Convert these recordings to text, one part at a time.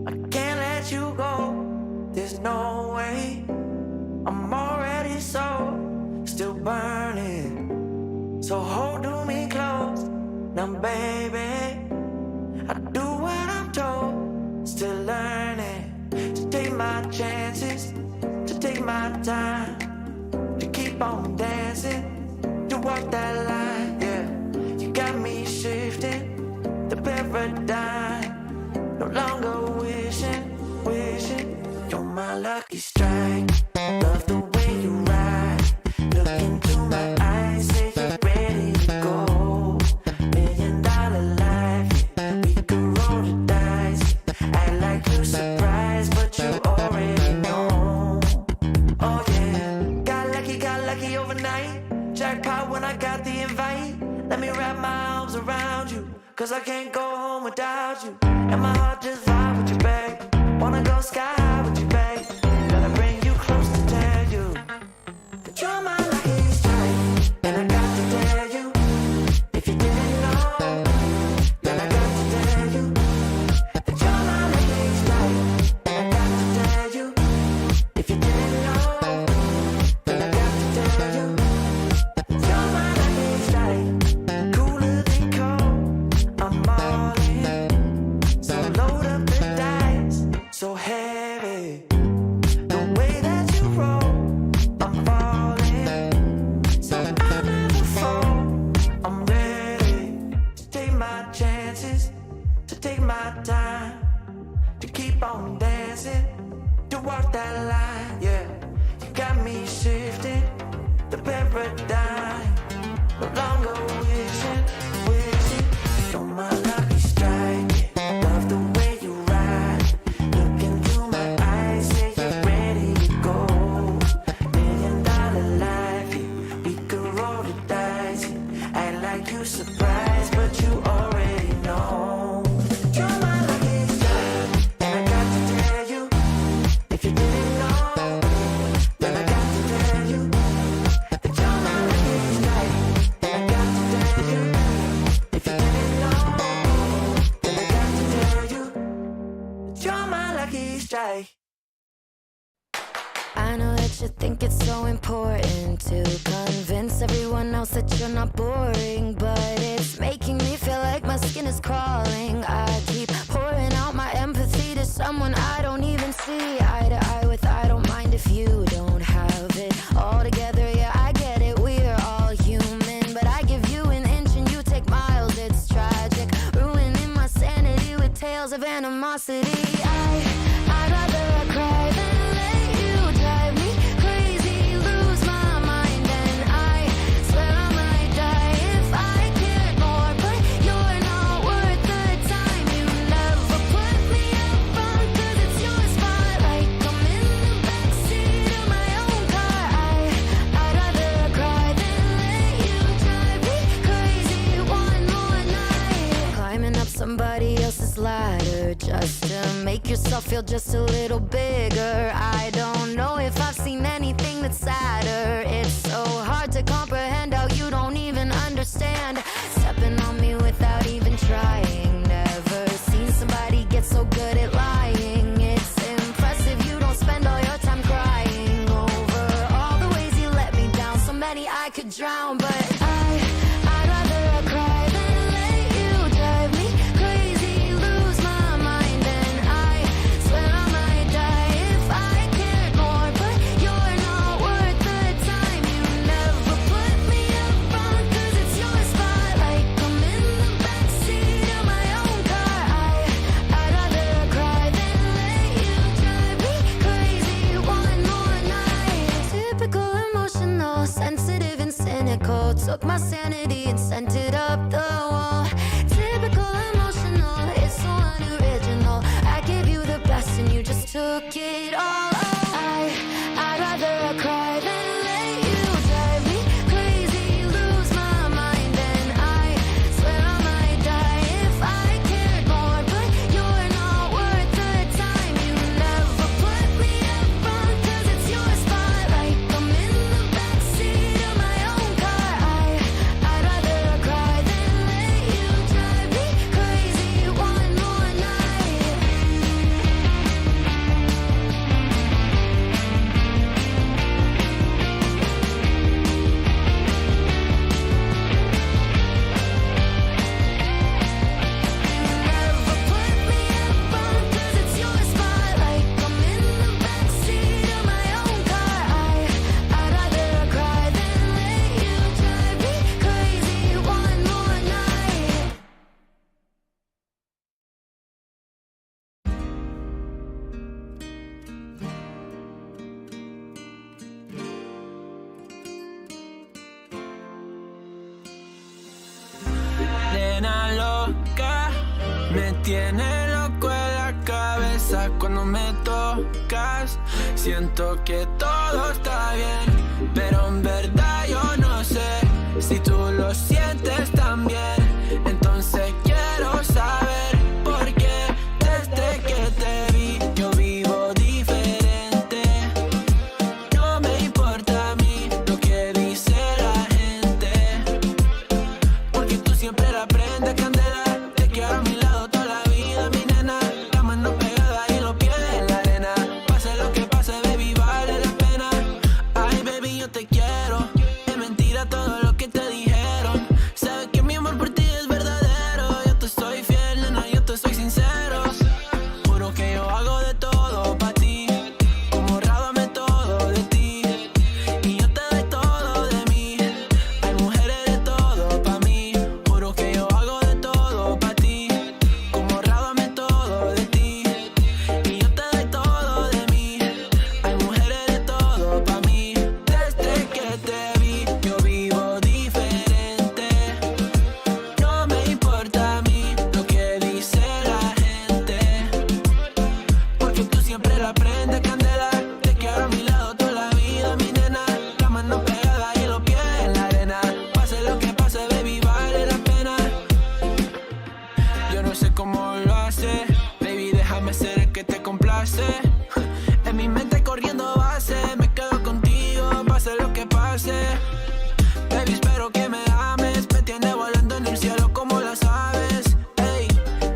I can't let you go, there's no way. I'm already still burning. So hold me close, now baby. I do what I'm told, still learning. To take my chances, to take my time, to keep on dancing, to walk that line, yeah. You got me shifting the paradigm. No longer wishing, you're my lucky strike. Love the way you ride. Look into my eyes, say you're ready to go. $1 million life, yeah. We could roll the dice. Act like you're surprised, but you already know. Oh yeah, got lucky overnight. Jackpot when I got the invite. Let me wrap my arms around you, cause I can't go home without you. And my heart just vibe with you, babe. Wanna go sky high with you, babe. Gotta bring you close to tell you that you're my lucky strike. And I got to tell you, if you didn't know, then I got to tell you that you're my lucky strike. And I got to tell you, if you didn't know, then I got to tell you that you're my lucky strike. Cooler than cold, I'm all in. So load up the dice, so heavy. The way that you roll, I'm falling. So I never fall, I'm ready to take my chances, to take my time, to keep on dancing, to walk that line, yeah. You got me shifting the paradigm. No longer wishing, you're my lucky strike. Love the way you ride. Look into my eyes, say you're ready to go. $1 million life, yeah. We could roll the dice, yeah. Act like you surprised, but you already know. You're my lucky strike, and I got to tell you, if you didn't know, then I got to tell you that you're my lucky strike. And I got to tell you, if you didn't know, then I got to tell you that you're my lucky strike. I know that you think it's so important to convince everyone else that you're not boring, but it's making me feel like my skin is crawling. I keep pouring out my empathy to someone I don't even see eye to eye with. I don't mind if you don't have it all together, yeah, I get it, we're all human, but I give you an inch and you take miles. It's tragic, ruining my sanity with tales of animosity. I'd rather cry than let you drive me crazy, lose my mind, and I swear I might die if I cared more, but you're not worth the time. You never put me up front, cause it's your spotlight. I'm in the backseat of my own car. I'd rather cry than let you drive me crazy one more night. Climbing up somebody else's ladder just to make yourself feel just a little bigger. I don't know if I've seen anything that's sadder. It's so hard to comprehend how you don't even understand. Stepping on me without even trying. Never seen somebody get so good at lying. It's impressive you don't spend all your time crying over all the ways you let me down. So many I could drown, but I'd rather cry than let you drive me crazy, lose my mind, and I swear I might die if I cared more, but you're not worth the time. You never put me up front, cause it's your spotlight. Me tiene loco en la cabeza cuando me tocas. Siento que todo está bien, pero en verdad yo no sé si tú lo sientes también. Entonces quiero saber por qué desde que te vi yo vivo diferente. No me importa a mí lo que dice la gente, porque tú siempre la prendes candela. Te quiero a mi lado toda la vida, mi nena. La mano pegada y los pies en la arena. Pase lo que pase, baby, vale la pena. Ay, baby, yo te quiero. Es mentira todo lo que te dijeron. Sabes que mi amor por ti es verdadero. Yo te soy fiel, nena, yo te soy sincero. Juro que yo hago de todo pa' ti, como rábame todo de ti, y yo te doy todo de mí. Hay mujeres de todo pa' mí. Juro que yo hago de todo pa' ti, como rábame todo de ti, y yo te doy todo de mí. Hay mujeres de todo pa' mí. Desde que te vi yo vivo diferente. No me importa a mí lo que dice la gente, porque tú siempre la prendes candela. Te quiero a mi lado toda la vida, mi nena. La mano pegada y los pies en la arena. Pase lo que pase, baby, vale la pena. Yo no sé cómo lo hace, baby, déjame ser el que te complace. En mi mente corriendo base, me quedo contigo, pase lo que pase. Baby, espero que me ames, me tiene volando en el cielo como las aves. Ey,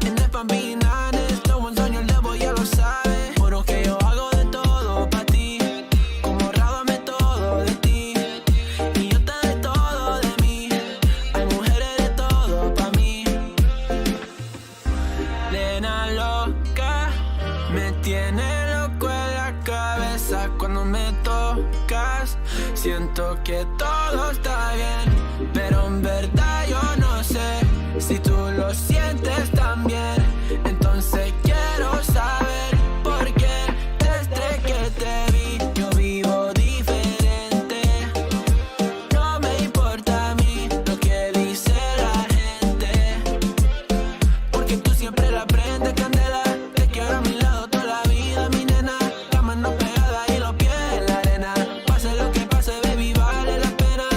en el Pambinanes, lo buen sueño el debo ya lo sabe. Juro que yo hago de todo pa' ti, como rábame todo de ti, y yo te doy todo de mí. Hay mujeres de todo pa' mí. Nena loca, me tiene loco en la cabeza cuando me tocas. Siento que todo está bien, pero en verdad yo no sé si tú lo sientes también. Entonces quiero saber por qué desde que te vi yo vivo diferente. No me importa a mí lo que dice la gente, porque tú siempre la prendes candela. Te quiero a mi lado toda la vida, mi nena. La mano pegada y los pies en la arena. Pase lo que pase, baby, vale la pena,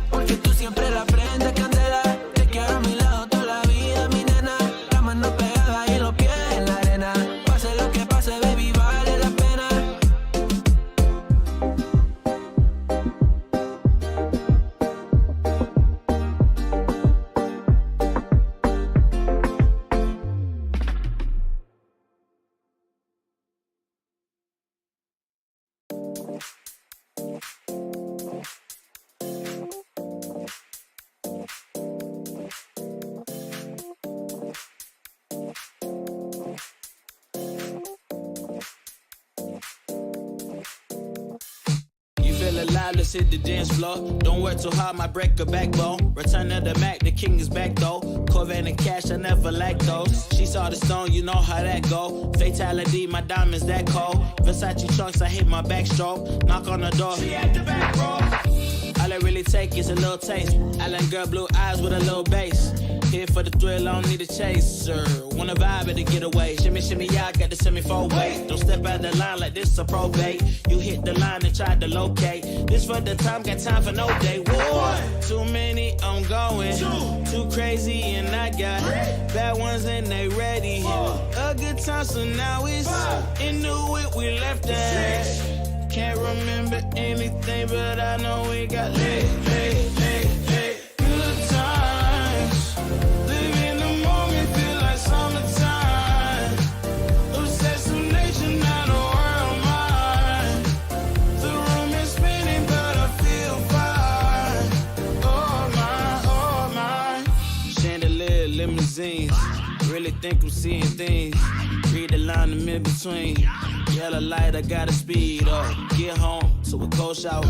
porque tú siempre la prendes candela. Te quiero a mi lado toda la vida, mi nena. La mano pegada y los pies en la arena. Pase lo que pase, baby, vale la pena. You feel alive, let's hit the dance floor. Don't work too hard, might break a backbone. Return of the Mac, the king is back though. Corvette and cash, I never lack those. She saw the stone, you know how that go. Fatality, my diamonds that cold. Versace trunks, I hit my backstroke. Knock on the door, she at the back, bro. All I really take is a little taste. Island girl, blue eyes with a little bass. Here for the thrill, I don't need a chaser. Wanna vibe at the getaway. Shimmy, shimmy, yeah, I got the semi-4 weight. Don't step out the line like this a probate. You hit the line and try to locate. This for the time, got time for no day. One, too many, I'm going. Too crazy and I got bad ones and they ready. A good time, so now it's into it, we left that. Can't remember anything, but I know we got lit. Good times, live in the moment, feel like summertime. Obsessed with nature, not a world mind. The room is spinning, but I feel fine. Oh my. Chandelier, limousines. Really think I'm seeing things. Read the line in between. Yellow light, I gotta speed up. Get home to a cold shower.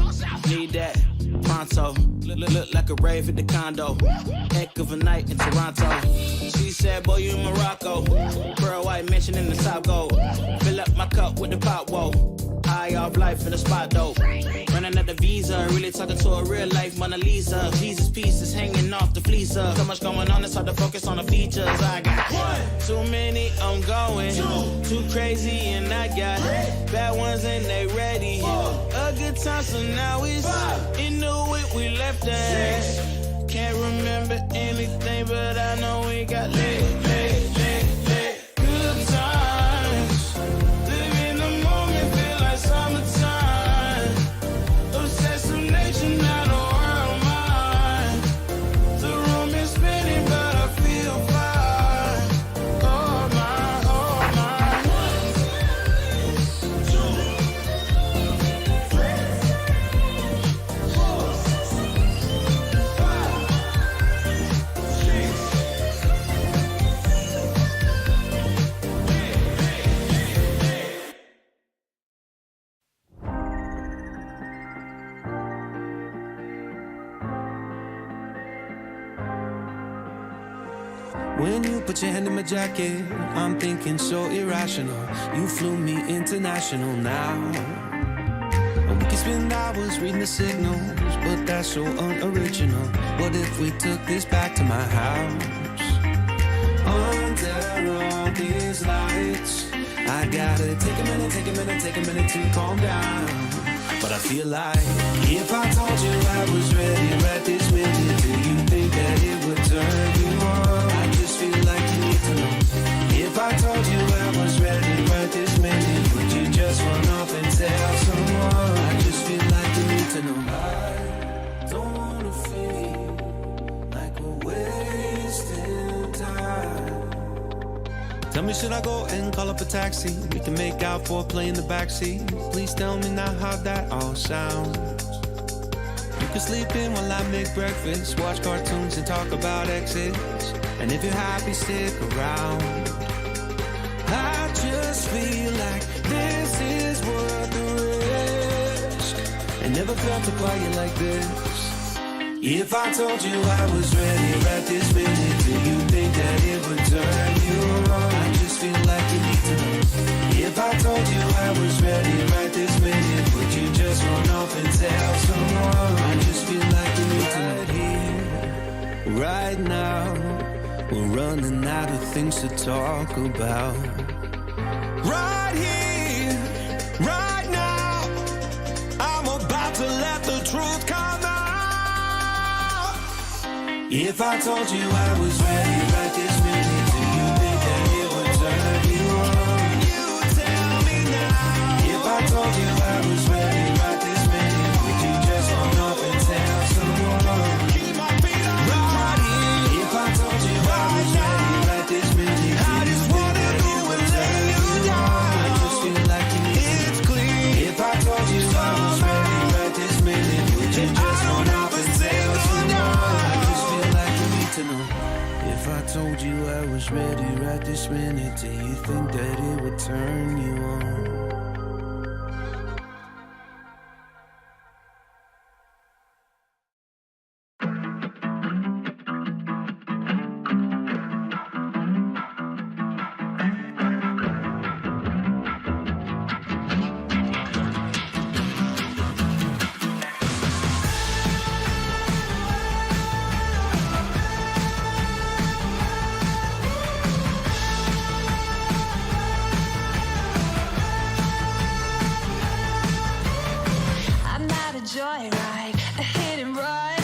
Need that pronto. Look like a rave at the condo. Heck of a night in Toronto. She said, boy, you in Morocco. Pearl white mention in the top gold. Fill up my cup with the pop, whoa. High off life in the spot, though. Running at the visa. Really talking to a real life Mona Lisa. Jesus pieces hanging off the fleecer. So much going on, it's hard to focus on the features. I got one, too many, I'm going. Too crazy, and I got bad ones and they ready. A good time, so now it's in the whip we left at. Can't remember anything, but I know we got lit. Good times, live in the moment, feel like summertime. Obsessed with nature, not a world mind. The room is spinning, but I feel fine. Oh my, oh my. 1, 2, 3, 4, 5, 6. When you put your hand in my jacket, I'm thinking so irrational. You flew me international now. And we can spend hours reading the signals, but that's so unoriginal. What if we took this back to my house? Under all these lights, I gotta take a minute to calm down. But I feel like if I told you I was ready right this minute, do you think that it would turn you on? I just feel like you need to know. If I told you I was ready right this minute, would you just run off and tell someone? I just feel like you need to know. I don't wanna feel like we're wasting time. Tell me, should I go and call up a taxi? We can make out for a play in the backseat. Please tell me now how that all sounds. You can sleep in while I make breakfast, watch cartoons and talk about exes. And if you're happy, stick around. I just feel like this is worth the risk. And never felt a quiet like this. If I told you I was ready right this minute, do you think that it would turn you on? I just feel like you need to know. If I told you I was ready right this minute, would you just run off and tell someone? I just feel like you need to know. Right here, right now, we're running out of things to talk about. Right here, right now, I'm about to let the truth come out. If I told you I was ready right this minute, do you think that it would turn you on? You tell me now. If I told you I was ready right this minute, would you just run off and tell someone? Keep my feet on the ground. If I told you I was ready right this minute, I just wanna go and lay you down. I just feel like you need to. It's clear. If I told you I was ready right this minute, would you just run off and tell someone? To know. If I told you I was ready right this minute, do you think that it would turn you on? Joyride, a hit and run.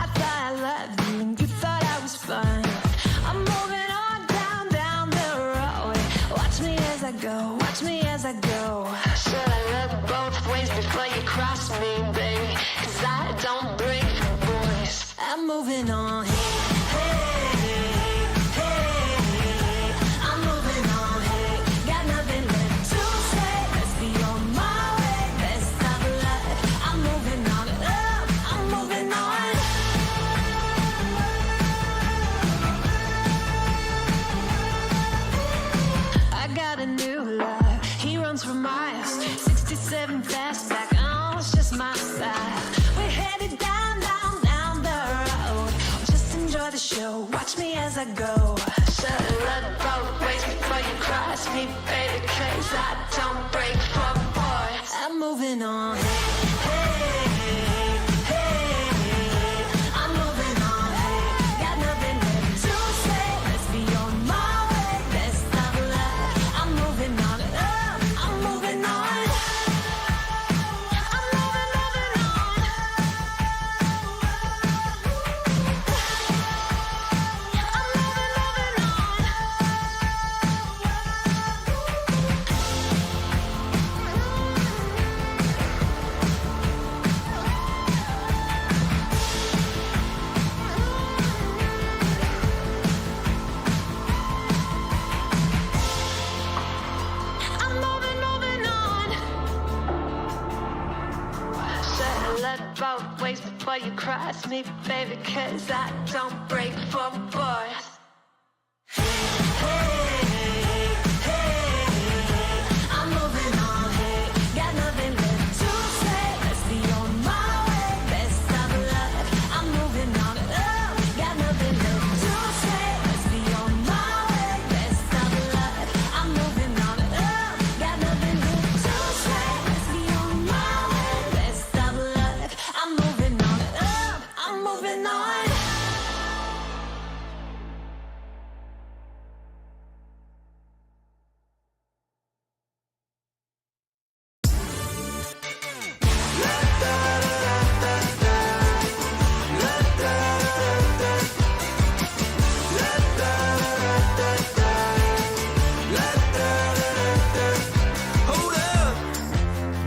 I thought I loved you and you thought I was fun. I'm moving on down the road. Watch me as I go, watch me as I go. Should I look both ways before you cross me, baby? 'Cause I don't break for boys. I'm moving on. For miles, 67 fastback, oh, it's just my style. We're headed down the road. Just enjoy the show, watch me as I go. Should've looked both ways before you cross me, baby, 'cause I don't break for boys. I'm moving on. Hey, hey. before you cross me, baby, cause I don't break for boys. I'm moving on, got nothing left to say. Let's be on my way, best of luck. I'm moving on, got nothing left to say. Let's be on my way, best of luck. I'm moving on, got nothing left to say. Let's be on my way, best of luck. I'm moving on, I'm moving on. Hold up,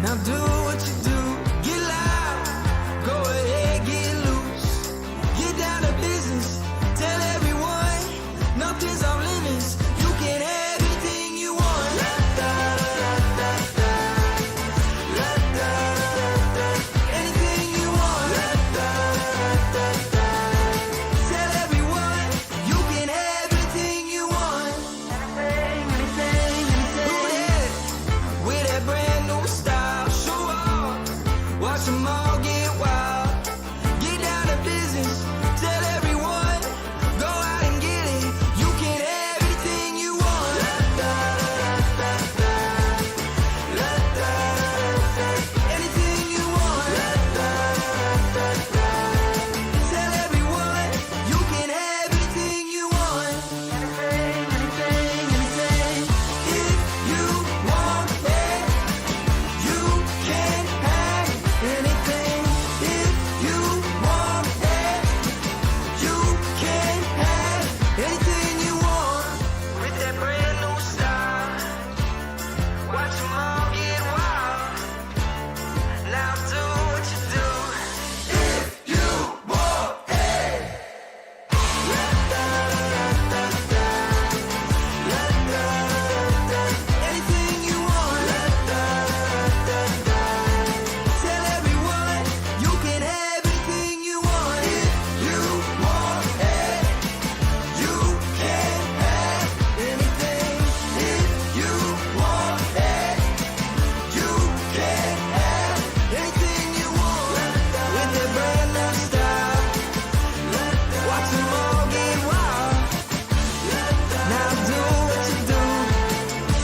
now do what you do. Get loud, go ahead, get loose. Get down to business, tell everyone nothing's off limits. You can have anything you want. Anything you want. Tell everyone you can have anything you want. Anything. Who that? With that brand new style, show off. Watch them all get wild. Get down to business. Tell everyone, go out and get it. You can have anything you want. Anything you want. Tell everyone, you can have anything you want. Anything. If you want it, you can have anything. If you want it, you can have anything you want. With that brand new style, watch them all get wild. Now do what you do. If you want it. Anything you want. Tell everyone you can have anything you want. If you want it, you can have anything. If you want it, you can have anything you want. With that brand new style, watch them all get wild. Now do what you do.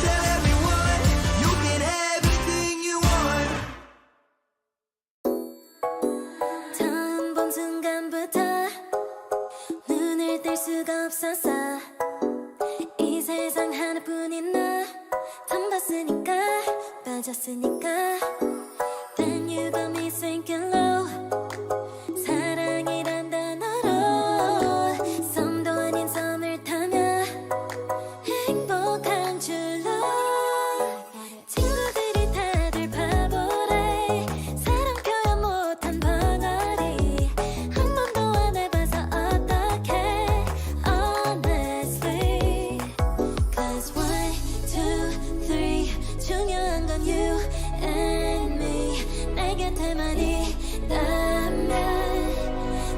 Tell everyone you can have anything you want. 처음 본 순간부터 눈을 뗄 수가 없었어. 이 세상 하나뿐인 너 처음 봤으니까 빠졌으니까 Then you got me sinking low. 사랑이란 단어로 썸도 아닌 썸을 타며 행복한 줄로 친구들이 다들 바보래. 사랑 표현 못한 벙어리 한 번도 안 해봐서 어떡해 honestly. Cause 1, 2, 3 중요한 건 you and me. 내 곁에만 있다면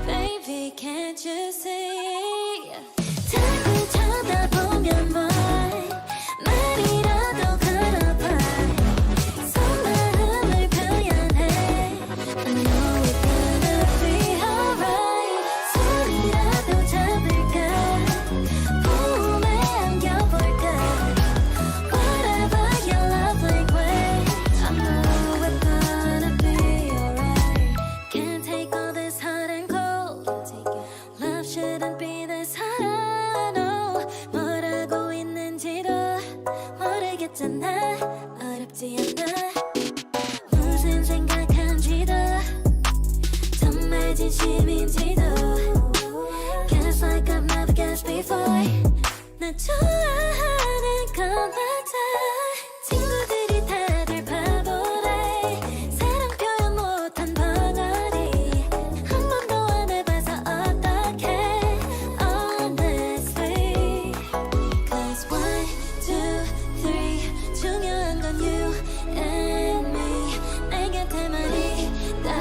Baby can't you see. 자꾸 쳐다보면 boy 말이라도 걸어봐. 속마음을 표현해. I know it's gonna be alright. 소리라도 잡을까. 봄에 안겨볼까. Whatever your love language, I know it's gonna be alright. Can't take all this hot and cold. Love shouldn't be this hard. No, 뭐라고 있는지도 모르겠잖아. 어렵지 않아. 무슨 생각한지도 정말 진심인지도 Guess like I've never guessed before. 나 좋아하는 건 맞아. 친구들이 다들 바보래. 사랑 표현 못한 벙어리 한 번도 안 해봐서 어떡해 honestly. Cause 1, 2, 3 중요한 건 you and me. 내 곁에만 있다면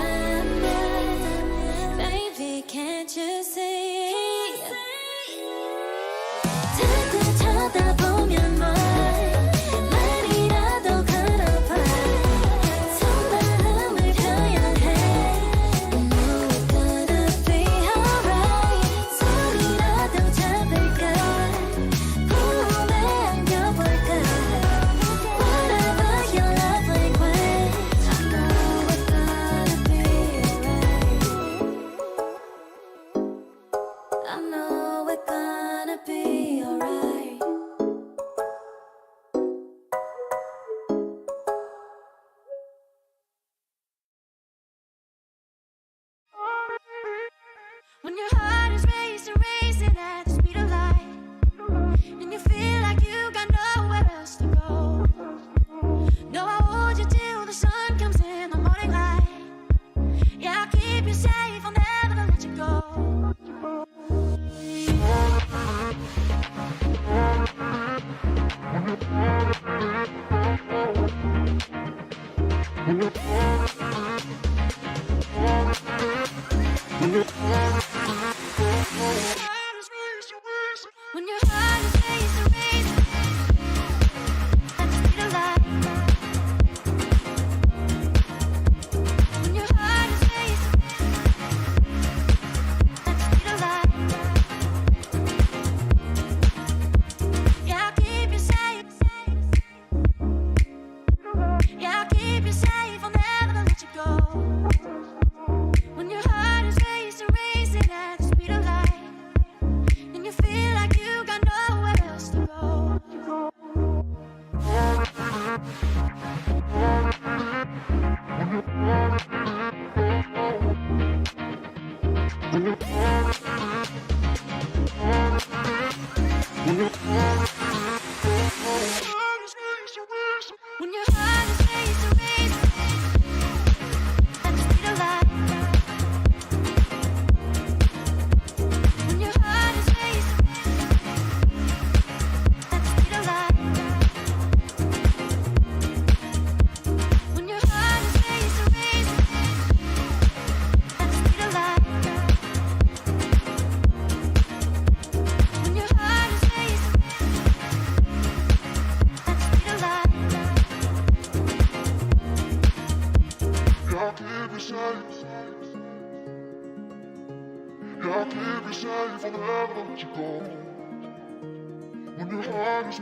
When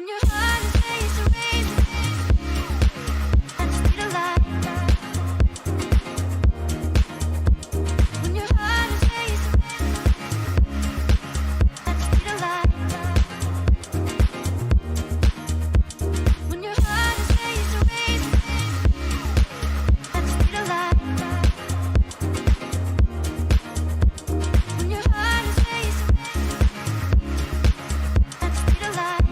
your heart is racing, racing, at the speed of light. When your heart is racing, at the speed of light. When your heart is racing, racing, at the speed of light. When your heart is racing, at the speed of light.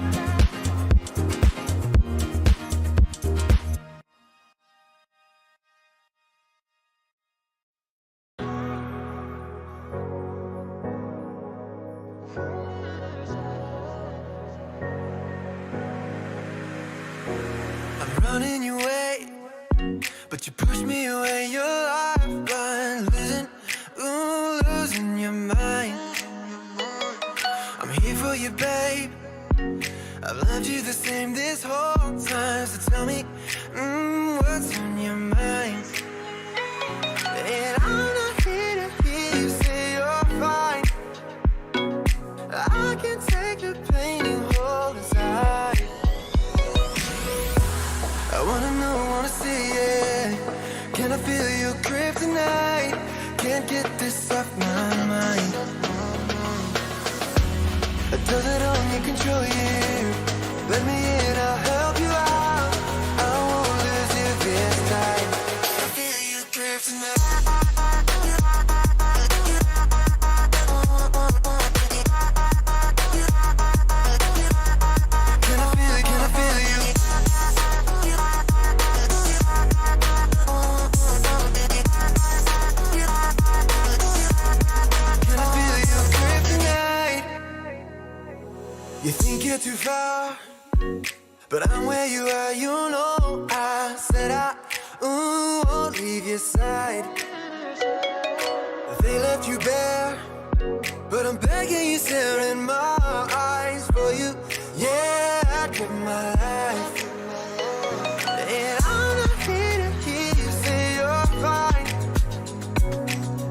I'm running your way, but you push me away. Your lifeline, losing your mind. I'm here for you, babe. I've loved you the same this whole time. So tell me, what's on your mind? And I'm not here to hear you say you're fine. I can take the pain you hold inside. I wanna know, wanna see it. Can I feel your grip tonight? Can't get this off my mind. Does it only control you? Let me in, I'll help you out. I won't lose you this time. I feel your grip tonight. Can I feel it? Can I feel you? Can I feel your grip tonight? You think you're too far, but I'm where you are, you know. I said I won't leave your side. They left you bare, but I'm begging you, stare in my eyes. For you, yeah, I'd give my life. And I'm not here to hear you say you're fine.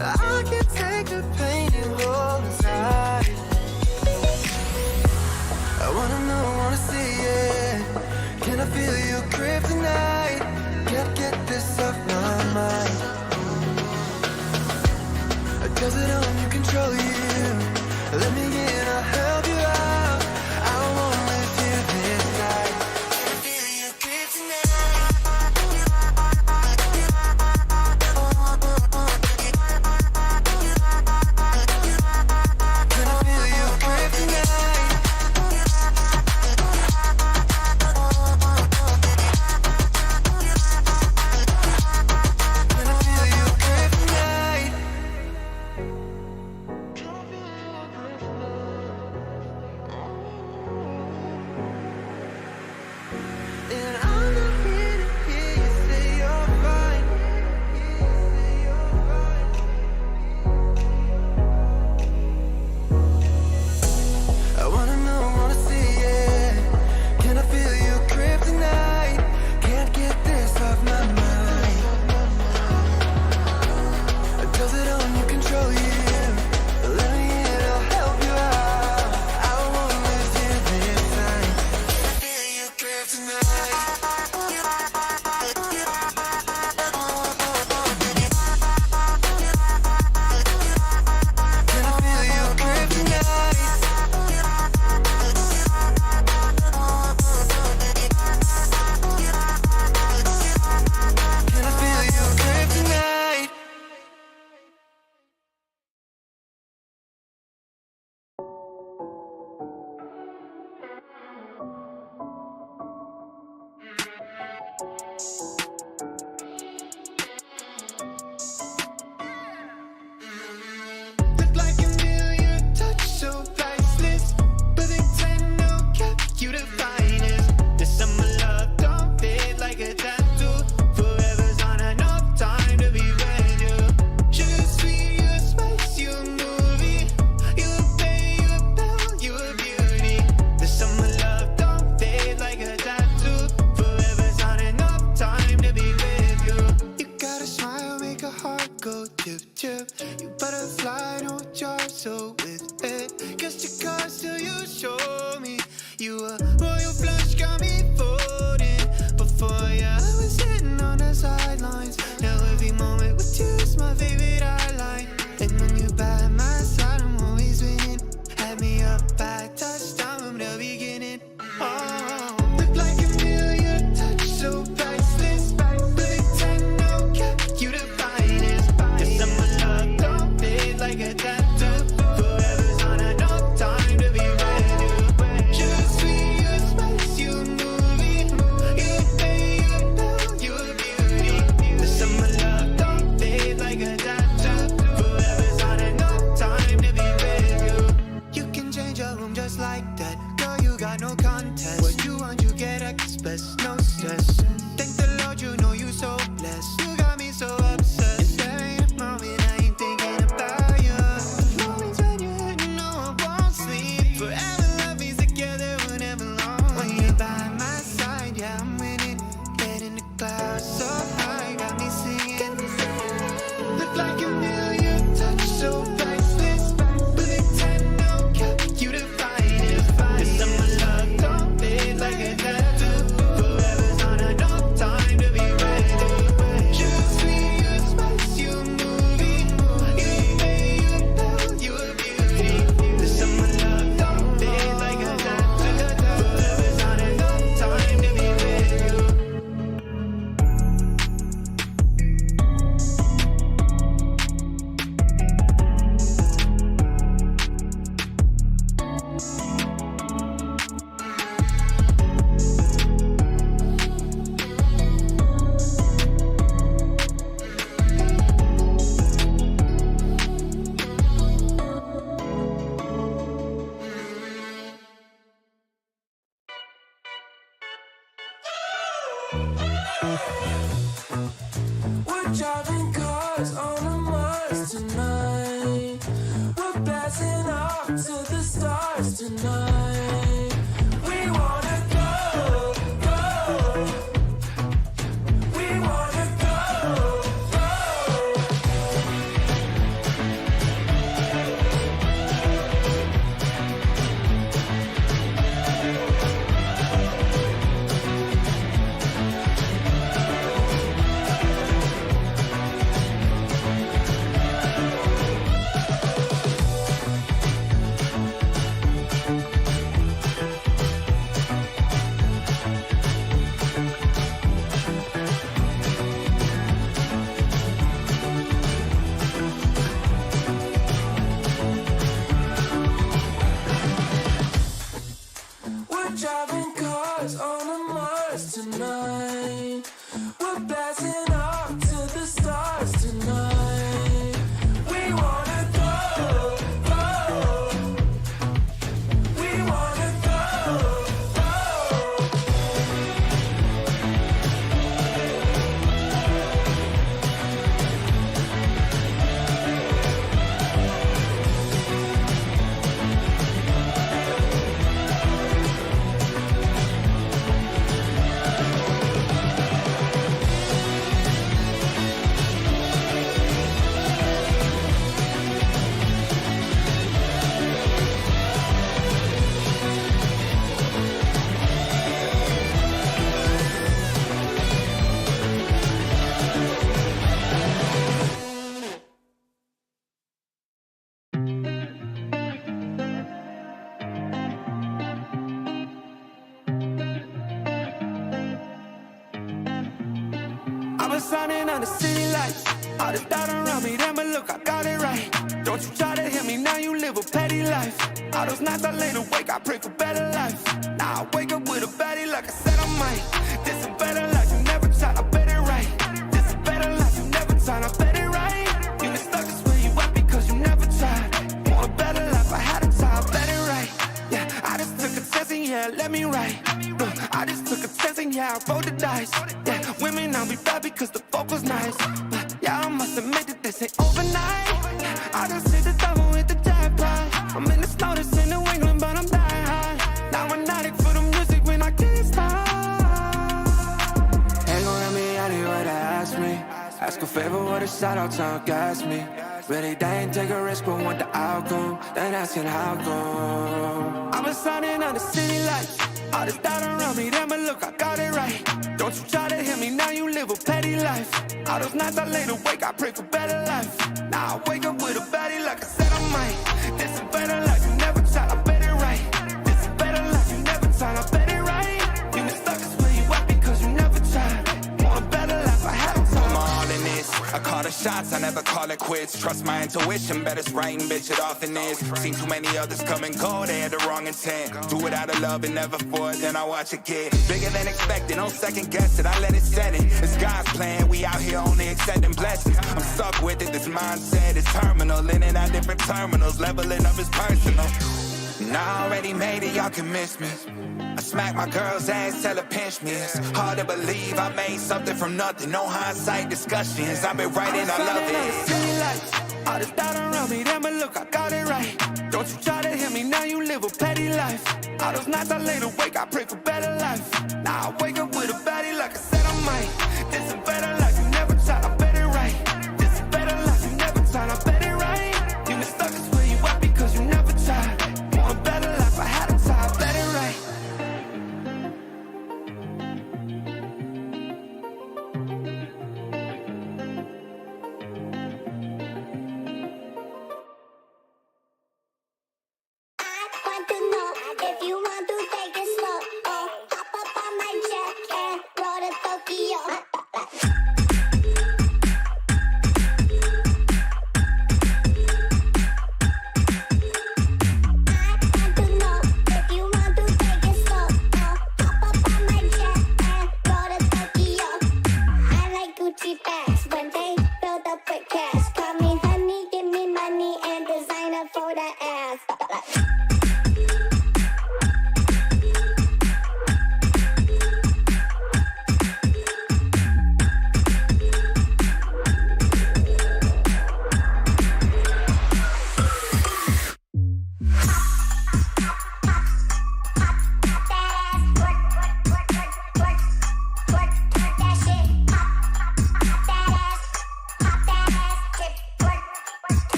I can take the pain you hold inside. I wanna know, wanna see it. Can I feel your grip tonight? Can't get this off my mind. Does it only control you? Let me in, I'll help you your heart go tip tip. You better fly, don't drive so with it. Guess your cards till you show me. You a royal flush, got me folding. Before I was sitting on the sidelines. Now every moment with you is my favorite highlight. And when you by my side, I'm always winning. Had me up by touchdown from the beginning. Oh, look like a million touch, so priceless. Baby, 10, no cap, you the finest. This summer love don't fade like a tattoo. Forever's on a no time to be ready. Just sweet, you spice, you movie. You pay, you bell, you a beauty. This summer love don't fade like a tattoo. Forever's on a no time to be ready. You can change your room just like that. Girl, you got no contest. What you want, you get express, no stress. Thank the Lord, you know you so blessed. You got me so obsessed. There ain't a moment I ain't thinking about you. Moments when you're hurting, no, I won't sleep. Forever love me's together, whenever long. When you're by my side, yeah, I'm winning. Head in the clouds, so high, got me singing. Look like a million touch, so priceless. Bullet 10, no cap, you the finest. This summer love don't fade like a tattoo. Forever's on a no time to be ready. Just sweet, you spice, you movie. You pay, you bell, you a beauty. This summer love don't fade like a tattoo. Forever's on a no time to be ready. We're driving cars on a Mars tonight. We're blasting off to the stars tonight. We wanna go, go. We wanna go, go. We're driving cars on a Mars tonight. We're blasting off to the stars tonight. We wanna go, go. We wanna go, go. I've been signing on the city lights. All the doubt around me, then but look, I got it right. Don't you try to hit me, now you live a petty life. All those nights I lay awake, I pray for better life. Now I wake up with a baddie like I said I might. This a better life, you never tried, I bet it right. This a better life, you never tried, I bet it right. You been stuck is where you at because you never tried. Want a better life, I had a try, I bet it right. Yeah, I just took a test and yeah, let me write. I just took a test and yeah, I rolled the dice. Yeah, women I'll be bad because the fuck was nice. But yeah, I must admit that this ain't overnight. I just hit the double with the jackpot. I'm in the snow, this in New England, but I'm dying high. Now I'm an addict for the music when I can't stop. Ain't gon' let me out here what they ask me. Ask her favor with a shout out to gas me. Really, they ain't take a risk, but want the outcome. Then asking how come. I've been signing on the city lights. All this doubt around me, then but look, I got it right. Don't you try to hit me, now you live a petty life. All those nights I lay awake, I pray for better life. Now I wake up with a baddie like I said I might. This is better life, you never tried, I bet it right. This is better life, you never tried, I bet it right. You been stuck, is where you at because you never tried. Want a better life, I haven't tried. I'm all in this. I call the shots, I never call it quits. Trust my intuition, bet it's right and bitch, it often is. Seen too many others come and go, they had the wrong intent. Do it out of love and never for it, then I watch it get bigger than expected. No second guess it, I let it set it. It's God's plan, we out here only accepting blessings. I'm stuck with it, this mindset is terminal. In and out different terminals, leveling up is personal. And I already made it, y'all can miss me. I smack my girl's ass, tell her pinch me. It's hard to believe I made something from nothing. No hindsight discussions, I've been writing, I love it. All this doubt around me, then but look, I got it right. Don't you try to hit me, now you live a petty life. All those nights I lay awake, I pray for better life. Now I wake up with a baddie like I said I might. This is better life, you never tried, I bet it right. This is better life, you never tried, I bet it right. You been stuck, is where you at because you never tried. Want a better life, I had a time, I bet it right. Want to know if you want to take it slow. Oh, hop up on my jet and roll to Tokyo.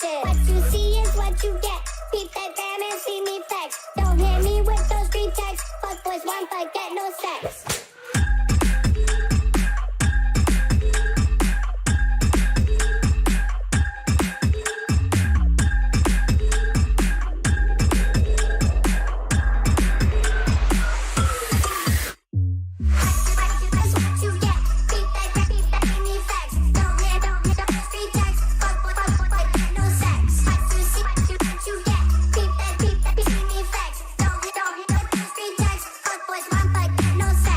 What you see is what you get. Peep that gram and see me flex. Don't hit me with those street texts. Fuck boys want but get no sex. No sex.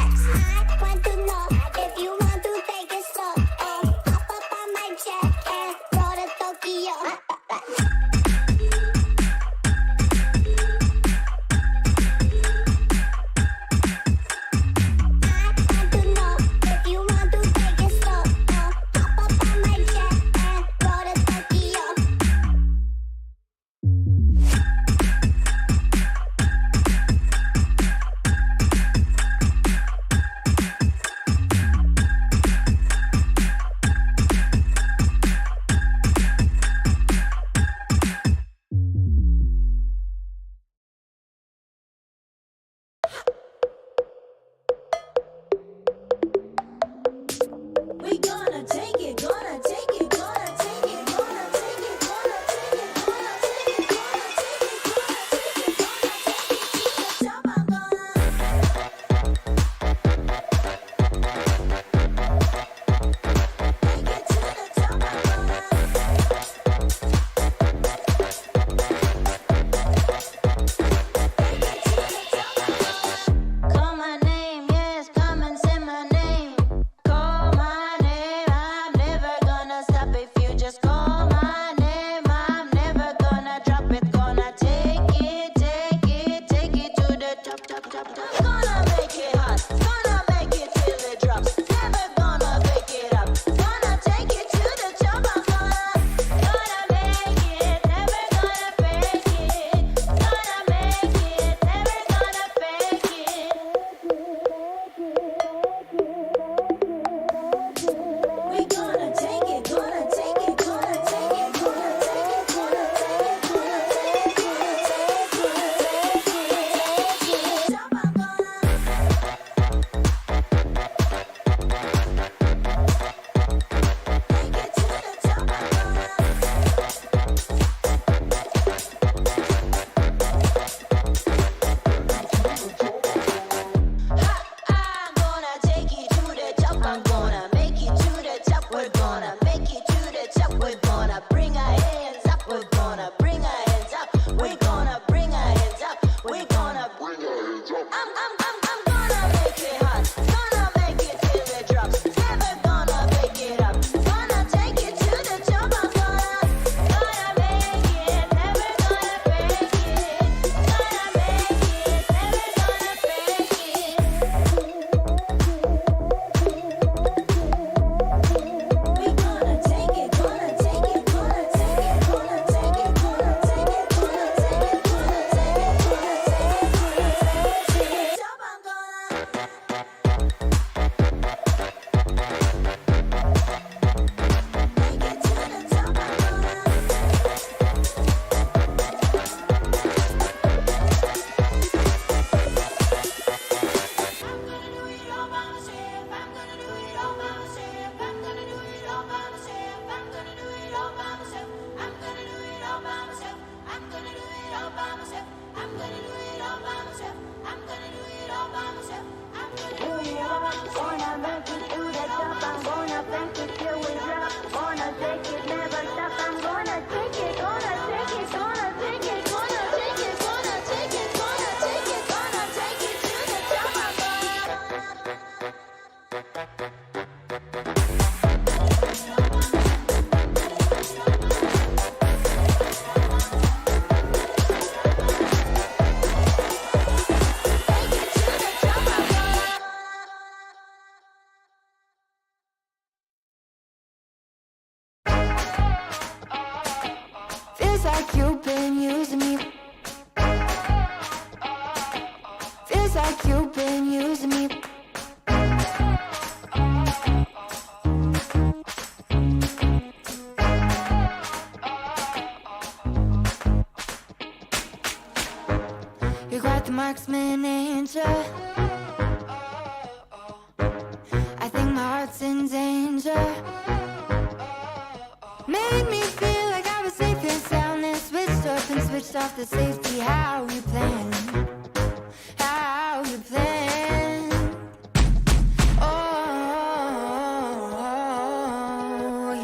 We gonna bring our hands up. I'm gonna make it hot. Gonna make it till it drops. Never gonna make it up. Gonna take it to the top. I'm gonna make it. Never gonna break it. Gonna make it. Never gonna break it. We gonna take it. Gonna take it. Gonna take it. Gonna take it. Gonna take it. Gonna take it. Gonna take it. Feels like you've been using me. Feels like you've been using me. You're quite the marksman, ain't ya? I think my heart's in danger. Made me feel like I was safe and sound, and switched up and switched off the safety. How you plan? How you plan? Oh,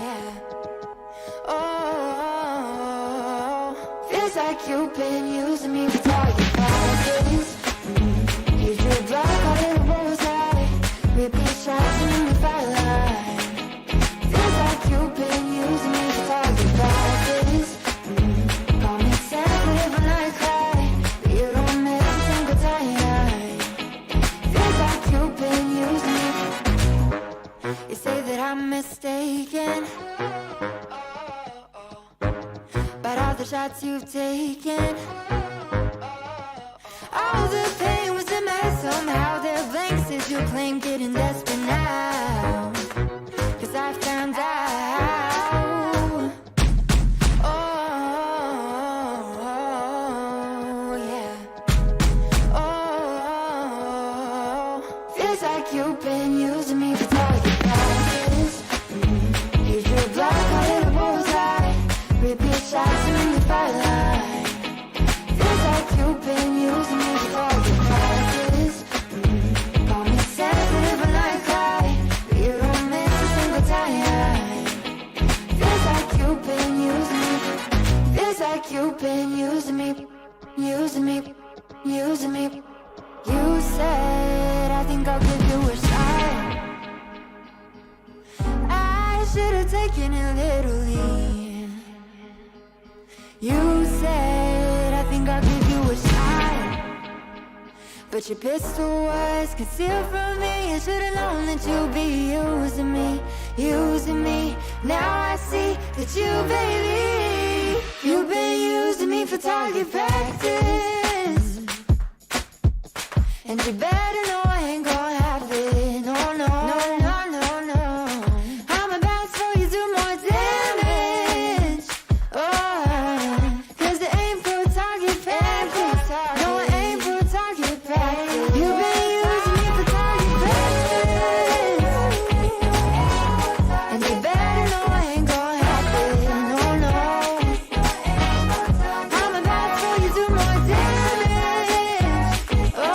yeah. Oh, feels like you've been using me for target practice. Use your block, call it a bullseye. Repeat shots and then we firelight. Feels like you've been using me for target practice. Call me sensitive when I cry, but you don't make a single time. Feels like you've been using me. You say that I'm mistaken, but all the shots you've taken, all the pain was a mess. Somehow they're blanks as you claim, getting desperate now, 'cause I found out. Oh, yeah. Oh, feels like you've been using me for target practice. Use your block, call it a bullseye. Repeat shots and then you firelight. Feels like you've been using me for target practice. Call me sensitive when I cry, but you don't miss a single time. Feels like you've been using me. Feels like you've been using me. Using me. Using me. You said, I think I'll give you a shot. I should have taken it literally. You said, I think I'll give you a shot, but your pistol was concealed from me. I should've known that you'd be using me, using me. Now I see that you, baby, you've been using me for target practice. And you better know I ain't gonna have it. No, no, no, no, no, no. I'm about to you do more damage. Oh, 'cause it ain't for target practice. No, it ain't for target practice. You've been using me for target practice. And you better know I ain't gonna have it. No, no. I'm about to you do more damage. Oh,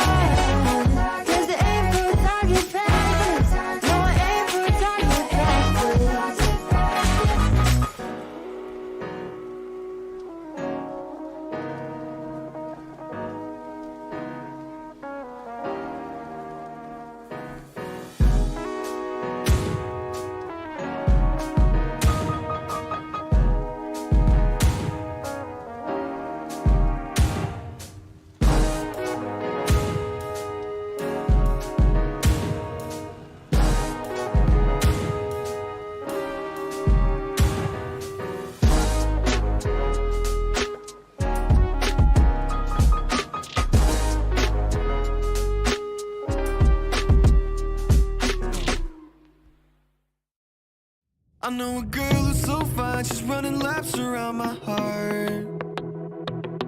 I know a girl who's so fine, she's running laps around my heart.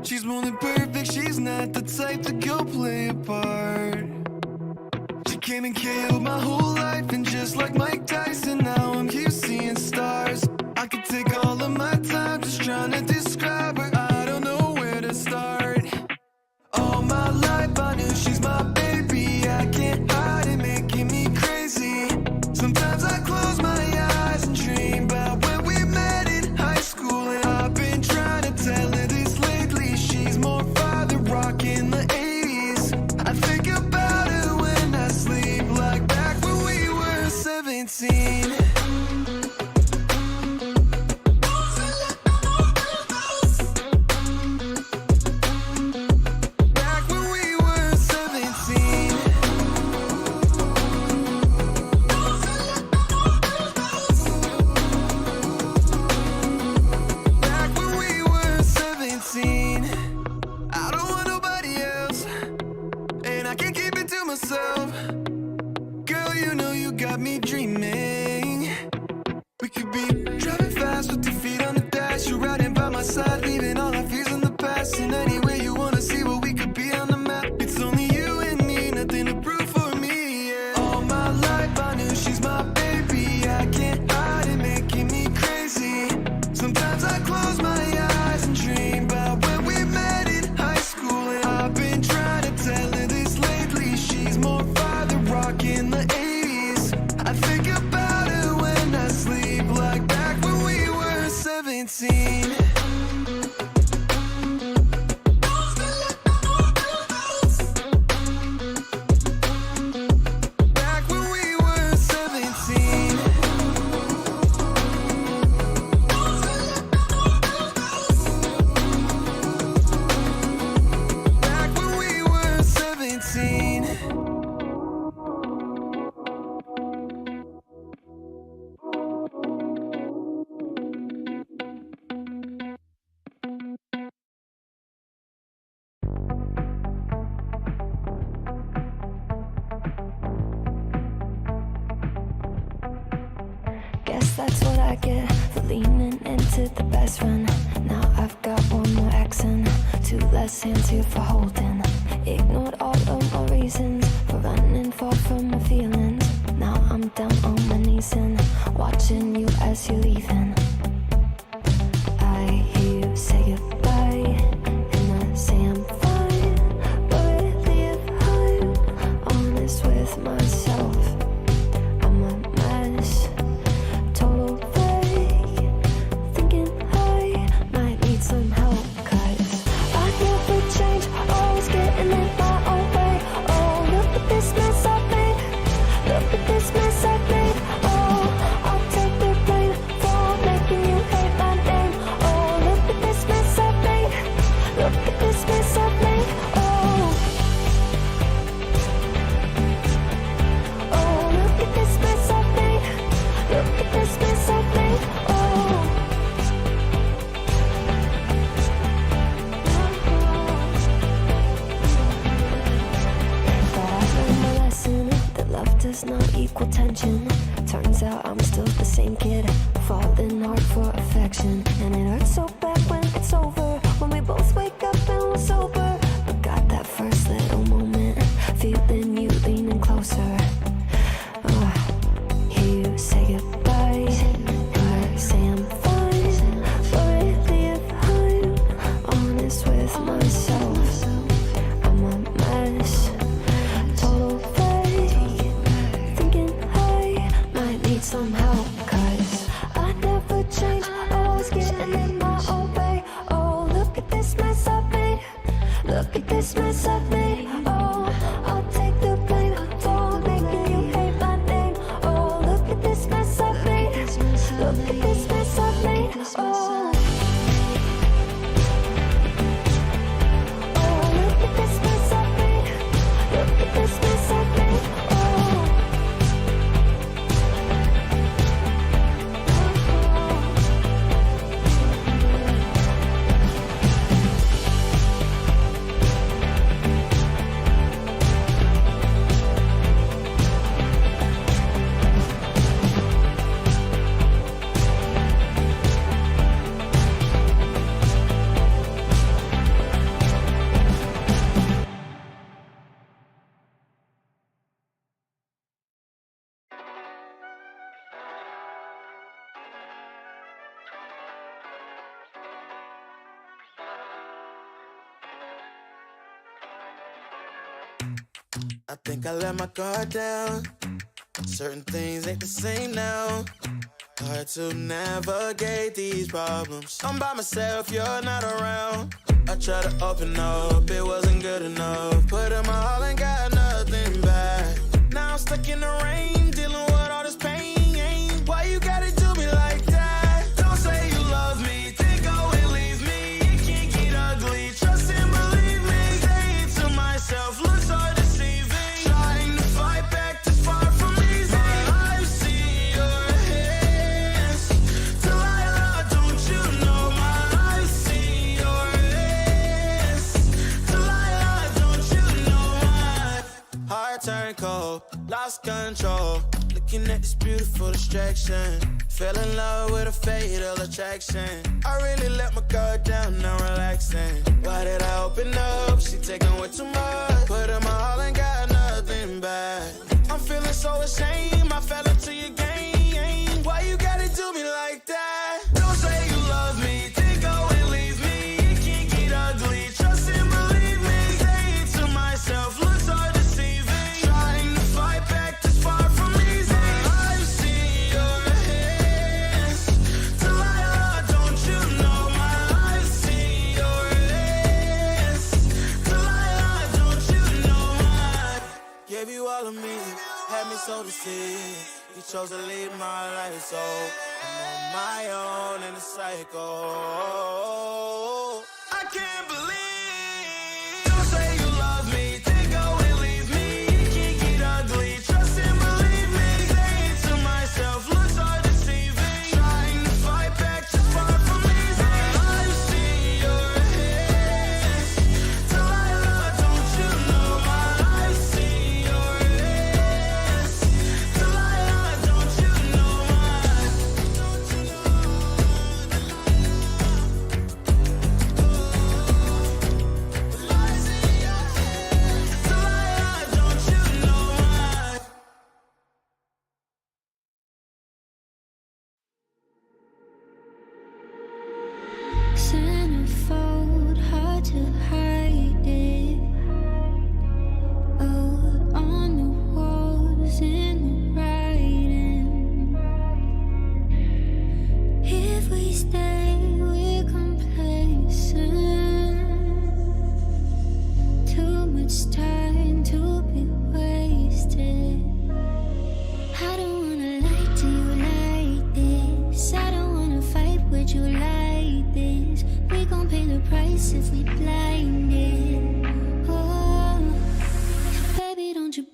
She's more than perfect, she's not the type to go play a part. She came and killed my whole life, and just like Mike Tyson, now I'm here seeing stars. I could take all of my time just trying to describe her, I don't know where to start. All my life I knew she's my baby, I can't hide it, making me crazy. Sometimes I close my eyes and dream about when we met in high school, and I've been trying to tell her this lately. She's more father rock in the 80s. I think about her when I sleep, like back when we were 17. Girl, you know you got me dreaming. We could be driving fast with your feet on the dash. You're riding by my side, leaving all our fears in the past. And anywhere you wanna see what we could be on the map. It's only you and me, nothing to prove for me, yeah. All my life I knew she's my baby, I can't hide it, making me crazy. Sometimes I close my eyes and dream about when we met in high school, and I've been trying to tell her this lately. She's more father rock in the 80s. I think about her when I sleep, like back when we were 17. Back when we were 17. Back when we were 17. Guess that's what I get for leaning into the best friend. Now I've got one more accent, two less hands here for holding. Ignored all of my reasons for running far from my feelings. Now I'm down on my knees and watching you as you're leaving. I hear you say goodbye, and I say I'm fine, but really if I'm honest with myself, I'm a mess. Total fake, thinking I might need some help, 'cause I never change, always getting in my own way. Oh, look at this mess I've made, look at this mess I've made. Oh, I'll take the blame for making you hate my name. Oh, look at this mess I've made, look at this mess I've made. Oh, oh, look at this mess I've made, look at this mess I've made. Oh, but I've learned my lesson that love does not equal tension. Turns out I'm still the same kid, falling hard for affection. And it hurts so bad when it's over, when we both wake up and we're sober. But got that first little moment, feeling you leaning closer. Hear you say goodbye, I say I'm fine, but really if I'm honest with myself, I'm a mess. Total fake, thinking I might need some help, 'cause I never change, always getting in my own way. Oh, look at this mess I've made, look at this mess I've made. Oh, I'll take the blame for making you hate my name. Oh, look at this mess I've made, look at this mess I've made. Oh, oh, look at this mess I've made, look at this mess I've made. Oh, I think I let my guard down. Certain things ain't the same now. Hard to navigate these problems. I'm by myself, you're not around. I tried to open up, it wasn't good enough. Put in my all and got nothing back. Now I'm stuck in the rain, dealing with all this pain. Why you gotta do me like that? Don't say you love me, then go and leave me. It can't get ugly, trust and believe me. Say it to myself, looks so deceiving. Trying to fight back, too far from easy. I see your hands. Delilah, don't you know my I see your hands. Delilah, don't you know my heart turned cold, lost control. Looking at this beautiful distraction. Fell in love with a fatal attraction. I really let my guard down, now relaxing. Why did I open up? She taking way too much. Put in my all and got nothing back. I'm feeling so ashamed, I fell into your game. Why you gotta do me like that? Don't say you love me, then go and leave me. It can't get ugly, trust and believe me. Say it to myself, looks so deceiving. Trying to fight back, this far from easy. I see your hands. Delilah, don't you know my I see your hands. Delilah, don't you know my gave you all of me, had me so deceived. You chose to leave my life, so I'm on my own in a cycle. I can't believe. Don't say you love me, then go and leave me. It can't get ugly, trust and believe me. Say it to myself, looks so deceiving. Trying to fight back, too far from easy. I see your hands. Delilah, don't you know my I see your hands. Delilah, don't you know my don't you know I see your hands. Delilah, don't you know my Centerfold, hard to hide it. Oh, on the walls, in the writing. If we stay, we're complacent. Too much time to be wasted. I don't wanna lie to you like this. I don't wanna fight with you like this. We gon' pay the price if we blinded. Oh, baby, don't you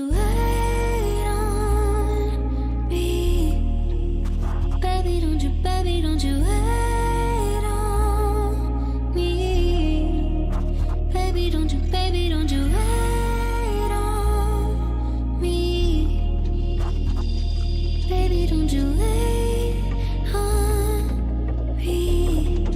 wait on me. Baby, don't you wait on me. Baby, don't you wait on me. Baby, don't you wait on me.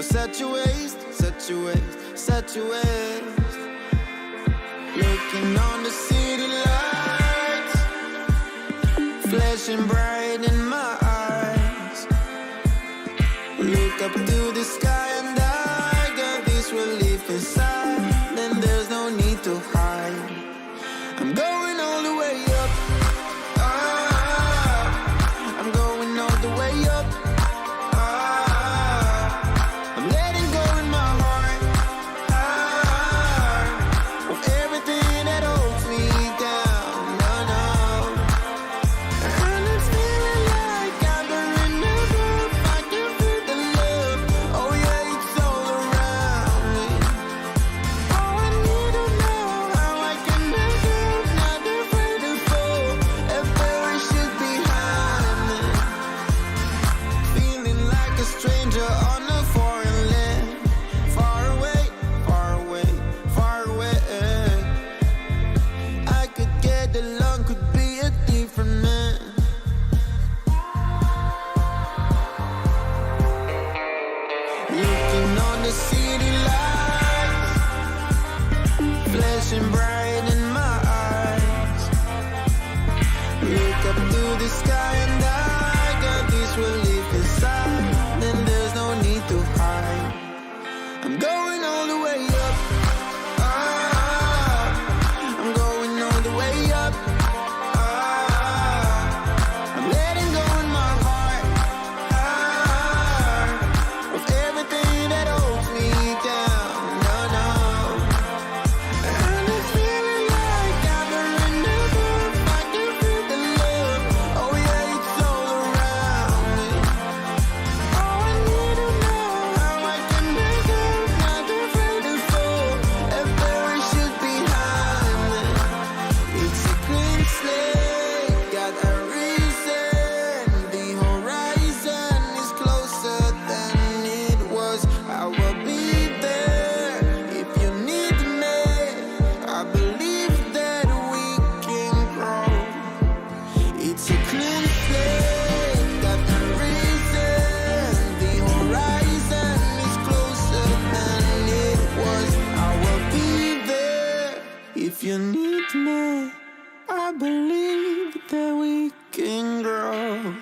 such a waste, such a waste, such a waste. Looking on the city lights, flashing bright in my eyes. Look up to the sky and I got this relief inside. Then there's no need to hide. I'm going all the way up. I'm going all the way up. I'm letting go in my heart of everything that holds me down. No, no. And it's feeling like I'm burning up. I can feel the love. Oh yeah, it's all around me. Oh, I need to know how I can make it. Not afraid to fall. A parachute behind me. Feeling like a stranger on a foreign land. Far away, far away, far away. I could get along, could be a different man. Looking on the city lights, flashing bright in my eyes. Look up to the sky and I got this relief inside. Then there's no need to hide. I'm going all the way up. I'm going all the way up. I'm letting go in my heart of everything that holds me down. No, no. And it's feeling like I'm burning up. I can feel the love. Oh yeah, it's all around me. Oh, I need to know how I can make it. Not afraid to fall. A parachute behind me. It's a clean slate, got a reason. The horizon is closer than it was. I will be there if you need me. I believe that we can grow. It's a clean slate, got a reason. The horizon is closer than it was. I will be there if you need me. I believe that we can grow.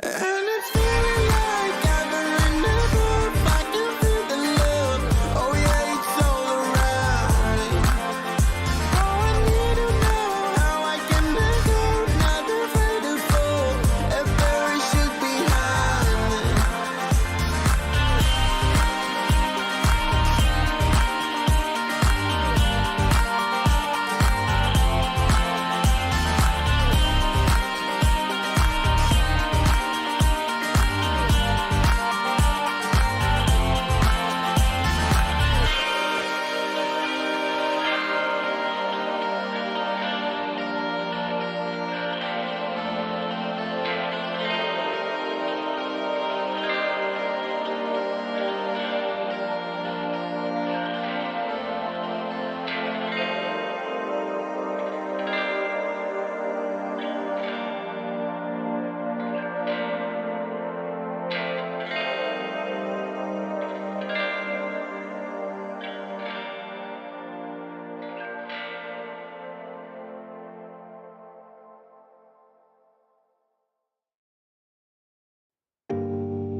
And it's feeling like I'm burning up. I can feel the love. Oh yeah, it's all around me. Oh, I need to know how I can make it. Not afraid to fall. A parachute behind me.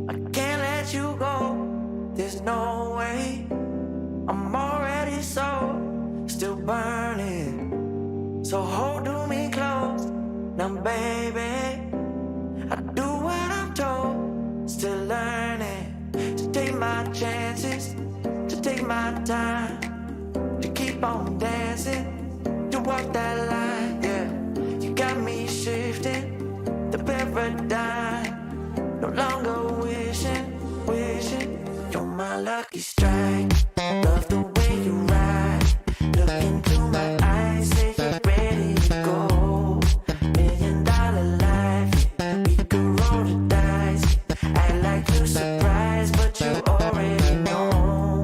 I can't let you go, there's no way. I'm already still burning. So hold to me close, now baby. I do what I'm told, still learning. To take my chances, to take my time. To keep on dancing, to walk that line, yeah. You got me shifting the paradigm. No longer wishing, you're my lucky strike. Love the way you ride. Look into my eyes, say you're ready to go. $1 million life, we could roll the dice. Act like you're surprised, but you already know.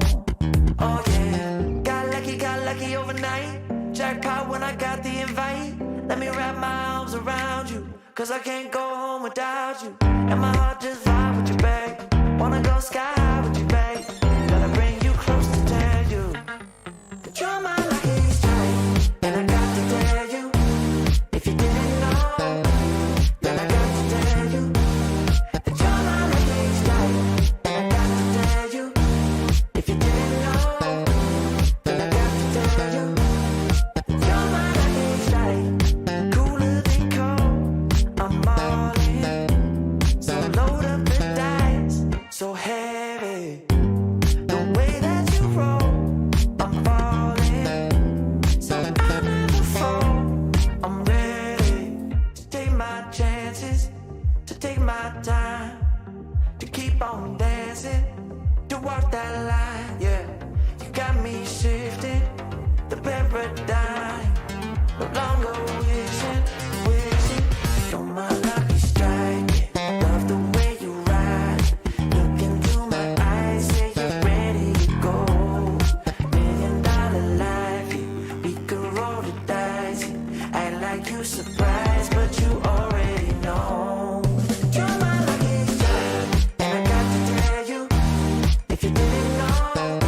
Oh yeah, got lucky overnight. Jackpot when I got the invite. Let me wrap my arms around you, 'cause I can't go home without you. And my heart just vibe with you. babe. Wanna go sky high with you, babe. Gotta bring you close to tell you that you're my lucky strike. And I got to tell you, if you didn't know, then I got to tell you that you're my lucky strike. And I got to tell you, if you didn't know, then I got to tell you that you're my lucky strike. Cooler than cold, I'm all in. So load up the dice, so heavy. The way that you roll, I'm falling. So I never fall. I'm ready to take my chances, to take my time, to keep on dancing, to walk that line. Yeah, you got me shifting the paradigm. No longer wishing, wishing. You're my lucky strike. Love the way you ride. Look into my eyes, say you're ready to go. $1 million life, yeah. We could roll the dice. Act like you surprised, but you already know. You're my lucky strike, and I got to tell you, if you didn't know,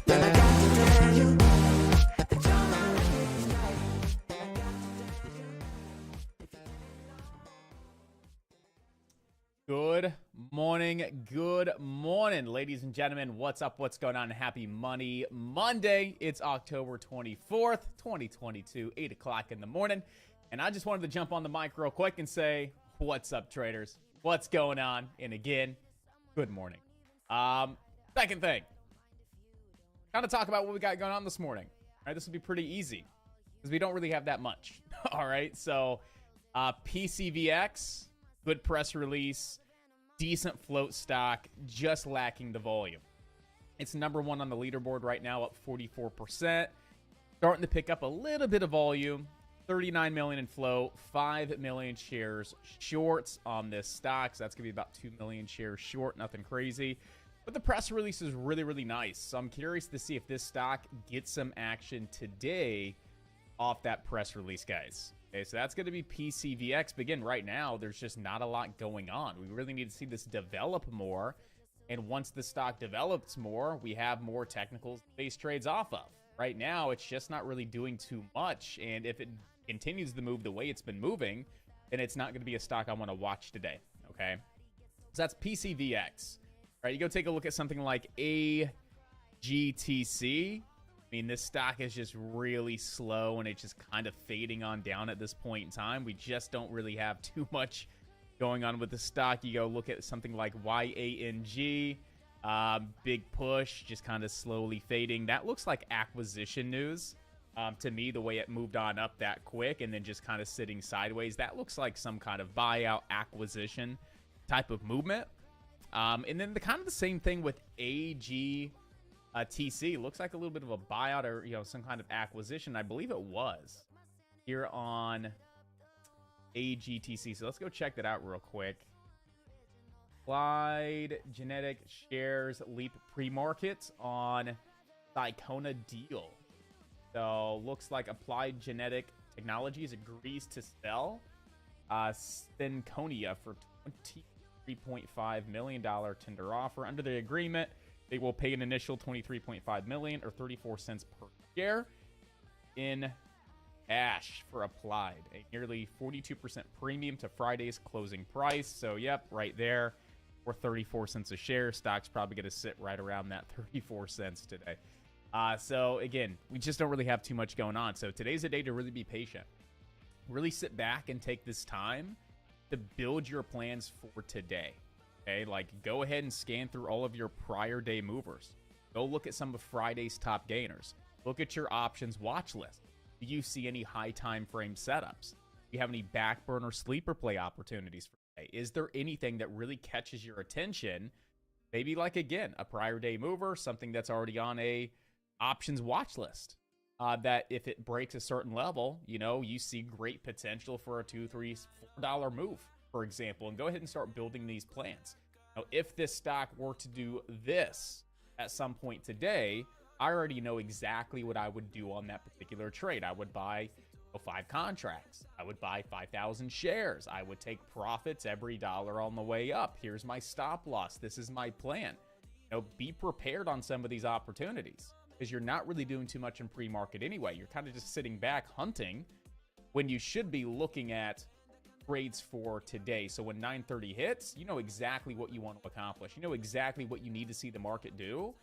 then I got to tell you that you're my lucky strike. And I got to tell you. Good morning, ladies and gentlemen. What's up? What's going on? Happy Money Monday. It's October 24th, 2022, 8 o'clock in the morning. And I just wanted to jump on the mic real quick and say, what's up, traders? What's going on? And again, good morning. Second thing, kind of talk about what we got going on this morning. All right, this will be pretty easy because we don't really have that much. All right, so PCVX, good press release, decent float stock, just lacking the volume. It's number one on the leaderboard right now, up 44%. Starting to pick up a little bit of volume. 39 million in float, 5 million shares shorts on this stock. So that's going to be about 2 million shares short, nothing crazy. But the press release is really, really nice. So I'm curious to see if this stock gets some action today off that press release, guys. Okay, so that's going to be PCVX. But again, right now, there's just not a lot going on. We really need to see this develop more. And once the stock develops more, we have more technicals to base trades off of. Right now, it's just not really doing too much. And if it continues to move the way it's been moving, then it's not going to be a stock I want to watch today. Okay, so that's PCVX. All right, you go take a look at something like AGTC. I mean, this stock is just really slow and it's just kind of fading on down at this point in time. We just don't really have too much going on with the stock. You go look at something like YANG, big push, just kind of slowly fading. That looks like acquisition news to me, the way it moved on up that quick and then just kind of sitting sideways. That looks like some kind of buyout acquisition type of movement. And then the kind of the same thing with AGTC. Looks like a little bit of a buyout or, you know, some kind of acquisition. I believe it was here on AGTC. So let's go check that out real quick. Applied Genetic shares leap pre-market on Icona deal. So looks like Applied Genetic Technologies agrees to sell Spenconia for $23.5 million tender offer. Under the agreement, they will pay an initial $23.5 million or 34 cents per share in cash for Applied, a nearly 42% premium to Friday's closing price. So, yep, right there, for 34 cents a share. Stock's probably going to sit right around that 34 cents today. So, again, we just don't really have too much going on. So, today's a day to really be patient. Really sit back and take this time to build your plans for today. Okay, like go ahead and scan through all of your prior day movers. Go look at some of Friday's top gainers. Look at your options watch list. Do you see any high time frame setups? Do you have any back burner sleeper play opportunities for today? Is there anything that really catches your attention? Maybe like, again, a prior day mover, something that's already on a options watch list. That if it breaks a certain level, you know, you see great potential for a $2, $3, $4 move, for example, and go ahead and start building these plans. Now, if this stock were to do this at some point today, I already know exactly what I would do on that particular trade. I would buy 5 contracts. I would buy 5,000 shares. I would take profits every dollar on the way up. Here's my stop loss. This is my plan. Be prepared on some of these opportunities, because you're not really doing too much in pre-market anyway. You're kind of just sitting back hunting when you should be looking at trades for today. So when 9:30 hits, you know exactly what you want to accomplish. You know exactly what you need to see the market do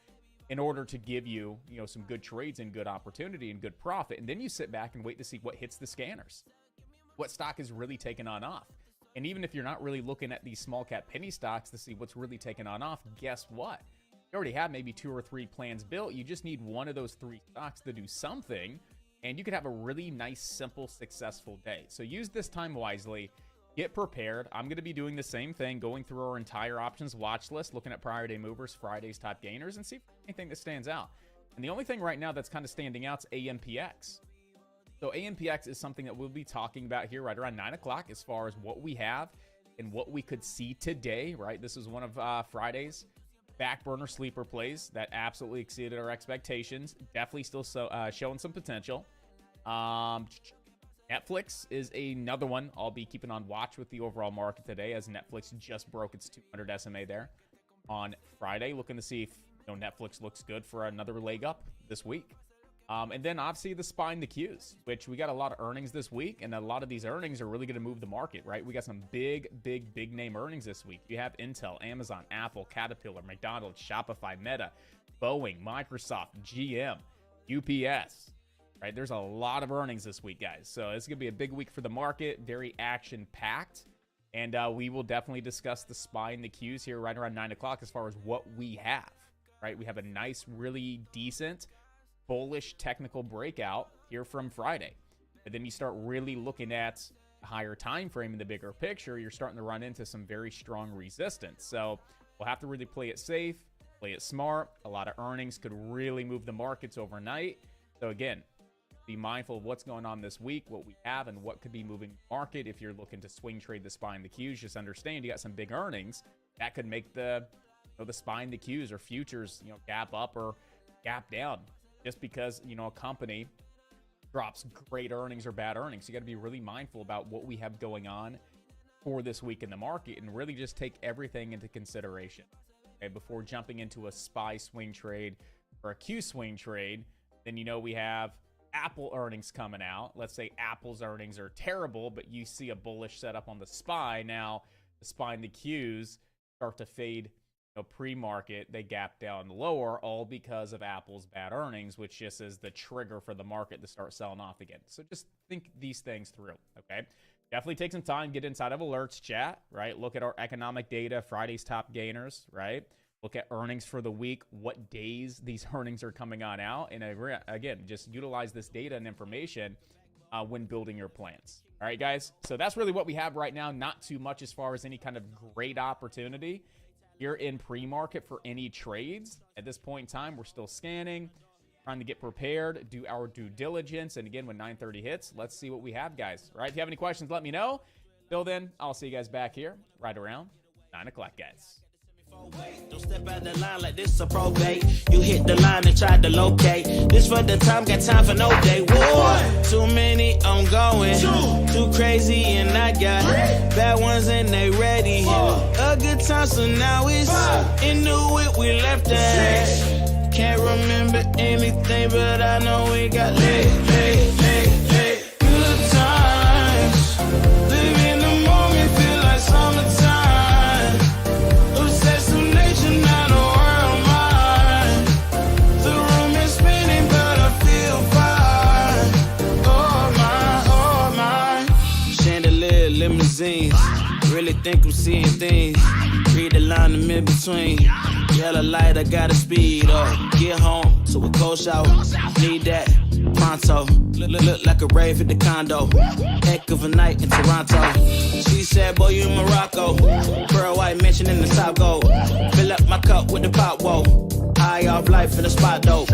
in order to give you, some good trades and good opportunity and good profit. And then you sit back and wait to see what hits the scanners, what stock is really taking on off. And even if you're not really looking at these small cap penny stocks to see what's really taking on off, guess what? You already have maybe 2 or 3 plans built. You just need one of those 3 stocks to do something, and you could have a really nice, simple, successful day. So use this time wisely. Get prepared. I'm going to be doing the same thing, going through our entire options watch list, looking at prior day movers, Friday's top gainers, and see if there's anything that stands out. And the only thing right now that's kind of standing out is AMPX. So AMPX is something that we'll be talking about here right around 9 o'clock as far as what we have and what we could see today, right? This is one of Friday's back burner sleeper plays that absolutely exceeded our expectations. Definitely still showing some potential. Netflix is another one I'll be keeping on watch with the overall market today, as Netflix just broke its 200 SMA there on Friday. Looking to see if Netflix looks good for another leg up this week. And then obviously the SPY and the Qs, which we got a lot of earnings this week, and a lot of these earnings are really going to move the market, right? We got some big name earnings this week. You have Intel, Amazon, Apple, Caterpillar, McDonald's, Shopify, Meta, Boeing, Microsoft, GM, UPS. Right, there's a lot of earnings this week, guys. So it's going to be a big week for the market, very action-packed. And we will definitely discuss the SPY and the Qs here right around 9 o'clock as far as what we have. Right, we have a nice, really decent, bullish technical breakout here from Friday. But then you start really looking at a higher time frame in the bigger picture, you're starting to run into some very strong resistance. So we'll have to really play it safe, play it smart. A lot of earnings could really move the markets overnight. So again, be mindful of what's going on this week, what we have, and what could be moving the market. If you're looking to swing trade the SPY and the Qs, just understand you got some big earnings that could make the SPY and the Qs or futures, gap up or gap down, just because a company drops great earnings or bad earnings. You got to be really mindful about what we have going on for this week in the market, and really just take everything into consideration, okay, before jumping into a SPY swing trade or a Q swing trade. Then we have Apple earnings coming out. Let's say Apple's earnings are terrible, but you see a bullish setup on the SPY. Now the SPY and the Qs start to fade pre-market. They gap down lower, all because of Apple's bad earnings, which just is the trigger for the market to start selling off again. So just think these things through, okay? Definitely take some time, get inside of alerts chat, right? Look at our economic data, Friday's top gainers, right? Look at earnings for the week, what days these earnings are coming on out. And again, just utilize this data and information when building your plans. All right, guys. So that's really what we have right now. Not too much as far as any kind of great opportunity here in pre-market for any trades. At this point in time, we're still scanning, trying to get prepared, do our due diligence. And again, when 9:30 hits, let's see what we have, guys. All right, if you have any questions, let me know. Till then, I'll see you guys back here right around 9 o'clock, guys. Don't step out the line like this a probate. You hit the line and try to locate. This for the time, got time for no day. One, too many, I'm going. Too crazy and I got bad ones and they ready. A good time, so now it's into it, we left that. Can't remember anything, but I know we got good times. Live in the moment, feel like summertime. Limousines, really think I'm seeing things. Read the line in mid-between. Yellow light, I gotta speed up. Get home to a cold shower. Need that pronto. Look like a rave at the condo. Heck of a night in Toronto. She said, boy, you in Morocco. Pearl white mansion in the top gold. Fill up my cup with the pop, whoa. High off life in the spot, though.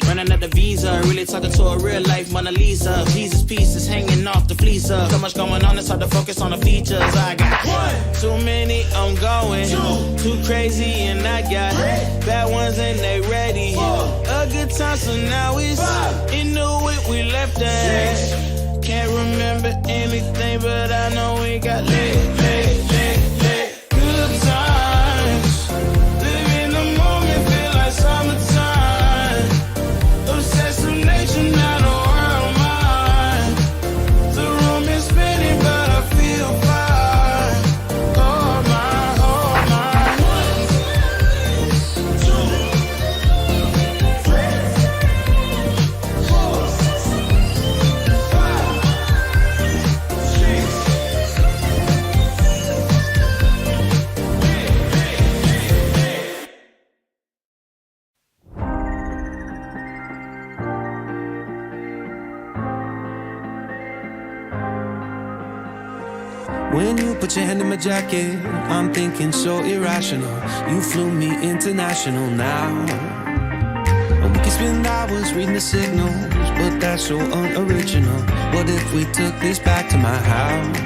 Running out the visa, really talking to a real life Mona Lisa. Jesus pieces hanging off the fleecer. So much going on, it's hard to focus on the features. I got too many, I'm going. Too crazy, and I got bad ones and they ready. A good time, so now it's into it, we left that. can't remember anything, but I know we got lit. Good times. Live in the moment, feel like summertime. Obsessed with nature, not a world mine. The room is spinning, but I feel fine. Oh my, oh my. 1, 2, 3, 4, 5, 6. When you put your hand in my jacket, I'm thinking so irrational. You flew me international now. And we can spend hours reading the signals, but that's so unoriginal. What if we took this back to my house?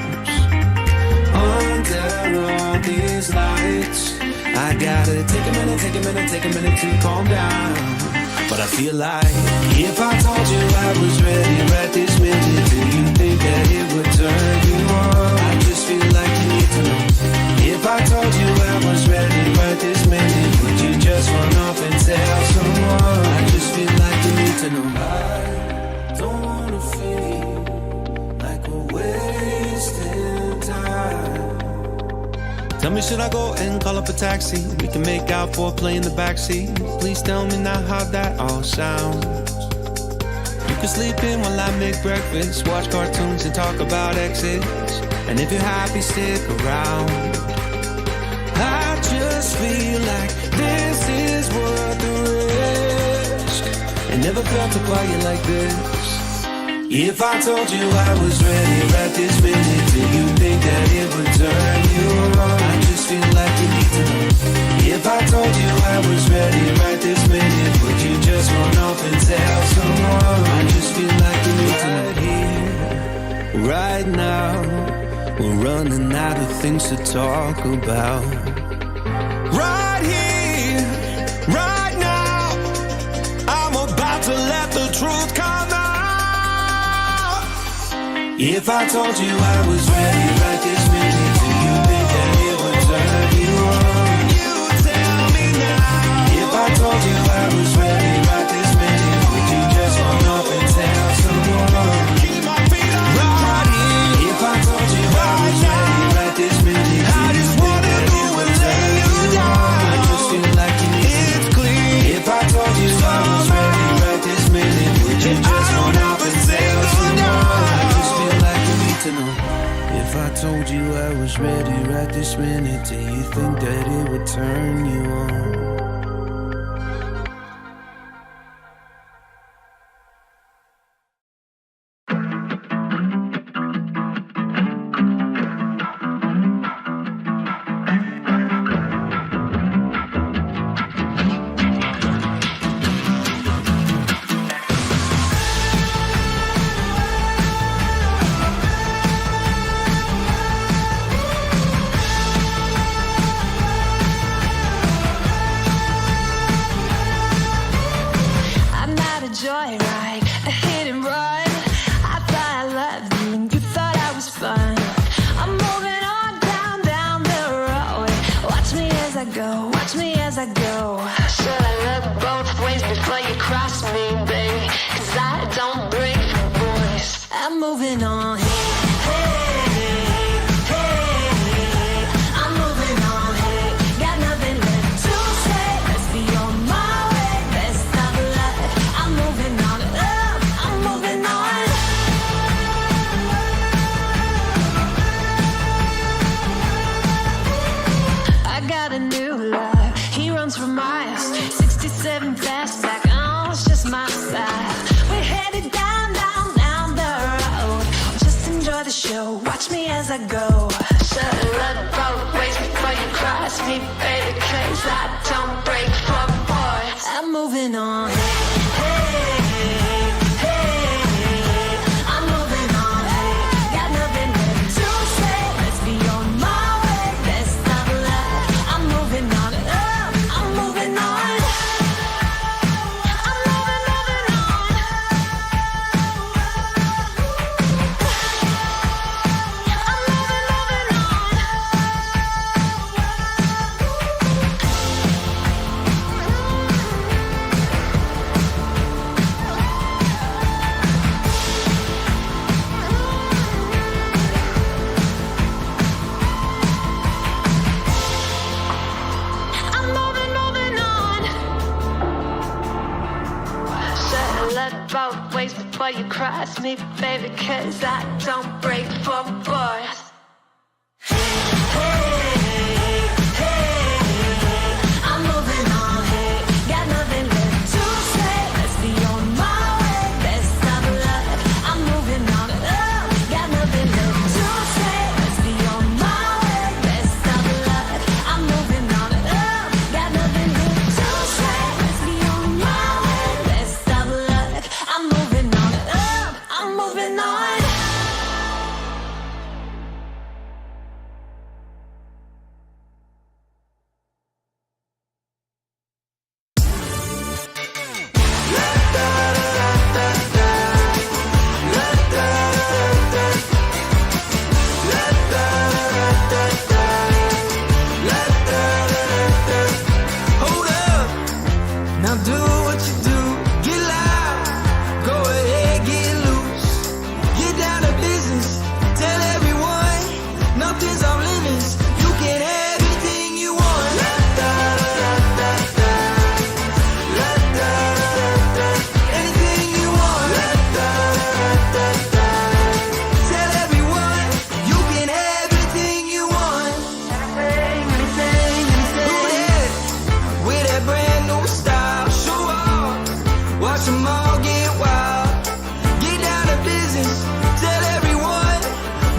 Under all these lights, I gotta take a minute to calm down. But I feel like if I told you I was ready right this minute, do you think that it would turn you on? I just feel like you need to know. If I told you I was ready right this minute, would you just run off and tell someone? I just feel like you need to know. I don't wanna feel like we're wasting time. Tell me, should I go and call up a taxi? We can make out for a play in the backseat. Please tell me now how that all sounds. You can sleep in while I make breakfast, watch cartoons and talk about exes. And if you're happy, stick around. I just feel like this is worth the risk. And never felt so quiet like this. If I told you I was ready right this minute, do you think that it would turn you on? I just feel like you need to know. If I told you I was ready right this minute, would you just run off and tell someone? I just feel like you need to know. Right here, right now, we're running out of things to talk about. Right here, right now, I'm about to let the truth come out. If I told you I was ready right this minute, do you think that it would turn you on? You tell me now. If I told you I was ready right this minute, would you just run off and tell someone? Keep my feet on the ground. If I told you I was ready right this minute, I just wanna go and lay you down. I just feel like you need it's clear. If I told you I was ready right this minute, would you just run off and tell someone? I just feel like you need to know. If I told you I was ready right this minute, do you think that it would turn you on? Joyride, a hit and run. I thought I loved you and you thought I was fun. I'm moving on down the road. Watch me as I go, watch me as I go. Should I look both ways before you cross me, baby? 'Cause I don't break the voice. I'm moving on. For miles, 67 fastback, oh, it's just my style. We're headed down the road. Just enjoy the show, watch me as I go. Should've looked both ways before you cross me, baby, 'cause I don't break for boys. I'm moving on. I'm moving on. Got nothing left to say. Let's be on my way. Best of luck. I'm moving on. pass me, baby, cause I don't break for boys. I'm moving on, hey, got nothing left to say. Let's be on my way, best of luck. I'm moving on, oh, got nothing left to say. Let's be on my way, best of luck. I'm moving on, oh, got nothing left to say. Let's be on my way, best of luck. I'm moving on, oh, I'm moving on. Hold up, now do what you do. Get loud, go ahead, get loose. Get down to business, tell everyone nothing's off limits. You can have anything you want. Anything you want. Tell everyone you can have anything you want. Anything. Who that? With that brand new style, show off, watch them all get wild. Get down to business, tell everyone,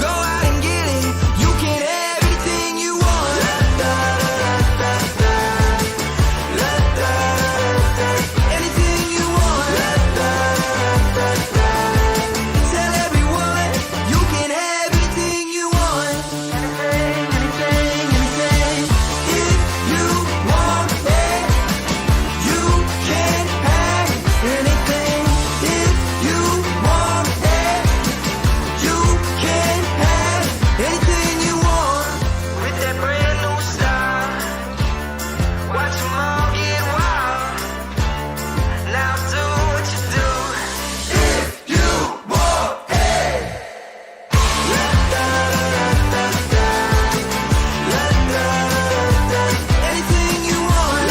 go out and get it. You can have anything you want. Anything you want. Tell everyone, you can have anything you want. Anything. If you want it, you can have anything. If you want it, you can have anything you want. With that brand new style, watch them all get wild. Now do what you do. If you want it. Anything you want.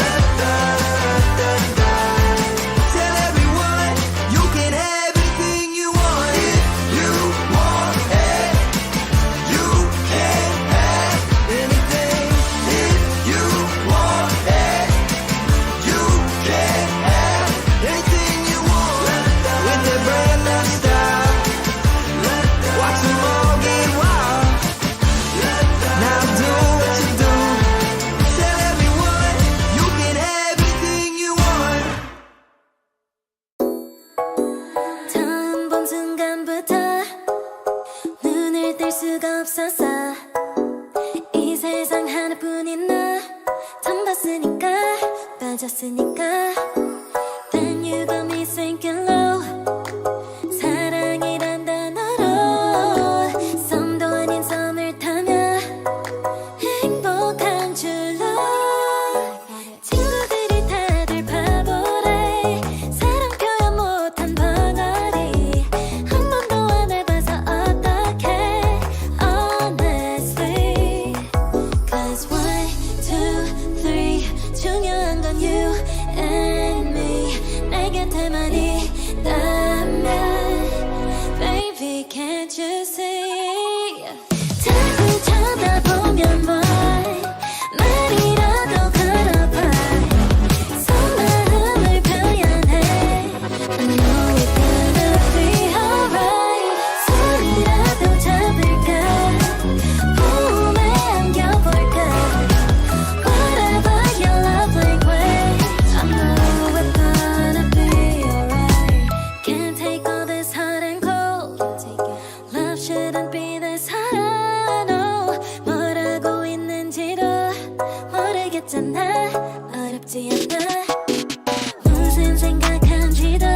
Tell everyone you can have anything you want. If you want it, you can have anything. If you want it, you can have anything you want. With the brand new style, watch them all get wild. Now do what you do. Tell everyone you can have anything you want. 처음 본 순간부터 눈을 뗄 수가 없었어. 이 세상 하나뿐인 너 처음 봤으니까 빠졌으니까. Then you got me sinking low. 사랑이란 단어로 썸도 아닌 썸을 타며 행복한 줄로. 친구들이 다들 바보래. 사랑 표현 못한 벙어리. 한 번도 안 해봐서 어떡해. Honestly, cause 1, 2, 3 중요한 건 you and me. 내 곁에만 있다면 baby can't you see. 자꾸 쳐다보면 뭐해. 말이라도 걸어봐. 속마음을 표현해. I know it's gonna be alright. 소리라도 잡을까. 봄에 안겨볼까. Whatever your love language, I know it's gonna be alright. Can't take all this hot and cold. Love shouldn't be this hard. I know 뭐라고 있는지도 모르겠잖아. 어렵지 않아. 무슨 생각한지도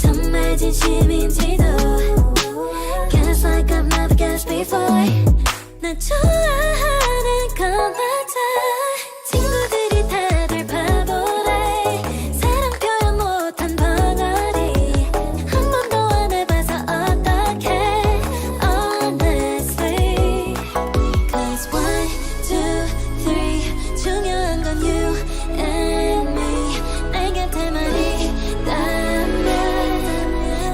정말 진심인지도. Guess like I've never guessed before. 날 좋아하는 건 맞아. 친구들이 다들 바보래. 사랑 표현 못한 벙어리. 한 번도 안 해봐서 어떡해. Honestly, cause 1, 2, 3 중요한 건 you and me. 내 곁에만 있다면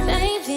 baby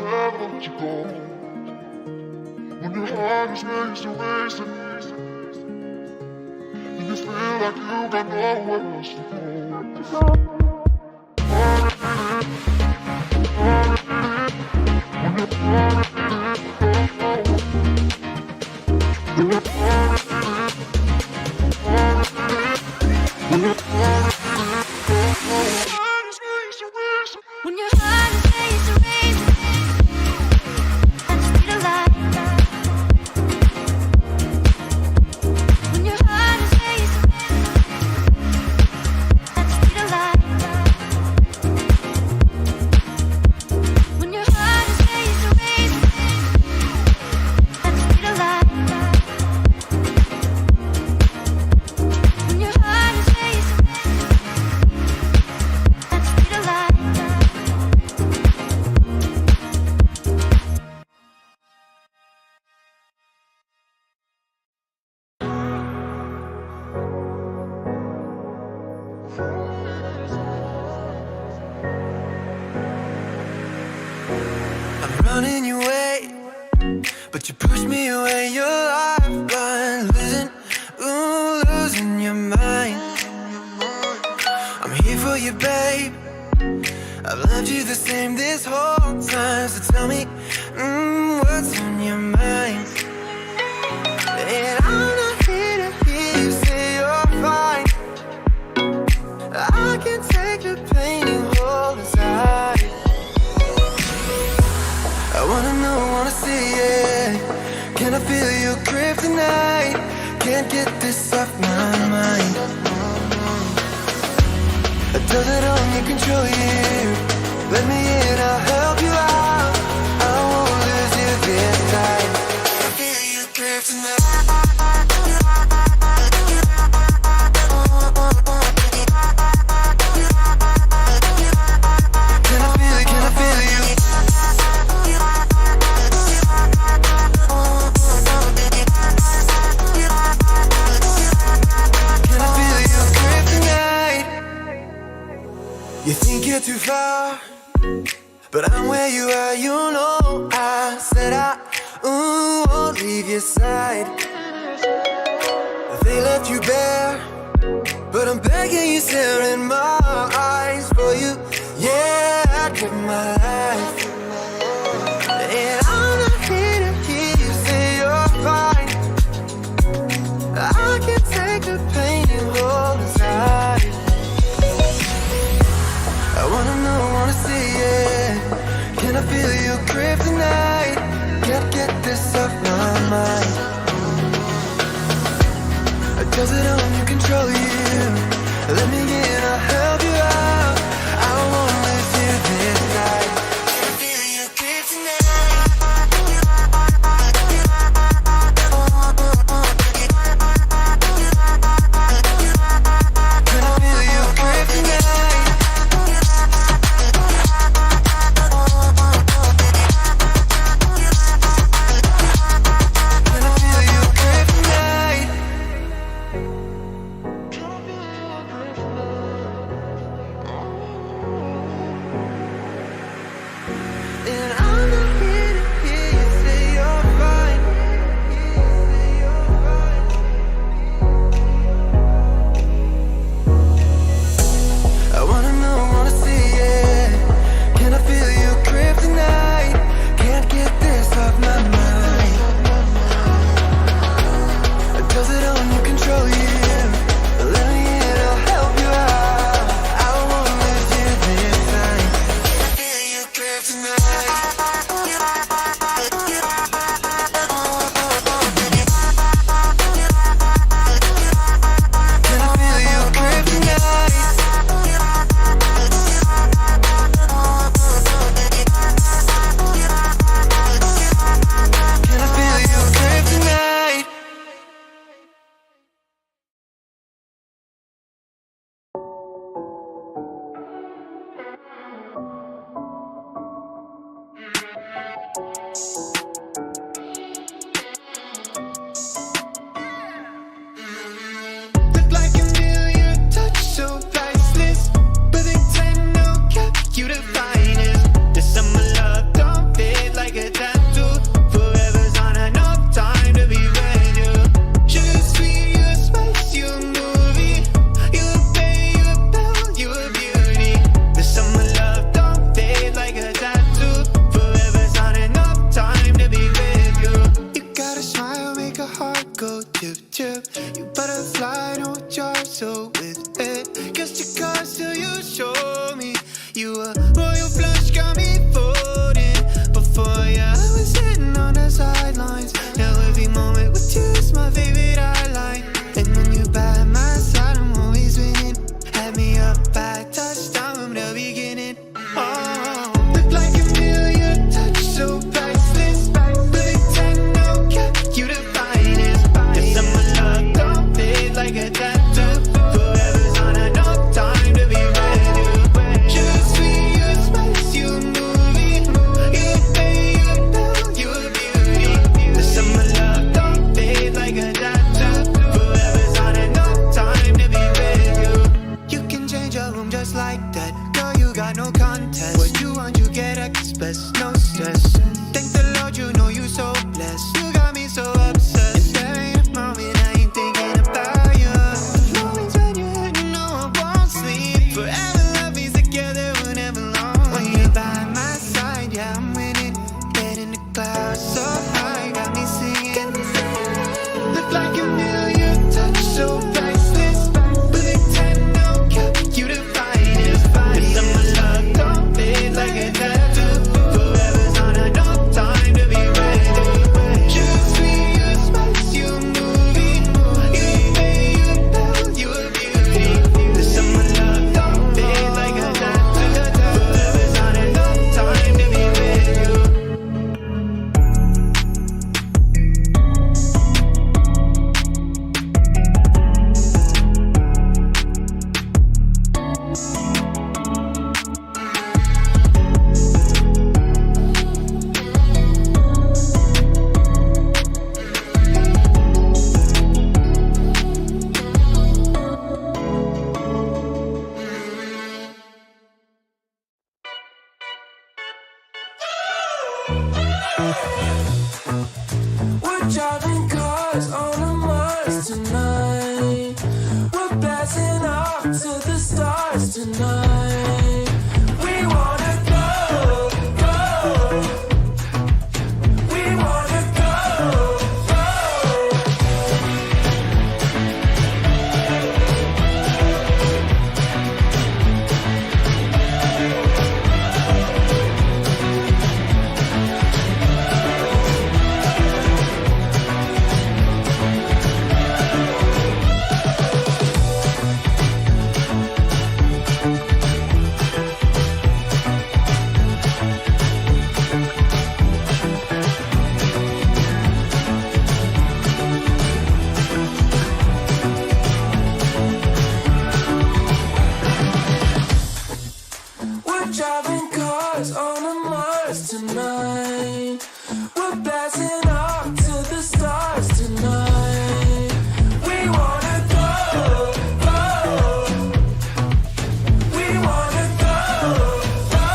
never let you go. When your heart is racing, racing, and you feel like you got nowhere else to go. When your heart is racing, racing, at the speed of light. When your heart is racing, at the speed of light. When your heart is racing, racing, at the speed of light. When your heart is racing, at the speed of light. I'm running your way, but you push me away. Your lifeline, losing your mind. I'm here for you, babe. I've loved you the same this whole time. So tell me, what's on your mind? And I'm not here to hear you say you're fine. I can take the pain you hold inside. I wanna know, wanna see it. Can I feel your grip tonight? Can't get this off my mind. Does it only control you? Let me in, I'll help you out. I won't lose you this time. I feel your grip tonight. Can I feel it? Can I feel you? Can I feel your grip tonight? You think you're too far, but I'm where you are, you know. I said I won't leave your side. They left you bare, but I'm begging you, staring my eyes for you. Yeah, I give my life. And I'm not here to hear you say you're fine. I can take the pain you hold inside. I wanna know, wanna see it. Can I feel your grip tonight? Can't get this off my mind. Does it only control you? Let me in, I'll help you out. I won't lose you this night. Can I feel your grip tonight? Can I feel your grip tonight? Can I feel your grip tonight? chip. You butterfly, don't charge so with it. Guess your cards till you show me. You a royal flush, got me folding. Before you, I was sitting on the sidelines. Now every moment with you is my favorite highlight. And when you by my side, I'm always winning. Had me up by touchdown from the beginning. Oh, look like a million touch, so priceless. But it's 10, no cap, you the finest. If someone love don't fade like a tattoo. Forever's on a no time to be ready. Just sweet, you spice, you a movie. You pay, you know, you a beauty. If someone love don't fade like a tattoo. Forever's on a no time to be ready. You can change your room just like that. Girl, you got no contest. What you want, you get express, no stress. Thank the Lord, you know you so blessed. You got me so obsessed. There ain't a moment I ain't thinking about you. The moments when you're hurt, you know I won't sleep. Forever love is together, whenever long. When you're by my side, yeah, I'm winning. Head in the clouds, so high, got me singing. Look like a million touch, so priceless. But it's 10, no cap, you the finest. If someone love don't fade like a tattoo. Forever's on a no time to be ready. Just sweet, you spice, you a movie. You pay, you know, you a beauty. If someone love don't fade like a tattoo. Forever's on a no time to be ready. We're driving cars on a Mars tonight. We're blasting off to the stars tonight. We wanna go, go. We wanna go, We're driving cars on a Mars tonight. We're blasting off to the stars tonight. We wanna go, go. We wanna go, go.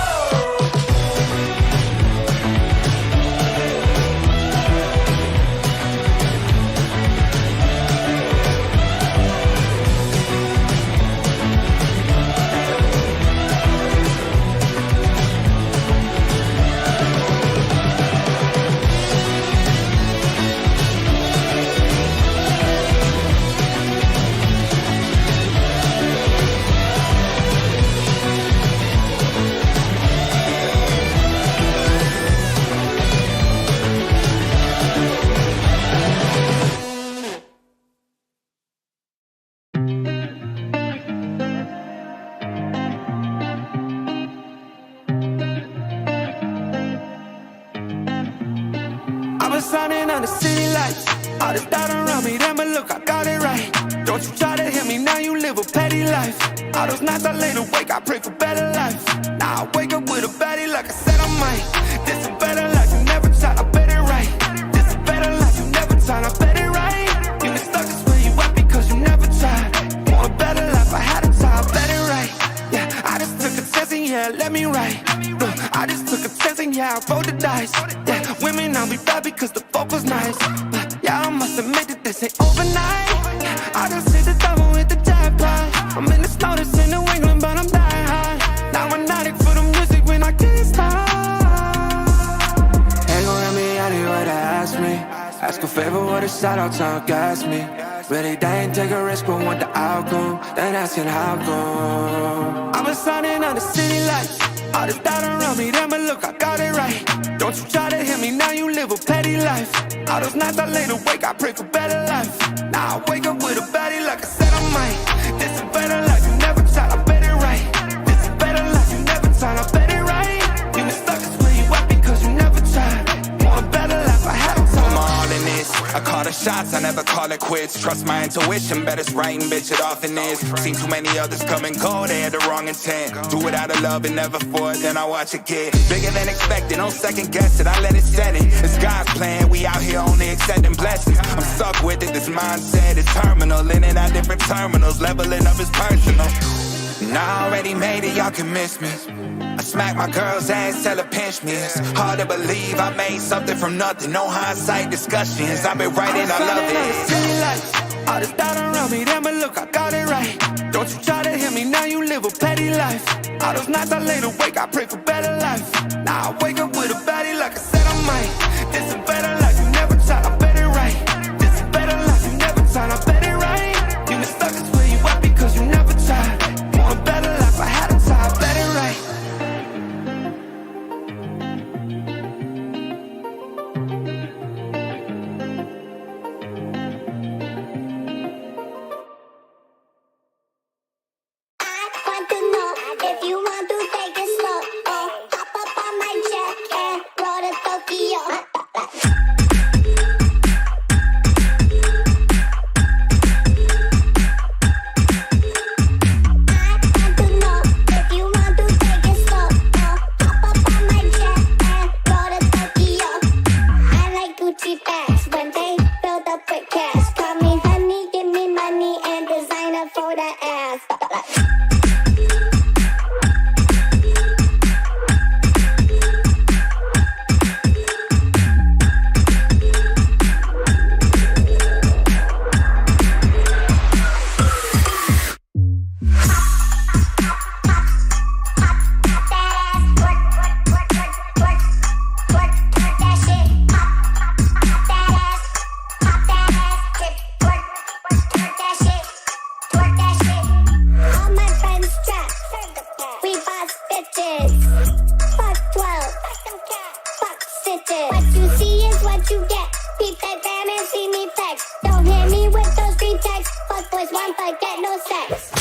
I was shining on the city lights. All this doubt around me, then but look, I got it right. Don't you try to hit me, now you live a petty life. All those nights I lay awake, I pray for better life. Now I wake up with a baddie like I said I might. This a better life, you never tried, I bet it right. This a better life, you never tried, I bet it right. You been stuck is where you at because you never tried. Want a better life, I had to try, I bet it right. Yeah, I just took a chance and yeah, let me write. Look, I just took a chance and yeah, I rolled the dice. Yeah, women I'll be bad because the fuck was nice. But yeah, I must admit that this ain't overnight. I just hit the double with the jackpot. I'm in the snow, this in New England, but I'm dying high. Now I'm not for the music when I can't stop. Ain't gon' let me out here what they ask me. Ask a favor with a shout out, tryna gas me. Really, they ain't take a risk, but want the outcome. Then asking how come. I've been signing on the city lights. All this doubt around me, then but look, I got it right. Don't you try to hit me, now you live a petty life. All those nights I laid awake, I pray for better life. Now I wake up with a baddie like I said I might. This is better life, you never tried, I bet it right. This is better life, you never tried, I bet it right. You been stuck, is where you at because you never tried. Want a better life, I had a time. I'm all in this. I call the shots, I never call it quits. Trust my intuition, bet it's right and bitch, it often is. Seen too many others come and go, they had the wrong intent. Do it out of love and never for it, then I watch it get bigger than expected. Don't second guess it, I let it set it. It's God's plan, we out here only accepting blessings. I'm stuck with it, this mindset is terminal. In and out different terminals, leveling up is personal. And I already made it, y'all can miss me. I smack my girl's ass, tell her pinch me. It's hard to believe I made something from nothing. No hindsight discussions, I've been writing, I love it. All this doubt around me, then but look, I got it right. Don't you try to hit me, now you live a petty life. All those nights I laid awake, I pray for better life. Now I wake up with a baddie like I said I might. This is better life, you never tried, I bet it right. This is better life, you never tried, I bet it right. You been stuck, is where you at because you never tried. Want a better life, I had a try, I bet it right. No sex.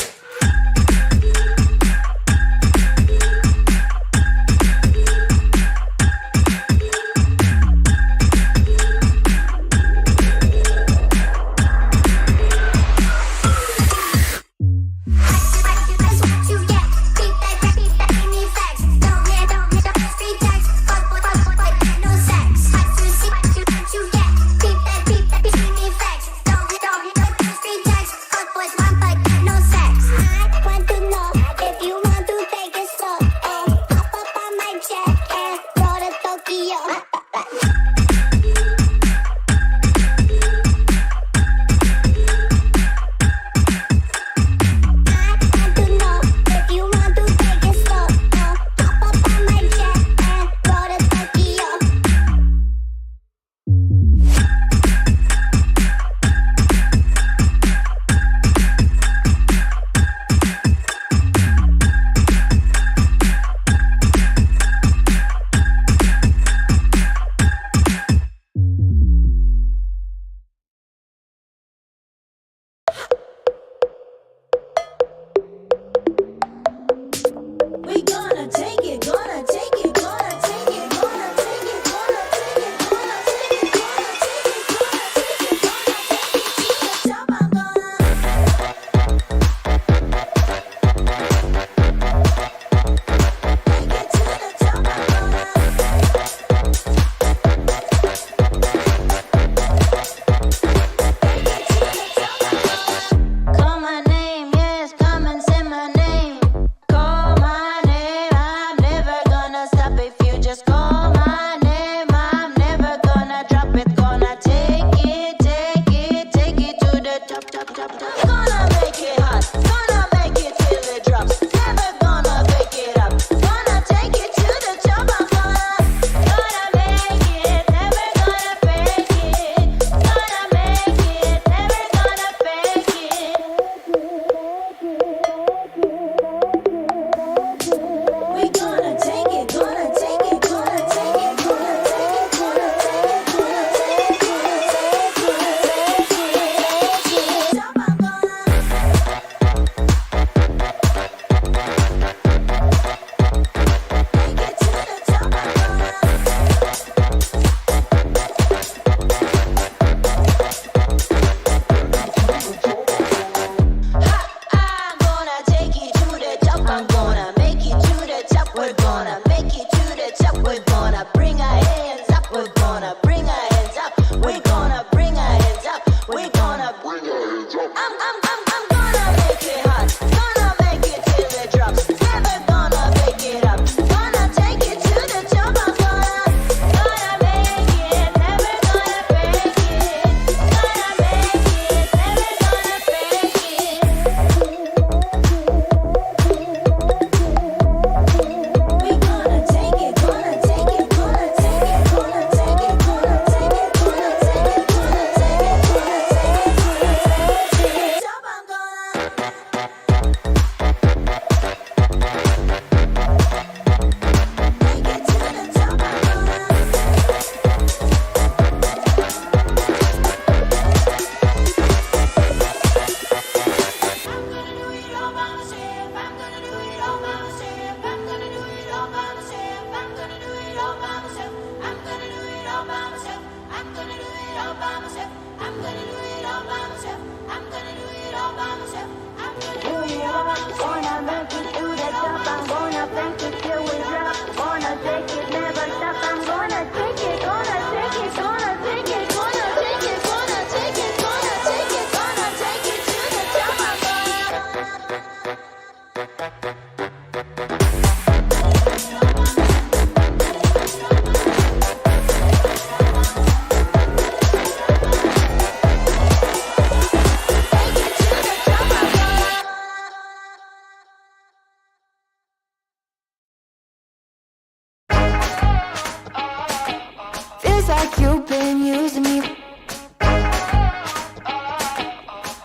you've been using me.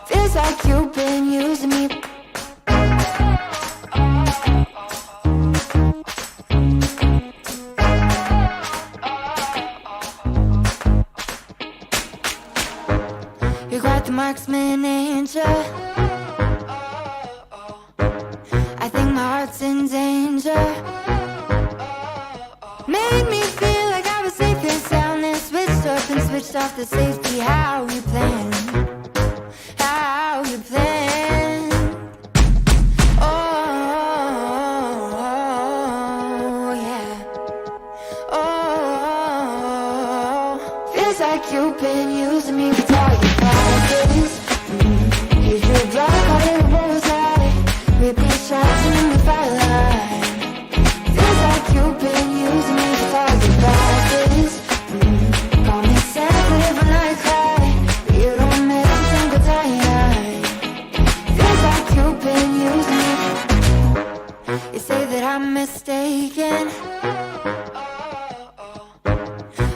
Feels like you've been using me. You're quite the marksman, ain't ya? I think my heart's in danger. Made me feel like I was safe and sound, and switched up and switched off the safety. How you plan? How you plan? Oh, yeah. Oh, feels like you've been using me for target practice. Use your block on your bullseye. Repeat shots in the firelight. Feels like you've been using me for target practice. Call me sensitive when I cry, but you don't miss a single time. Feels like you've been using me. You say that I'm mistaken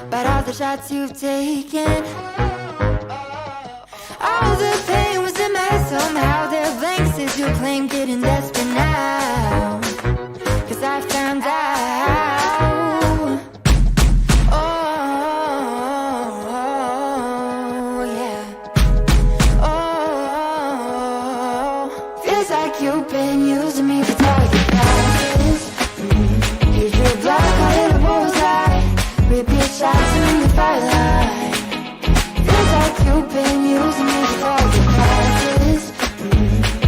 about all the shots you've taken. All the pain was in my head somehow. They're blanks as you claim, getting desperate now, 'cause I found out. Oh, yeah. Oh, feels like you've been using me for target practice. Use your block on a bullseye. Repeat shots in the firelight. Feels like you've been using me for target practice.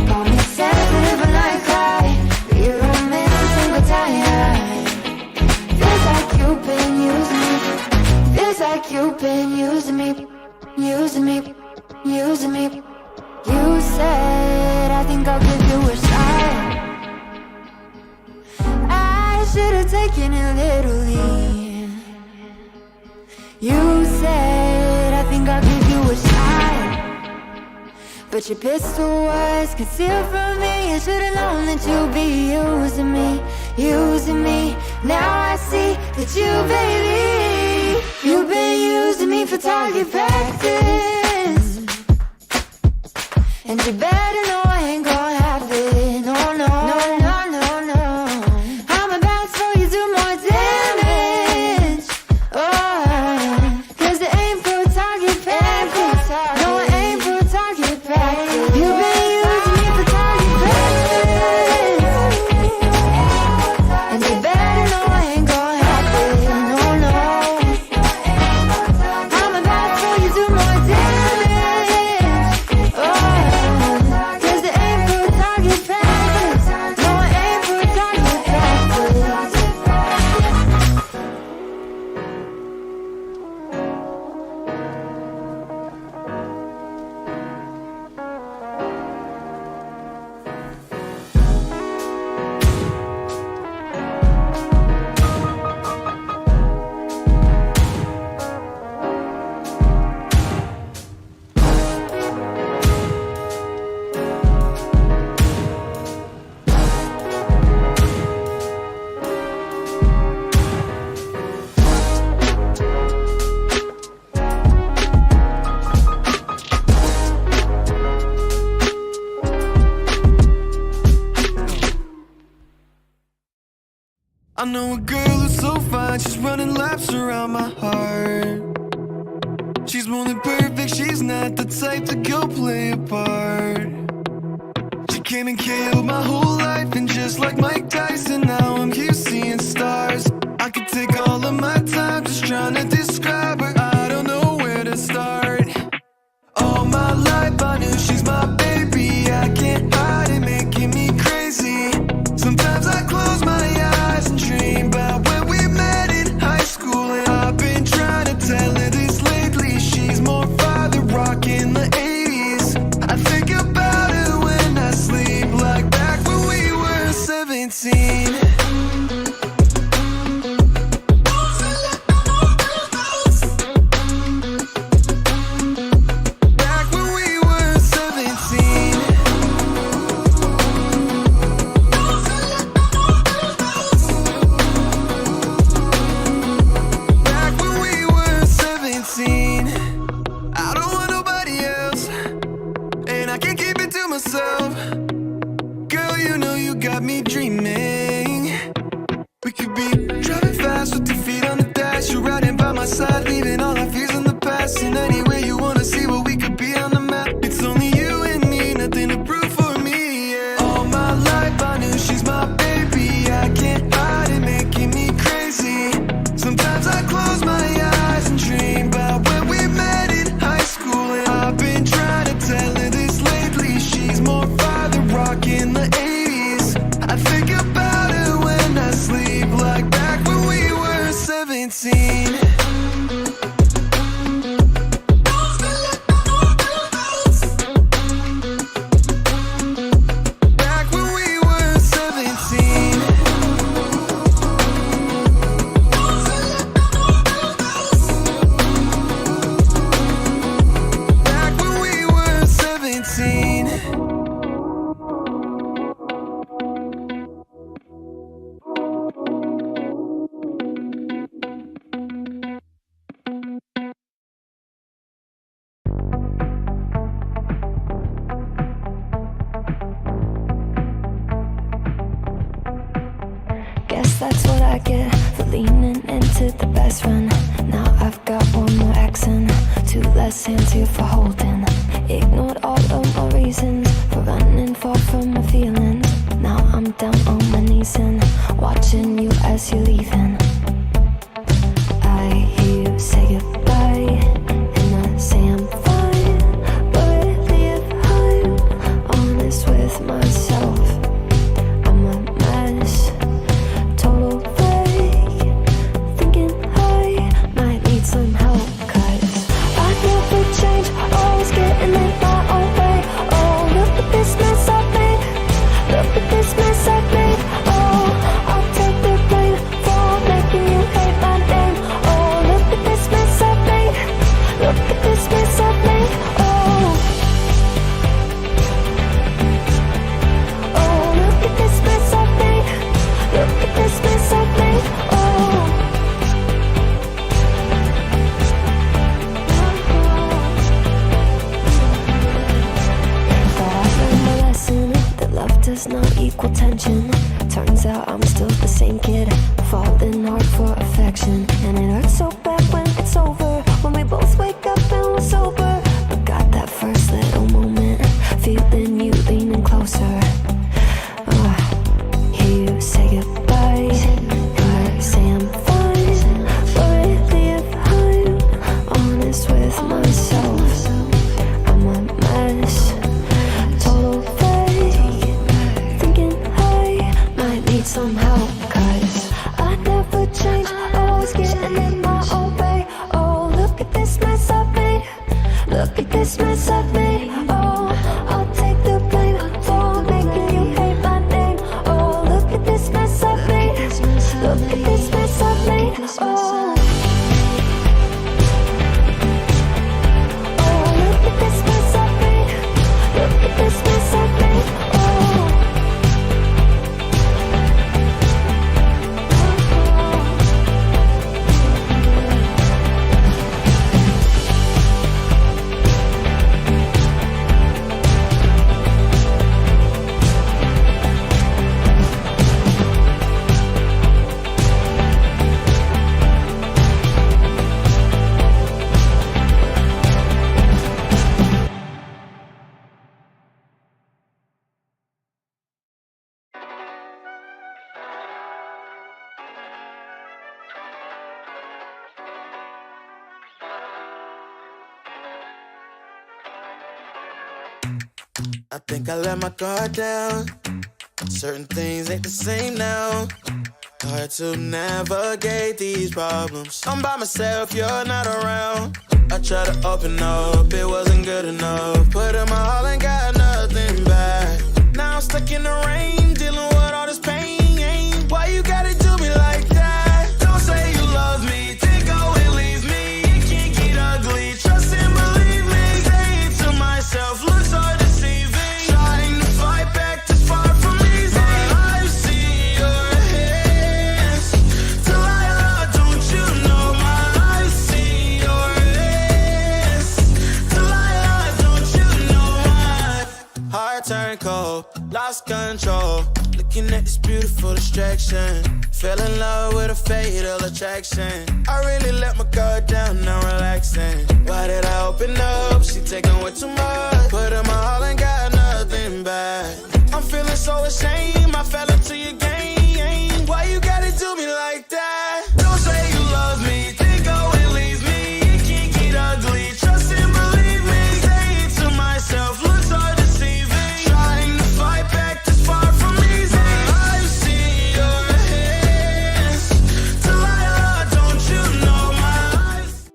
Call me sensitive when I cry, but you don't miss a single time. Feels like you've been using me. Feels like you've been using me. Using me. Using me. You said, I think I'll give you a shot. I should have taken it literally. You said, I think I'll give you a shot, but your pistol was concealed from me. I should've known that you'd be using me, using me. Now I see that you, baby, you've been using me for target practice. And you better know I ain't gonna have it. No, no, no, no, no, no. I'm about to throw you do more damage. Oh, 'cause it ain't for target practice. No, it ain't for target practice. You've been using me for target practice. And you better know I ain't gonna have it. No, no. I'm about to throw you do more damage. Oh, 'cause it ain't for target practice. No, it ain't for target practice. I know a girl who's so fine, she's running laps around my heart. She's more than perfect, she's not the type to go play a part. She came and killed my whole life, and just like Mike Tyson, now I'm here seeing stars. I could take all of my time just trying to describe her, I don't know where to start. All my life I knew she's my baby, I can't hide it, making me crazy. Sometimes I close my eyes and dream about when we met in high school, and I've been trying to tell her this lately. She's more father rock in the 80s. I think about her when I sleep, like back when we were 17. side, leaving all our fears in the past. And anyway you wanna see what we could be on the map. It's only you and me, nothing to prove for me, yeah. All my life I knew she's my baby. I can't hide it, making me crazy. Sometimes I close my eyes and dream about when we met in high school. And I've been trying to tell her this lately. She's more father rock in the 80s. I think about her when I sleep, like back when we were 17. Back when we were 17. Back when we were 17. Guess that's what I get for leaning into the best friend. Now I've got one more accent, two less hands here for holding. Ignored all of my reasons for running far from my feelings. Now I'm down on my knees and watching you as you're leaving. I hear you say goodbye, and I say I'm fine. But if I'm honest with myself, I'm a mess. Total fake, thinking I might need some help. 'Cause I never change, always getting in my own way. Oh, look at this mess I've made. Look at this mess I've made. Oh, I'll take the blame for making you hate my name. Oh, look at this mess I've made. Look at this mess I've made. Oh, oh, look at this mess I've made. Look at this mess I've made. Oh. But I learned my lesson that love does not equal tension. Turns out I'm still the same kid, falling hard for affection. And it hurts so bad when it's over, when we both wake up and we're sober. But got that first little moment, feeling you leaning closer. Hear you say goodbye, and I say I'm fine. But really if I'm honest with myself, I'm a mess. Total fake, thinking I might need some help. 'Cause I never change, always getting in my own way. Oh, look at this mess I've made. Look at this mess I've made. Oh, I'll take the blame for making you hate my name. Oh, look at this mess I've made. Look at this mess I've made. Oh, oh, look at this mess I've made. Look at this mess I've made. Oh. I think I let my guard down. Certain things ain't the same now. Hard to navigate these problems. I'm by myself, you're not around. I tried to open up, it wasn't good enough. Put in my all and got nothing back. Now I'm stuck in the rain, dealing with all this pain. Why you gotta do me like that? Don't say you love me, then go and leave me. It can't get ugly, trust and believe me. Saying to myself, looks so deceiving. Trying to fight back, this far from easy. I've seen your hands. Delilah, don't you know my I've seen your hands. Delilah, don't you know my heart turned cold, lost control. Look looking at this beautiful distraction. Fell in love with a fatal attraction. I really let my guard down, now relaxing. Why did I open up? She taking way too much. Put in my all and got nothing back. I'm feeling so ashamed, I fell into your game. Why you gotta do me like that? Don't say you love me, then go and leave me. It can get ugly, trust and believe me. Say it to myself, looks so deceiving. Trying to fight back, this far from easy. I've seen your hands. Delilah, don't you know my eyes?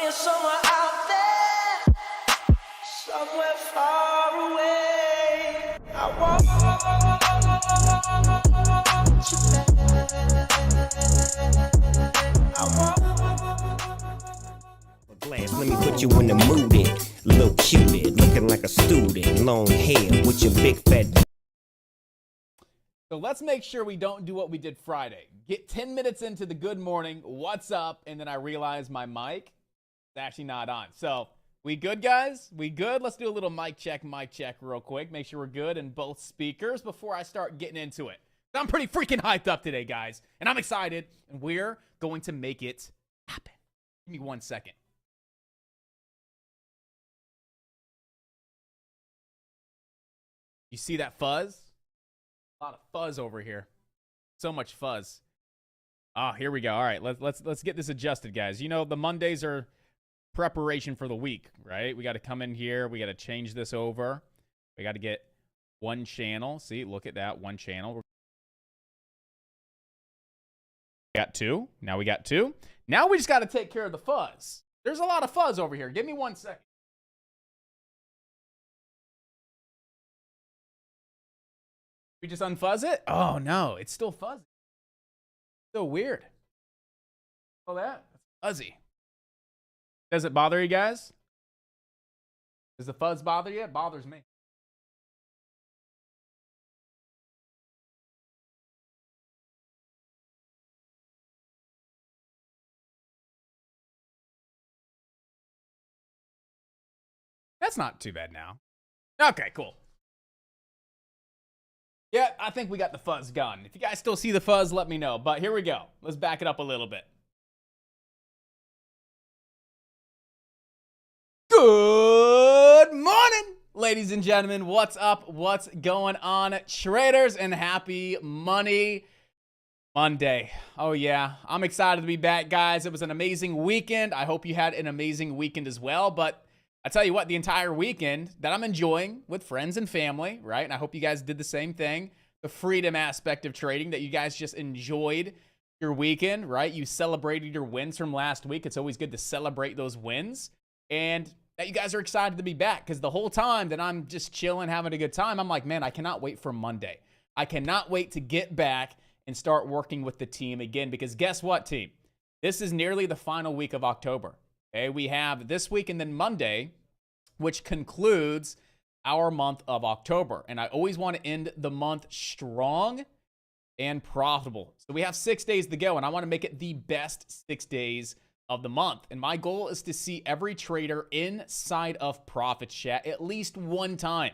You're somewhere out there, somewhere far away. Glass, let me put you in the mood. Little cupid, looking like a student. Long hair with your big fat. So let's make sure we don't do what we did Friday. Get 10 minutes into the good morning, what's up, and then I realize my mic is actually not on. So we good, guys? We good? Let's do a little mic check real quick. Make sure we're good in both speakers before I start getting into it. I'm pretty freaking hyped up today, guys, and I'm excited, and we're going to make it happen. Give me 1 second. You see that fuzz? A lot of fuzz over here. So much fuzz. Ah, here we go. All right, let's get this adjusted, guys. You know, the Mondays are preparation for the week, right? We got to come in here. We got to change this over. We got to get one channel. See, look at that, one channel. We got two. Now we got two. Now we just got to take care of the fuzz. There's a lot of fuzz over here. Give me 1 second. We just unfuzz it? Oh, no. It's still fuzzy. So weird. Oh, that? That's fuzzy. Does it bother you guys? Does the fuzz bother you? It bothers me. That's not too bad now. Okay, cool. Yeah, I think we got the fuzz gone. If you guys still see the fuzz, let me know. But here we go. Let's back it up a little bit. Good morning, ladies and gentlemen. What's up? What's going on, traders? And happy Money Monday. Oh, yeah. I'm excited to be back, guys. It was an amazing weekend. I hope you had an amazing weekend as well. But I tell you what, the entire weekend that I'm enjoying with friends and family, right? And I hope you guys did the same thing. The freedom aspect of trading, that you guys just enjoyed your weekend, right? You celebrated your wins from last week. It's always good to celebrate those wins. And that you guys are excited to be back, because the whole time that I'm just chilling, having a good time, I'm like, man, I cannot wait for Monday. I cannot wait to get back and start working with the team again, because guess what, team? This is nearly the final week of October. Okay, we have this week and then Monday, which concludes our month of October. And I always want to end the month strong and profitable. So we have 6 days to go, and I want to make it the best 6 days of the month. And my goal is to see every trader inside of Profit Chat at least one time.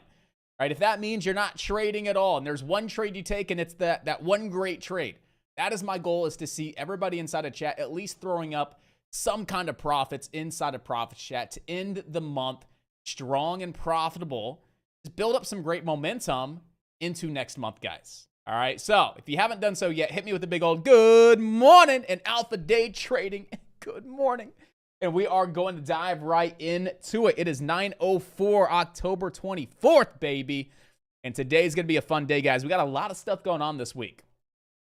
Right? If that means you're not trading at all, and there's one trade you take and it's that one great trade, that is my goal, is to see everybody inside of chat at least throwing up some kind of profits inside of Profit Chat to end the month strong and profitable. Just build up some great momentum into next month, guys. All right. So if you haven't done so yet, hit me with a big old good morning and Alpha Day Trading. Good morning. And we are going to dive right into it. It is 9:04, October 24th, baby. And today's going to be a fun day, guys. We got a lot of stuff going on this week.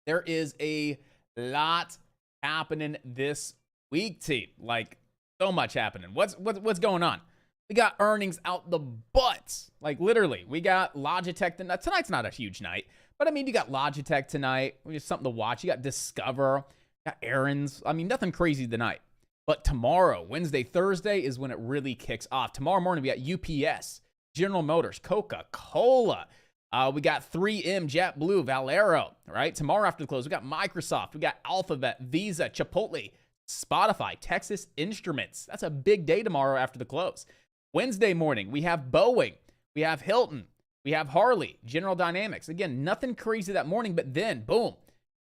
There is a lot happening this week, team. Like, so much happening. What's going on? We got earnings out the butts. Like, literally. We got Logitech tonight. Tonight's not a huge night. But, I mean, you got Logitech tonight. Just something to watch. You got Discover. You got Aaron's. I mean, nothing crazy tonight. But tomorrow, Wednesday, Thursday, is when it really kicks off. Tomorrow morning, we got UPS, General Motors, Coca-Cola. We got 3M, JetBlue, Valero, right? Tomorrow after the close, we got Microsoft. We got Alphabet, Visa, Chipotle, Spotify, Texas Instruments. That's a big day tomorrow after the close. Wednesday morning, we have Boeing. We have Hilton. We have Harley, General Dynamics. Again, nothing crazy that morning, but then, boom.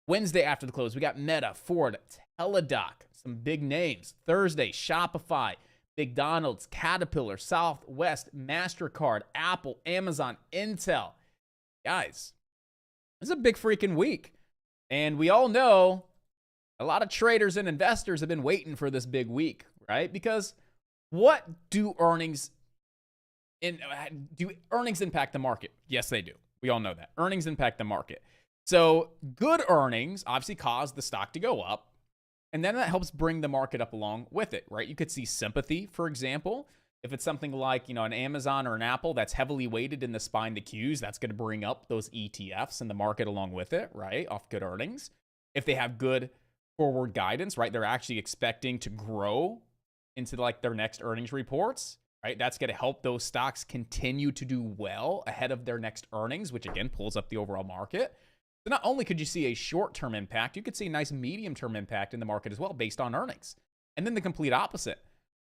Wednesday after the close, we got Meta, Ford, Teladoc, some big names. Thursday, Shopify, McDonald's, Caterpillar, Southwest, MasterCard, Apple, Amazon, Intel. Guys, this is a big freaking week. And we all know a lot of traders and investors have been waiting for this big week, right? Because what do earnings impact the market? Yes, they do. We all know that. Earnings impact the market. So good earnings obviously cause the stock to go up. And then that helps bring the market up along with it, right? You could see sympathy, for example. If it's something like, an Amazon or an Apple that's heavily weighted in the SPY and the Qs, that's going to bring up those ETFs in the market along with it, right? Off good earnings. If they have good forward guidance, right? They're actually expecting to grow into their next earnings reports, right? That's going to help those stocks continue to do well ahead of their next earnings, which again pulls up the overall market. So not only could you see a short-term impact, you could see a nice medium-term impact in the market as well based on earnings. And then the complete opposite.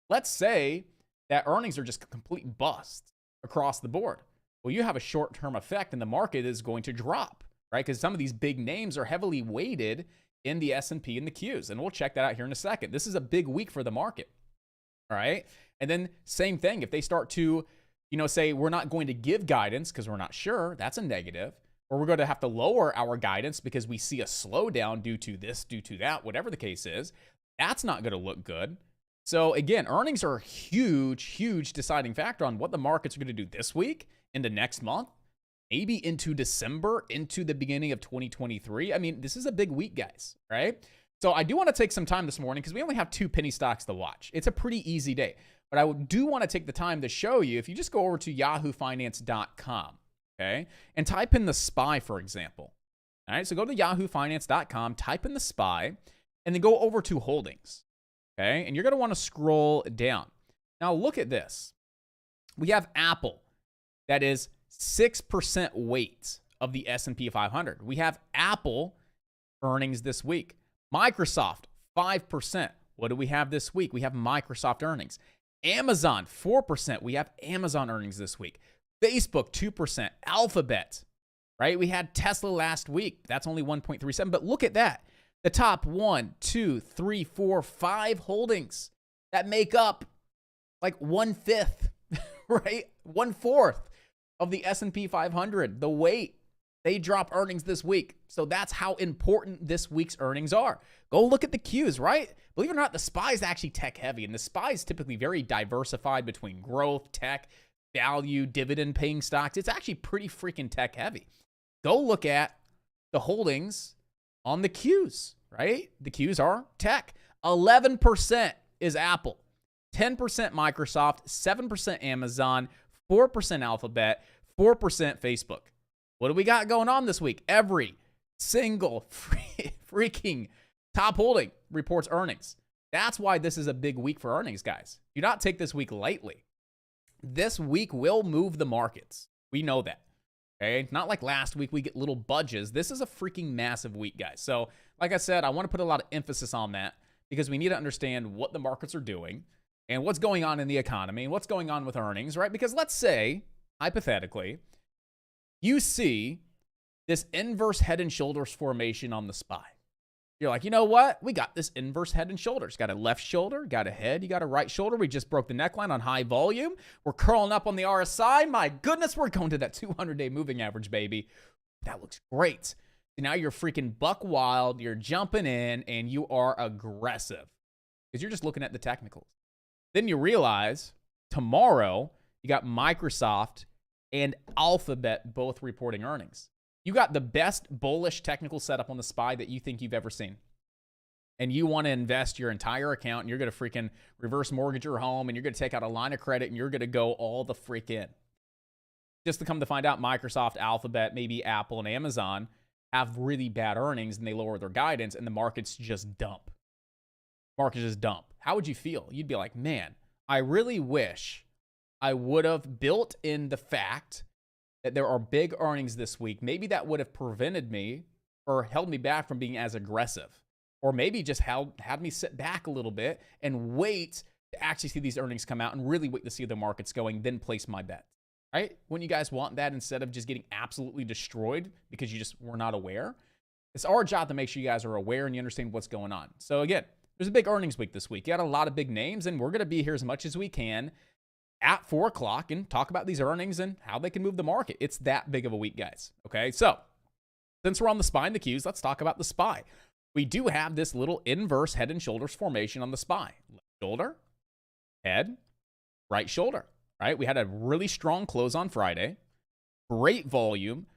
Let's say that earnings are just a complete bust across the board. Well, you have a short-term effect and the market is going to drop, right? Because some of these big names are heavily weighted in the S&P and the Qs. And we'll check that out here in a second. This is a big week for the market, all right? And then same thing, if they start to, say we're not going to give guidance because we're not sure, that's a negative. Or we're going to have to lower our guidance because we see a slowdown due to this, due to that, whatever the case is. That's not going to look good. So again, earnings are a huge, huge deciding factor on what the markets are going to do this week, into next month, maybe into December, into the beginning of 2023. I mean, this is a big week, guys, right? So I do want to take some time this morning because we only have 2 penny stocks to watch. It's a pretty easy day. But I do want to take the time to show you, if you just go over to yahoofinance.com, okay, and type in the SPY, for example. All right, so go to yahoofinance.com, type in the SPY, and then go over to holdings, okay? And you're going to want to scroll down. Now, look at this. We have Apple. That is 6% weight of the S&P 500. We have Apple earnings this week. Microsoft, 5%. What do we have this week? We have Microsoft earnings. Amazon, 4%. We have Amazon earnings this week. Facebook, 2%. Alphabet, right? We had Tesla last week. That's only 1.37. But look at that. The top 1, 2, 3, 4, 5 holdings that make up like 1/5, right? 1/4 of the S&P 500. The weight, they drop earnings this week. So that's how important this week's earnings are. Go look at the Qs, right? Believe it or not, the SPY is actually tech heavy. And the SPY is typically very diversified between growth, tech, value, dividend paying stocks. It's actually pretty freaking tech heavy. Go look at the holdings on the Qs, right? The Qs are tech. 11% is Apple, 10% Microsoft, 7% Amazon, 4% Alphabet, 4% Facebook. What do we got going on this week? Every single freaking top holding reports earnings. That's why this is a big week for earnings, guys. Do not take this week lightly. This week will move the markets. We know that. Okay? Not like last week we get little budges. This is a freaking massive week, guys. So, like I said, I want to put a lot of emphasis on that because we need to understand what the markets are doing and what's going on in the economy and what's going on with earnings, right? Because let's say, hypothetically, you see this inverse head and shoulders formation on the SPY. You're like, you know what? We got this inverse head and shoulders. Got a left shoulder, got a head, you got a right shoulder. We just broke the neckline on high volume. We're curling up on the RSI. My goodness, we're going to that 200-day moving average, baby. That looks great. So now you're freaking buck wild. You're jumping in and you are aggressive because you're just looking at the technicals. Then you realize tomorrow you got Microsoft and Alphabet both reporting earnings. You got the best bullish technical setup on the SPY that you think you've ever seen. And you want to invest your entire account and you're going to freaking reverse mortgage your home and you're going to take out a line of credit and you're going to go all the freak in. Just to come to find out, Microsoft, Alphabet, maybe Apple, and Amazon have really bad earnings and they lower their guidance and the markets just dump. Markets just dump. How would you feel? You'd be like, man, I really wish I would have built in the fact that there are big earnings this week. Maybe that would have prevented me or held me back from being as aggressive. Or maybe just had me sit back a little bit and wait to actually see these earnings come out and really wait to see the markets going, then place my bet. Right? Wouldn't you guys want that instead of just getting absolutely destroyed because you just were not aware? It's our job to make sure you guys are aware and you understand what's going on. So again, there's a big earnings week this week. You got a lot of big names and we're going to be here as much as we can at 4 o'clock and talk about these earnings and how they can move the market. It's that big of a week, guys. Okay, so since we're on the SPY and the Qs, let's talk about the SPY. We do have this little inverse head and shoulders formation on the SPY. Left shoulder, head, right shoulder. Right? We had a really strong close on Friday. Great volume.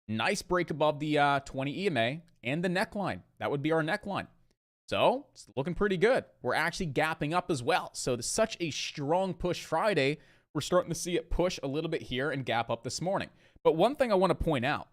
Nice break above the 20 EMA and the neckline. That would be our neckline. So it's looking pretty good. We're actually gapping up as well. So there's such a strong push Friday. We're starting to see it push a little bit here and gap up this morning. But one thing I want to point out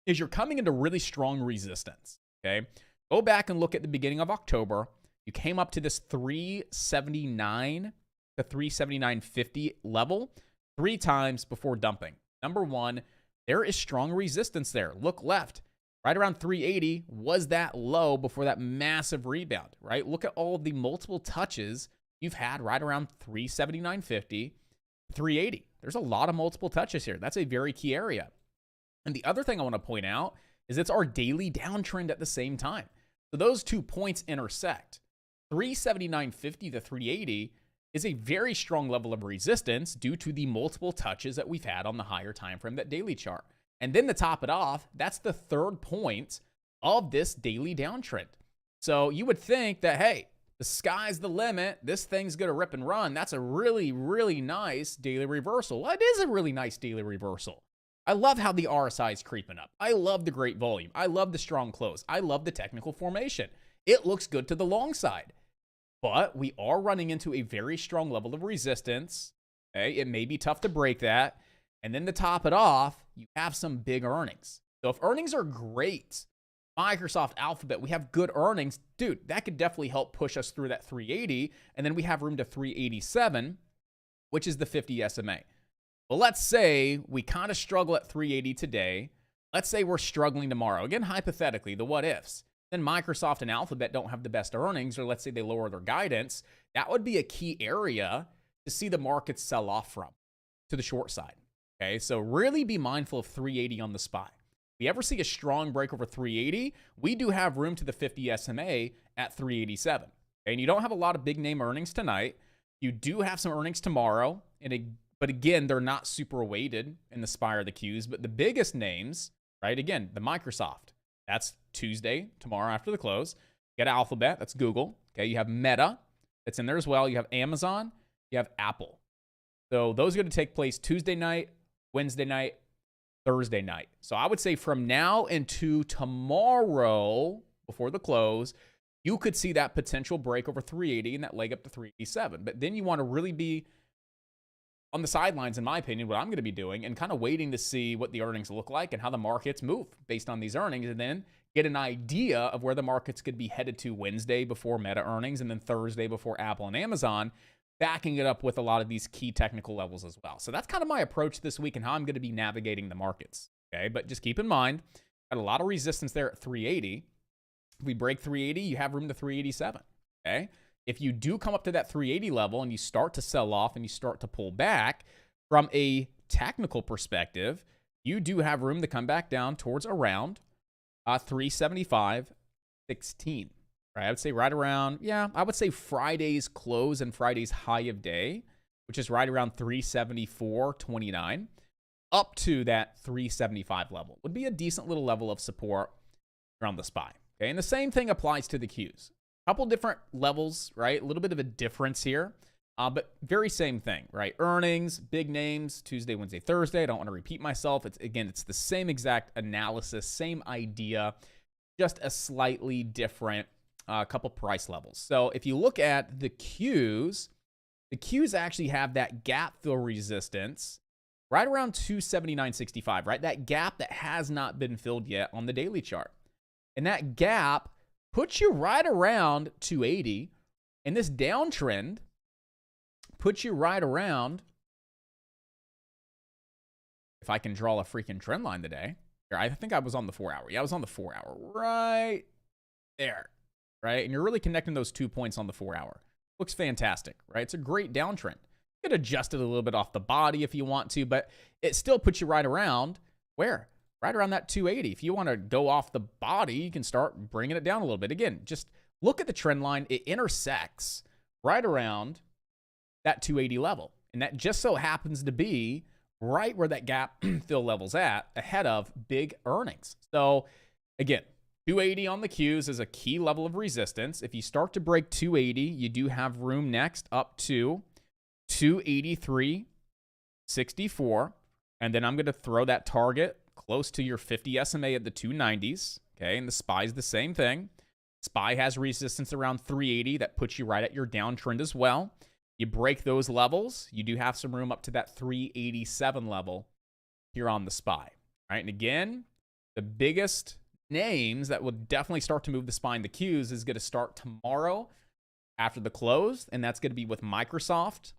is you're coming into really strong resistance. Okay? Go back and look at the beginning of October. You came up to this 379 to 379.50 level 3 times before dumping. Number one, there is strong resistance there. Look left. Right around 380 was that low before that massive rebound, right? Look at all of the multiple touches you've had right around 379.50, 380. There's a lot of multiple touches here. That's a very key area. And the other thing I want to point out is it's our daily downtrend at the same time. So those 2 points intersect. 379.50 to 380 is a very strong level of resistance due to the multiple touches that we've had on the higher time frame, that daily chart. And then to top it off, that's the 3rd point of this daily downtrend. So you would think that, hey, the sky's the limit. This thing's going to rip and run. That's a really, really nice daily reversal. Well, it is a really nice daily reversal. I love how the RSI is creeping up. I love the great volume. I love the strong close. I love the technical formation. It looks good to the long side. But we are running into a very strong level of resistance. Okay? It may be tough to break that. And then to top it off, you have some big earnings. So if earnings are great, Microsoft, Alphabet, we have good earnings, dude, that could definitely help push us through that 380. And then we have room to 387, which is the 50 SMA. Well, let's say we kind of struggle at 380 today. Let's say we're struggling tomorrow. Again, hypothetically, the what ifs. Then Microsoft and Alphabet don't have the best earnings, or let's say they lower their guidance. That would be a key area to see the markets sell off from to the short side. Okay, so really be mindful of 380 on the SPY. If we ever see a strong break over 380, we do have room to the 50 SMA at 387. Okay, and you don't have a lot of big name earnings tonight. You do have some earnings tomorrow, but again, they're not super weighted in the SPY or the Qs. But the biggest names, right? Again, the Microsoft. That's Tuesday, tomorrow after the close. You got Alphabet, that's Google. Okay, you have Meta, that's in there as well. You have Amazon, you have Apple. So those are going to take place Tuesday night, Wednesday night, Thursday night. So I would say from now into tomorrow, before the close, you could see that potential break over 380 and that leg up to 387. But then you want to really be on the sidelines, in my opinion, what I'm going to be doing, and kind of waiting to see what the earnings look like and how the markets move based on these earnings, and then get an idea of where the markets could be headed to Wednesday before Meta earnings, and then Thursday before Apple and Amazon, backing it up with a lot of these key technical levels as well. So that's kind of my approach this week and how I'm going to be navigating the markets. Okay, but just keep in mind, got a lot of resistance there at 380. If we break 380, you have room to 387. Okay. If you do come up to that 380 level and you start to sell off and you start to pull back from a technical perspective, you do have room to come back down towards around 375.16. Right? I would say right around, I would say Friday's close and Friday's high of day, which is right around 374.29. up to that 375 level. Would be a decent little level of support around the SPY. Okay, and the same thing applies to the Qs. Couple different levels, right? A little bit of a difference here, but very same thing, right? Earnings, big names, Tuesday, Wednesday, Thursday. I don't want to repeat myself. It's the same exact analysis, same idea, just a slightly different couple price levels. So if you look at the Qs actually have that gap fill resistance right around 279.65, right? That gap that has not been filled yet on the daily chart. And that gap puts you right around 280. And this downtrend puts you right around, if I can draw a freaking trend line today. I think I was on the 4 hour. Yeah, I was on the 4 hour right there, right? And you're really connecting those 2 points on the 4 hour. Looks fantastic, right? It's a great downtrend. You could adjust it a little bit off the body if you want to, but it still puts you right around where? Right around that 280. If you want to go off the body, you can start bringing it down a little bit. Again, just look at the trend line. It intersects right around that 280 level. And that just so happens to be right where that gap fill level's at, ahead of big earnings. So again, 280 on the Qs is a key level of resistance. If you start to break 280, you do have room next up to 283.64. And then I'm going to throw that target close to your 50 SMA at the 290s. Okay, and the SPY is the same thing. SPY has resistance around 380. That puts you right at your downtrend as well. You break those levels, you do have some room up to that 387 level here on the SPY. Right, and again, the biggest names that will definitely start to move the SPY and the Qs is going to start tomorrow after the close, and that's going to be with Microsoft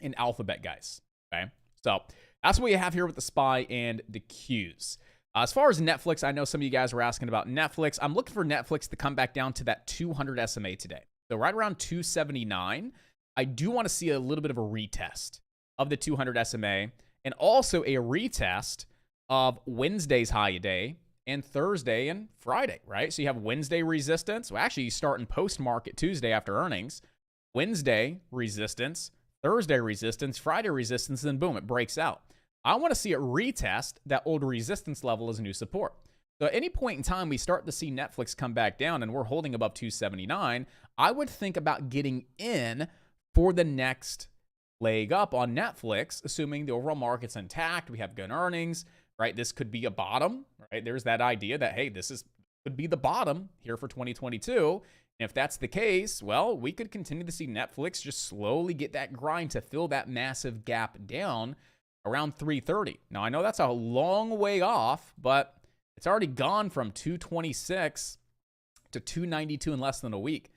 and Alphabet, guys. Okay, so that's what you have here with the SPY and the Qs. As far as Netflix, I know some of you guys were asking about Netflix. I'm looking for Netflix to come back down to that 200 SMA today. So right around 279. I do want to see a little bit of a retest of the 200 SMA and also a retest of Wednesday's high day and Thursday and Friday, right? So you have Wednesday resistance. Well, actually, you start in post-market Tuesday after earnings. Wednesday resistance, Thursday resistance, Friday resistance, then boom, it breaks out. I want to see it retest that old resistance level as new support. So at any point in time we start to see Netflix come back down and we're holding above 279, I would think about getting in for the next leg up on Netflix, assuming the overall market's intact, we have good earnings, right? This could be a bottom, right? There's that idea that, hey, could be the bottom here for 2022. And if that's the case, well, we could continue to see Netflix just slowly get that grind to fill that massive gap down around 330. Now, I know that's a long way off, but it's already gone from 226 to 292 in less than a week.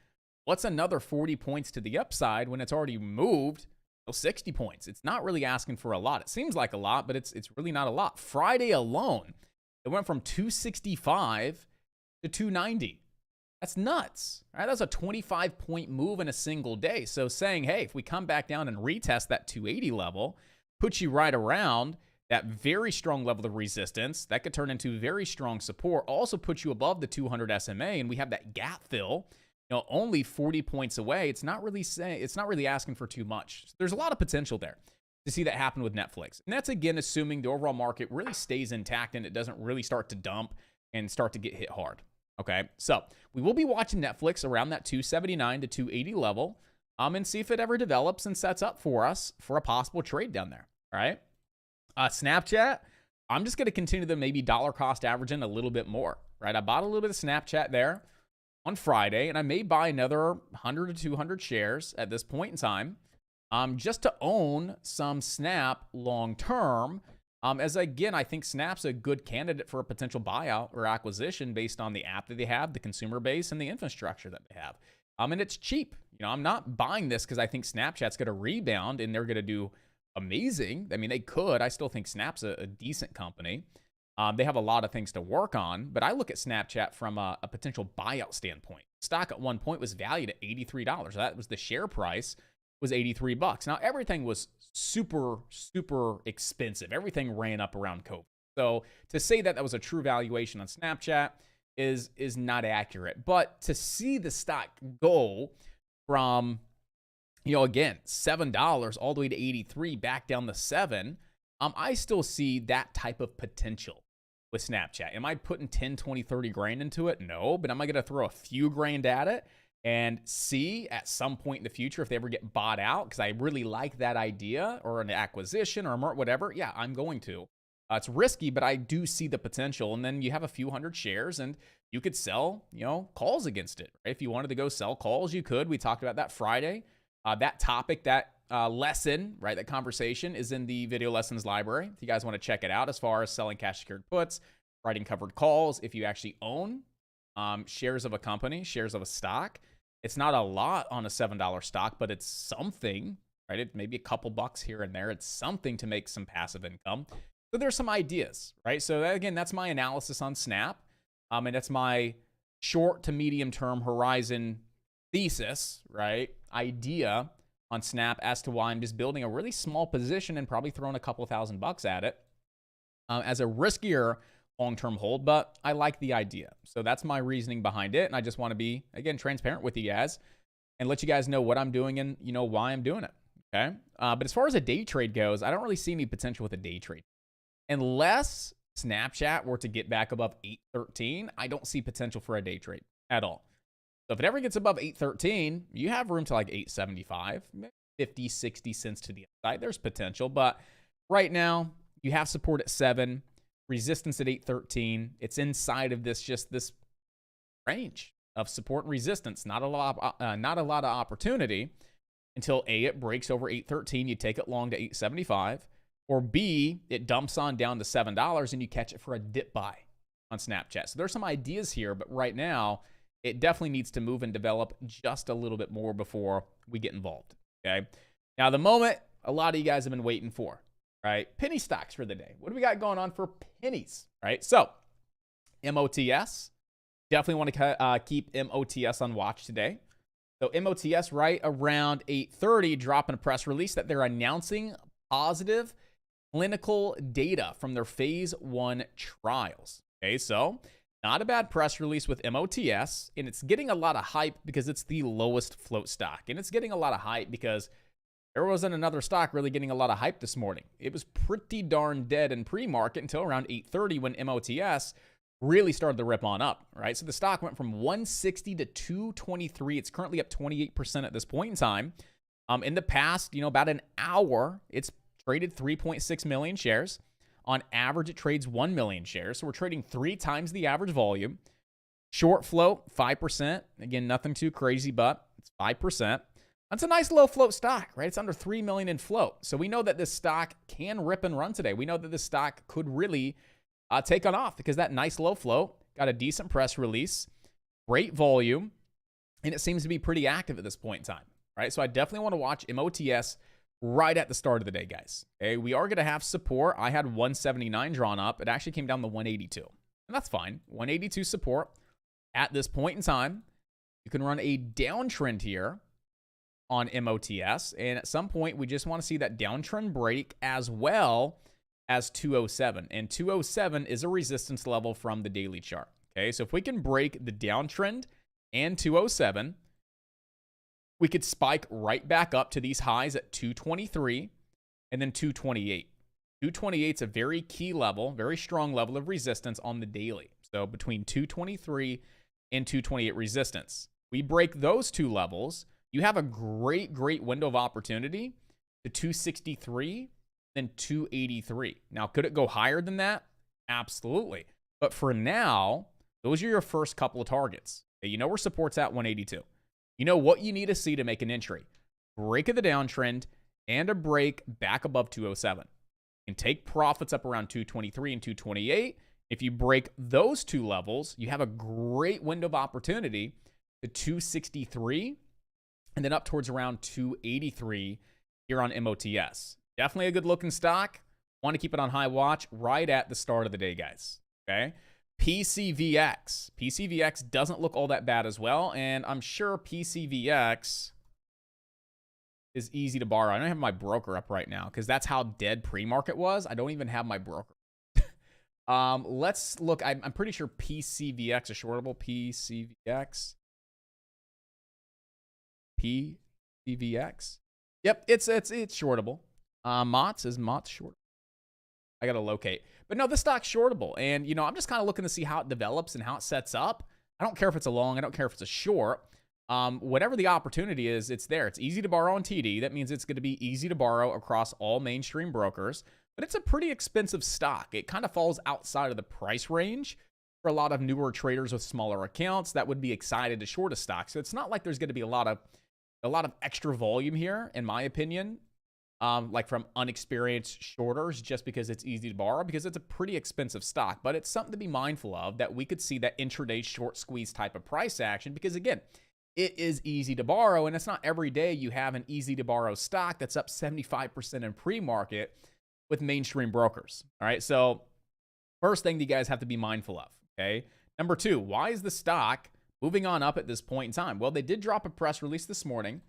What's another 40 points to the upside when it's already moved 60 points? It's not really asking for a lot. It seems like a lot, but it's really not a lot. Friday alone, it went from 265 to 290. That's nuts, right? That's a 25-point move in a single day. So saying, hey, if we come back down and retest that 280 level, puts you right around that very strong level of resistance, that could turn into very strong support, also puts you above the 200 SMA, and we have that gap fill, only 40 points away. It's not really asking for too much. There's a lot of potential there to see that happen with Netflix. And that's, again, assuming the overall market really stays intact and it doesn't really start to dump and start to get hit hard. Okay, so we will be watching Netflix around that 279 to 280 level and see if it ever develops and sets up for us for a possible trade down there. All right. Snapchat, I'm just going to continue to maybe dollar cost averaging a little bit more. Right. I bought a little bit of Snapchat there on Friday, and I may buy another 100 to 200 shares at this point in time, just to own some Snap long term. As again, I think Snap's a good candidate for a potential buyout or acquisition based on the app that they have, the consumer base, and the infrastructure that they have. And it's cheap. I'm not buying this because I think Snapchat's going to rebound and they're going to do amazing. I mean, they could. I still think Snap's a decent company. They have a lot of things to work on, but I look at Snapchat from a potential buyout standpoint. Stock at one point was valued at $83. That was the share price, was $83. Now, everything was super, super expensive. Everything ran up around COVID. So to say that that was a true valuation on Snapchat is not accurate. But to see the stock go from, again, $7 all the way to 83, back down to 7, I still see that type of potential with Snapchat. Am I putting 10, 20, 30 grand into it? No, but am I going to throw a few grand at it and see at some point in the future if they ever get bought out? Because I really like that idea, or an acquisition or whatever. Yeah, I'm going to. It's risky, but I do see the potential. And then you have a few hundred shares and you could sell, calls against it. Right? If you wanted to go sell calls, you could. We talked about that Friday. That topic, that lesson, right, that conversation is in the video lessons library. If you guys want to check it out, as far as selling cash secured puts, writing covered calls, if you actually own shares of a company, shares of a stock, it's not a lot on a $7 stock, but it's something, right? It may be a couple bucks here and there. It's something to make some passive income. So there's some ideas, right? So again, that's my analysis on Snap. And that's my short to medium term horizon thesis, right? Idea on Snap as to why I'm just building a really small position and probably throwing a couple $1,000 at it as a riskier long-term hold, but I like the idea. So that's my reasoning behind it. And I just want to be, again, transparent with you guys and let you guys know what I'm doing and, why I'm doing it. Okay. But as far as a day trade goes, I don't really see any potential with a day trade. Unless Snapchat were to get back above 813, I don't see potential for a day trade at all. So if it ever gets above 813, you have room to like 875, 50, 60 cents to the upside. There's potential, but right now you have support at 7, resistance at 813. It's inside of this range of support and resistance. Not a lot of opportunity until A, it breaks over 813. You take it long to 875. Or B, it dumps on down to $7 and you catch it for a dip buy on Snapchat. So there's some ideas here, but right now it definitely needs to move and develop just a little bit more before we get involved. Okay. Now, the moment a lot of you guys have been waiting for, right? Penny stocks for the day. What do we got going on for pennies, right? So MOTS, definitely want to keep MOTS on watch today. So MOTS right around 8:30, dropping a press release that they're announcing positive clinical data from their phase 1 trials. Okay, so not a bad press release with MOTS, and it's getting a lot of hype because it's the lowest float stock. And it's getting a lot of hype because there wasn't another stock really getting a lot of hype this morning. It was pretty darn dead in pre-market until around 8:30 when MOTS really started to rip on up, right? So the stock went from 160 to 223. It's currently up 28% at this point in time. In the past, about an hour, it's traded 3.6 million shares. On average, it trades 1 million shares. So we're trading 3 times the average volume. Short float, 5%. Again, nothing too crazy, but it's 5%. That's a nice low float stock, right? It's under 3 million in float. So we know that this stock can rip and run today. We know that this stock could really take on off because that nice low float got a decent press release, great volume, and it seems to be pretty active at this point in time, right? So I definitely want to watch MOTS right at the start of the day, guys. Okay, we are going to have support. I had 179 drawn up. It actually came down to 182, and that's fine. 182 support at this point in time. You can run a downtrend here on MOTS, and at some point, we just want to see that downtrend break as well as 207, and 207 is a resistance level from the daily chart. Okay, so if we can break the downtrend and 207, we could spike right back up to these highs at 223 and then 228. 228 is a very key level, very strong level of resistance on the daily. So between 223 and 228 resistance. We break those two levels, you have a great window of opportunity to 263, then 283. Now, could it go higher than that? Absolutely. But for now, those are your first couple of targets. You know where support's at 182. You know what you need to see to make an entry. Break of the downtrend and a break back above 207. You can take profits up around 223 and 228. If you break those two levels, you have a great window of opportunity to 263 and then up towards around 283 here on MOTS. Definitely a good looking stock. Want to keep it on high watch right at the start of the day, guys. Okay. PCVX. PCVX doesn't look all that bad as well, and I'm sure PCVX is easy to borrow. I don't have my broker up right now because that's how dead pre-market was. I don't even have my broker. Let's look. I'm pretty sure PCVX is shortable. PCVX. PCVX. Yep, it's shortable. MOTS is MOTS short. I got to locate. But no, this stock's shortable. And, you know, I'm just kind of looking to see how it develops and how it sets up. I don't care if it's a long. I don't care if it's a short. Whatever the opportunity is, it's there. It's easy to borrow on TD. That means it's going to be easy to borrow across all mainstream brokers. But it's a pretty expensive stock. It kind of falls outside of the price range for a lot of newer traders with smaller accounts that would be excited to short a stock. So it's not like there's going to be a lot of extra volume here, in my opinion, like from unexperienced shorters, just because it's easy to borrow, because it's a pretty expensive stock. But it's something to be mindful of, that we could see that intraday short squeeze type of price action, because again, it is easy to borrow, and it's not every day you have an easy to borrow stock that's up 75% in pre-market with mainstream brokers. All right, so first thing that you guys have to be mindful of, okay? Number two, why is the stock moving on up at this point in time? Well, they did drop a press release this morning,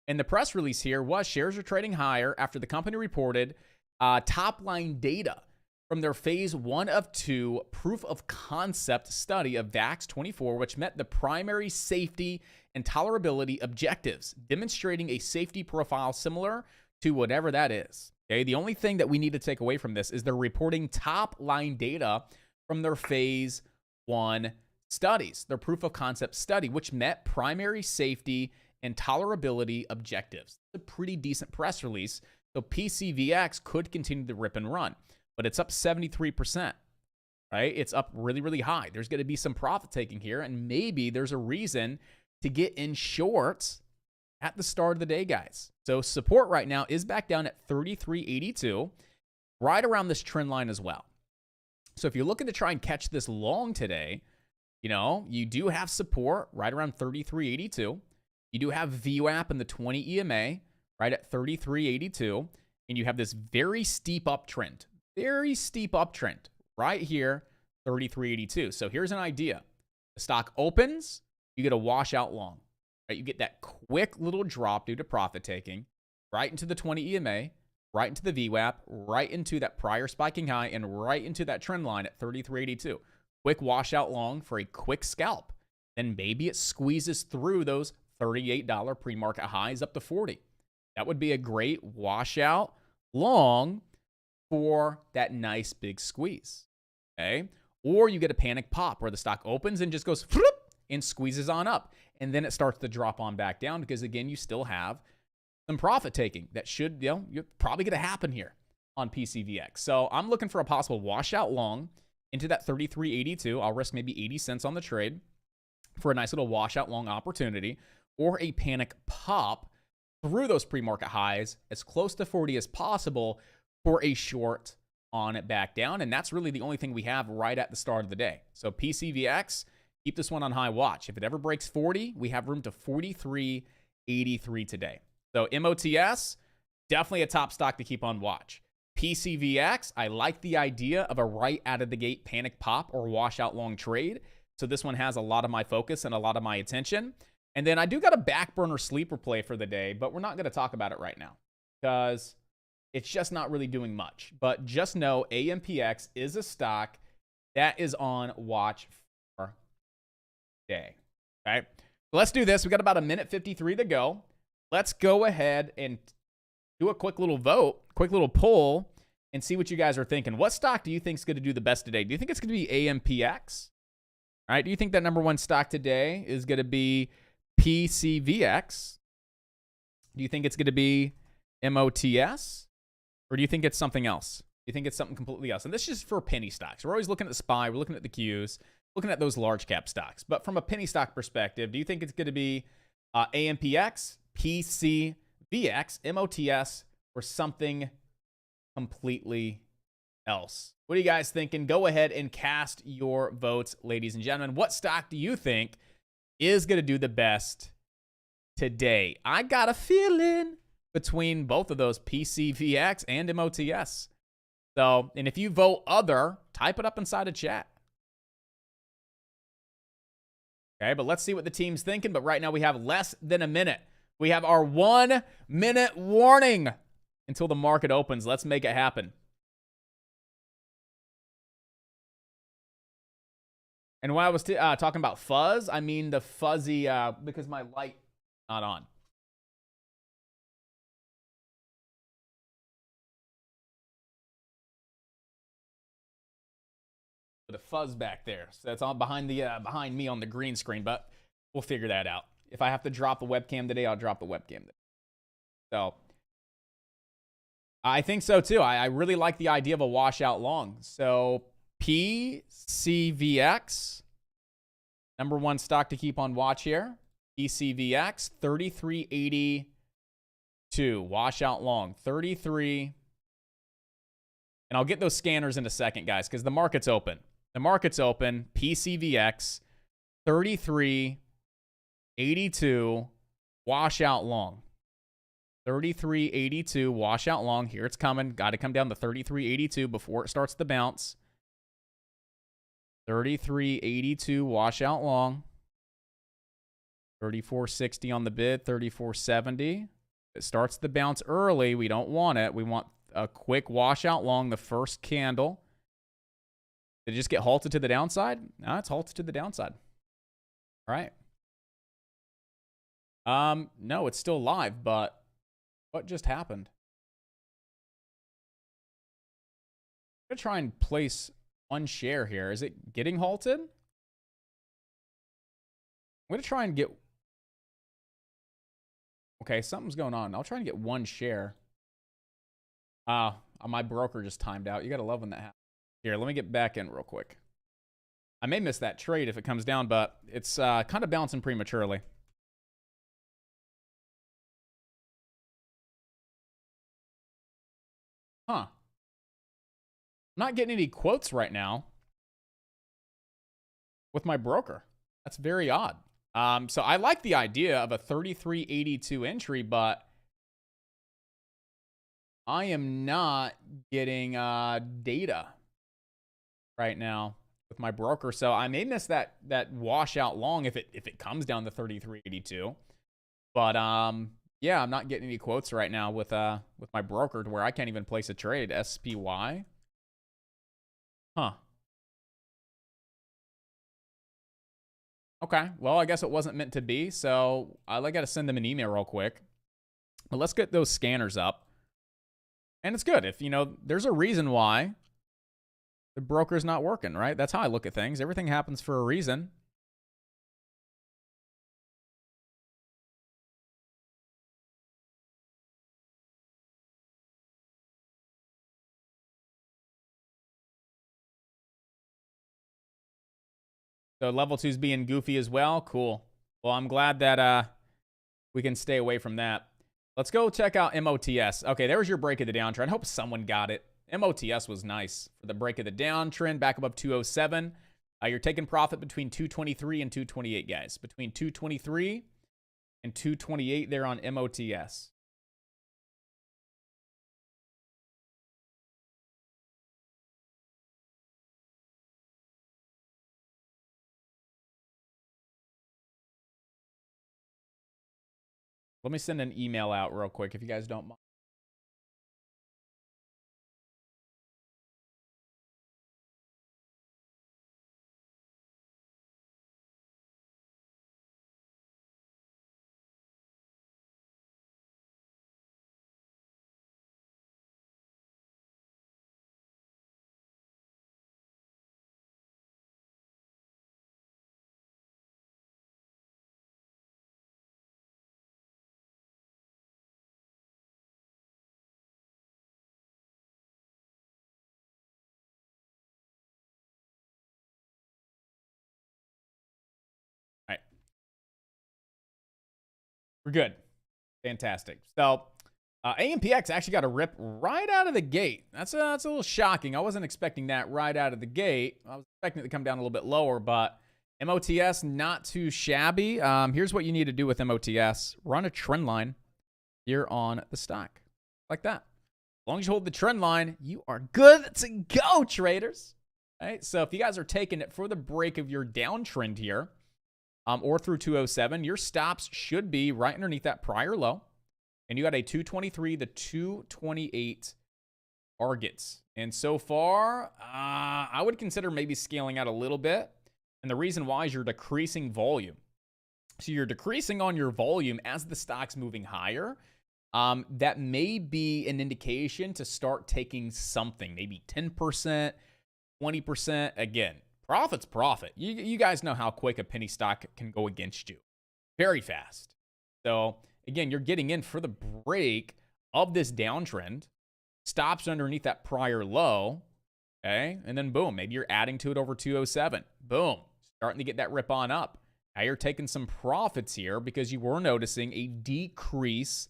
and the press release here was shares are trading higher after the company reported top-line data from their phase 1 of 2 proof of concept study of VAX-24, which met the primary safety and tolerability objectives, demonstrating a safety profile similar to whatever that is. Okay, the only thing that we need to take away from this is they're reporting top-line data from their phase 1 studies, their proof of concept study, which met primary safety and tolerability objectives. It's a pretty decent press release, so PCVX could continue to rip and run. But it's up 73%, right? It's up really, really high. There's going to be some profit taking here, and maybe there's a reason to get in shorts at the start of the day, guys. So support right now is back down at 33.82, right around this trend line as well. So if you're looking to try and catch this long today, you know, you do have support right around 33.82. You do have VWAP in the 20 EMA right at 33.82, and you have this very steep uptrend right here, 33.82. So here's an idea. The stock opens, you get a washout long, right? You get that quick little drop due to profit taking right into the 20 EMA, right into the VWAP, right into that prior spiking high, and right into that trend line at 33.82. Quick washout long for a quick scalp. Then maybe it squeezes through those $38 pre-market highs up to 40. That would be a great washout long for that nice big squeeze, okay? Or you get a panic pop where the stock opens and just goes and squeezes on up, and then it starts to drop on back down, because again, you still have some profit taking that should, you know, you're probably going to happen here on PCVX. So I'm looking for a possible washout long into that 33.82. I'll risk maybe 80 cents on the trade for a nice little washout long opportunity, or a panic pop through those pre-market highs as close to 40 as possible for a short on it back down. And that's really the only thing we have right at the start of the day. So PCVX, keep this one on high watch. If it ever breaks 40, we have room to 43.83 today. So MOTS, definitely a top stock to keep on watch. PCVX, I like the idea of a right out of the gate panic pop or washout long trade. So this one has a lot of my focus and a lot of my attention. And then I do got a back burner sleeper play for the day, but we're not going to talk about it right now because it's just not really doing much. But just know AMPX is a stock that is on watch for day. Okay, so let's do this. We got about a minute 53 to go. Let's go ahead and do a quick little vote, quick little poll, and see what you guys are thinking. What stock do you think is going to do the best today? Do you think it's going to be AMPX? All right, do you think that number one stock today is going to be PCVX? Do you think it's going to be MOTS? Or do you think it's something else? Do you think it's something completely else? And this is just for penny stocks. We're always looking at the SPY, we're looking at the Qs, looking at those large cap stocks. But from a penny stock perspective, do you think it's going to be AMPX, PCVX, MOTS, or something completely else? What are you guys thinking? Go ahead and cast your votes, ladies and gentlemen. What stock do you think is going to do the best today? I got a feeling between both of those, PCVX and MOTS. So, and if you vote other, type it up inside the chat. Okay, but let's see what the team's thinking. But right now we have less than a minute. We have our 1 minute warning until the market opens. Let's make it happen. And when I was talking about fuzz, I mean the fuzzy, because my light not on. with a fuzz back there. So that's on behind me on the green screen, but we'll figure that out. If I have to drop the webcam today, I'll drop the webcam today. So I think so too. I really like the idea of a washout long. So PCVX, number one stock to keep on watch here. PCVX 3382 washout long 33. And I'll get those scanners in a second, guys, because the market's open. The market's open. PCVX 3382 washout long. 3382 washout long. Here it's coming. Got to come down to 3382 before it starts to bounce. 3382 washout long. 3460 on the bid. 3470. It starts to bounce early. We don't want it. We want a quick washout long, the first candle. Did it just get halted to the downside? No, it's halted to the downside. All right. No, it's still live, but what just happened? I'm going to try and place one share here. Is it getting halted? I'm going to try and get... Okay, something's going on. I'll try and get one share. My broker just timed out. You got to love when that happens. Here, let me get back in real quick. I may miss that trade if it comes down, but it's kind of bouncing prematurely. Huh. I'm not getting any quotes right now with my broker. That's very odd. So I like the idea of a 3382 entry, but I am not getting data right now with my broker. So I may miss that washout long if it comes down to 3382. But yeah, I'm not getting any quotes right now with my broker to where I can't even place a trade. SPY. Huh. Okay, well, I guess it wasn't meant to be, so I got to send them an email real quick. But let's get those scanners up. And it's good if, there's a reason why the broker's not working, right? That's how I look at things. Everything happens for a reason. So level 2's being goofy as well. Cool. Well, I'm glad that we can stay away from that. Let's go check out MOTS. Okay, there was your break of the downtrend. I hope someone got it. MOTS was nice for the break of the downtrend, back above 207. You're taking profit between 223 and 228, guys. Between 223 and 228 there on MOTS. Let me send an email out real quick if you guys don't mind. We're good. Fantastic. So, AMPX actually got a rip right out of the gate. That's a little shocking. I wasn't expecting that right out of the gate. I was expecting it to come down a little bit lower, but MOTS, not too shabby. Here's what you need to do with MOTS. Run a trend line here on the stock. Like that. As long as you hold the trend line, you are good to go, traders. All right, so if you guys are taking it for the break of your downtrend here, or through 207, your stops should be right underneath that prior low. And you got a 223 to 228 targets. And so far, I would consider maybe scaling out a little bit. And the reason why is you're decreasing volume. So you're decreasing on your volume as the stock's moving higher. That may be an indication to start taking something, maybe 10%, 20%. Again, profit's profit. You guys know how quick a penny stock can go against you. Very fast. So, again, you're getting in for the break of this downtrend. Stops underneath that prior low. Okay. And then boom, maybe you're adding to it over 207. Boom. Starting to get that rip on up. Now you're taking some profits here because you were noticing a decrease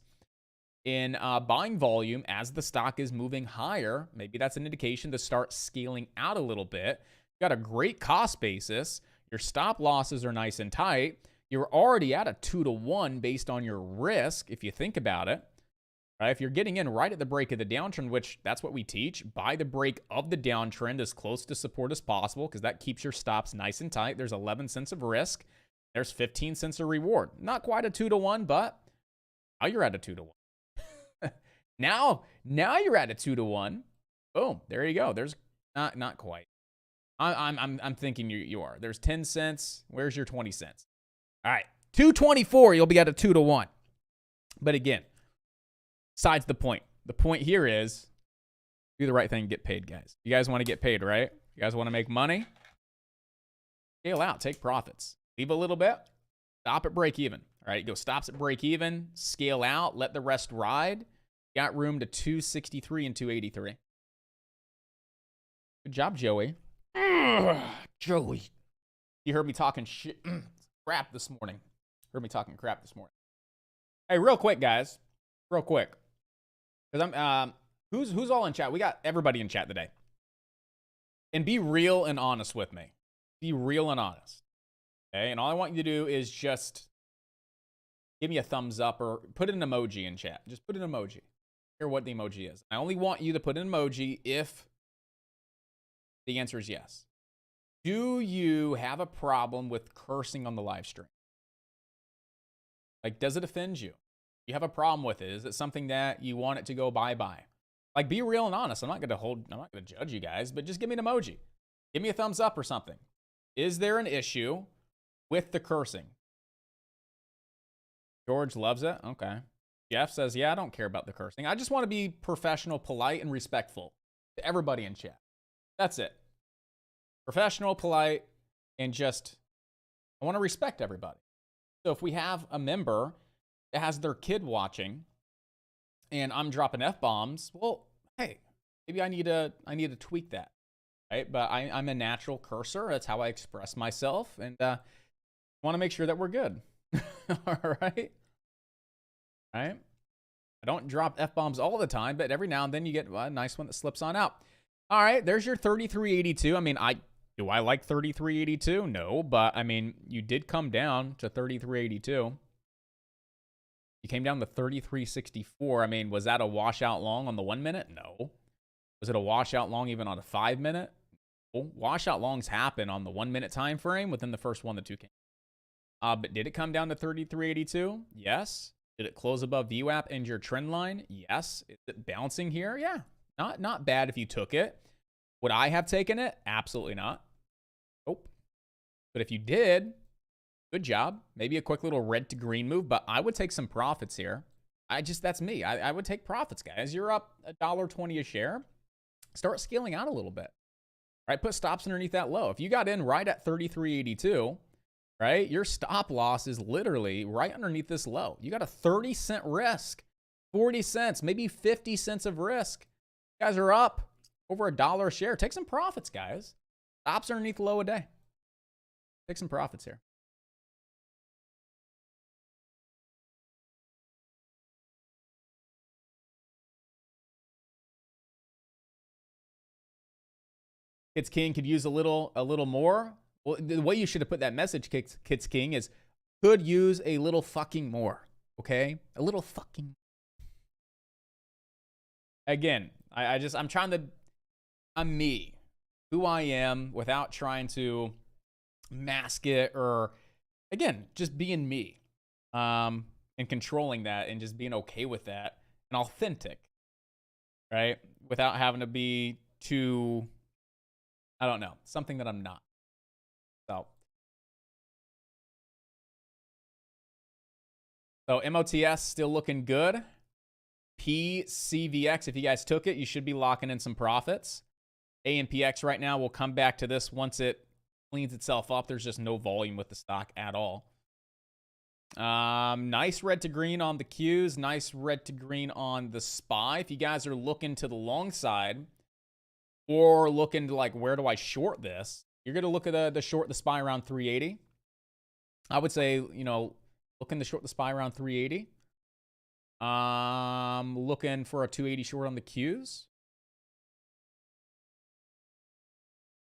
in buying volume as the stock is moving higher. Maybe that's an indication to start scaling out a little bit. You got a great cost basis. Your stop losses are nice and tight. You're already at a 2-to-1 based on your risk, if you think about it. Right? If you're getting in right at the break of the downtrend, which that's what we teach, buy the break of the downtrend as close to support as possible because that keeps your stops nice and tight. There's 11 cents of risk. There's 15 cents of reward. Not quite a 2-to-1, but now you're at a 2-to-1. now you're at a 2-to-1. Boom. There you go. There's not quite. I'm thinking you are. There's 10 cents. Where's your 20 cents? All right. 224, you'll be at a 2-to-1. But again, besides the point. The point here is do the right thing and get paid, guys. You guys want to get paid, right? You guys want to make money? Scale out. Take profits. Leave a little bit. Stop at break even. All right, go stops at break even. Scale out. Let the rest ride. Got room to 263 and 283. Good job, Joey. Joey. You heard me talking crap this morning. Hey, real quick, guys. Real quick. Because I'm who's all in chat? We got everybody in chat today. And be real and honest with me. Be real and honest. Okay? And all I want you to do is just give me a thumbs up or put an emoji in chat. Just put an emoji. Hear what the emoji is. I only want you to put an emoji if the answer is yes. Do you have a problem with cursing on the live stream? Like, does it offend you? You have a problem with it? Is it something that you want it to go bye-bye? Like, be real and honest. I'm not going to judge you guys, but just give me an emoji. Give me a thumbs up or something. Is there an issue with the cursing? George loves it. Okay. Jeff says, yeah, I don't care about the cursing. I just want to be professional, polite, and respectful to everybody in chat. That's it. Professional, polite, and just, I want to respect everybody. So if we have a member that has their kid watching and I'm dropping F-bombs, well, hey, maybe I need to tweak that, right? But I'm a natural cursor. That's how I express myself, and want to make sure that we're good. All right? Right? I don't drop F-bombs all the time, but every now and then you get a nice one that slips on out. All right, there's your 3382. I mean, do I like 3382? No, but I mean, you did come down to 3382. You came down to 3364. I mean, was that a washout long on the 1 minute? No. Was it a washout long even on a 5 minute? No. Washout longs happen on the 1 minute time frame within the first 1 to 2 candles. But did it come down to 3382? Yes. Did it close above VWAP and your trend line? Yes. Is it bouncing here? Yeah. Not bad if you took it. Would I have taken it? Absolutely not. Nope. But if you did, good job. Maybe a quick little red to green move, but I would take some profits here. That's me. I would take profits, guys. You're up $1.20 a share. Start scaling out a little bit. Right? Put stops underneath that low. If you got in right at 3382, right? Your stop loss is literally right underneath this low. You got a 30-cent risk, 40 cents, maybe 50 cents of risk. You guys are up over $1 a share. Take some profits, guys. Stops underneath the low a day. Take some profits here. Kids King could use a little more. Well, the way you should have put that message, Kids King, is could use a little fucking more. Okay? A little fucking. Again, I'm trying to, I'm me, who I am, without trying to mask it or, again, just being me, and controlling that and just being okay with that and authentic, right? Without having to be too, I don't know, something that I'm not. So MOTS still looking good. PCVX, if you guys took it, you should be locking in some profits. AMPX right now. We'll come back to this once it cleans itself up. There's just no volume with the stock at all. Nice red to green on the Qs. Nice red to green on the SPY. If you guys are looking to the long side or looking to like, where do I short this? You're going to look at the short the SPY around 380. I would say, you know, looking to short the SPY around 380. Looking for a 280 short on the Qs.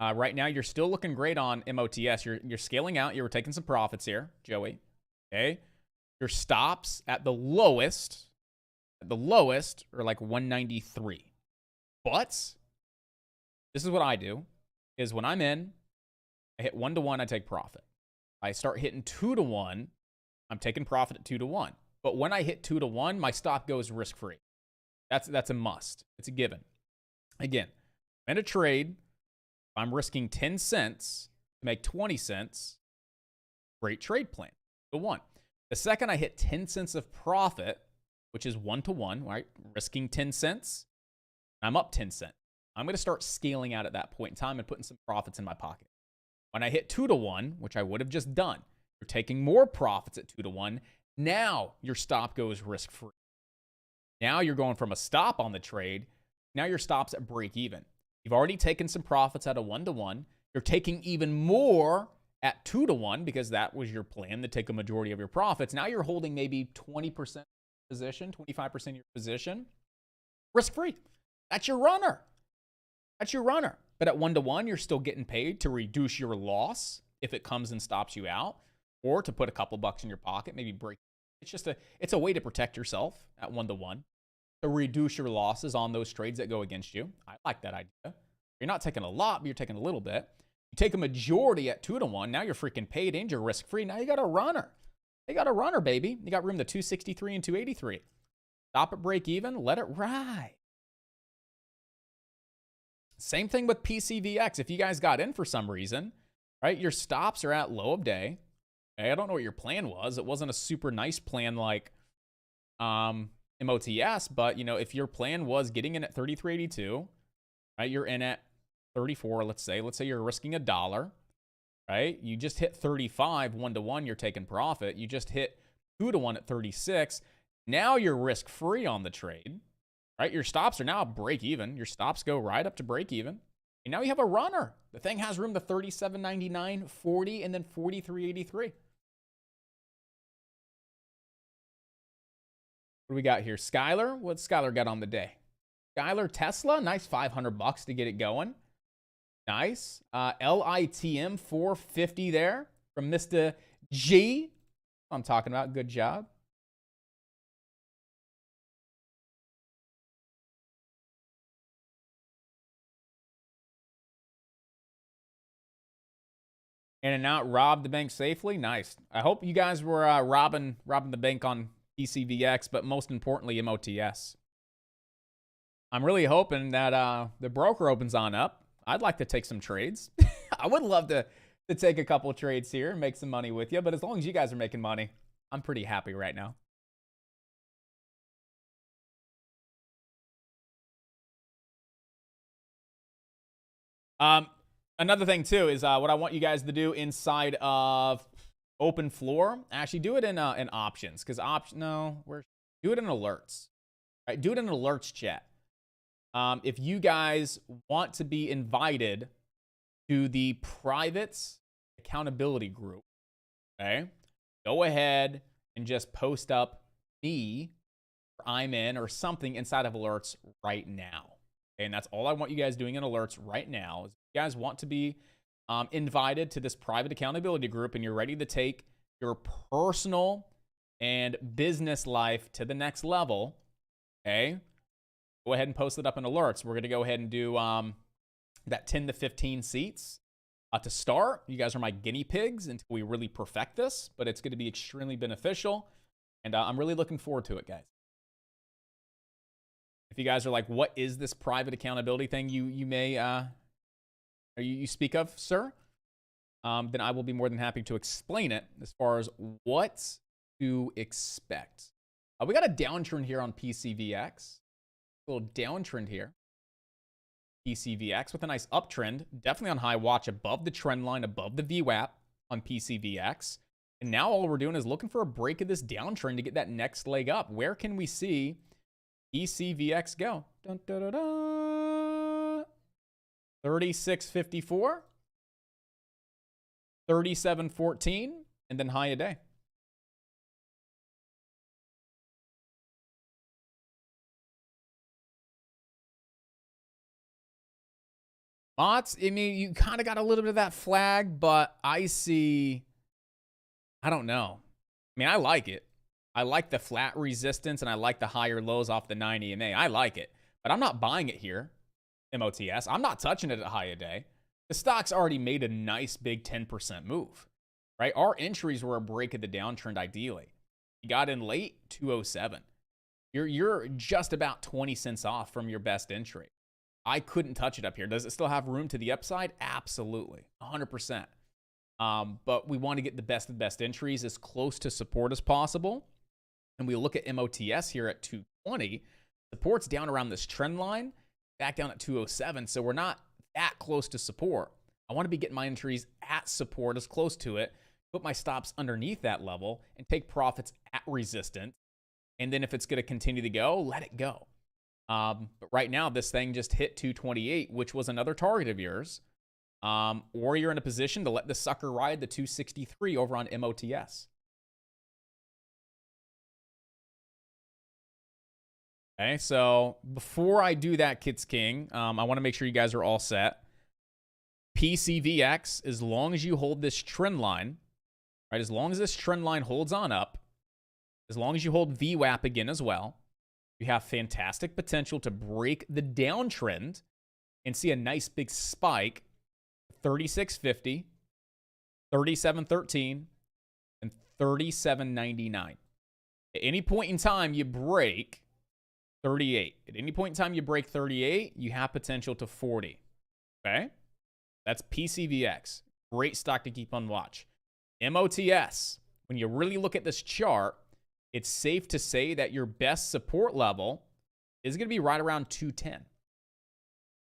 Right now, you're still looking great on MOTS. You're scaling out. You were taking some profits here, Joey. Okay. Your stops at the lowest are like 193. But this is what I do, is when I'm in, I hit 1 to 1, I take profit. I start hitting 2 to 1, I'm taking profit at 2 to 1. But when I hit 2 to 1, my stop goes risk-free. That's a must. It's a given. Again, I'm in a trade. I'm risking 10 cents to make 20 cents. Great trade plan. 2 to 1. The second I hit 10 cents of profit, which is 1 to 1, right? Risking 10 cents, I'm up 10 cents. I'm going to start scaling out at that point in time and putting some profits in my pocket. When I hit 2 to 1, which I would have just done, you're taking more profits at 2 to 1. Now your stop goes risk-free. Now you're going from a stop on the trade. Now your stop's at break even. You've already taken some profits at a 1 to 1. You're taking even more at 2 to 1 because that was your plan to take a majority of your profits. Now you're holding maybe 20% position, 25% of your position. Risk-free. That's your runner. That's your runner. But at 1 to 1, you're still getting paid to reduce your loss if it comes and stops you out, or to put a couple bucks in your pocket, maybe break. It's a way to protect yourself at 1 to 1, to reduce your losses on those trades that go against you. I like that idea. You're not taking a lot, but you're taking a little bit. You take a majority at 2 to 1. Now you're freaking paid and you're risk free. Now you got a runner. You got a runner, baby. You got room to 263 and 283. Stop at break even. Let it ride. Same thing with PCVX. If you guys got in for some reason, right, your stops are at low of day. Okay, I don't know what your plan was. It wasn't a super nice plan like MOTS, but you know, if your plan was getting in at 33.82, right, you're in at 34. Let's say you're risking $1, right? You just hit 35, 1 to 1. You're taking profit. You just hit 2 to 1 at 36. Now you're risk free on the trade. Right, your stops are now break even. Your stops go right up to break even. And now you have a runner. The thing has room to 37.99, 40, and then 43.83. What do we got here? Skylar? What's Skylar got on the day? Skylar Tesla, nice $500 to get it going. Nice. LITM 450 there from Mr. G. I'm talking about. Good job. In and out, robbed the bank safely. Nice. I hope you guys were robbing the bank on PCVX, but most importantly, MOTS. I'm really hoping that the broker opens on up. I'd like to take some trades. I would love to take a couple trades here and make some money with you, but as long as you guys are making money, I'm pretty happy right now. Another thing too is what I want you guys to do inside of open floor. Actually, do it in options, because do it in alerts. Right, do it in alerts chat. If you guys want to be invited to the private accountability group, okay, go ahead and just post up me, or I'm in, or something inside of alerts right now. Okay, and that's all I want you guys doing in alerts right now. Is if you guys want to be invited to this private accountability group and you're ready to take your personal and business life to the next level, okay, go ahead and post it up in alerts. We're going to go ahead and do that 10 to 15 seats to start. You guys are my guinea pigs until we really perfect this, but it's going to be extremely beneficial, and I'm really looking forward to it, guys. If you guys are like, what is this private accountability thing you may you speak of, sir? Then I will be more than happy to explain it as far as what to expect. We got a downtrend here on PCVX. A little downtrend here. PCVX with a nice uptrend, definitely on high watch above the trend line, above the VWAP on PCVX. And now all we're doing is looking for a break of this downtrend to get that next leg up. Where can we see PCVX go? Dun, dun, dun, dun. 36.54, 37.14, and then high a day. Mots, I mean, you kind of got a little bit of that flag, but I see, I don't know. I mean, I like it. I like the flat resistance, and I like the higher lows off the 9 EMA. I like it, but I'm not buying it here, MOTS. I'm not touching it at high a day. The stock's already made a nice big 10% move, right? Our entries were a break of the downtrend ideally. You got in late, 207. You're just about 20 cents off from your best entry. I couldn't touch it up here. Does it still have room to the upside? Absolutely, 100%. But we want to get the best of the best entries as close to support as possible. And we look at MOTS here at 220. Support's down around this trend line, back down at 207. So we're not that close to support. I want to be getting my entries at support, as close to it, put my stops underneath that level, and take profits at resistance. And then if it's going to continue to go, let it go. But right now, this thing just hit 228, which was another target of yours. Or you're in a position to let the sucker ride the 263 over on MOTS. Okay, so before I do that, Kits King, I want to make sure you guys are all set. PCVX, as long as you hold this trend line, right, as long as this trend line holds on up, as long as you hold VWAP again as well, you have fantastic potential to break the downtrend and see a nice big spike, 36.50, 37.13, and 37.99. At any point in time you break 38. At any point in time you break 38, you have potential to 40. Okay? That's PCVX. Great stock to keep on watch. MOTS, when you really look at this chart, it's safe to say that your best support level is going to be right around 210.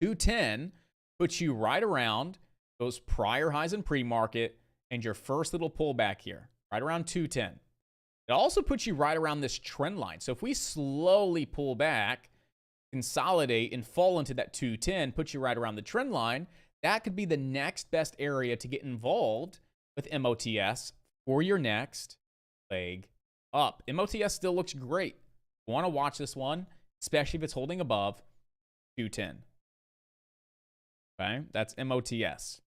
210 puts you right around those prior highs in pre-market and your first little pullback here, right around 210. It also puts you right around this trend line. So if we slowly pull back, consolidate, and fall into that 210, puts you right around the trend line, that could be the next best area to get involved with MOTS for your next leg up. MOTS still looks great. You want to watch this one, especially if it's holding above 210. Okay, that's MOTS.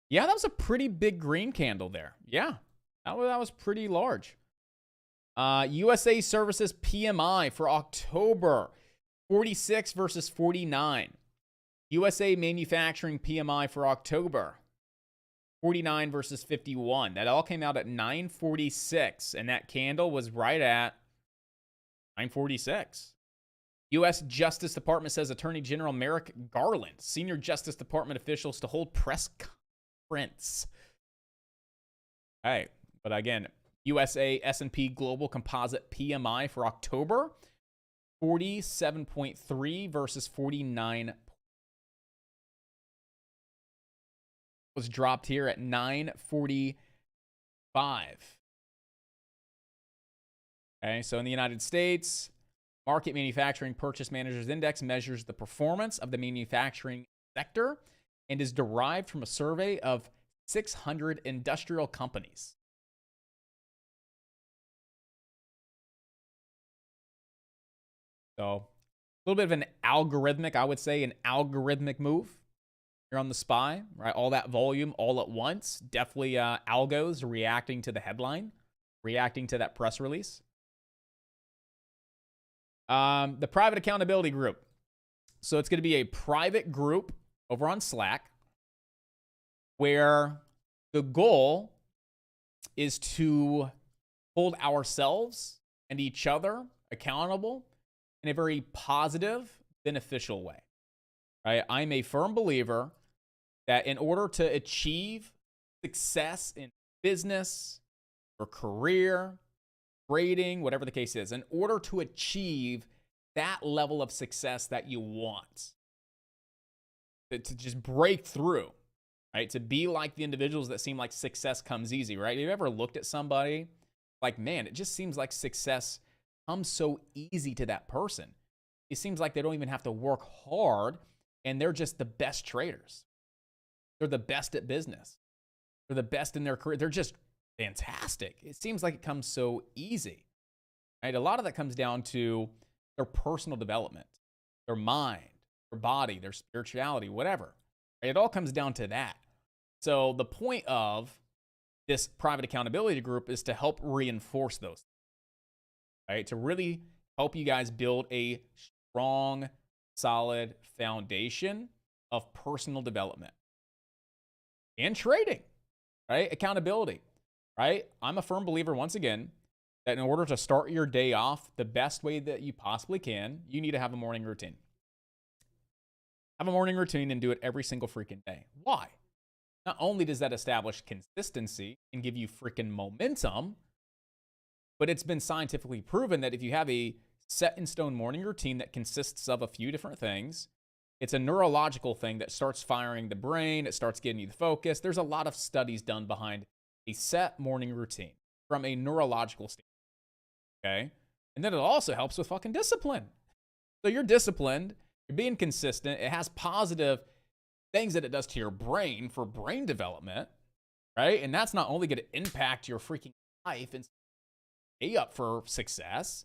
Yeah, that was a pretty big green candle there. Yeah, that was pretty large. USA Services PMI for October, 46 versus 49. USA Manufacturing PMI for October, 49 versus 51. That all came out at 946, and that candle was right at 946. U.S. Justice Department says Attorney General Merrick Garland, senior Justice Department officials to hold press conference. All right, but again, USA S&P Global Composite PMI for October, 47.3 versus 49. Was dropped here at 945. Okay, so in the United States, Market Manufacturing Purchase Managers Index measures the performance of the manufacturing sector and is derived from a survey of 600 industrial companies. So a little bit of an algorithmic, I would say, an algorithmic move. You're on the SPY, right? All that volume all at once. Definitely algos reacting to the headline, reacting to that press release. The private accountability group. So it's going to be a private group over on Slack where the goal is to hold ourselves and each other accountable in a very positive, beneficial way. Right? I'm a firm believer that in order to achieve success in business or career, trading, whatever the case is, in order to achieve that level of success that you want, to just break through, right? To be like the individuals that seem like success comes easy, right? Have you ever looked at somebody like, man, it just seems like success comes so easy to that person. It seems like they don't even have to work hard, and they're just the best traders. They're the best at business. They're the best in their career. They're just fantastic. It seems like it comes so easy, right? A lot of that comes down to their personal development, their mind, their body, their spirituality, whatever. Right? It all comes down to that. So the point of this private accountability group is to help reinforce those, right? To really help you guys build a strong, solid foundation of personal development and trading, right? Accountability, right? I'm a firm believer, once again, that in order to start your day off the best way that you possibly can, you need to have a morning routine. Have a morning routine and do it every single freaking day. Why? Not only does that establish consistency and give you freaking momentum, but it's been scientifically proven that if you have a set in stone morning routine that consists of a few different things, it's a neurological thing that starts firing the brain. It starts getting you the focus. There's a lot of studies done behind a set morning routine from a neurological standpoint. Okay. And then it also helps with fucking discipline. So you're disciplined, you're being consistent. It has positive things that it does to your brain for brain development, right? And that's not only going to impact your freaking life and stay up for success.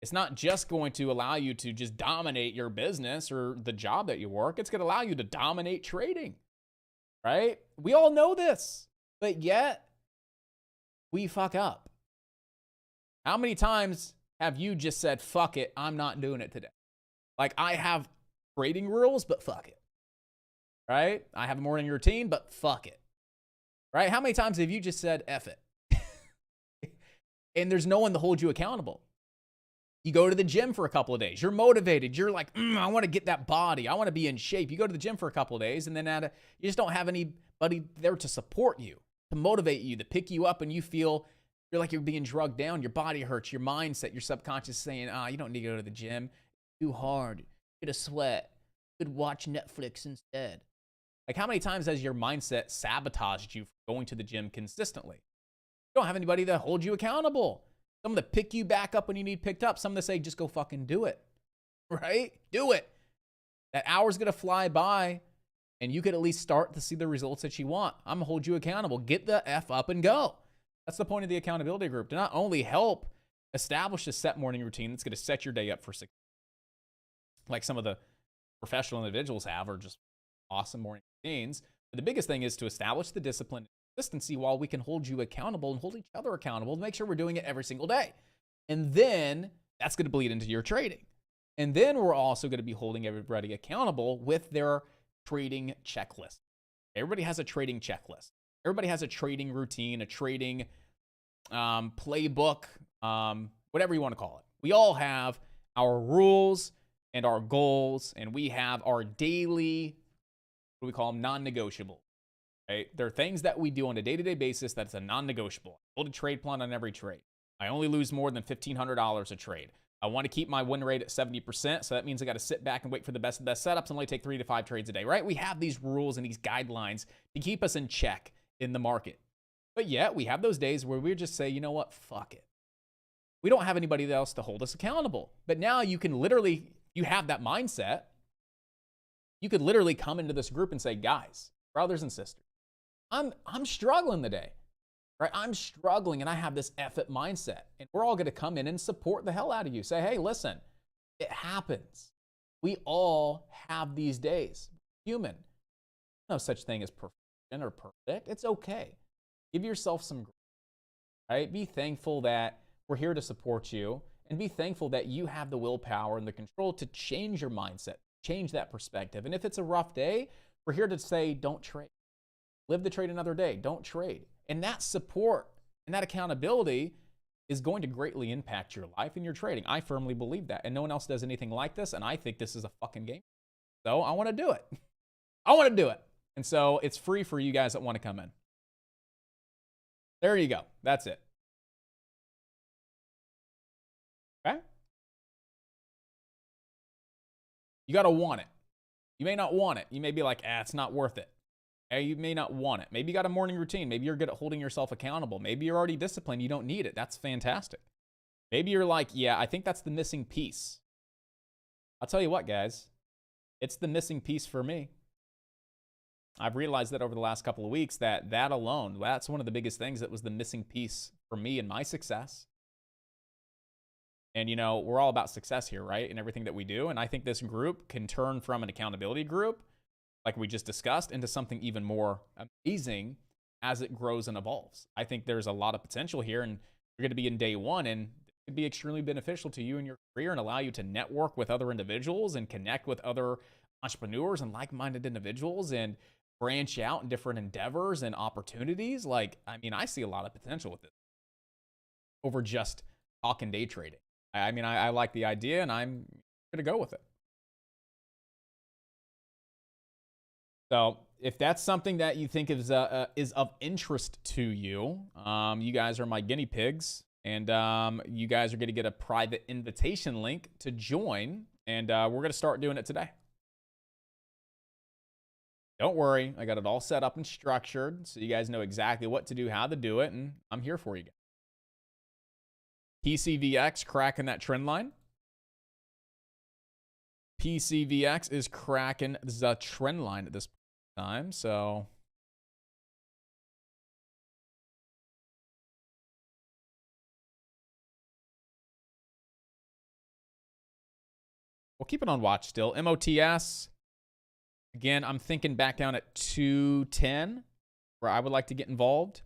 It's not just going to allow you to just dominate your business or the job that you work. It's going to allow you to dominate trading, right? We all know this, but yet we fuck up. How many times have you just said, fuck it, I'm not doing it today? Like, I have trading rules, but fuck it, right? I have a morning routine, but fuck it, right? How many times have you just said, F it? And there's no one to hold you accountable. You go to the gym for a couple of days. You're motivated. You're like, I want to get that body. I want to be in shape. You go to the gym for a couple of days, and then you just don't have anybody there to support you, to motivate you, to pick you up, and you feel you're like you're being drugged down. Your body hurts. Your mindset, your subconscious saying, you don't need to go to the gym. Too hard. Get a sweat. You could watch Netflix instead. Like, how many times has your mindset sabotaged you from going to the gym consistently? You don't have anybody to hold you accountable. Someone to pick you back up when you need picked up. Someone to say, just go fucking do it, right? Do it. That hour's going to fly by, and you could at least start to see the results that you want. I'm going to hold you accountable. Get the F up and go. That's the point of the accountability group, to not only help establish a set morning routine that's going to set your day up for success, like some of the professional individuals have, or just awesome morning routines. But the biggest thing is to establish the discipline consistency while we can hold you accountable and hold each other accountable to make sure we're doing it every single day. And then that's going to bleed into your trading. And then we're also going to be holding everybody accountable with their trading checklist. Everybody has a trading checklist. Everybody has a trading routine, a trading playbook, whatever you want to call it. We all have our rules and our goals, and we have our daily, what do we call them, non-negotiable. Right? There are things that we do on a day-to-day basis that's a non-negotiable. I build a trade plan on every trade. I only lose more than $1,500 a trade. I want to keep my win rate at 70%, so that means I got to sit back and wait for the best setups and only take 3 to 5 trades a day, right? We have these rules and these guidelines to keep us in check in the market. But yet, we have those days where we just say, you know what, fuck it. We don't have anybody else to hold us accountable. But now you can literally, you have that mindset. You could literally come into this group and say, guys, brothers and sisters, I'm struggling today, right? I'm struggling and I have this F it mindset, and we're all going to come in and support the hell out of you. Say, hey, listen, it happens. We all have these days. Human. No such thing as perfection or perfect. It's okay. Give yourself some grace, right? Be thankful that we're here to support you, and be thankful that you have the willpower and the control to change your mindset, change that perspective. And if it's a rough day, we're here to say, don't trade. Live the trade another day. Don't trade. And that support and that accountability is going to greatly impact your life and your trading. I firmly believe that. And no one else does anything like this. And I think this is a fucking game. So I want to do it. I want to do it. And so it's free for you guys that want to come in. There you go. That's it. Okay? You got to want it. You may not want it. You may be like, it's not worth it. You may not want it. Maybe you got a morning routine. Maybe you're good at holding yourself accountable. Maybe you're already disciplined. You don't need it. That's fantastic. Maybe you're like, yeah, I think that's the missing piece. I'll tell you what, guys. It's the missing piece for me. I've realized that over the last couple of weeks that alone, that's one of the biggest things that was the missing piece for me and my success. And, you know, we're all about success here, right? In everything that we do. And I think this group can turn from an accountability group, like we just discussed, into something even more amazing as it grows and evolves. I think there's a lot of potential here, and you're going to be in day one, and it could be extremely beneficial to you and your career and allow you to network with other individuals and connect with other entrepreneurs and like-minded individuals and branch out in different endeavors and opportunities. Like, I mean, I see a lot of potential with it over just talking day trading. I mean, I like the idea, and I'm going to go with it. So if that's something that you think is of interest to you, you guys are my guinea pigs, and you guys are going to get a private invitation link to join, and we're going to start doing it today. Don't worry, I got it all set up and structured, so you guys know exactly what to do, how to do it, and I'm here for you guys. PCVX cracking that trend line. PCVX is cracking the trend line at this time, so we'll keep it on watch still. MOTS, again, I'm thinking back down at 210, where I would like to get involved.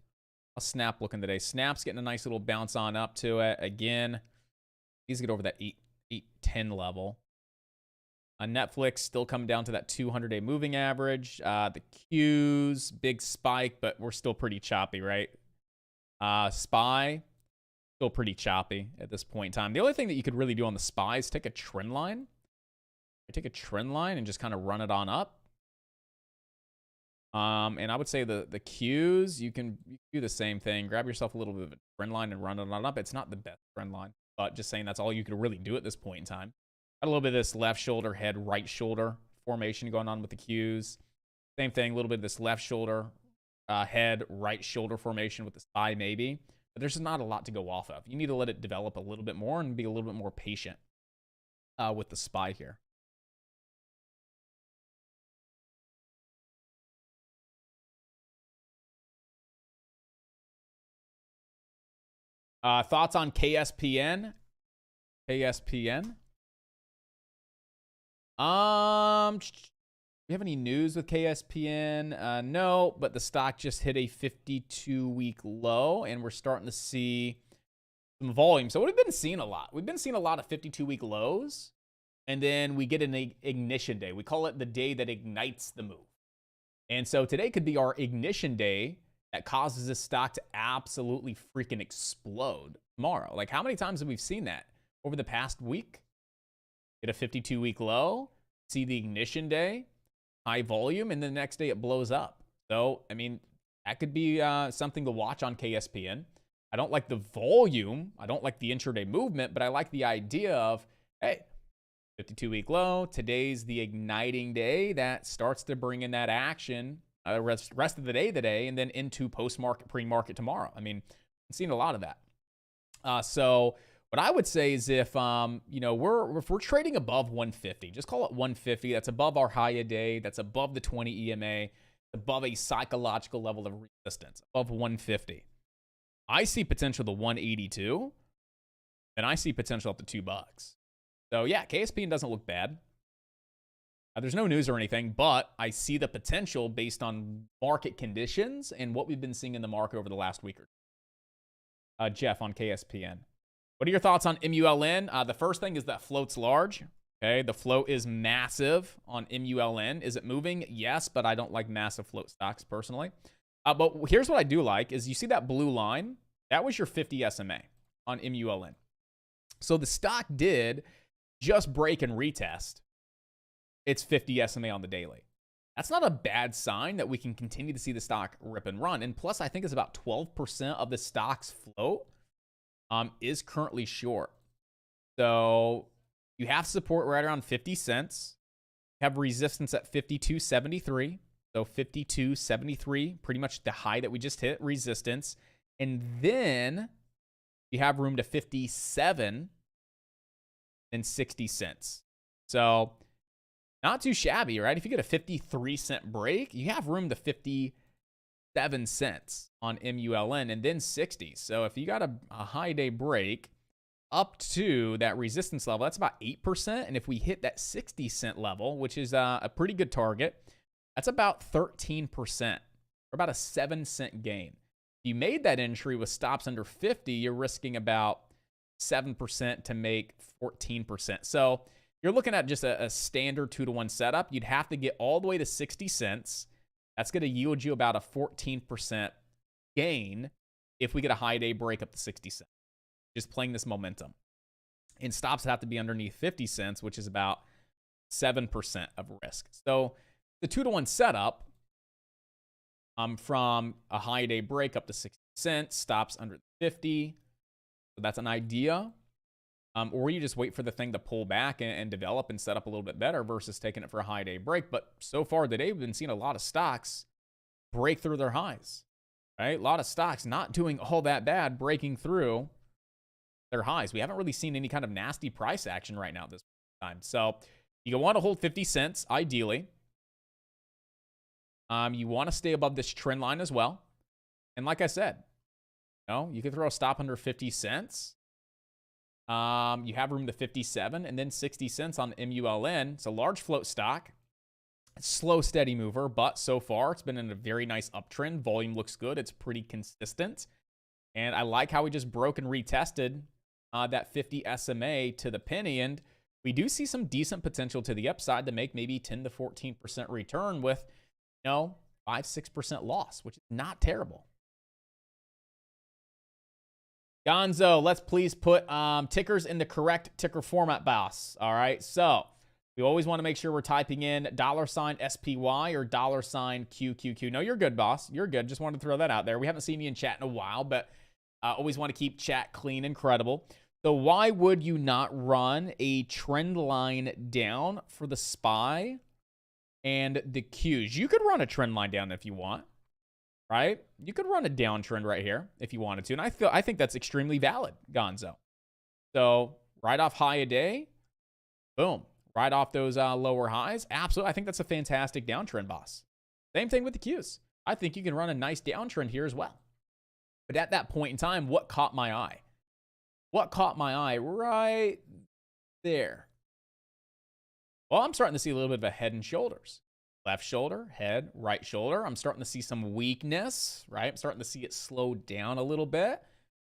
How's Snap looking today? Snap's getting a nice little bounce on up to it. Again, he's get over that 810 level. Netflix still coming down to that 200-day moving average. The Qs, big spike, but we're still pretty choppy, right? SPY, still pretty choppy at this point in time. The only thing that you could really do on the SPY is take a trend line. Take a trend line and just kind of run it on up. And I would say the Qs, you can do the same thing. Grab yourself a little bit of a trend line and run it on up. It's not the best trend line, but just saying that's all you could really do at this point in time. Got a little bit of this left shoulder, head, right shoulder formation going on with the Qs. Same thing, a little bit of this left shoulder, head, right shoulder formation with the SPY maybe. But there's just not a lot to go off of. You need to let it develop a little bit more and be a little bit more patient with the SPY here. Thoughts on KSPN? KSPN. Do we have any news with KSPN? No, but the stock just hit a 52-week low, and we're starting to see some volume. So what we've been seeing a lot. We've been seeing a lot of 52-week lows, and then we get an ignition day. We call it the day that ignites the move. And so today could be our ignition day that causes this stock to absolutely freaking explode tomorrow. Like, how many times have we seen that over the past week? Get a 52-week low, see the ignition day, high volume, and then the next day it blows up. So, I mean, that could be something to watch on KSPN. I don't like the volume. I don't like the intraday movement, but I like the idea of, hey, 52-week low. Today's the igniting day that starts to bring in that action rest of the day today, and then into post-market, pre-market tomorrow. I mean, I've seen a lot of that. So what I would say is if we're trading above 150, just call it 150. That's above our high a day. That's above the 20 EMA. Above a psychological level of resistance. Above 150. I see potential to 182, and I see potential up to $2. So yeah, KSPN doesn't look bad. There's no news or anything, but I see the potential based on market conditions and what we've been seeing in the market over the last week or two. Jeff on KSPN. What are your thoughts on MULN? The first thing is that float's large. Okay, the float is massive on MULN. Is it moving? Yes, but I don't like massive float stocks personally. But here's what I do like is you see that blue line? That was your 50 SMA on MULN. So the stock did just break and retest its 50 SMA on the daily. That's not a bad sign that we can continue to see the stock rip and run. And plus, I think it's about 12% of the stock's float is currently short. So you have support right around 50 cents. have resistance at 52.73. So 52.73, pretty much the high that we just hit, resistance. And then you have room to 57 and 60 cents. So not too shabby, right? If you get a 53-cent break, you have room to 57 cents on MULN and then 60. So if you got a high day break up to that resistance level, that's about 8%. And if we hit that 60-cent level, which is a pretty good target, that's about 13%, or about a 7-cent gain. If you made that entry with stops under 50, you're risking about 7% to make 14%. So you're looking at just a standard 2-to-1 setup. You'd have to get all the way to 60 cents. That's going to yield you about a 14% gain if we get a high day break up to 60 cents. Just playing this momentum. And stops have to be underneath 50 cents, which is about 7% of risk. So the 2-to-1 setup, from a high day break up to 60 cents, stops under 50. So that's an idea. Or you just wait for the thing to pull back and develop and set up a little bit better versus taking it for a high day break. But so far today, we've been seeing a lot of stocks break through their highs, right? A lot of stocks not doing all that bad, breaking through their highs. We haven't really seen any kind of nasty price action right now at this time. So you want to hold 50 cents, ideally. You want to stay above this trend line as well. And like I said, you can throw a stop under 50 cents. You have room to 57 and then 60 cents on MULN. It's a large float stock. Slow, steady mover, but so far it's been in a very nice uptrend. Volume looks good. It's pretty consistent. And I like how we just broke and retested that 50 SMA to the penny. And we do see some decent potential to the upside to make maybe 10 to 14% return with, 5-6% loss, which is not terrible. Gonzo, let's please put tickers in the correct ticker format, boss. All right, so we always want to make sure we're typing in $SPY or $QQQ. No, you're good, boss. You're good. Just wanted to throw that out there. We haven't seen you in chat in a while, but always want to keep chat clean and credible. So why would you not run a trend line down for the SPY and the Qs? You could run a trend line down if you want. Right? You could run a downtrend right here if you wanted to. And I think that's extremely valid, Gonzo. So right off high a day, boom. Right off those lower highs. Absolutely. I think that's a fantastic downtrend, boss. Same thing with the Qs. I think you can run a nice downtrend here as well. But at that point in time, what caught my eye? What caught my eye right there? Well, I'm starting to see a little bit of a head and shoulders. Left shoulder, head, right shoulder. I'm starting to see some weakness, right? I'm starting to see it slow down a little bit,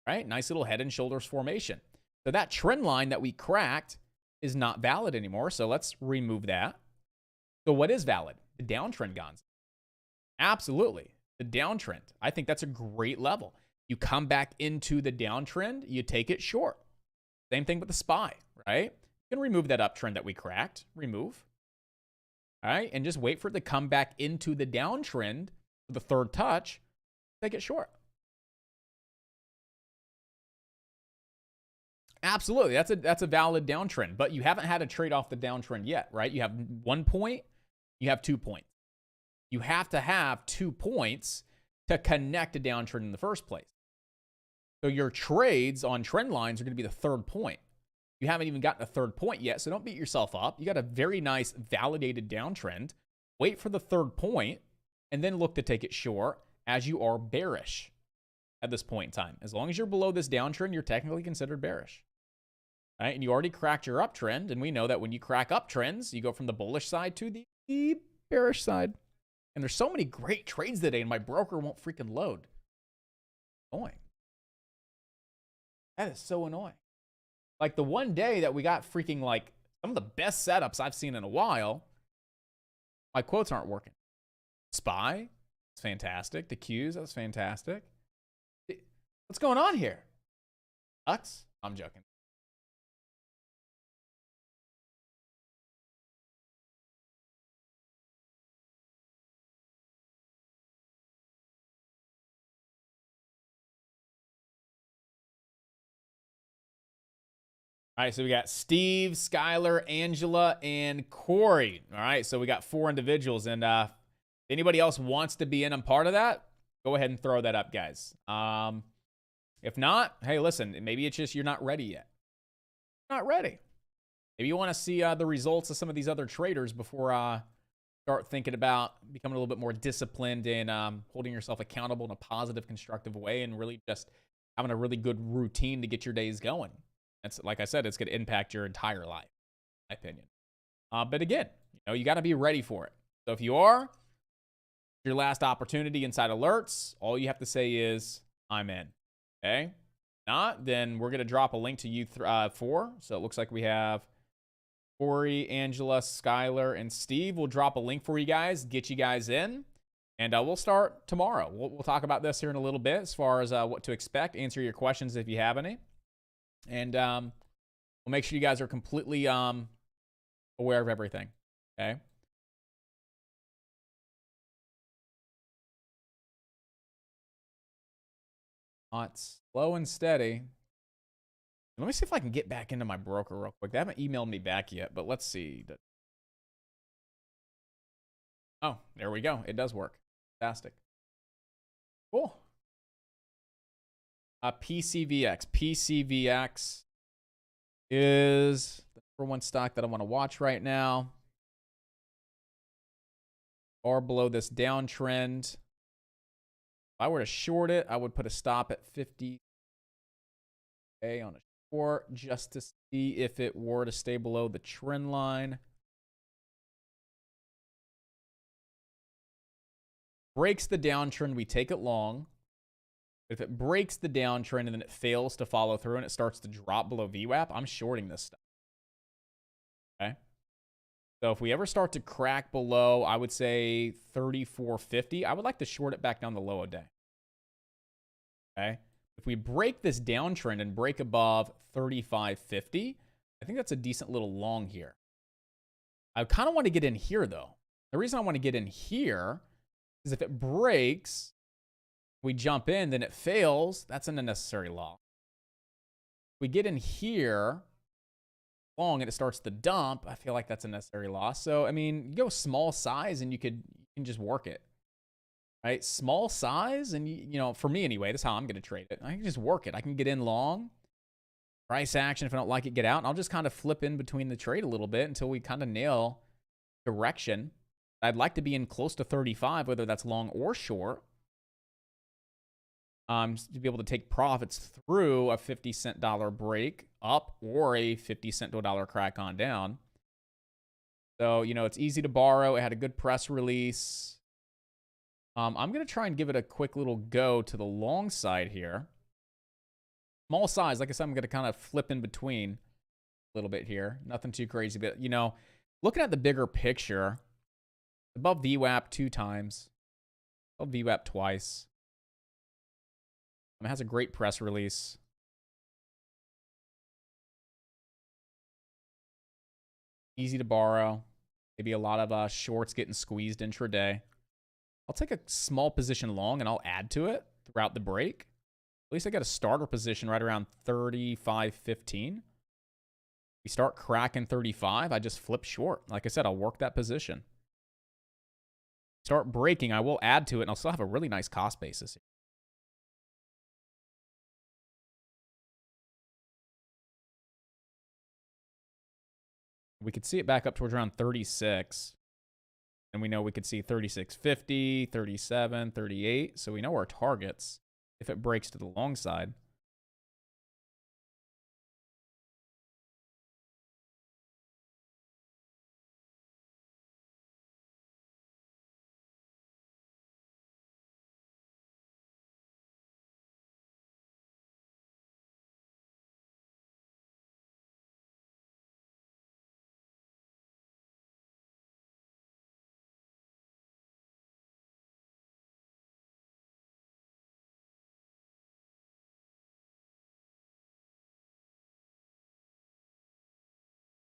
right? Nice little head and shoulders formation. So that trend line that we cracked is not valid anymore. So let's remove that. So what is valid? The downtrend, Gonzo. Absolutely. The downtrend. I think that's a great level. You come back into the downtrend, you take it short. Same thing with the SPY, right? You can remove that uptrend that we cracked. Remove. All right, and just wait for it to come back into the downtrend for the third touch. Take it short. Absolutely, that's a valid downtrend, but you haven't had a trade off the downtrend yet, right? You have 1 point, you have 2 points. You have to have 2 points to connect a downtrend in the first place. So your trades on trend lines are going to be the third point. You haven't even gotten a third point yet, so don't beat yourself up. You got a very nice validated downtrend. Wait for the third point, and then look to take it short as you are bearish at this point in time. As long as you're below this downtrend, you're technically considered bearish. Right? And you already cracked your uptrend, and we know that when you crack uptrends, you go from the bullish side to the bearish side. And there's so many great trades today, and my broker won't freaking load. Annoying. That is so annoying. Like the one day that we got freaking like some of the best setups I've seen in a while, my quotes aren't working. SPY, it's fantastic. The Qs, that's fantastic. What's going on here? Sucks? I'm joking. All right, so we got Steve, Skylar, Angela, and Corey. All right, so we got 4 individuals. And if anybody else wants to be in and part of that, go ahead and throw that up, guys. If not, hey, listen, maybe it's just you're not ready yet. Not ready. Maybe you want to see the results of some of these other traders before start thinking about becoming a little bit more disciplined and holding yourself accountable in a positive, constructive way, and really just having a really good routine to get your days going. That's, like I said, it's going to impact your entire life, in my opinion. But again, you got to be ready for it. So if you are, your last opportunity inside alerts, all you have to say is, I'm in. Okay? Not, then we're going to drop a link to you 4. So it looks like we have Corey, Angela, Skylar, and Steve. We'll drop a link for you guys, get you guys in, and we'll start tomorrow. We'll talk about this here in a little bit as far as what to expect, answer your questions if you have any. And we'll make sure you guys are completely aware of everything. Okay? Not slow and steady. Let me see if I can get back into my broker real quick. They haven't emailed me back yet, but let's see. Oh, there we go. It does work. Fantastic. Cool. PCVX. PCVX is the number 1 stock that I want to watch right now. Or below this downtrend. If I were to short it, I would put a stop at 50. Okay, on a short just to see if it were to stay below the trend line. Breaks the downtrend, we take it long. If it breaks the downtrend and then it fails to follow through and it starts to drop below VWAP, I'm shorting this stuff. Okay. So if we ever start to crack below, I would say 34.50, I would like to short it back down the low a day. Okay. If we break this downtrend and break above 35.50, I think that's a decent little long here. I kind of want to get in here though. The reason I want to get in here is if it breaks, we jump in, then it fails, that's an unnecessary loss. We get in here long and it starts to dump, I feel like that's a necessary loss. So, I mean, you go small size and you can just work it. Right? Small size, and for me anyway, that's how I'm going to trade it. I can just work it. I can get in long, price action. If I don't like it, get out. And I'll just kind of flip in between the trade a little bit until we kind of nail direction. I'd like to be in close to 35, whether that's long or short. To be able to take profits through a 50-cent dollar break up or a 50-cent to a dollar crack on down. So, it's easy to borrow. It had a good press release. I'm going to try and give it a quick little go to the long side here. Small size. Like I said, I'm going to kind of flip in between a little bit here. Nothing too crazy. But, looking at the bigger picture, above VWAP 2 times. Above VWAP twice. It has a great press release. Easy to borrow. Maybe a lot of shorts getting squeezed intraday. I'll take a small position long and I'll add to it throughout the break. At least I got a starter position right around 35.15. We start cracking 35. I just flip short. Like I said, I'll work that position. Start breaking. I will add to it and I'll still have a really nice cost basis. We could see it back up towards around 36. And we know we could see 36.50, 37, 38. So we know our targets if it breaks to the long side.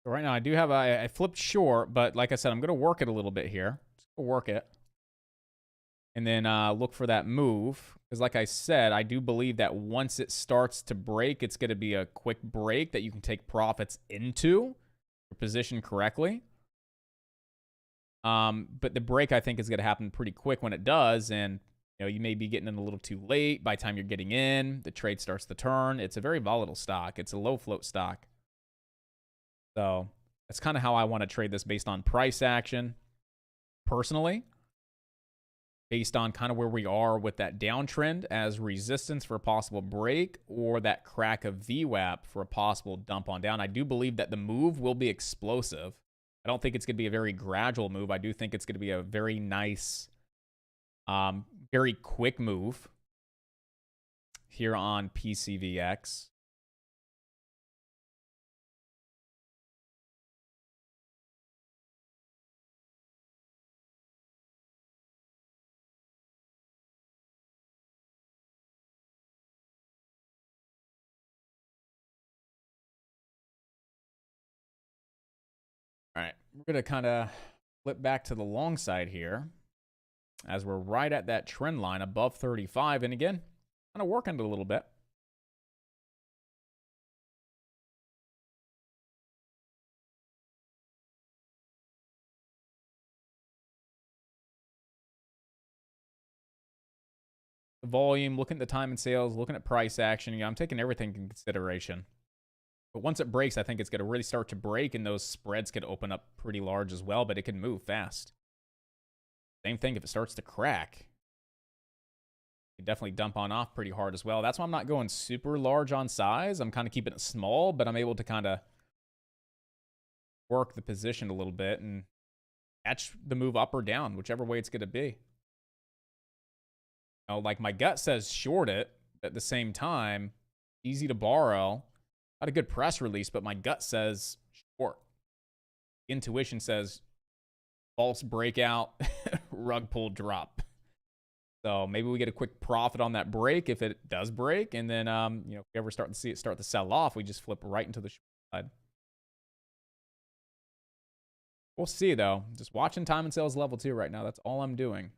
So right now I do have I flipped short, but like I said, I'm going to work it a little bit here. Just work it. And then look for that move. Because like I said, I do believe that once it starts to break, it's going to be a quick break that you can take profits into or position correctly. But the break, I think, is going to happen pretty quick when it does. And, you may be getting in a little too late. By the time you're getting in, the trade starts to turn. It's a very volatile stock. It's a low float stock. So that's kind of how I want to trade this based on price action. Personally, based on kind of where we are with that downtrend as resistance for a possible break or that crack of VWAP for a possible dump on down. I do believe that the move will be explosive. I don't think it's going to be a very gradual move. I do think it's going to be a very nice, very quick move here on PCVX. All right, we're going to kind of flip back to the long side here as we're right at that trend line above 35. And again, kind of working it a little bit. The volume, looking at the time and sales, looking at price action. I'm taking everything in consideration. But once it breaks, I think it's going to really start to break, and those spreads could open up pretty large as well, but it can move fast. Same thing if it starts to crack. You definitely dump on off pretty hard as well. That's why I'm not going super large on size. I'm kind of keeping it small, but I'm able to kind of work the position a little bit and catch the move up or down, whichever way it's going to be. Like my gut says short it, at the same time, easy to borrow. Not a good press release, but my gut says short. Intuition says false breakout, rug pull drop. So maybe we get a quick profit on that break if it does break. And then, if we ever start to see it start to sell off, we just flip right into the short side. We'll see, though. Just watching time and sales level 2 right now. That's all I'm doing.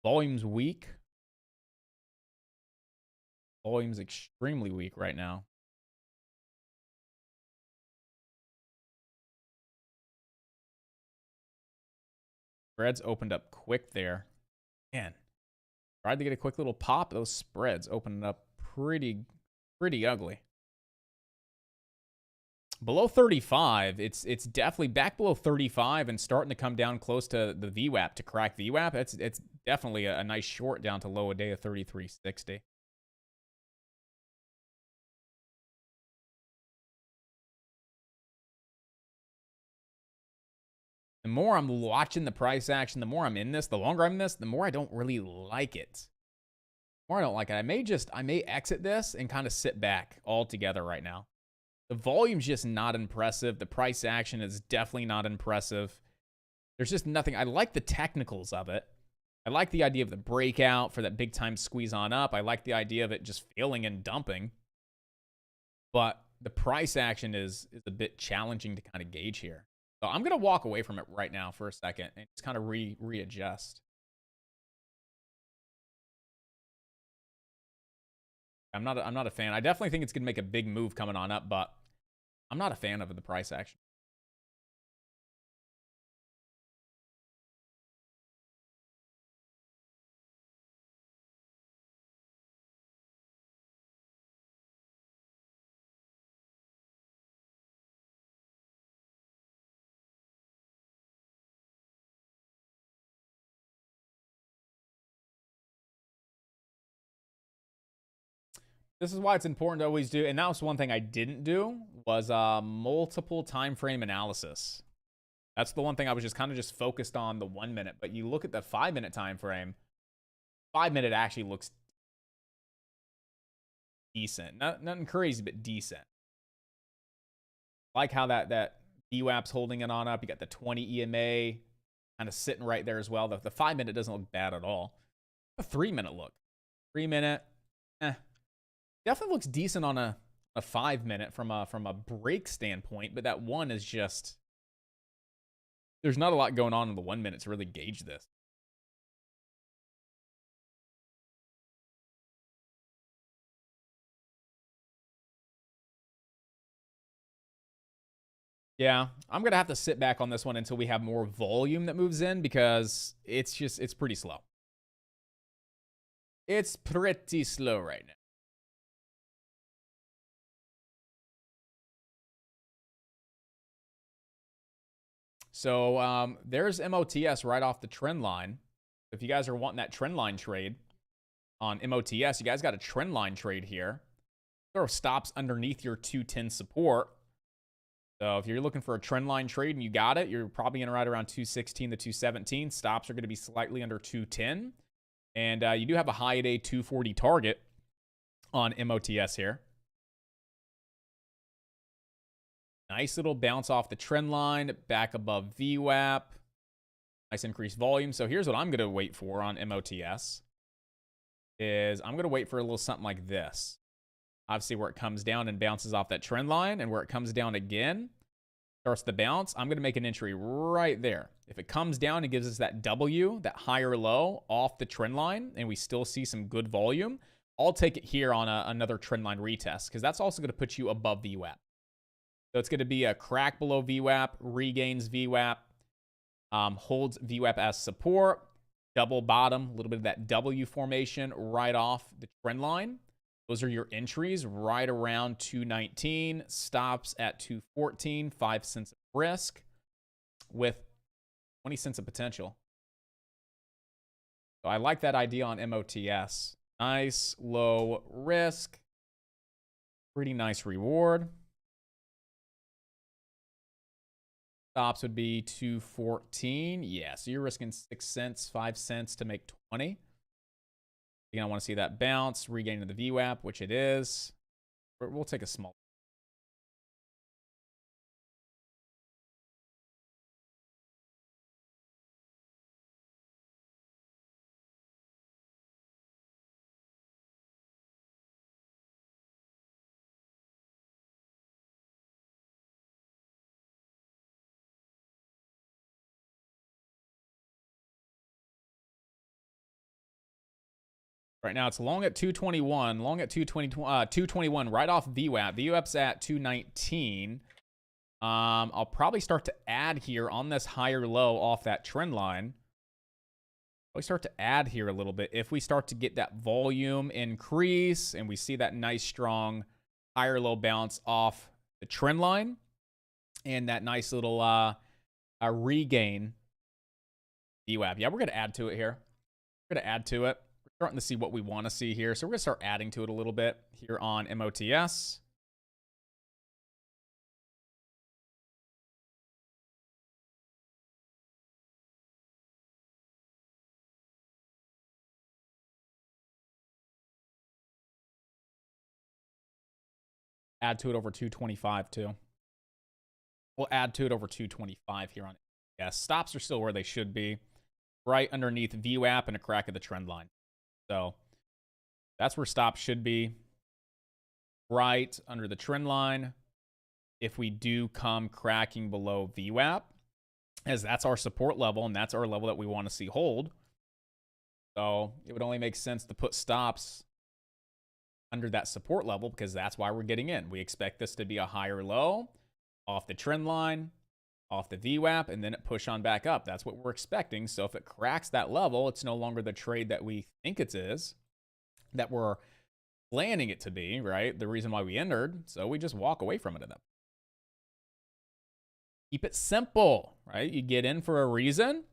Volume's weak. Volume's extremely weak right now. Spreads opened up quick there. Man, tried to get a quick little pop. Those spreads opened up pretty ugly. Below 35, it's definitely back below 35 and starting to come down close to the VWAP to crack VWAP. It's definitely a nice short down to low a day of 33.60. The more I'm watching the price action, the more I'm in this, the longer I'm in this, the more I don't really like it. The more I don't like it. I may exit this and kind of sit back altogether right now. The volume's just not impressive. The price action is definitely not impressive. There's just nothing. I like the technicals of it. I like the idea of the breakout for that big time squeeze on up. I like the idea of it just failing and dumping. But the price action is a bit challenging to kind of gauge here. So I'm going to walk away from it right now for a second and just kind of readjust. I'm not a fan. I definitely think it's going to make a big move coming on up, but I'm not a fan of the price action. This is why it's important to always do, and that was one thing I didn't do, was multiple time frame analysis. That's the one thing I was just kind of just focused on the 1 minute. But you look at the 5 minute time frame, 5 minute actually looks decent. Nothing crazy, but decent. Like how that VWAP's holding it on up. You got the 20 EMA kind of sitting right there as well. The 5 minute doesn't look bad at all. A 3 minute look. 3 minute, definitely looks decent on a 5 minute from a break standpoint, but that one is just, there's not a lot going on in the 1 minute to really gauge this. Yeah, I'm going to have to sit back on this one until we have more volume that moves in because it's pretty slow. It's pretty slow right now. So there's MOTS right off the trend line. If you guys are wanting that trend line trade on MOTS, you guys got a trend line trade here. Throw stops underneath your 210 support. So if you're looking for a trend line trade and you got it, you're probably going to ride around 216 to 217. Stops are going to be slightly under 210. And you do have a high day 240 target on MOTS here. Nice little bounce off the trend line, back above VWAP. Nice increased volume. So here's what I'm going to wait for on MOTS. Is I'm going to wait for a little something like this. Obviously, where it comes down and bounces off that trend line, and where it comes down again, starts to bounce, I'm going to make an entry right there. If it comes down and gives us that W, that higher low off the trend line, and we still see some good volume, I'll take it here on another trend line retest, because that's also going to put you above VWAP. So it's going to be a crack below VWAP, regains VWAP, holds VWAP as support, double bottom, a little bit of that W formation right off the trend line. Those are your entries right around 219, stops at 214, 5 cents of risk with 20 cents of potential. So I like that idea on MOTS. Nice low risk, pretty nice reward. Stops would be 214. Yeah, so you're risking 6 cents, 5 cents to make 20. You're going to want to see that bounce, regaining the VWAP, which it is. We'll take a small. Right now, it's long at 221, long at 221, right off VWAP. VWAP's at 219. I'll probably start to add here on this higher low off that trend line. We start to add here a little bit. If we start to get that volume increase and we see that nice, strong, higher low bounce off the trend line and that nice little regain VWAP. Yeah, we're going to add to it here. We're going to add to it. Starting to see what we want to see here. So we're going to start adding to it a little bit here on MOTS. Add to it over 225 too. We'll add to it over 225 here on MOTS. Stops are still where they should be. Right underneath VWAP and a crack of the trend line. So that's where stops should be, right under the trend line. If we do come cracking below VWAP, as that's our support level and that's our level that we want to see hold. So it would only make sense to put stops under that support level because that's why we're getting in. We expect this to be a higher low off the trend line, off the VWAP, and then it push on back up. That's what we're expecting. So if it cracks that level, it's no longer the trade that we think it is, that we're planning it to be, right? The reason why we entered. So we just walk away from it. Keep it simple, right? You get in for a reason.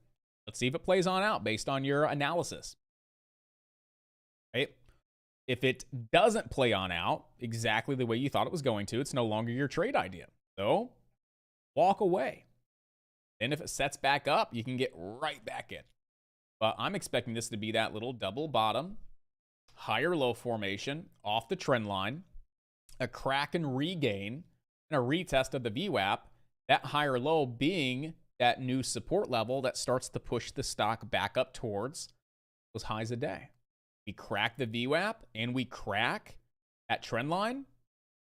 Let's see if it plays on out based on your analysis, right? If it doesn't play on out exactly the way you thought it was going to, it's no longer your trade idea. So walk away. And if it sets back up, you can get right back in. But I'm expecting this to be that little double bottom, higher low formation off the trend line, a crack and regain, and a retest of the VWAP, that higher low being that new support level that starts to push the stock back up towards those highs a day. We crack the VWAP and we crack that trend line,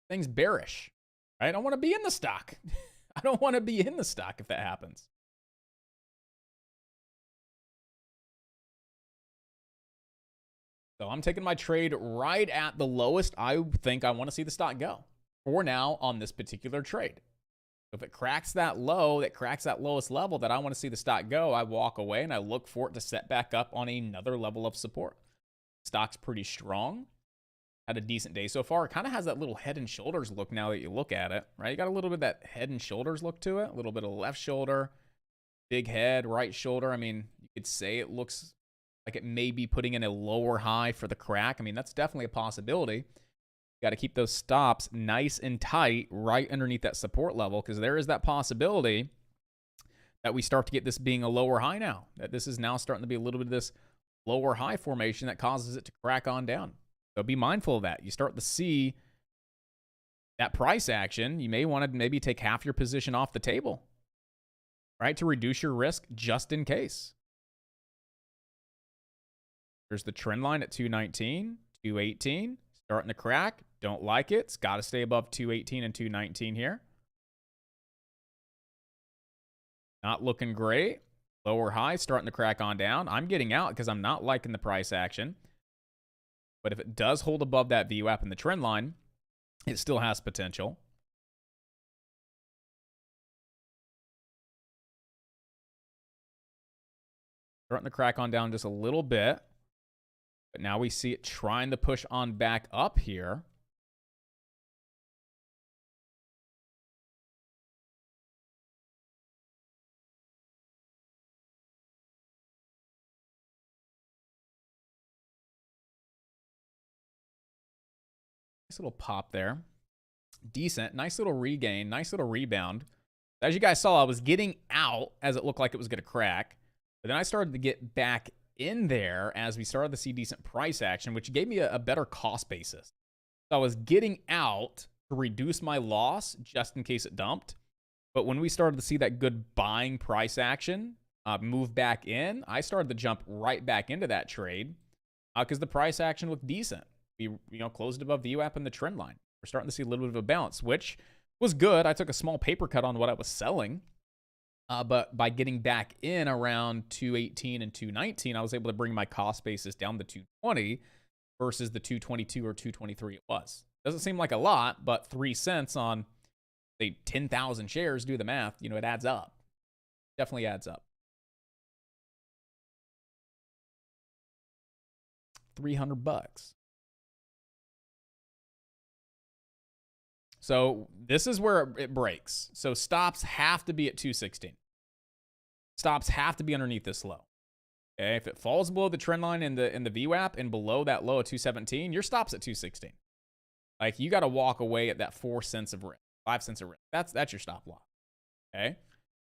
things bearish, right? I don't want to be in the stock. I don't want to be in the stock if that happens. So I'm taking my trade right at the lowest I think I want to see the stock go for now on this particular trade. If it cracks that low, that cracks that lowest level that I want to see the stock go, I walk away and I look for it to set back up on another level of support. Stock's pretty strong. Had a decent day so far. It kind of has that little head and shoulders look now that you look at it, right? You got a little bit of that head and shoulders look to it. A little bit of left shoulder, big head, right shoulder. I mean, you could say it looks like it may be putting in a lower high for the crack. I mean, that's definitely a possibility. Got to keep those stops nice and tight right underneath that support level, because there is that possibility that we start to get this being a lower high now, that this is now starting to be a little bit of this lower high formation that causes it to crack on down. So be mindful of that. You start to see that price action, you may want to maybe take half your position off the table, right, to reduce your risk just in case. There's the trend line at 219, 218, starting to crack. Don't like it. It's got to stay above 218 and 219 here. Not looking great. Lower high starting to crack on down. I'm getting out because I'm not liking the price action. But if it does hold above that VWAP and the trend line, it still has potential. Starting to crack on down just a little bit. But now we see it trying to push on back up here. Nice little pop there. Decent. Nice little regain. Nice little rebound. As you guys saw, I was getting out as it looked like it was going to crack. But then I started to get back in there as we started to see decent price action, which gave me a better cost basis. So I was getting out to reduce my loss just in case it dumped. But when we started to see that good buying price action move back in, I started to jump right back into that trade because the price action looked decent. We closed above the VWAP and the trend line. We're starting to see a little bit of a bounce, which was good. I took a small paper cut on what I was selling. But by getting back in around 218 and 219, I was able to bring my cost basis down to 220 versus the 222 or 223 it was. Doesn't seem like a lot, but 3 cents on, say, 10,000 shares, do the math, it adds up. Definitely adds up. 300 bucks. So this is where it breaks. So stops have to be at 216. Stops have to be underneath this low. Okay, if it falls below the trend line in the VWAP and below that low of 217, your stop's at 216. Like, you got to walk away at that 4 cents of risk, 5 cents of risk. That's your stop loss. Okay,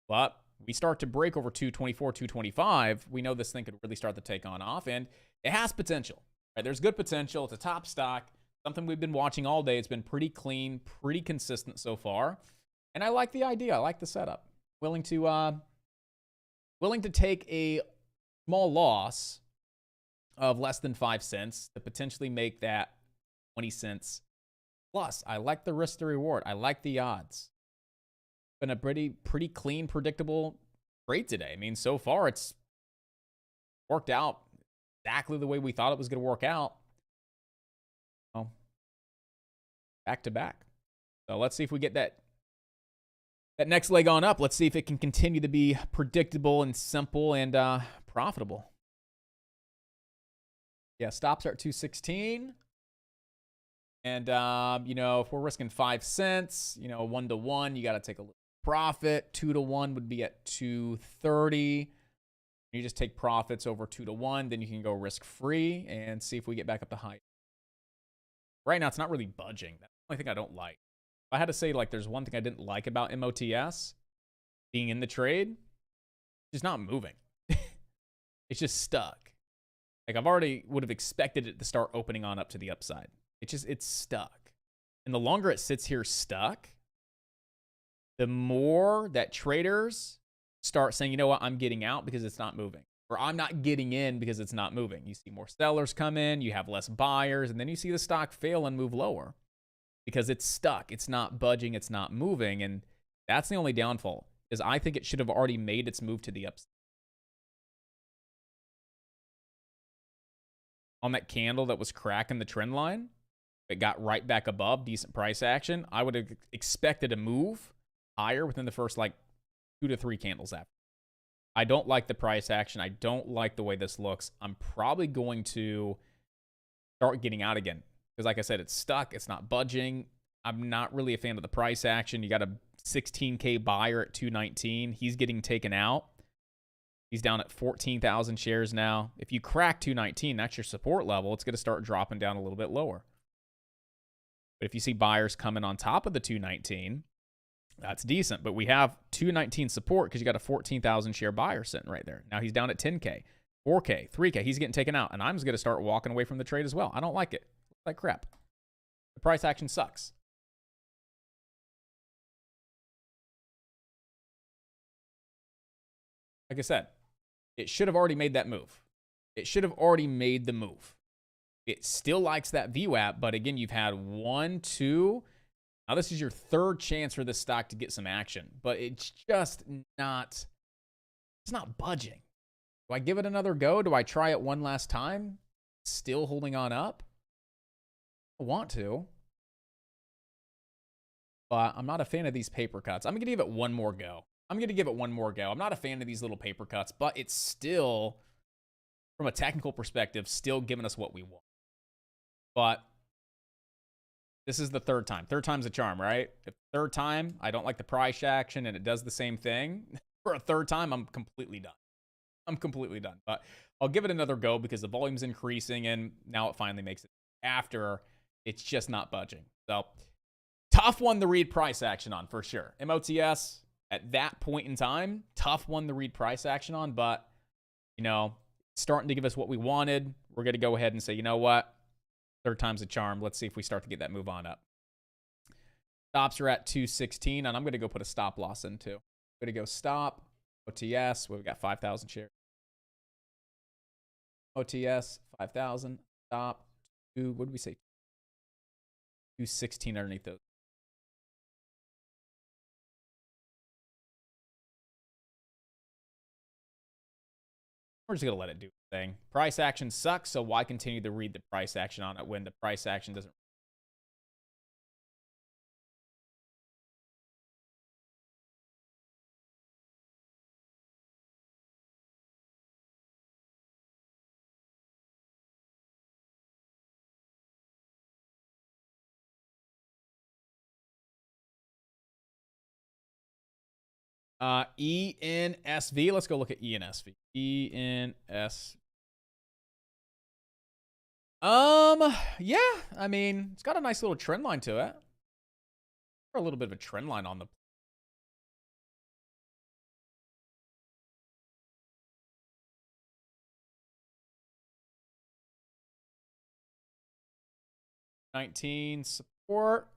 but we start to break over 224, 225. We know this thing could really start to take on off, and it has potential. Right, there's good potential. It's a top stock. Something we've been watching all day. It's been pretty clean, pretty consistent so far. And I like the idea. I like the setup. Willing to take a small loss of less than 5 cents to potentially make that 20 cents plus. I like the risk to reward. I like the odds. Been a pretty clean, predictable trade today. I mean, so far it's worked out exactly the way we thought it was going to work out. Back to back. So let's see if we get that next leg on up. Let's see if it can continue to be predictable and simple and profitable. Yeah, stops are at 216. And, if we're risking 5 cents, 1 to 1, you got to take a little profit. 2 to 1 would be at 230. You just take profits over 2 to 1, then you can go risk free and see if we get back up to high. Right now, it's not really budging. That's the only thing I don't like. If I had to say, there's one thing I didn't like about MOTS being in the trade, it's not moving. It's just stuck. I've already would have expected it to start opening on up to the upside. It's stuck. And the longer it sits here stuck, the more that traders start saying, you know what, I'm getting out because it's not moving. Or I'm not getting in because it's not moving. You see more sellers come in, you have less buyers, and then you see the stock fail and move lower because it's stuck. It's not budging. It's not moving. And that's the only downfall, is I think it should have already made its move to the upside. On that candle that was cracking the trend line, it got right back above, decent price action. I would have expected a move higher within the first like 2 to 3 candles after. I don't like the price action. I don't like the way this looks. I'm probably going to start getting out again because, like I said, it's stuck. It's not budging. I'm not really a fan of the price action. You got a 16K buyer at 219. He's getting taken out. He's down at 14,000 shares now. If you crack 219, that's your support level. It's going to start dropping down a little bit lower. But if you see buyers coming on top of the 219, that's decent. But we have 219 support because you got a 14,000 share buyer sitting right there. Now he's down at 10K, 4K, 3K. He's getting taken out. And I'm just going to start walking away from the trade as well. I don't like it. It's like crap. The price action sucks. Like I said, it should have already made that move. It should have already made the move. It still likes that VWAP, but again, you've had 1, 2. Now this is your third chance for this stock to get some action, but it's just not, it's not budging. Do I give it another go? Do I try it one last time? Still holding on up? I want to, but I'm not a fan of these paper cuts. I'm going to give it one more go. I'm not a fan of these little paper cuts, but it's still, from a technical perspective, still giving us what we want. But this is the third time. Third time's a charm, right? If third time, I don't like the price action and it does the same thing, for a third time, I'm completely done. But I'll give it another go because the volume's increasing and now it finally makes it after it's just not budging. So tough one to read price action on for sure. MOTS at that point in time, tough one to read price action on, but you know, starting to give us what we wanted. We're going to go ahead and say, you know what? Third time's a charm. Let's see if we start to get that move on up. Stops are at 216, and I'm going to go put a stop loss in too. I'm going to go stop, OTS. We've got 5,000 shares. OTS, 5,000. Stop. What did we say? 216 underneath those. We're just going to let it do the thing. Price action sucks, so why continue to read the price action on it when the price action doesn't? ENSV. Let's go look at ENSV. ENS. Yeah. I mean, it's got a nice little trend line to it. Or a little bit of a trend line on the. $19 support.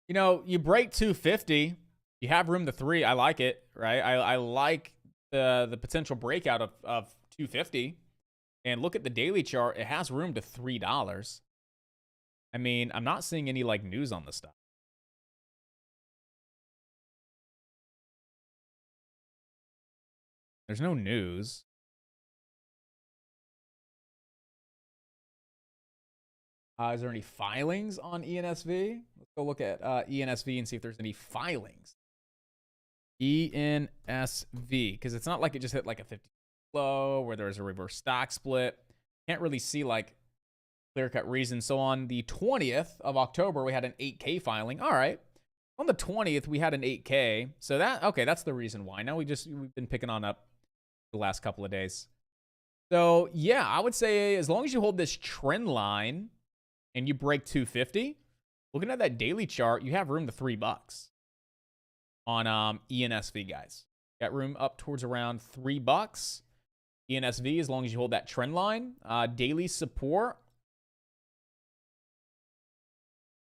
You know, you break 250, you have room to 3. I like it, right? I like the potential breakout of 250. And look at the daily chart. It has room to $3. I mean, I'm not seeing any like news on this stuff. There's no news. Is there any filings on ENSV? Let's go look at ENSV and see if there's any filings. ENSV, because it's not like it just hit like a 50 low where there's a reverse stock split. Can't really see like clear-cut reason. So on the 20th of October, we had an 8K filing. All right. On the 20th, we had an 8K. So that, okay, that's the reason why. Now we've been picking on up the last couple of days. So yeah, I would say as long as you hold this trend line and you break 250, looking at that daily chart, you have room to $3 on ENSV, guys. Got room up towards around $3. ENSV, as long as you hold that trend line. Daily support.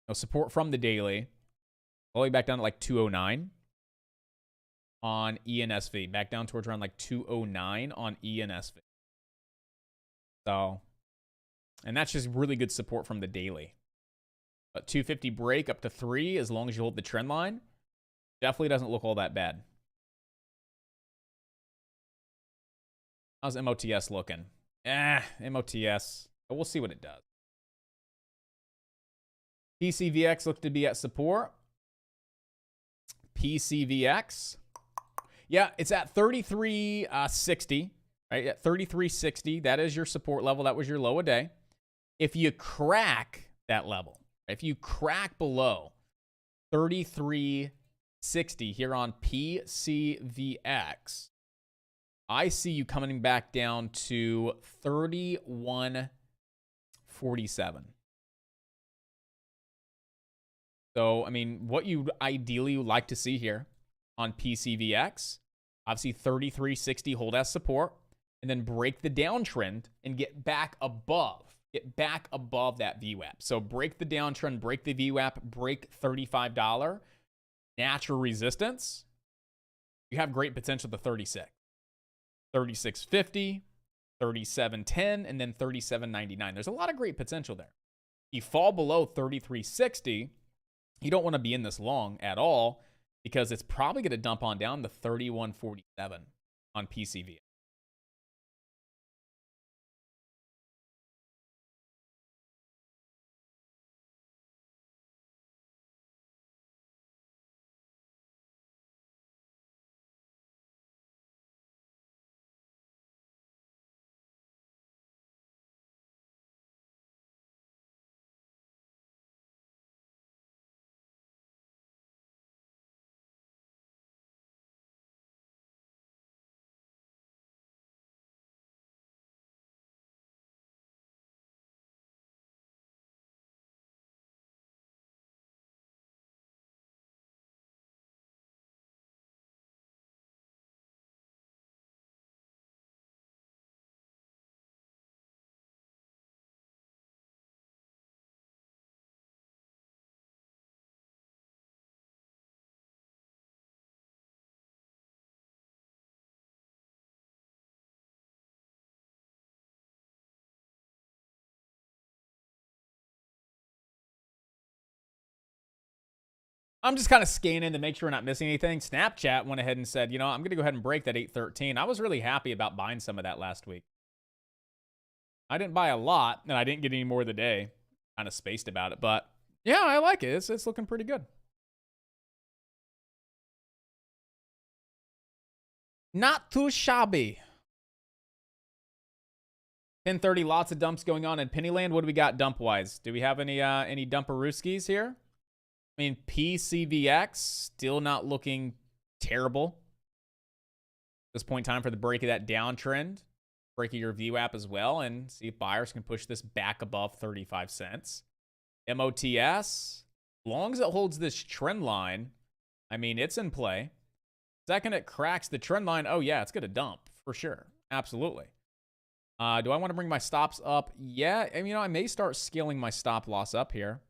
No support from the daily. All the way back down to like 209 on ENSV. Back down towards around like 209 on ENSV. So, and that's just really good support from the daily. But 250 break up to 3 as long as you hold the trend line. Definitely doesn't look all that bad. How's MOTS looking? MOTS. But we'll see what it does. PCVX looked to be at support. PCVX. Yeah, it's at 33.60, right? At 33.60, that is your support level. That was your low a day. If you crack that level, if you crack below 33.60 here on PCVX, I see you coming back down to 31.47. So, I mean, what you ideally would like to see here on PCVX, obviously 33.60 hold as support, and then break the downtrend and get back above that VWAP. So break the downtrend, break the VWAP, break $35 natural resistance. You have great potential to 36. 36.50, 37.10, and then 37.99. There's a lot of great potential there. You fall below 33.60, you don't want to be in this long at all because it's probably going to dump on down to 31.47 on PCV. I'm just kind of scanning to make sure we're not missing anything. Snapchat went ahead and said, you know, I'm going to go ahead and break that 813. I was really happy about buying some of that last week. I didn't buy a lot, and I didn't get any more of the day. Kind of spaced about it, but yeah, I like it. It's looking pretty good. Not too shabby. 10:30, lots of dumps going on in Pennyland. What do we got dump-wise? Do we have any dumperooskies here? I mean, PCVX still not looking terrible. At this point in time for the break of that downtrend. Break of your VWAP as well and see if buyers can push this back above 35 cents. MOTS, as long as it holds this trend line, I mean, it's in play. Second it cracks the trend line, oh yeah, it's going to dump for sure. Absolutely. Do I want to bring my stops up? Yeah, I mean, I may start scaling my stop loss up here.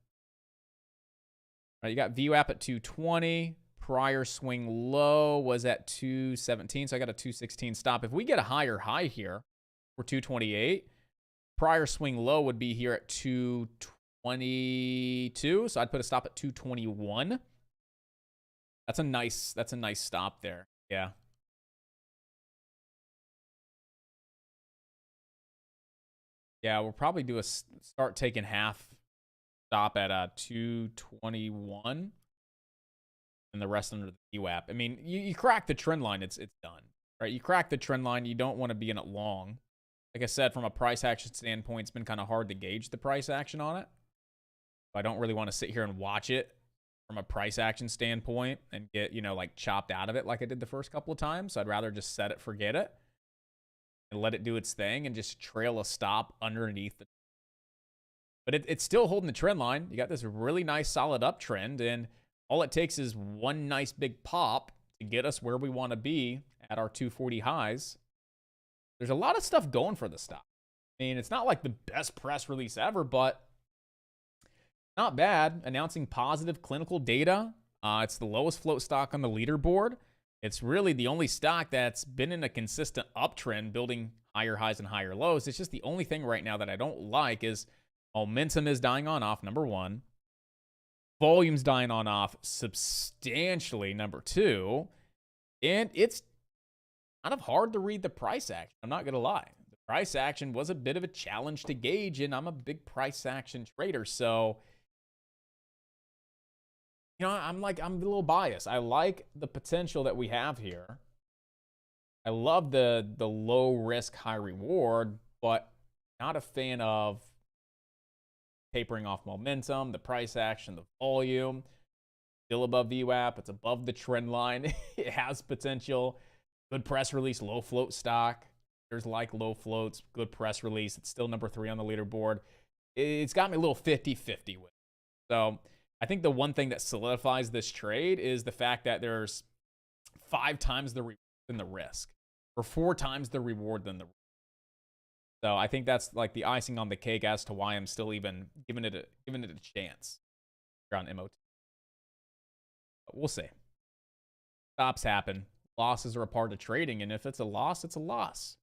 All right, you got VWAP at 220. Prior swing low was at 217, so I got a 216 stop. If we get a higher high here for 228, prior swing low would be here at 222, so I'd put a stop at 221. That's a nice stop there. Yeah. Yeah, we'll probably do start taking half stop at 221 and the rest under the VWAP. I mean, you crack the trend line, it's done. Right? You crack the trend line, you don't want to be in it long. Like I said, from a price action standpoint, it's been kind of hard to gauge the price action on it. I don't really want to sit here and watch it from a price action standpoint and get, you know, like chopped out of it like I did the first couple of times. So I'd rather just set it, forget it, and let it do its thing and just trail a stop underneath the. But it's still holding the trend line. You got this really nice solid uptrend, and all it takes is one nice big pop to get us where we want to be at our 240 highs. There's a lot of stuff going for the stock. I mean, it's not like the best press release ever, but not bad. Announcing positive clinical data. It's the lowest float stock on the leaderboard. It's really the only stock that's been in a consistent uptrend, building higher highs and higher lows. It's just the only thing right now that I don't like is momentum is dying on off, number one. Volume's dying on off substantially, number two. And it's kind of hard to read the price action. I'm not going to lie. The price action was a bit of a challenge to gauge, and I'm a big price action trader. So, you know, I'm a little biased. I like the potential that we have here. I love the low risk, high reward, but not a fan of tapering off momentum, the price action, the volume. Still above VWAP. It's above the trend line. It has potential. Good press release, low float stock. There's like low floats, good press release. It's still number 3 on the leaderboard. It's got me a little 50-50 with it. So I think the one thing that solidifies this trade is the fact that there's 5 times the reward than the risk, or 4 times the reward than the risk. So I think that's like the icing on the cake as to why I'm still even giving it a chance here on MOT. But we'll see. Stops happen. Losses are a part of trading, and if it's a loss, it's a loss.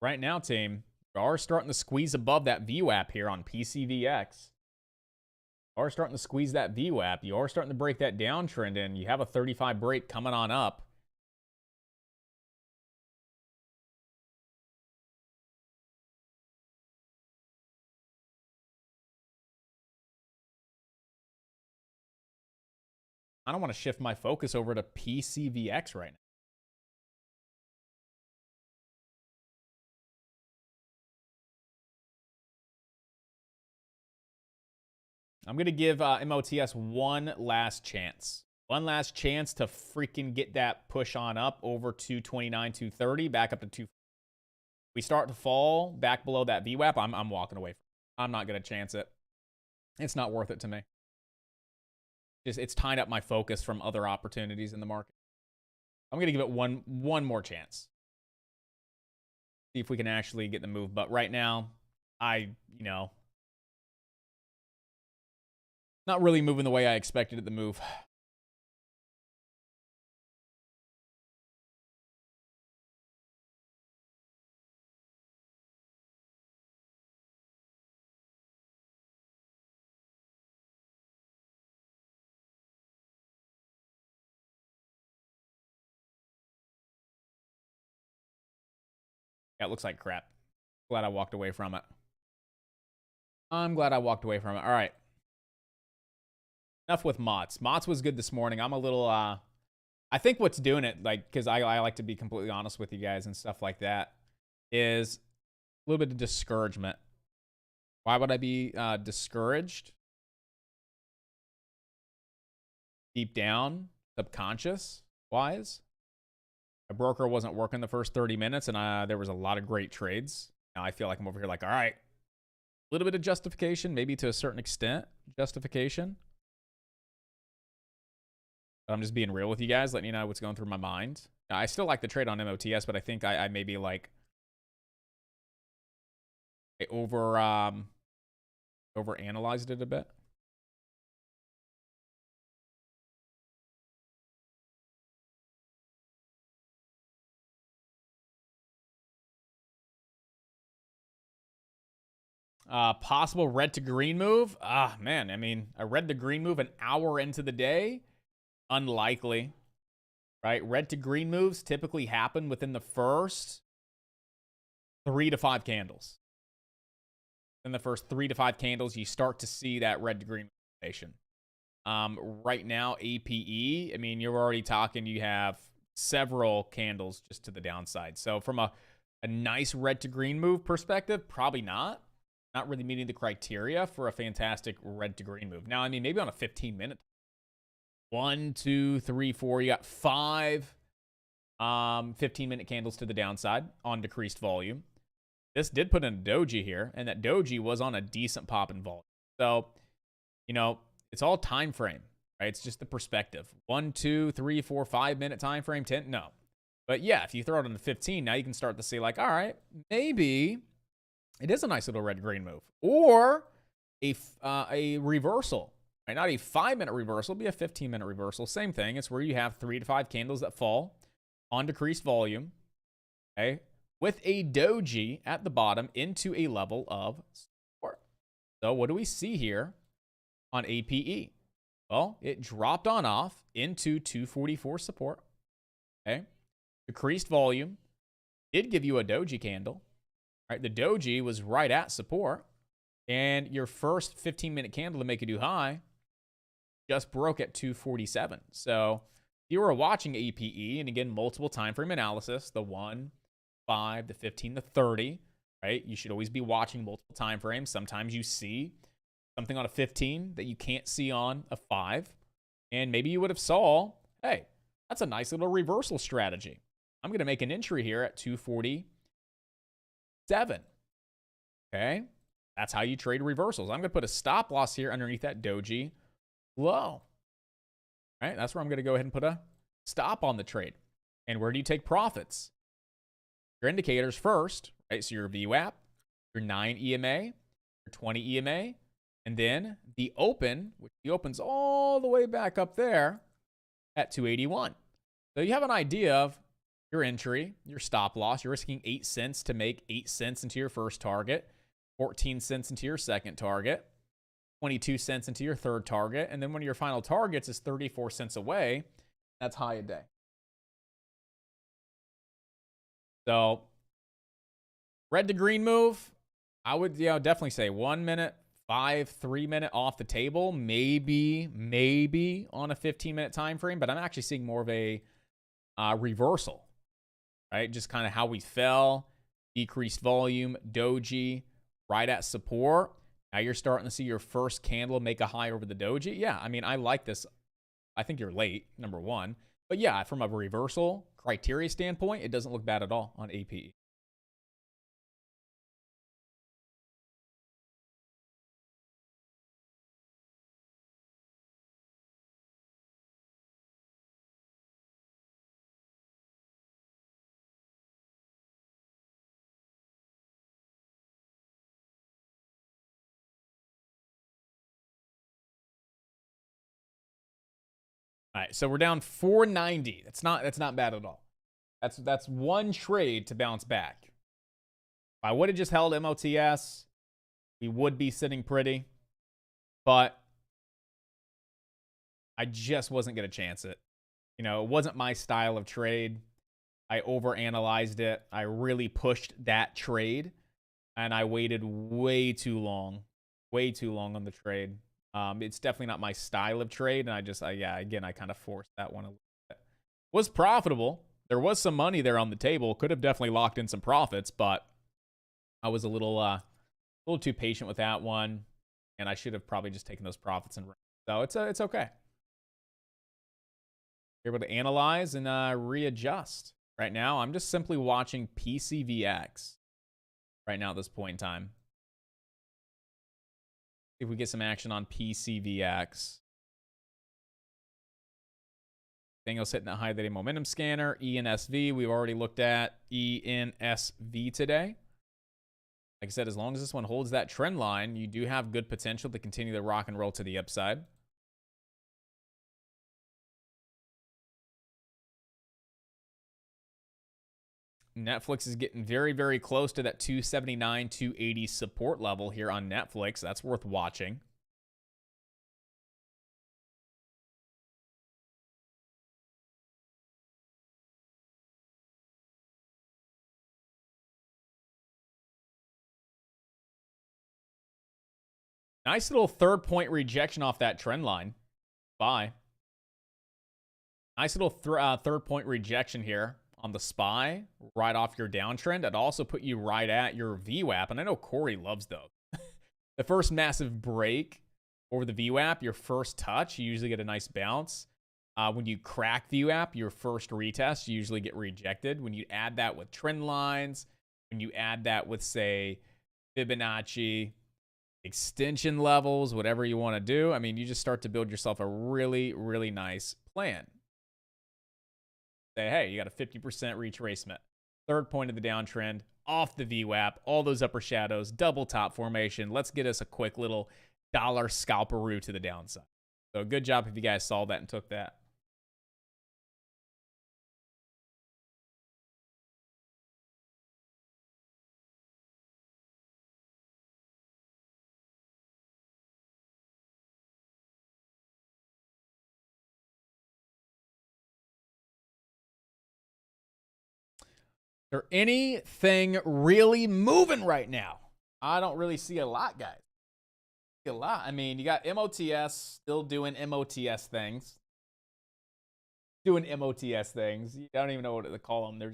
Right now, team, we are starting to squeeze above that VWAP here on PCVX. You are starting to squeeze that VWAP. You are starting to break that downtrend, and you have a 35 break coming on up. I don't want to shift my focus over to PCVX right now. I'm going to give MOTS one last chance. One last chance to freaking get that push on up over 229, 230, back up to 2. We start to fall back below that VWAP, I'm walking away from it. I'm not going to chance it. It's not worth it to me. It's tying up my focus from other opportunities in the market. I'm going to give it one more chance. See if we can actually get the move. But right now, not really moving the way I expected it to move. Yeah, it looks like crap. Glad I walked away from it. I'm glad I walked away from it. All right. Enough with Mott's. Mott's was good this morning. I'm a little, I think what's doing it, like, because I like to be completely honest with you guys and stuff like that, is a little bit of discouragement. Why would I be discouraged? Deep down, subconscious wise, a broker wasn't working the first 30 minutes, and there was a lot of great trades. Now I feel like I'm over here like, all right, a little bit of justification, maybe to a certain extent, justification. I'm just being real with you guys, letting you know what's going through my mind. I still like the trade on MOTS, but I think I maybe like I overanalyzed it a bit. Possible red to green move. Man, I mean, a red to green move an hour into the day. Unlikely, right? Red to green moves typically happen within the first 3 to 5 candles. In the first 3 to 5 candles, you start to see that red to green formation. Right now, APE, I mean, you're already talking, you have several candles just to the downside. So from a nice red to green move perspective, probably not. Not really meeting the criteria for a fantastic red to green move. Now, I mean, maybe on a 15-minute. 1, 2, 3, 4. You got 5 15-minute candles to the downside on decreased volume. This did put in a doji here, and that doji was on a decent pop in volume. So, you know, it's all time frame, right? It's just the perspective. 1, 2, 3, 4, 5-minute time frame, 10. No. But yeah, if you throw it on the 15, now you can start to see like, all right, maybe it is a nice little red-green move. Or a reversal Right, not a 5-minute reversal, it'll be a 15-minute reversal. Same thing. It's where you have 3 to 5 candles that fall on decreased volume, okay, with a doji at the bottom into a level of support. So what do we see here on APE? Well, it dropped on off into 244 support, okay? Decreased volume did give you a doji candle, right? The doji was right at support, and your first 15-minute candle to make a new high just broke at 247. So if you were watching APE, and again, multiple time frame analysis, the 1, 5, the 15, the 30, right? You should always be watching multiple time frames. Sometimes you see something on a 15 that you can't see on a 5, and maybe you would have saw, hey, that's a nice little reversal strategy. I'm going to make an entry here at 247. Okay? That's how you trade reversals. I'm going to put a stop loss here underneath that doji low. Right? That's where I'm going to go ahead and put a stop on the trade. And where do you take profits? Your indicators first, right? So your VWAP, your 9 EMA, your 20 EMA, and then the open, which the open's all the way back up there at 281. So you have an idea of your entry, your stop loss. You're risking 8 cents to make 8 cents into your first target, 14 cents into your second target, 22 cents into your third target, and then one of your final targets is 34 cents away. That's high a day. So red to green move, I would definitely say 1 minute, 5, 3 minute off the table, maybe on a 15-minute time frame, but I'm actually seeing more of a reversal, right? Just kind of how we fell, decreased volume, doji, right at support. Now you're starting to see your first candle make a high over the doji. Yeah, I mean, I like this. I think you're late, number one. But yeah, from a reversal criteria standpoint, it doesn't look bad at all on APE. All right, so we're down 490. That's not bad at all. That's one trade to bounce back. If I would have just held MOTS, we would be sitting pretty, but I just wasn't going to chance it. You know, it wasn't my style of trade. I overanalyzed it. I really pushed that trade, and I waited way too long on the trade. It's definitely not my style of trade, and I kind of forced that one a little bit. Was profitable. There was some money there on the table. Could have definitely locked in some profits, but I was a little too patient with that one, and I should have probably just taken those profits and run. So it's okay. You're able to analyze and readjust. Right now, I'm just simply watching PCVX right now at this point in time. If we get some action on PCVX. Daniel's hitting that high day momentum scanner. ENSV, we've already looked at ENSV today. Like I said, as long as this one holds that trend line, you do have good potential to continue the rock and roll to the upside. Netflix is getting very, very close to that 279, 280 support level here on Netflix. That's worth watching. Nice little 3rd-point rejection off that trend line. Bye. Nice little 3rd-point rejection here on the SPY, right off your downtrend. That also put you right at your VWAP, and I know Corey loves those. The first massive break over the VWAP, your first touch, you usually get a nice bounce. When you crack VWAP, your first retest, you usually get rejected. When you add that with trend lines, when you add that with, say, Fibonacci, extension levels, whatever you want to do, I mean, you just start to build yourself a really, really nice plan. Say, hey, you got a 50% retracement. 3rd point of the downtrend, off the VWAP, all those upper shadows, double top formation. Let's get us a quick little dollar scalperoo to the downside. So good job if you guys saw that and took that. Is there anything really moving right now? I don't really see a lot, guys. A lot. I mean, you got MOTS still doing MOTS things. Doing MOTS things. I don't even know what to call them. There's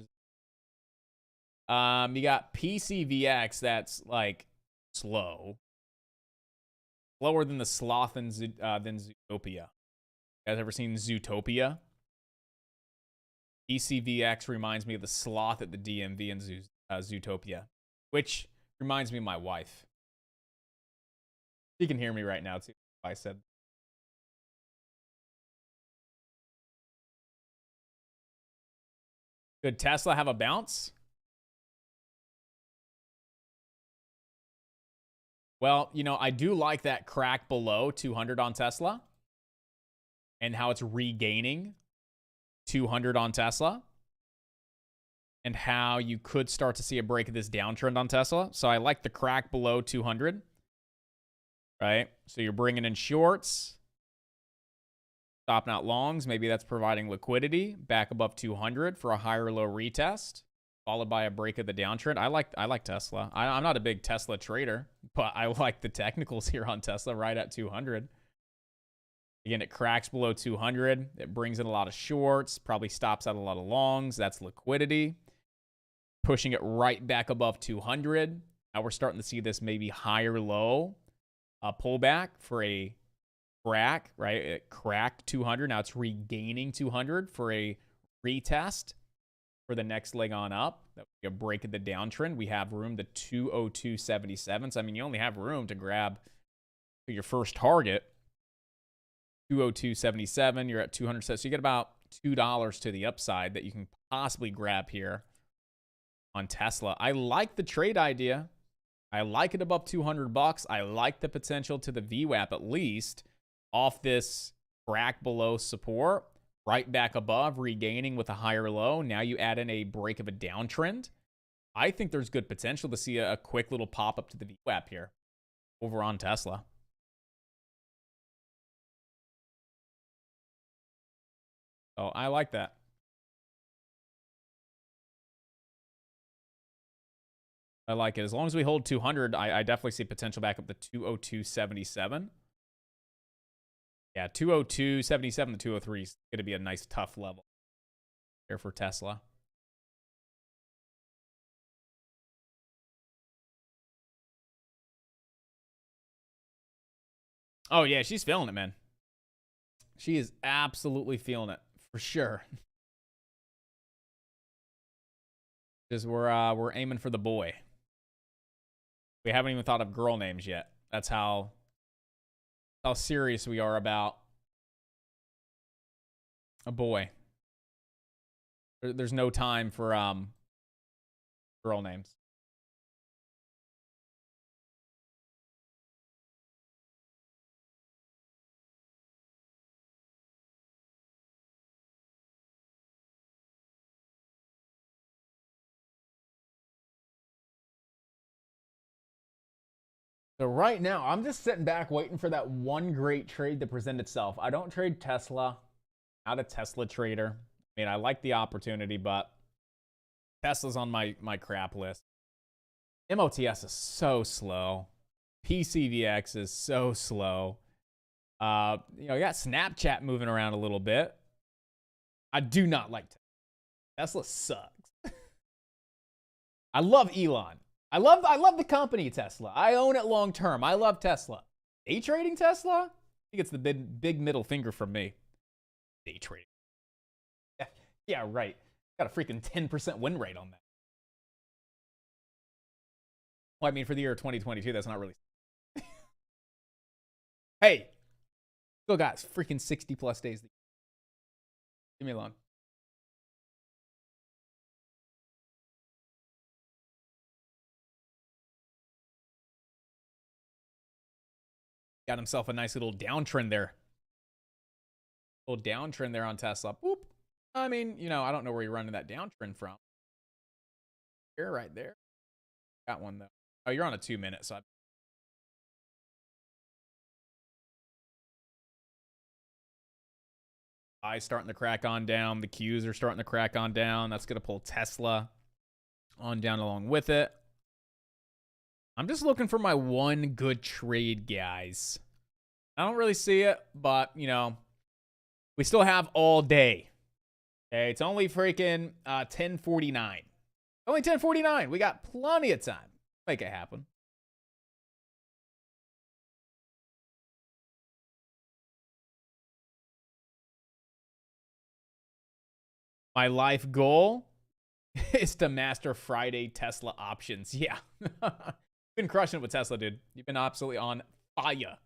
you got PCVX that's like slow. Slower than the sloth than Zootopia. You guys ever seen Zootopia? PCVX reminds me of the sloth at the DMV in Zootopia, which reminds me of my wife. She can hear me right now, too. I said. Could Tesla have a bounce? Well, you know, I do like that crack below 200 on Tesla and how it's regaining 200 on Tesla and how you could start to see a break of this downtrend on Tesla. So I like the crack below 200. Right? So you're bringing in shorts, stopping out longs. Maybe that's providing liquidity back above 200 for a higher low retest, followed by a break of the downtrend. I like Tesla. I'm not a big Tesla trader, but I like the technicals here on Tesla right at 200. Again, it cracks below 200. It brings in a lot of shorts, probably stops out a lot of longs. That's liquidity. Pushing it right back above 200. Now we're starting to see this maybe higher low. Pullback for a crack, right? It cracked 200. Now it's regaining 200 for a retest for the next leg on up. That would be a break of the downtrend. We have room to 202.77. So, I mean, you only have room to grab your first target. 202.77. You're at 200. So you get about $2 to the upside that you can possibly grab here on Tesla. I like the trade idea. I like it above 200 bucks. I like the potential to the VWAP at least off this crack below support, right back above, regaining with a higher low. Now you add in a break of a downtrend. I think there's good potential to see a quick little pop up to the VWAP here over on Tesla. So I like that. I like it. As long as we hold 200, I definitely see potential back up to 202.77. Yeah, 202.77 to 203 is going to be a nice tough level here for Tesla. Oh, yeah, she's feeling it, man. She is absolutely feeling it, for sure. Because we're aiming for the boy. We haven't even thought of girl names yet. That's how serious we are about a boy. There's no time for girl names. So right now, I'm just sitting back waiting for that one great trade to present itself. I don't trade Tesla. Not a Tesla trader. I mean, I like the opportunity, but Tesla's on my crap list. MOTS is so slow. PCVX is so slow. You know, you got Snapchat moving around a little bit. I do not like Tesla. Tesla sucks. I love Elon. I love the company Tesla. I own it long term. I love Tesla. Day trading Tesla? I think it's the big middle finger from me. Day trading. Yeah, right. Got a freaking 10% win rate on that. Well, I mean, for the year 2022, that's not really. Hey, still got freaking 60 plus days. Leave me alone. Got himself a nice little downtrend there. Little downtrend there on Tesla. Boop. I mean, you know, I don't know where you're running that downtrend from. Here, right there. Got one, though. Oh, you're on a 2-minute, so I's starting to crack on down. The Qs are starting to crack on down. That's going to pull Tesla on down along with it. I'm just looking for my one good trade, guys. I don't really see it, but, you know, we still have all day. Okay, it's only freaking 10:49. Only 10:49. We got plenty of time. Make it happen. My life goal is to master Friday Tesla options. Yeah. You've been crushing it with Tesla, dude. You've been absolutely on fire.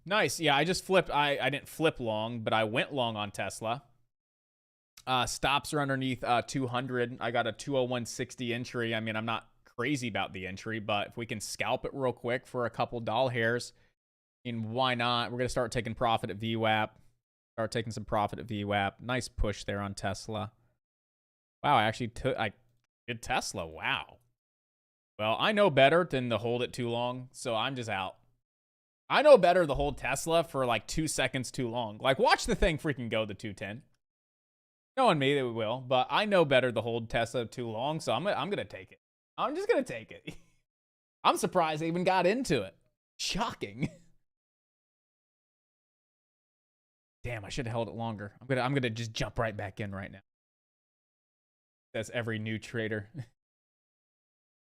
Nice. Yeah, I just flipped. I didn't flip long, but I went long on Tesla. Stops are underneath 200. I got a 201.60 entry. I mean, I'm not crazy about the entry, but if we can scalp it real quick for a couple doll hairs, and why not? We're going to start taking profit at VWAP. Start taking some profit at VWAP. Nice push there on Tesla. Wow, I actually I did Tesla. Wow. Well, I know better than to hold it too long, so I'm just out. I know better to hold Tesla for like 2 seconds too long. Like, watch the thing freaking go to 210. Knowing me, that we will, but I know better to hold Tesla too long, so I'm gonna take it. I'm just gonna take it. I'm surprised I even got into it. Shocking. Damn, I should have held it longer. I'm gonna just jump right back in right now. That's every new trader.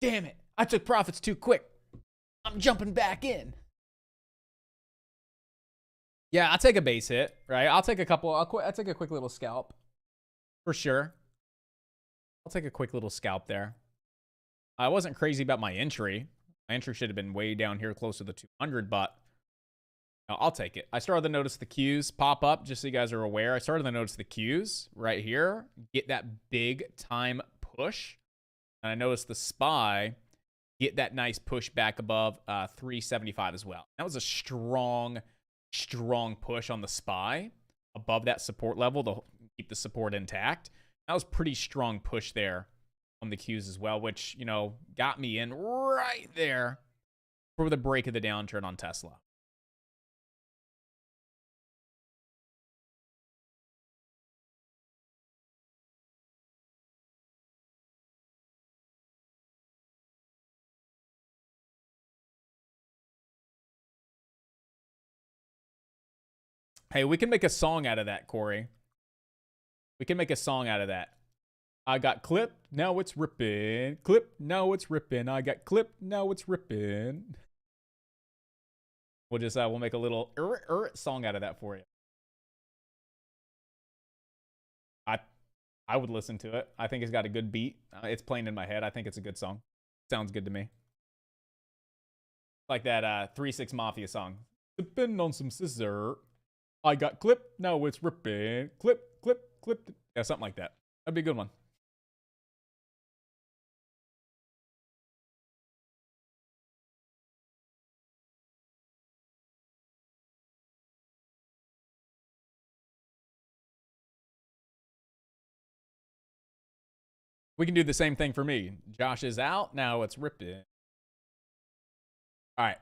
Damn it! I took profits too quick. I'm jumping back in. Yeah, I'll take a base hit, right? I'll take a couple. I'll take a quick little scalp, for sure. I'll take a quick little scalp there. I wasn't crazy about my entry. My entry should have been way down here, close to the 200, but I'll take it. I started to notice the Qs pop up, just so you guys are aware. I started to notice the Qs right here get that big time push, and I noticed the SPY get that nice push back above 375 as well. That was a strong push on the SPY above that support level to keep the support intact. That was pretty strong push there on the Qs as well, which, you know, got me in right there for the break of the downturn on Tesla. Hey, we can make a song out of that, Corey. We can make a song out of that. I got clipped, now it's ripping. Clip, now it's ripping. I got clipped, now it's ripping. We'll just we'll make a little song out of that for you. I would listen to it. I think it's got a good beat. It's playing in my head. I think it's a good song. Sounds good to me. Like that 3-6 Mafia song. Sipping on some scissor. I got clipped, now it's ripping. Clip, clip, clipped. Yeah, something like that. That'd be a good one. We can do the same thing for me. Josh is out, now it's ripping. All right.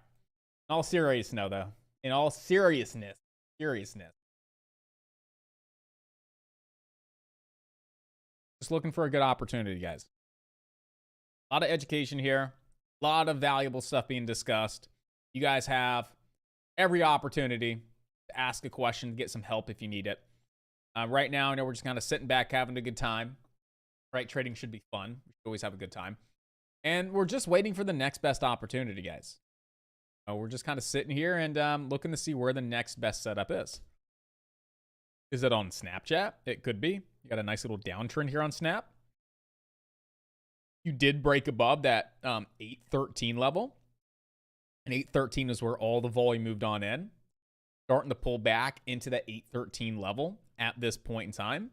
In all seriousness, though. In all seriousness. Just looking for a good opportunity, guys. A lot of education here. A lot of valuable stuff being discussed. You guys have every opportunity to ask a question, get some help if you need it. Right now, I know we're just kind of sitting back, having a good time. Right? Trading should be fun. We should always have a good time. And we're just waiting for the next best opportunity, guys. We're just kind of sitting here and looking to see where the next best setup is. Is it on Snapchat? It could be. You got a nice little downtrend here on Snap. You did break above that 813 level. And 813 is where all the volume moved on in. Starting to pull back into that 813 level at this point in time.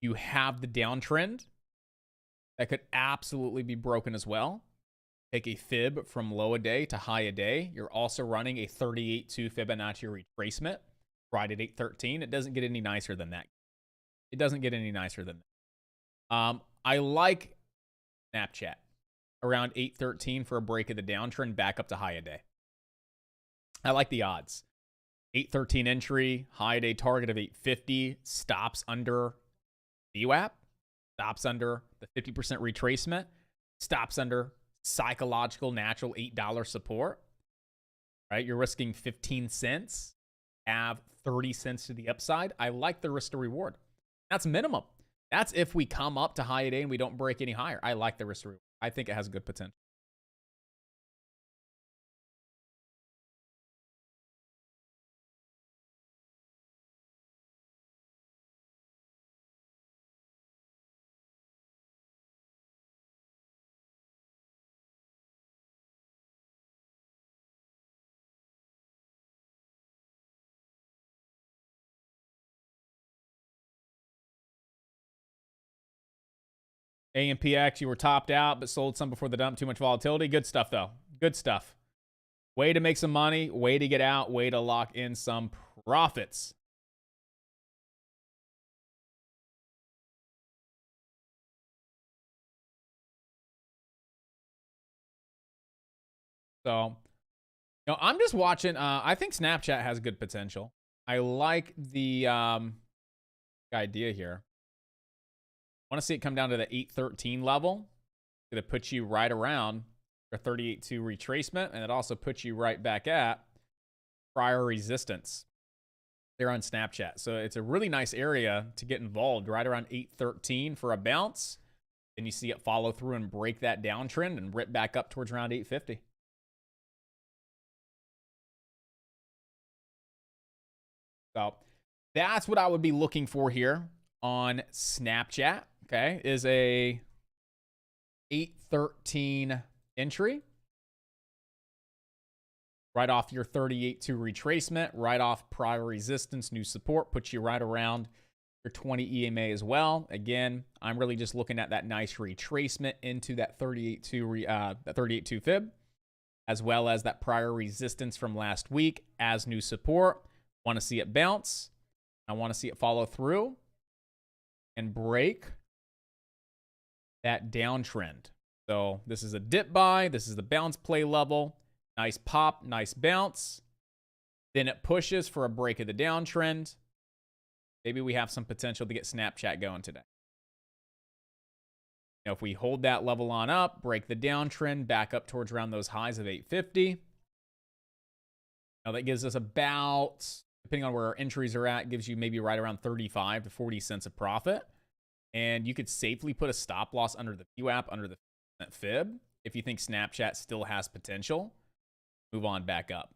You have the downtrend that could absolutely be broken as well. Take a fib from low a day to high a day. You're also running a 38.2 Fibonacci retracement right at 813. It doesn't get any nicer than that. It doesn't get any nicer than that. I like Snapchat around 813 for a break of the downtrend back up to high a day. I like the odds. 813 entry, high day target of 850, stops under VWAP, stops under the 50% retracement, stops under psychological natural $8 support. Right? You're risking 15 cents, have 30 cents to the upside. I like the risk to reward. That's minimum. That's if we come up to high day and we don't break any higher. I like the risk to reward. I think it has good potential. AMPX, you were topped out, but sold some before the dump. Too much volatility. Good stuff, though. Good stuff. Way to make some money. Way to get out. Way to lock in some profits. So, I'm just watching. I think Snapchat has good potential. I like the idea here. Want to see it come down to the 813 level. It's going to put you right around a 38.2 retracement, and it also puts you right back at prior resistance there on Snapchat. So it's a really nice area to get involved, right around 813 for a bounce. Then you see it follow through and break that downtrend and rip back up towards around 850. So that's what I would be looking for here on Snapchat. Okay, is a 813 entry. Right off your 38.2 retracement, right off prior resistance, new support, puts you right around your 20 EMA as well. Again, I'm really just looking at that nice retracement into that 38.2 fib, as well as that prior resistance from last week as new support. Want to see it bounce. I want to see it follow through and break that downtrend. So this is a dip buy. This is the bounce play level. Nice pop, nice bounce. Then it pushes for a break of the downtrend. Maybe we have some potential to get Snapchat going today. Now, if we hold that level on up, break the downtrend back up towards around those highs of 850. Now that gives us about, depending on where our entries are at, gives you maybe right around 35 to 40 cents of profit. And you could safely put a stop loss under the VWAP, under the fib, if you think Snapchat still has potential. Move on back up.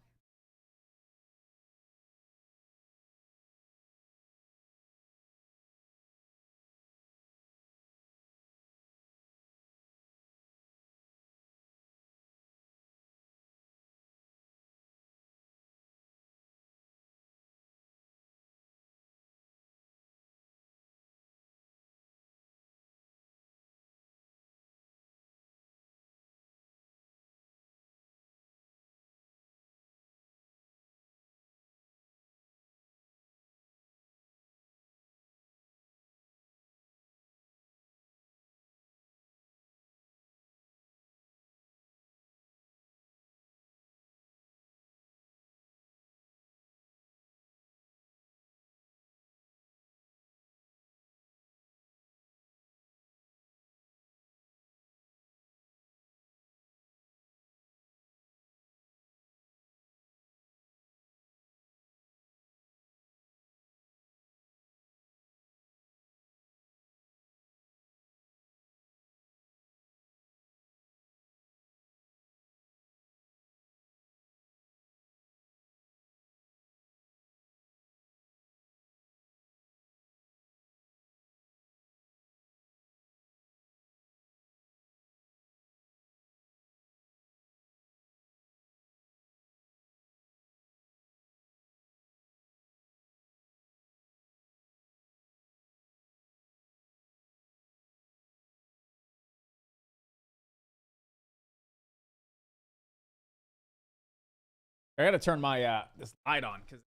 I gotta turn my this light on because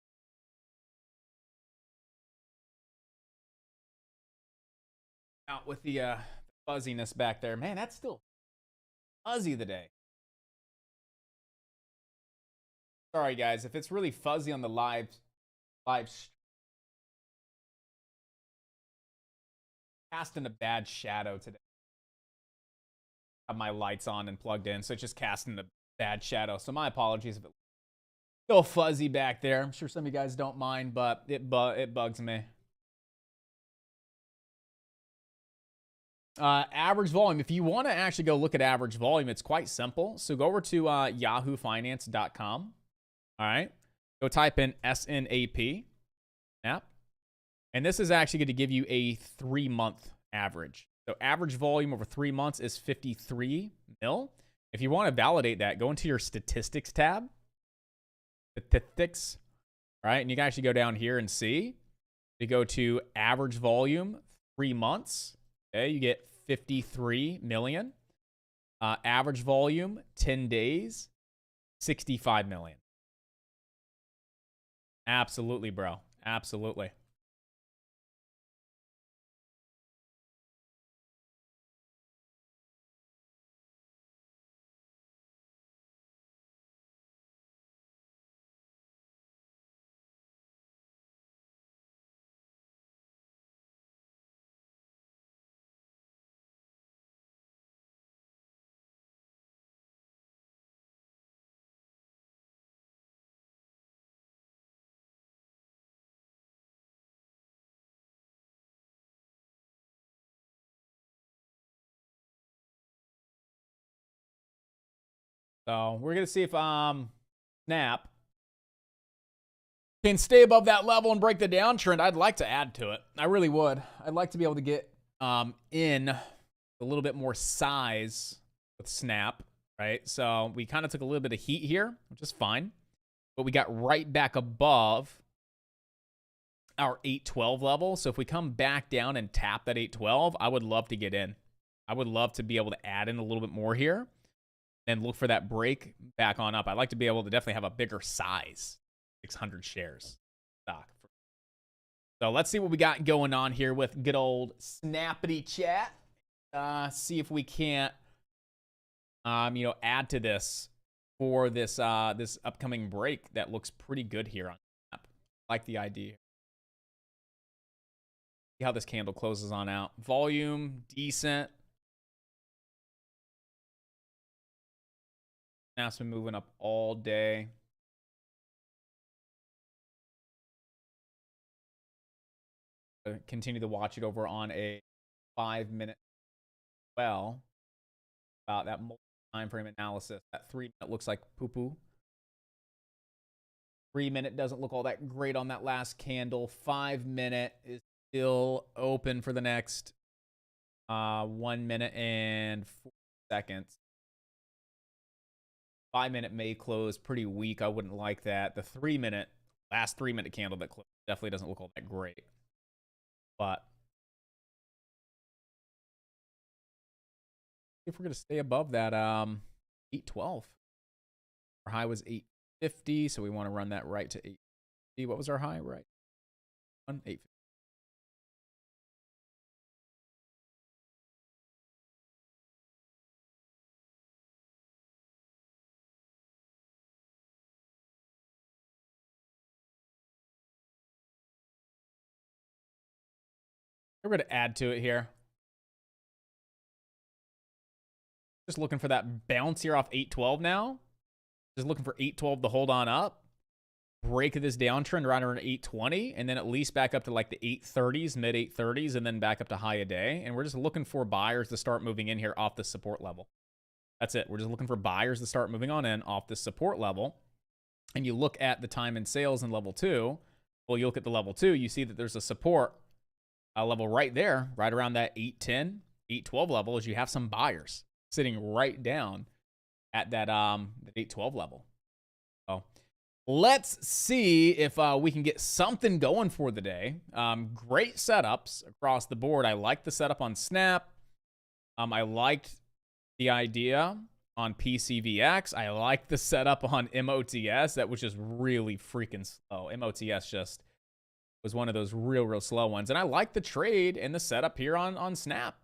out with the fuzziness back there. Man, that's still fuzzy today. Sorry guys, if it's really fuzzy on the live casting a bad shadow today. Have my lights on and plugged in, so it's just casting a bad shadow. So my apologies if it's still fuzzy back there. I'm sure some of you guys don't mind, but it bugs me. Average volume. If you want to actually go look at average volume, it's quite simple. So go over to yahoofinance.com. All right. Go type in SNAP. Yep. And this is actually going to give you a 3-month average. So average volume over 3 months is 53 mil. If you want to validate that, go into your statistics tab. Statistics. All right. And you can actually go down here and see. You go to average volume 3 months. Okay. You get 53 million. Average volume 10 days, 65 million. Absolutely, bro. Absolutely. So we're going to see if Snap can stay above that level and break the downtrend. I'd like to add to it. I really would. I'd like to be able to get in a little bit more size with Snap, right? So we kind of took a little bit of heat here, which is fine. But we got right back above our 812 level. So if we come back down and tap that 812, I would love to get in. I would love to be able to add in a little bit more here and look for that break back on up. I'd like to be able to definitely have a bigger size, 600 shares stock. So let's see what we got going on here with good old Snappity Chat. See if we can't, add to this for this this upcoming break that looks pretty good here on Snap. Like the idea. See how this candle closes on out. Volume decent. Snap's been moving up all day. Continue to watch it over on a 5-minute well about that time frame analysis. That 3-minute looks like poo-poo. 3-minute doesn't look all that great on that last candle. 5-minute is still open for the next 1 minute and 4 seconds. 5-minute may close pretty weak. I wouldn't like that. The last 3-minute candle that closed definitely doesn't look all that great. But if we're going to stay above that 812. Our high was 850, so we want to run that right to 850. What was our high? Right. 850. We're going to add to it here. Just looking for that bounce here off 812 now. Just looking for 812 to hold on up. Break this downtrend right around 820. And then at least back up to like the 830s, mid 830s. And then back up to high a day. And we're just looking for buyers to start moving in here off the support level. That's it. We're just looking for buyers to start moving on in off the support level. And you look at the time in sales in level 2. Well, you look at the level 2. You see that there's a support level right there, right around that 810, 812 level, as you have some buyers sitting right down at that 812 level. So let's see if we can get something going for the day. Great setups across the board. I like the setup on Snap. I liked the idea on PCVX. I like the setup on MOTS. That was just really freaking slow. MOTS just was one of those real slow ones. And I like the trade and the setup here on Snap.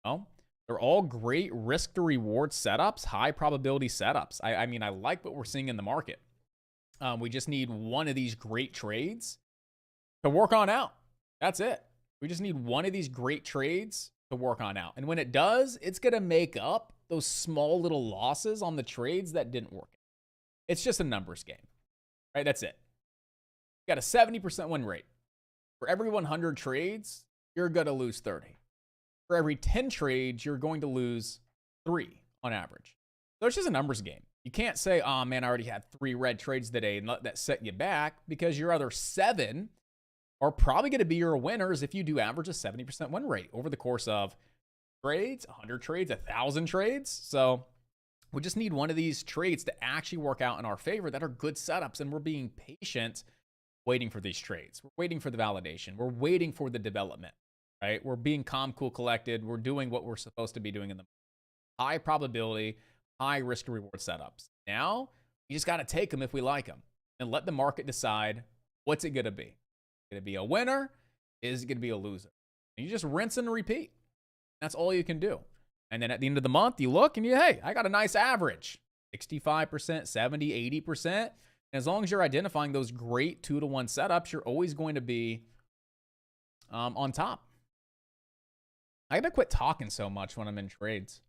Oh, they're all great risk to reward setups, high probability setups. I mean, I like what we're seeing in the market. We just need one of these great trades to work on out. That's it. We just need one of these great trades to work on out. And when it does, it's going to make up those small little losses on the trades that didn't work. It's just a numbers game, right? That's it. You got a 70% win rate. For every 100 trades, you're going to lose 30. For every 10 trades, you're going to lose 3 on average. So it's just a numbers game. You can't say, oh man, I already had 3 red trades today and let that set you back, because your other 7 are probably going to be your winners if you do average a 70% win rate over the course of trades, 100 trades, 1,000 trades. So we just need one of these trades to actually work out in our favor that are good setups, and we're being patient waiting for these trades. We're waiting for the validation. We're waiting for the development, right? We're being calm, cool, collected. We're doing what we're supposed to be doing in the high probability, high risk reward setups. Now, you just got to take them if we like them and let the market decide what's it going to be. Is it going to be a winner? Is it going to be a loser? And you just rinse and repeat. That's all you can do. And then at the end of the month, you look and hey, I got a nice average. 65%, 70, 80%. And as long as you're identifying those great 2-to-1 setups, you're always going to be on top. I got to quit talking so much when I'm in trades.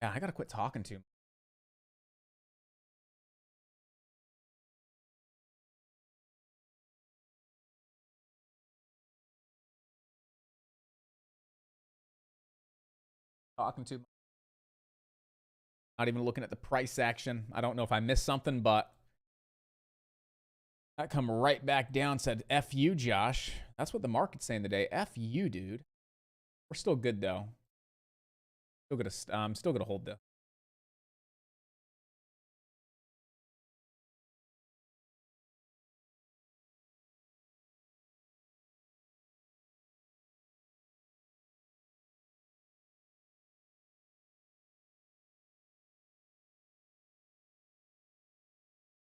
Yeah, I got to quit talking too much. Talking too much. Not even looking at the price action. I don't know if I missed something, but that come right back down, said, F you, Josh. That's what the market's saying today. F you, dude. We're still good, though. I'm still gonna hold this.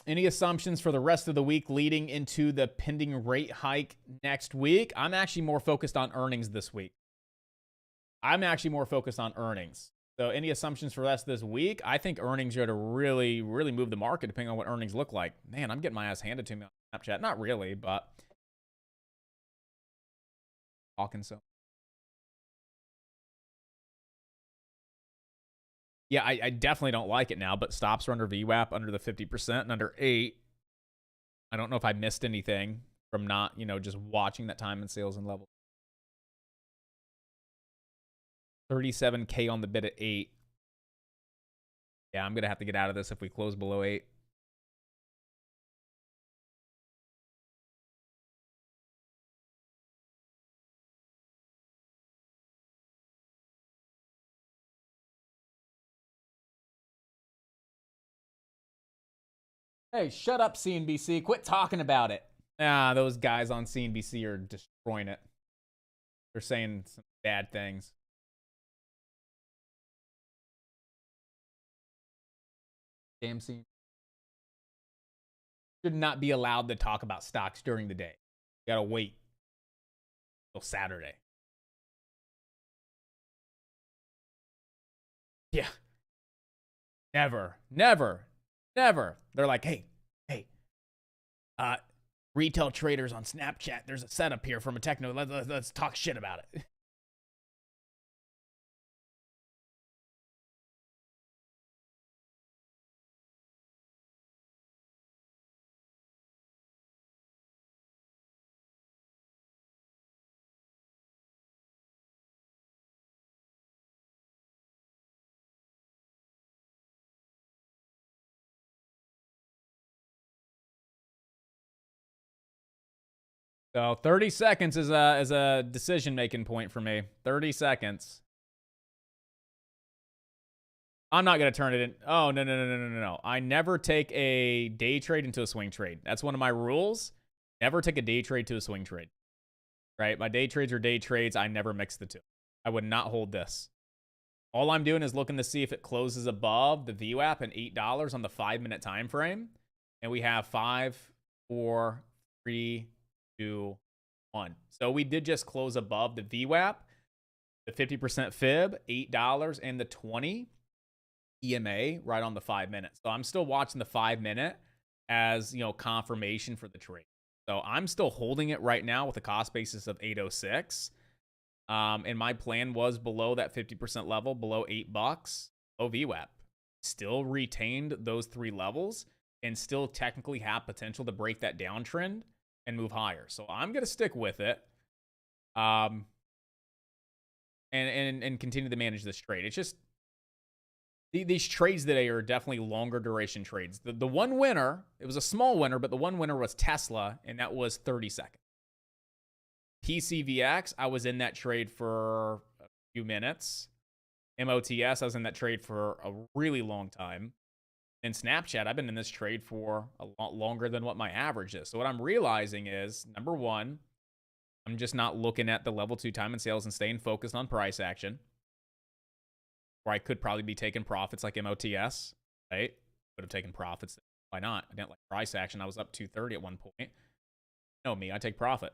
Any assumptions for the rest of the week leading into the pending rate hike next week? I'm actually more focused on earnings this week. So any assumptions for the rest of this week? I think earnings are to really move the market depending on what earnings look like. Man, I'm getting my ass handed to me on Snapchat. Not really, but talking so. Yeah, I definitely don't like it now, but stops are under VWAP, under the 50% and under 8. I don't know if I missed anything from not, just watching that time and sales and level. 37K on the bid at 8. Yeah, I'm going to have to get out of this if we close below 8. Hey, shut up, CNBC. Quit talking about it. Those guys on CNBC are destroying it. They're saying some bad things. Damn scene. Should not be allowed to talk about stocks during the day. You gotta wait till Saturday. Yeah. Never. They're like, hey, retail traders on Snapchat, there's a setup here from a techno. Let's talk shit about it. So 30 seconds is a decision-making point for me. 30 seconds. I'm not going to turn it in. Oh, no. I never take a day trade into a swing trade. That's one of my rules. Never take a day trade to a swing trade. Right? My day trades are day trades. I never mix the two. I would not hold this. All I'm doing is looking to see if it closes above the VWAP and $8 on the 5-minute time frame. And we have 5, 4, 3, 2, 1. So we did just close above the VWAP, the 50% fib, $8, and the 20 EMA right on the 5-minute. So I'm still watching the 5-minute as, confirmation for the trade. So I'm still holding it right now with a cost basis of 806. And my plan was below that 50% level, below $8, low VWAP. Still retained those 3 levels and still technically have potential to break that downtrend and move higher. So I'm going to stick with it. And continue to manage this trade. It's just these trades today are definitely longer duration trades. The one winner, it was a small winner, but the one winner was Tesla, and that was 30 seconds. PCVX, I was in that trade for a few minutes. MOTS, I was in that trade for a really long time. And Snapchat, I've been in this trade for a lot longer than what my average is. So what I'm realizing is, number one, I'm just not looking at the level 2 time and sales and staying focused on price action. Where I could probably be taking profits like MOTS, right? Could have taken profits. Why not? I didn't like price action. I was up 230 at one point. You know me, I take profit.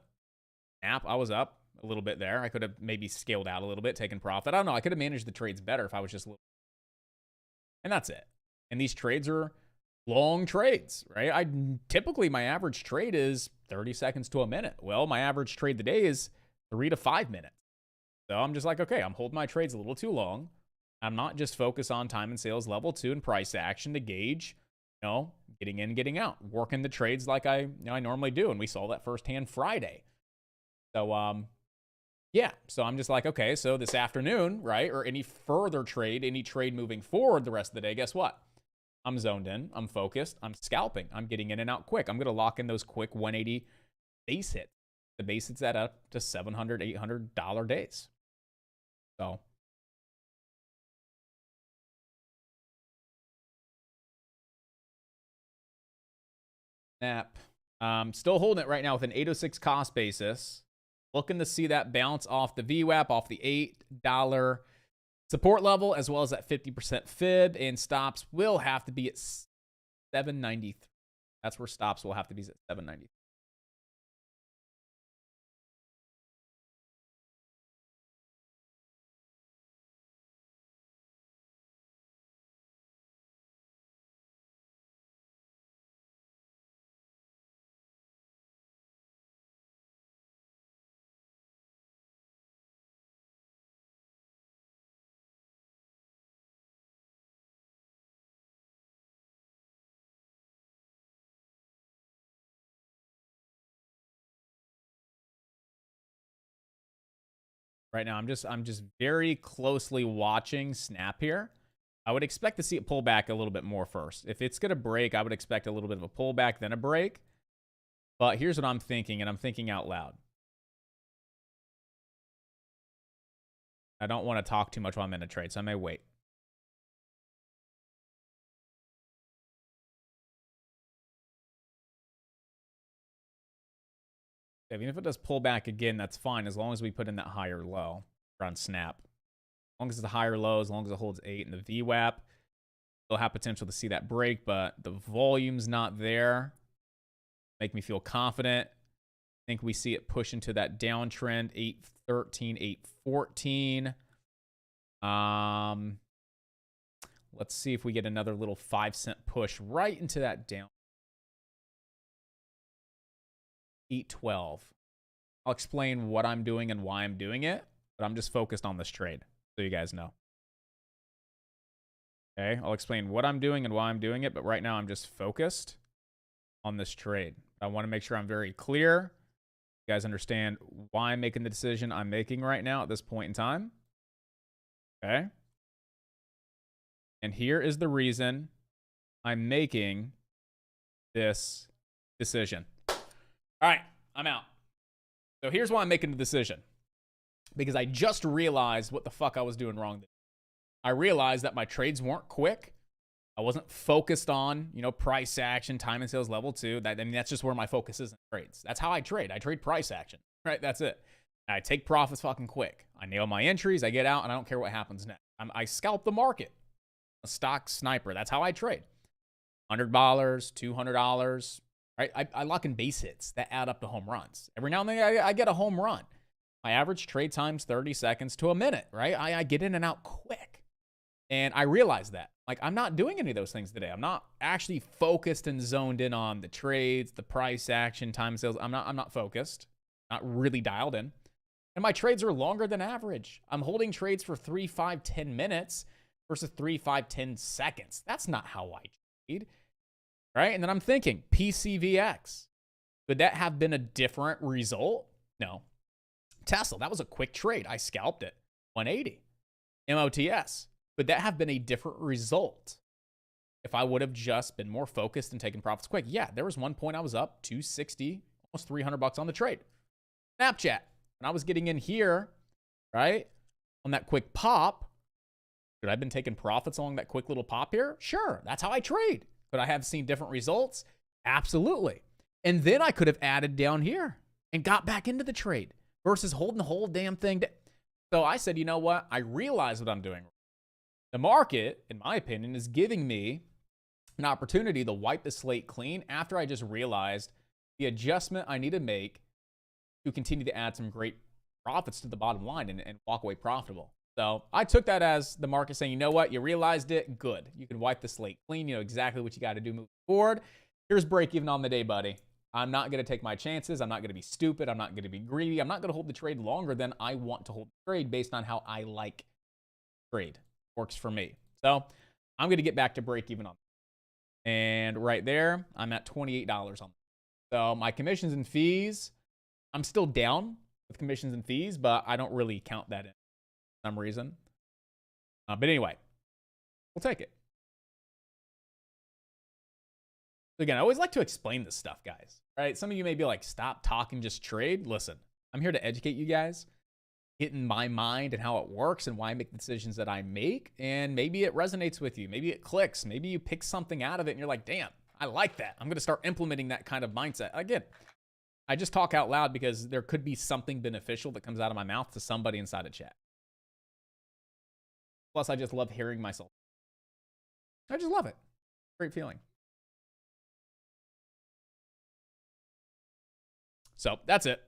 Snap, I was up a little bit there. I could have maybe scaled out a little bit, taken profit. I don't know. I could have managed the trades better if I was just a little. And that's it. And these trades are long trades, right? Typically my average trade is 30 seconds to a minute. Well, my average trade today is 3 to 5 minutes. So I'm just like, okay, I'm holding my trades a little too long. I'm not just focused on time and sales level 2 and price action to gauge, getting in, getting out, working the trades like I normally do. And we saw that firsthand Friday. So, yeah. So I'm just like, okay, so this afternoon, right? Or any further trade, any trade moving forward the rest of the day, guess what? I'm zoned in. I'm focused. I'm scalping. I'm getting in and out quick. I'm going to lock in those quick 180 base hits. The base hits that up to $700, $800 days. So. Snap. Still holding it right now with an 806 cost basis. Looking to see that bounce off the VWAP, off the $8 support level, as well as that 50% fib, and stops will have to be at 793. That's where stops will have to be at 793. Right now, I'm just very closely watching Snap here. I would expect to see it pull back a little bit more first. If it's going to break, I would expect a little bit of a pullback, then a break. But here's what I'm thinking, and I'm thinking out loud. I don't want to talk too much while I'm in a trade, so I may wait. Even if it does pull back again, that's fine, as long as we put in that higher low on Snap. As long as it's a higher low, as long as it holds 8 in the VWAP, they'll have potential to see that break, but the volume's not there. Make me feel confident. I think we see it push into that downtrend, 813, 814. Let's see if we get another little 5-cent push right into that down. 812. I'll explain what I'm doing and why I'm doing it, but I'm just focused on this trade, so you guys know. Okay, I'll explain what I'm doing and why I'm doing it, but right now I'm just focused on this trade. I want to make sure I'm very clear. You guys understand why I'm making the decision I'm making right now at this point in time. Okay. And here is the reason I'm making this decision. All right, I'm out. So here's why I'm making the decision. Because I just realized what the fuck I was doing wrong. I realized that my trades weren't quick. I wasn't focused on, price action, time and sales level 2. That's just where my focus is in trades. That's how I trade. I trade price action, right? That's it. I take profits fucking quick. I nail my entries, I get out, and I don't care what happens next. I scalp the market. A stock sniper. That's how I trade. $100, $200, right? I lock in base hits that add up to home runs. Every now and then I get a home run. My average trade time's 30 seconds to a minute, right? I get in and out quick. And I realize that. Like, I'm not doing any of those things today. I'm not actually focused and zoned in on the trades, the price action, time sales. I'm not focused, not really dialed in. And my trades are longer than average. I'm holding trades for 3, 5, 10 minutes versus 3, 5, 10 seconds. That's not how I trade, right? And then I'm thinking, PCVX. Would that have been a different result? No. Tesla, that was a quick trade. I scalped it. 180. MOTS. Would that have been a different result if I would have just been more focused and taken profits quick? Yeah, there was one point I was up 260, almost $300 on the trade. Snapchat, when I was getting in here, right, on that quick pop, could I have been taking profits along that quick little pop here? Sure, that's how I trade. Could I have seen different results? Absolutely. And then I could have added down here and got back into the trade versus holding the whole damn thing. So I said, you know what? I realize what I'm doing. The market, in my opinion, is giving me an opportunity to wipe the slate clean after I just realized the adjustment I need to make to continue to add some great profits to the bottom line and walk away profitable. So I took that as the market saying, you know what? You realized it. Good. You can wipe the slate clean. You know exactly what you got to do moving forward. Here's break even on the day, buddy. I'm not going to take my chances. I'm not going to be stupid. I'm not going to be greedy. I'm not going to hold the trade longer than I want to hold the trade based on how I like trade. Works for me. So I'm going to get back to break even on that. And right there, I'm at $28 on that. So my commissions and fees, I'm still down with commissions and fees, but I don't really count that in for some reason. But anyway, we'll take it. Again, I always like to explain this stuff, guys. Right? Some of you may be like, stop talking, just trade. Listen, I'm here to educate you guys, get in my mind and how it works and why I make the decisions that I make. And maybe it resonates with you. Maybe it clicks. Maybe you pick something out of it and you're like, damn, I like that. I'm going to start implementing that kind of mindset. Again, I just talk out loud because there could be something beneficial that comes out of my mouth to somebody inside a chat. Plus, I just love hearing myself. I just love it. Great feeling. So that's it.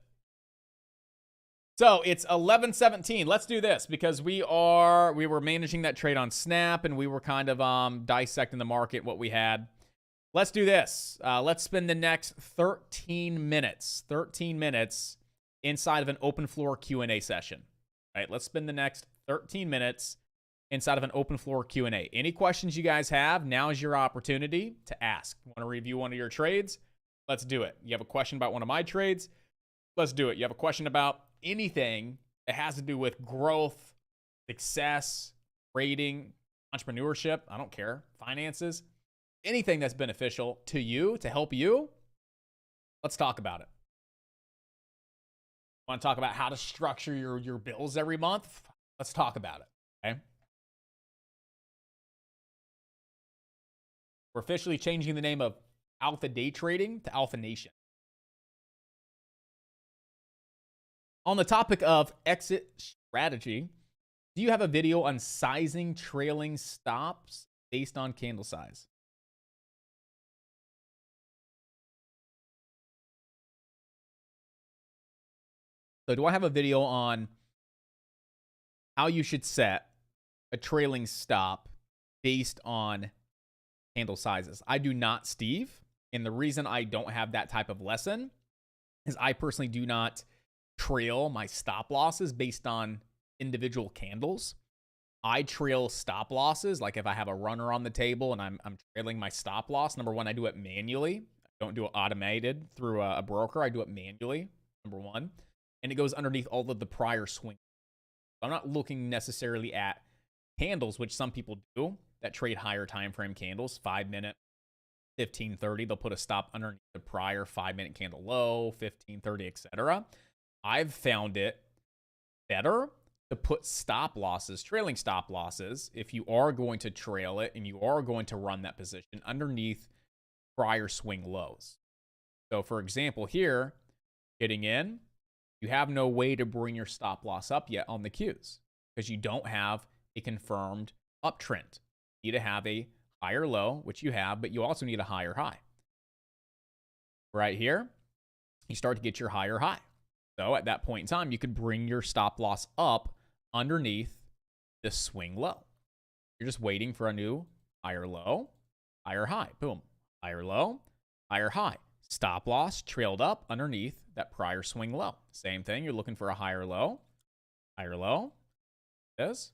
So it's 11:17. Let's do this because we were managing that trade on Snap and we were kind of dissecting the market, what we had. Let's do this. Let's spend the next 13 minutes inside of an open floor Q&A session. All right, let's spend the next 13 minutes inside of an open floor Q&A. Any questions you guys have, now is your opportunity to ask. You want to review one of your trades? Let's do it. You have a question about one of my trades? Let's do it. You have a question about anything that has to do with growth, success, trading, entrepreneurship, I don't care, finances, anything that's beneficial to you, to help you, let's talk about it. Want to talk about how to structure your bills every month? Let's talk about it, okay? We're officially changing the name of AlphaDayTrading to Alpha Nation. On the topic of exit strategy, do you have a video on sizing trailing stops based on candle size? So do I have a video on how you should set a trailing stop based on candle sizes? I do not, Steve. And the reason I don't have that type of lesson is I personally do not trail my stop losses based on individual candles. I trail stop losses. Like if I have a runner on the table and I'm trailing my stop loss, number one, I do it manually. I don't do it automated through a broker. I do it manually, number one. And it goes underneath all of the prior swings. I'm not looking necessarily at candles, which some people do that trade higher time frame candles, 5 minute, 15, 30. They'll put a stop underneath the prior 5 minute candle low, 15, 30, etc. I've found it better to put stop losses, trailing stop losses, if you are going to trail it and you are going to run that position underneath prior swing lows. So for example, here, getting in, you have no way to bring your stop loss up yet on the Qs because you don't have a confirmed uptrend. You need to have a higher low, which you have, but you also need a higher high. Right here, you start to get your higher high. So at that point in time, you could bring your stop loss up underneath this swing low. You're just waiting for a new higher low, higher high. Boom. Higher low, higher high. Stop loss trailed up underneath that prior swing low. Same thing. You're looking for a higher low, this,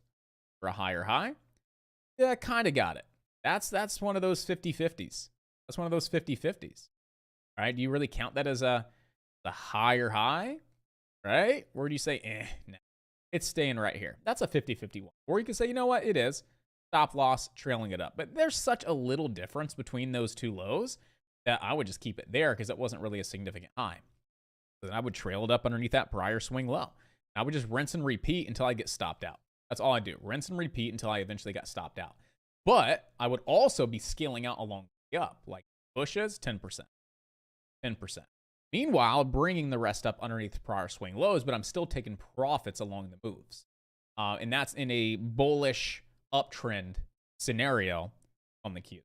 for a higher high. Yeah, kind of got it. That's one of those 50-50s. That's one of those 50-50s. All right. Do you really count that as a higher high? Right? Or do you say, no, it's staying right here? That's a 50-50 one. Or you can say, you know what? It is. Stop loss trailing it up. But there's such a little difference between those two lows that I would just keep it there because it wasn't really a significant high. So then I would trail it up underneath that prior swing low. I would just rinse and repeat until I get stopped out. That's all I do. Rinse and repeat until I eventually got stopped out. But I would also be scaling out along the way up, like pushes, 10%. 10%. Meanwhile, bringing the rest up underneath the prior swing lows, but I'm still taking profits along the moves. And that's in a bullish uptrend scenario on the Q.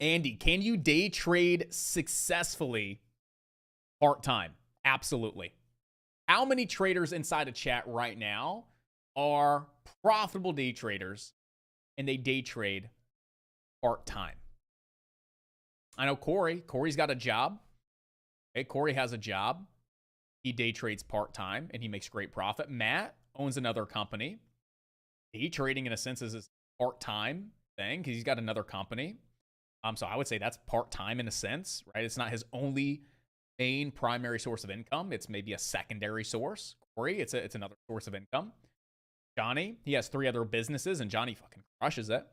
Andy, can you day trade successfully part-time? Absolutely. How many traders inside of chat right now are profitable day traders and they day trade part-time? I know Corey. Corey's got a job. Okay, Corey has a job. He day trades part-time and he makes great profit. Matt owns another company. Day trading, in a sense, is his part-time thing because he's got another company. So I would say that's part-time in a sense, right? It's not his only main primary source of income. It's maybe a secondary source. Corey, it's another source of income. Johnny, he has 3 other businesses and Johnny fucking crushes it.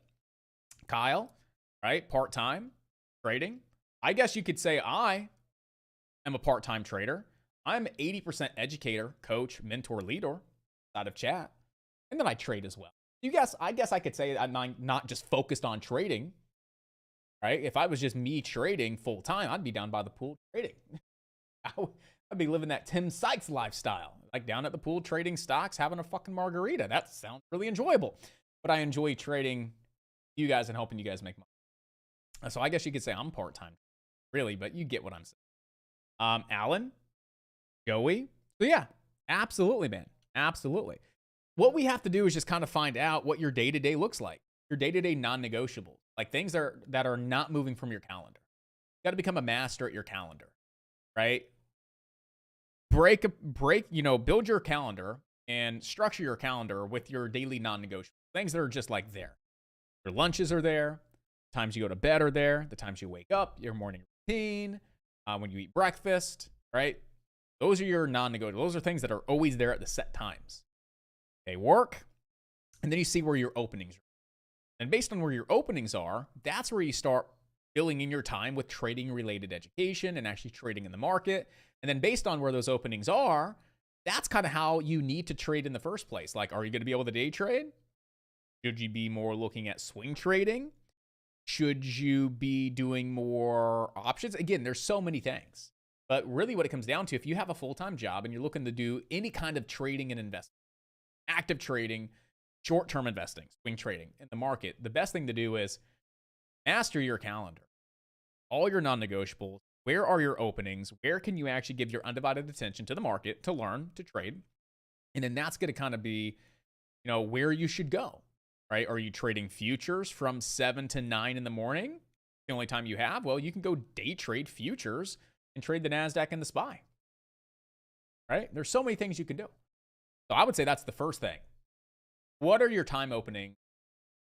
Kyle, right? Part-time trading. I guess you could say I am a part-time trader. I'm 80% educator, coach, mentor, leader out of chat. And then I trade as well. I guess I could say I'm not just focused on trading, right? If I was just me trading full time, I'd be down by the pool trading. I'd be living that Tim Sykes lifestyle, like down at the pool trading stocks, having a fucking margarita. That sounds really enjoyable. But I enjoy trading you guys and helping you guys make money. So I guess you could say I'm part-time, really, but you get what I'm saying. Alan, Joey. So yeah, absolutely, man. Absolutely. What we have to do is just kind of find out what your day-to-day looks like. Your day-to-day non-negotiables, like things that are not moving from your calendar. You got to become a master at your calendar, right? Build your calendar and structure your calendar with your daily non-negotiables. Things that are just like there. Your lunches are there. The times you go to bed are there. The times you wake up, your morning routine, when you eat breakfast, right? Those are your non-negotiables. Those are things that are always there at the set times. They work, and then you see where your openings are. And based on where your openings are, that's where you start filling in your time with trading-related education and actually trading in the market. And then based on where those openings are, that's kind of how you need to trade in the first place. Like, are you going to be able to day trade? Should you be more looking at swing trading? Should you be doing more options? Again, there's so many things. But really what it comes down to, if you have a full-time job and you're looking to do any kind of trading and investing, active trading, short-term investing, swing trading in the market, the best thing to do is master your calendar. All your non-negotiables. Where are your openings? Where can you actually give your undivided attention to the market to learn, to trade? And then that's going to kind of be, where you should go, right? Are you trading futures from 7 to 9 in the morning? The only time you have? Well, you can go day trade futures and trade the NASDAQ and the SPY, right? There's so many things you can do. So I would say that's the first thing. What are your time openings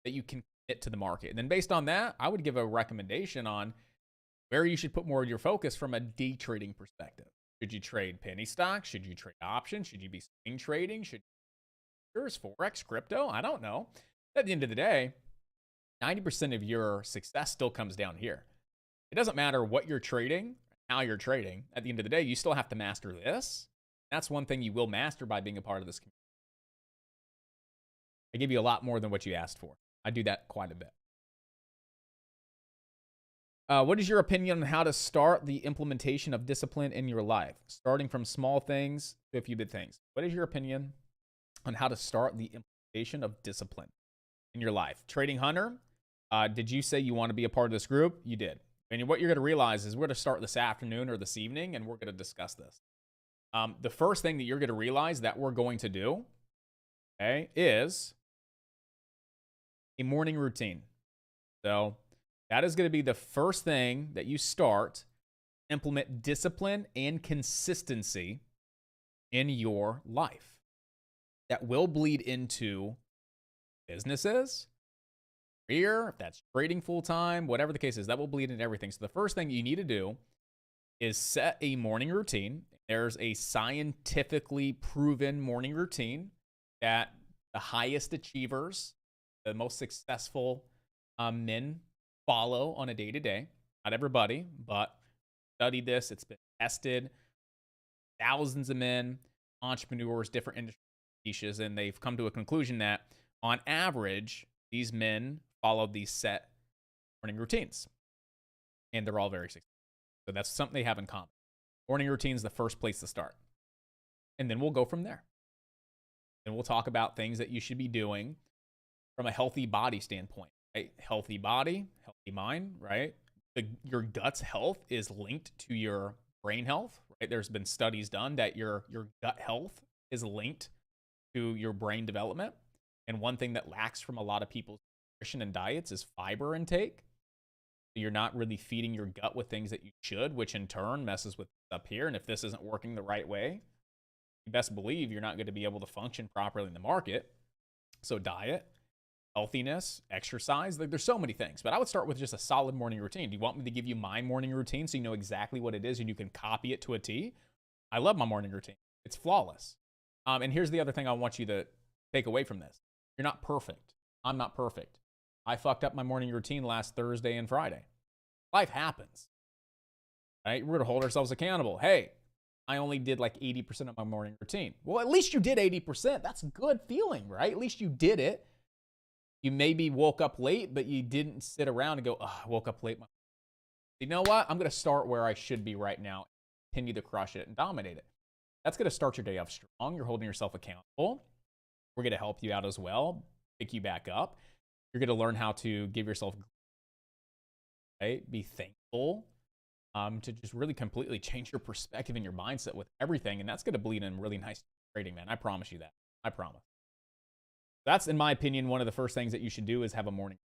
that you can commit to the market? And then based on that, I would give a recommendation on where you should put more of your focus from a day trading perspective. Should you trade penny stocks? Should you trade options? Should you be swing trading? Should you use Forex, crypto? I don't know. At the end of the day, 90% of your success still comes down here. It doesn't matter what you're trading, how you're trading. At the end of the day, you still have to master this. That's one thing you will master by being a part of this community. I give you a lot more than what you asked for. I do that quite a bit. What is your opinion on how to start the implementation of discipline in your life? Starting from small things to a few big things. What is your opinion on how to start the implementation of discipline in your life? Trading Hunter, did you say you want to be a part of this group? You did. And what you're going to realize is we're going to start this afternoon or this evening, and we're going to discuss this. The first thing that you're going to realize that we're going to do, okay, is a morning routine. So that is going to be the first thing that you start, implement discipline and consistency in your life. That will bleed into businesses, career, if that's trading full time, whatever the case is, that will bleed into everything. So the first thing you need to do is set a morning routine. There's a scientifically proven morning routine that the highest achievers, the most successful men follow on a day-to-day. Not everybody, but studied this. It's been tested. Thousands of men, entrepreneurs, different industry niches, and they've come to a conclusion that on average, these men follow these set morning routines, and they're all very successful. So that's something they have in common. Morning routine is the first place to start, and then we'll go from there. And we'll talk about things that you should be doing from a healthy body standpoint. Right? Healthy body, healthy mind, right? Your gut's health is linked to your brain health, right? There's been studies done that your gut health is linked to your brain development. And one thing that lacks from a lot of people's nutrition and diets is fiber intake. So you're not really feeding your gut with things that you should, which in turn messes with up here. And if this isn't working the right way, you best believe you're not going to be able to function properly in the market. So diet, healthiness, exercise, like there's so many things, but I would start with just a solid morning routine. Do you want me to give you my morning routine so you know exactly what it is and you can copy it to a T? I love my morning routine. It's flawless. And here's the other thing I want you to take away from this. You're not perfect. I'm not perfect. I fucked up my morning routine last Thursday and Friday. Life happens, right? We're going to hold ourselves accountable. Hey, I only did like 80% of my morning routine. Well, at least you did 80%. That's a good feeling, right? At least you did it. You maybe woke up late, but you didn't sit around and go, oh, I woke up late. You know what? I'm going to start where I should be right now. Continue to crush it and dominate it. That's going to start your day off strong. You're holding yourself accountable. We're going to help you out as well, pick you back up. You're going to learn how to give yourself, right? Be thankful, to just really completely change your perspective and your mindset with everything. And that's going to bleed in really nice trading, man. I promise you that. I promise. That's, in my opinion, one of the first things that you should do is have a morning.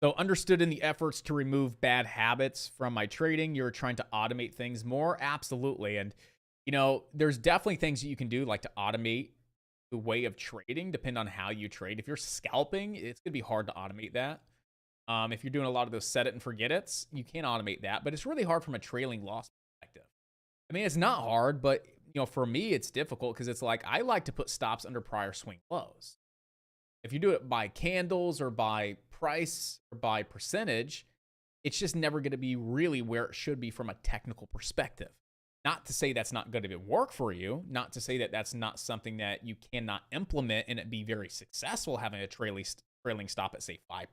So understood in the efforts to remove bad habits from my trading, you're trying to automate things more? Absolutely. And, you know, there's definitely things that you can do like to automate the way of trading, depending on how you trade. If you're scalping, it's going to be hard to automate that. If you're doing a lot of those set it and forget it's, you can automate that, but it's really hard from a trailing loss perspective. I mean, it's not hard, but you know, for me, it's difficult because it's like I like to put stops under prior swing lows. If you do it by candles or by price or by percentage, it's just never going to be really where it should be from a technical perspective. Not to say that's not going to work for you, not to say that that's not something that you cannot implement and it be very successful having a trailing stop at say 5%.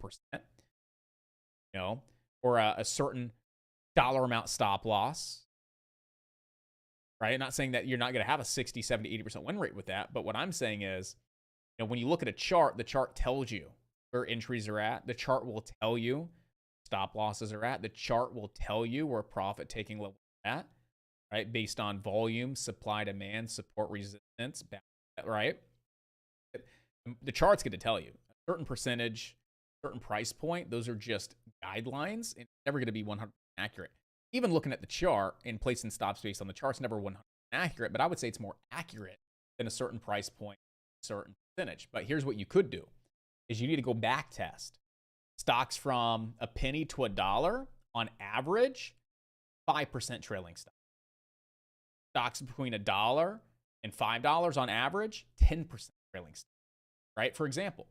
You know, or a certain dollar amount stop loss, right? I'm not saying that you're not going to have a 60, 70, 80% win rate with that. But what I'm saying is, you know, when you look at a chart, the chart tells you where entries are at. The chart will tell you stop losses are at. The chart will tell you where profit taking level is at, right? Based on volume, supply, demand, support, resistance, right? The chart's going to tell you a certain percentage, certain price point. Those are just guidelines, and it's never going to be 100% accurate. Even looking at the chart and placing stops based on the chart's never 100% accurate, but I would say it's more accurate than a certain price point, certain percentage. But here's what you could do is you need to go back test stocks from a penny to $1 on average, 5% trailing stop. Stocks between $1 and $5 on average, 10% trailing stop, right? For example,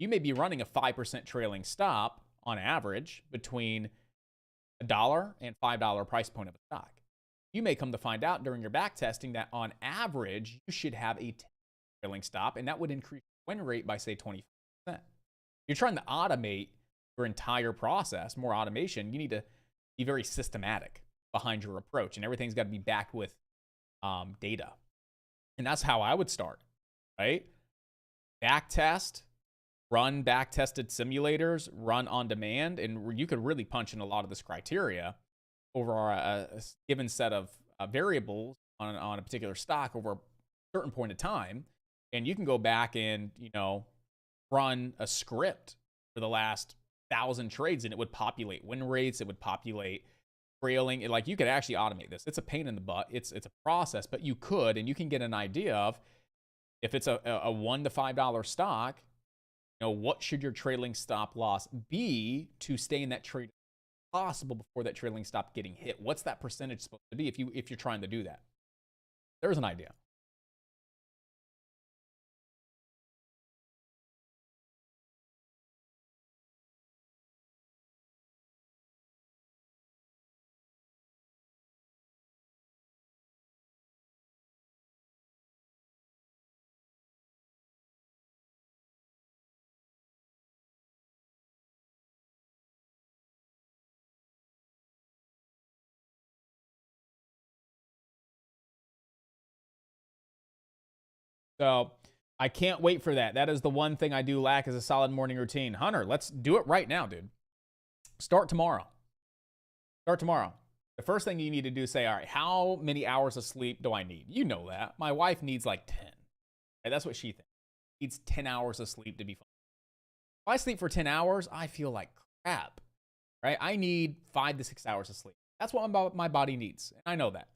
you may be running a 5% trailing stop on average between $1 and $5 price point of a stock. You may come to find out during your back testing that on average, you should have a 10% trailing stop, and that would increase win rate by, say, 20%. You're trying to automate your entire process, more automation. You need to be very systematic behind your approach, and everything's got to be backed with data. And that's how I would start, right? Back test, run back-tested simulators, run on demand, and you could really punch in a lot of this criteria over a given set of variables on a particular stock over a certain point of time, and you can go back and, you know, run a script for the last 1,000 trades, and it would populate win rates, it would populate trailing. Like, you could actually automate this. It's a pain in the butt. It's a process, but you could, and you can get an idea of if it's a $1 to $5 stock, you know, what should your trailing stop loss be to stay in that trade possible before that trailing stop getting hit? What's that percentage supposed to be if you're trying to do that? There's an idea. So I can't wait for that. That is the one thing I do lack is a solid morning routine. Hunter, let's do it right now, dude. Start tomorrow. Start tomorrow. The first thing you need to do is say, all right, how many hours of sleep do I need? You know that. My wife needs like 10. Right? That's what she thinks. Needs 10 hours of sleep to be fine. If I sleep for 10 hours, I feel like crap. Right? I need 5 to 6 hours of sleep. That's what my body needs. And I know that.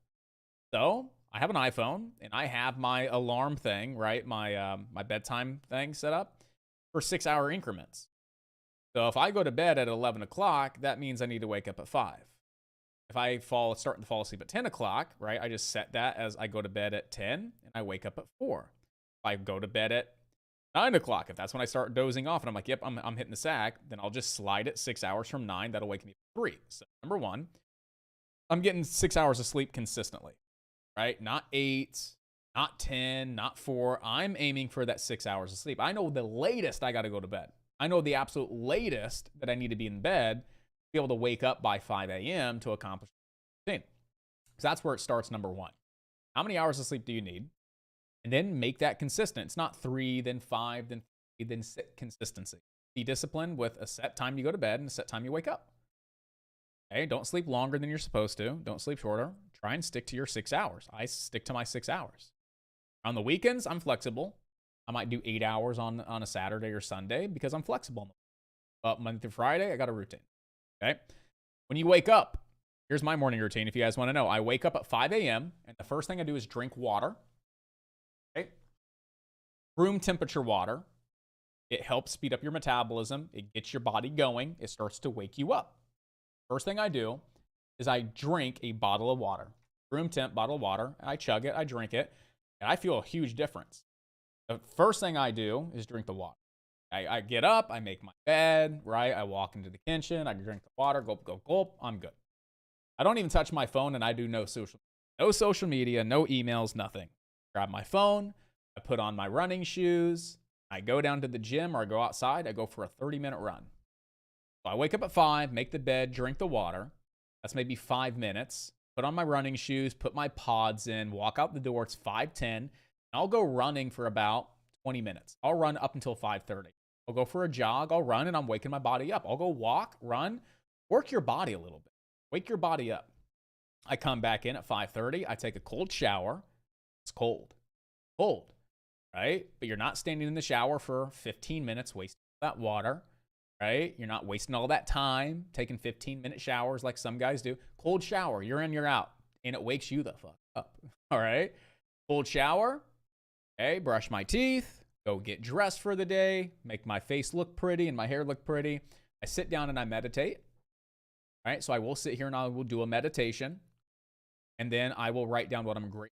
So I have an iPhone, and I have my alarm thing, right? My bedtime thing set up for 6-hour increments. So if I go to bed at 11 o'clock, that means I need to wake up at 5. If I starting to fall asleep at 10 o'clock, right? I just set that as I go to bed at 10, and I wake up at 4. If I go to bed at 9 o'clock, if that's when I start dozing off, and I'm like, yep, I'm hitting the sack, then I'll just slide it 6 hours from 9. That'll wake me at 3. So number one, I'm getting 6 hours of sleep consistently. Right? Not 8, not 10, not 4. I'm aiming for that 6 hours of sleep. I know the latest I got to go to bed. I know the absolute latest that I need to be in bed to be able to wake up by 5 a.m. to accomplish the thing. Because that's where it starts, number one. How many hours of sleep do you need? And then make that consistent. It's not 3, then 5, then 3, then 6. Consistency. Be disciplined with a set time you go to bed and a set time you wake up. Okay? Don't sleep longer than you're supposed to. Don't sleep shorter. Try and stick to your 6 hours. I stick to my 6 hours. On the weekends, I'm flexible. I might do 8 hours on a Saturday or Sunday because I'm flexible. But Monday through Friday, I got a routine. Okay? When you wake up, here's my morning routine if you guys want to know. I wake up at 5 a.m., and the first thing I do is drink water. Okay? Room temperature water. It helps speed up your metabolism. It gets your body going. It starts to wake you up. First thing I do is I drink a bottle of water, room temp bottle of water. I chug it, I drink it, and I feel a huge difference. The first thing I do is drink the water. I get up, I make my bed, right? I walk into the kitchen, I drink the water, gulp, gulp, gulp. I'm good. I don't even touch my phone, and I do no social media, no emails, nothing. Grab my phone, I put on my running shoes, I go down to the gym or I go outside, I go for a 30-minute run. So I wake up at 5, make the bed, drink the water. That's maybe 5 minutes. Put on my running shoes, put my pods in, walk out the door. It's 5:10. And I'll go running for about 20 minutes. I'll run up until 5:30. I'll go for a jog. I'll run, and I'm waking my body up. I'll go walk, run, work your body a little bit. Wake your body up. I come back in at 5:30. I take a cold shower. It's cold, right? But you're not standing in the shower for 15 minutes wasting that water. Right? You're not wasting all that time taking 15-minute showers like some guys do. Cold shower, you're in, you're out, and it wakes you the fuck up. All right? Cold shower, okay, brush my teeth, go get dressed for the day, make my face look pretty and my hair look pretty. I sit down and I meditate. All right? So I will sit here and I will do a meditation, and then I will write down what I'm grateful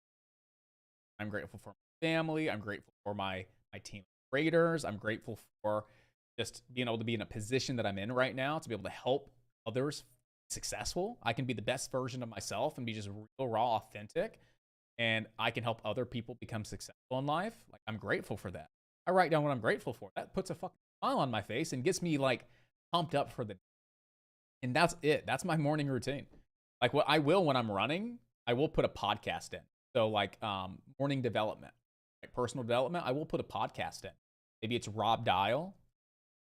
for. I'm grateful for my family. I'm grateful for my team of traders. I'm grateful for just being able to be in a position that I'm in right now to be able to help others successful. I can be the best version of myself and be just real, raw, authentic. and I can help other people become successful in life, like I'm grateful for that. I write down what I'm grateful for. That puts a fucking smile on my face and gets me like pumped up for the day. And that's it. That's my morning routine. Like what I will when I'm running, I will put a podcast in. So like morning development, like personal development, I will put a podcast in. Maybe it's Rob Dial,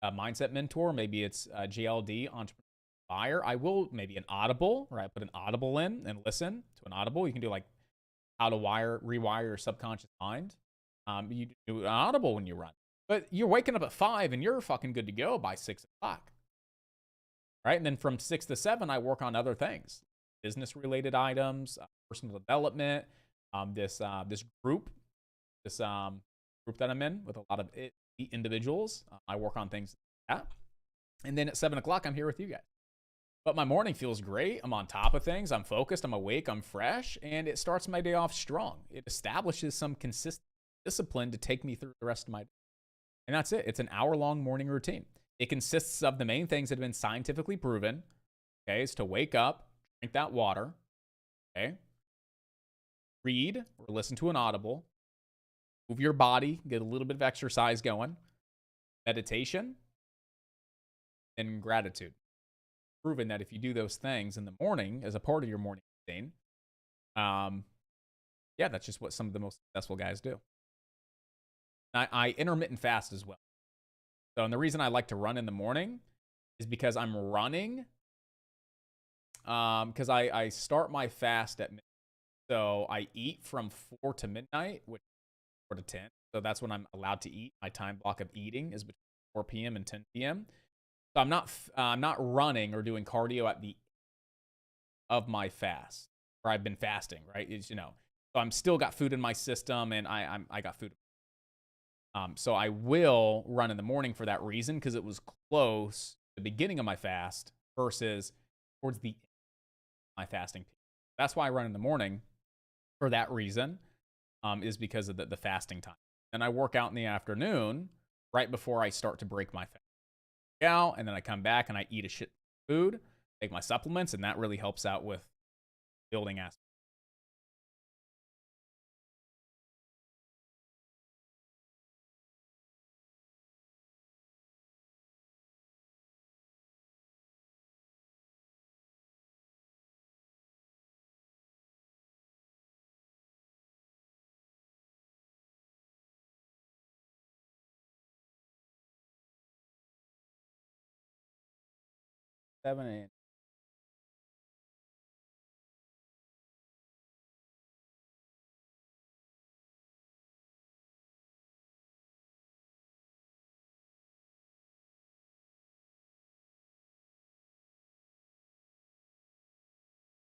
a mindset mentor. Maybe it's GLD, entrepreneur buyer. I will maybe an Audible, or I put an Audible in and listen to an Audible. You can do like how to rewire your subconscious mind. You do an Audible when you run, but you're waking up at 5 and you're fucking good to go by 6 o'clock. Right. And then from 6 to 7, I work on other things, business related items, personal development, this group that I'm in with a lot of individuals. I work on things like that. And then at 7 o'clock, I'm here with you guys. But my morning feels great. I'm on top of things. I'm focused. I'm awake. I'm fresh. And it starts my day off strong. It establishes some consistent discipline to take me through the rest of my day. And that's it. It's an hour-long morning routine. It consists of the main things that have been scientifically proven. Okay, is to wake up, drink that water. Okay, read or listen to an Audible. Move your body, get a little bit of exercise going. Meditation and gratitude. Proven that if you do those things in the morning as a part of your morning routine, yeah, that's just what some of the most successful guys do. I intermittent fast as well. So, and the reason I like to run in the morning is because I'm running, because I start my fast at midnight. So I eat from 4 to midnight, which is 4 to 10. So that's when I'm allowed to eat. My time block of eating is between 4 p.m. and 10 p.m. So I'm not running or doing cardio at the of my fast, or I've been fasting, right? It's, so I'm still got food in my system, and I got food. So I will run in the morning for that reason, because it was close to the beginning of my fast versus towards the end of my fasting period. That's why I run in the morning for that reason, is because of the fasting time. And I work out in the afternoon right before I start to break my fast out, and then I come back and I eat a shit food, take my supplements, and that really helps out with building aspects. Seven a.m.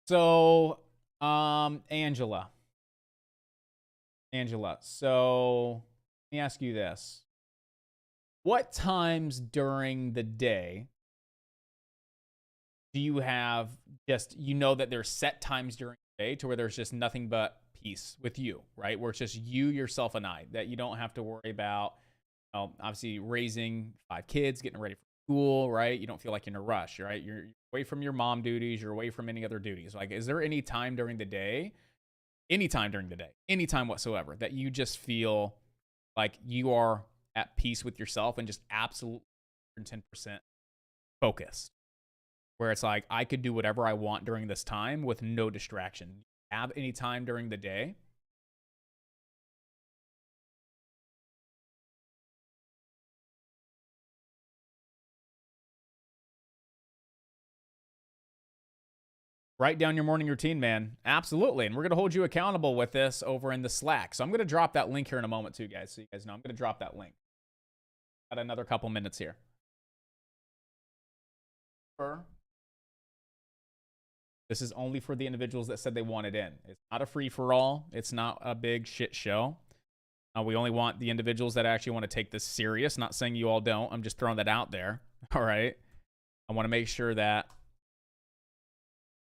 So, Angela, so let me ask you this. What times during the day do you have just, that there's set times during the day to where there's just nothing but peace with you, right? Where it's just you, yourself, and I, that you don't have to worry about, obviously raising 5 kids, getting ready for school, right? You don't feel like you're in a rush, right? You're away from your mom duties. You're away from any other duties. Like, is there any time during the day, anytime during the day, anytime whatsoever, that you just feel like you are at peace with yourself and just absolutely 110% focused? Where it's like, I could do whatever I want during this time with no distraction. Have any time during the day? Write down your morning routine, man. Absolutely. And we're going to hold you accountable with this over in the Slack. So I'm going to drop that link here in a moment too, guys. So you guys know, I'm going to drop that link. Got another couple minutes here. This is only for the individuals that said they wanted in. It's not a free-for-all. It's not a big shit show. We only want the individuals that actually want to take this serious. Not saying you all don't. I'm just throwing that out there. All right. I want to make sure that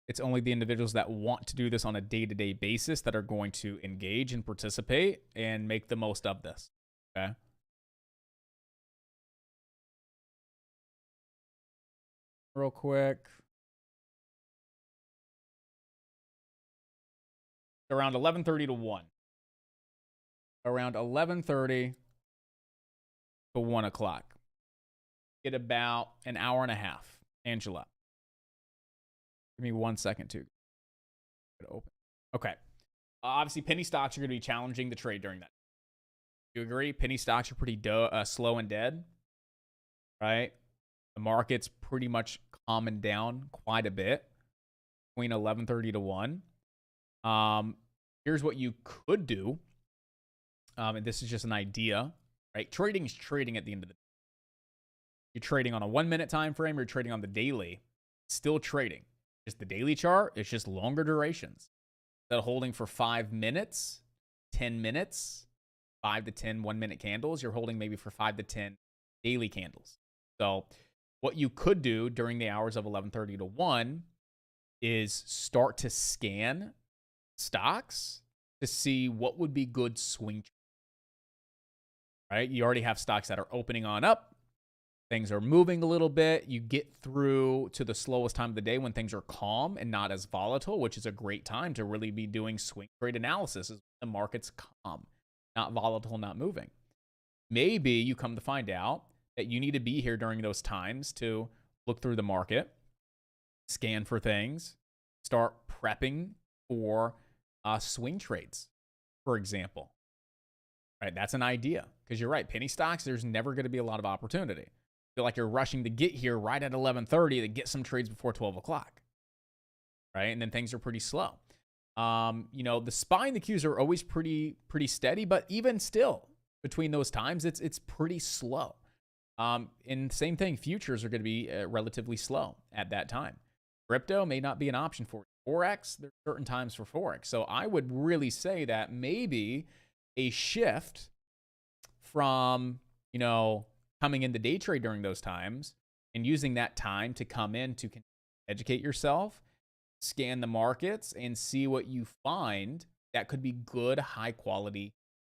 it's only the individuals that want to do this on a day-to-day basis that are going to engage and participate and make the most of this. Okay. Real quick. around 11:30 to 1. Around 11:30 to 1 o'clock. Get about an hour and a half. Angela. Give me 1 second to open. Okay. Obviously, penny stocks are going to be challenging the trade during that. You agree? Penny stocks are pretty slow and dead, right? The market's pretty much calming down quite a bit between 11:30 to 1. Here's what you could do, and this is just an idea, right? Trading is trading at the end of the day. You're trading on a 1 minute time frame, you're trading on the daily, still trading. Just the daily chart, it's just longer durations. Instead of holding for 5 minutes, 10 minutes, 5 to 10 1 minute candles, you're holding maybe for 5 to 10 daily candles. So what you could do during the hours of 11:30 to 1 is start to scan stocks to see what would be good swing trades, right? You already have stocks that are opening on up. Things are moving a little bit. You get through to the slowest time of the day when things are calm and not as volatile, which is a great time to really be doing swing trade analysis as the market's calm, not volatile, not moving. Maybe you come to find out that you need to be here during those times to look through the market, scan for things, start prepping for swing trades, for example. Right? That's an idea because you're right. Penny stocks, there's never going to be a lot of opportunity. Feel like you're rushing to get here right at 11:30 to get some trades before 12 o'clock, right? And then things are pretty slow. The SPY and the Qs are always pretty steady, but even still, between those times, it's pretty slow. And same thing, futures are going to be relatively slow at that time. Crypto may not be an option for you. Forex, there's certain times for Forex. So I would really say that maybe a shift from, coming in the day trade during those times and using that time to come in to educate yourself, scan the markets, and see what you find that could be good, high quality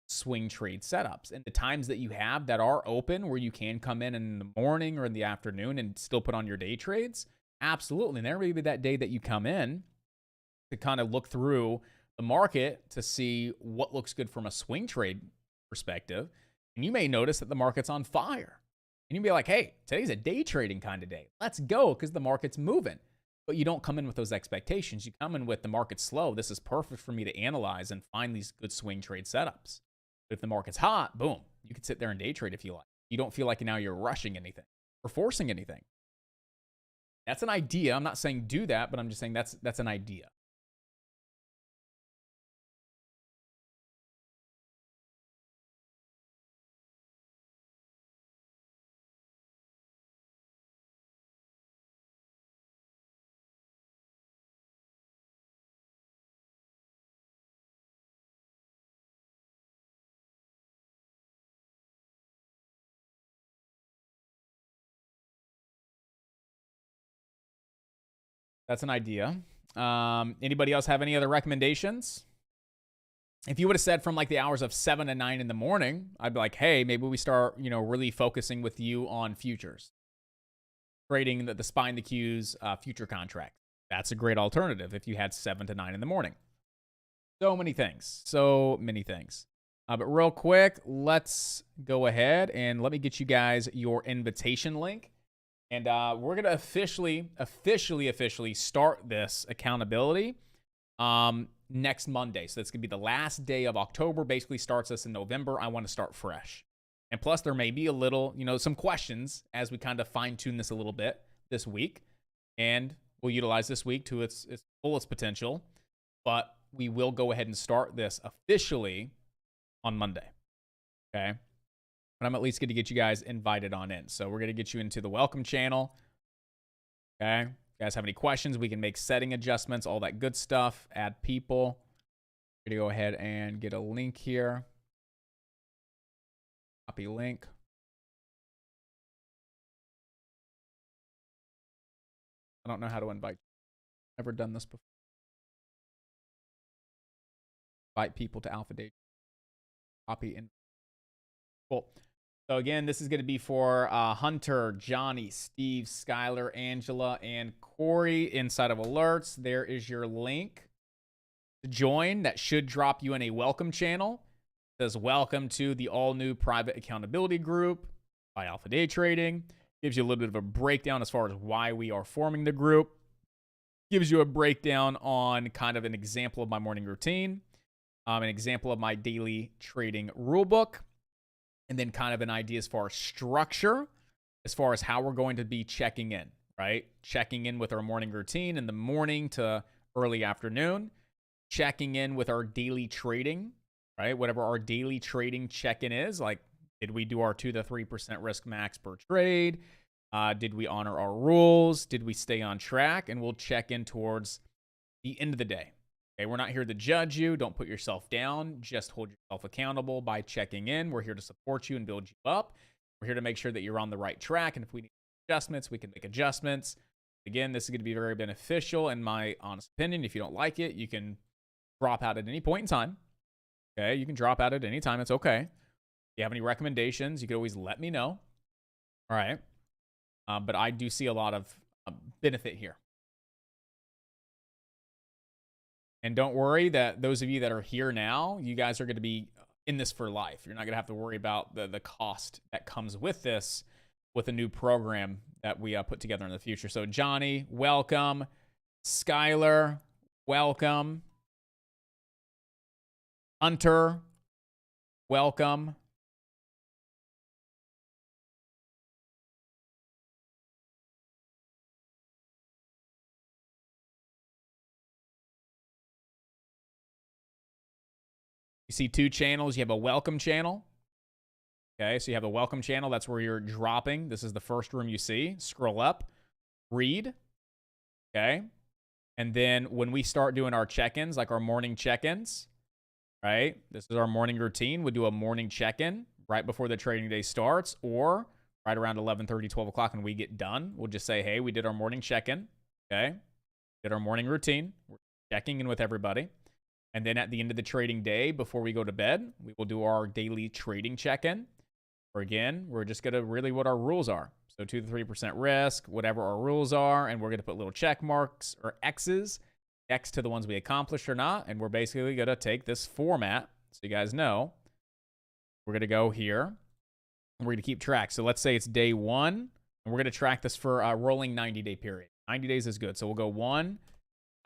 swing trade setups. And the times that you have that are open where you can come in the morning or in the afternoon and still put on your day trades, absolutely. And there may be that day that you come in to kind of look through the market to see what looks good from a swing trade perspective. And you may notice that the market's on fire. And you'll be like, hey, today's a day trading kind of day. Let's go because the market's moving. But you don't come in with those expectations. You come in with the market's slow. This is perfect for me to analyze and find these good swing trade setups. But if the market's hot, boom, you can sit there and day trade if you like. You don't feel like now you're rushing anything or forcing anything. That's an idea. I'm not saying do that, but I'm just saying that's an idea. That's an idea. Anybody else have any other recommendations? If you would have said from like the hours of 7 to 9 in the morning, I'd be like, hey, maybe we start, really focusing with you on futures. Trading the SPY and the Qs future contract. That's a great alternative if you had 7 to 9 in the morning. So many things. But real quick, let's go ahead and let me get you guys your invitation link. And we're going to officially start this accountability next Monday. So that's going to be the last day of October, basically starts us in November. I want to start fresh. And plus, there may be a little, some questions as we kind of fine tune this a little bit this week. And we'll utilize this week to its fullest potential. But we will go ahead and start this officially on Monday. Okay. But I'm at least going to get you guys invited on in. So we're going to get you into the welcome channel. Okay. If you guys have any questions, we can make setting adjustments, all that good stuff. Add people. We're going to go ahead and get a link here. Copy link. I don't know how to invite. Never done this before. Invite people to AlphaDayTrading. Copy in. Cool. So again, this is going to be for Hunter, Johnny, Steve, Skylar, Angela, and Corey inside of alerts. There is your link to join. That should drop you in a welcome channel. It says, welcome to the all-new private accountability group by Alpha Day Trading. Gives you a little bit of a breakdown as far as why we are forming the group. Gives you a breakdown on kind of an example of my morning routine, an example of my daily trading rulebook, and then kind of an idea as far as structure, as far as how we're going to be checking in, right? Checking in with our morning routine in the morning to early afternoon, checking in with our daily trading, right? Whatever our daily trading check-in is, like, did we do our 2 to 3% risk max per trade? Did we honor our rules? Did we stay on track? And we'll check in towards the end of the day. Okay, we're not here to judge you. Don't put yourself down. Just hold yourself accountable by checking in. We're here to support you and build you up. We're here to make sure that you're on the right track. And if we need adjustments, we can make adjustments. Again, this is going to be very beneficial in my honest opinion. If you don't like it, you can drop out at any point in time. Okay, you can drop out at any time. It's okay. If you have any recommendations, you can always let me know. All right. But I do see a lot of benefit here. And don't worry that those of you that are here now, you guys are going to be in this for life. You're not going to have to worry about the cost that comes with this, with a new program that we put together in the future. So Johnny, welcome. Skylar, welcome. Hunter, welcome. You see 2 channels. You have a welcome channel. Okay, so you have a welcome channel. That's where you're dropping. This is the first room you see. Scroll up. Read. Okay. And then when we start doing our check-ins, like our morning check-ins, right? This is our morning routine. We do a morning check-in right before the trading day starts, or right around 11:30, 12 o'clock when we get done. We'll just say, hey, we did our morning check-in. Okay. Did our morning routine. We're checking in with everybody. And then at the end of the trading day, before we go to bed, we will do our daily trading check-in. Or again, we're just going to really what our rules are. So 2 to 3% risk, whatever our rules are. And we're going to put little check marks or X's next to the ones we accomplished or not. And we're basically going to take this format, so you guys know. We're going to go here. And we're going to keep track. So let's say it's day 1. And we're going to track this for a rolling 90-day period. 90 days is good. So we'll go 1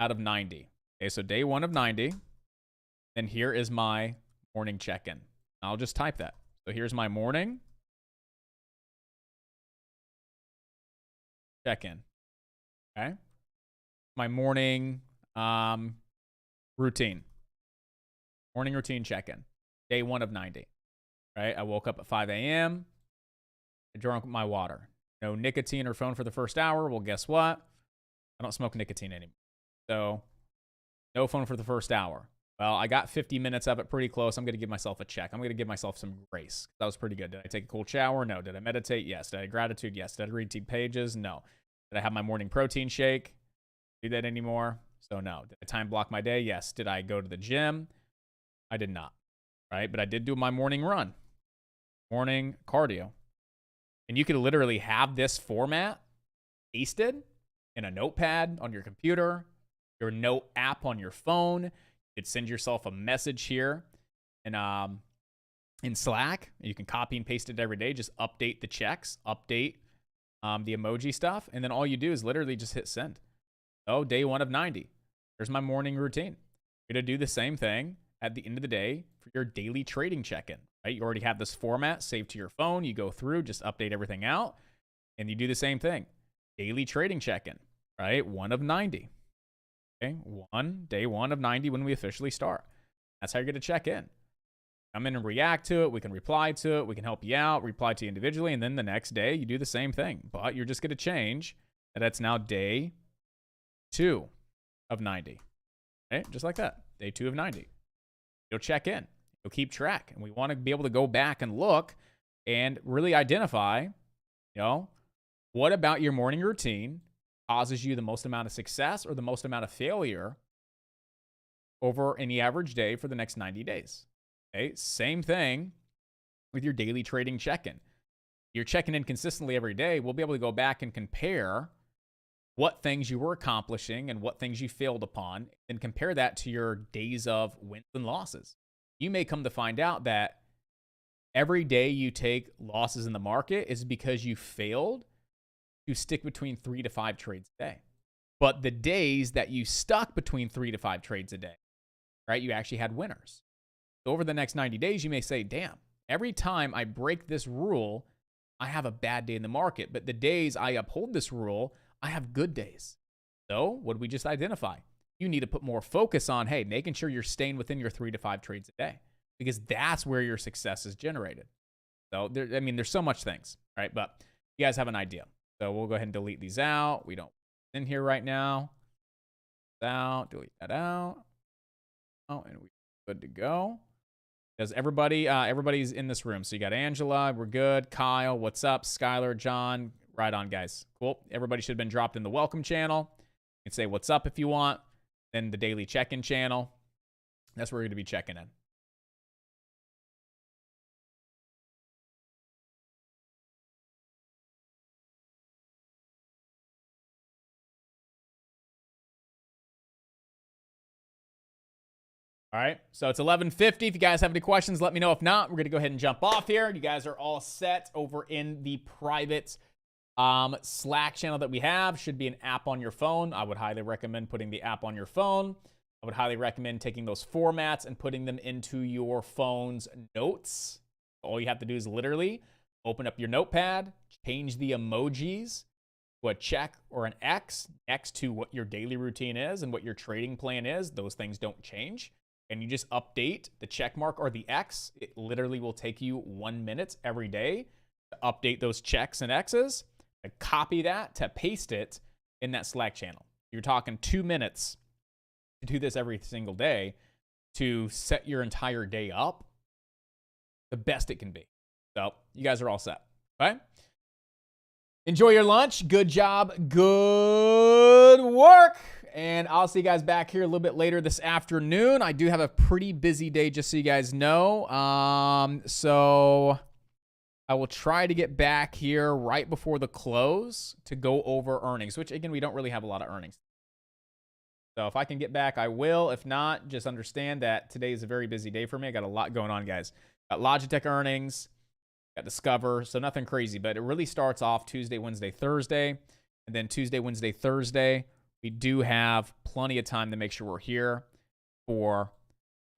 out of 90. Okay, so day 1 of 90. And here is my morning check-in. I'll just type that. So here's my morning check-in. Okay. My morning routine. Morning routine check-in. Day 1 of 90. Right? I woke up at 5 a.m. I drank my water. No nicotine or phone for the first hour. Well, guess what? I don't smoke nicotine anymore. So no phone for the first hour. Well, I got 50 minutes of it pretty close. I'm going to give myself a check. I'm going to give myself some grace. That was pretty good. Did I take a cold shower? No. Did I meditate? Yes. Did I gratitude? Yes. Did I read 2 pages? No. Did I have my morning protein shake? Do that anymore? So no. Did I time block my day? Yes. Did I go to the gym? I did not. Right? But I did do my morning run. Morning cardio. And you could literally have this format pasted in a notepad on your computer, your note app on your phone. You could send yourself a message here in Slack. You can copy and paste it every day. Just update the checks, update the emoji stuff. And then all you do is literally just hit send. Oh, day 1 of 90. Here's my morning routine. You're going to do the same thing at the end of the day for your daily trading check-in, right? You already have this format saved to your phone. You go through, just update everything out, and you do the same thing. Daily trading check-in, right? 1 of 90. Okay, day 1 of 90 when we officially start. That's how you're going to check in. Come in and react to it. We can reply to it. We can help you out, reply to you individually. And then the next day, you do the same thing. But you're just going to change that it's now day 2 of 90. Okay, just like that. Day 2 of 90. You'll check in. You'll keep track. And we want to be able to go back and look and really identify, what about your morning routine causes you the most amount of success or the most amount of failure over any average day for the next 90 days. Okay, same thing with your daily trading check-in. You're checking in consistently every day. We'll be able to go back and compare what things you were accomplishing and what things you failed upon, and compare that to your days of wins and losses. You may come to find out that every day you take losses in the market is because you failed to stick between 3 to 5 trades a day. But the days that you stuck between 3 to 5 trades a day, right, you actually had winners. So over the next 90 days, you may say, damn, every time I break this rule, I have a bad day in the market. But the days I uphold this rule, I have good days. So what did we just identify? You need to put more focus on, hey, making sure you're staying within your 3 to 5 trades a day, because that's where your success is generated. So there's so much things, right? But you guys have an idea. So we'll go ahead and delete these out. We don't in here right now. Delete that out. Oh, and we're good to go. Because everybody's in this room. So you got Angela, we're good. Kyle, what's up? Skylar, John, right on, guys. Cool. Everybody should have been dropped in the welcome channel. You can say what's up if you want. Then the daily check-in channel. That's where we're going to be checking in. All right, so it's 11:50. If you guys have any questions, let me know. If not, we're going to go ahead and jump off here. You guys are all set over in the private Slack channel that we have. Should be an app on your phone. I would highly recommend putting the app on your phone. I would highly recommend taking those formats and putting them into your phone's notes. All you have to do is literally open up your notepad, change the emojis to a check or an X next to what your daily routine is and what your trading plan is. Those things don't change. And you just update the check mark or the X. It literally will take you 1 minute every day to update those checks and X's, to copy that, to paste it in that Slack channel. You're talking 2 minutes to do this every single day to set your entire day up the best it can be. So you guys are all set, okay? Enjoy your lunch. Good job. Good work. And I'll see you guys back here a little bit later this afternoon. I do have a pretty busy day, just so you guys know. So I will try to get back here right before the close to go over earnings, which, again, we don't really have a lot of earnings. So if I can get back, I will. If not, just understand that today is a very busy day for me. I got a lot going on, guys. Got Logitech earnings, got Discover, so nothing crazy. But it really starts off Tuesday, Wednesday, Thursday. And then Tuesday, Wednesday, Thursday, we do have plenty of time to make sure we're here for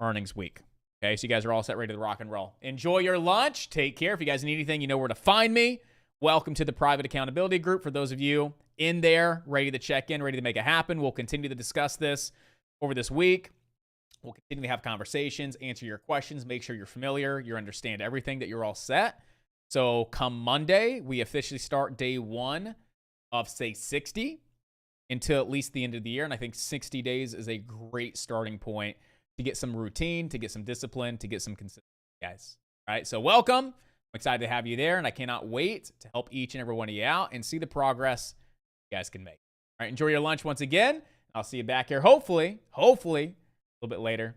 earnings week. Okay, so you guys are all set, ready to rock and roll. Enjoy your lunch. Take care. If you guys need anything, you know where to find me. Welcome to the private accountability group. For those of you in there, ready to check in, ready to make it happen, we'll continue to discuss this over this week. We'll continue to have conversations, answer your questions, make sure you're familiar, you understand everything, that you're all set. So come Monday, we officially start day 1 of, say, 60. Until at least the end of the year. And I think 60 days is a great starting point to get some routine, to get some discipline, to get some consistency, guys. All right, so welcome. I'm excited to have you there, and I cannot wait to help each and every one of you out and see the progress you guys can make. All right, enjoy your lunch once again. I'll see you back here, hopefully, a little bit later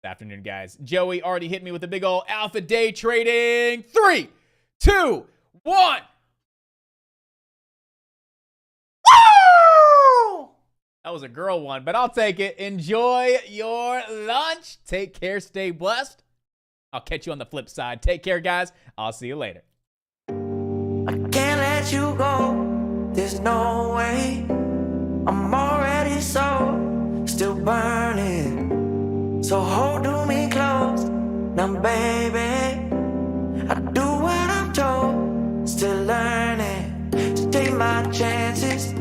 this afternoon, guys. Joey already hit me with a big old Alpha Day Trading. 3, 2, 1. That was a girl one, but I'll take it. Enjoy your lunch. Take care. Stay blessed. I'll catch you on the flip side. Take care, guys. I'll see you later. I can't let you go. There's no way. I'm already still burning. So hold to me close. Now, baby, I do what I'm told. Still learning to take my chances,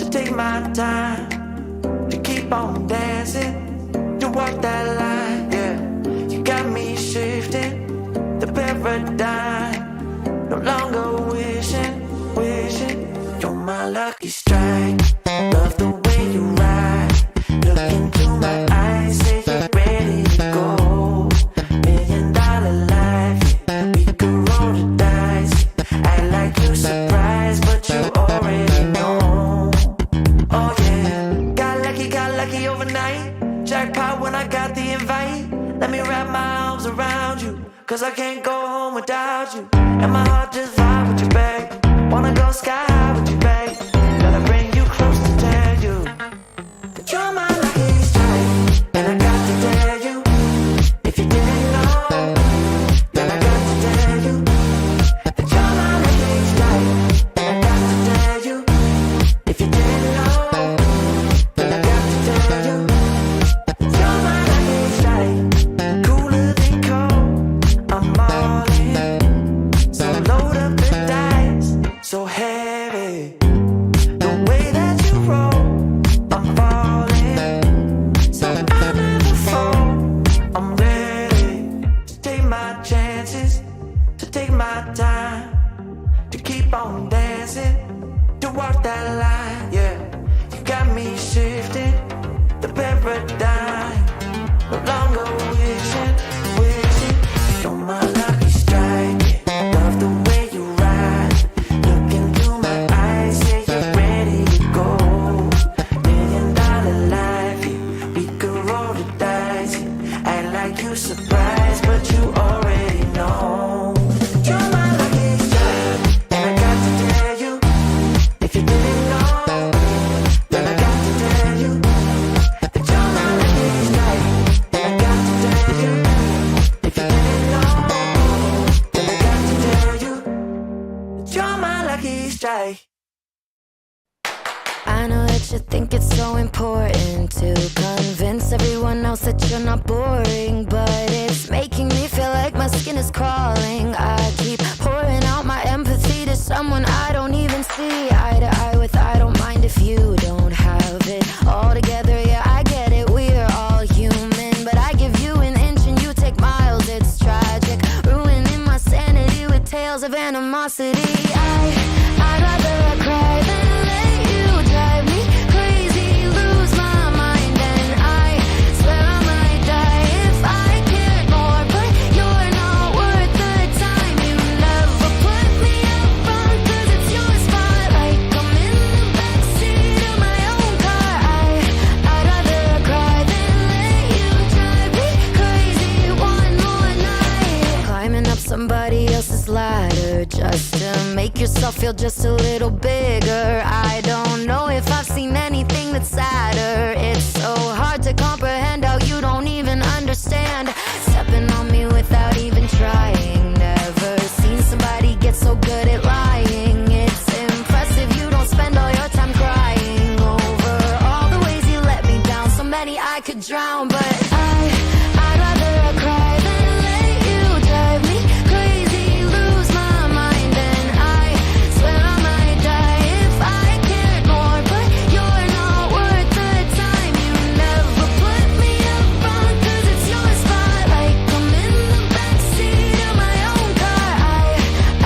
to take my time. Keep on dancing, you walk that line, yeah. You got me shifting the paradigm. No longer wishing, you're my lucky strike. Love the way you ride. Look into my eyes, say you're ready to go. $1 million life, yeah. We could roll the dice. Act like you surprised, but you already know. Oh yeah. Got lucky overnight. Jackpot when I got the invite. Let me wrap my arms around you, cause I can't go home without you. And my heart just vibe with you, babe. Wanna go sky high with you, babe. Gotta bring you close heavy. The way that you roll, I'm falling. So I never fall. I'm ready to take my chances, to take my time, to keep on dancing, to walk that line. Yeah, you got me shifting the paradigm. No longer wishing, wishing. You're my lucky strike. Love the way you ride. Looking through my eyes, say you're ready to go. $1 million life, yeah. We could roll the dice, yeah. Act like you surprised, but you already know. You're my lucky strike, and I got to tell you, if you didn't know, then I got to tell you that you're my lucky strike. And I got to tell you, if you didn't know, then I got to tell you that you're my lucky strike. I know that you think it's so important to convince everyone else that you're not boring, but it's making me feel like my skin is crawling. I keep pouring out my empathy to someone I don't even see eye to eye with. I don't mind if you don't have it all together. Yeah, I get it, we're all human, but I give you an inch and you take miles. It's tragic, ruining my sanity with tales of animosity. I'd rather cry than let you drive me crazy, lose my mind, and I swear I might die if I cared more. But you're not worth the time. You never put me up front, 'cause it's your spotlight. I'm in the backseat of my own car. I'd rather cry than let you drive me crazy one more night. Climbing up somebody else's ladder just to make yourself feel just a little bigger. I don't know if I've seen anything that's sadder. It's so hard to comprehend how you don't even understand. Stepping on me without even trying. Never seen somebody get so good at lying. It's impressive you don't spend all your time crying over all the ways you let me down. So many I could drown, but I'd rather cry than let you drive me crazy, lose my mind, and I swear I might die if I cared more. But you're not worth the time. You never put me up front, 'cause it's your spotlight. I'm in the backseat of my own car.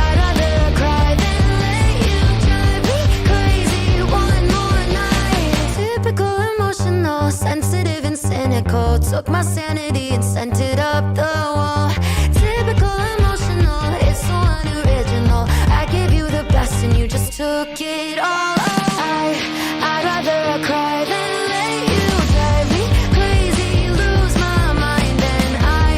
I'd rather cry than let you drive me crazy one more night. Typical emotional, sensitive and cynical. Took my sanity and sent it up the wall. Typical emotional, it's so unoriginal. I gave you the best and you just took it all. I'd rather cry than let you drive me crazy, lose my mind, and I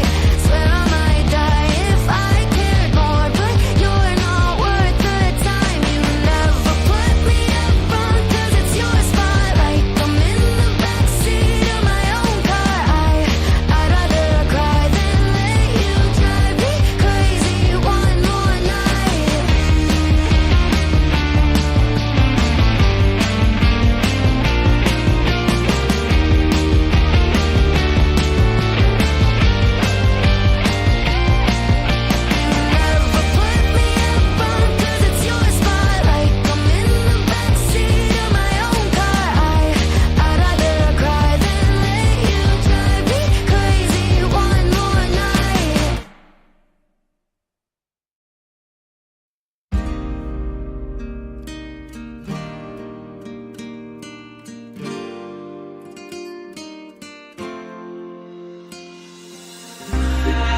swear I might die if I cared more. But you're not worth the time. You never put me up front, 'cause it's your spotlight. I'm in the backseat of my own car. I'd rather cry than let you drive me crazy one more night. Never put me up front, 'cause it's your spotlight. I'm in the backseat of my own car. I'd rather cry than let you drive me crazy one more night.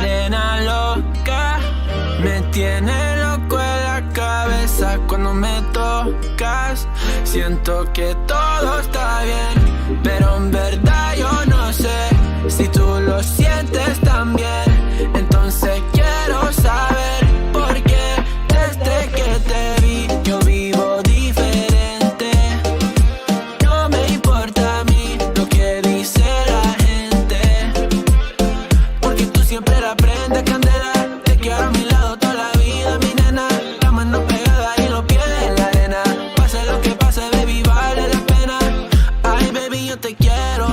Nena loca, me tiene loco en la cabeza cuando me tocas. Siento que todo está bien, pero en verdad yo no sé si tú lo sientes también. Entonces quiero saber por qué desde que te vi yo vivo diferente. No me importa a mí lo que dice la gente, porque tú siempre la prendes candela. Te quiero a mi lado toda la vida, mi nena. La mano pegada y los pies en la arena. Pase lo que pase, baby, vale la pena. Ay, baby, yo te quiero.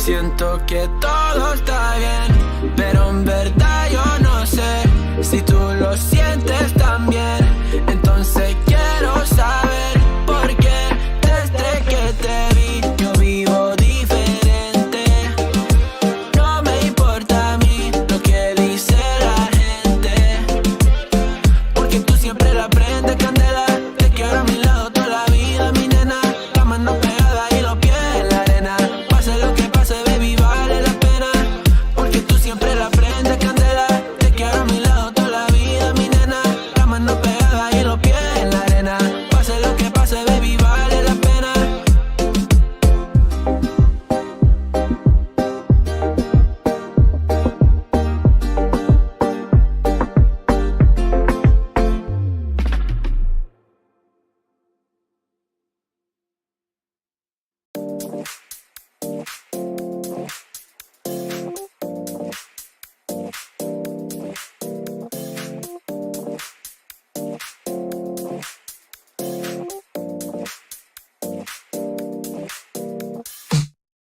siento que todo está bien, pero en verdad yo no sé si tú lo sientes también. Entonces quiero saber por qué desde que te vi yo vivo diferente. No me importa a mí lo que dice la gente, porque tú siempre la prendes candela. Te quiero a mi lado toda la vida, mi nena. La mano pegada y los pies en la arena. Pase lo que pase, baby, vale la pena, porque tú siempre la prendes candela. Te quiero a mi lado toda la vida, mi nena. La mano pegada y los pies en la arena. Pase lo que pase, baby, vale la pena.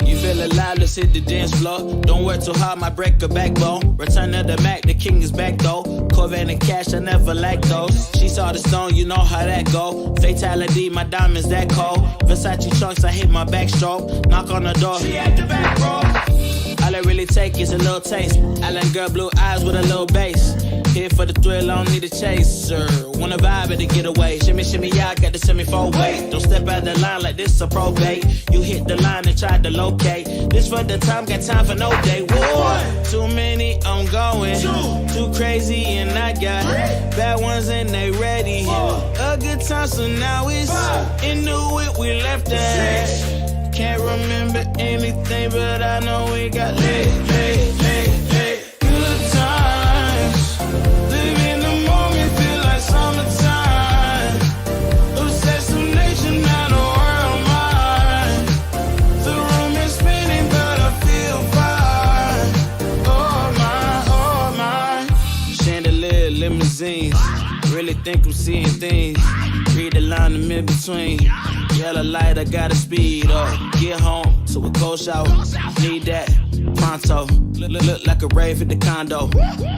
You feel alive, let's hit the dance floor. Don't work too hard, might break a backbone. Return of the Mac, the king is back though. Corvette and cash, I never lack those. She saw the stone, you know how that go. Fatality, my diamonds that cold. Versace trunks, I hit my backstroke. Knock on the door, she at the back, bro. All I really take is a little taste. Island girl, blue eyes with a little bass. Here for the thrill, I don't need a chaser. Wanna vibe at the getaway. Shimmy, shimmy, yeah, I got the semi-fold weight. Don't step out the line like this a probate. You hit the line and try to locate. This for the time, got time for no day. One, too many, I'm going. Too crazy and I got bad ones and they ready. A good time, so now it's into it, we left that. Can't remember anything, but I know we got lit. Good times, live in the moment, feel like summertime. Obsessed with nature, not a world mine. The room is spinning, but I feel fine. Oh my. Chandelier, limousines. Really think I'm seeing things. Read the line in mid-between. Yellow light, I gotta speed up. Get home to a cold shower. Need that pronto. Look like a rave at the condo.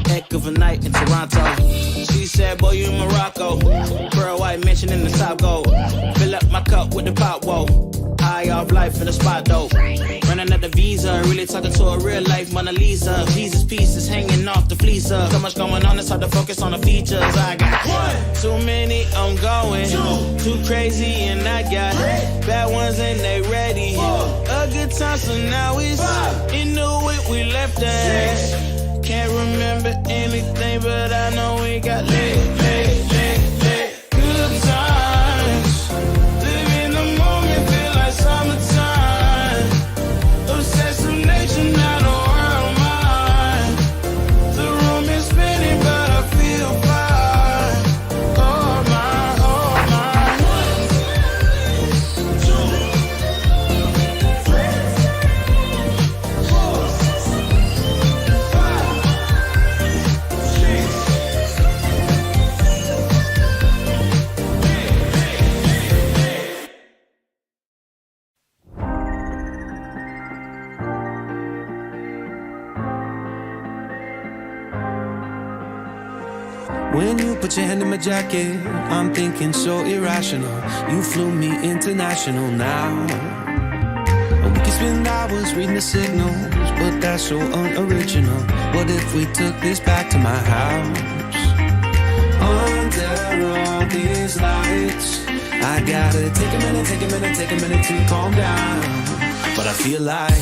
Heck of a night in Toronto. She said, boy, you in Morocco. Pearl white mention in the top gold. Fill up my cup with the pop, whoa. High off life in the spot, though. Running at the visa, really talking to a real life Mona Lisa. Jesus pieces hanging off the fleecer. So much going on, it's hard to focus on the features. I got too many, I'm going. Too crazy, and I got bad ones and they ready. A good time, so now it's into it, we left that. Can't remember anything, but I know we got lit. Good times, live in the moment, feel like summertime. Obsessed with nature, not a world mine. The room is spinning, but I feel fine. Oh my, oh my. When you put your hand in my jacket, I'm thinking so irrational. You flew me international now. We can spend hours reading the signals, but that's so unoriginal. What if we took this back to my house? Under all these lights, I gotta take a minute to calm down. But I feel like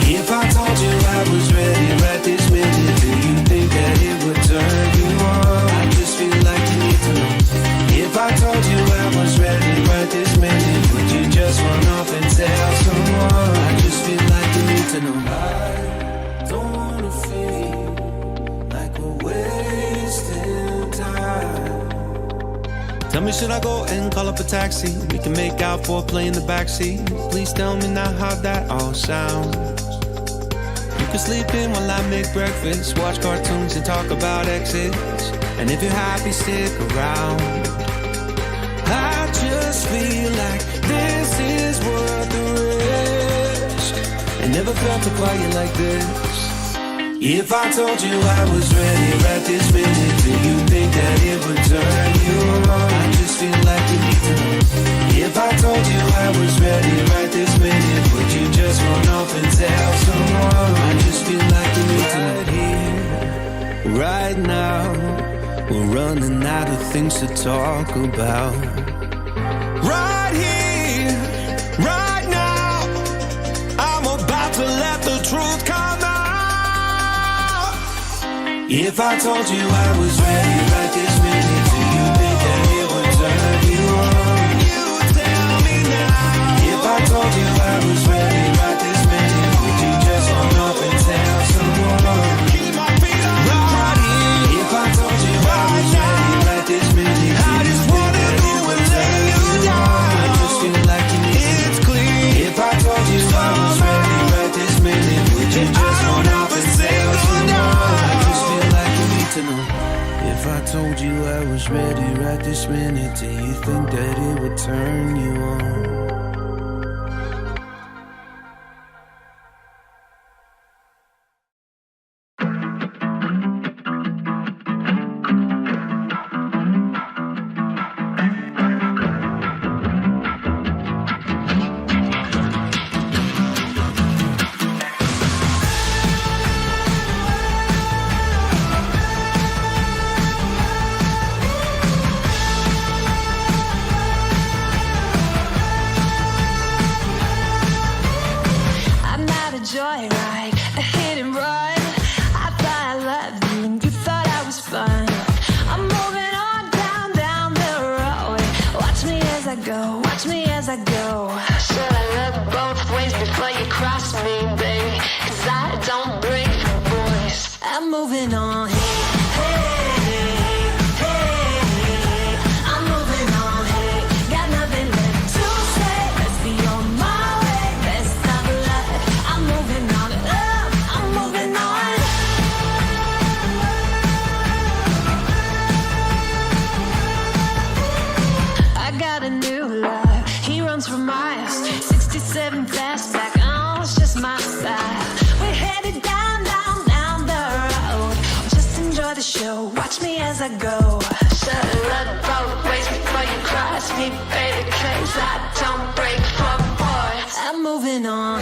if I told you I was ready right this minute, do you think that it would turn you on? I just feel like you need to know. If I told you I was ready right this minute, would you just run off and tell someone? I just feel like you need to know. I don't wanna feel like we're wasting time. Tell me, should I go and call up a taxi? We can make out for a play in the backseat. Please tell me now how that all sounds. You can sleep in while I make breakfast, watch cartoons and talk about exits. And if you're happy, stick around. I just feel like this is worth the risk. And never never felt a quiet like this. If I told you I was ready right this minute, do you think that it would turn you on? I just feel like you need to know. If I told you I was ready right this minute, would you just run off and tell someone? I just feel like you need to know. Right here, right now, we're running out of things to talk about. Right here, right now, I'm about to let the truth come out. If I told you I was ready right this minute, do you think that it would turn you on? You tell me now. If I told you I was ready right this minute, would you just run off and tell someone? Keep my feet on the ground. If I told you I was ready right this minute, I just wanna go and lay you down. I just feel like you need it's clear. If I told you I was ready right this minute, would you just run off and tell someone? To know. If I told you I was ready right this minute, do you think that it would turn you on? Joyride, a hit and run. I thought I loved you and you thought I was fun. I'm moving on down the road. Watch me as I go, watch me as I go. Should I look both ways before you cross me, baby? 'Cause I don't break for boys. I'm moving on. For miles, 67 fastback, oh, it's just my style. We're headed down the road. Just enjoy the show, watch me as I go. Should've looked both ways before you cross me, baby, 'cause I don't break for boys. I'm moving on.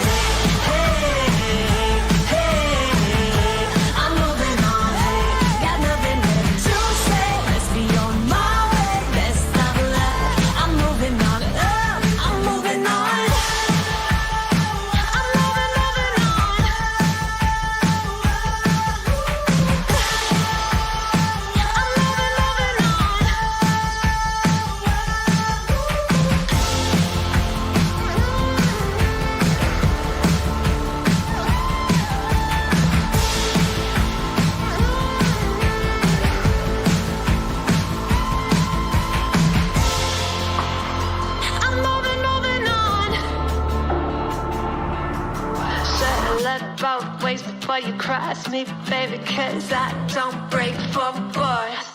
Both ways before you cross me, baby, 'cause I don't break for boys.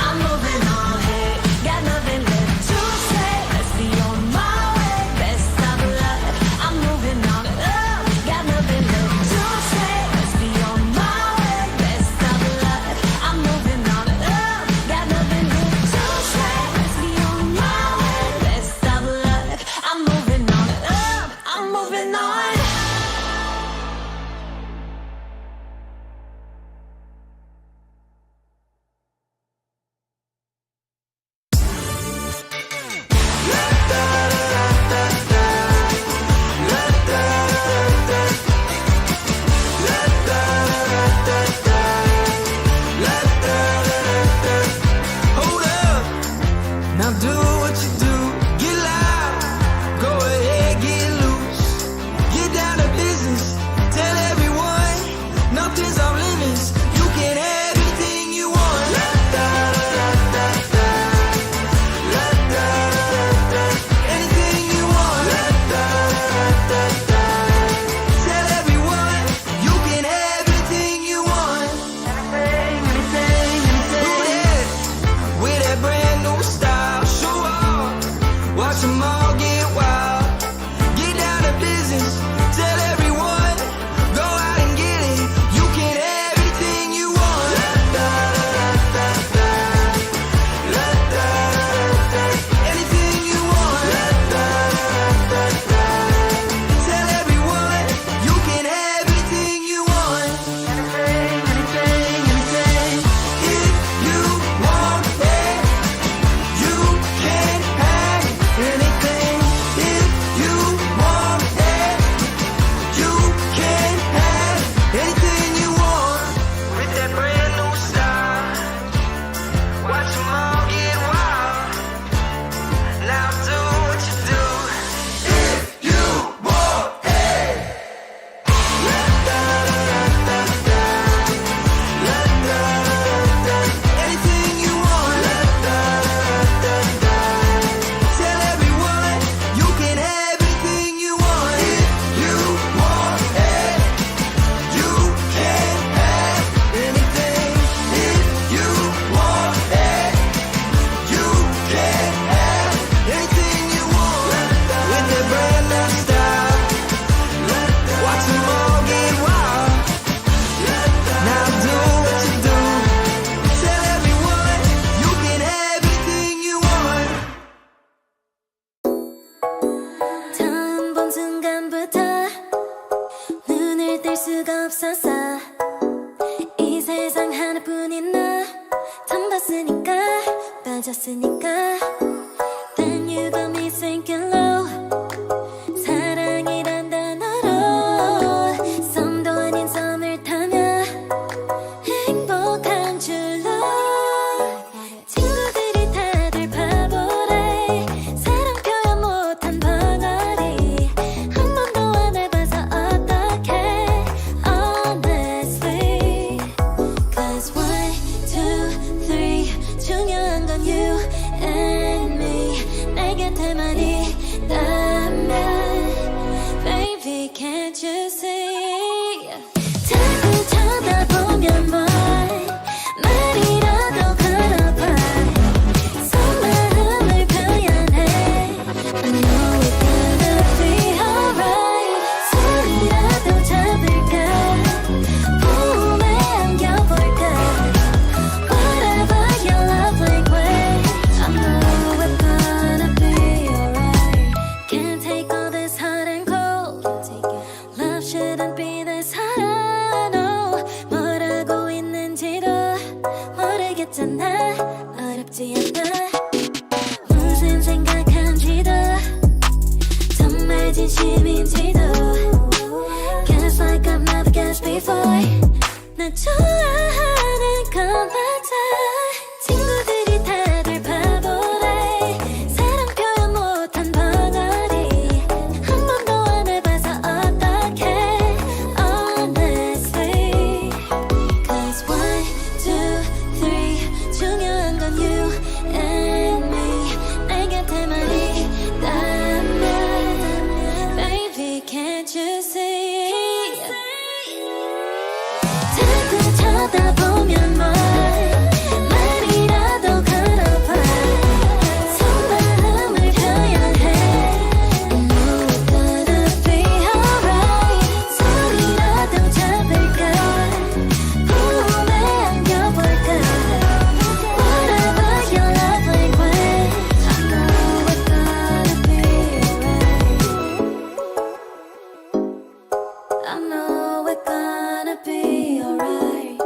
I'm moving on, got nothing left to say. Let's be on my way, best of luck. I'm moving on, got nothing left to say. Let's be on my way, best of luck. I'm moving on, got nothing left to say. Let's be on my way, best of luck. I'm moving on, I'm moving on. Show Then you got me sinking low. 사랑이란 단어로 썸도 아닌 썸을 타며 행복한 줄로 친구들이 다들 바보래. 사랑 표현 못한 벙어리 한 번도 안 해봐서 어떡해 honestly. Cause 1, 2, 3 중요한 건 you and me. 내 곁에만 있다면 baby can't you see. 자꾸 쳐다보면 뭘 말이라도 걸어봐. 속마음을 표현해. I know it's gonna be alright. 소리라도 잡을까. 봄에 안겨볼까. Whatever your love language, I know it's gonna be alright. Can't take all this hot and cold. Love shouldn't be this hard. No, 뭐라고 있는지도 모르겠잖아. 어렵지 않아. 무슨 생각한지도 정말 진심인지도. Guess like I've never guessed before. 나 좋아하는 건 맞아. 친구들이 다들 바보래. 사랑 표현 못한 벙어리 한 번도 안 해봐서 어떡해 honestly. Cause 1, 2, 3 중요한 건 you and me. 내 곁에만 있다면 baby can't you see. 자꾸 쳐다보면 뭘 말이라도 걸어봐. 속마음을 표현해. I know it's gonna be alright. 소리라도 잡을까. 봄에 안겨볼까. Whatever your love language, I know it's gonna be alright. I know it's gonna be alright.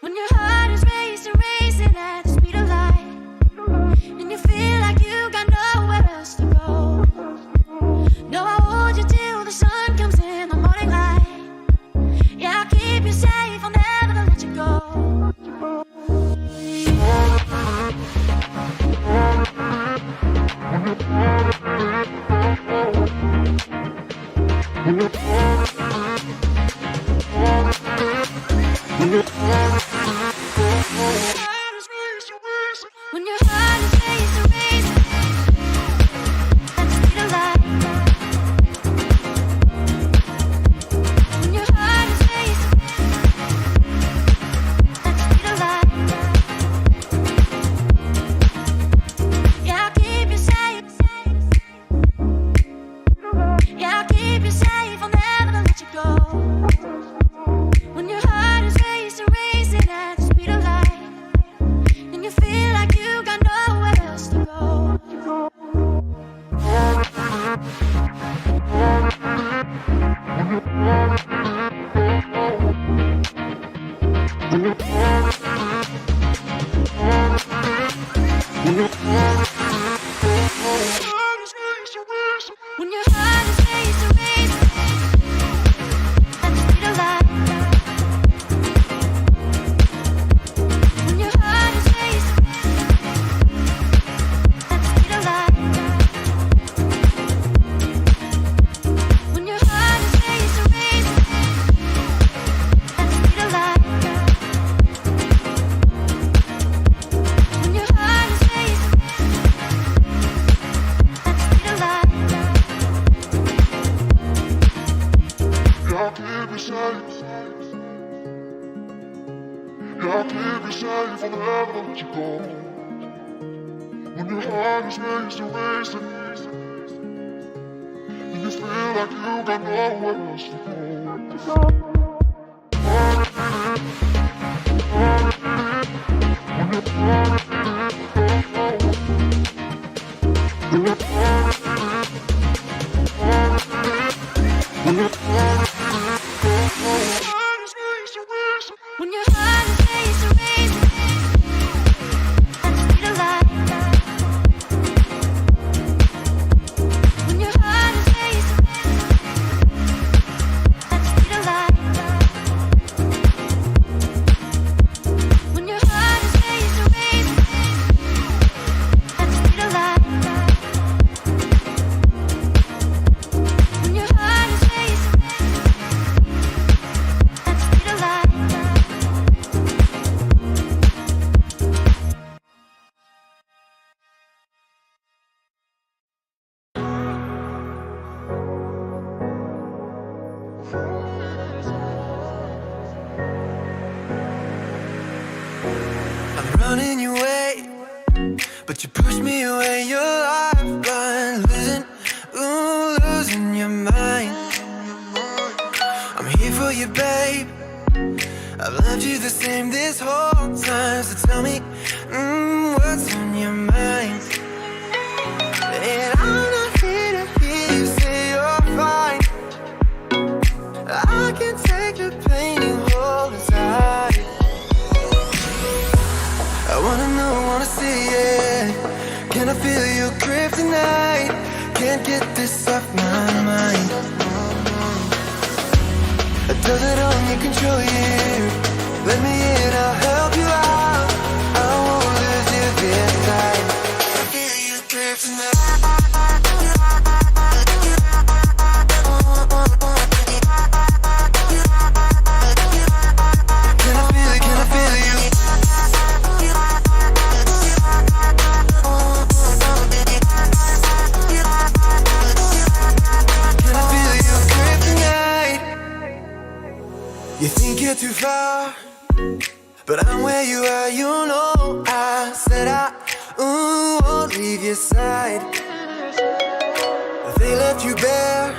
When your heart is racing at the speed of light, and you feel like you got nowhere else to go. No, I'll hold you till the sun comes in the morning light. Yeah, I'll keep you safe, I'll never let you go. When your heart is racing at the speed of light. When your heart is racing at the speed of light. Yeah, I'll keep you safe. Yeah, I'll keep you safe, I'll never let you go. When your heart is racing at the speed of light, and you feel like you got nowhere else to go. When your heart is racing at the speed of light. When your heart is racing at the speed of light. When your heart is racing at the speed of light. When your heart is racing at the speed of light. I'll keep you safe. I'll keep you safe, I'll never let you go. When your heart is racing, and you feel like you got nowhere else to go. When your heart is racing, at the speed of light. When your heart is racing, at the speed of light. When your heart is racing, at the speed of light. When your heart is racing, at the speed of light. I'm running your way, but you push me away. You're lifeline, losing your mind. I'm here for you, babe. I've loved you the same this whole time. So tell me, what's on your mind? And I'm not here to hear you say you're fine. I can take the pain you hold inside. I wanna know, wanna see it. Can I feel your grip tonight? Can't get this off my mind. Does it only control you? Let me in, I'll help you out. I won't lose you this time. Can I feel your grip tonight? Can I feel it, can I feel you? You think you're too far, but I'm where you are, you know. I said I won't leave your side. They left you bare,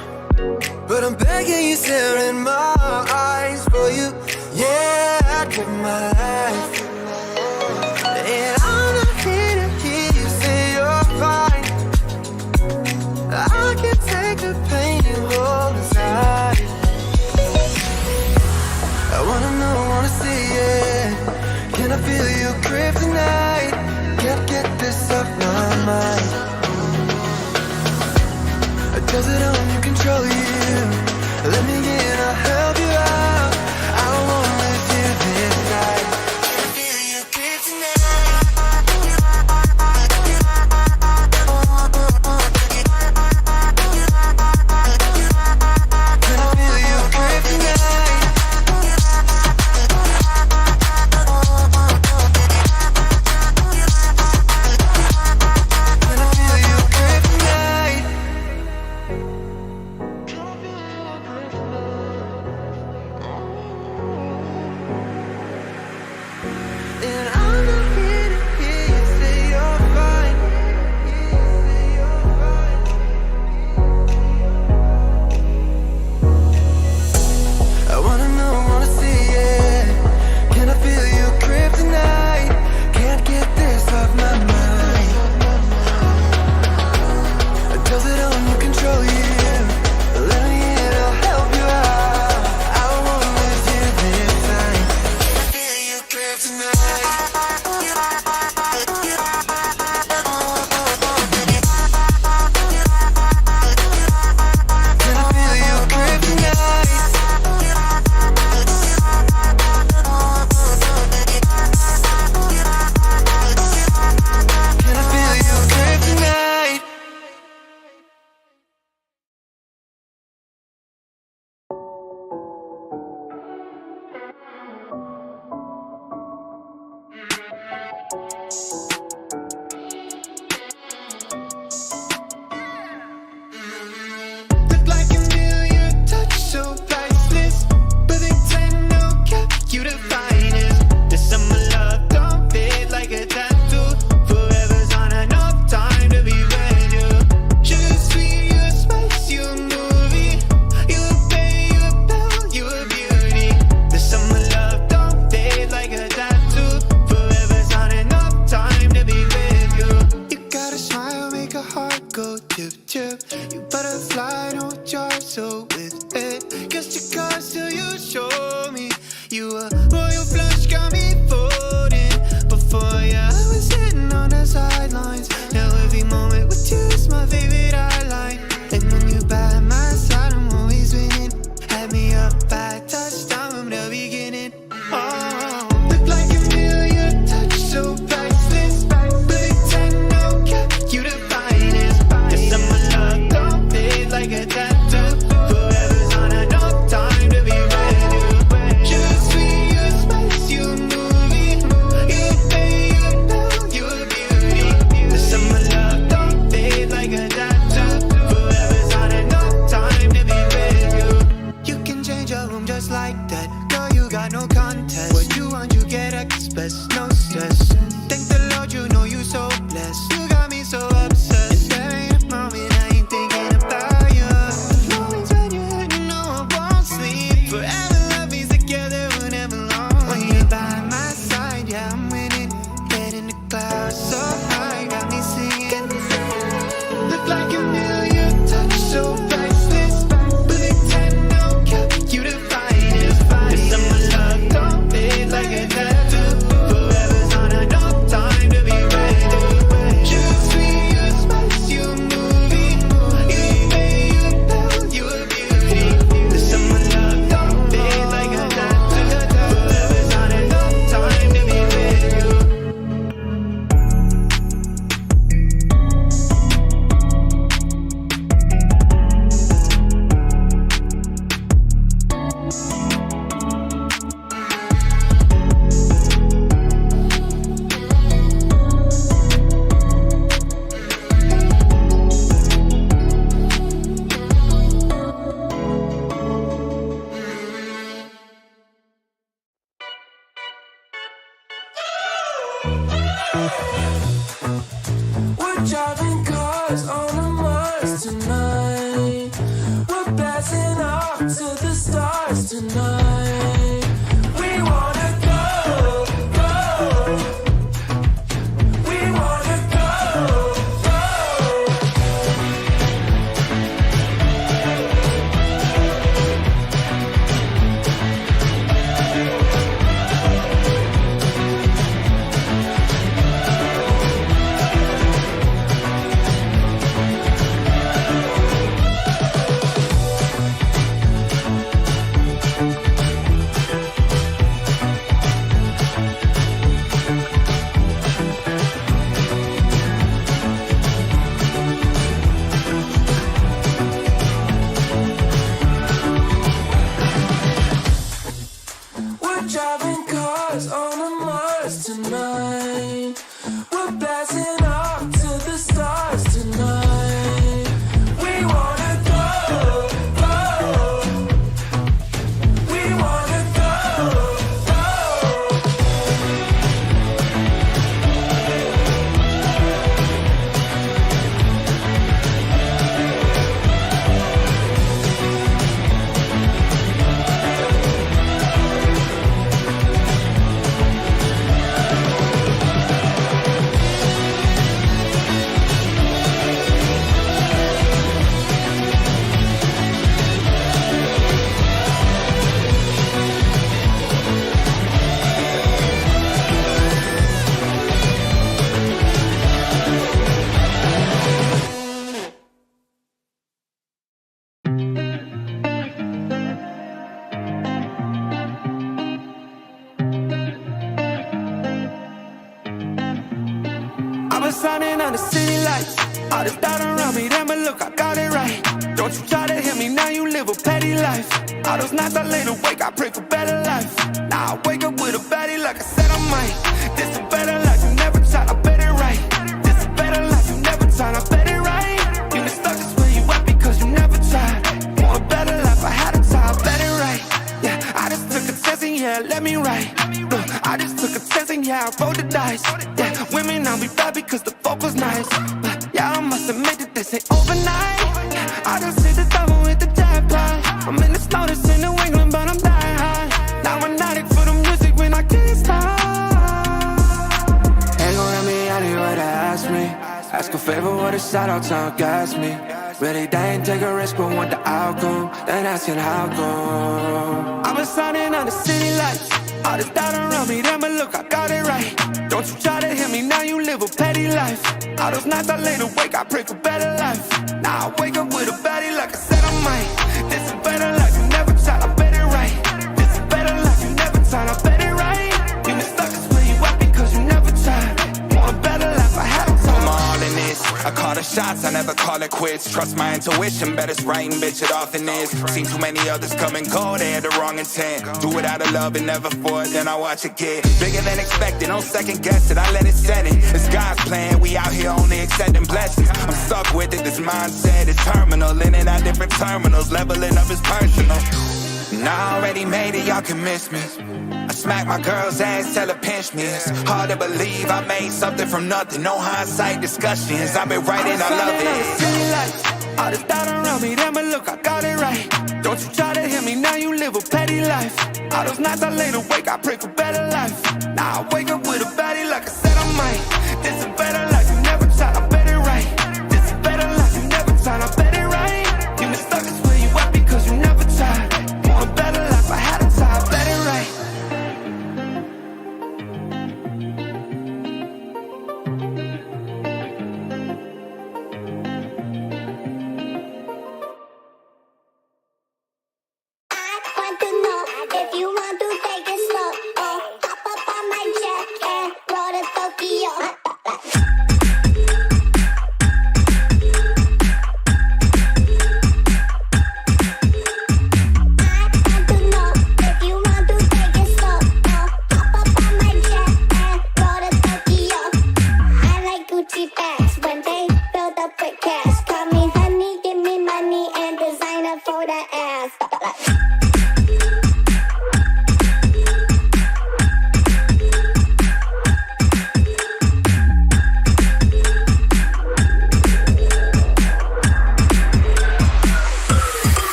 but I'm begging you, stare in my eyes for you. Yeah, I'd give my life. And I'm not here to hear you say you're fine. I can take the pain you hold inside. I wanna know, wanna see it. Can I feel your grip tonight? Can't get this off my mind. Does it only control you? Let me in, I'll help you out. I won't lose you this time. Can I feel your grip tonight? Can I feel your grip tonight? Can I feel your grip tonight? Kissed your cards till you show me you a royal flush, got me folding. Before I was sitting on the sidelines. Now every moment with you is my favorite highlight. And when you by my side, I'm always winning. Had me up by touchdown from the beginning. Oh, look like a million, touch so priceless. But it's no cap, you the finest. This summer love don't fade like a tattoo. Forever's on enough time to be ready. Just sweet, you spice, you movie. You pay, you know, you a beauty. This summer love don't fade like a tattoo. Forever's on enough time to be ready. You can change your room just like that. Girl, you got no contest. What you want, you get express, no stress. Thank the Lord, you know you so blessed. You got me so obsessed. There ain't a moment I ain't thinking about you. The moments when you're hurting, no, I won't sleep. Forever love is together, whenever long. When you're by my side, yeah, I'm winning. Head in the clouds, so high, got me singing. Look like a million, touch so priceless. But it's no cap, you the finest. This summer love don't fade like a tattoo. Forever's on enough time to be ready. Just sweet, you spice, you movie. You pay, you know, you a beauty. This summer love don't fade like a tattoo. Forever's on enough time to be ready. We're driving cars on a Mars tonight. We're blasting off to the stars tonight. We wanna go, go. We wanna go, go. We're driving cars on a Mars tonight. We're blasting off to the stars tonight. We wanna go, go. We wanna go, go. I've been signing on the city lights. All this doubt around me, damn it, look, I got it right. Don't you try to hit me, now you live a petty life. All those nights I laid awake, I pray for better life. Now I wake up with a baddie like I said I might. This a better life, you never tried, I bet it right. This a better life, you never tried, I bet it right. You been stuck just where you at because you never tried. Want a better life, I had to try, I bet it right. Yeah, I just took a chance and yeah, let me write. Look, I just took a chance and yeah, I rolled the dice. Yeah, women, I'll be bad because the fuck was nice. But yeah, I must admit that this ain't overnight. I just hit the double with the jackpot. I'm in the snow, this in New England, but I'm dying high. Now I'm an addict for the music when I can't stop. Ain't gon' let me out here what they ask me. Ask a favor, what a shout out, time gas me. Really, they ain't take a risk, but want the outcome. Then asking how come. I've been signing on the city lights. All this doubt around me, then but look, I got it right. Don't you try to hit me, now you live a petty life. All those nights I lay awake, I pray for better life. Now I wake up with a baddie like I said I might. This is better life, you never tried, I bet it right. This is better life, you never tried, I bet it right. You been stuck is where you at because you never tried. Want a better life, I had a time. I'm all in this. I call the shots, I never call it quits. Trust my intuition, bet it's right and bitch, it often is. Seen too many others come and go, they had the wrong intent. Do it out of love and never for it, then I watch it get bigger than expected. Don't second guess it, I let it set in. It's God's plan, we out here only accepting blessings. I'm stuck with it, this mindset is terminal. In and out different terminals, leveling up is personal. And I already made it, y'all can miss me. I smack my girl's ass, tell her pinch me. It's hard to believe I made something from nothing. No hindsight discussions, I've been writing, I love it. All this doubt around me, then but look, I got it right. Don't you try to hit me, now you live a petty life. All those nights I lay awake, I pray for better life. Now I wake up with a baddie like I said I might. This is better life, you never tried, I bet it right. This is better life, you never tried, I bet it right. You been stuck is where you at because you never tried. Want a better life, I had a time, I bet it right.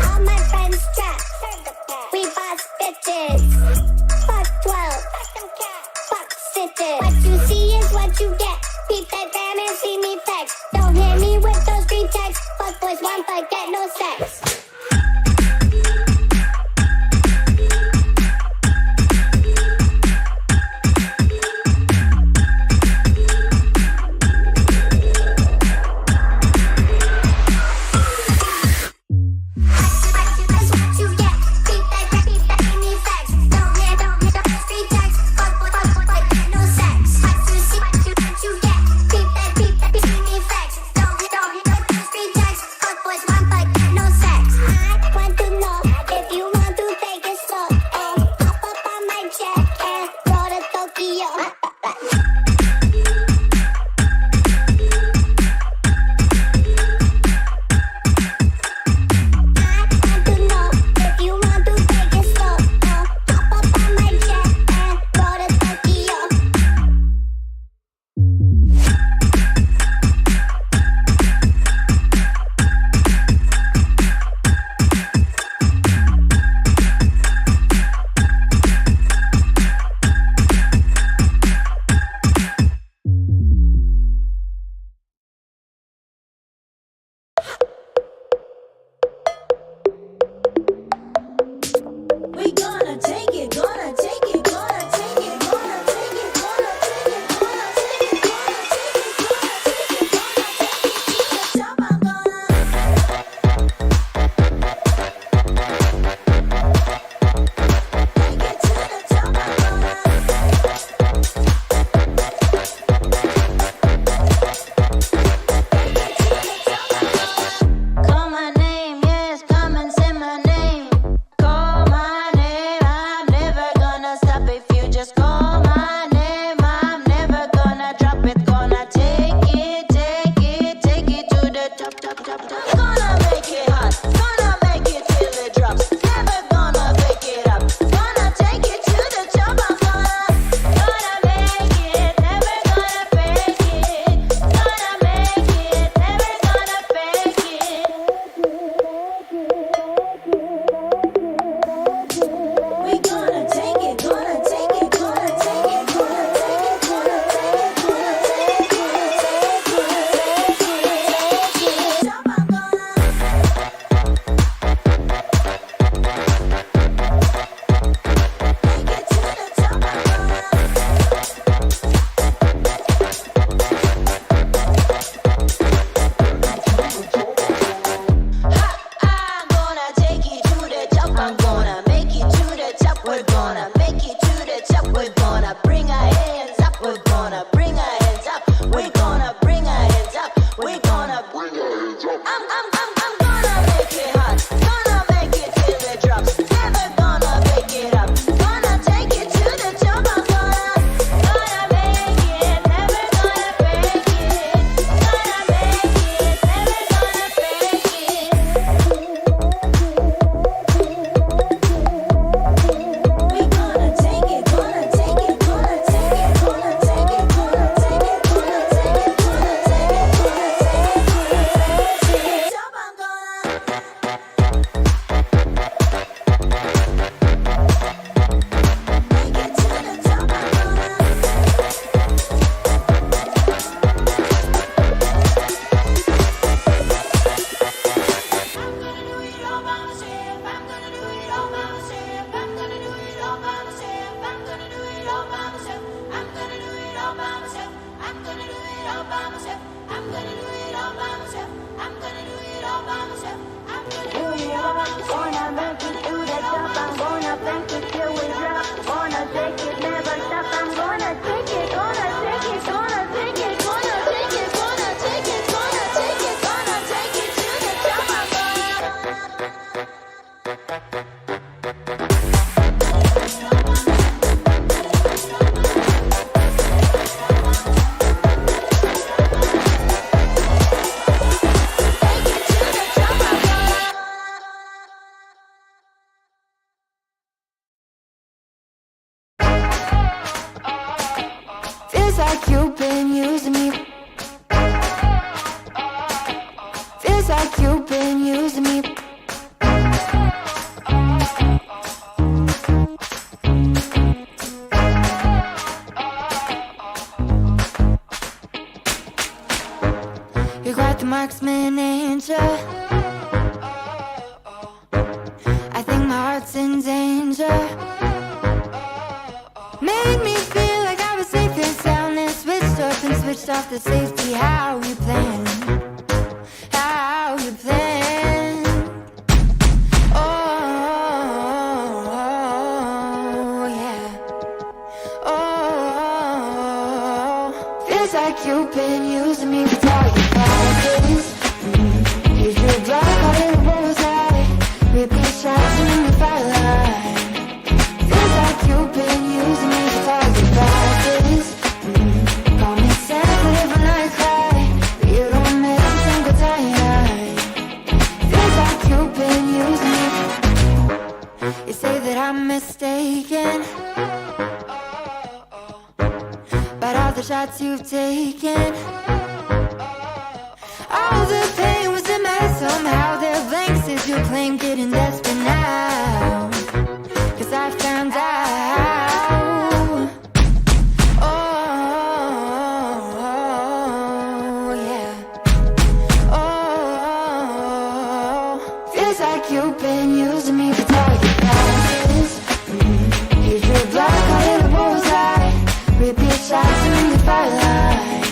All my friends marksman angel. I think my heart's in danger. Made me feel like I was safe and sound, and switched up and switched off the safety. How you plan? How you plan? Oh, yeah. Oh, feels like you've been using me for target practice. Use your block, call it a bullseye. Repeat shots in the firelight. Feels like you've been using me for target practice. Call me sensitive when I cry, but you don't miss a single time. Feels like you've been using me. You say that I'm mistaken about all the shots you've taken. All the pain was in my head somehow. They're blanks as you claim, getting desperate now, 'cause I found out. Oh, yeah. Oh, feels like you've been using me for target practice. Use your block, call it a bullseye. Repeat shots in the firelight.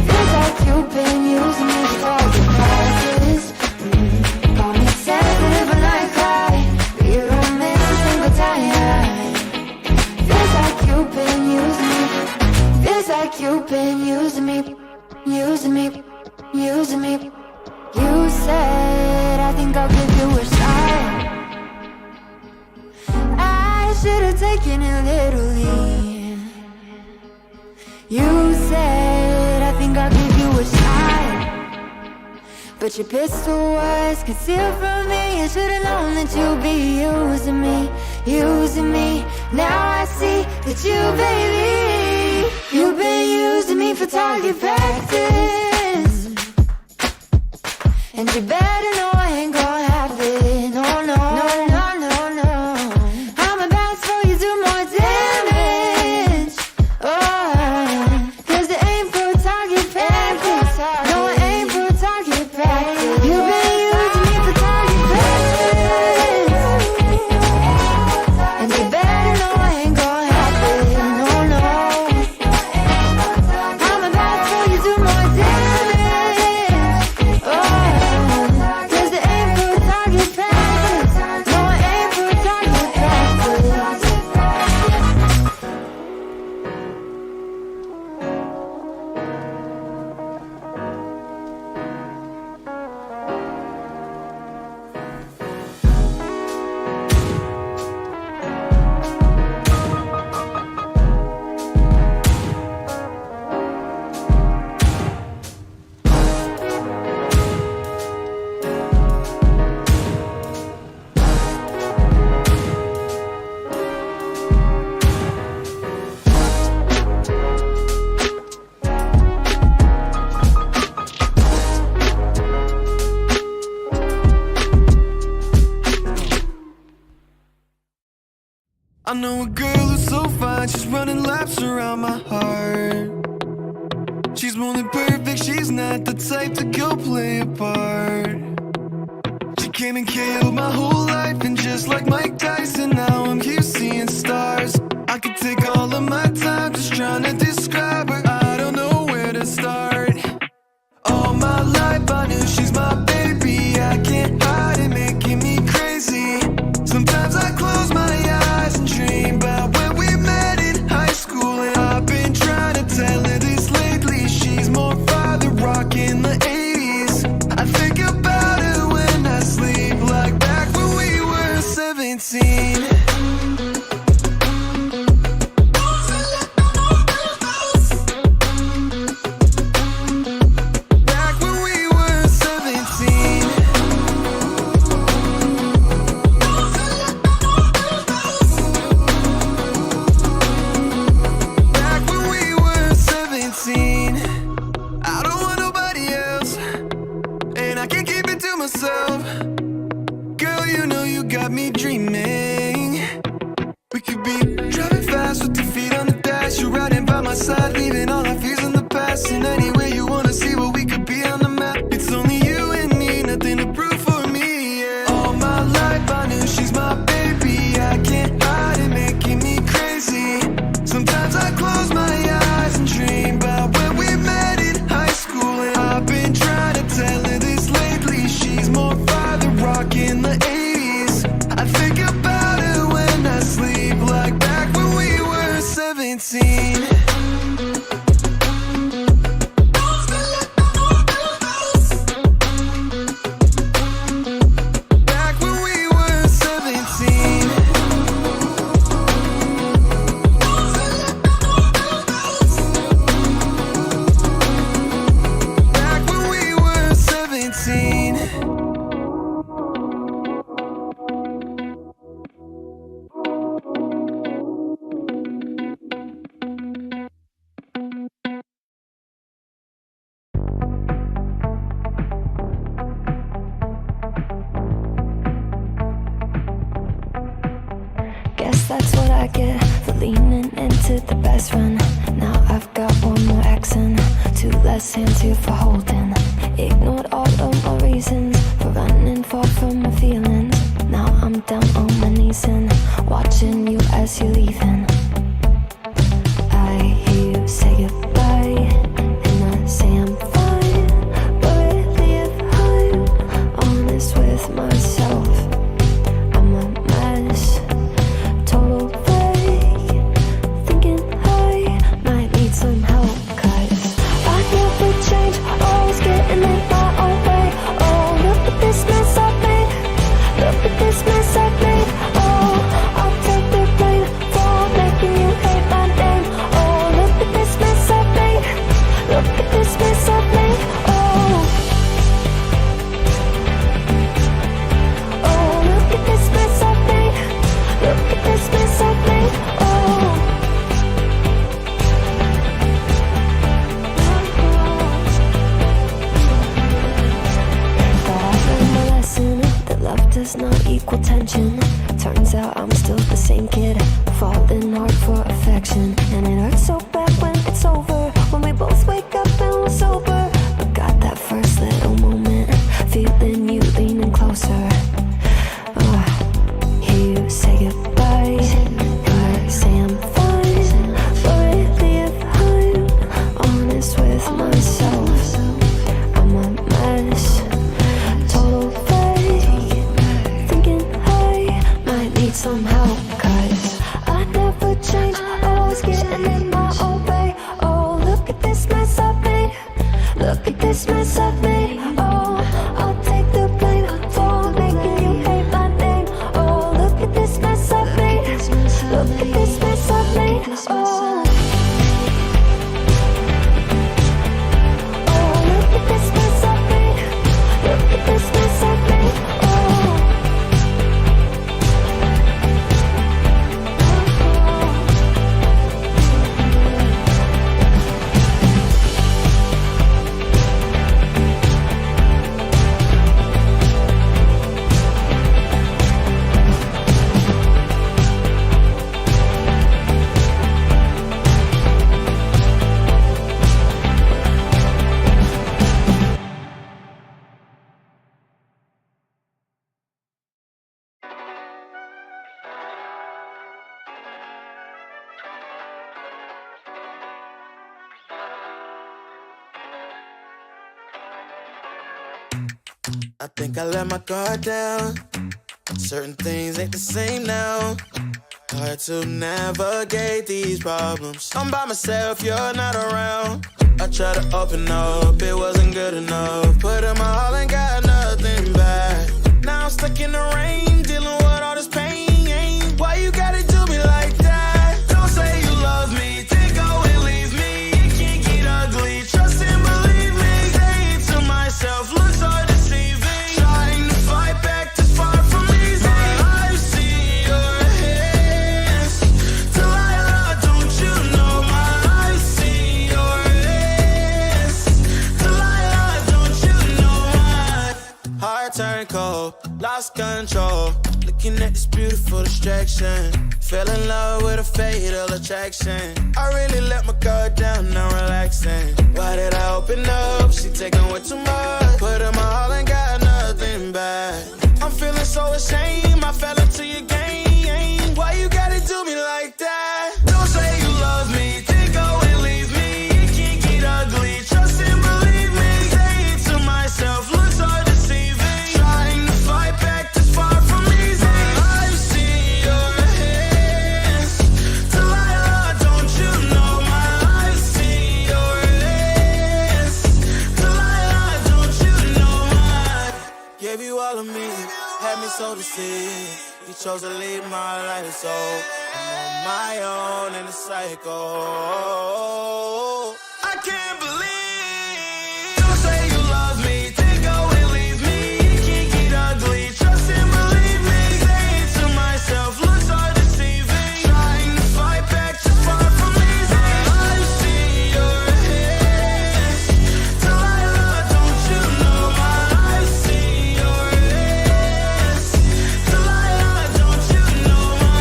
Feels like you've been using me for target practice. Call me sensitive when I cry, but you don't miss a single time. Feels like you've been using me. Feels like you've been using me. Using me. Using me. You said, I think I'll give you a shot. I should have taken it literally. You said, I think I'll give you a shot, but your pistol was concealed from me. I should've known that you'd be using me, using me. Now I see that you, baby, you've been using me for target practice. And you better know I ain't gonna have it. No, no, no, no, no, no. I'm about to throw you do more damage. Oh, 'cause it ain't for target practice. No, it ain't for target practice. You've been using me for target practice. And you better know I ain't gonna have it. No, no. I'm about to throw you do more damage. Oh, 'cause it ain't for target practice. No, it ain't for target practice. I know a girl who's so fine, she's running laps around my heart. She's more than perfect, she's not the type to go play a part. She came and killed my whole life, and just like Mike Tyson, now I'm here seeing stars. I could take all of my time just trying to describe her, I don't know where to start. All my life I knew she's my baby, I can't hide it, making me crazy. Sometimes I close my eyes and dream about when we met in high school, and I've been trying to tell her this lately. She's more father rock in the 80s. I think about her when I sleep, like back when we were 17. Side, leaving all our fears in the past. And anyway, you wanna see what we could be on the map. It's guess that's what I get for leaning into the best friend. Now I've got one more accent, two less hands here for holding. Ignored all of my reasons for running far from my feelings. Now I'm down on my knees and watching you as you're leaving. I hear you say goodbye, and I say I'm fine. But really if I'm honest with myself, I'm a mess, total fake, thinking I might need some help. Cause I never change, always getting in my own way. Oh, look at this mess I've made, look at this mess I've made. Oh, I'll take the blame for making you hate my name. Oh, look at this mess I've made, look at this mess I've made. Oh, look at this mess I've made, look at this mess I've made. Oh, but I learned my lesson that love does not equal tension. Turns out I'm still the same kid, falling hard for affection. And it hurts so bad when it's over, when we both wake up and we're sober. But got that first little moment, feeling you leaning closer. Hear you say goodbye, I say I'm fine. But really if I'm honest with myself, I'm a mess, total fake, thinking I might need some help. Cause I never change, always getting in my own way. Oh, look at this mess I've made, look at this mess I've made. Oh, I'll take the blame for making you hate my name. Oh, look at this mess I've made, look at this mess I've made. Oh, look at this mess I've made, look at this mess I've made. Oh, I think I let my guard down. Certain things ain't the same now. Hard to navigate these problems. I'm by myself, you're not around. I tried to open up, it wasn't good enough. Put in my all and got nothing back. Now I'm stuck in the rain, dealing with all this pain. Why you gotta do me like that? Don't say you love me, then go and leave me. It can't get ugly, trust and believe me. Saying to myself, looks so deceiving. Trying to fight back, this far from easy. I see your hands, Delilah, don't you know my eyes see your hands, Delilah, don't you know my heart turned cold, lost control. Looking at this beautiful distraction, fell in love with a fatal attraction. I really let my guard down, now relaxing. Why did I open up? She taking way too much. Put in my all and got nothing back. I'm feeling so ashamed, I fell into your game. Why you gotta do me like that? Don't say you love me, then go and leave me. It can't get ugly, trust and believe me. Saying to myself, looks so deceiving. Trying to fight back, this far from easy. I see your hands, Delilah, don't you know my eyes see your hands, Delilah, don't you know my. Gave you all of me, had me so deceived. You chose to leave my life, so I'm on my own in the cycle. I can't believe. Don't say you love me, then go and leave me. It can't get ugly, trust and believe me. Saying to myself, looks so deceiving. Trying to fight back, just far from easy. I see your hands, Delilah, don't you know my eyes see your hands, Delilah, don't you know my.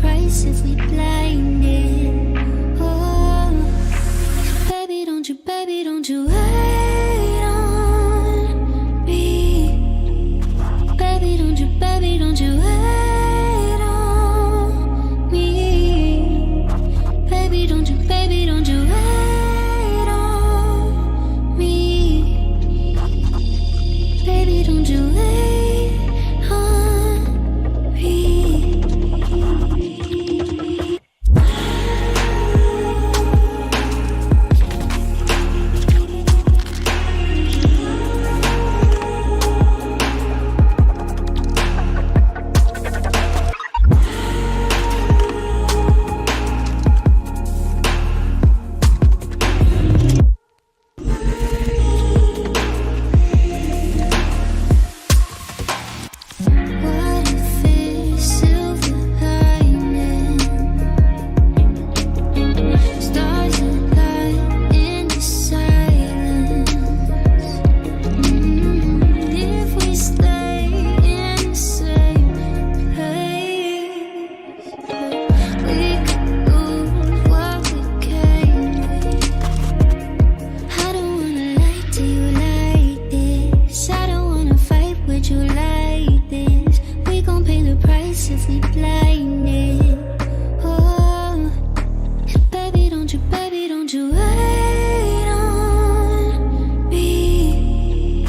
price if we blinded. Oh, baby, don't you wait on me. Baby, don't you wait on me. Baby, don't you wait on me. Baby, don't you wait on me. What if it's silver lining? Stars align in the silence. If we stay in the same place, we could lose what we came with. I don't wanna lie to you like this. I don't wanna fight with you like this. We gon' pay the price if we blinded. Oh, baby, don't you wait on me.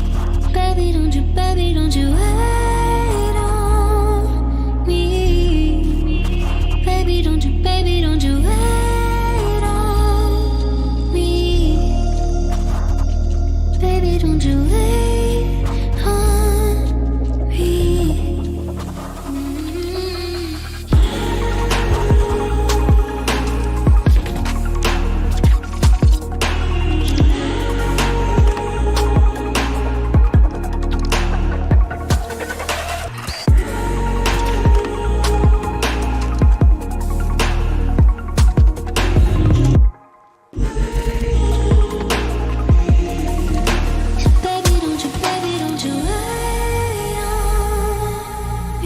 Baby, don't you wait on me. Baby, don't you wait on me. Baby, don't you wait on me. Baby, don't you wait on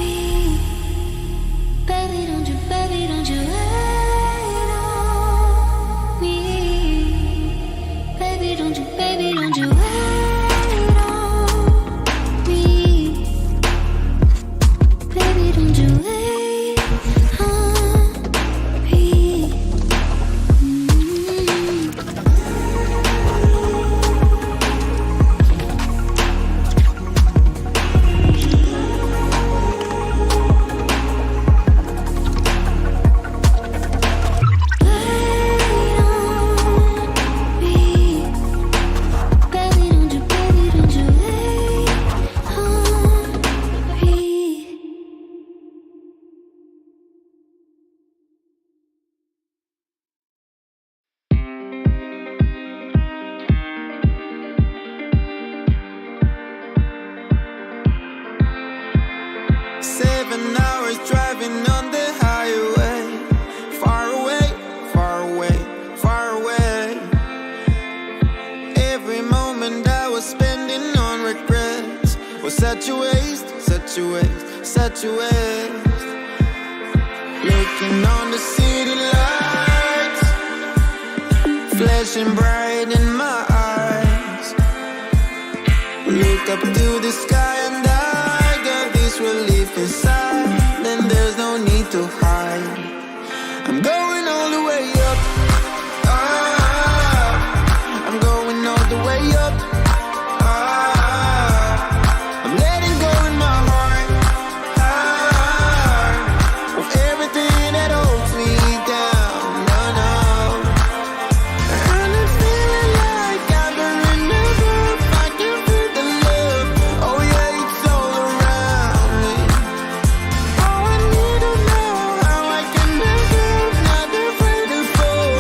me. Baby, don't you wait on me. Baby, don't you wait on me. Baby, don't you wait on me. Seven hours driving on the highway. Far away, far away, far away. Every moment I was spending on regrets was such a waste, such a waste, such a waste. Looking on the city lights, flashing bright in my eyes. Look up to the sky and I got this relief inside. Then there's no need to hide. I'm going all the way up. Ah, I'm going all the way up. Ah, I'm letting go in my heart. Ah, of everything that holds me down. No, no. And I'm feeling like I'm in love. I can feel the love. Oh yeah, it's all around me. Oh, I need to know how I can never, not afraid to fall.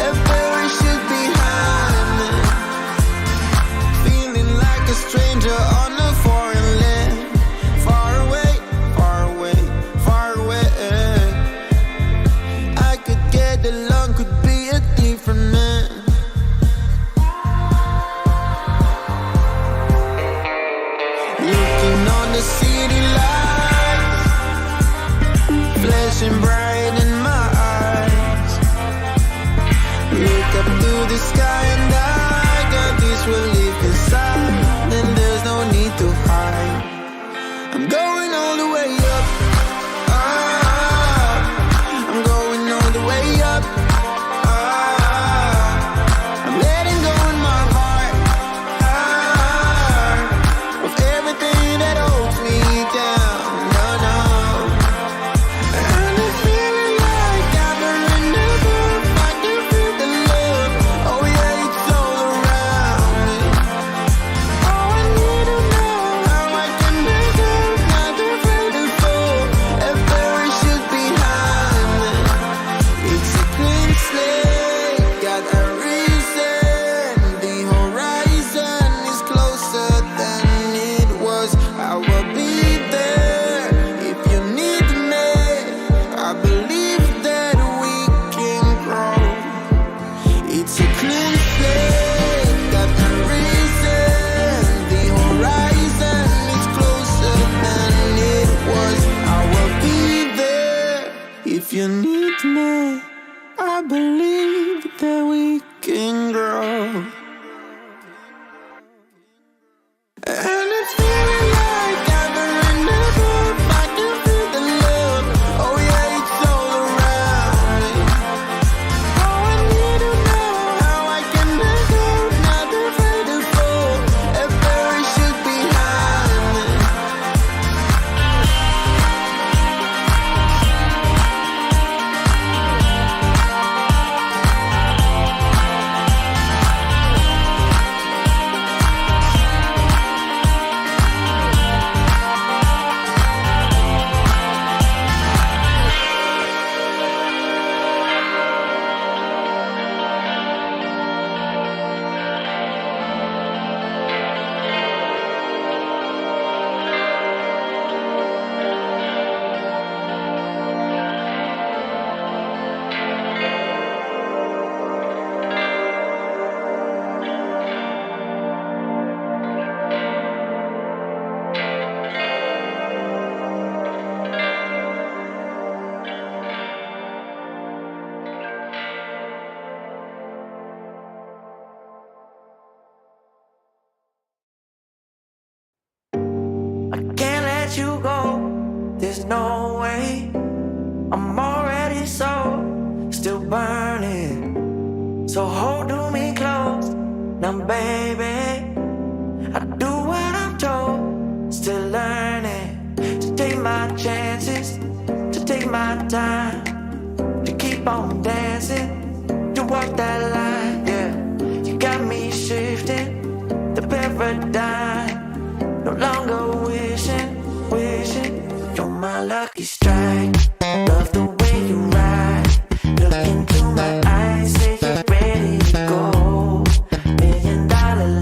If there is shit behind me. Feeling like a stranger on a foreign land. Far away, far away, far away. I could get along, could be a different man. Looking on the city lights, flashing bright I can't let you go, there's no way. I'm already so, still burning. So hold to me close, now baby. I do what I'm told, still learning. To take my chances, to take my time. To keep on dancing, to walk that line, yeah. You got me shifting, the paradigm. No longer wishing, you're my lucky strike. Love the way you ride, look into my eyes, say you're ready to go. $1 million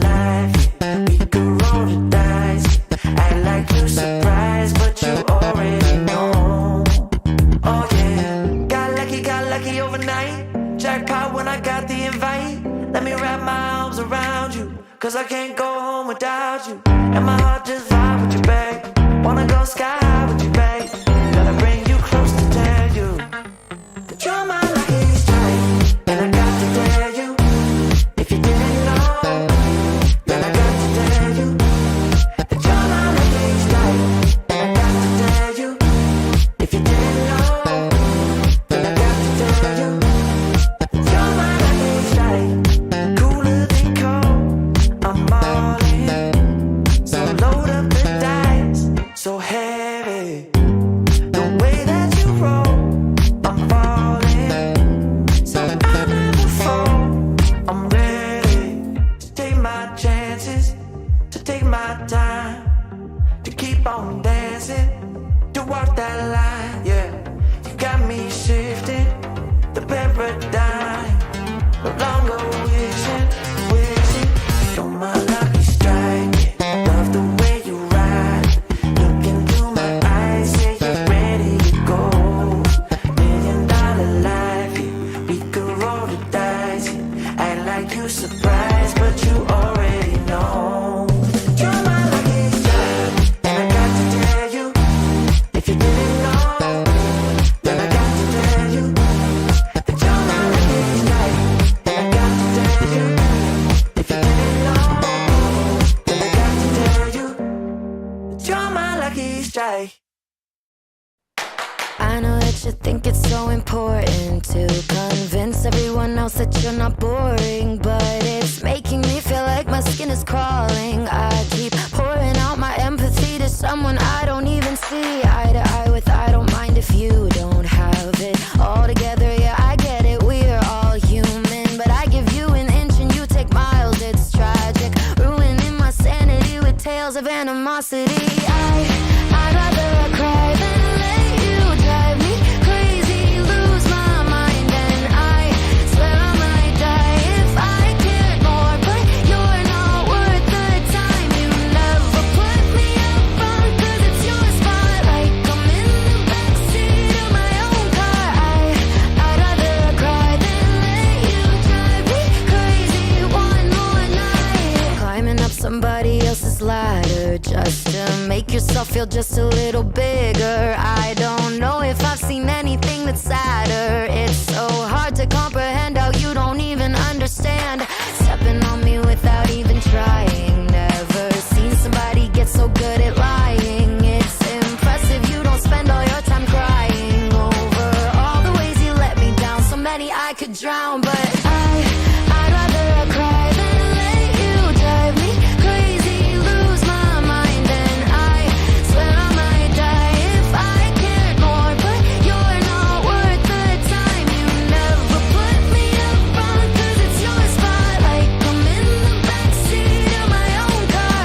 life, yeah. We could roll the dice, act like you're surprised, but you already know. Oh yeah, got lucky overnight. Jackpot when I got the invite. Let me wrap my arms around you, cause I can't go home without you. And my heart just vibe with you, babe. Wanna go sky high with you, babe. Gotta bring you close to tell you that you're my lucky strike. And I got to tell you, if you didn't know, then I got to tell you that you're my lucky strike. And I got to tell you, if you didn't know, then I got to tell you that you're my lucky strike. Cooler than cold, I'm all in. So load up the dice, so heavy. The way that you roll, I'm falling. So I never fall, I'm ready to take my chances, to take my time, to keep on dancing, to walk that line, yeah. You got me shifting, the paradigm. No longer wishing, you're my lucky strike. Love the way you ride, look into my eyes, say you're ready to go. $1 million life, yeah. We could roll the dice, yeah. Act like you surprised, but you already know. You're my lucky strike, and I got to tell you, if you didn't know, then I got to tell you that you're my lucky strike. And I got to tell you, if you didn't know, then I got to tell you that you're my lucky strike. I know that you think it's so important to convince everyone else that you're not boring, but it's making me feel like my skin is crawling. I keep pouring out my empathy to someone I don't even see eye to eye with. I don't mind if you don't have it all together. Yeah, I get it, we're all human, but I give you an inch and you take miles. It's tragic, ruining my sanity with tales of animosity. I'd rather cry than let you drive me crazy, lose my mind, and I swear I might die if I cared more. But you're not worth the time. You never put me up front, cause it's your spotlight. I'm in the backseat of my own car. I'd rather cry than let you drive me crazy one more night. Climbing up somebody else's ladder just to make yourself feel just a little bigger. I don't know if I've seen anything that's sadder. It's so hard to comprehend how you don't even understand. Stepping on me without even trying. Never seen somebody get so good at lying. It's impressive you don't spend all your time crying over all the ways you let me down. So many I could drown, but I'd rather cry than let you drive me crazy, lose my mind, and I swear I might die if I cared more. But you're not worth the time. You never put me up front, cause it's your spotlight. I'm in the backseat of my own car.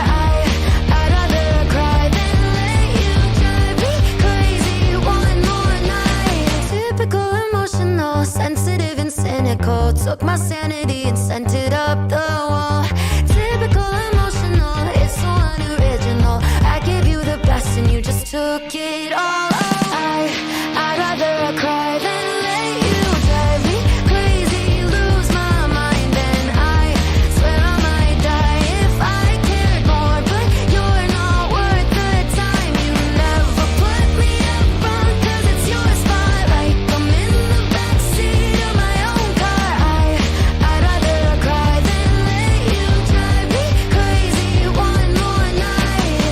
I'd rather cry than let you drive me crazy one more night. Typical emotional, sensitive and cynical. Took my sanity and sent it up the wall. Typical emotional, it's so unoriginal. I gave you the best and you just took it all. I'd rather cry than let you drive me crazy, lose my mind, and I swear I might die if I cared more. But you're not worth the time. You never put me up front, cause it's your spotlight. I'm in the backseat of my own car. I'd rather cry than let you drive me crazy one more night.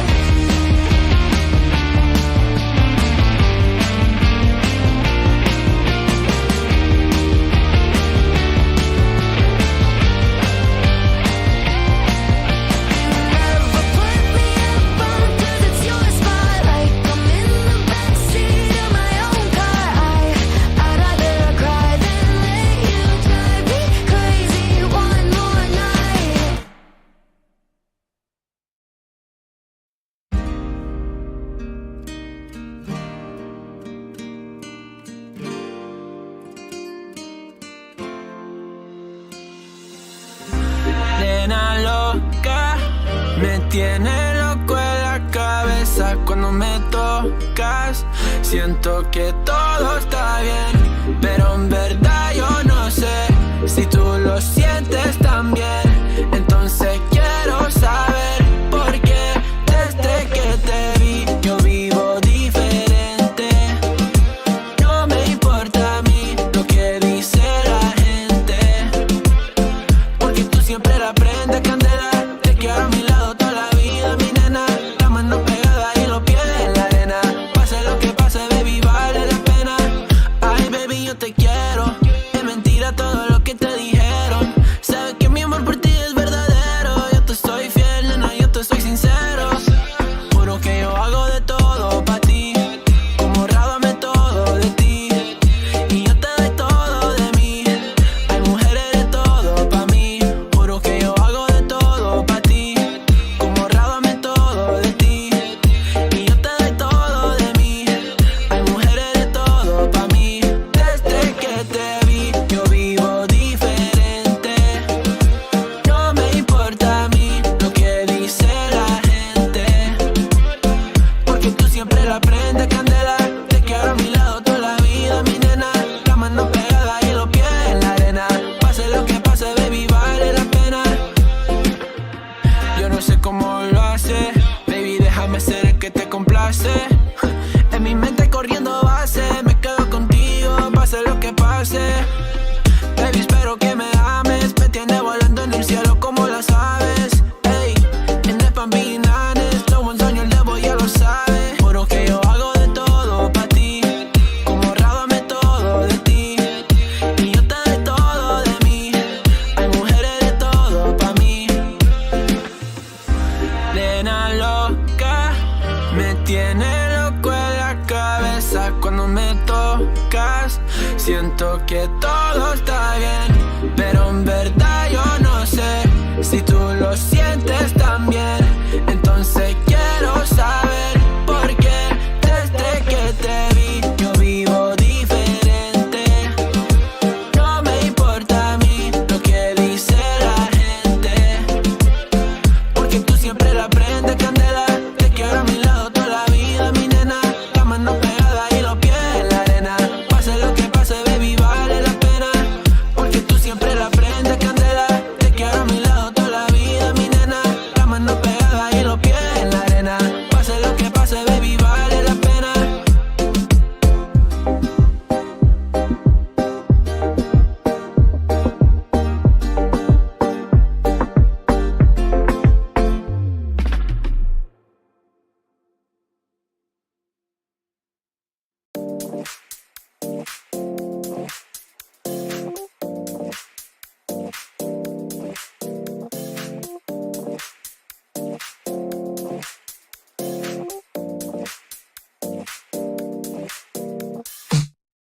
tiene loco en la cabeza cuando me tocas. Siento que todo está bien, pero en verdad yo no sé si tú lo sientes también. Entonces quiero saber por qué desde que te vi yo vivo diferente. No me importa a mí lo que dice la gente, porque tú siempre la prendes candela. Te quiero a mi lado toda la vida, mi nena. La mano pegada y los pies en la arena. Pase lo que pase, baby, vale la pena. Ay, baby, yo te quiero. Es mentira todo lo que te dijeron. Sabes que mi amor por ti es verdadero. Yo te soy fiel, nena, yo te soy sincero. Juro que yo hago de todo pa' ti. Como rábame todo de ti. Y yo te doy todo de mí. Hay mujeres de todo pa' mí. Juro que yo hago de todo pa' ti. Como rábame todo de ti. Y yo te doy todo de mí. Hay mujeres de todo pa' mí. Desde que te vi yo vivo diferente. No me importa a mí lo que dice la gente, porque tú siempre la prendes candela. Te quiero a mi lado toda la vida, mi nena. La mano pegada y los pies en la arena. Pase lo que pase, baby, vale la pena. Yo no sé cómo lo hace, baby, déjame ser el que te complace. En mi mente corriendo base, me quedo contigo, pase lo que pase. Baby, espero que me ames, me tiene volando en el cielo como las aves. Ey, en el Pambinanes, lo buen sueño el debo ya lo sabe. Juro que yo hago de todo pa' ti, como rábame todo de ti. Y yo te doy todo de mí, hay mujeres de todo pa' mí. Nena loca, me tiene loco en la cabeza cuando me tocas. Siento que todo está bien, pero en verdad yo no sé si tú lo sientes también. Entonces quiero saber por qué desde que te vi yo vivo diferente. No me importa a mí lo que dice la gente, porque tú siempre la prendes candela. Te quiero a mi lado toda la vida, mi nena. La mano pegada y los pies en la arena. Pase lo que pase, baby, vale la pena, porque tú siempre la prendes candela. Te quiero a mi lado toda la vida, mi nena. La mano pegada y los pies en la arena. Pase lo que pase, baby, vale la pena.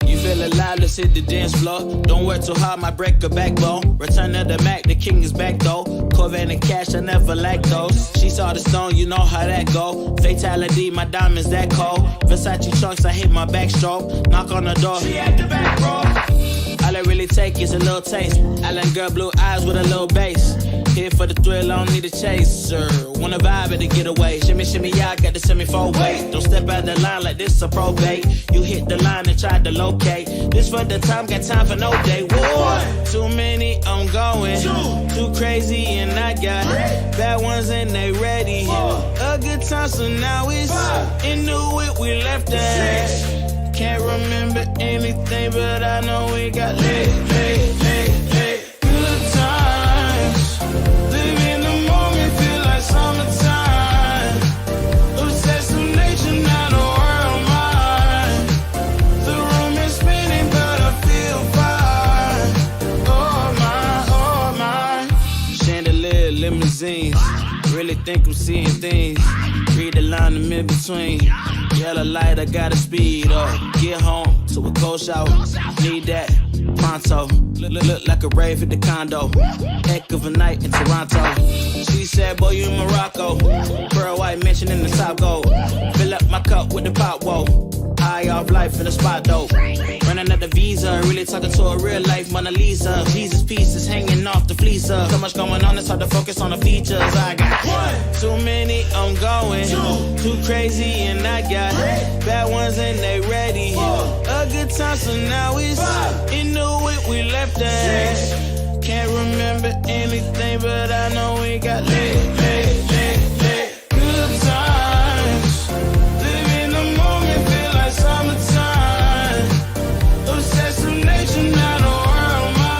You feel alive, let's hit the dance floor. Don't work too hard, might break a backbone. Return of the Mac, the king is back though. Corvette and cash, I never lack those. She saw the stone, you know how that go. Fatality, my diamonds that cold. Versace trunks, I hit my backstroke. Knock on the door, she at the back, bro. All I really take is a little taste. Island girl, blue eyes with a little bass. Here for the thrill, I don't need a chaser. Wanna vibe at the getaway. Shimmy, shimmy, yeah, I got the semi-four way. Don't step out the line like this a probate. You hit the line and try to locate. This for the time, got time for no day. One, too many, I'm going. Too crazy and I got bad ones and they ready. A good time, so now it's in the whip, we left that. Can't remember anything, but I know we got lit. Good times, live in the moment, feel like summertime. Obsessed with nature, not a world mine. The room is spinning, but I feel fine. Oh my. Chandelier, limousines. Really think I'm seeing things. Read the line in between. Yellow light, I gotta speed up. Get home to a cold shower. Need that pronto. Look like a rave at the condo. Heck of a night in Toronto. She said, boy, you in Morocco. Pearl white mention in the top gold. Fill up my cup with the pop, whoa. High off life in the spot, though. Running out the visa, really talking to a real life Mona Lisa. Jesus pieces hanging off the fleecer. So much going on, it's hard to focus on the features. I got too many, I'm going too crazy, and I got bad ones and they ready. A good time, so now it's into it, we left that. Can't remember anything, but I know we got lit. Good times, live in the moment, feel like summertime. Assassination, I know where am I?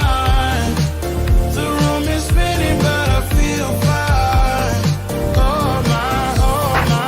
The room is spinning, but I feel fine. Oh my, oh my.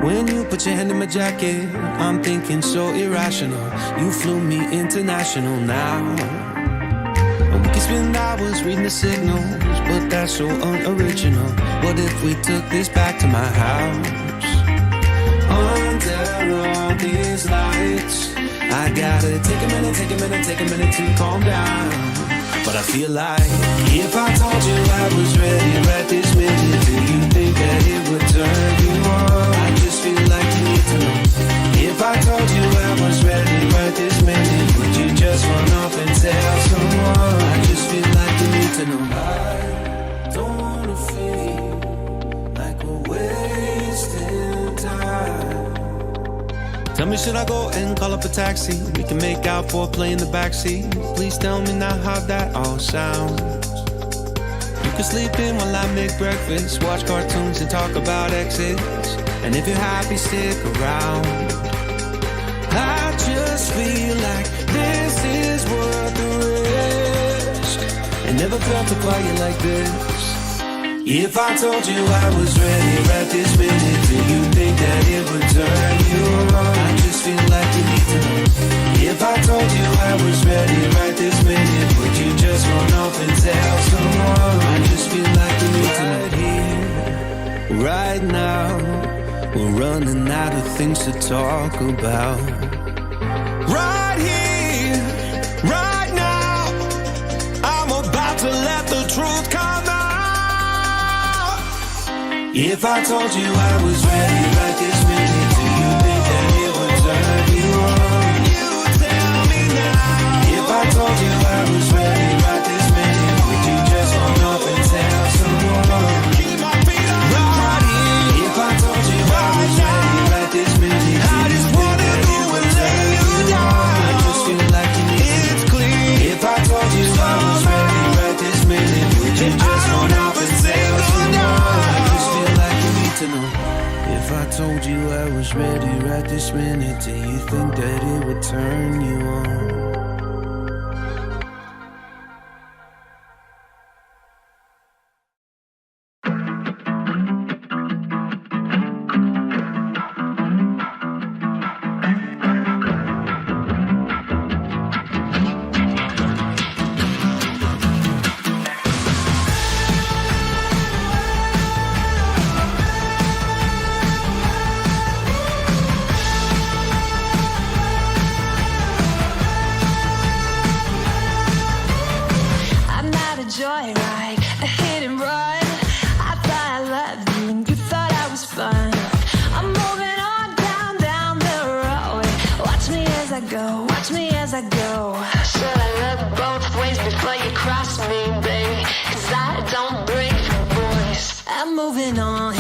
When you put your hand in my jacket, I'm thinking so irrational. You flew me international now. And we can spend hours reading the signals, but that's so unoriginal. What if we took this back to my house? Under all these lights, I gotta take a minute to calm down. But I feel like if I told you I was ready right this minute, do you think that it would turn you on? I just feel like you need to know. If I told you I was ready right this minute, would you just run off and tell someone? I just feel like you need to know. I don't wanna feel like we're wasting time. Tell me, should I go and call up a taxi? We can make out for a play in the backseat. Please tell me now how that all sounds. You can sleep in while I make breakfast, watch cartoons and talk about exits. And if you're happy, stick around. I just feel like this is worth the risk. I never felt a quiet like this. If I told you I was ready right this minute, do you think that it would turn you on? I just feel like you need to know. If I told you I was ready right this minute, would you just run off and tell someone? I just feel like you need to know. Right here, right now, we're running out of things to talk about. Right here, right now, I'm about to let the truth come out. If I told you I was ready right this minute, do you think that it would turn you on? You tell me now. If I told you I was ready right this minute, would you just run off and tell someone? Keep my feet on the ground. If I told you I was ready right this minute, I just wanna do and lay you down. I just feel like you need to know. It's clear. If I told you I was ready right this minute, would you just run off and tell someone? To know. If I told you I was ready right this minute, do you think that it would turn you on? Joyride, a hit and run. I thought I loved you and you thought I was fun. I'm moving on down the road. Watch me as I go, watch me as I go. Should I look both ways before you cross me, baby? 'Cause I don't break for boys. I'm moving on.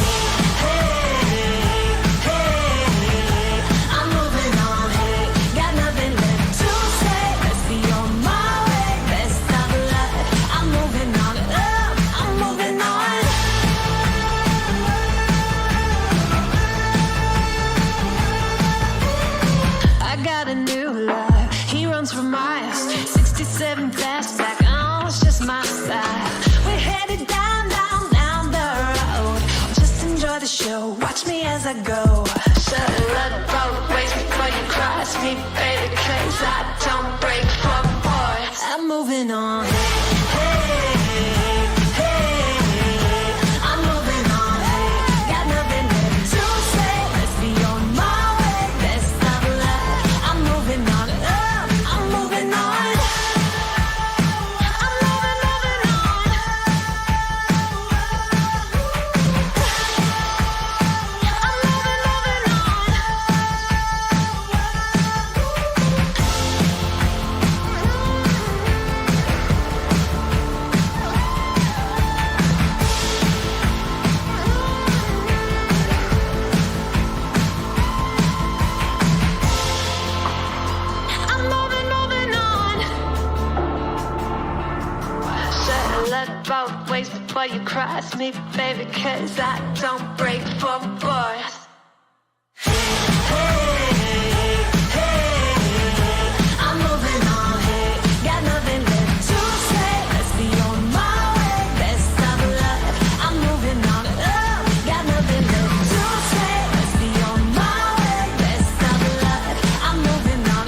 For miles, 67 fastback, oh, it's just my style. We're headed down the road. Just enjoy the show, watch me as I go. Should I look both ways before you cross me, baby? 'Cause I don't break for boys. I'm moving on. Hey, hey, hey. both ways before you cross me, baby, 'cause I don't break for boys. I'm moving on, hey, got nothing left to say. Let's be on my way, best of luck. I'm moving on, got nothing left to say. Let's be on my way, best of luck. I'm moving on,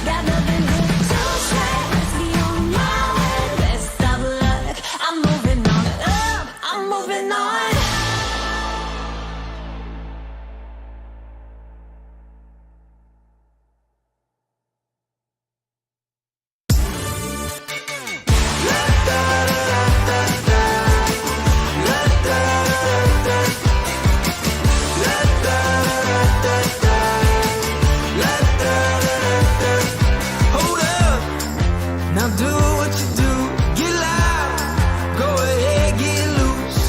got nothing left to say. Let's be on my way, best of luck. I'm moving on, I'm moving on. Hold up, now do what you do. Get loud, go ahead, get loose.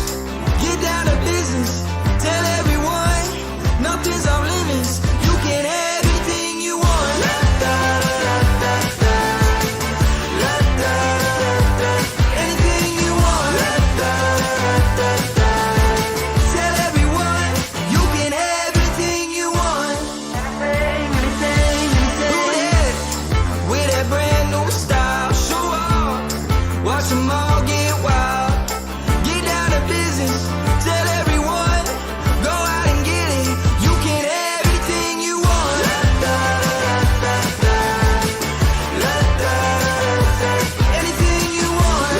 Get down to business, tell everyone nothing's off limits. You can have anything you want. Anything you want. Tell everyone you can have anything you want. Anything. Do that with that brand new style. Show off, watch them all get wild. Get down to business, tell everyone, go out and get it. You can have anything you want. Anything you want.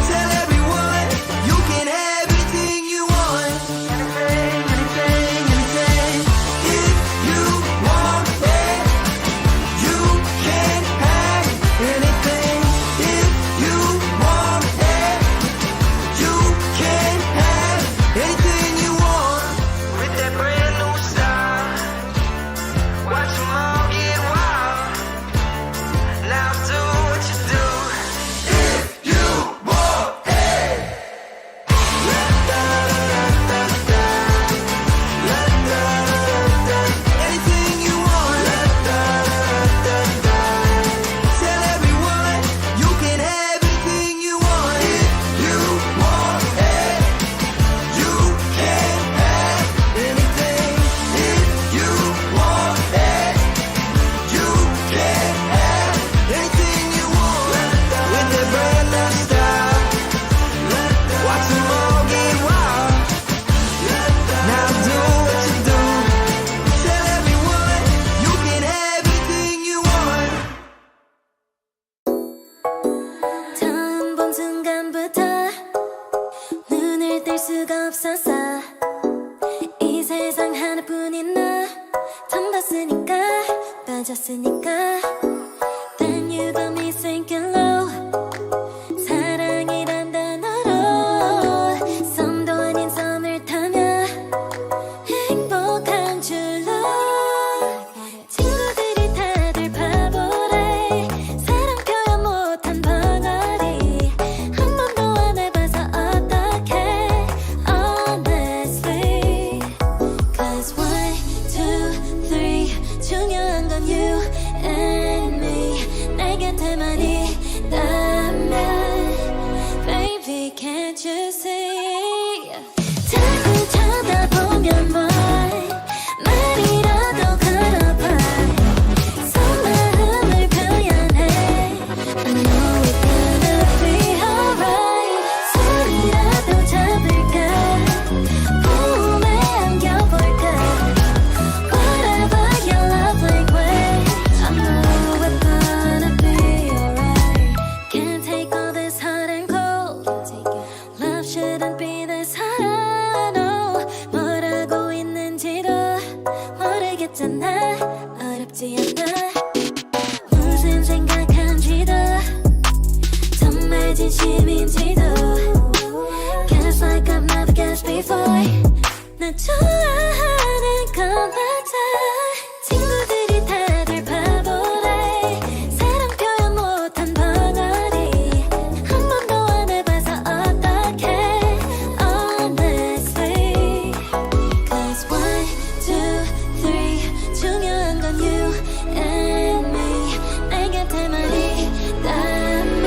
Tell everyone you can have anything you want. Anything. If you want it, you can have anything. If you want it, you can have anything you want. With that brand new style, watch them all get wild. Now do what you do. If you want it. Anything you want. Tell everyone you can have anything you want. If you want it, you can have anything. If you want it, you can have anything you want. With that brand new style, watch them all get wild. Now do what you do. Tell everyone you can have anything you want. 처음 본 순간부터 눈을 뗄 수가 없었어. 이 세상 하나뿐인 너 처음 봤으니까 빠졌으니까. Then you got me sinking low. 사랑이란 단어로 섬도 아닌 섬을 타며 행복한 줄로. 친구들이 다들 바보래. 사랑 표현 못한 벙어리. 한 번도 안 해봐서 어떡해. Honestly, 'cause 1, 2, 3 중요한 건 you and me. 내 곁에만 있다면 baby can't you see. 자꾸 쳐다보면 boy 말이라도 걸어봐. 속마음을 표현해. I know it's gonna be alright. 소리라도 잡을까. 봄에 안겨볼까. Whatever your lovely way, I know it's gonna be alright. Can't take all this hot and cold. Love shouldn't be this hard. I know 뭐라고 있는지도 모르겠잖아. 어렵지 않아. 무슨 생각한지도 정말 진심인지도. Guess like I've never guessed before. 나 좋아하는 건 맞아. 친구들이 다들 바보래. 사랑 표현 못한 벙어리. 한 번도 안 해봐서 어떡해. Honestly, 'cause 1, 2, 3 중요한 건 you and me. 내 곁에만 있다면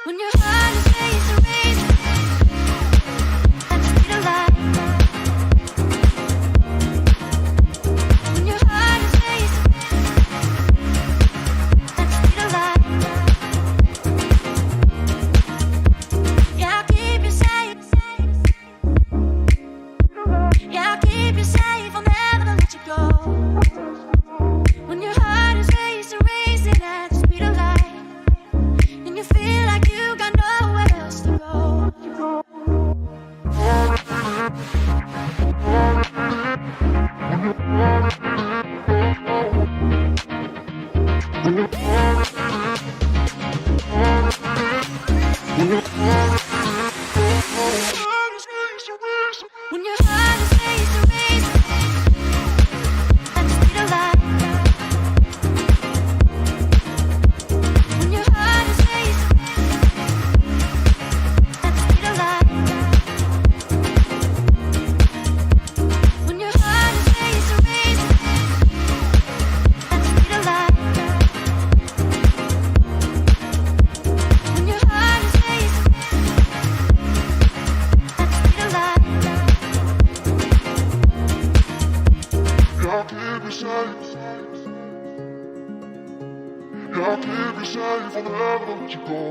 When your heart is racing, racing at the speed of light. When your heart is racing at the speed of light. Yeah, I'll keep you safe. Yeah, I'll keep you safe. I'll never let you go. When your heart is racing, racing at the speed of light. And you feel like you got nowhere else to go. When your heart is racing, racing at the speed of light. When your heart is racing at the speed of light. When your heart is racing, racing at the speed of light. When your heart is racing at the speed of light. I'll keep you safe. Yeah, I'll keep you safe. I'll never let you go.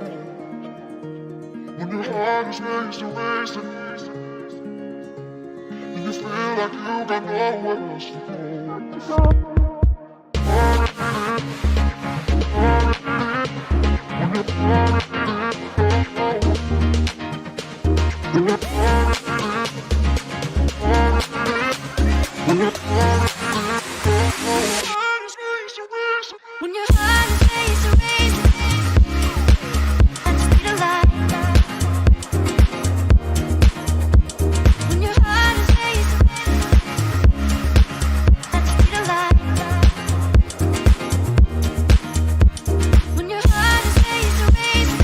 When your heart is racing, racing, and you feel like you got nowhere else to go. When your heart is racing, racing at the speed of light. When your heart is racing at the speed of light. When your heart is racing, racing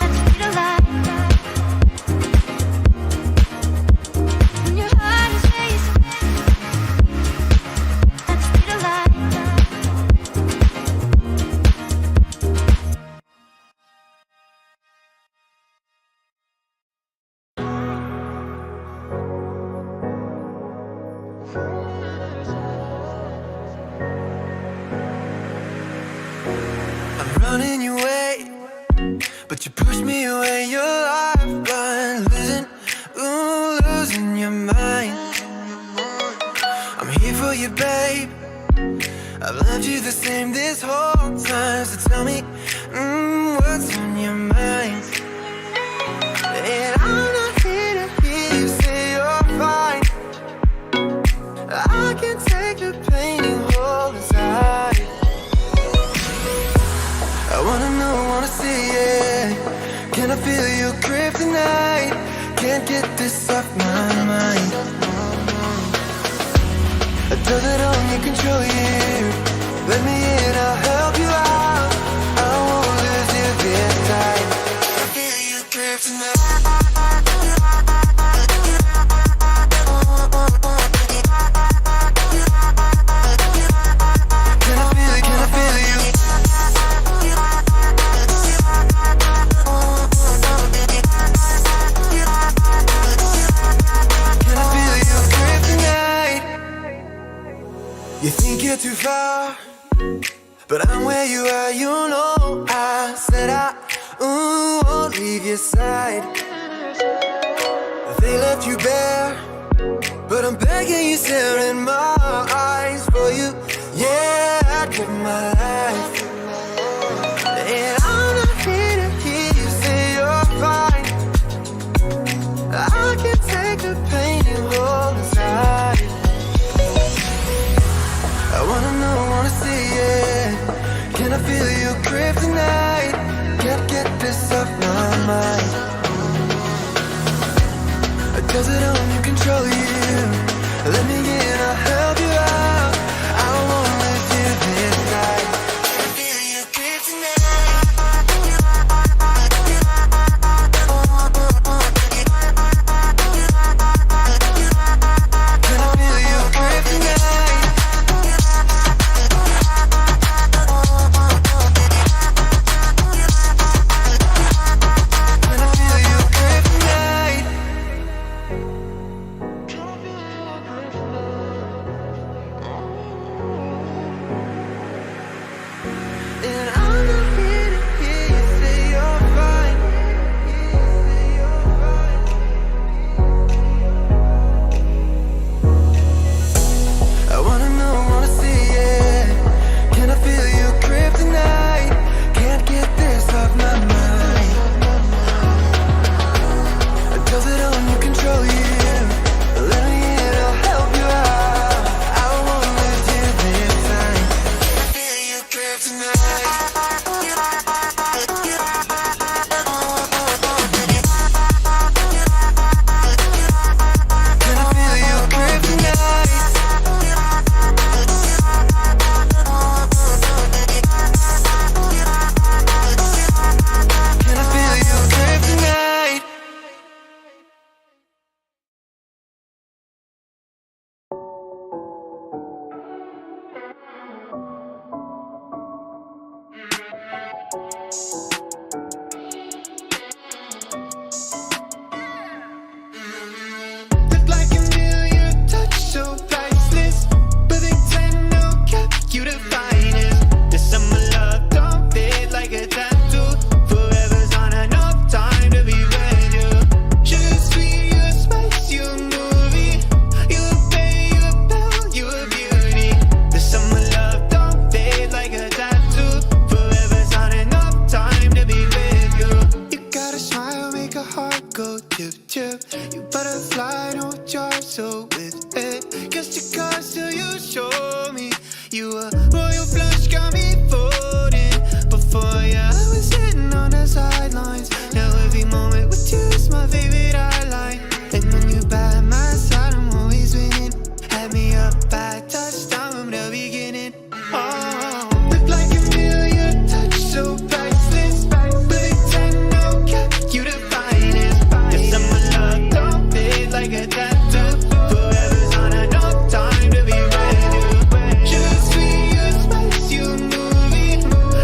at the speed of light. When your heart is racing at the speed of light. I'm running your way, but you push me away. Your lifeline, losing your mind. I'm here for you, babe. I've loved you the same this whole time. So tell me, what's on your mind? And I'm not here to hear you say you're fine. I can take the pain you hold inside. I wanna know, wanna see it. Can I feel your kryptonite? Can't get this off my mind. Does it only control you? Let me in, I'll help you out. I won't lose you this time. I feel your kryptonite. Can I feel it? Can I feel you? Can I feel your kryptonite? You think you're too far, but I'm where you are, you know. I said I won't leave your side. They left you bare, but I'm begging you, stare in my eyes for you. Yeah, I'd give my life. And I'm not here to hear you say you're fine. I can take the pain you hold inside. I wanna know, wanna see it. Can I feel your kryptonite? Can't get this off my mind. Does it only control you? Let me in, I'll help you out. I won't lose you this night. Can I feel your kryptonite? so tip, tip. You butterfly, don't charge so with it. Guess your cards till you show me. You a royal flush, got me folding. Before ya, I was sitting on the sidelines. Now every moment with you is my favorite highlight. And when you by my side, I'm always winning. Had me up by touchdown from the beginning. Oh, look like a million touch, so priceless. But it's no cap, you the finest. Guess I'm a love, don't fade like a tattoo. Forever's on a no time to be ready. Just sweet, you spice, you a movie.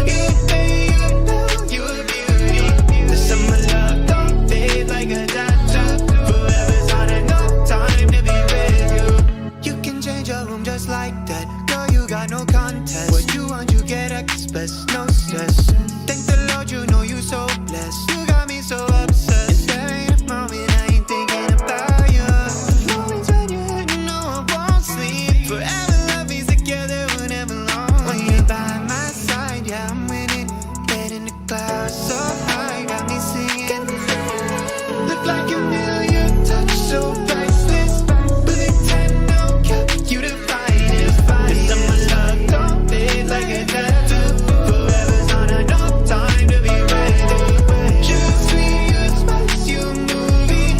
You pay, you know, you a beauty. Guess I'm a love, don't fade like a tattoo. Forever's on a no time to be ready. You can change your room just like that. Girl, you got no contest. What you want, you get express, no stress. Thank the Lord, you know you so blessed. You got me so obsessed. There ain't a moment I ain't thinking about you. Moments when you're heading, no, I won't sleep. Forever love is together, whenever long. When you're by my side, yeah, I'm winning. Head in the clouds, so high, got me singing. Look like a million touch, so priceless. But it's no cap, you the finest. Cause I'm a love, don't fade like a tattoo. Forever's on a no time to be ready. Just sweet, you spice, you a movie.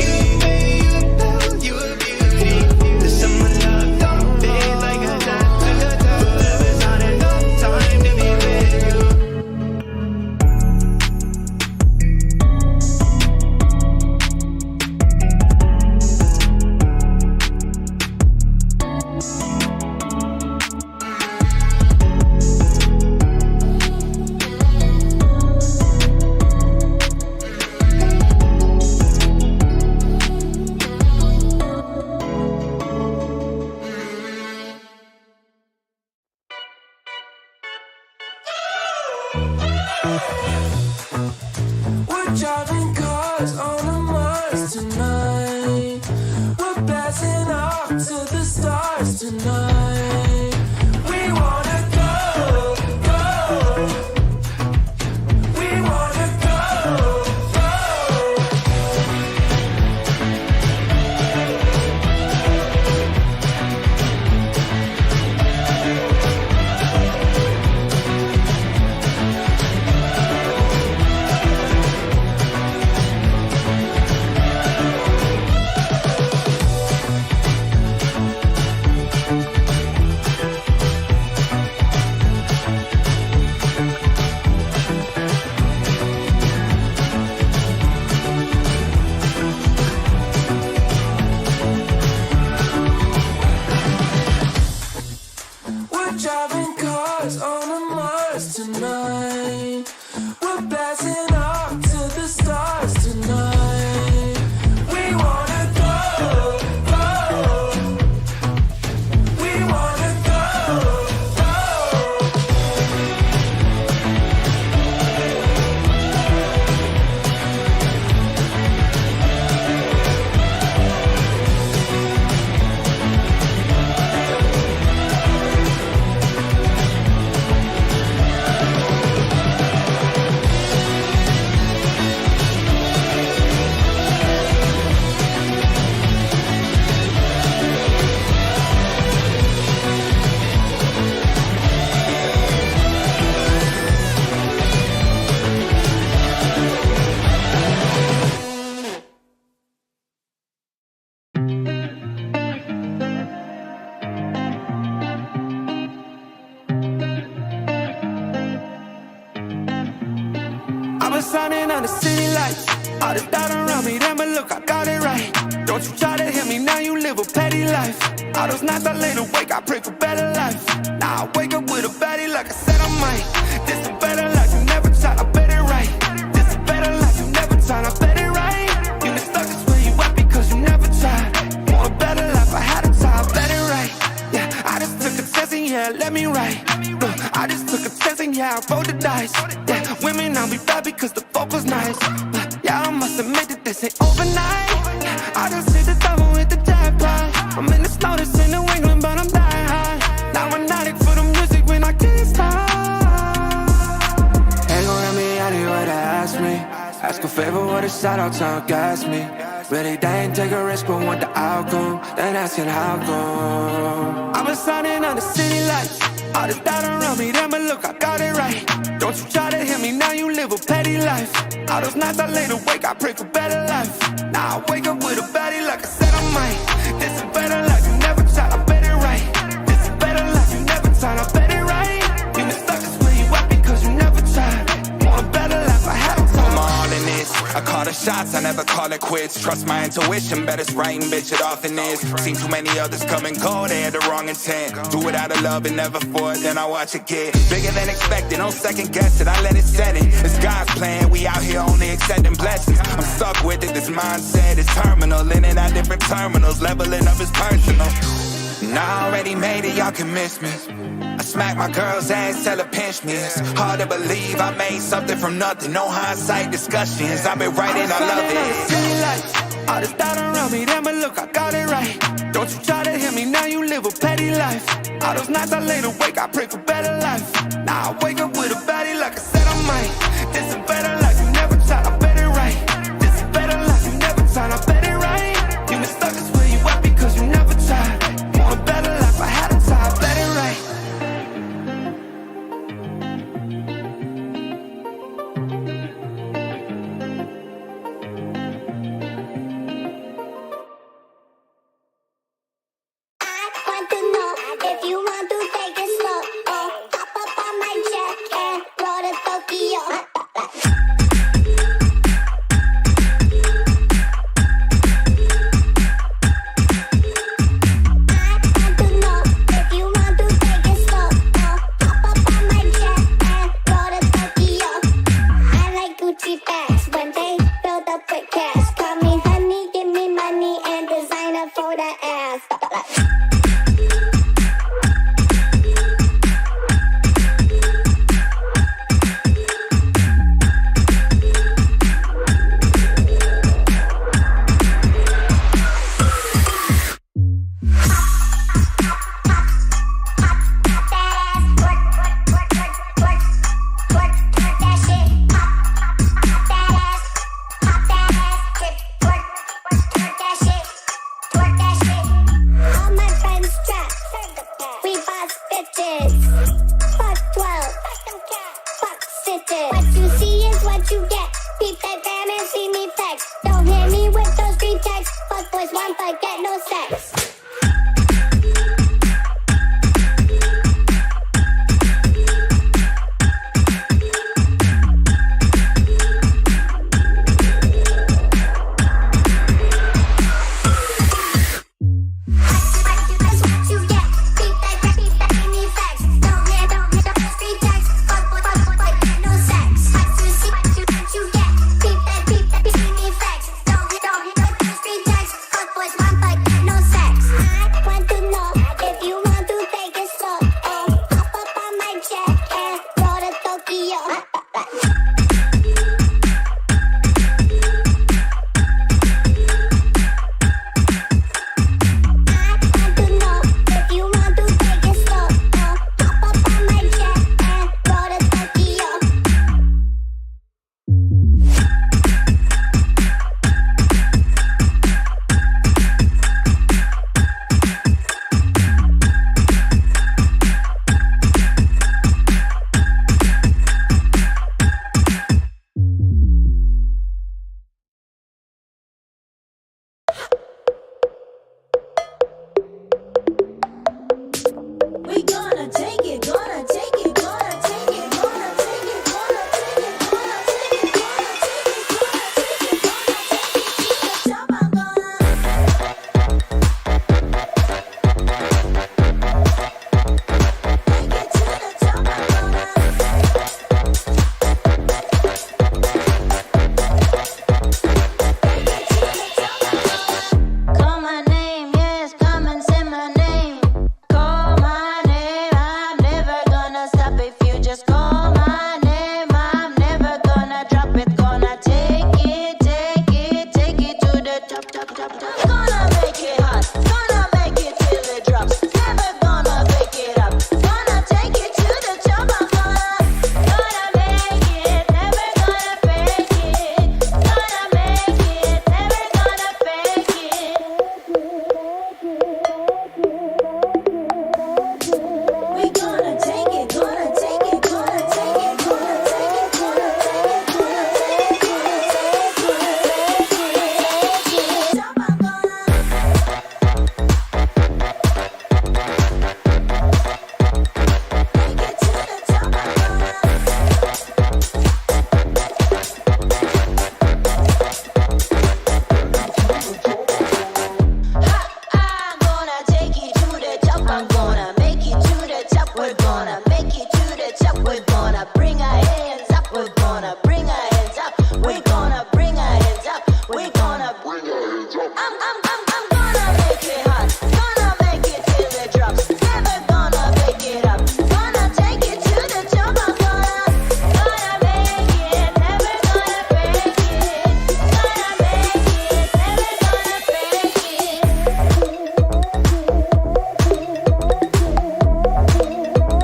You pay, you know, you a beauty. Cause I'm a love, don't fade like a tattoo. Forever's on a no time to be ready. We're driving cars on a Mars tonight. We're blasting off to the stars tonight. We wanna go, go. We wanna go, go. We're driving cars on a Mars tonight. We're blasting off to the stars tonight. We wanna go, go. We wanna go, go. I've been signing on the city lights. All this doubt around me, damn it, look, I got it right. Don't you try to hit me, now you live a petty life. All those nights I laid awake, I pray for better life. Now I wake up with a baddie like I said I might. This a better life, you never tried, I bet it right. This a better life, you never tried, I bet it right. You been stuck just where you at because you never tried. Want a better life, I had a time, I bet it right. Yeah, I just took a test and yeah, let me write. Look, I just took a test and yeah, I rolled the dice. Yeah, women, I'll be bad because the fuck was nice. But yeah, I must admit that this ain't overnight. I just hit the double with the jackpot. I'm in the snow, this in New England, but I'm dying high. Now I'm addict for the music when I can't stop. Ain't gon' let me out here what they ask me. Ask a favor with a shout out to gas me. Really, they ain't take a risk, but want the outcome. Then asking how come. I've been signing on the city lights. All this doubt around me, then but look, I got it right. Don't you try to hit me, now you live a petty life. All those nights I lay awake, I pray for better life. Now I wake up with a baddie like I said I might. This is better life, you never tried, I bet it right. This is better life, you never tried, I bet it right. You been stuck is where you at because you never tried. Want a better life, I had a time. I'm all in this. I call the shots, I never call it quits. Trust my intuition, bet it's right and bitch, it often is. Seen too many others come and go, they had the wrong intent. Do it out of love and never for it, then I watch it get bigger than expected. No second guess it, I let it set in. It's God's plan, we out here only accepting blessings. I'm stuck with it, this mindset is terminal. In and out different terminals, leveling up is personal. And I already made it, y'all can miss me. I smack my girl's ass, tell her pinch me. It's hard to believe I made something from nothing. No hindsight discussions, I've been writing, I love it. All this doubt around me, then but look, I got it right. Don't you try to hit me, now you live a petty life. All those nights I lay awake, I pray for better life. Now I wake up with a baddie like I said I might. This is better life, you never tried, I bet it right. This is better life, you never tried, I bet it right. You been stuck is where you at because you never tried. Want a better life, I had a time, I bet it right. I'm gonna make it hot, gonna make it till it drops. Never gonna make it up, gonna take it to the top. I'm gonna make it, never gonna break it. Gonna make it, never gonna break it.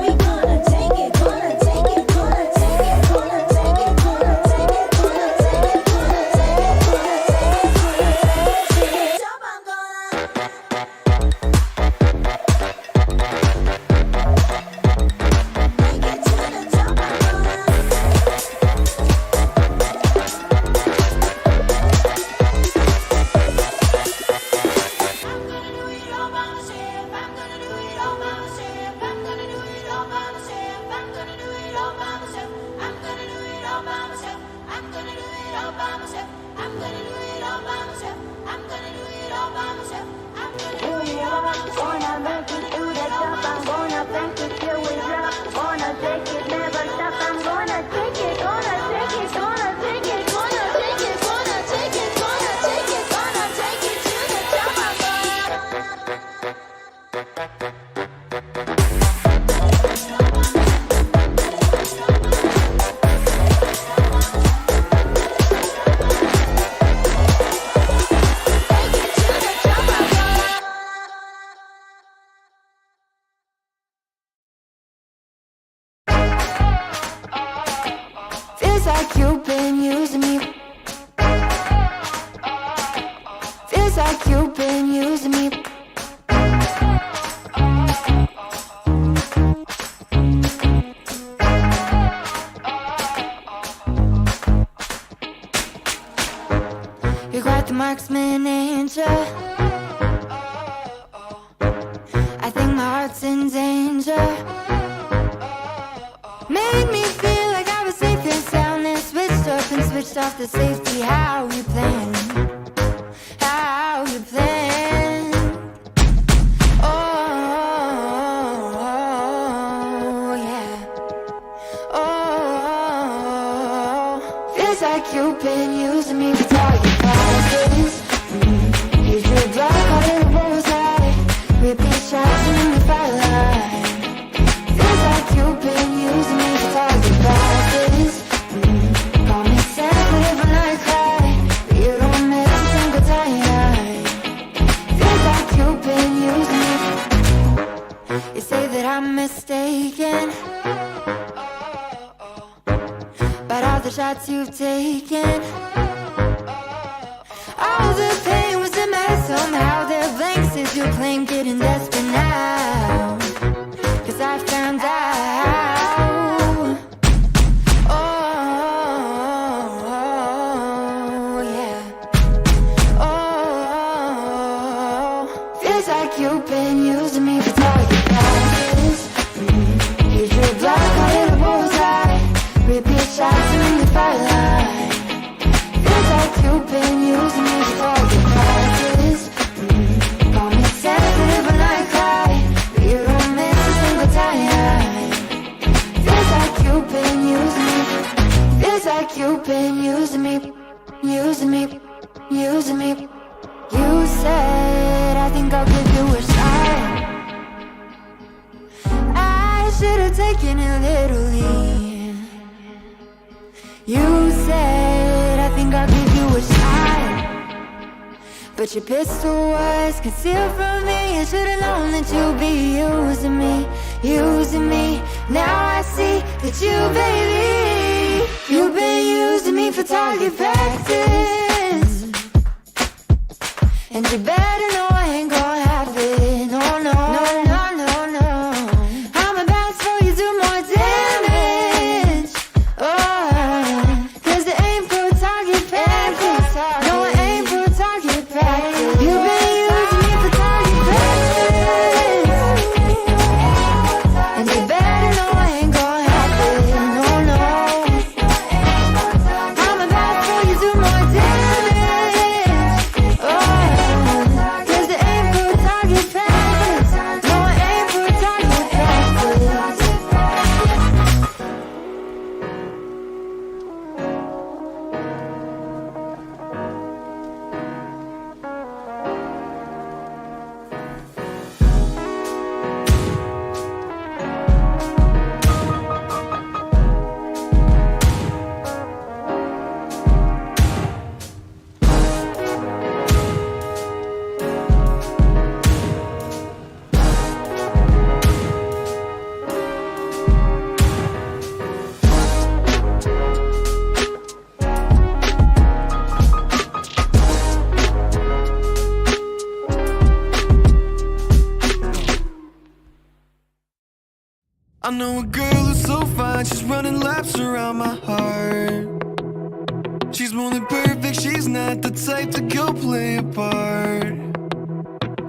We gonna take it, gonna take it, gonna take it, gonna take it, gonna take it, gonna take it, gonna take it, gonna take it, gonna take it. Top, I'm gonna. Feels like you've been using me. Feels like you've been using me. You're quite the marksman, ain't ya? I think my heart's in danger. Made me feel like I was safe and sound, and switched up and switched off the safety. How you playing? How you playing? Oh, yeah. Oh, feels like you've been using me for target practice. Use your blood, call it a bullseye. Repeat shots and then the fire line. Feels like you've been using me for target practice. Call me sensitive when I cry, but you don't miss a single time. Feels like you've been using me. You say that I'm mistaken, but all the shots you've taken, all the pain was a mess. Somehow they're blanks as you claim, getting desperate now, 'cause I found out. Oh, yeah. Oh, feels like you've been using me for target practice. Use your blood, call it a bullseye. Repeat shots and then the fire line. Feels like you've been using me for target practice. Call me sensitive when I cry, but you don't miss a single time. Feels like you've been using me. Feels like you've been using me. Using me. Using me. You said, I think I'll give you a shot. I should have taken it literally. You said, I think I'll give you a shot, but your pistol was concealed from me. I should've known that you'd be using me, using me. Now I see that you, baby, you've been using me for target practice. And you better know I ain't gonna have it. No, no, no, no, no, no. I'm about to throw you do more damage. Oh, 'cause it ain't for target practice. No, it ain't for target practice. You've been using me for target practice. And you better know I ain't gonna have it. No, no. I'm about to throw you do more damage. Oh, 'cause it ain't for I know a girl who's so fine, she's running laps around my heart. She's more than perfect, she's not the type to go play a part.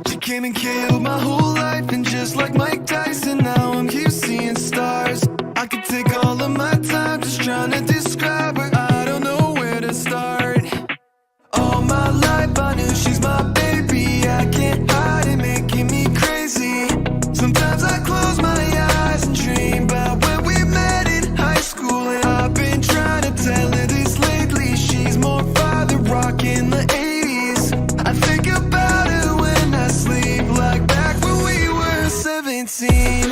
She came and killed my whole life, and just like Mike Tyson, now I'm here seeing stars. I could take all of my time just trying to describe her, I don't know where to start. All my life I knew she's my baby, I can't hide it, making me crazy. Sometimes I close my eyes and dream about when we met in high school, and I've been trying to tell her this lately. She's more father rock in the 80s. I think about her when I sleep, like back when we were 17.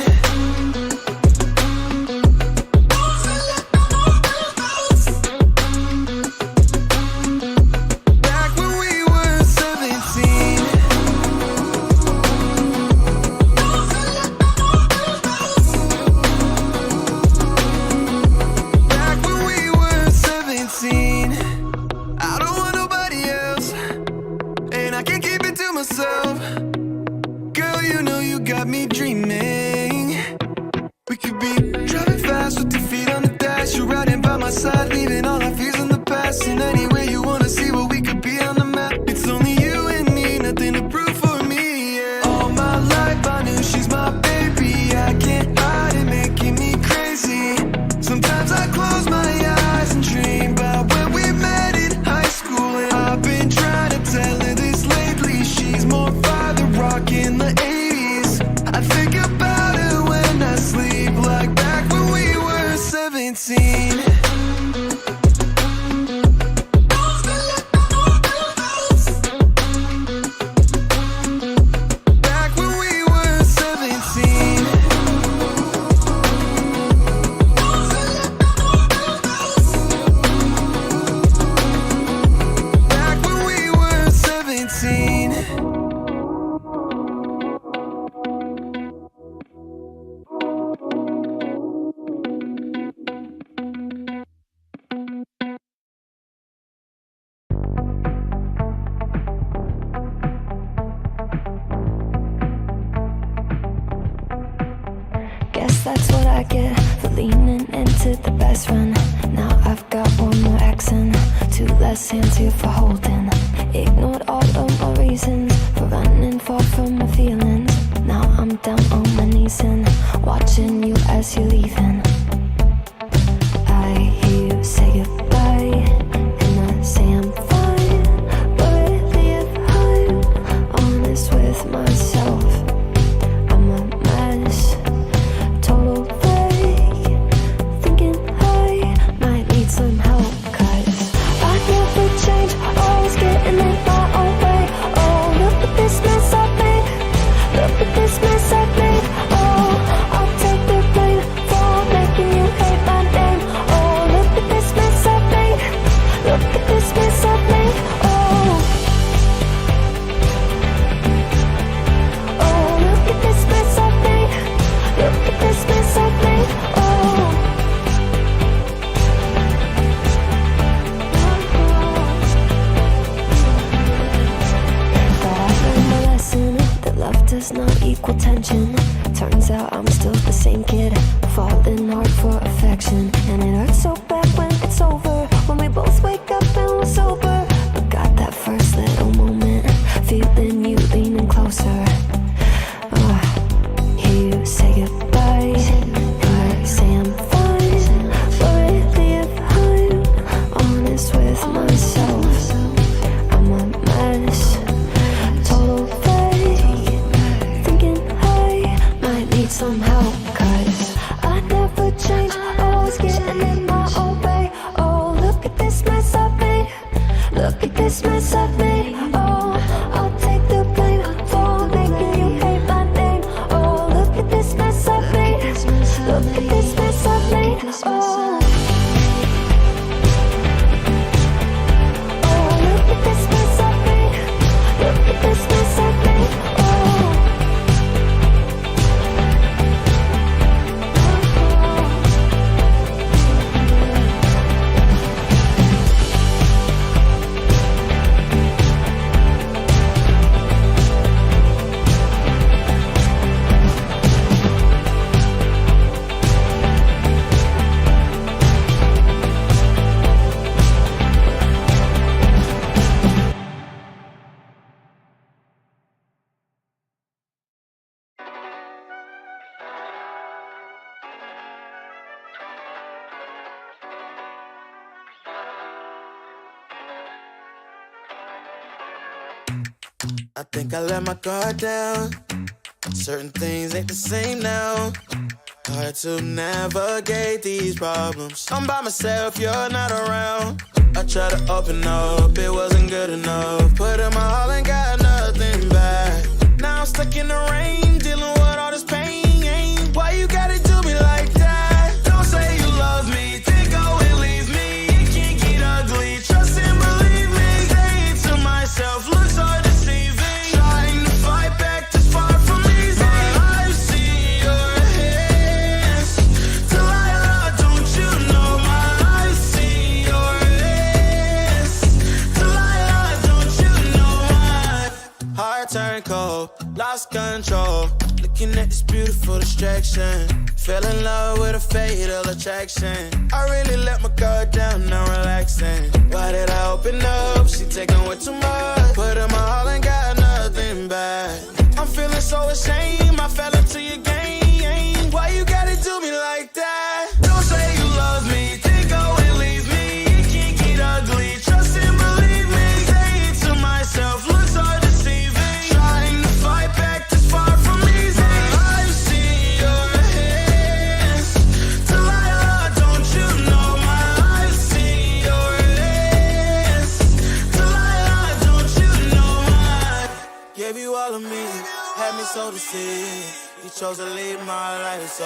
Girl, you know you got me dreaming. We could be driving fast with your feet on the dash. You're riding by my side, leaving all our fears in the past. And anywhere you wanna see what we could be on the map. It's only you and me, nothing to prove for me, yeah. All my life I knew she's my baby, I can't hide it, making me crazy. Sometimes I close my eyes and dream about when we met in high school, and I've been trying to tell her this lately. She's more father rock in the 80s. I think about her when I sleep, like back when we were 17. Back when we were 17. Back when we were 17. Guess that's what I get for leaning into the best friend. Now I've got one more accent, two less hands here for holding. Ignored all of my reasons for running far from my feelings. Now I'm down on my knees and watching you as you're leaving. I hear you say goodbye, and I say I'm fine, but really if I'm honest with myself, I'm a mess. Total fake, thinking I might need some help, 'cause I never change, always getting in my own way. Oh, look at this mess I made, look at this mess I made. Oh, I'll take the blame for making you hate my name. Oh, look at this mess I made, look at this mess I made. Oh, oh, look at this mess I made, look at this mess I made. Oh, but I learned my lesson that love does not equal tension. Turns out I'm still the same kid, falling hard for affection. And it hurts so bad when it's over, when we both wake up and we're sober. But got that first little moment, feeling you leaning closer. Hear you say goodbye, and I say I'm fine, but really if I'm honest with myself, I'm a mess. Total fake, thinking I I think I let my guard down. Certain things ain't the same now. Hard to navigate these problems. I'm by myself, you're not around. I tried to open up, it wasn't good enough. Put in my all and got nothing back. Now I'm stuck in the rain, dealing with all this pain. Why you gotta do me like that? Don't say you love me, then go and leave me. It can't get ugly, trust and believe me. Saying to myself, looks so deceiving. Trying to fight back, this far from easy. I see your hands. Delilah, don't you know my eyes see your hands. Delilah, don't you know my heart turned cold, lost control. Looking at this beautiful distraction. Fell in love with a fatal attraction. I really let my guard down, now relaxing. Why did I open up? She taking way too much. Put in my all and got nothing back. I'm feeling so ashamed, I fell into your game. Why you gotta do me like that? Don't say you love me, then go and leave me. It can't get ugly, trust and believe me. Saying to myself, looks so deceiving. Trying to fight back, this far from easy. I see your hands. Delilah, don't you know my eyes see your hands. Delilah, don't you know my gave you all of me, had me so deceived. You chose to leave my life, so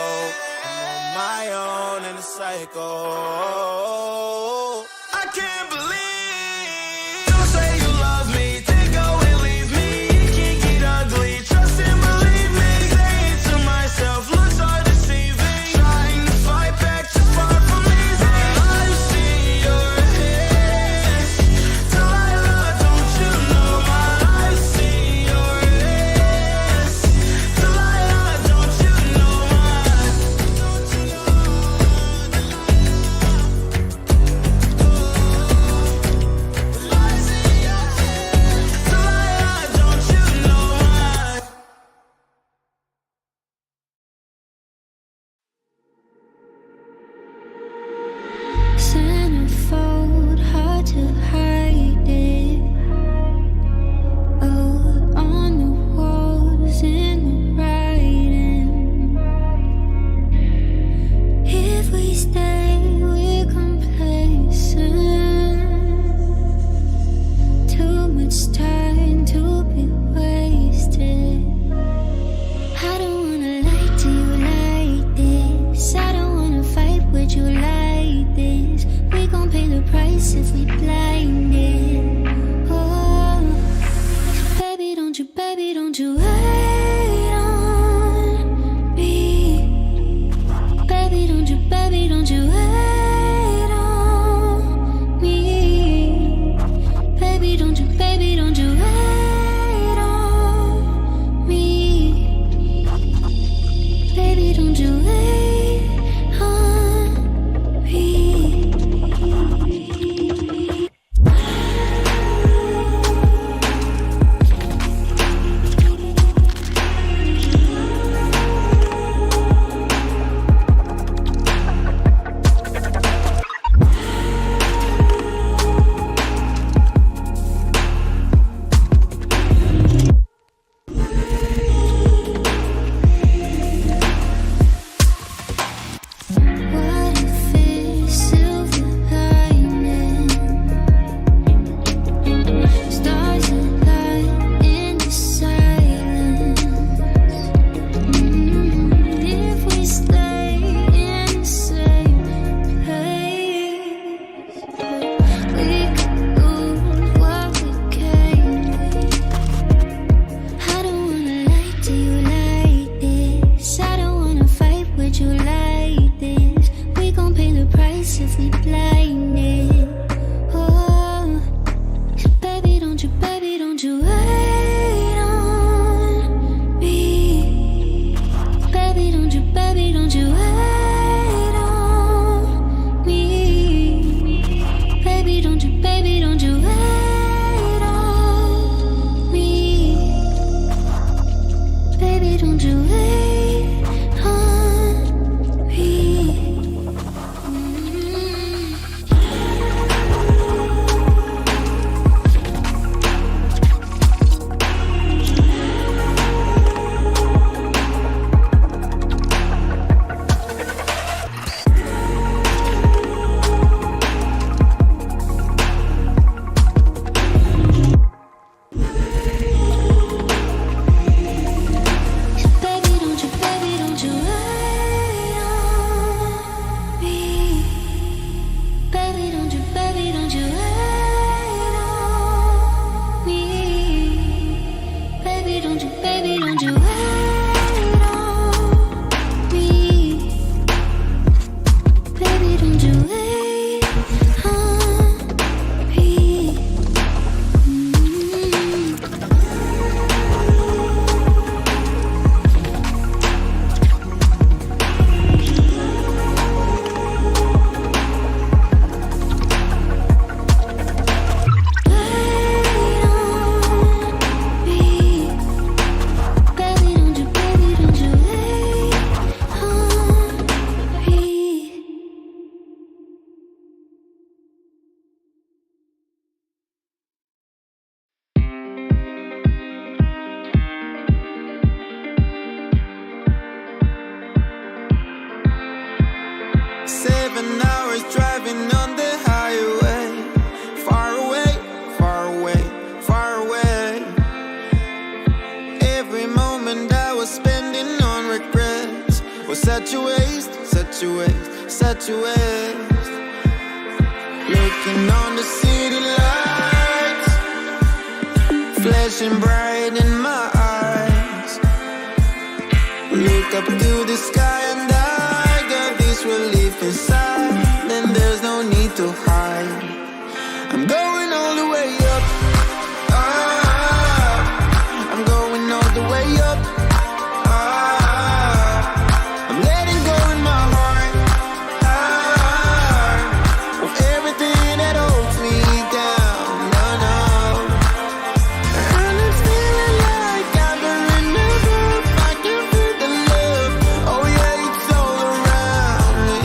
I'm on my own in the cycle. I can't believe. Don't say you love me, then go and leave me. It can't get ugly, trust and believe me. Saying to myself, looks so deceiving. Trying to fight back, too far from easy. I see your hands. Delilah, don't you know my eyes see your hands. Delilah, don't you know my don't you know I see your hands. Delilah, don't you know my Centerfold, hard to hide it. Oh, on the walls in the writing. If we stay, we're complacent. Too much time to be wasted. I don't wanna lie to you like this. I don't wanna fight with you like this. We gon' pay the price if we blinded. Oh, baby, don't you wait on me. Baby, don't you wait on me. Baby, don't you wait on me. Baby, don't you wait on me. What if it's silver lining? Stars align in the silence. If we stay in the same place, we could lose what we came with. I don't wanna lie to you like this. I don't wanna fight with you like this. We gon' pay the price if we blinded. Oh, so baby, don't you wait on me. Baby, don't you wait on me. Baby, don't you wait on me. Baby, don't you wait on me. such a waste, such a waste, such a waste. Looking on the city lights, flashing bright in my eyes. Look up to the sky and I got this relief inside. Then there's no need to hide. I'm going all the way up. I'm going all the way up. I'm letting go in my heart of everything that holds me down. No, no. And it's feeling like I've been in the roof. I can feel the love. Oh yeah, it's all around me.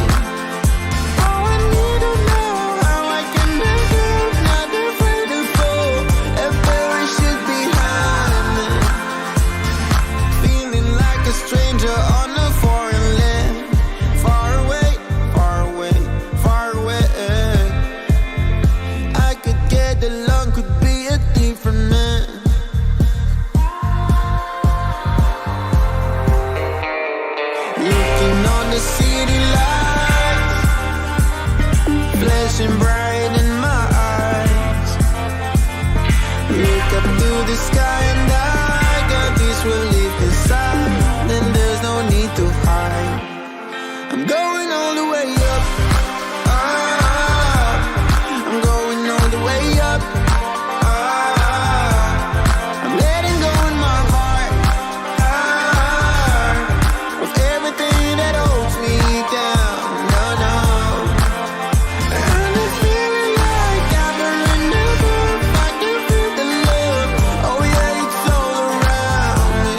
Oh, I need to know how I can make it. Not afraid to fall. If there is shit behind me. Feeling like a stranger on a foreign land. Far away, far away, far away. I could get along, could be a different man. Looking on the city lights, flashing bright in my eyes. Look up to the sky and I got this relief inside. Then there's no need to hide. I'm going all the way up. I'm going all the way up. I'm letting go in my heart of everything that holds me down. No, no. And it's feeling like I've been in the roof. I can feel the love. Oh yeah, it's all around me.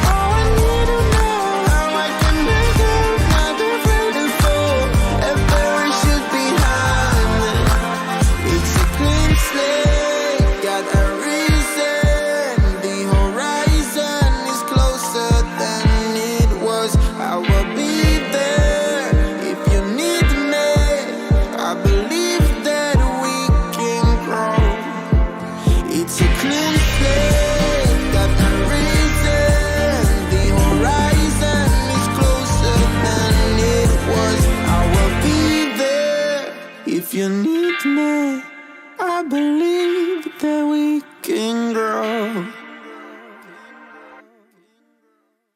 Oh, I need to know how I can make it. Not afraid to fall. If there is shit behind me. It's a clean slate, got a reason. The horizon is closer than it was. I will be there if you need me. I believe that we can grow. It's a clean slate, got a reason. The horizon is closer than it was. I will be there if you need me. I believe that we can grow.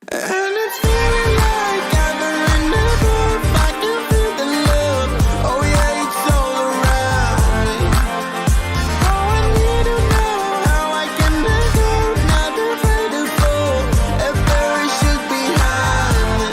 And it's feeling like I've been in the roof. I can feel the love. Oh yeah, it's all around me. Oh, I need to know how I can make it. Not afraid to fall. If there is shit behind me.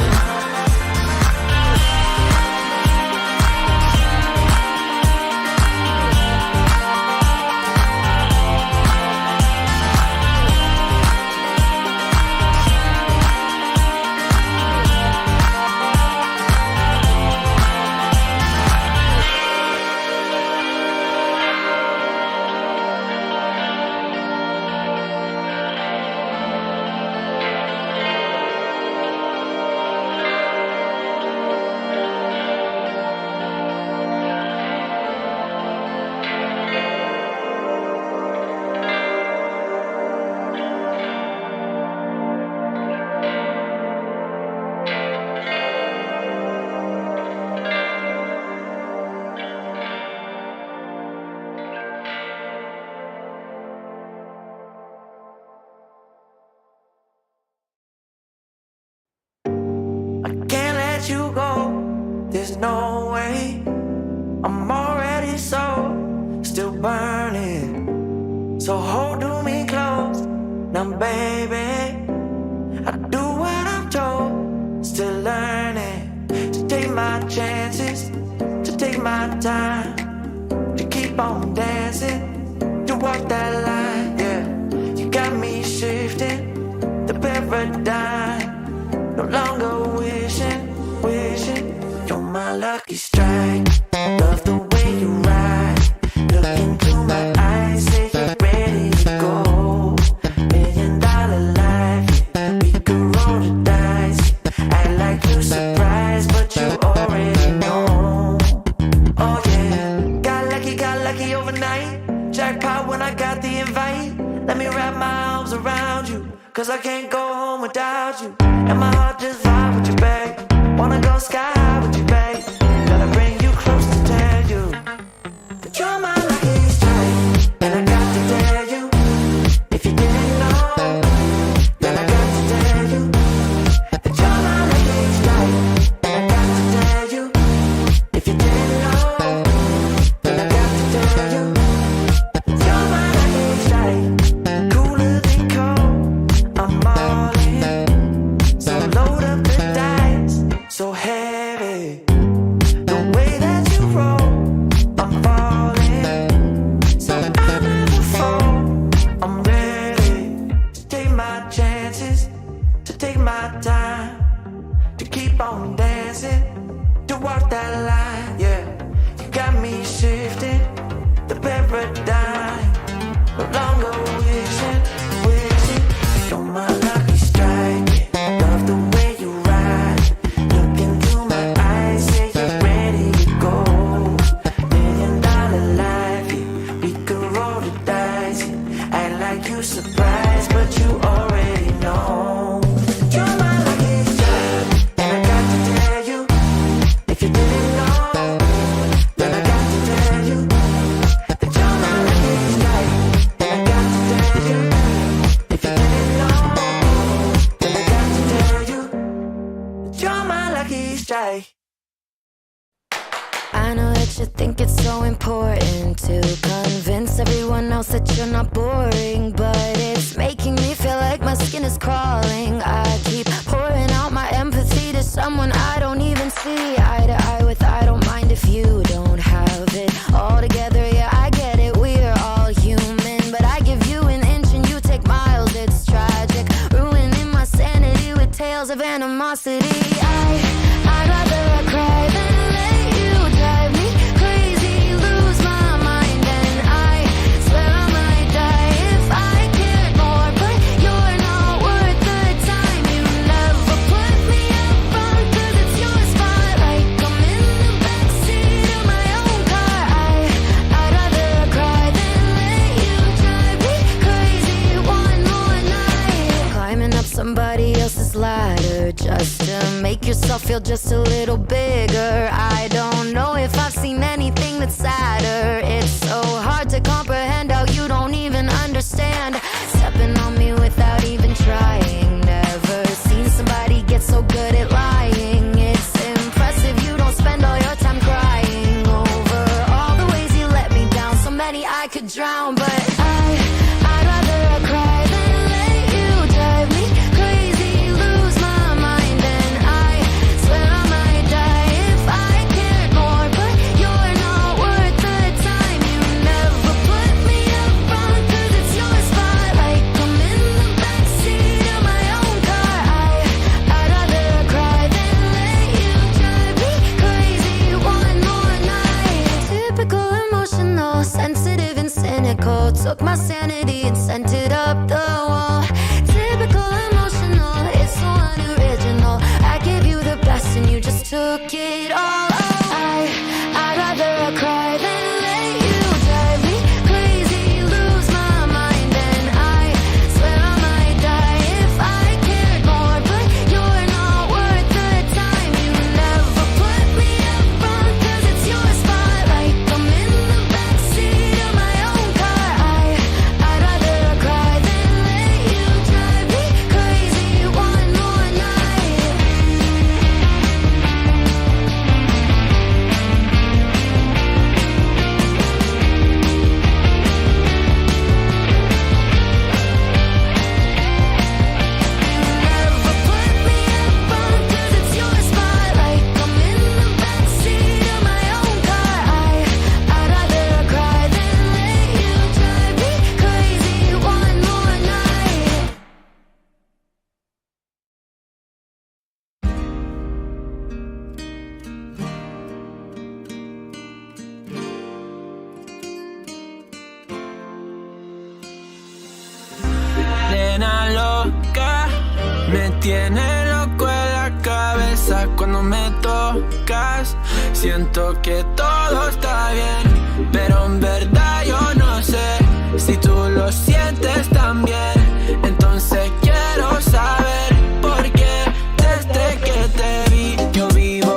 I can't let you go, there's no way. I'm already still burning. So hold to me close, now baby. I do what I'm told, still learning. To take my chances, to take my time. To keep on dancing, to walk that line, yeah. You got me shifting the paradigm. No longer wishing, you're my lucky strike. Love the way you ride. Look into my eyes, say you're ready to go. $1 million life, yeah. We could roll the dice. Act like you surprised, but you already know. Oh yeah, got lucky overnight. Jackpot when I got the invite. Let me wrap my arms around you, 'cause I can't go home without you. And my heart just vibe with you, baby. go sky high with you, babe. Gotta bring you close to tell you that you're my lucky strike. And I got to tell you, if you didn't know, then I got to tell you that you're my lucky strike. And I got to tell you, if you didn't know, then I got to tell you you're my lucky strike. Cooler than cold, I'm all in. So load up the dice, so heavy. The way that you roll, I'm falling. So I never fall, I'm ready to take my chances, to take my time, to keep on dancing, to walk that line, yeah. You got me shifting the paradigm, no longer wishing, wishing. You're my lucky strike, love the way you ride. Look into my eyes, say you're ready to go. $1 million life, yeah. We could roll the dice, yeah. Act like you surprised, but you already know. You're my lucky strike, and I got to tell you, if you didn't know, then I got to tell you that you're my lucky strike. And I got to tell you, if you didn't know, then I got to tell you that you're my lucky strike. I know that you think it's so important to convince everyone else that you're not boring, but it's making me feel like my skin is crawling. I keep pouring out my empathy to someone I don't even see eye to eye with. I don't mind if you don't have it all together. Yeah, I get it, we're all human, but I give you an inch and you take miles. It's tragic, ruining my sanity with tales of animosity. I'd rather cry than let you drive me crazy, lose my mind, and I swear I might die if I cared more. But you're not worth the time. You never put me up front, 'cause it's your spotlight. I'm in the backseat of my own car. I'd rather cry than let you drive me crazy one more night. Climbing up somebody else's ladder just to make yourself feel just a little bigger. I don't know if I've seen anything that's sadder. It's so hard to comprehend how you don't even understand. Stepping on me without even trying. Never seen somebody get so good at lying. It's impressive you don't spend all your time crying over all the ways you let me down. So many I could drown, but I'd rather cry than let you drive me crazy, lose my mind, and I swear I might die if I cared more. But you're not worth the time. You never put me up front, 'cause it's your spotlight. I'm in the backseat of my own car. I'd rather cry than let you drive me crazy one more night. Typical emotional, sensitive and cynical. Took my sanity and sent it up the wall. Typical emotional, it's so unoriginal. I gave you the best and you just took it all. I'd rather cry than let you drive me crazy, lose my mind, and I swear I might die if I cared more. But you're not worth the time. You never put me up front, 'cause it's your spotlight. I'm in the backseat of my own car. I'd rather cry than let you drive me crazy one more night. Never put me up front, 'cause it's your spotlight. I'm in the backseat of my own car. I'd rather cry than let you drive me crazy one more night. Nena loca, me tiene loco en la cabeza cuando me tocas. Siento que todo está bien, pero en verdad yo no sé si tú lo sientes también. Entonces quiero saber por qué desde que te vi yo vivo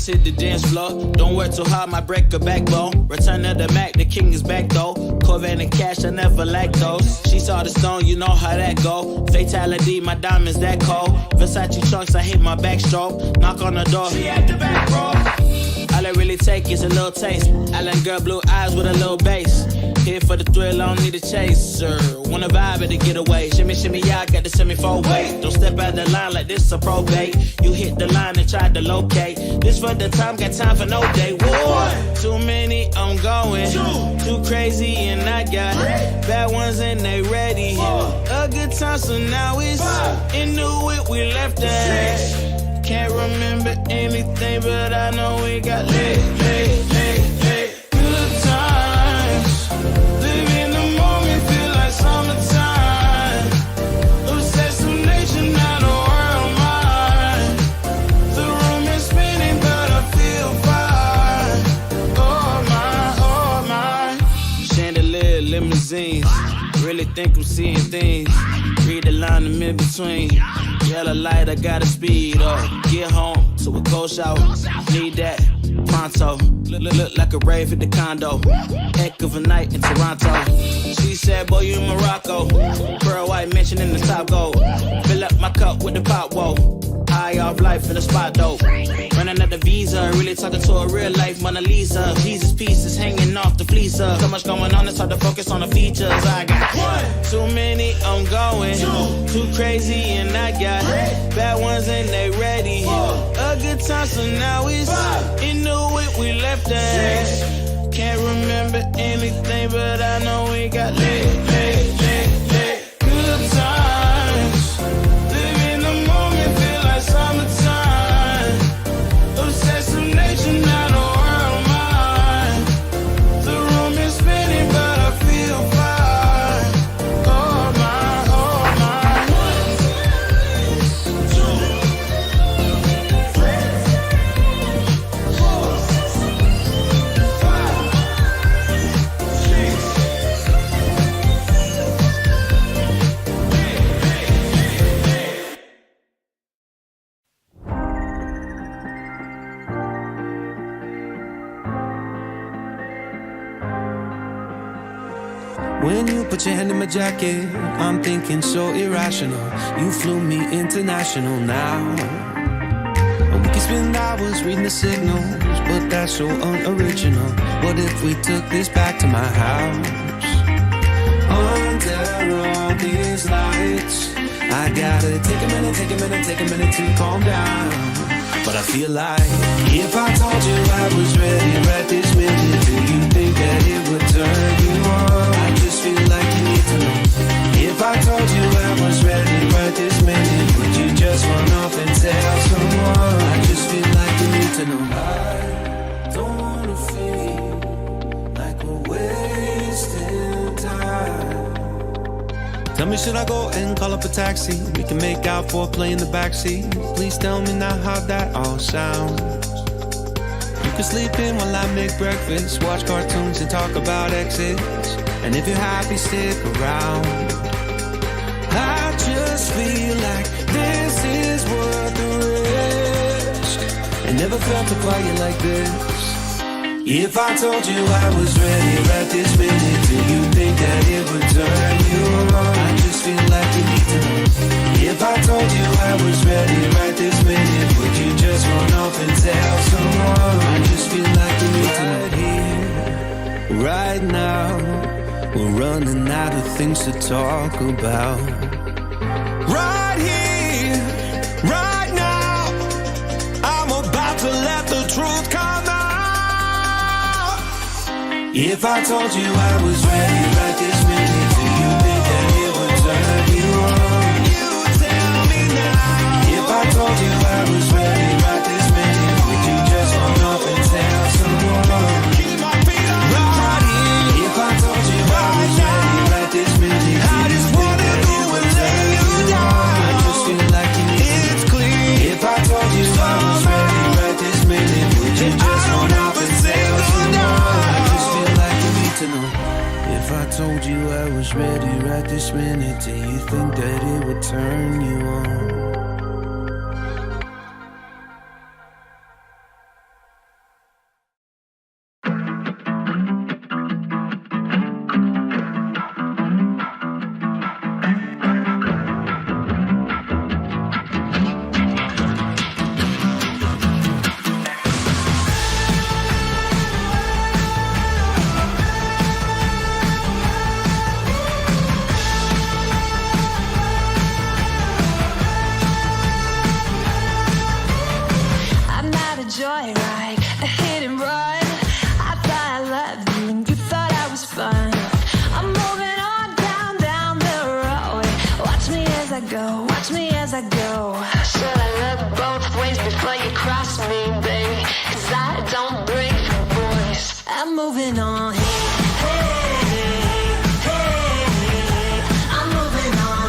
let's hit the dance floor. Don't work too hard, might break a backbone. Return of the Mac, the king is back though. Corvette and cash, I never lack those. She saw the stone, you know how that go. Fatality, my diamonds that cold. Versace trunks, I hit my backstroke. Knock on the door, she at the back, bro. All I really take is a little taste. Island girl, blue eyes with a little bass. Here for the thrill, I don't need a chaser. Wanna vibe at the getaway. Shimmy, shimmy, yeah, I got the semi-four weight. Don't step out the line like this a probate. You hit the line and try to locate. This for the time, got time for no day. One, too many, I'm going. Too crazy and I got bad ones and they ready. A good time, so now it's into it, we left that. Can't remember anything, but I know we got lit. Good times, live in the moment, feel like summertime. Obsessed with nature, not a world mine. The room is spinning, but I feel fine. Oh my. Chandelier, limousines. Really think I'm seeing things. Read the line in between. Yellow light, I gotta speed up. Get home to a cold shower. Need that pronto. Look like a rave at the condo. Heck of a night in Toronto. She said, boy, you in Morocco. Pearl white mention in the top gold. Fill up my cup with the pop, whoa. High off life in the spot, though. Running out the visa, really talking to a real life Mona Lisa. Jesus pieces hanging off the fleecer. So much going on, it's hard to focus on the features. I got too many, I'm going. Too crazy, and I got bad ones and they ready. A good time, so now it's into it, we left that. Can't remember anything, but I know we got lit. Good times, live in the moment, feel like summertime. Obsessed with nature, not a world mine. The room is spinning, but I feel fine. Oh my, oh my. 1, 2, 3, 4, 5, 6. When you put your hand in my jacket, I'm thinking so irrational. You flew me international now. We can spend hours reading the signals, but that's so unoriginal. What if we took this back to my house? Under all these lights, I gotta take a minute to calm down. But I feel like if I told you I was ready right this minute, do you think that it would turn you on? I just feel like you need to know. If I told you I was ready right this minute, would you just run off and tell someone? I just feel like you need to know. I don't wanna feel like we're wasting time. Tell me, should I go and call up a taxi? We can make out for a play in the backseat. Please tell me now how that all sounds. You can sleep in while I make breakfast, watch cartoons and talk about exits. And if you're happy, stick around. I just feel like this is worth the risk. And never felt a quiet like this. If I told you I was ready right this minute, do you think that it would turn you on? I just feel like you need to know. If I told you I was ready right this minute, would you just run off and tell someone? I just feel like you need to know. Right here, right now, we're running out of things to talk about. Right here, right now, I'm about to let the truth come out. If I told you I was ready right this minute, do you think that it would turn you on? You tell me now. If I told you I was ready right this minute, would you just run off and tell someone? Keep my feet on the ground. If I told you I was ready right this minute, I just wanna go and lay you down. I just feel like you need to. It's clear. If I told you I was ready right this minute, would you just run off and tell someone? To know. If I told you I was ready right this minute, do you think that it would turn you on? as I go. Should I look both ways before you cross me, baby? 'Cause I don't break for boys. I'm moving on. I'm moving on.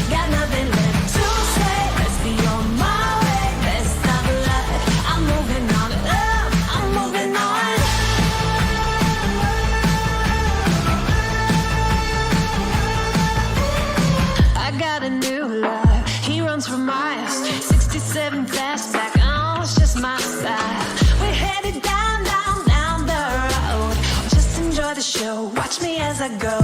Got nothing left to say. Let's be on my way. Best of luck. I'm moving on. I'm moving on. I got a new love. He runs for miles. 67 fastback. Oh, it's just my style. We're headed down, down, down the road. Just enjoy the show. Watch me as I go.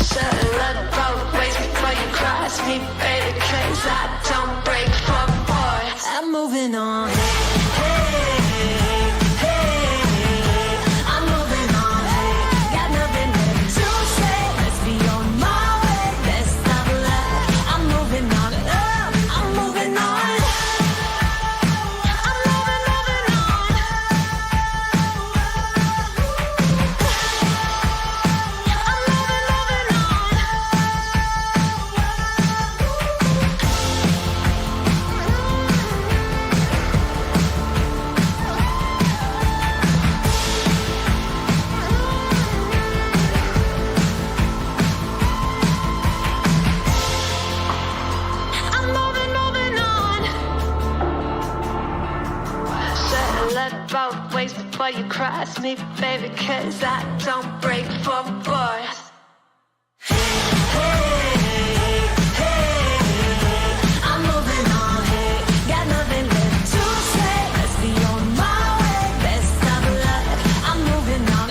Should've looked both ways before you cross me, baby. 'Cause I don't break for boys. I'm moving on. I'm moving on. Got nothing left to say. Let's be on my way. Best of luck. I'm moving on. I'm moving on. I'm moving on. I'm moving on. Should've looked both ways before you cross me, baby. 'Cause I don't break for boys. I'm moving on. Got nothing left to say. Let's be on my way. Best of luck. I'm moving on.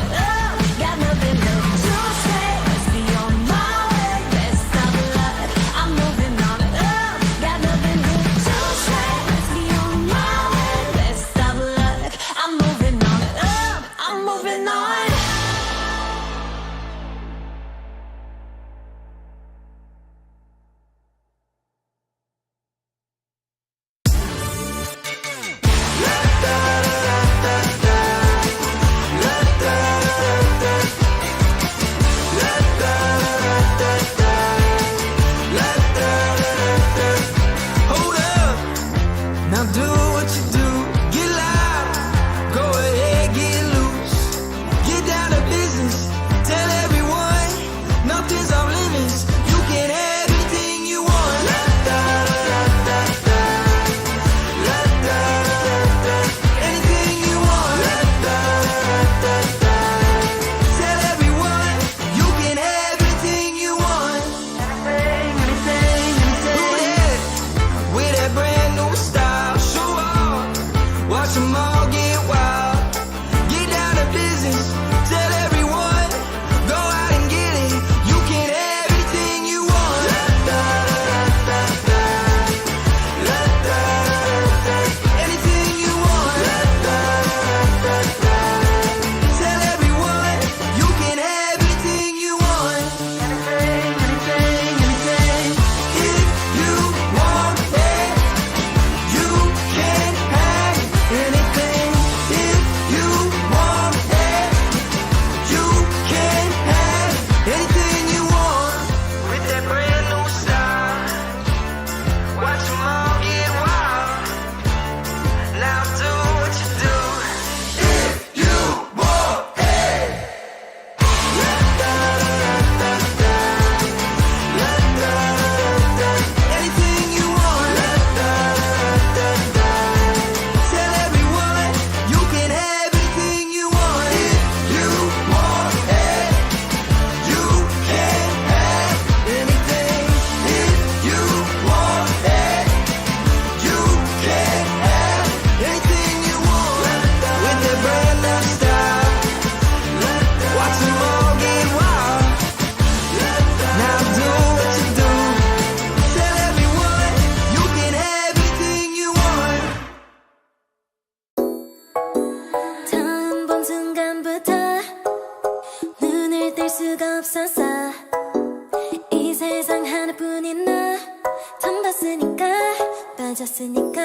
Got nothing left to say. Let's be on my way. Best of luck. I'm moving on. Got nothing left to say. Let's be on my way. Best of luck. I'm moving on. I'm moving on. Hold up, now do what you do. Get loud, go ahead, get loose. Get down to business, tell everyone nothing's off limits. You can have anything you want. Anything you want. Tell everyone you can have anything you want. Who that? With that brand new style, show off. Watch them all get wild. Get down to business. Tell everyone, go out and get it. You can have anything you want. Anything you want. Tell everyone, you can have anything you want. Anything. If you want it, you can have anything. If you want it, you can have anything you want. With that brand new style, watch them all get wild. Now do what you do. If you want it. Anything you want. Tell everyone you can have anything you want. If you want it, you can have anything. If you want it, you can have anything you want. With the brand new style, watch them all get wild. Now do what you do. Tell everyone you can have anything you want. 처음 본 순간부터 눈을 뗄 수가 없었어. 이 세상 하나뿐인 너 처음 봤으니까 빠졌으니까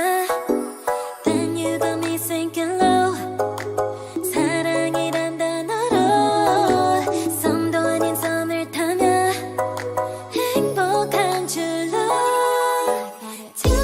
Then you got me sinking low. 사랑이란 단어로 썸도 아닌 썸을 타며 행복한 줄로 지금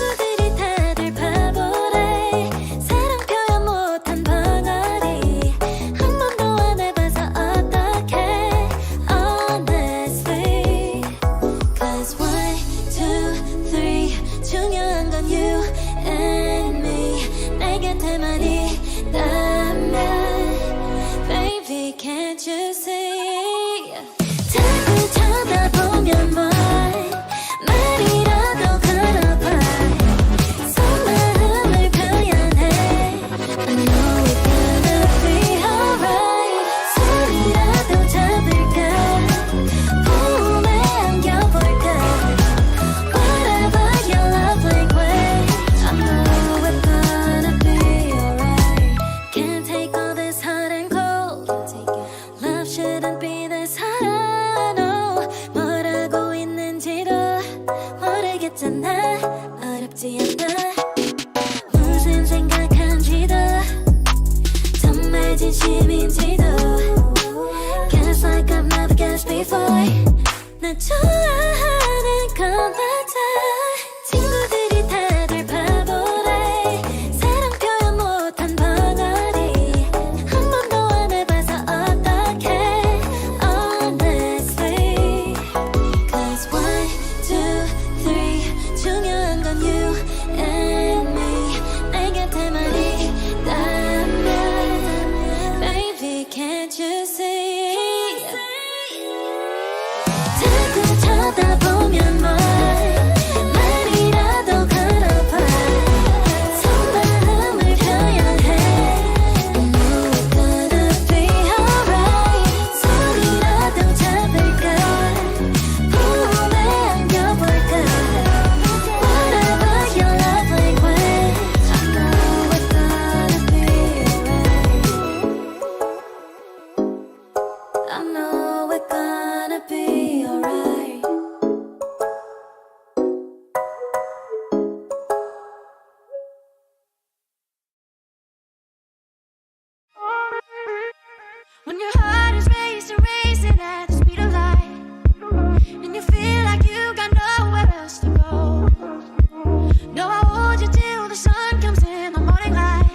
날 좋아하는 건 맞아. 친구들이 다들 바보래. 사랑 표현 못한 벙어리. 한 번도 안 해봐서 어떡해. Honestly, cause 1, 2, 3 중요한 건 you and me. 내 곁에만 있다면 baby can't you see. 자꾸 쳐다보면 뭘 말이라도 걸어봐. 속마음을 표현해. I know it's gonna be alright. 손이라도 잡을까. 품에 안겨볼까. Whatever your love language, I know it's gonna be alright. I know it's gonna be alright. When your heart is racing, racing at the speed of light, and you feel like you got nowhere else to go. No, I'll hold you till the sun comes in the morning light.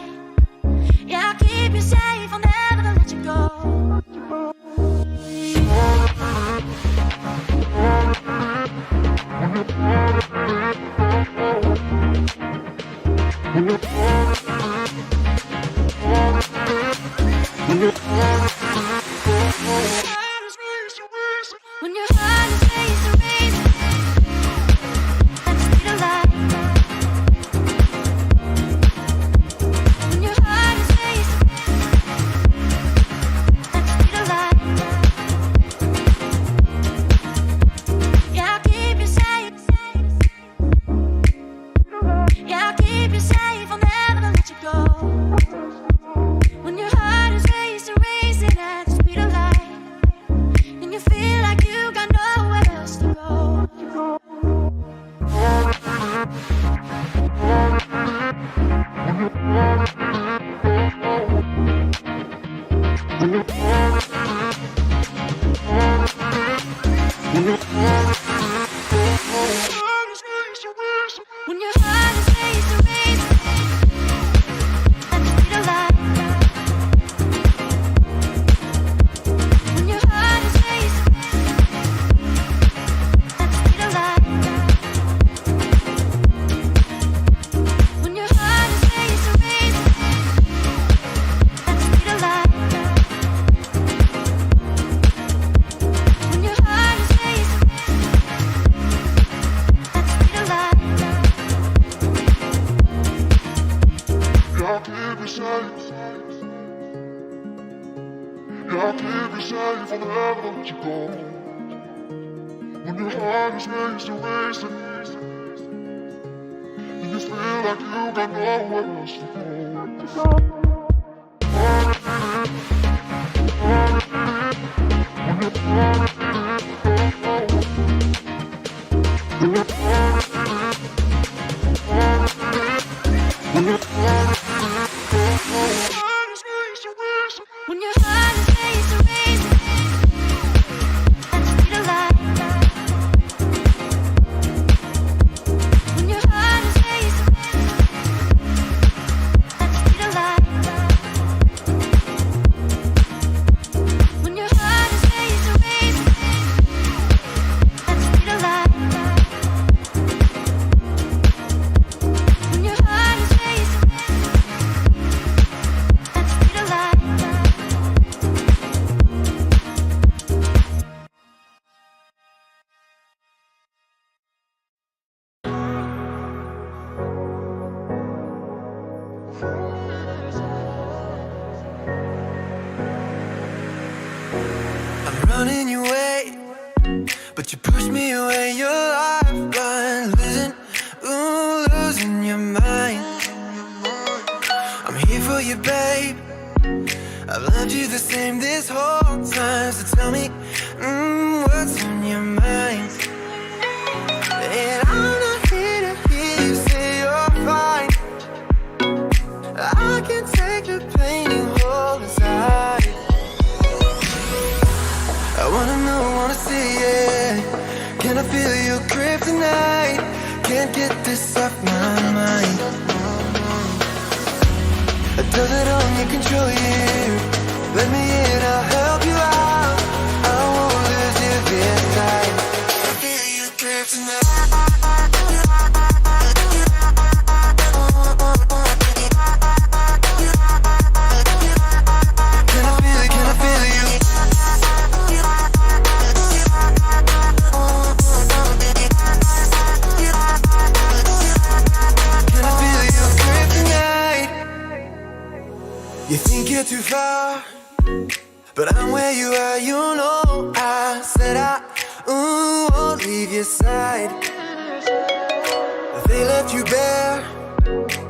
Yeah, I'll keep you safe, I'll never let you go. When your heart is racing, racing at the speed of light. When your heart is racing at the speed of light. Yeah, I'll keep you safe. Yeah, I'll keep you safe, I'll never let you go. When your heart is racing, racing at the speed of light, and you feel like you got nowhere else to go. When your heart is racing, racing at the speed of light. When your heart is racing at the speed of light. When your heart is racing, racing at the speed of light. When your heart is racing at the speed of light. I'll keep you safe. Yeah, I'll keep you safe, I'll never let you go. When your heart is racing, racing, and you feel like you got nowhere else to go. When your heart is racing, racing at the speed of light. When your heart is racing at the speed of light. When your heart is racing, racing at the speed of light. When your heart is racing at the speed of light. I'm running your way, but you push me away. Your lifeline, losing your mind. I'm here for you, babe. I've loved you the same this whole time. So tell me, what's on your mind? And I'm not here to hear you say you're fine. I can take the pain you hold inside. I wanna know, wanna see it. feel your kryptonite? Can't get this off my mind. Does it only control you? Let me in, I'll help you out. I won't lose you this night. I feel your kryptonite. Can I feel it? Can I feel you? Can I feel your kryptonite? You think you're too far, but I'm where you are, you know. I said I won't leave your side. They left you bare,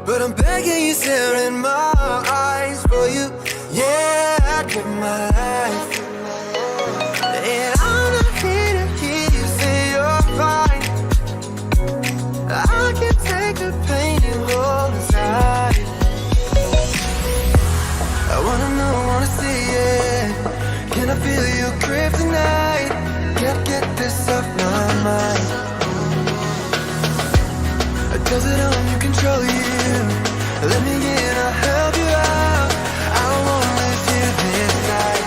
but I'm begging you, stare in my eyes for you. Yeah, I'd give my life. And I'm not here to hear you say you're fine. I can take the pain you hold inside. I wanna know, wanna see it. Can I feel your kryptonite? Can't get this off my mind. Does it only control you? Let me in, I'll help you out. I won't lose you this night.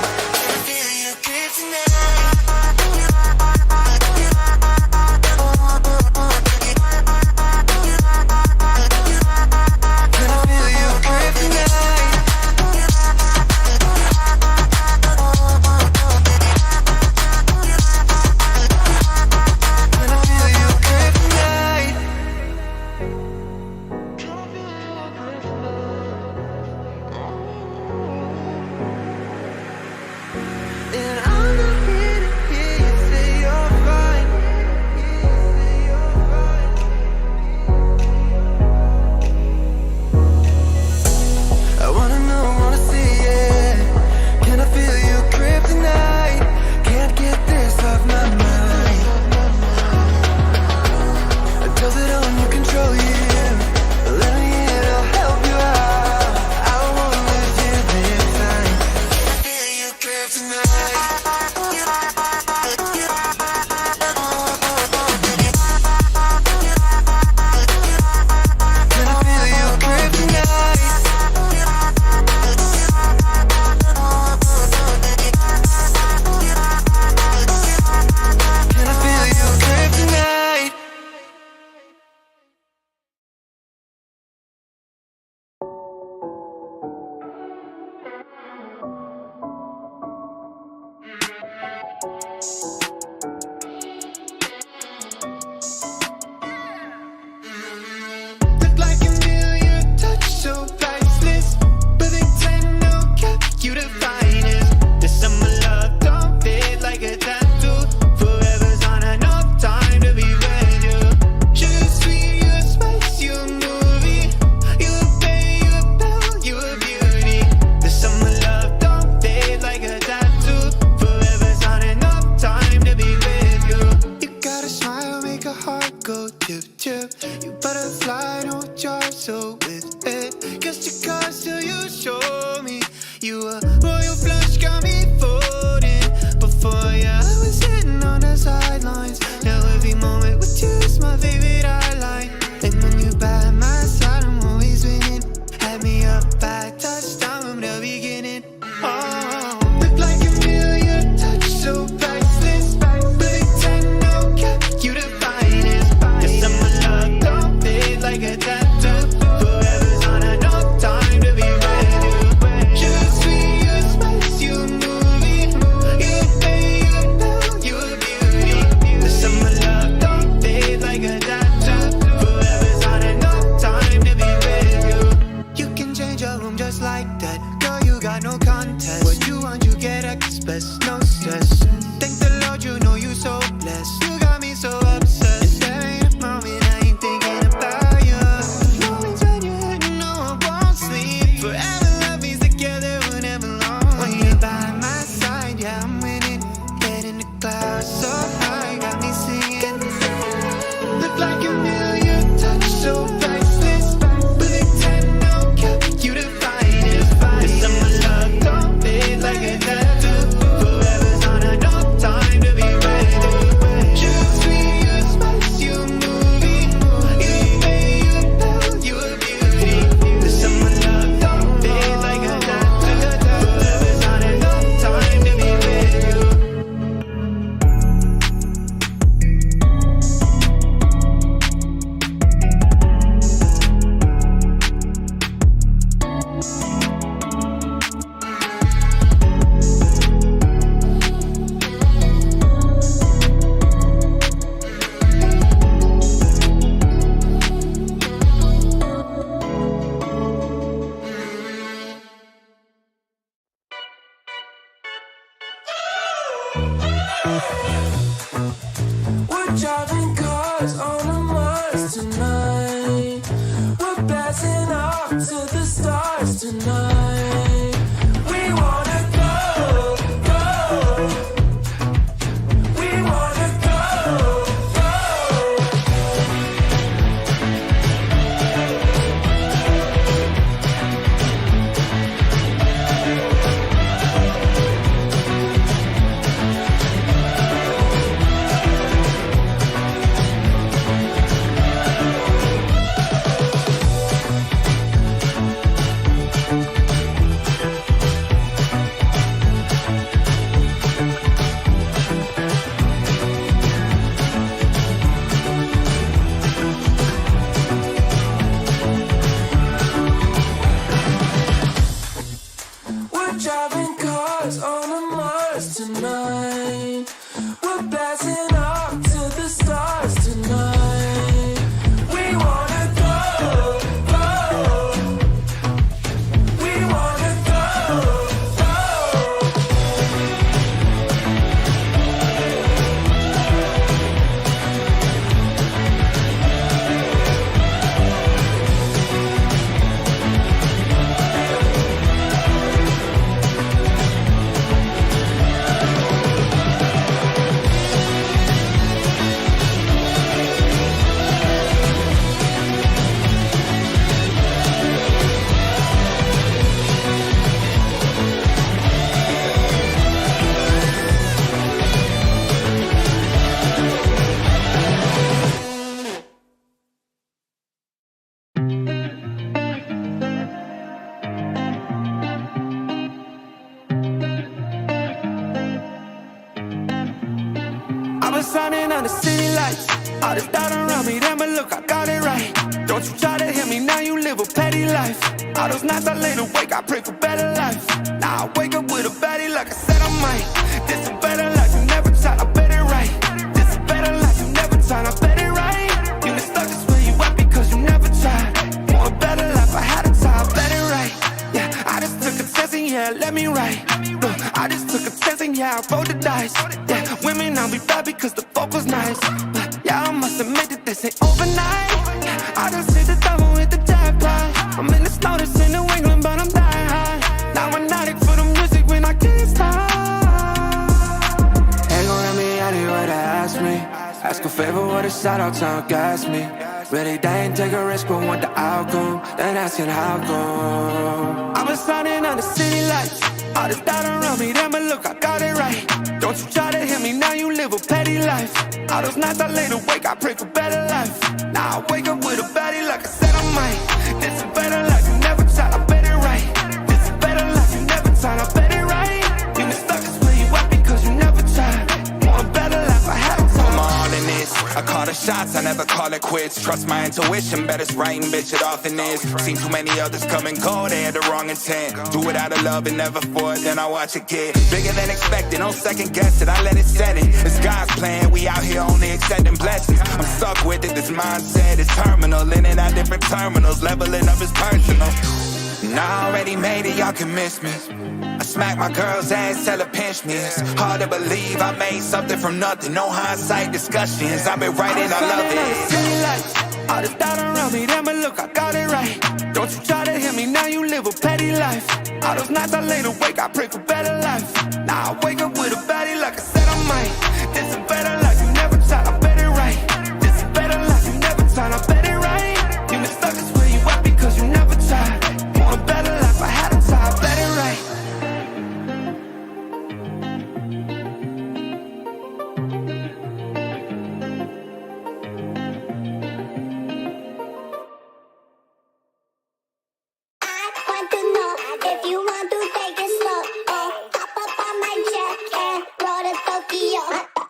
cars on a Mars tonight. We're blasting off to the stars tonight. We wanna go, go. We wanna go, go. We're driving cars on a Mars tonight. We're blasting off to the stars tonight. We wanna go, go. We wanna go, go. I've been shining on the city lights. All this doubt around me, damn, but look, I got it right. Don't you try to hit me, now you live a petty life. All those nights I lay awake, I pray for better life. Now I wake up with a baddie like I said I might. This a better life, you never tried, I bet it right. This a better life, you never tried, I bet it right. You been stuck just where you at because you never tried. Want a better life, I had a time, I bet it right. Yeah, I just took a chance and yeah, let me right. Look, I just took a chance and yeah, I rolled the dice. Yeah, women I'll be bad because the fuck was nice. But yeah, I must admit that this ain't overnight. I just hit the double with the jackpot. I'm in the snow, this in New England, but I'm dying high. Now I'm addict for the music when I can't stop. Ain't gon' let me anywhere to ask me. Ask a favor with a shout out, to gas me. Really, they ain't take a risk, but want the outcome. Then asking how come. I've been shining on the city lights. All this doubt around me, damn, but look, I got it right. Don't you try to hit me, now you live a petty life. All those nights I lay awake, I pray for better life. Now I wake up with a baddie like I said I might. This a better life, you never tried, I bet it right. This a better life, you never tried, I bet it right. You been stuck just where you at because you never tried. Want a better life, I had a time. I'm all in this. I call the shots, I never call it quits. Trust my intuition, bet it's right and bitch, it often is. Seen too many others come and go, they had the wrong intent. Do it out of love and never for it, then I watch it get bigger than expected. No second guess it, I let it set it. It's God's plan, we out here only accepting blessings. I'm stuck with it, this mindset is terminal. In and out different terminals, leveling up is personal. And I already made it, y'all can miss me. I smack my girl's ass, tell her pinch me. It's hard to believe I made something from nothing. No hindsight discussions, I've been writing, I love it. All this doubt around me, damn, but look, I got it right. Don't you try to hit me, now you live a petty life. All those nights I lay awake, I pray for better life. Now I wake up with a baddie like I said I might. This a better life, you never tried, I bet it right. This a better life, you never tried, I bet it right. You been stuck just where you at because you never tried. Want a better life, I had a time, I bet it right. If you want to take it slow, oh, hop up on my jet and roll to Tokyo.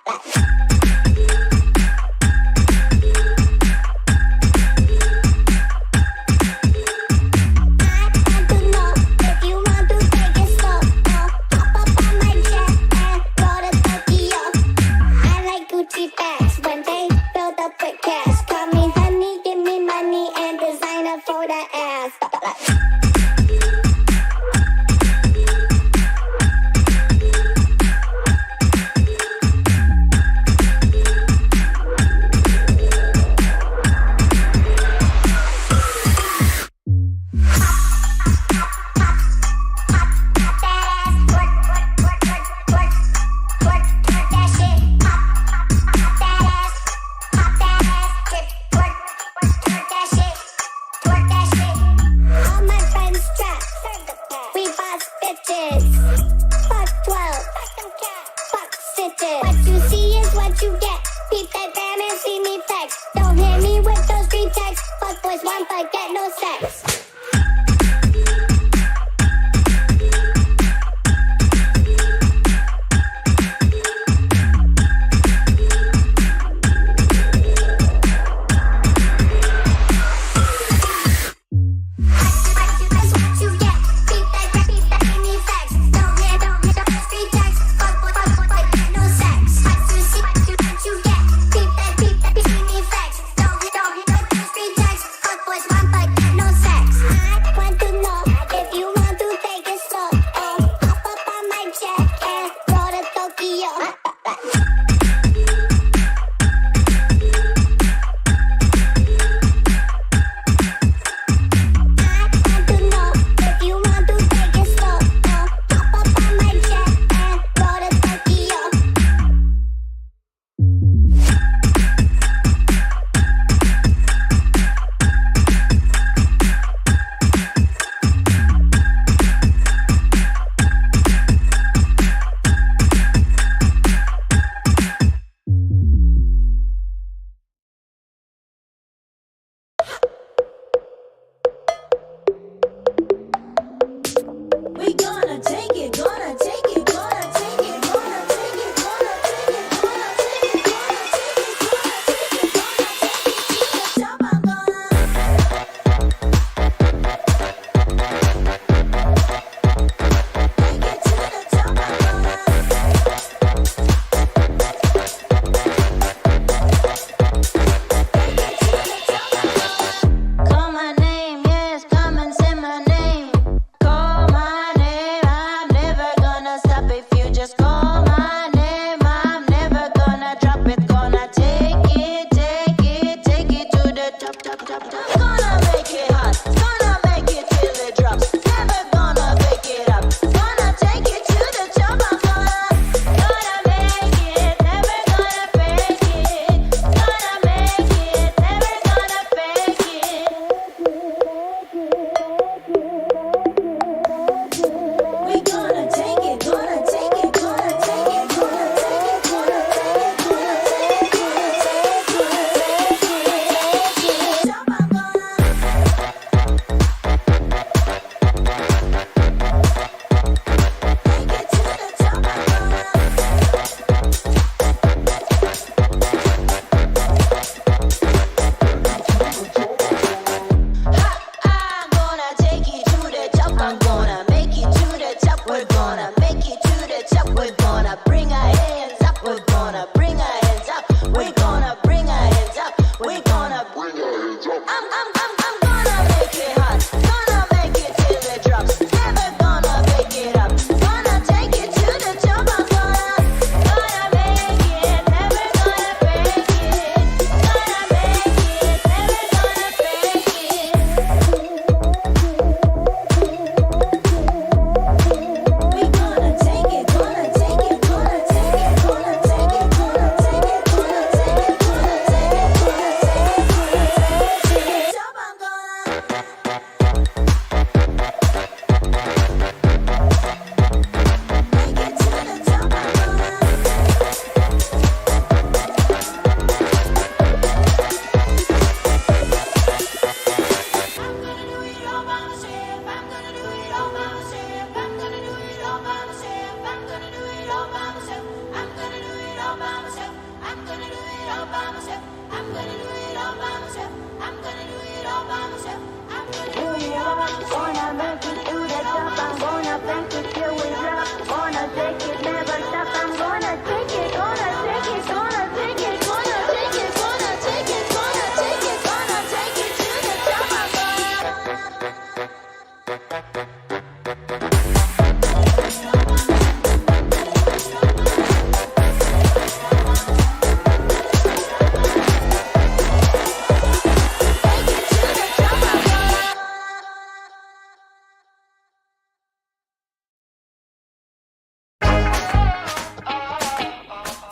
it all by myself. I'm gonna do it all by myself. I'm gonna do it all by myself. I'm gonna do it all by myself. Gonna make it through the top. I'm gonna break it till we drop. Gonna take it, never stop. I'm gonna take it, gonna take it, gonna take it, gonna take it, gonna take it, gonna take it, gonna take it to the top. I'm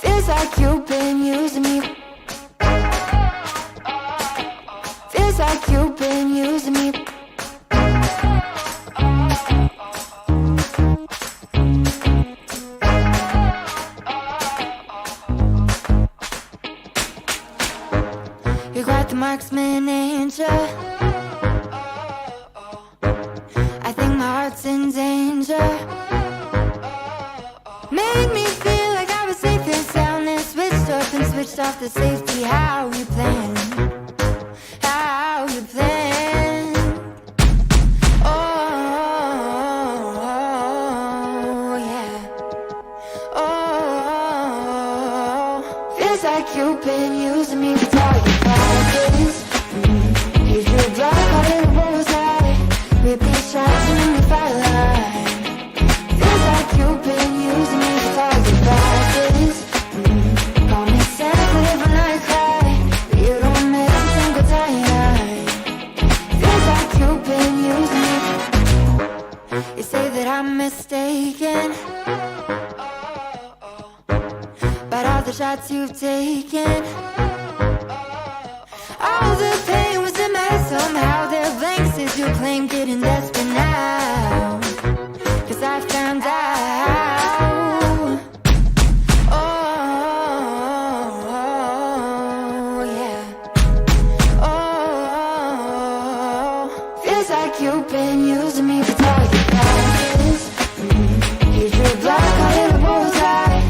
Feels like you've been using me. Feels like you've been using me. You're quite the marksman, ain't ya? I think my heart's in danger. Made me feel like I was safe and sound, and switched up and switched off the safety. How you plan? How you plan? Oh, yeah. Oh, feels like you've been using me for target practice. Here's your block, call it a bullseye. Repeat shots and then you fire line. Feels like you've been using me for target practice. Call me sensitive when I cry, but you don't make a single time. Feels like you've been using me. You say that I'm mistaken, but all the shots you've taken, all the pain was in my head somehow. They're blanks as you claim, getting desperate now, 'cause I found out. Oh, yeah. Oh, feels like you've been using me for target practice. Here's your block, call it a bullseye.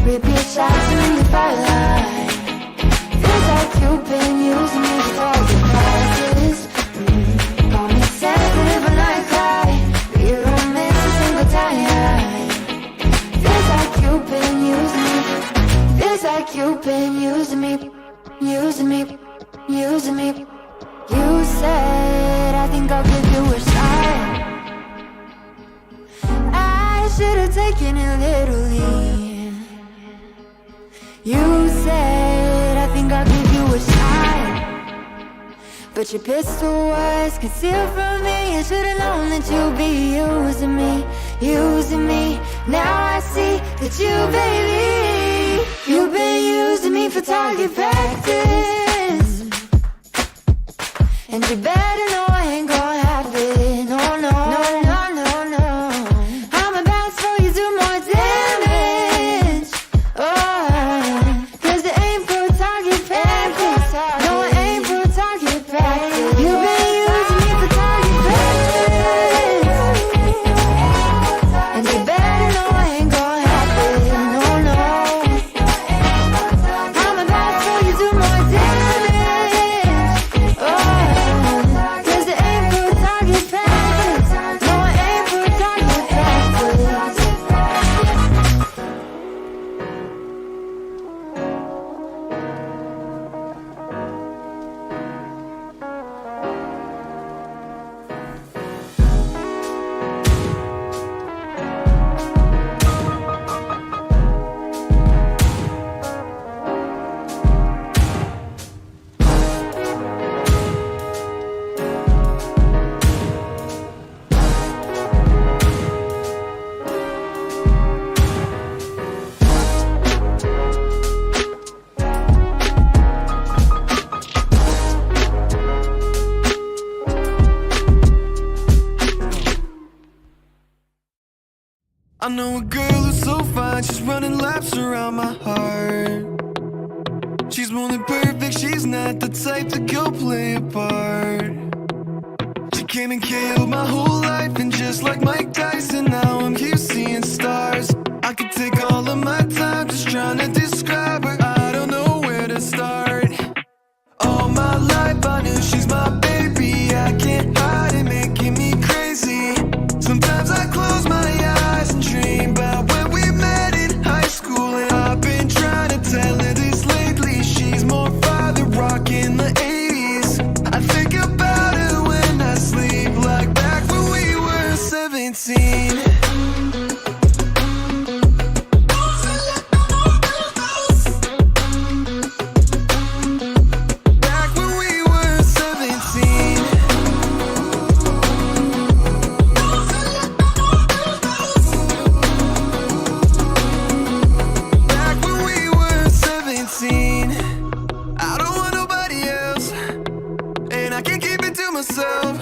Repeat shots and then you fire line. Feels like you've been using me for target practice. Call me sensitive when I cry, but you don't miss a single time. Feels like you've been using me. Feels like you've been using me. Using me. Using me. You said, I think I'll give you a shot. I should've taken it literally. You said, I think I'll give you a shot, but your pistol was concealed from me. I should've known that you'd be using me, using me. Now I see that you, baby, you've been using me for target practice. And you better know I ain't gonna have it. No, no, no, no, no, no. I'm about to you do more damage. Oh, 'cause it ain't for target practice. No, it ain't for target practice. You've been using me for target practice. And you better know I ain't gonna have it. No, no. I'm about to you do more damage. Oh, 'cause it ain't for target practice. No, it ain't for target practice. I know a girl who's so fine, she's running laps around my heart. She's more than perfect, she's not the type to go play a part. She came and killed my whole life, and just like Mike Tyson, now I'm here seeing stars. I could take all of my time just trying to describe her, I don't know where to start. I can't keep it to myself.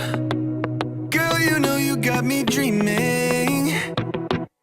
Girl, you know you got me dreaming.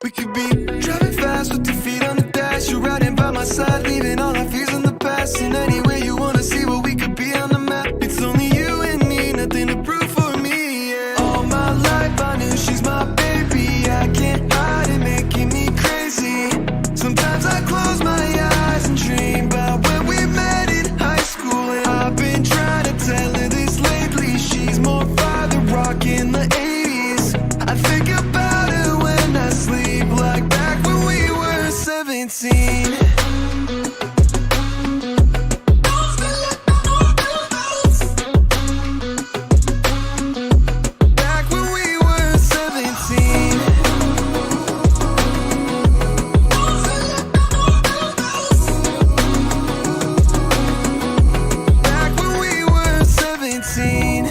We could be driving fast with your feet on the dash. You're riding by my side, leaving all our fears in the past. And anywhere you wanna see what we could be on the map. It's only you and me, nothing to prove for me, yeah. All my life I knew she's my baby. I can't hide it, making me crazy. Sometimes I close my eyes and dream about when we met in high school. And I've been trying to tell her this lately. She's more father rock in the 80s. I think about her when I sleep, like back when we were 17. Back when we were 17. Back when we were 17.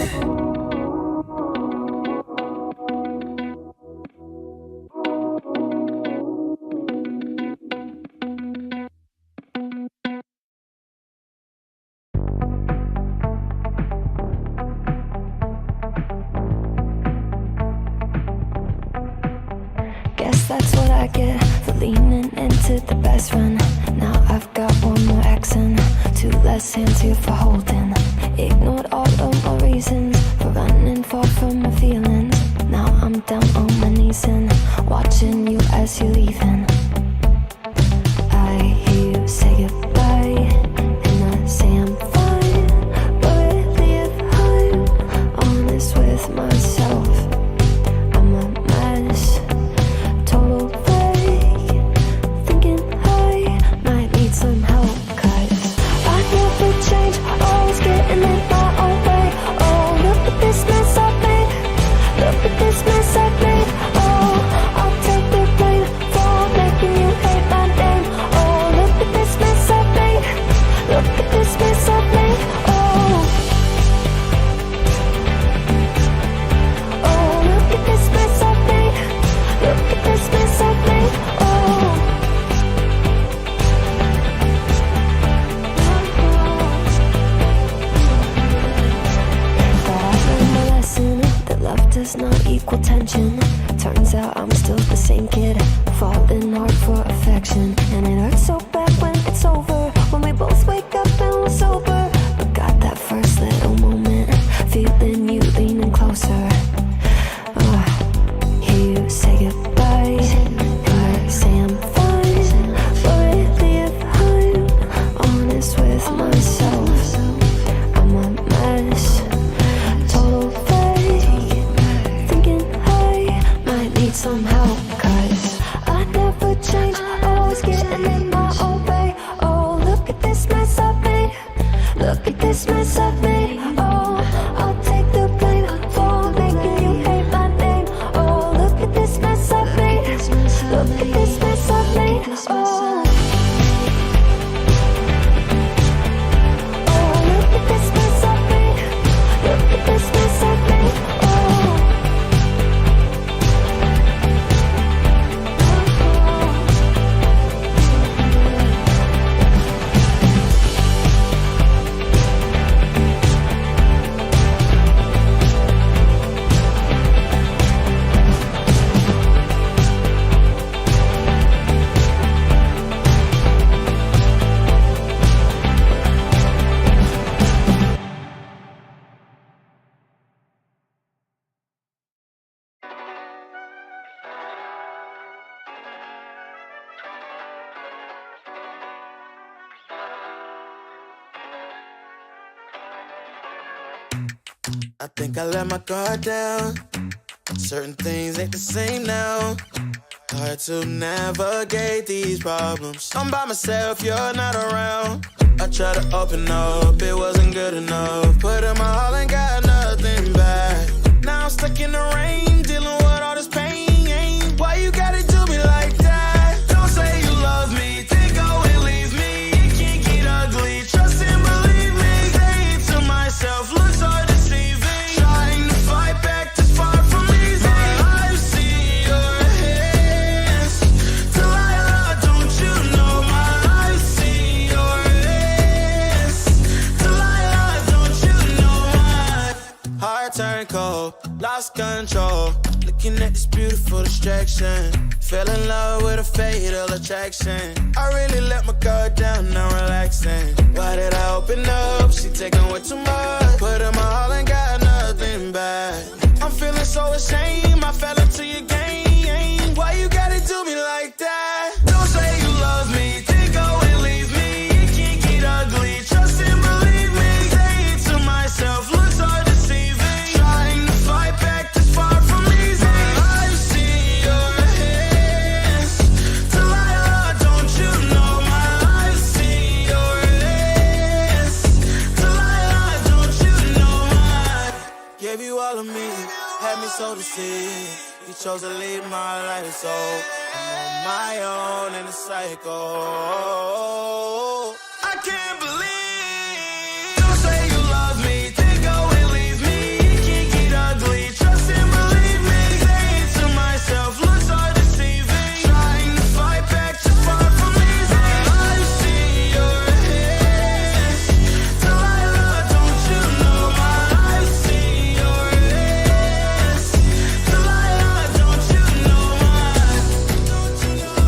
Guess that's what I get for leaning into the best friend. Now I've got one more accent, two less hands here for holding. Ignored all of my reasons for running far from my feelings. Now I'm down on my knees and watching you as you're leaving. I hear you say goodbye, and I say I'm fine. But really if I'm honest with myself, I'm a mess. Total fake, thinking I might need some help. 'Cause I never change, always getting in my own way. Oh, look at this mess I've made. Look at this mess I've made. Oh, I'll take the blame for making you hate my name. Oh, look at this mess I've made. Look at this mess I've made. Oh, oh, look at this mess I've made. Look at this mess I've made. Oh. But I learned my lesson that love does not equal tension. Turns out I'm still the same kid, falling hard for affection. And it hurts so bad when it's over, when we both wake up and we're sober. But got that first little moment, feeling you leaning closer. Hear you say goodbye, but say I'm fine. But really if I'm honest with myself, I'm a mess. Total fake, thinking I might need some help. 'Cause I never change, always getting in my own way. Oh, look at this mess I've made. Look at this mess I've made. Oh, I'll take the blame for making you hate my name. Oh, look at this mess I've made. Look at this mess I've made. Oh, oh, look at this mess I've made. Look at this mess I've made. Oh. I think I let my guard down. Certain things ain't the same now. Hard to navigate these problems. I'm by myself, you're not around. I tried to open up, it wasn't good enough. Put in my all and got nothing back. Now I'm stuck in the rain, dealing with all this pain. Why you gotta do me like that? Don't say you love me, then go and leave me. It can't get ugly, trust and believe me. Say it to myself, looks so deceiving. Trying to fight back, too far from easy. I've seen your hands. Delilah, don't you know my I've seen your hands. Delilah, don't you know lost control. Looking at this beautiful distraction. Fell in love with a fatal attraction. I really let my guard down, now relaxing. Why did I open up? She taking way too much. Put in my all and got nothing back. I'm feeling so ashamed, I fell into your game. Why you gotta do me like that? Don't say you love me, then go and leave me. It can't get ugly, trust and believe me. Say it to myself, looks hard deceiving. Trying to fight back, this far from easy. I've seen your hands. Delilah, don't you know my I've seen your hands. Delilah, don't you know my gave you all of me, had me so deceived. You chose to leave my life, so I'm on my own in a cycle. I can't believe. Don't say you love me, then go and leave me. It can't get ugly, trust and believe me. Say it to myself, looks hard deceiving. Trying to fight back, too far from easy. I've seen your hands. Delilah, don't you know my I've seen your hands. Delilah, don't you know my don't you know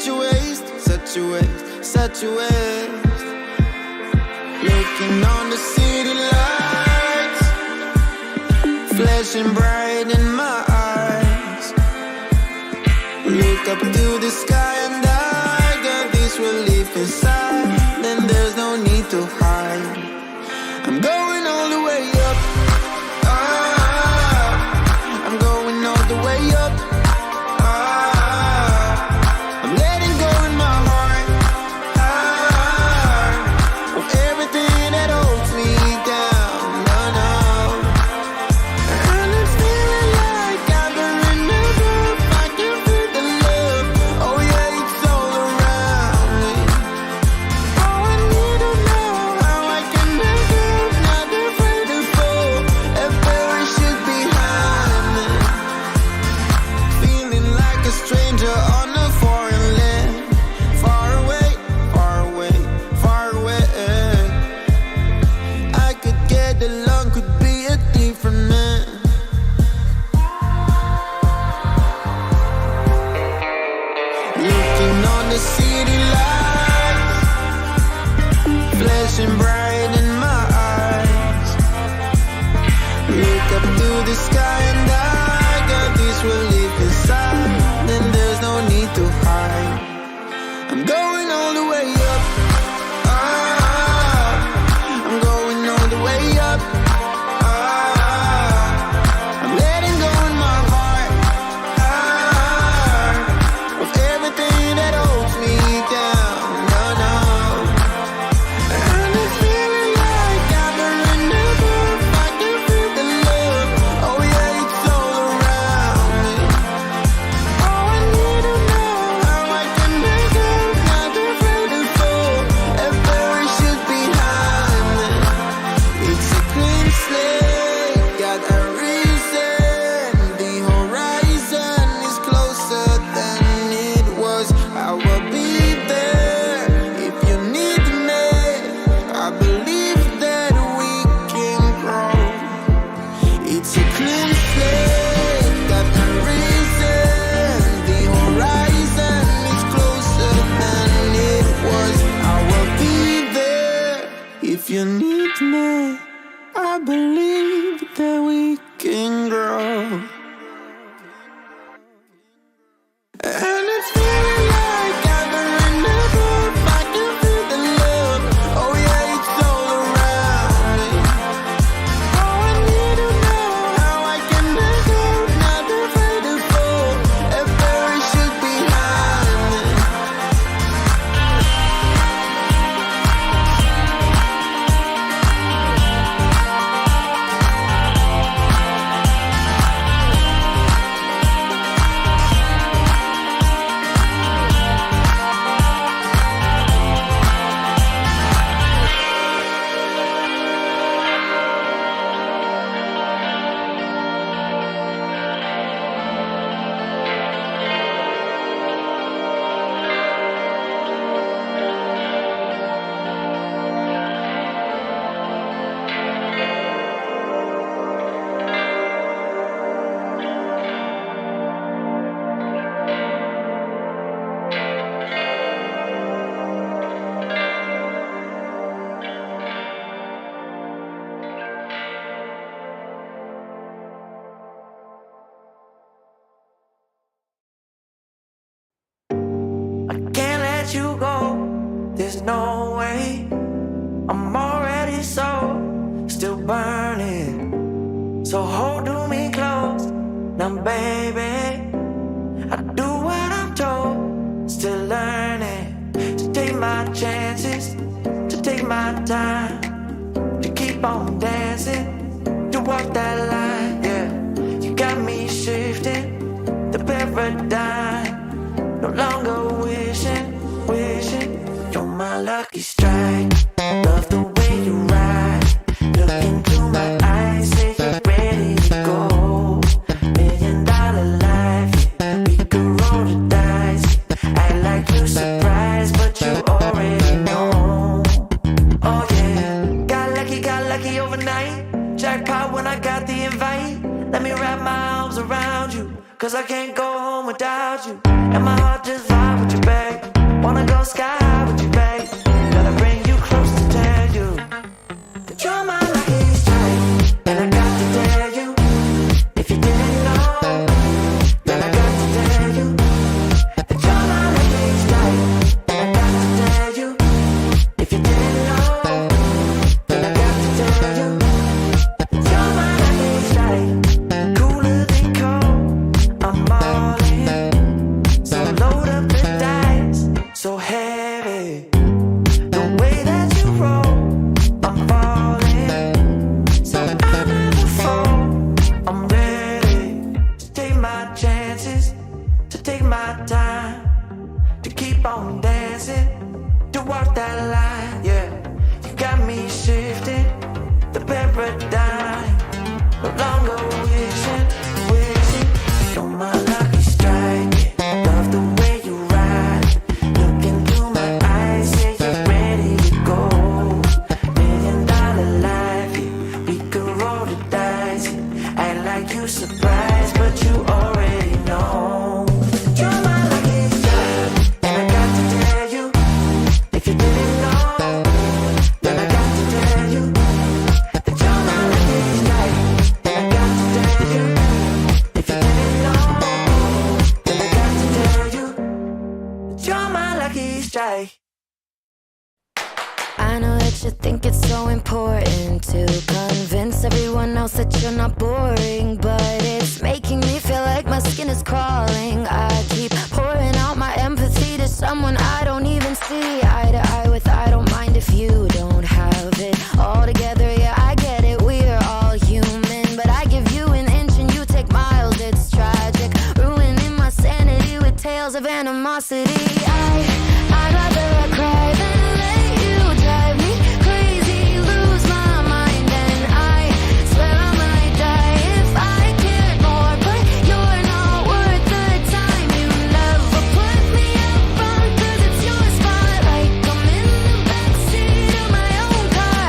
such a waste, such a waste, such a waste. Looking on the city lights, flashing bright in my eyes. Look up to the sky and I got this relief inside. Then there's no need to hide. I'm going all the way up. I'm going all the way up. I'm letting go in my heart of everything that holds me down. No, no. And it's feeling like I've been enough. I can feel the love. Oh yeah, it's all around me. Oh, I need to know how I can make it. Not afraid to fall. A parachute behind me. Feeling like a stranger on a foreign land. Far away, far away, far away. I could get along, could be a different man. Looking on the city lights, flashing bright in my eyes. Look up to the sky and I got this relief inside. Then there's no need to hide. I'm going all the way up. I'm going all the way up. I'm letting go in my heart of everything that holds me down. No, no. And it's feeling like I've been enough. I can feel the love. Oh yeah, it's all around me. Oh, I need to know how I can make it. Not afraid to fall. A parachute behind me. It's a clean slate. Got a reason. The horizon is closer than it was. I will be there if you need me. I believe that we can grow. It's a clean slate, got a reason. The horizon is closer than it was. I will be there if you need me. I believe that we can grow. And it's feeling like I've been enough. I can feel the love. Oh yeah, it's all around me. Oh, I need to know how I can make it. Not afraid to fall. A parachute behind me. I can't let you go, there's no way. I'm already still burning. So hold to me close, now baby. I do what I'm told, still learning. To take my chances, to take my time. To keep on dancing, to walk that line, yeah. You got me shifting, the paradigm. No longer wishing, you're my lucky strike. Love the way you ride. Look into my eyes, say you're ready to go. $1 million life, yeah. We could roll the dice. Act like you're surprised, but you already know. Oh yeah, got lucky overnight. Jackpot when I got the invite. Let me wrap my arms around you. cause I can't go home without you. And my heart just vibe with you, babe. Wanna go sky high with you, babe. Gotta bring you close to tell you that you're my lucky strike. And I got to tell you, if you didn't know, then I got to tell you that you're my lucky strike. And I got to tell you, if you didn't know, then I got to tell you that you're my lucky strike. Cooler than cold, I'm all in. So load up the dice, so heavy. The way that you roll, I'm falling. So I never fall, I'm ready to take my chances, to take my time, to keep on dancing, to walk that line, yeah. You got me shifting the paradigm. No longer wishing, you're my lucky strike. Love the way you ride, looking through my eyes, yeah, you're ready to go. $1 million life, yeah, we could roll the dice, yeah. Act like you surprised, but you already know. You're my lucky strike, and I got to tell you, if you didn't know, then I got to tell you that you're my lucky strike. And I got to tell you, if you didn't know, then I got to tell you that you're my lucky strike. I know that you think it's so important to convince everyone else that you're not boring, but it's making me feel like my skin is crawling. I keep pouring out my empathy to someone I don't even see eye to eye with. I don't mind if you don't have it all together. Yeah, I get it, we're all human, but I give you an inch and you take miles. It's tragic, ruining my sanity with tales of animosity. I'd rather cry than let you drive me crazy, lose my mind, and I swear I might die if I cared more. But you're not worth the time. You never put me up front, cause it's your spotlight. I'm in the backseat of my own car.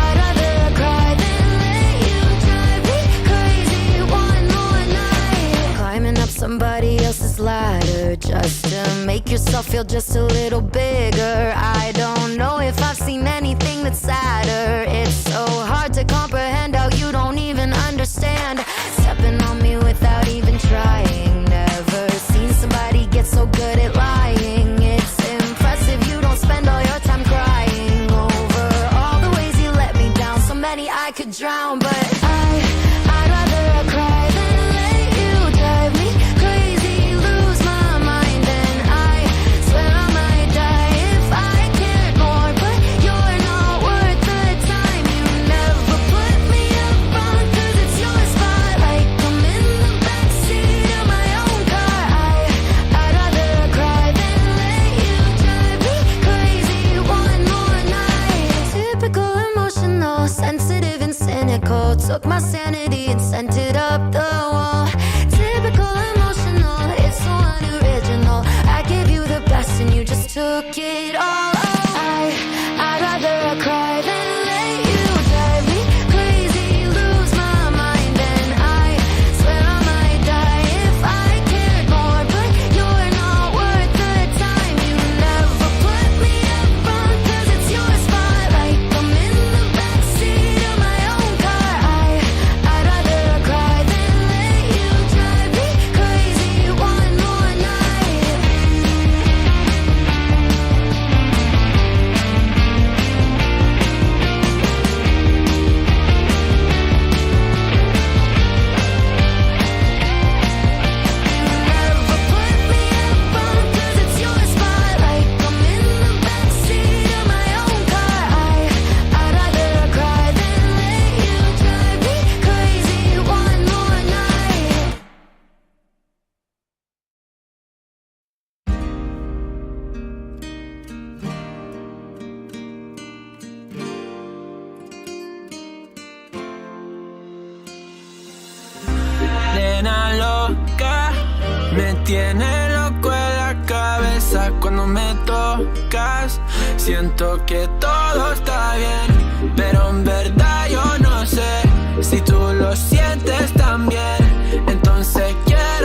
I'd rather cry than let you drive me crazy one more night. Climbing up somebody else's ladder just to make yourself feel just a little bigger. I don't know if I've seen anything that's sadder. It's so hard to comprehend how you don't even understand. Stepping on me without even trying. Never seen somebody get so good at lying. It's impressive you don't spend all your time crying over all the ways you let me down. So many I could drown, but I'd rather cry than let you drive me crazy, lose my mind, and I swear I might die if I cared more. But you're not worth the time. You never put me up front, cause it's your spotlight. I'm in the backseat of my own car. I'd rather cry than let you drive me crazy one more night. Typical emotional, sensitive and cynical. Took my sanity and sent it up the wall. Typical emotional, it's so unoriginal. I gave you the best and you just took it all. I'd rather cry than let you drive me crazy, lose my mind, and I swear I might die if I cared more. But you're not worth the time. You never put me up front, cause it's your spotlight. I'm in the backseat of my own car. I'd rather cry than let you drive me crazy one more night. Never put me up front, cause it's your spotlight. I'm in the backseat of my own car. I'd rather cry than let you drive me crazy one more night. Nena loca, me tiene loco en la cabeza cuando me tocas. Siento que todo está bien, pero en verdad yo no sé si tú lo sientes también. Entonces quiero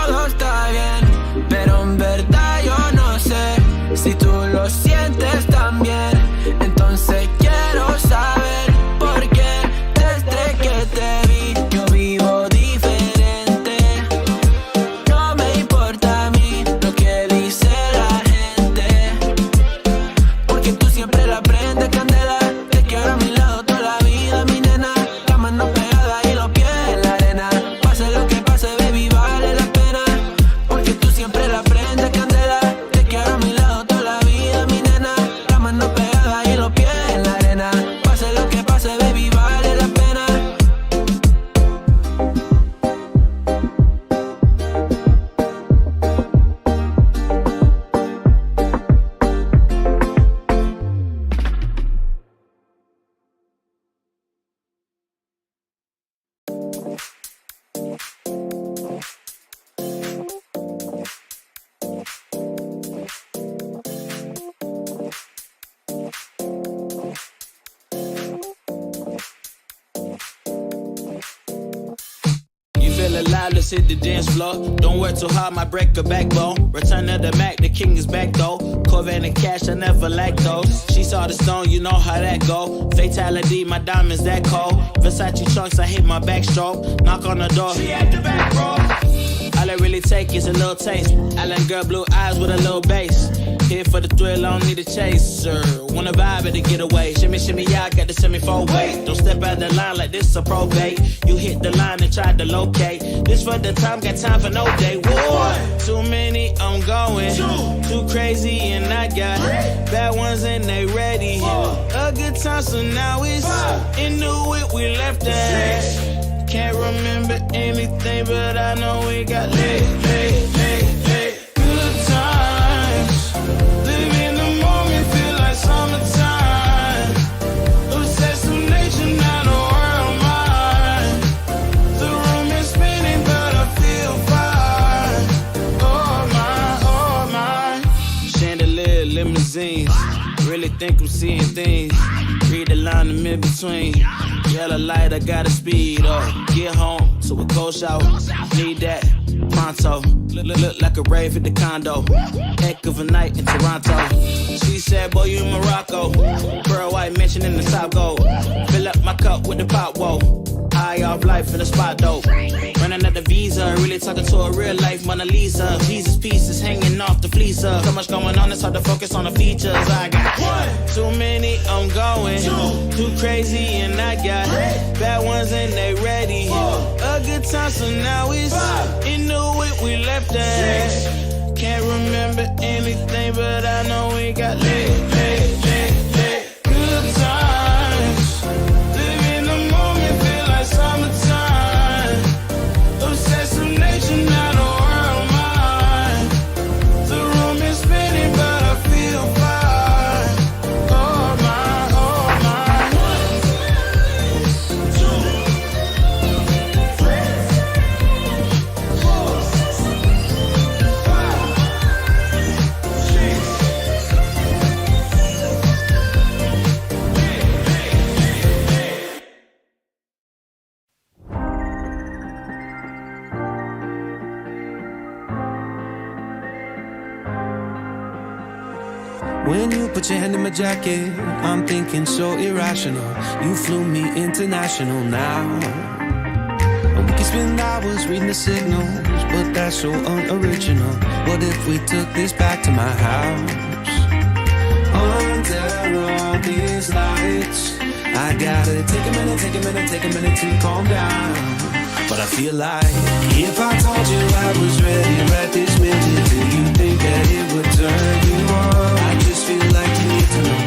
todo está bien, pero en verdad yo no sé si tú lo sientes también. Entonces quiero saber por qué desde que te vi yo vivo diferente. No me importa a mí lo que dice la gente, porque tú siempre la prendes candela. Te quiero a mi lado toda la vida, mi nena. La mano pegada y los pies en la arena. Pase lo que pase, baby, vale la pena, porque tú siempre la prendes candela. Te quiero a mi lado toda la vida, mi nena. La mano pegada y los pies en la arena. Pase lo que pase, baby, vale la pena. You feel alive, let's hit the dance floor. Don't work too hard, might break a backbone. Return of the Mac, the king is back though. Corvette and cash, I never lack those. She saw the stone, you know how that go. Fatality, my diamonds that cold. Versace trunks, I hit my backstroke. Knock on the door, she at the back, bro. All I really take is a little taste. Island girl, blue eyes with a little bass. Here for the thrill, I don't need a chaser. Wanna vibe at a getaway. Shimmy, shimmy, yeah, I got the semi-four weight. Don't step out the line like this a probate. You hit the line and try to locate. This for the time, got time for no day. Whoa, too many, I'm going. Too crazy and I got bad ones and they ready. A good time, so now it's into it, we left that. Can't remember anything, but I know we got lit. Good times, live in the moment, feel like summertime. Obsessed with nature, not a world mine. The room is spinning, but I feel fine. Oh my. Chandelier, limousines. Really think I'm seeing things. Read the line in mid-between. Yellow light, I gotta speed up. Get home to a cold shower. Need that pronto. Look like a rave at the condo. Heck of a night in Toronto. She said, boy, you in Morocco. Pearl white mention in the top gold. Fill up my cup with the pop, whoa. High off life in the spot, dope. Running out the visa, really talking to a real life Mona Lisa. Jesus pieces hanging off the fleecer. So much going on, it's hard to focus on the features. I got too many, I'm going. Too crazy and I got bad ones and they ready. A good time, so now it's into it, we left that. Can't remember anything, but I know we got lit. Good times, live in the moment, feel like summertime. Obsessed with nature, not a world mine. The room is spinning, but I feel fine. Oh my, oh my. 1, 2, 3, 4, 5, 6. When you put your hand in my jacket, I'm thinking so irrational. You flew me international now. And we can spend hours reading the signals, but that's so unoriginal. What if we took this back to my house? Under all these lights, I gotta take a minute to calm down. But I feel like if I told you I was ready right this minute, do you think that it would turn you on? I just feel like you need to know.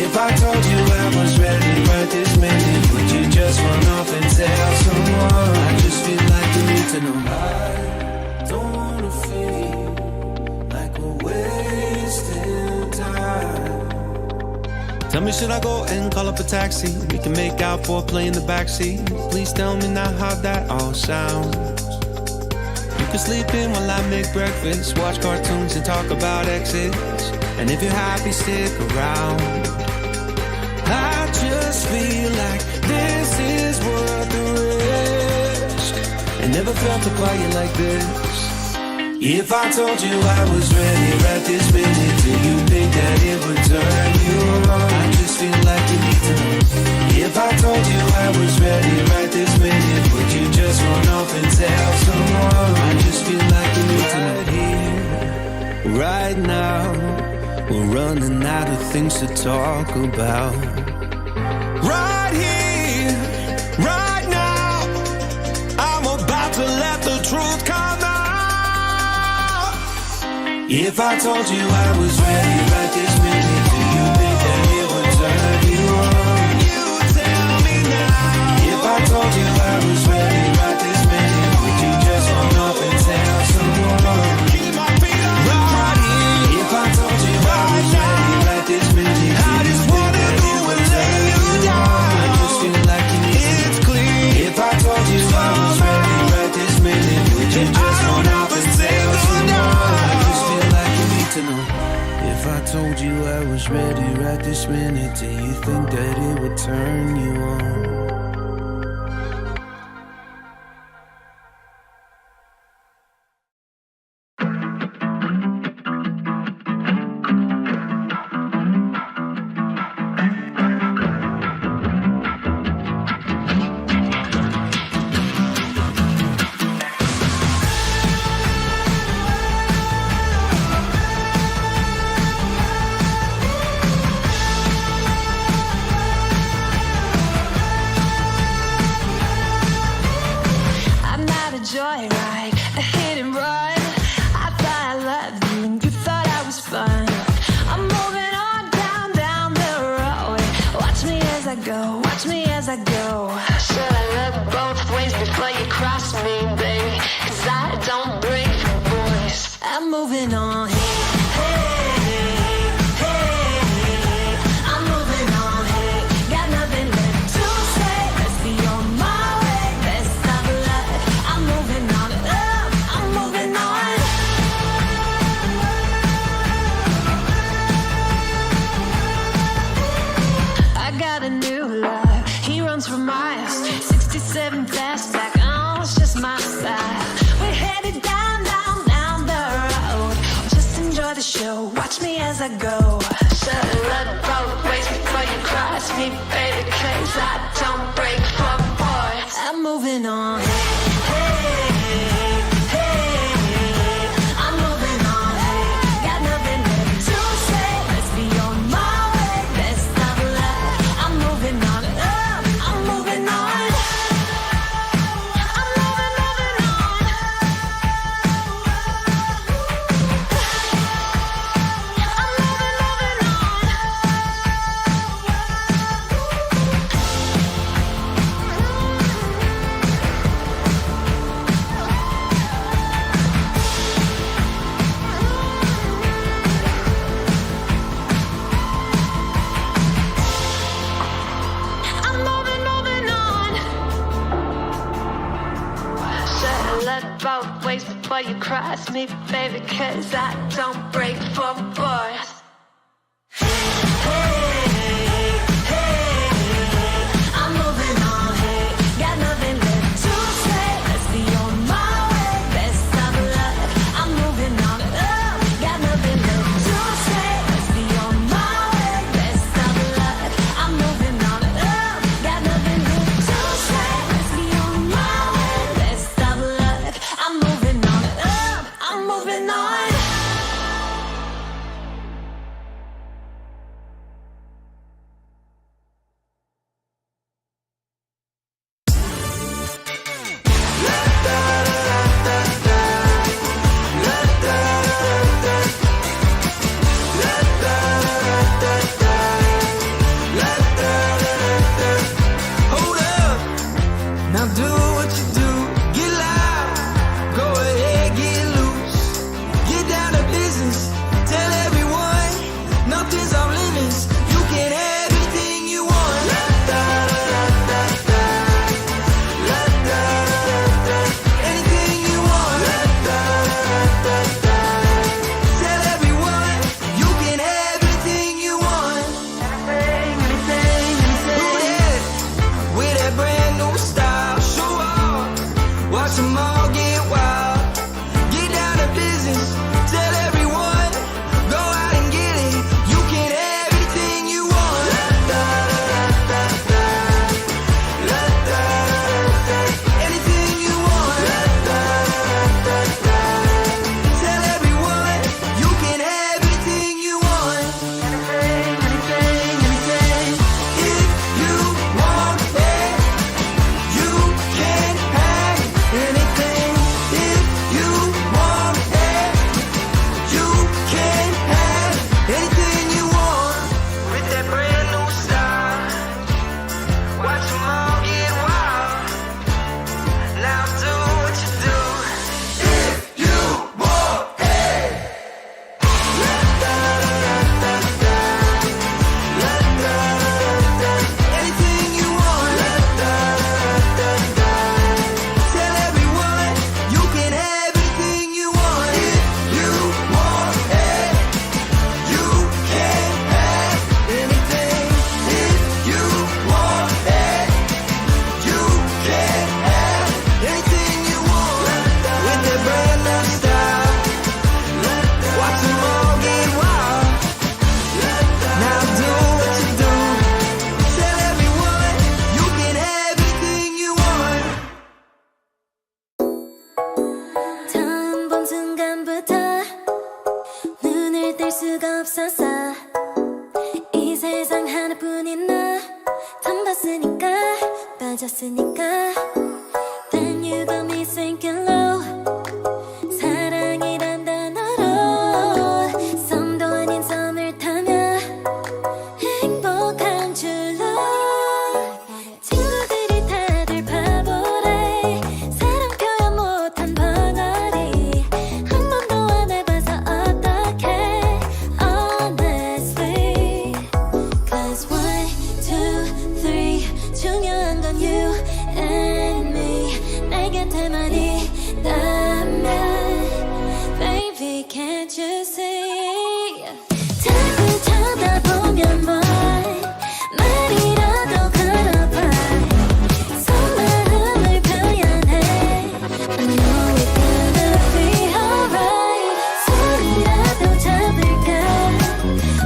If I told you I was ready right this minute, would you just run off and tell someone? I just feel like you need to know. I don't wanna feel like we're wasting time. Tell me, should I go and call up a taxi? We can make out for a play in the backseat. Please tell me now how that all sounds. You can sleep in while I make breakfast, watch cartoons and talk about exes. And if you're happy, stick around. I just feel like this is worth the risk. And never felt a quiet like this. If I told you I was ready right this minute, do you think that it would turn you on? I just feel like you need to know. If I told you I was ready right this minute, would you just run off and tell someone? I just feel like you need to know. Right here, right now, we're running out of things to talk about. Right here, right now, I'm about to let the truth come out. If I told you I was ready right this minute, do you think that it would turn you on? You tell me now. If I told you I was ready right this minute, would you just run up and tell someone? Keep my feet on the ground. If I told you I was ready right this minute, I just wanna go and lay you down. I just feel like you need it's clean. If I told you I was ready right this minute, would you just run up and tell someone? To know. If I told you I was ready right this minute, do you think that it would turn you on? Joyride, a hit and run. I thought I loved you and you thought I was fun. I'm moving on down the road. Watch me as I go, watch me as I go. Should I look both ways before you cross me, baby? 'Cause I don't break for boys. I'm moving on. For miles, 67 fastback, oh, it's just my style. We're headed down the road. Just enjoy the show, watch me as I go. Should've looked both ways before you cross me, baby, 'cause I don't break for boys. I'm moving on. Both ways before you cross me, baby, 'cause I don't break for boys. I'm moving on, hey, got nothing left to say. Let's be on my way, best of luck. I'm moving on, got nothing left to say. Let's be on my way, best of luck. I'm moving on, got nothing left to say. Let's be on my way, best of luck. I'm moving on, I'm moving on. 있으니까 Then you got me sinking low 사랑이란 단어로 썸도 아닌 썸을 타며 행복한 줄로 친구들이 다들 바보래 사랑 표현 못한 벙어리 한 번도 안 해봐서 어떡해 Honestly Cause 1, 2, 3 중요한 건 you and me 내 곁에만 있다면 Baby can't you see 자꾸 쳐다보면 뭘 말이라도 걸어봐 속마음을 표현해 I know it's gonna be alright 소리라도 잡을까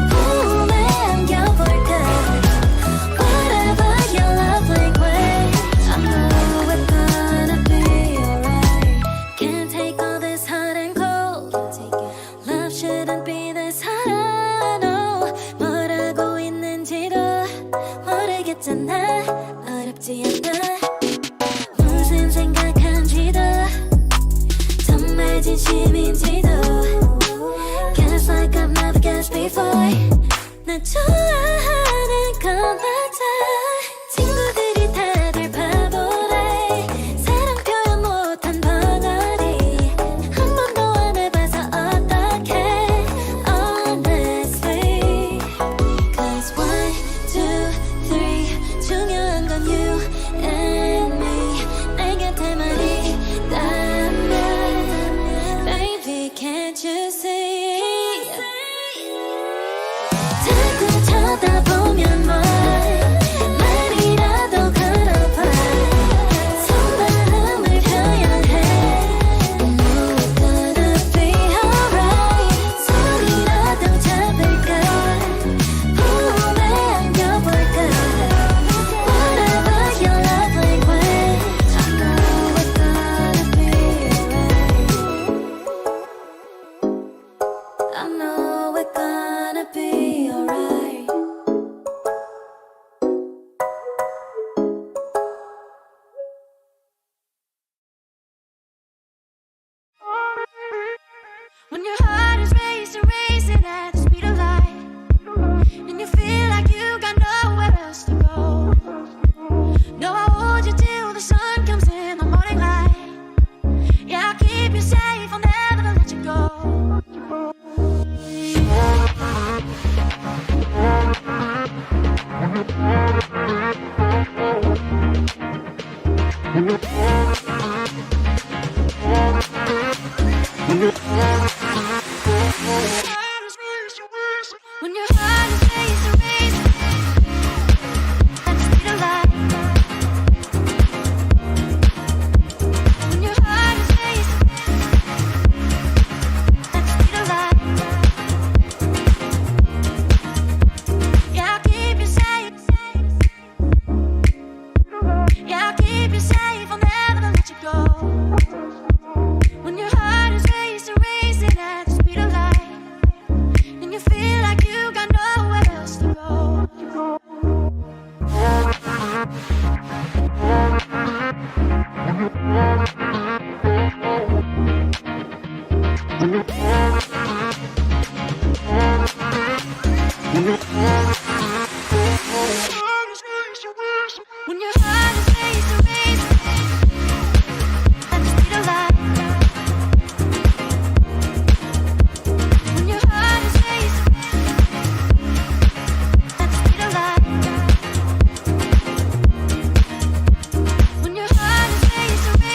몸에 안겨볼까 Whatever your love language I know it's gonna be alright Can't take all this hot and cold Love shouldn't be this hard no 뭐라고 있는지도 모르겠잖아 어렵지 않아 무슨 생각한지도 정말 진심인지도 Guess like I've never guessed before 나 좋아하는 건 맞아 친구들이 다들 바보래 사랑 표현 못한 벙어리 한 번도 안 해봐서 어떡해 Honestly Cause 1, 2, 3 중요한 건 you and me 내 곁에만 있다면 Baby can't you see 자꾸 쳐다보면 뭘 말이라도 걸어봐 속마음을 표현해 I know it's gonna be alright 소리라도 잡을까 몸에 안겨볼까 Whatever your love language I know it's gonna be alright I know it's gonna be alright When your heart is racing at the speed of light And you feel like you got nowhere else to go No, I'll hold you till the sun comes in the morning light Yeah, I'll keep you safe, I'll never let you go When your heart is racing at the speed of light When your heart is racing at the speed of light Yeah, I'll keep you safe Yeah, I'll keep you safe, I'll never let you go When your heart is racing at the speed of light And you feel like you got nowhere else to go When your heart is racing at the speed of light When your heart is racing at the speed of light When your heart is racing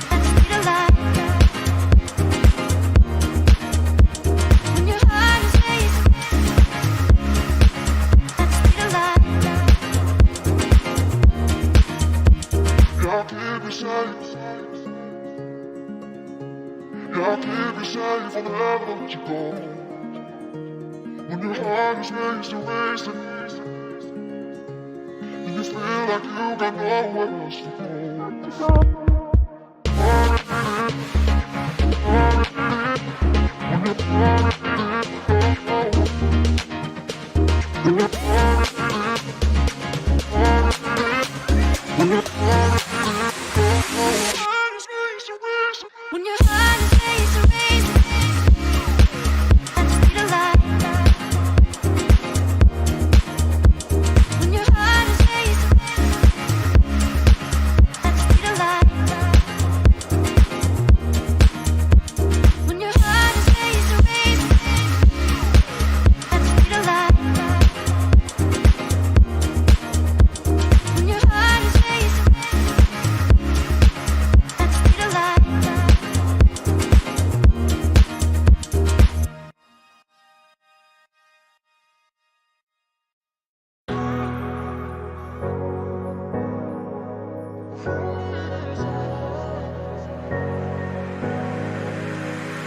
at the speed of light When your heart is racing at the speed of light Y'all keep me safe. Y'all keep me safe, I'll never let you go. When your heart is racing, and you feel like you got nowhere else to go.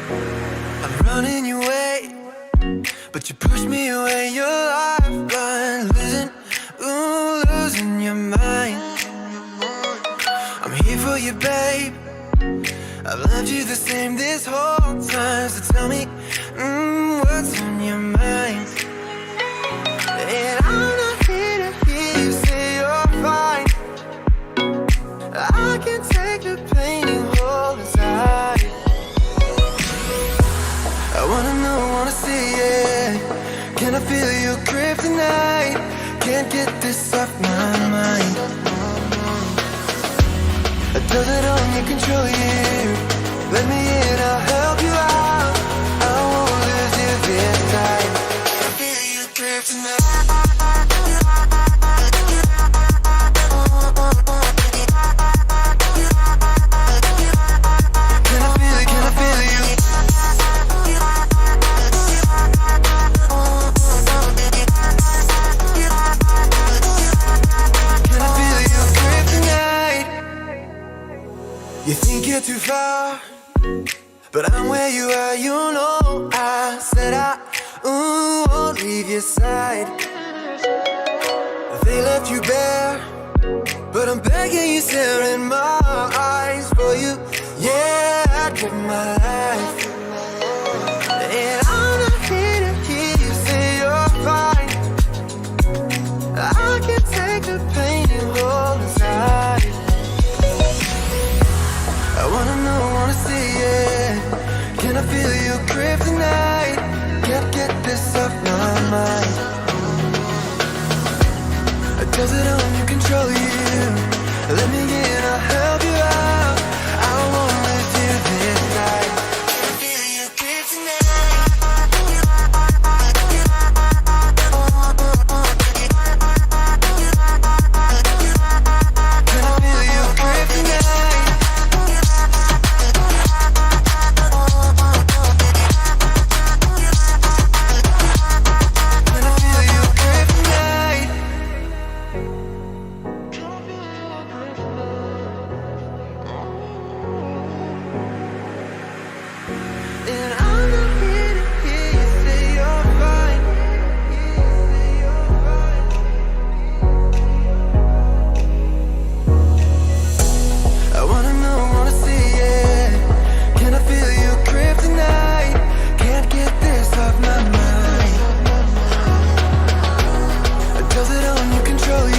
I'm running your way, but you push me away. Your lifeline, losing your mind. I'm here for you, babe. I've loved you the same this whole time. So tell me, what's on your mind? And I'm not here to hear you say you're fine. I can take the pain you hold inside. I wanna know, wanna see it. Can I feel your kryptonite? Can't get this off my mind. Does it only control you? Let me in, I'll help you out. I won't lose you this time. I feel your kryptonite. Can I feel it? Can I feel you? Can I feel your kryptonite? You think you're too far, but I'm where you are, you know. I said I won't leave your side. They left you bare, but I'm begging you, staring my eyes for you. Yeah, I'd give my life. And I'm not here to hear you say you're fine. I can take the pain you hold inside. I wanna know, wanna see it. Can I feel your kryptonite? Can't get this off my mind. Does it only control you? Let me in, I'll help you out. I won't let you this time. Can I feel your kryptonite? Can I feel your kryptonite? Can I feel your kryptonite? And I'm not here to hear you say you're fine. I wanna know, wanna see it. Can I feel your kryptonite? Can't get this off my mind. Does it only control you?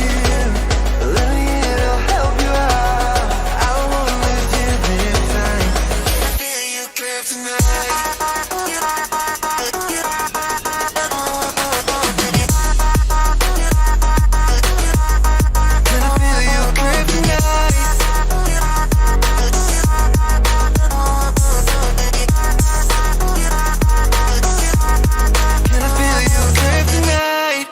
Let me in, I'll help you out. I won't lose you this time. Feel your kryptonite. Can I feel your kryptonite? Can I feel your kryptonite?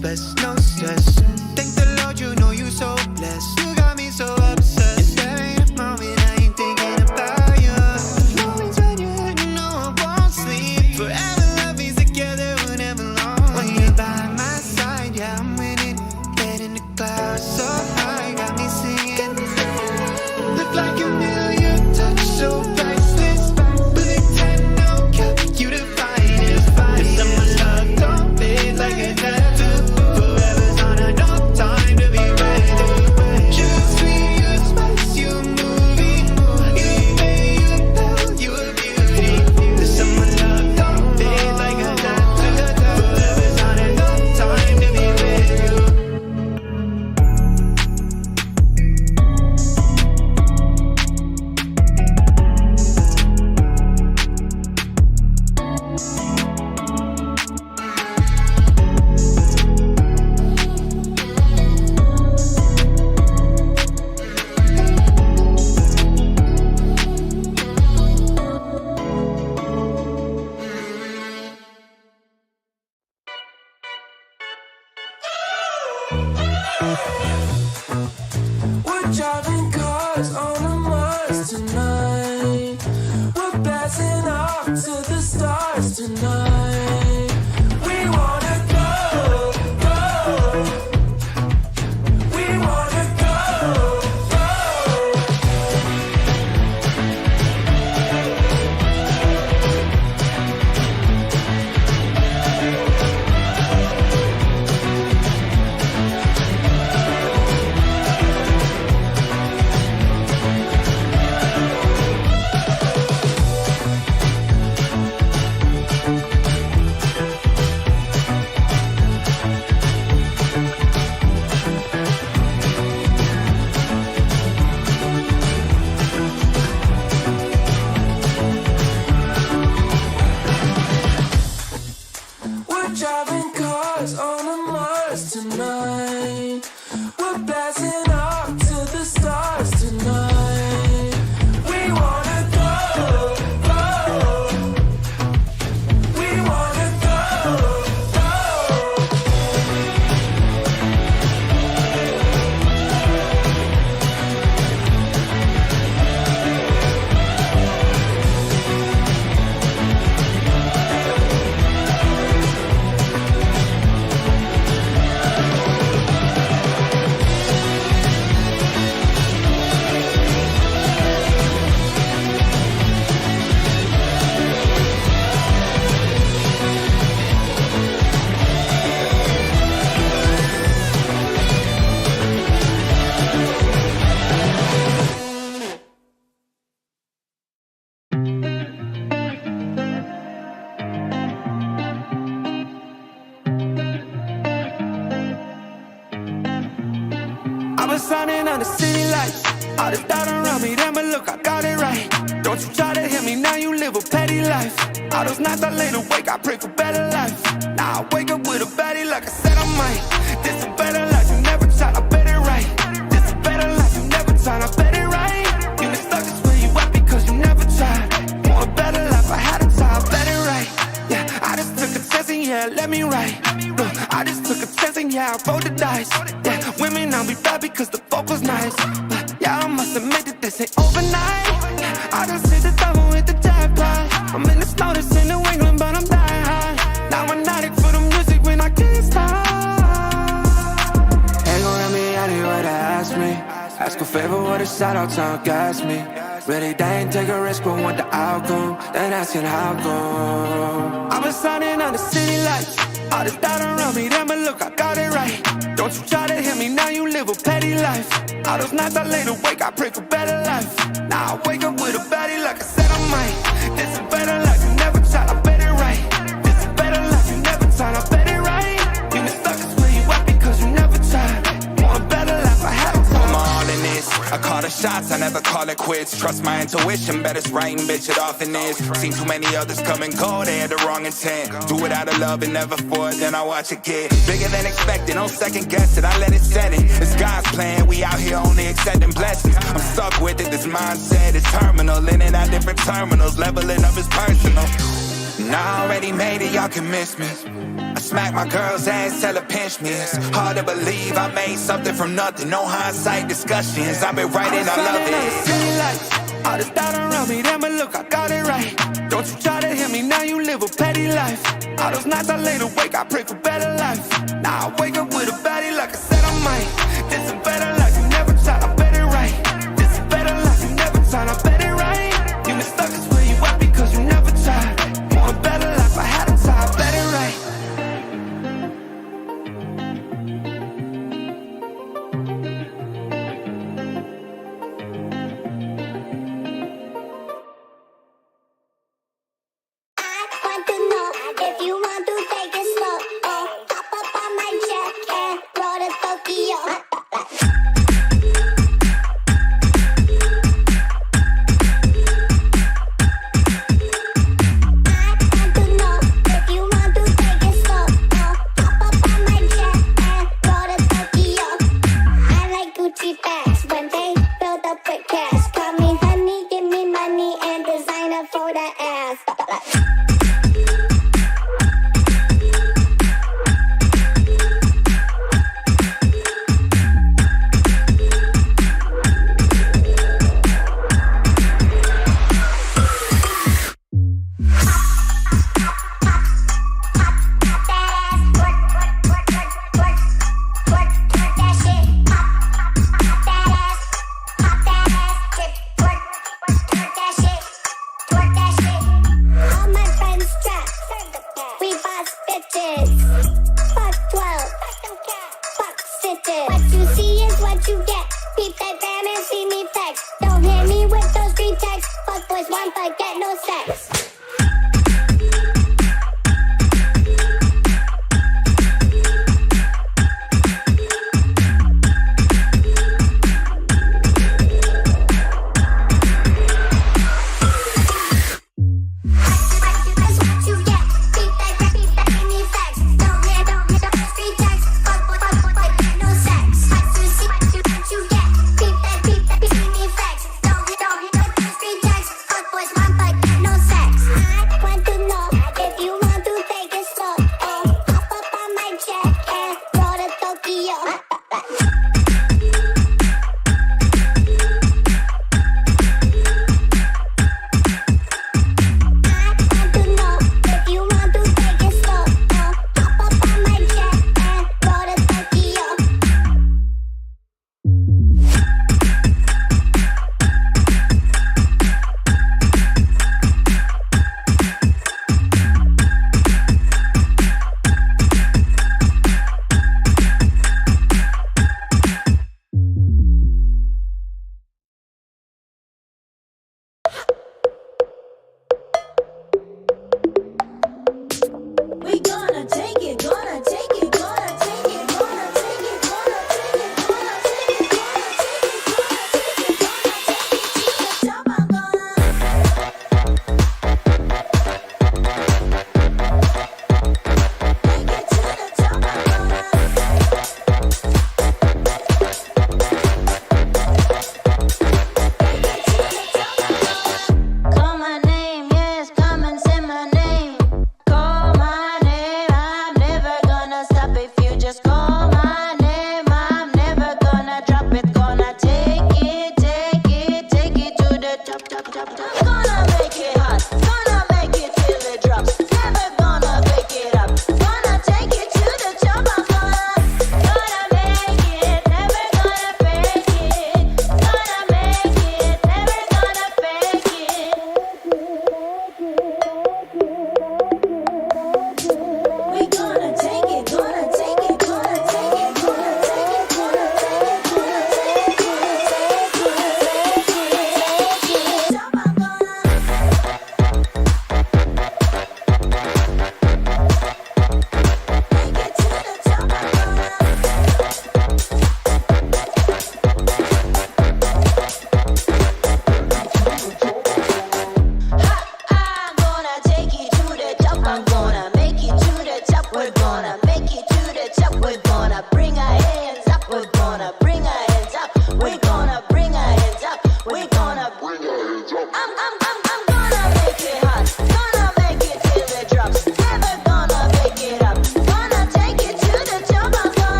best, no stress. Thank the Lord, you know you so blessed. You got me so obsessed. There ain't a moment I ain't thinking about you. Moments when you're hurt, you know I won't sleep. Forever love me's together, whenever long. When you're by my side, yeah, I'm winning. Head in the clouds, so high, got me singing. Look like a million, touch so priceless. Bullet 10, no cap, you the finest. Cause I'm a love, don't fade like a tattoo. Forever's on a no time to be ready. Just me, you spice, you a movie. You pay, you pal, you a beauty. Cause I'm a love, don't fade like a tattoo. Forever's on a no time to be ready. We're driving cars on a Mars tonight. We're blasting off to the stars tonight. We wanna go, go. We wanna go, go. We're driving cars on a Mars tonight. We're blasting off to the stars tonight. We wanna go, go. We wanna go, go. I've been signing on the city lights. All this doubt around me, damn, but look, I got it right. Don't you try to hit me, now you live a petty life. All those nights I lay awake, I pray for better life. Now I wake up with a baddie like I said I might. This a better life, you never tried, I bet it right. This a better life, you never tried, I bet it right. You been stuck is where you at because you never tried. Want a better life, I had a try, I bet it right. Yeah, I just took a chance and yeah, let me right. Look, I just took a chance and yeah, I rolled the dice. Yeah, women, I'll be bad because the fuck was nice. But yeah, I must admit that this ain't overnight. I just hit the double with the jackpot. I'm in the snow, this in New England, but I'm dying high. Now I'm an addict for the music when I can't stop. Ain't gon' let me out here what they ask me. Ask a favor, what a shout out to gas me. Really, they ain't take a risk, but want the outcome. Then asking how come. I've been signing on the city lights. All this doubt around me, damn, but look, I got it right. Don't you try to hit me, now you live a petty life. All those nights I lay awake, I pray for better life. Now I wake up with a baddie like I said I might. This a better life, you never tried, I bet it right. This a better life, you never tried, I bet it right. You been stuck is where you at because you never tried. Want a better life, I had a time. I'm all in this. I call the shots, I never call it quits. Trust my intuition, bet it's right and bitch, it often is. Seen too many others come and go, they had the wrong intent. Do it out of love and never for it, then I watch it get bigger than expected. Don't second guess it, I let it set it. It's God's plan, we out here only accepting blessings. I'm stuck with it, this mindset is terminal. In and out different terminals, leveling up is personal. And I already made it, y'all can miss me. I smack my girl's ass, tell her pinch me. It's hard to believe I made something from nothing. No hindsight discussions, I've been writing, I love it. All the doubt around me, damn it, look, I got it right. Don't you try to hit me, now you live a petty life. All those nights I laid awake, I pray for better life. Now I wake up with a baddie like I said I might. This a better life, you never tried, I bet it right. This a better life, you never tried, I bet it right. You been stuck is where you at because you never tried. Want a better life, I had to try, I bet it right. I want to know if you want to take it slow. Oh, hop up on my jet.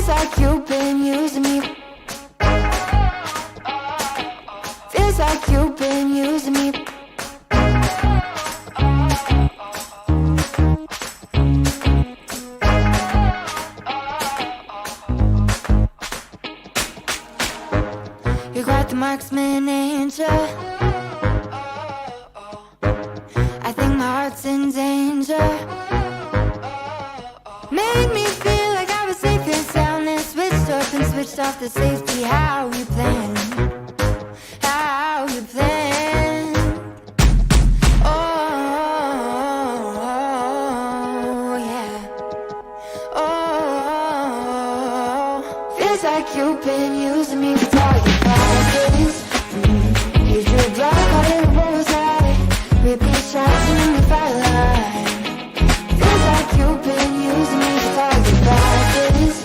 Feels like you've been using me. Feels like you've been using me. You're quite the marksman, ain't ya? I think my heart's in danger. Made me feel like I was safe and sound, and switched up and switched off the safety. How you plan? How you plan? Oh, yeah. Oh, feels like you've been using me for target practice. Use your block, call it a bullseye. Repeat shots and then we fire line. Feels like you've been using me for target practice.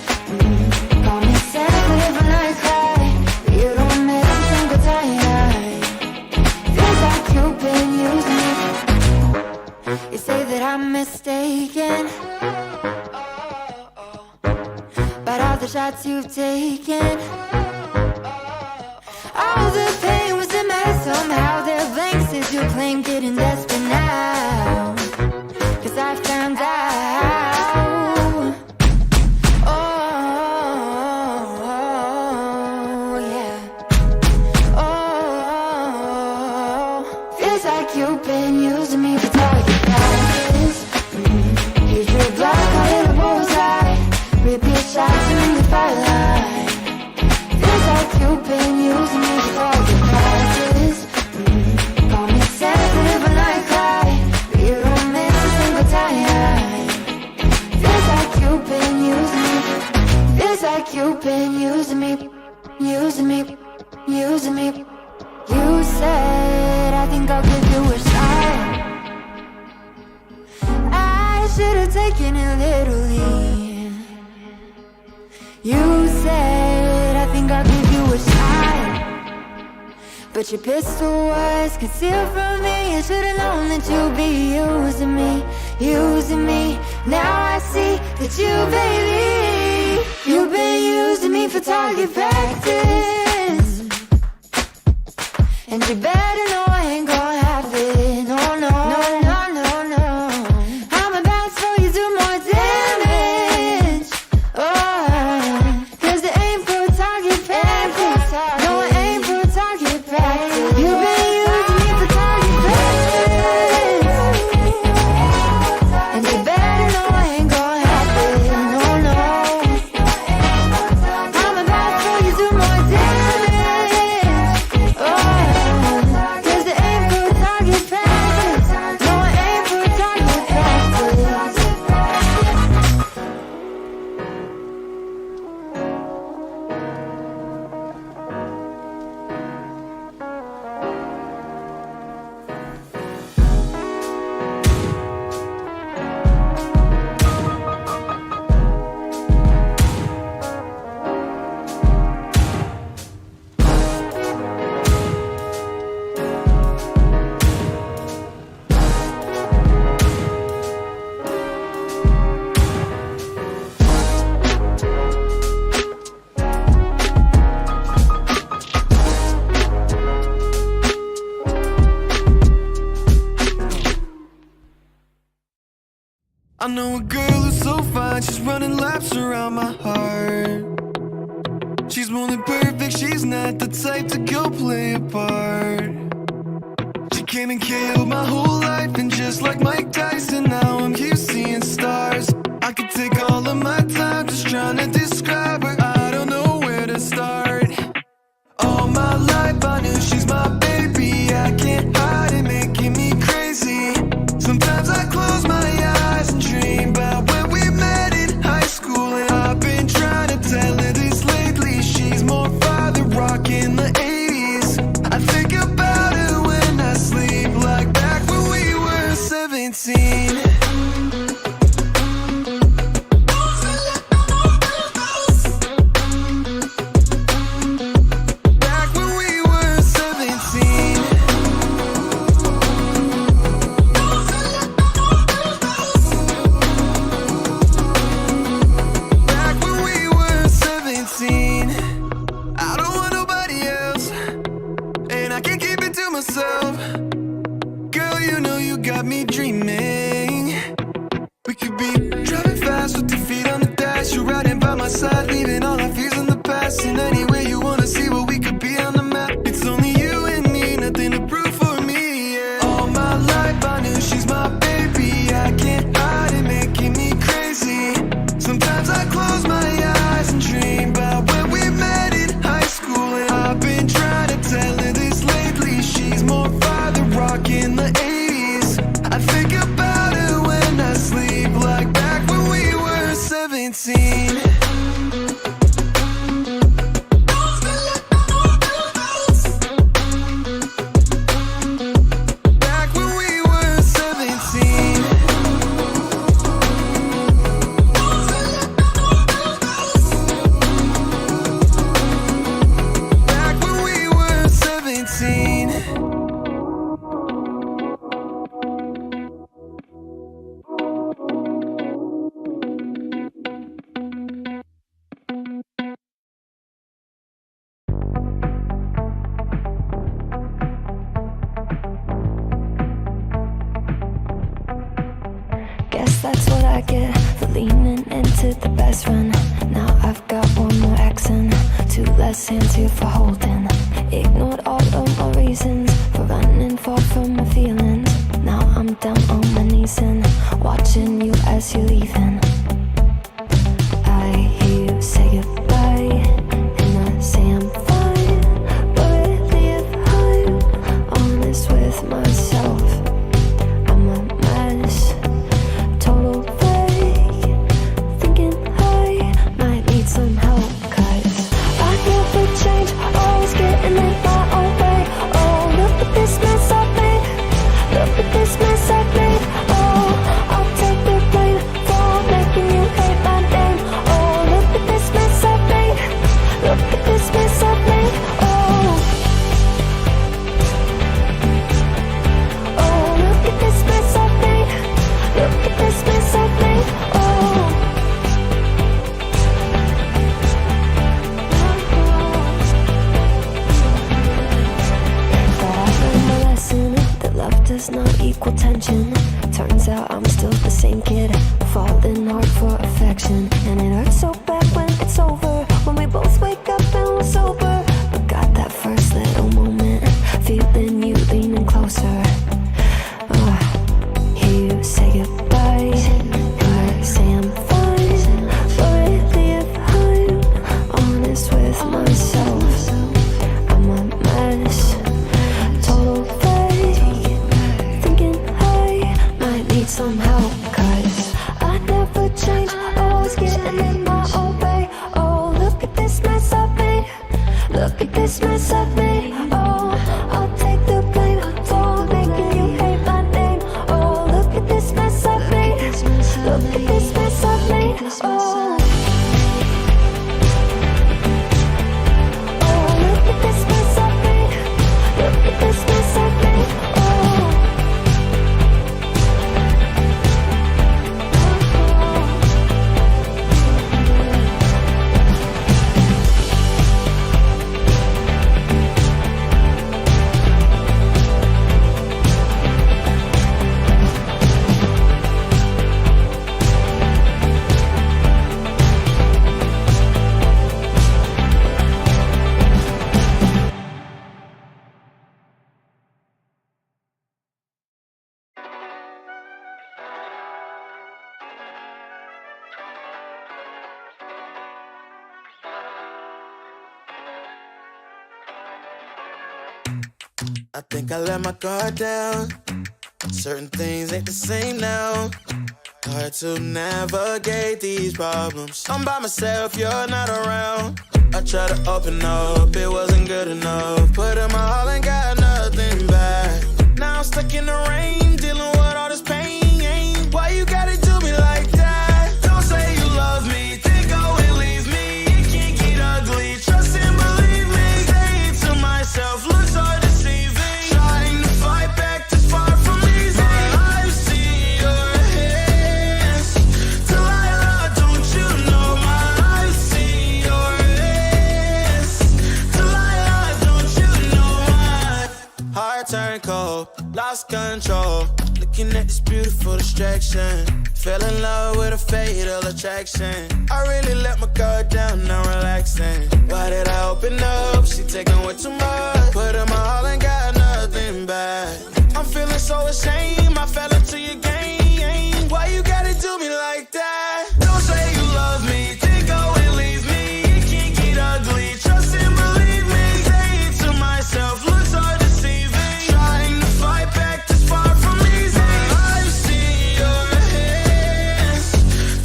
Call me Santa when I cry, but you don't make a single time. Feels like you've been using me. You say that I'm mistaken about all the shots you've taken. All the pain was a mess somehow. They're blanks as you claim, getting desperate now. 'Cause I found out. Oh, yeah. Oh, feels like you've been using me for target practice. Use your block, call it a bullseye. Repeat shots and then you fire line. Feels like you've been using me for target practice. Call me sensitive when I cry, but you don't miss a single time. Feels like you've been using me. Feels like you've been using me. Using me. Using me. You said, I think I'll give you a shot. I should've taken it literally. You said, I think I'll give you a shot. But your pistol was concealed from me. I should've known that you'd be using me. Using me. Now I see that you, baby, you've been using me for target practice. And you better know I ain't gonna have it. No, no, no, no, no, no. I'm about to you do more damage. Oh, 'cause it ain't for target practice. No, it ain't for target practice. You've been using me for target practice. And you better know I ain't gonna have it. No, no. I'm about to you do more damage. Oh, 'cause it ain't for target practice. No, it ain't for target practice. I know a girl who's so fine, she's running laps around my heart. She's more than perfect, she's not the type to go play a part. She came and killed my whole life, and just like Mike Tyson, now I'm here seeing stars. I could take all of my time just trying to describe her, I don't know where to start. All my life I knew she's my baby, I can't hide it, making me crazy. Sometimes I close my eyes and dream about when we met in high school, and I've been trying to tell her this lately. She's more father rock in the 80s. I think about her when I sleep, like back when we were 17. dancing anywhere you wanna see what we could be on the map. It's only you and me, nothing to prove for me, yeah. All my life I knew she's my baby. I can't hide it, making me crazy. Sometimes I close my eyes and dream about when we met in high school. And I've been trying to tell her this lately. She's more father rock in the 80s. I think about her when I sleep, like back when we were 17. Guess that's what I get for leaning into the best friend. Now I've got one more accent, two less hands here for holding. Ignored all of my reasons for running far from my feelings. Now I'm down on my knees and watching you as you're leaving. I hear you say goodbye, and I say I'm fine. But really if I'm honest with myself, I'm a mess. Total fake, thinking I might need some help. Cause I never change, always getting in my own way. Oh, look at this mess I've made. Look at this mess I've made. Oh, I'll take the blame for making you hate my name. Oh, look at this mess I've made. Look at this mess I've made. Oh, oh, look at this mess I've made. Look at this mess I've made. Oh, but I learned my lesson that love does not equal tension. Turns out I'm still the same kid, falling hard for affection. And it hurts so bad when it's over, when we both wake up and we're sober. But got that first little moment, feeling you leaning closer. Hear you say goodbye, I say I'm fine. But really if I'm honest with myself, I'm a mess. Total fake, thinking I might need some help. Cause I never change, always getting in my own way. Oh, look at this mess I've made. Look at this mess I've made. Oh, I'll take the blame for making you hate my name. Oh, look at this mess I've made. Look at this mess I've made. Oh, oh, look at this mess I've made. Look at this mess I've made. Oh. I think I let my guard down. Certain things ain't the same now. Hard to navigate these problems. I'm by myself, you're not around. I tried to open up, it wasn't good enough. Put in my all and got nothing back. Now I'm stuck in the rain, dealing with all this pain. Why you gotta do me like that? Don't say you love me, then go and leave me. It can't get ugly, trust and believe me. Say it to myself, looks so deceiving. Trying to fight back, too far from easy. My life's in your hands. Delilah, don't you know my life's in your hands? Delilah, don't you know my heart turned cold, lost control. Looking at this beautiful distraction. Fell in love with a fatal attraction. I really let my guard down, now relaxing. Why did I open up? She taking way too much. Put in my all and got nothing back. I'm feeling so ashamed. I fell into your game. Why you gotta do me like that? Don't say you love me. Then go and leave me. It can't get ugly. Trust and believe me. Say it to myself. Looks hard deceiving. Trying to fight back. This far from easy. I've seen your hands.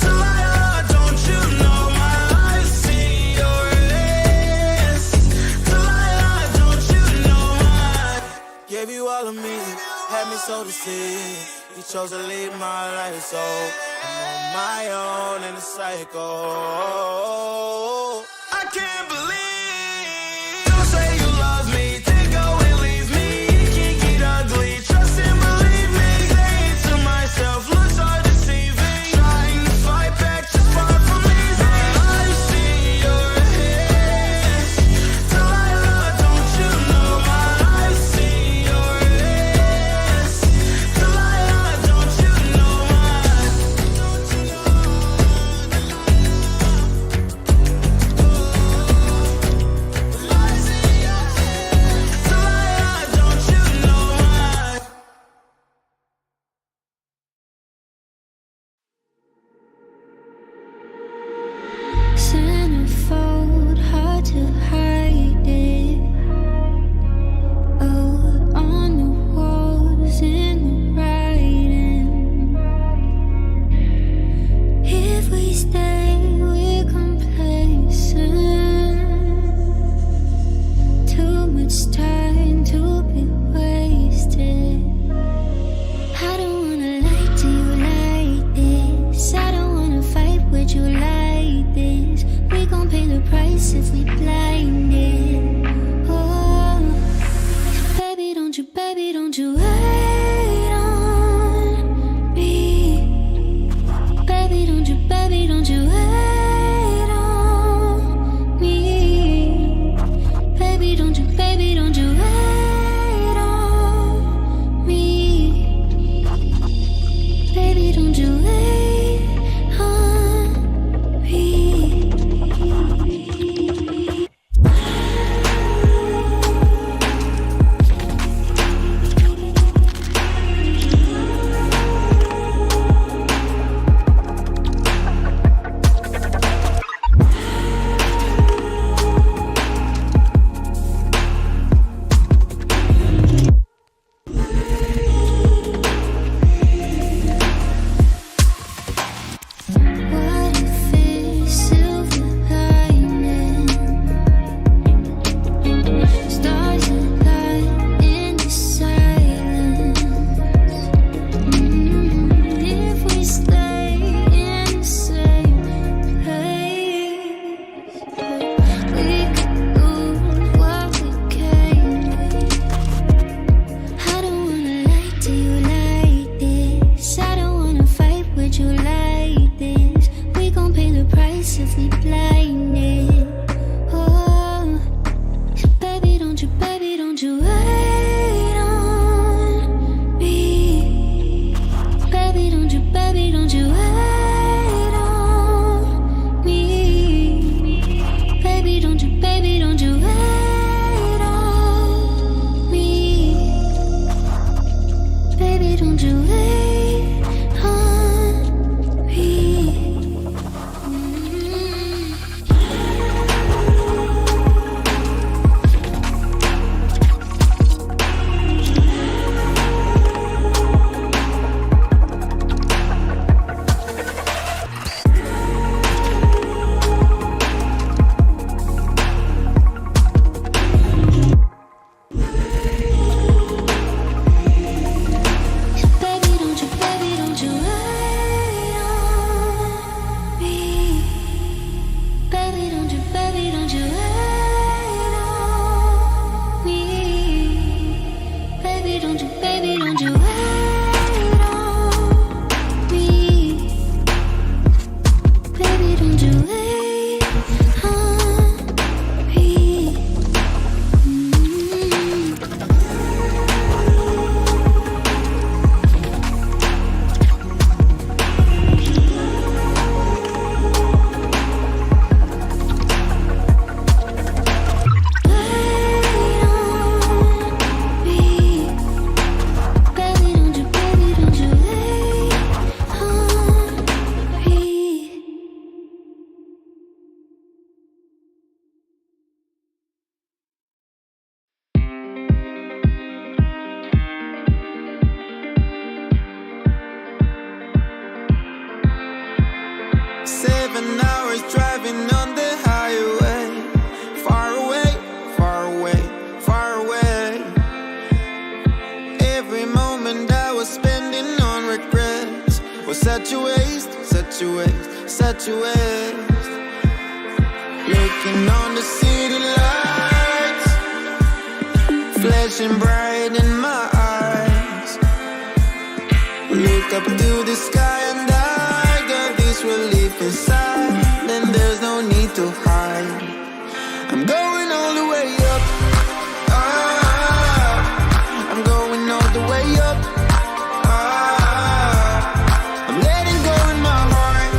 Delilah, don't you know my I've seen your hands. Delilah, don't you know my gave you all of me. Had me so deceived. You chose to leave my life, so I'm on my own in the cycle. I can't believe. Don't say you love me, then go and leave me. It can't get ugly. Trust and believe me. Say it to myself. Looks hard deceiving. Trying to fight back, just far from easy. I've seen your hands. Delilah, don't you know my I've seen your hands. Delilah, don't you know my don't you know Delilah, don't you know my Centerfold, hard to hide it. Oh, on the walls, in the writing. If we stay, we're complacent. Too much time to be wasted. I don't wanna lie to you like this. I don't wanna fight with you like this. We gon' pay the price if we blinded. Oh, baby, don't you wait on me. Baby, don't you wait on me. Baby, don't you wait on me. Baby, don't you wait on me. What if it's silver lining? Stars align in the silence. If we stay in the same place, we could lose what we came with. I don't wanna lie to you like this. I don't wanna fight with you like this. We gon' pay the price if we blinded. Oh, baby, don't you wait on me. Baby, don't you wait on me. Baby, don't you wait on me. Baby, don't you wait on me. driving on the highway, far away, far away, far away. Every moment I was spending on regrets was such a waste, such a waste, such a waste. Looking on the city lights, flashing bright in my eyes. Look up to the sky and I got this relief inside. Then there's no need to hide. I'm going all the way up. I'm going all the way up. I'm letting go in my heart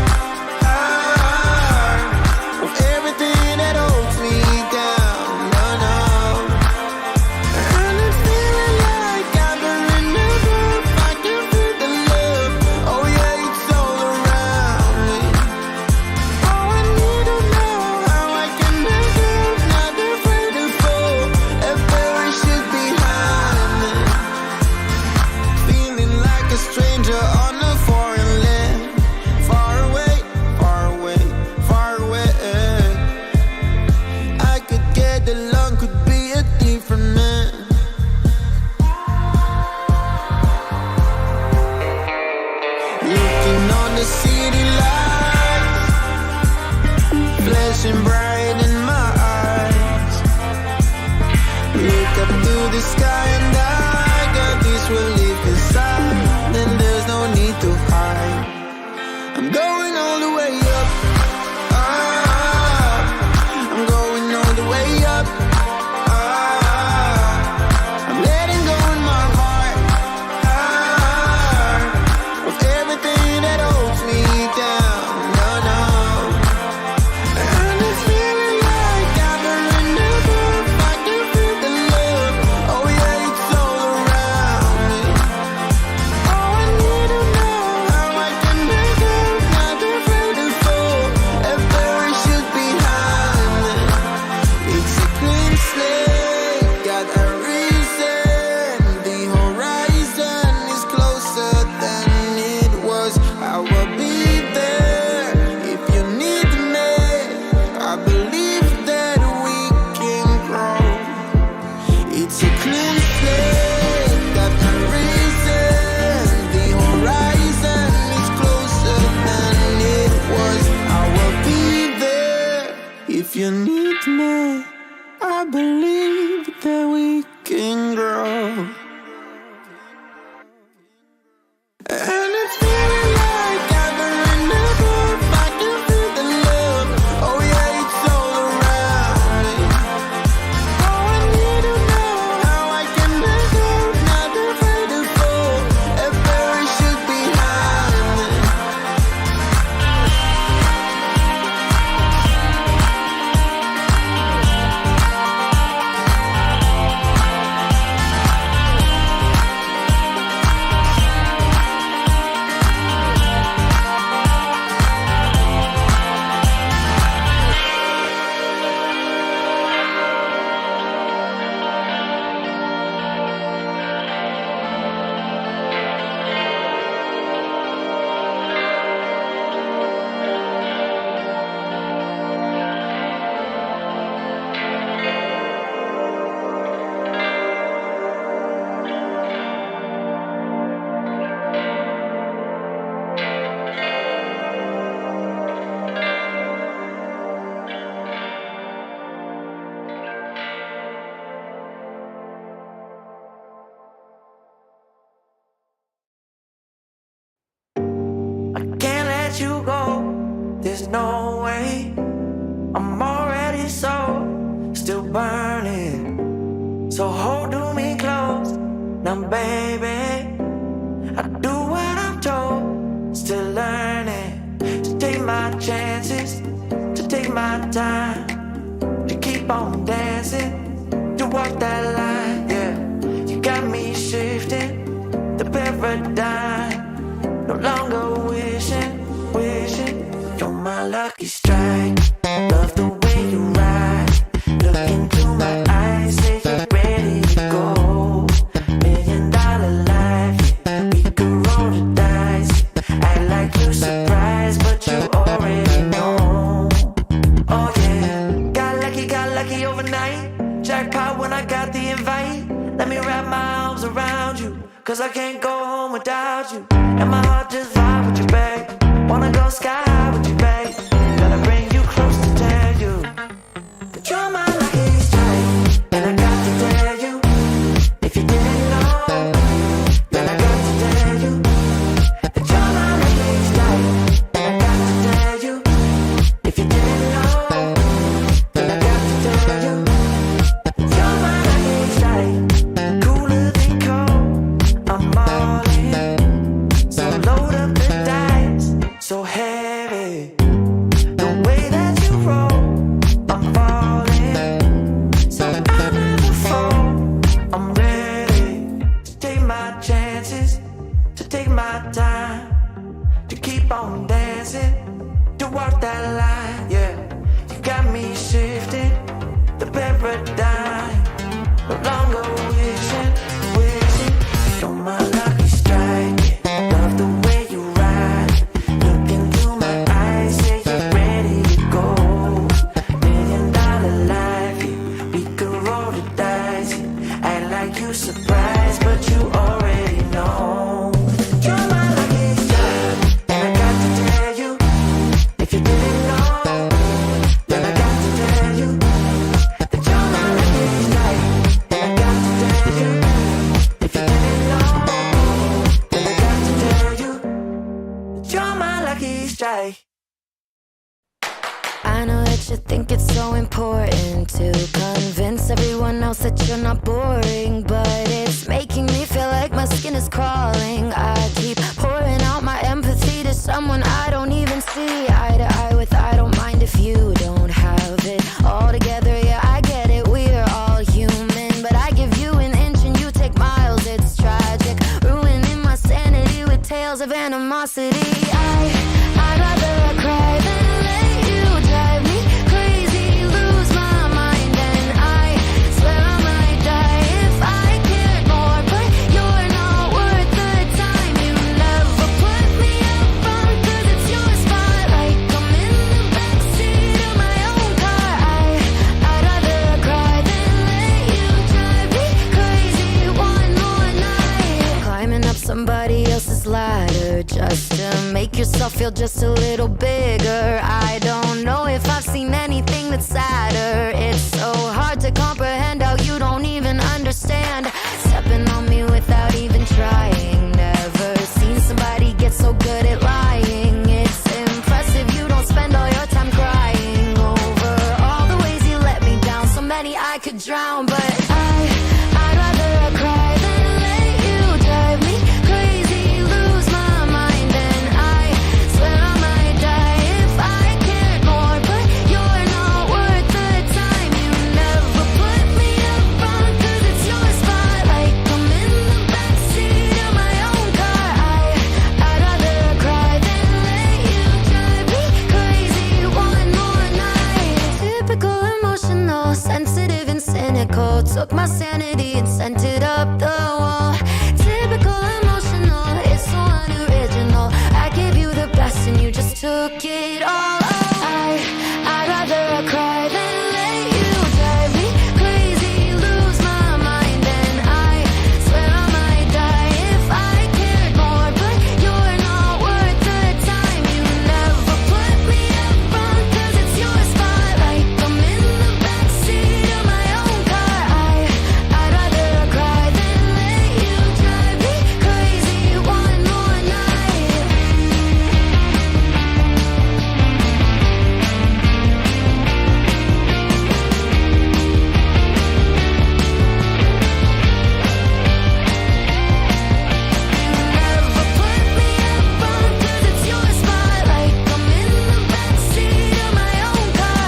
of everything that holds me down. No, no. And I'm feeling like I'm in love. I can feel the love. Oh yeah, it's all around me. Oh, I need to know how I can make it. Not afraid to fall. A parachute behind me. Feeling like a stranger on a foreign land. Far away, far away, far away. I could get along, could be a different man. Looking on the city lights, flashing bright in my eyes. Look up to the sky and I got this relief inside. Then there's no need to hide. I'm going all the way up. I'm going all the way up. I'm letting go in my heart of everything that holds me down. No, no. And I'm feeling like I'm in love. I can feel the love. Oh yeah, it's all around me. Oh, I need to know how I can make it. Not afraid to fall. A parachute behind me. It's a clean slate, got a reason. The horizon is closer than it was. I will be there if you need me. I believe that we can grow. It's a clean slate, got a reason. The horizon is closer than it was. I will be there if you need me. I believe that we can grow. And it's feeling like I'm in love. I can feel the love. Oh yeah, it's all around me. Oh, I need to know how I can make it. Not afraid to fall. A parachute behind me. I can't let you go, there's no way. I'm already so, still burning. So hold to me close, now baby. I do what I'm told, still learning. To take my chances, to take my time. To keep on dancing, to walk that line, yeah. You got me shifting the paradigm. No longer wishing, wishing. You're my lucky strike. Love the way you ride. Look into my eyes, say you're ready to go. $1,000,000 life, yeah. We could roll the dice. Act like you're surprised, but you already know. Cause I can't go home without you. And my heart just vibe with you, babe. Wanna go sky high with you, babe. Gotta bring you close to tell you that you're my lucky strike. And I got to tell you, if you didn't know, then I got to tell you that you're my lucky strike. And I got to tell you, if you didn't know, then I got to tell you that you're my lucky strike. Cooler than cold, I'm all in. So load up the dice, so heavy. The way that you roll, I'm falling. So I never fall, I'm ready to take my chances, to take my time, to keep on dancing, to walk that line, yeah. You got me shifting the paradigm, no longer wishing, wishing. You're my lucky strike, love the way you ride. Look into my eyes, say you're ready to go. $1 million life, yeah. We could roll the dice, yeah. Act like you surprised, but you already know. You're my lucky strike, and I got to tell you, if you didn't know, then I got to tell you that you're my lucky strike. And I got to tell you, if you didn't know, then I got to tell you that you're my lucky strike. I know that you think it's so important to convince everyone else that you're not boring, but it's making me feel like my skin is crawling. I keep pouring out my empathy to someone I don't even see eye to eye with. I don't mind if you don't have it all together. Yeah, I get it, we're all human, but I give you an inch and you take miles. It's tragic, ruining my sanity with tales of animosity. I'd rather cry than let you drive me crazy, lose my mind, and I swear I might die if I cared more. But you're not worth the time. You never put me up front, cause it's your spotlight. I'm in the backseat of my own car. I'd rather cry than let you drive me crazy one more night. Climbing up somebody else's ladder just to make yourself feel just a little bigger. I don't know if I've seen anything that's sadder. It's so hard to comprehend how you don't even understand. Stepping on me without even trying. Never seen somebody get so good at lying. It's impressive you don't spend all your time crying over all the ways you let me down. So many I could drown, but I'd rather cry than let you drive me crazy, lose my mind, and I swear I might die if I cared more. But you're not worth the time. You never put me up front, cause it's your spotlight. I'm in the backseat of my own car. I'd rather cry than let you drive me crazy one more night. Typical emotional, sensitive and cynical. Took my sanity and sent it up the wall. Typical emotional, it's so unoriginal. I gave you the best and you just took it all. I'd rather cry than let you drive me crazy, lose my mind, and I swear I might die if I cared more. But you're not worth the time. You never put me up front, cause it's your spotlight. I'm in the backseat of my own car. I'd rather cry than let you drive me crazy one more night. Never put me up front, cause it's your spotlight. I'm in the backseat of my own car.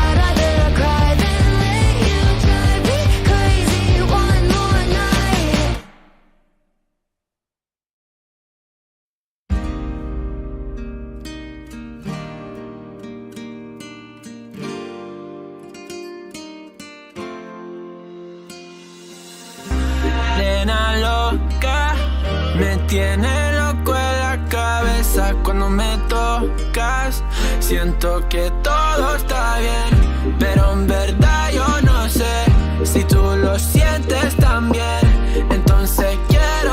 I'd rather cry than let you drive me crazy one more night. Nena loca, me tiene loco en la cabeza cuando me tocas. Siento que todo está bien, pero en verdad yo no sé si tú lo sientes también. Entonces quiero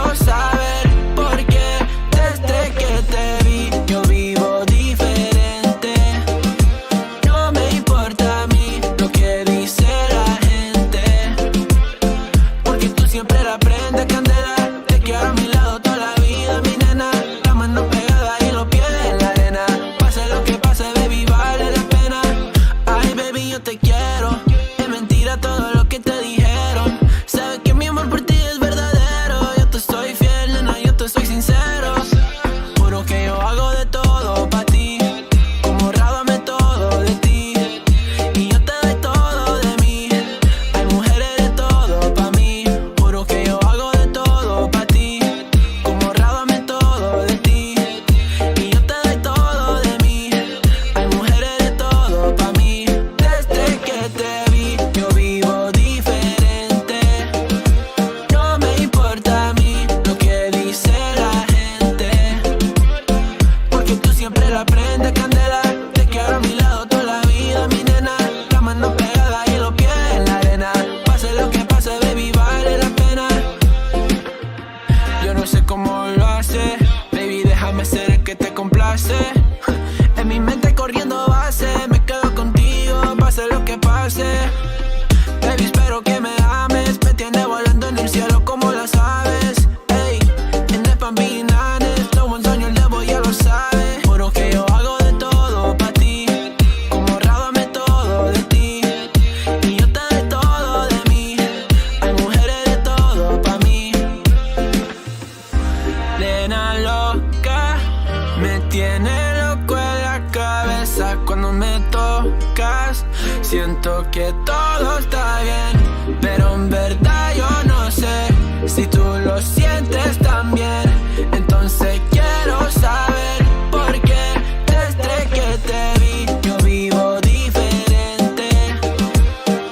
provocas. Siento que todo está bien, pero en verdad yo no sé si tú lo sientes también. Entonces quiero saber por qué desde que te vi yo vivo diferente.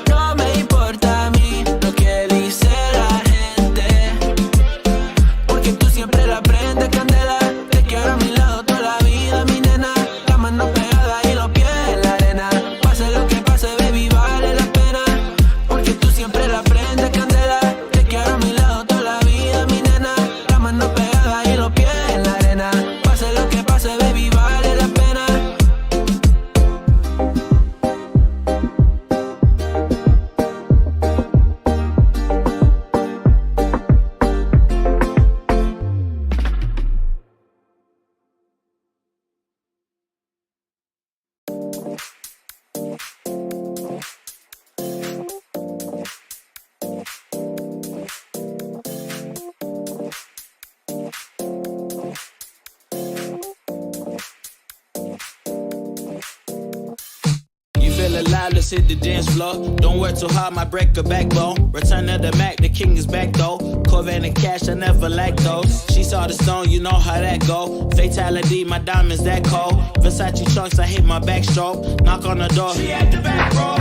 No me importa a mí lo que dice la gente, porque tú siempre la prendes candela. Te quiero a mi lado toda la vida, mi nena. La mano pegada y los pies en la arena. Pase lo que pase, baby, vale la pena, porque tú siempre la prendes candela. Te quiero a mi lado toda la vida, mi nena. La mano pegada y los pies en la arena. Pase lo que pase, baby, vale la pena. You feel alive, let's hit the dance floor. Don't work too hard, might break a backbone. Return of the Mac, the king is back though. Corvette and cash, I never lack those. She saw the stone, you know how that go. Fatality, my diamonds that cold. Versace trunks, I hit my backstroke. Knock on the door, she at the back, bro.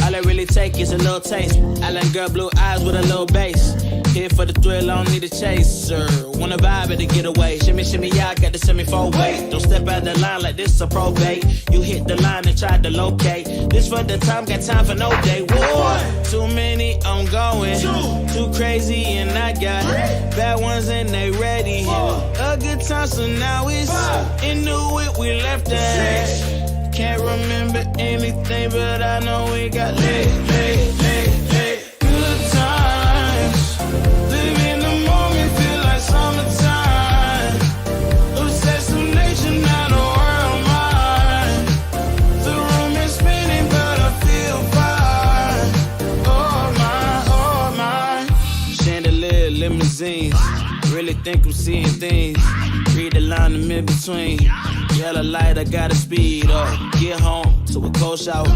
All I really take is a little taste. Island girl, blue eyes with a little bass. Here for the thrill, I don't need a chaser. Wanna vibe at the getaway. Shimmy, shimmy, yeah, I got the semi-fold weight. Don't step out the line like this a probate. You hit the line and try to locate. This for the time, got time for no day. Whoa, too many, I'm going. Too crazy and I got bad ones and they ready. A good time, so now it's into it, we left that. Can't remember anything, but I know we got lit. Good times, live in the moment, feel like summertime. Obsessed with nature, not a world mine. The room is spinning, but I feel fine. Oh my. Chandelier, limousines. Really think I'm seeing things. Read the line in mid-between. Yellow light, I gotta speed up. Get home to a cold shower.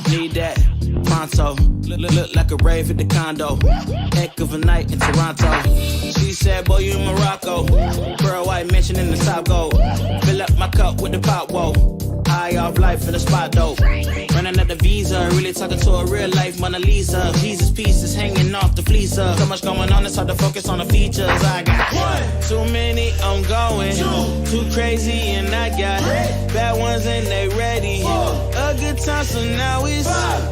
Need that pronto. Look like a rave at the condo. Heck of a night in Toronto. She said, boy, you in Morocco. Pearl white mention in the top gold. Fill up my cup with the pop, whoa. High off life in the spot, though. Running up the visa, really talking to a real life Mona Lisa. Jesus pieces hanging off the fleecer. So much going on, it's hard to focus on the features. I got too many, I'm going. Too crazy, and I got bad ones and they ready. A good time, so now it's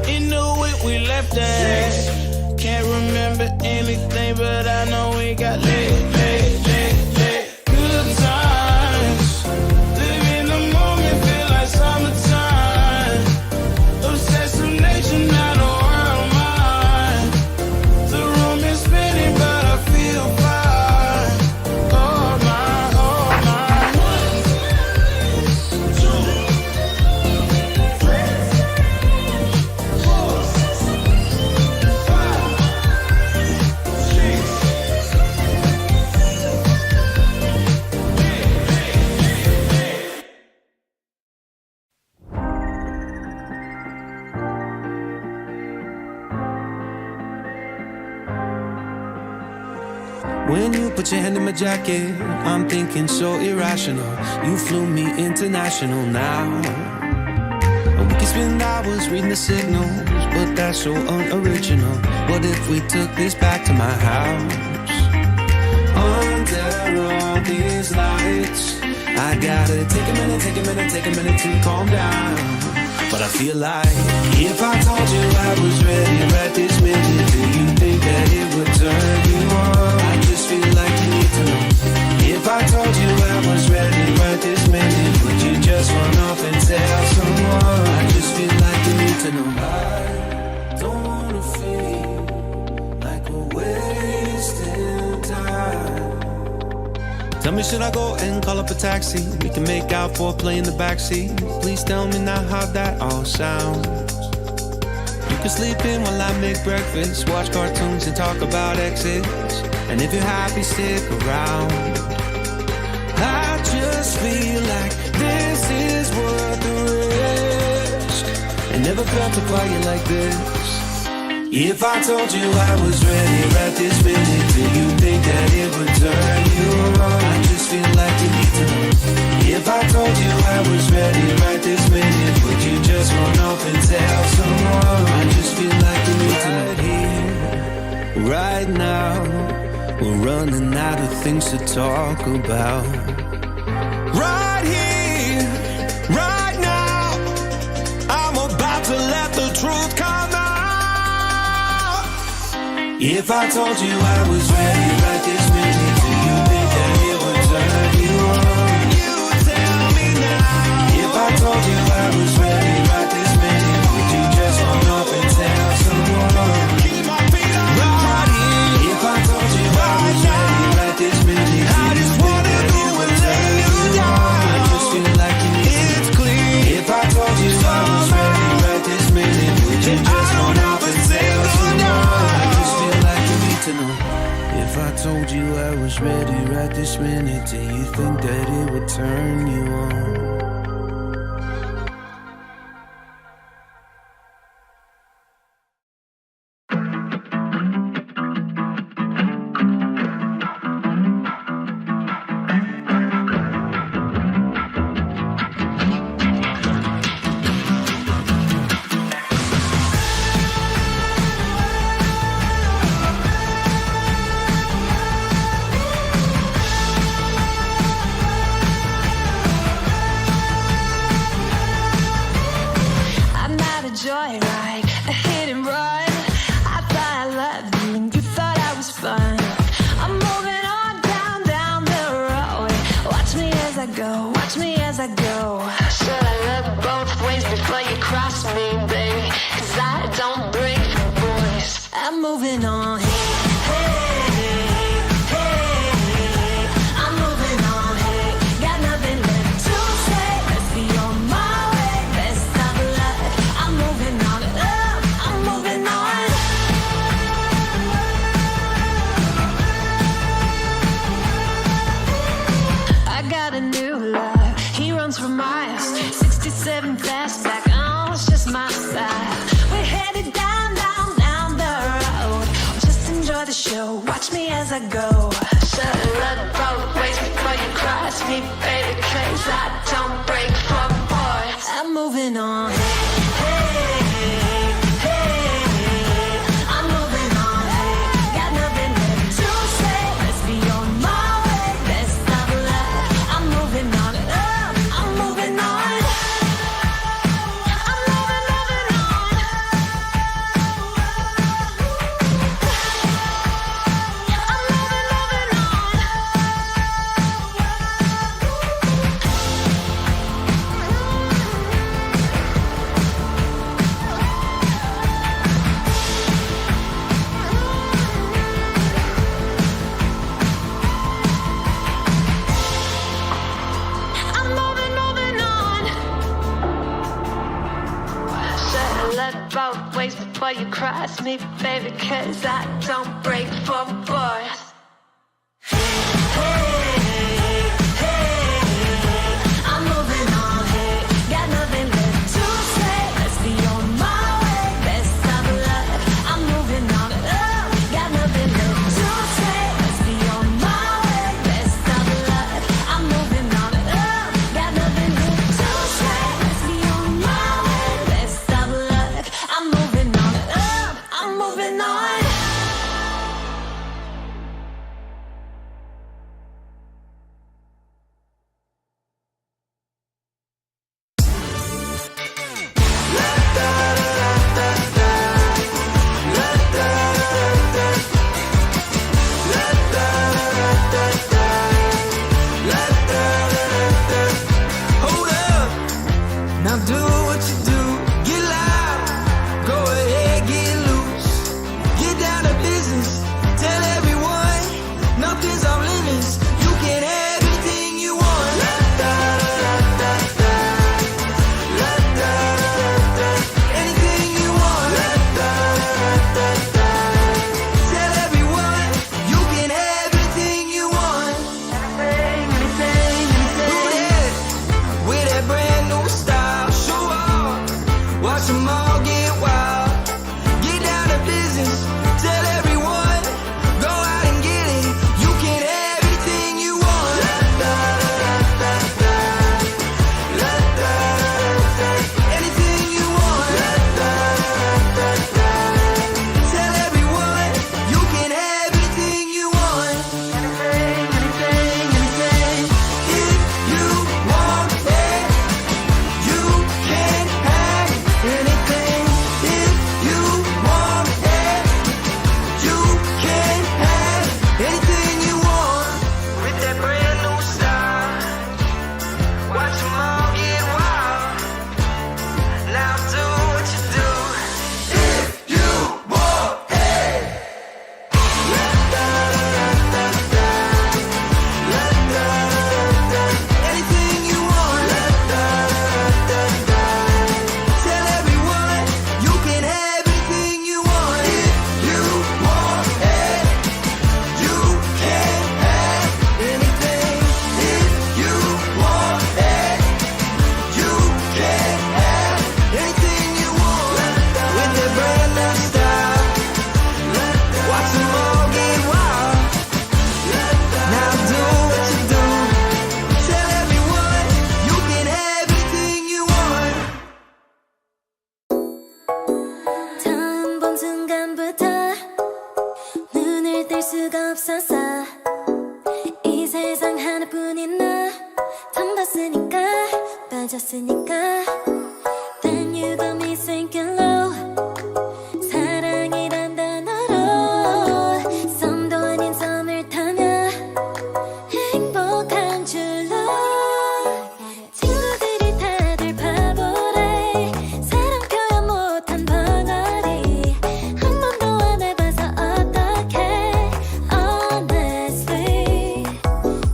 into it, we left that. Can't remember anything, but I know we got lit. Good times, live in the moment, feel like summertime. Obsessed with nature, not a world mine. The room is spinning, but I feel fine. Oh my, oh my. 1, 2, 3, 4, 5, 6. When you put your hand in my jacket, I'm thinking so irrational. You flew me international now. And we can spend hours reading the signals, but that's so unoriginal. What if we took this back to my house? Under all these lights, I gotta take a minute to calm down. But I feel like if I told you I was ready right this minute, do you think that it would turn you on? I just feel like you need to know. If I told you I was ready right this minute, would you just run off and tell someone? I just feel like you need to know. I don't wanna feel like we're wasting time. Tell me, should I go and call up a taxi? We can make out for play in the backseat. Please tell me now how that all sounds. You can sleep in while I make breakfast, watch cartoons and talk about exes. And if you're happy, stick around. I just feel like this is worth the risk. I never felt a quiet like this. If I told you I was ready right this minute, do you think that it would turn you on? I just feel like you need to know. If I told you I was ready right this minute, would you just run off and tell someone? I just feel like you need to know. Right here, right now, we're running out of things to talk about. Right here, right now, I'm about to let the truth come out. If I told you I was ready right this minute, do you think that it would turn you on? You tell me now. If I told you I was ready right this minute, would you just run off and tell someone? Keep my feet on right here. If I told you I was ready right this minute, I just wanna go and lay you down. I just feel like it's clear. If I told you I was ready right this minute, would you just run off and tell someone? To know. If I told you I was ready right this minute, do you think that it would turn you on? Joyride, a hit and run. I thought I loved you and you thought I was fun. I'm moving on down the road. Watch me as I go, watch me as I go. Should I look both ways before you cross me, baby? 'Cause I don't break for boys. I'm moving on. For miles, 67 fastback, oh, it's just my style. We're headed down the road. Just enjoy the show, watch me as I go. Should've looked both ways before you cross me, baby, 'cause I don't break for boys. I'm moving on. Both ways before you cross me, baby, 'cause I don't break for boys. I'm moving on, got nothing left to say. Let's be on my way, best of luck. I'm moving on, got nothing left to say. Let's be on my way, best of luck. I'm moving on, got nothing left to say. Let's be on my way, best of luck. I'm moving on, I'm moving on. watch them all get wild. Get down to business, tell everyone, go out and get it. You can have anything you want. Anything you want. Tell everyone, you can have anything you want. Anything, anything, if you want it, you can have anything. If you want it, you can have anything you want. With that brand new style, watch them all get wild. Now do what you do. If you want it. Anything you want. Tell everyone, you can have anything you want. If you want it, you can have anything. If you want it, you can have anything you want. With the brand new style, watch them all get wild. Now do what you do. Tell everyone, you can have anything you want. 처음 본 순간부터 눈을 뗄 수가 없었어. 이 세상 하나뿐인 너 처음 봤으니까 빠졌으니까 Then you got me sinking low. 사랑이란 단어로 썸도 아닌 썸을 타며 행복한 줄로 친구들이 다들 바보래. 사랑 표현 못한 벙어리 한 번도 안 해봐서 어떡해 honestly.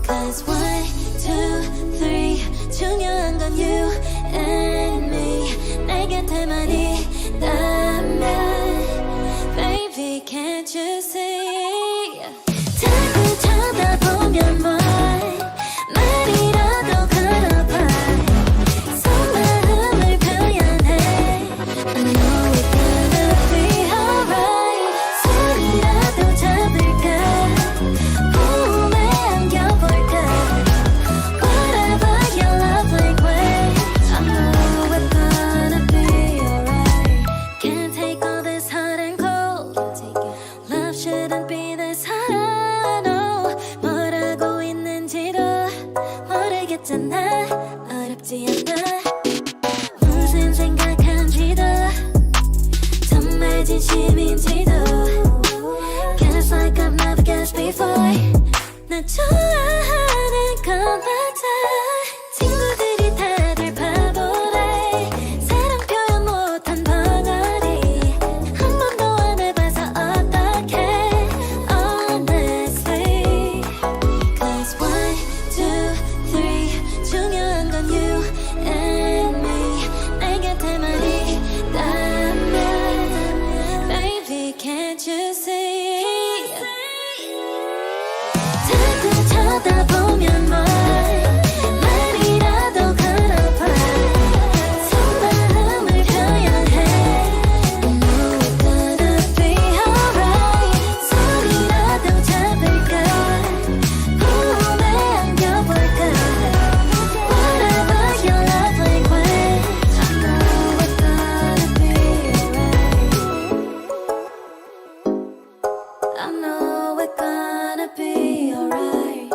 Cause 1, 2, 3 중요한 건 you and me. 내 곁에만 있다면 Baby can't you see. 자꾸 쳐다보면 뭐해 말이라도 걸어봐. 속마음을 표현해. I know it's gonna be alright. 소리라도 잡을까 꿈에 안겨볼까. Whatever your love language, I know it's gonna be alright. Can't take all this hot and cold. Love shouldn't be this hard. No, 뭐라고 있는지도 모르겠잖아. 어렵지 않아. 무슨 생각한지도 정말 진심인지도 Guess like I've never guessed before. 나 좋아하는 건 맞아. 친구들이 다들 바보래. 사랑 표현 못한 벙어리 한 번도 안 해봐서 어떡해 honestly. Cause 1, 2, 3 중요한 건 you and me. 내 곁에만 있다면 Baby can't you see. 자꾸 쳐다보면 뭐해 말이라도 걸어봐. 속마음을 표현해. I know it's gonna be alright. 소리라도 잡을까 꿈에 안겨볼까. Whatever your love language, I know it's gonna be alright. I know it's gonna be alright.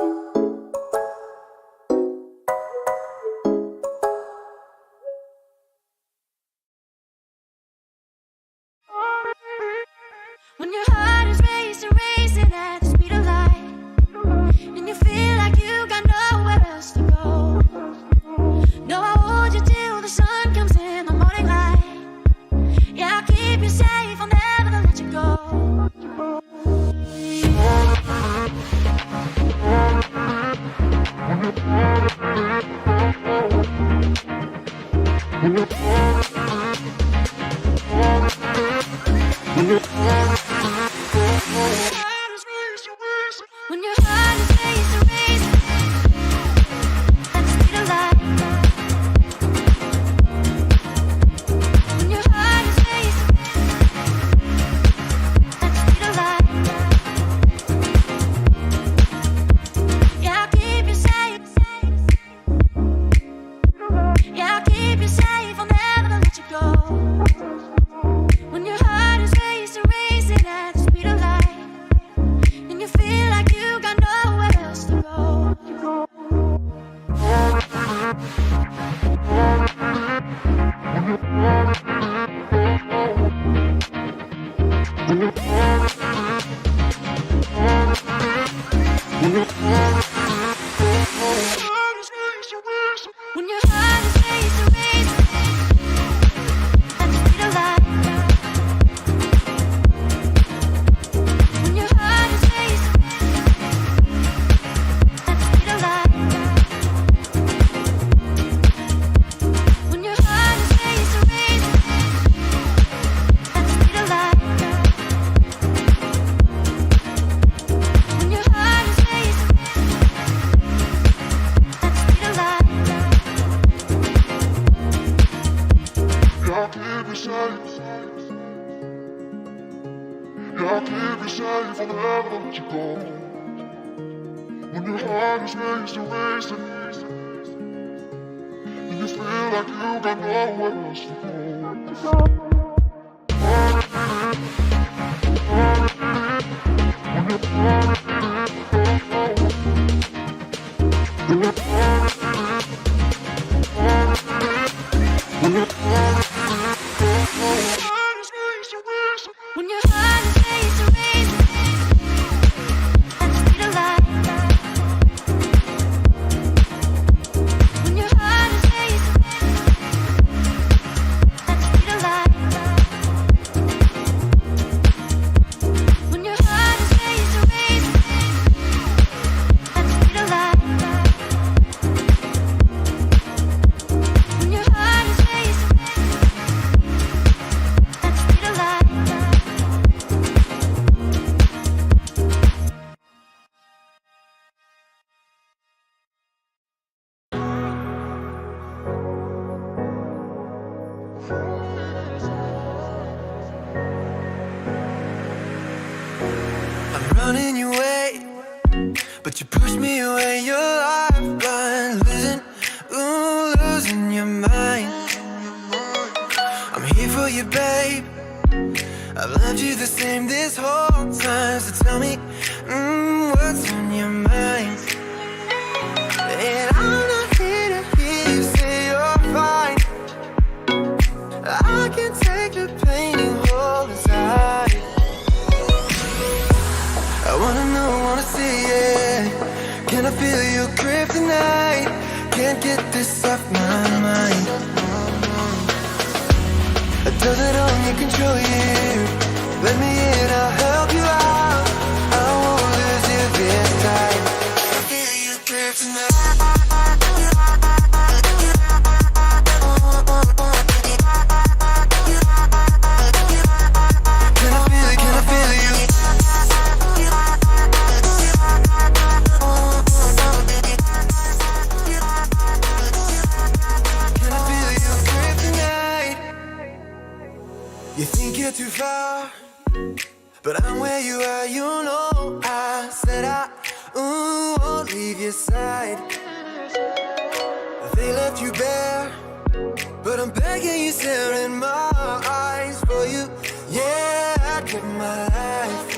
When your heart is racing, racing at the speed of light, and you feel like you got nowhere else to go. No, I hold you till the sun comes in the morning light. Yeah, I'll keep you safe, I'll never let you go. When your heart is racing, racing at the speed of light. When your safe. Yeah, I'll keep you safe, I'll never let you go. When your heart is racing, racing, and you feel like you got nowhere else to go. When your heart is racing, racing, at the speed of light. When your heart is racing, at the speed of light. When your heart is racing, racing, at the speed of light. When your heart is racing, at the speed of light. I'm running your way, but you push me away. You're lifeline, losing your mind. I'm here for you, babe. I've loved you the same this whole time. So tell me, what's on your mind? And I'm not here to hear you say you're fine. I can take the pain you hold inside. I wanna know, wanna see it. Can I feel your grip tonight? Can't get this off my mind. Does it only control you? Let me in, I'll help you out. I won't lose you this time. I feel your grip tonight. Can I feel it? Can I feel you? Can I feel your grip tonight? You think you're too far, but I'm where you are, you know. I said I won't leave your side. They left you bare, but I'm begging you, stare in my eyes for you. Yeah, I'd give my life.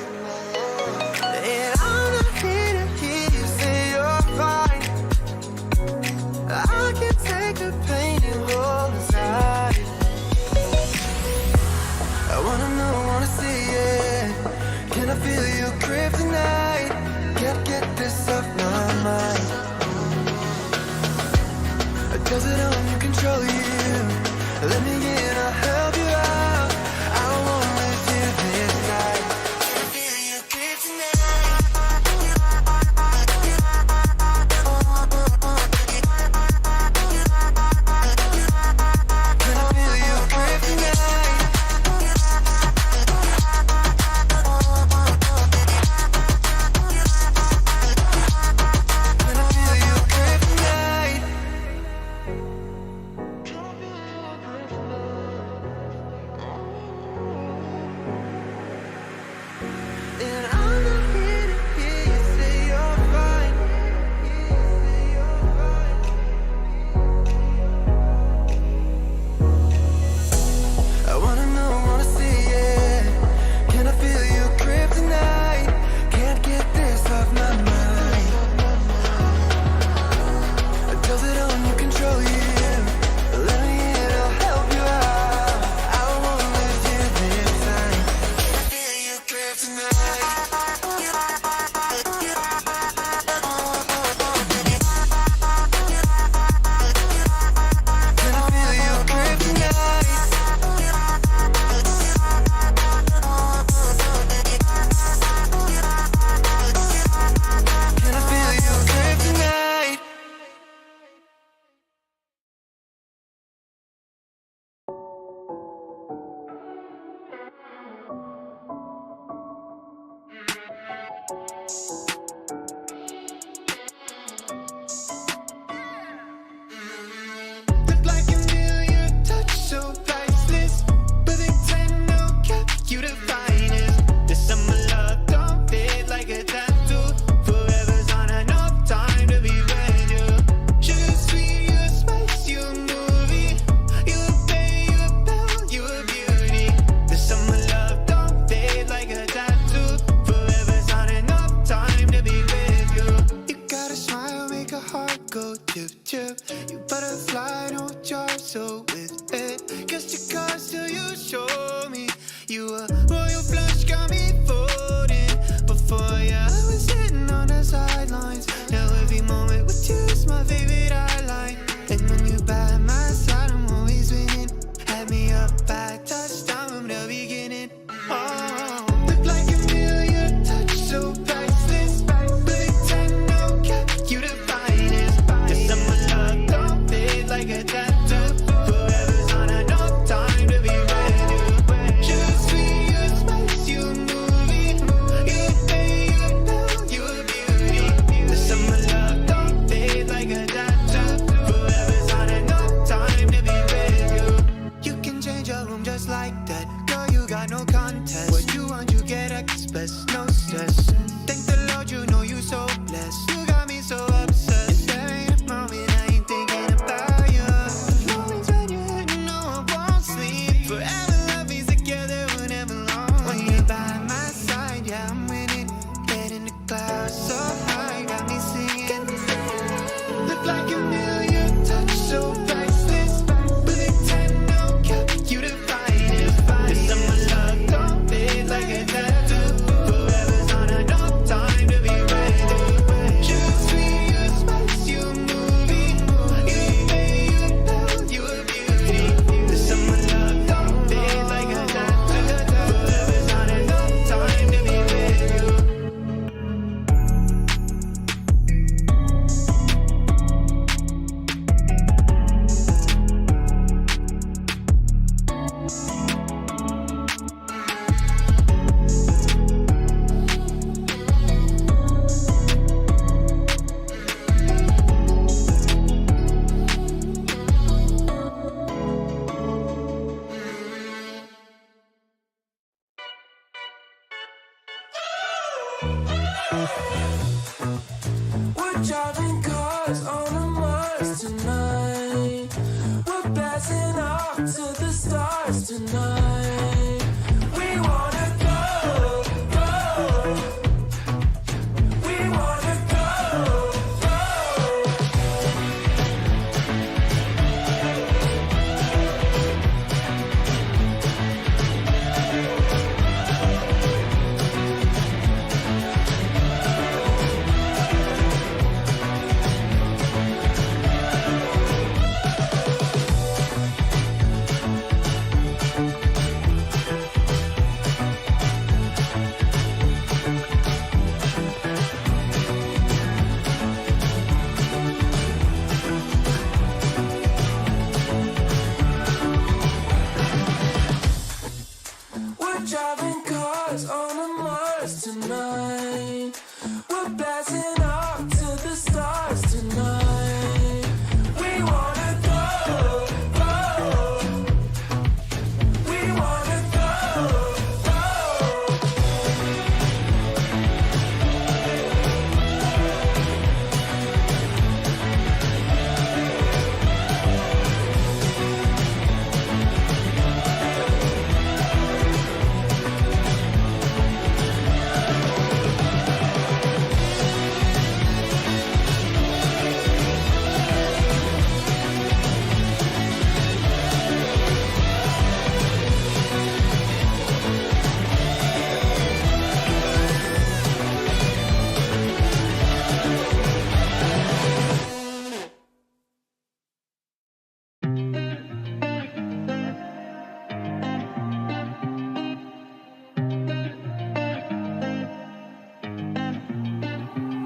And I'm not here to hear you say you're fine. I can take the pain you hold inside. I wanna know, wanna see it. Can I feel your grip tonight? Can't get this off my mind. Does it only control you? Let me in, I'll help you out. I won't lose you this time. You a royal flush, got me folding. Before you, I was sitting on the sidelines. Now every moment with you is my favorite highlight. And when you by my side, I'm always winning. Had me up by touchdown from the beginning. Oh, look like a million, touch so priceless. But it's no cap, you the finest. This summer love don't fade like a tattoo. Forever's on enough time to be brand new. Just for you, spice, you a movie. You pay, you pal, you a beauty. The summer love don't fade like a tattoo. Forever's on enough time to be brand new. You can change your room just like that. Girl, you got no contest. What you want, you get express, no stress. Thank the Lord, you know you so blessed. You got me so obsessed. There ain't a moment I ain't thinking about you. Moments when you're hurting, no, I won't sleep. Forever love is together, whenever long. When you're by my side, yeah, I'm winning. Head in the clouds, so high, got me singing. Look like a million, touch so priceless. But it's no cap, you the finest. This summer love don't fade like a tattoo. Forever's on enough time to be brand new. Just for you, spice, you a movie. You pay, you pal, you a beauty. This summer love don't fade like a tattoo. Forever's on enough time to be brand new. We're driving cars on a Mars tonight. We're blasting off to the stars tonight. We wanna go, go. We wanna go, go. We're driving cars on a Mars tonight. We're blasting off to the stars tonight. We wanna go, go. We wanna go, go.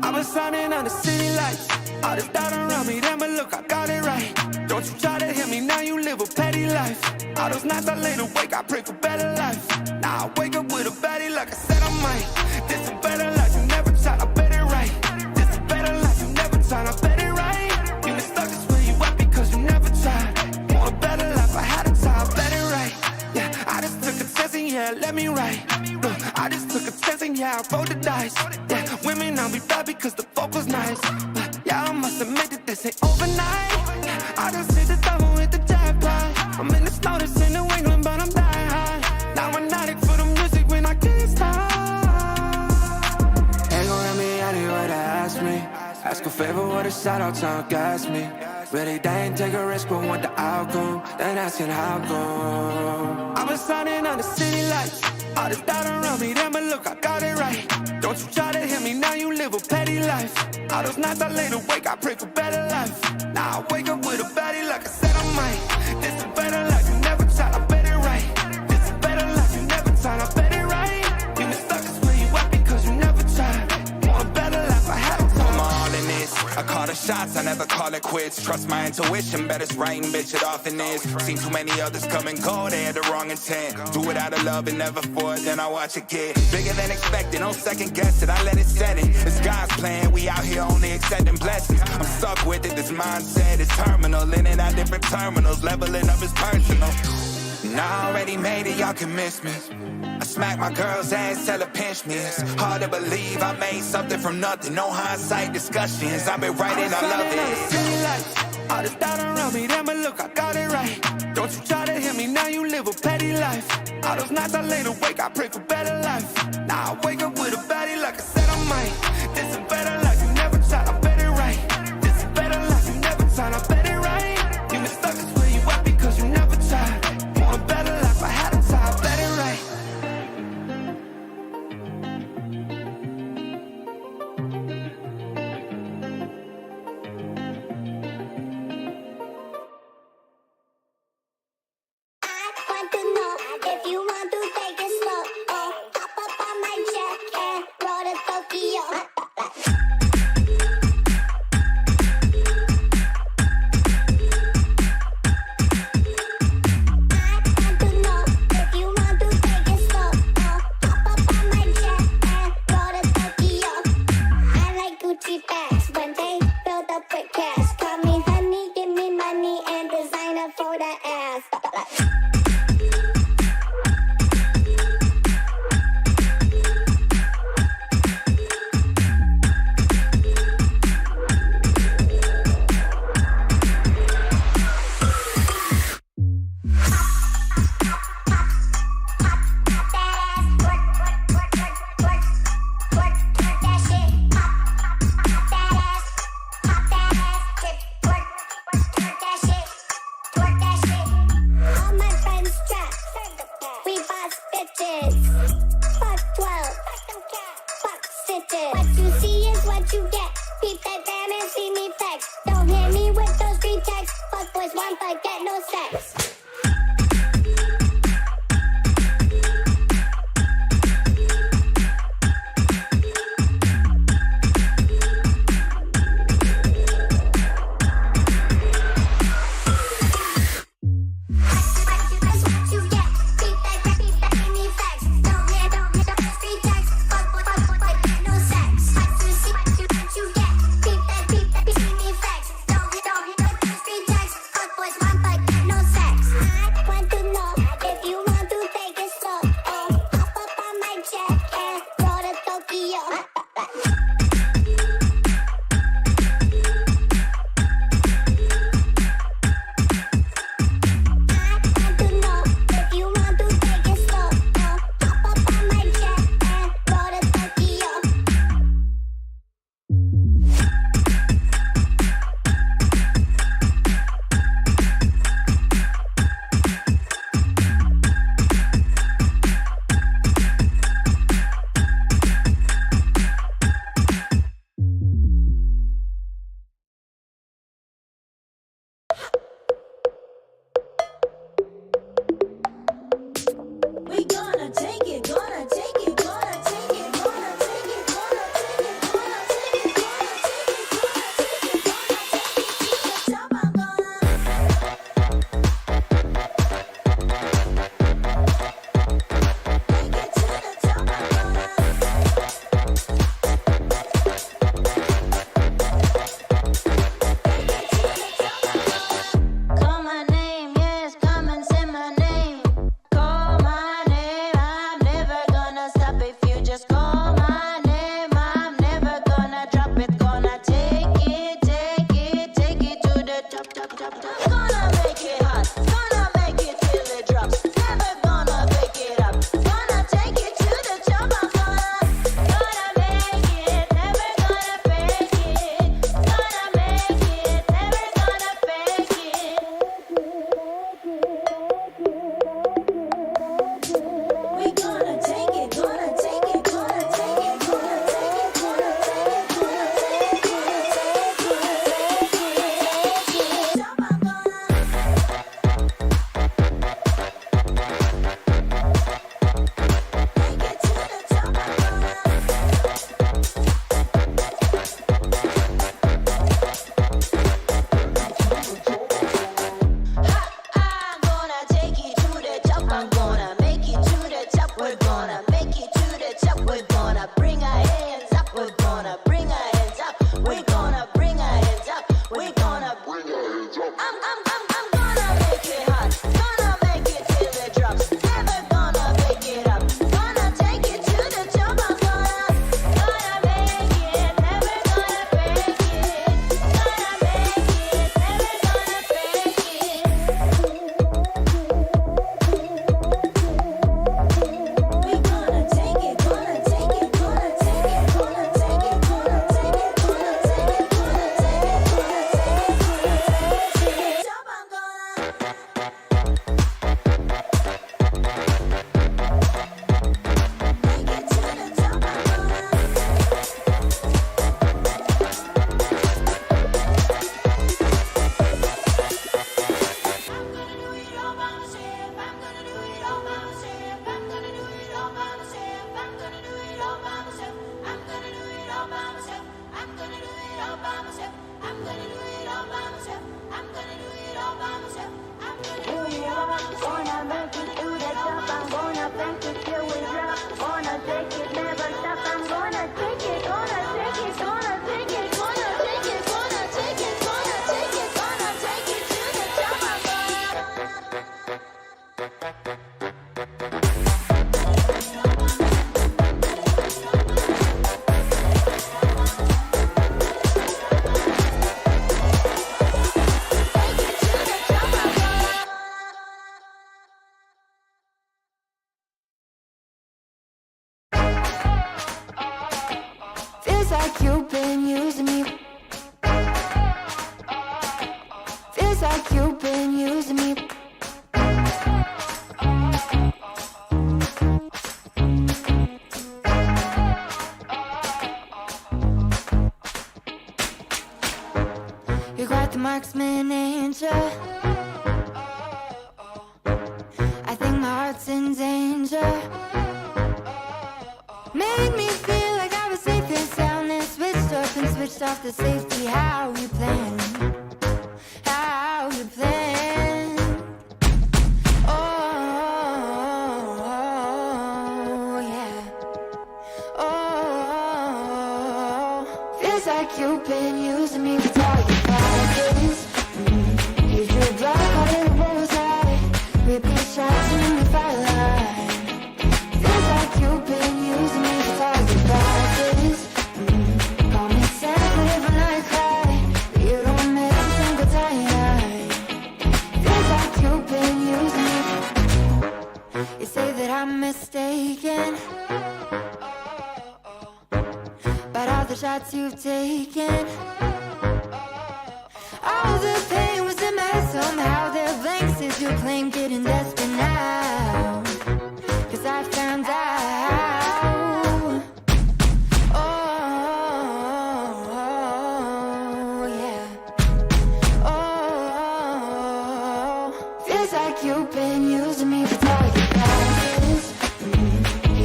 I've been signing on the city lights. All this doubt around me, damn it, look, I got it right. Don't you try to hit me, now you live a petty life. All those nights I laid awake, I pray for better life. Now I wake up with a baddie like I said I might. This a better life, you never tried, I bet it right. This a better life, you never tried, I bet it right. You been stuck is where you at because you never tried. Want a better life, I had a time, I bet it right. Yeah, I just took a chance and yeah, let me write. Look, I just took a chance and yeah, I rolled the dice. Yeah, women I'll be bad because the fuck was nice. But yeah, I must admit that this ain't overnight. I just hit the double with the jackpot. I'm in the snow, this in New England, but I'm dying high. Now I'm not for the music when I can't stop. Ain't gon' let me out here what they ask me. Ask a favor, what a shout out, time gas me. Really, they ain't take a risk, but want the outcome. Then asking how come. I've been signing on the city lights. All this doubt around me, then but look, I got it right. Don't you try to hit me, now you live a petty life. All those nights I laid awake, I pray for better life. Now I wake up with a baddie like I said I might. This a better life, you never tried, I bet it right. This a better life, you never tried, I bet it right. You been stuck is where you at because you never tried. Want a better life, I had to. I'm all in this. I call the shots, I never call it quits. Trust my intuition, bet it's right, and bitch, it often is. Seen too many others come and go, they had the wrong intent. Do it out of love and never for it, then I watch it get bigger than expected. Don't second guess it, I let it set it. It's God's plan, we out here only accepting blessings. I'm stuck with it, this mindset is terminal. In and out different terminals, leveling up is personal. And I already made it, y'all can miss me. I smack my girl's ass, tell her pinch me. It's hard to believe I made something from nothing. No hindsight discussions, I've been writing, I love it. All this doubt around me, then but look, I got it right. Don't you try to hit me, now you live a petty life. All those nights I laid awake, I pray for better life. Now I wake up with a baddie like I said I might. This a better life, you never tried, I bet it right. This a better life, you never tried, I bet it right. You been stuck is where you at because you never tried. Want a better life, I had to try, I bet it right. Want to know if you want to take it slow. Oh, hop up on my jet and roll to Tokyo. marksman angel. I think my heart's in danger. Made me feel like I was safe and sound, and switched up and switched off the safety. How you plan? How you plan? Oh, yeah. Oh, feels like you've been using me for target practice. Use your block, call it a bullseye. Repeat shots and we firelight. Feels like you've been using me for target practice. Call me sensitive when I cry, but you don't miss a single time. Feels like you've been using me. You say that I'm mistaken about all the shots you've taken. All the pain was in my head somehow. They're blanks as you claim, getting desperate now, 'cause I found out. Oh, yeah. Oh, feels like you've been using me for target practice.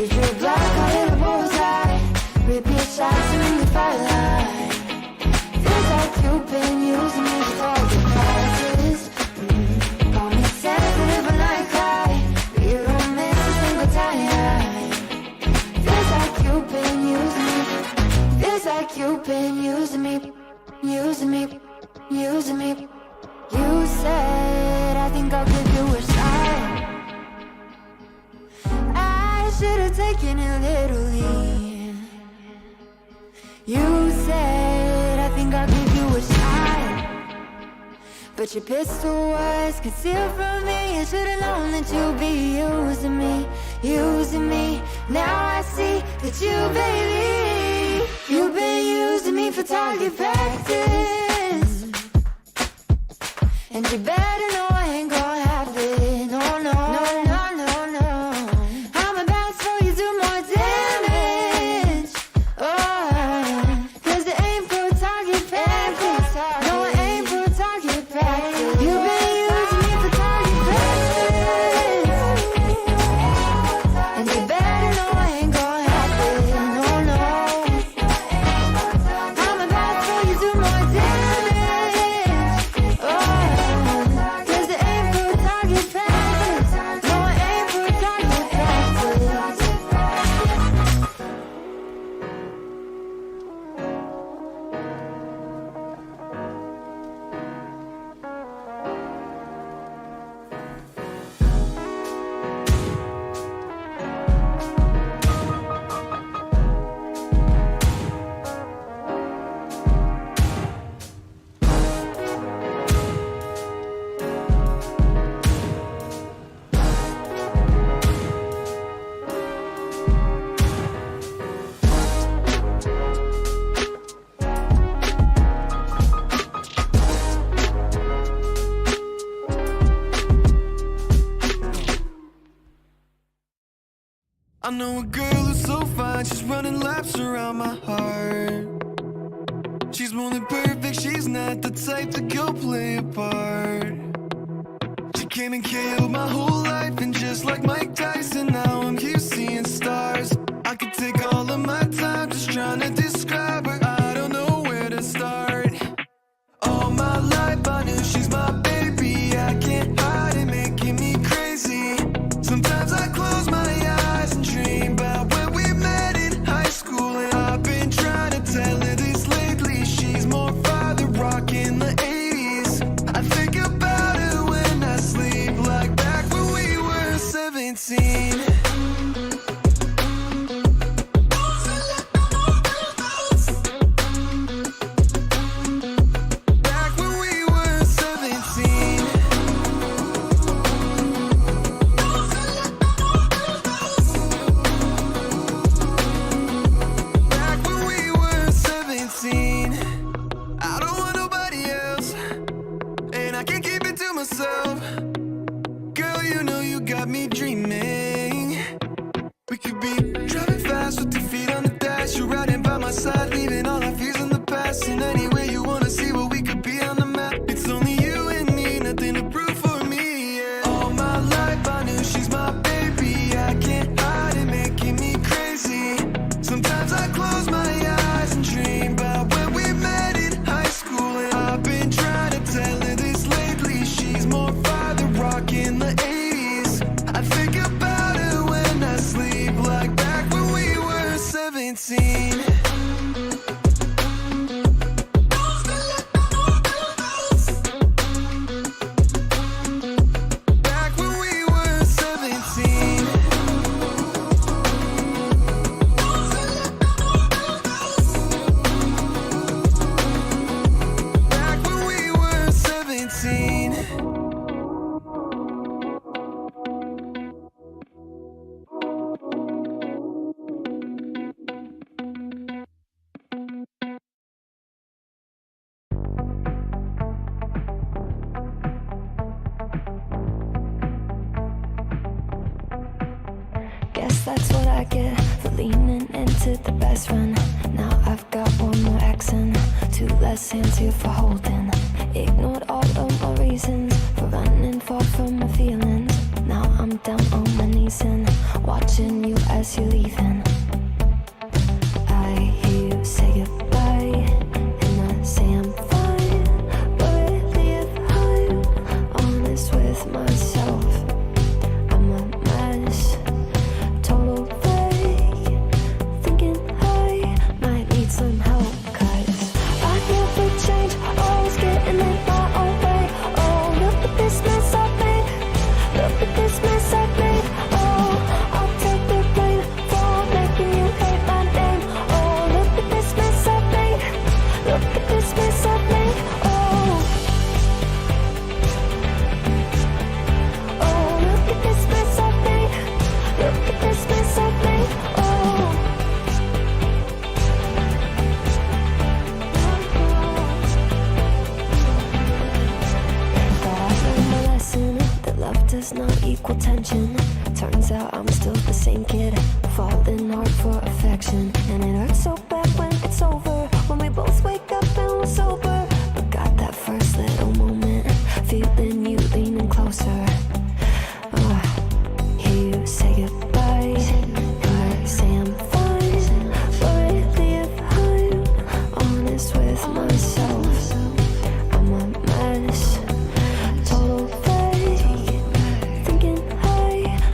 Use your block, call it a bullseye. Repeat shots and we firelight. Feels like you've been using me for target practice. Call me sensitive when I cry, but you don't miss a single time. Feels like you've been using me. Feels like you've been using me, using me, using me. You said, I think I'll give you a shot. I should have taken it literally. You said, I think I'll give you a shot, but your pistol was concealed from me. I should've known that you'd be using me, using me. Now I see that you, baby, you've been using me for target practice. And you better know I ain't gonna have it. No, no, no, no, no, no. I'm about to throw you do more damage. Oh, 'cause it ain't for target practice. No, it ain't for target practice. You've been using me for target practice. And you better know I ain't gonna have it. No, no. I'm about to throw you do more damage. Oh, 'cause it ain't for target practice. No, it ain't for target practice. I know a girl who's so fine, she's running laps around my heart. She's more than perfect, she's not the type to go play a part. She came and killed my whole life, and just like Mike Tyson, now I'm here seeing stars. I could take all of my time just trying to describe her, I don't know where to start. All my life I knew she's my baby, I can't hide it, making me crazy. Sometimes I close my eyes and dream about when we met in high school, and I've been trying to tell her this lately. She's more father rock in the 80s. I think about her when I sleep, like back when we were 17. Back when we were 17. Back when we were 17. I don't want nobody else, and I can't keep it to myself. Girl, you know you got me dreaming. Guess that's what I get for leaning into the best friend. Now I've got one more accent, two less hands here for holding. Ignored all of my reasons for running far from my feelings. Now I'm down on my knees and watching you as you're leaving. I hear you say goodbye, and I say I'm fine. But really if I'm honest with myself, I'm a mess, total fake, thinking I might need some help. Cause I never change, always getting in my own way. Oh, look at this mess I've made, look at this mess I've made. Oh, I'll take the blame for making you hate my name. Oh, look at this mess I've made, look at this mess I've made. Oh, look at this mess I've made, look at this mess I've made. Oh, thought I learned my lesson that love does not equal tension. Turns out I'm still the same kid, falling hard for affection. And it hurts so bad when it's over, when we both wake up and we're sober. But got that first little moment, feeling you leaning closer. Hear you say goodbye, and I say I'm fine. But really if I'm honest with myself, I'm a mess, total fake, thinking I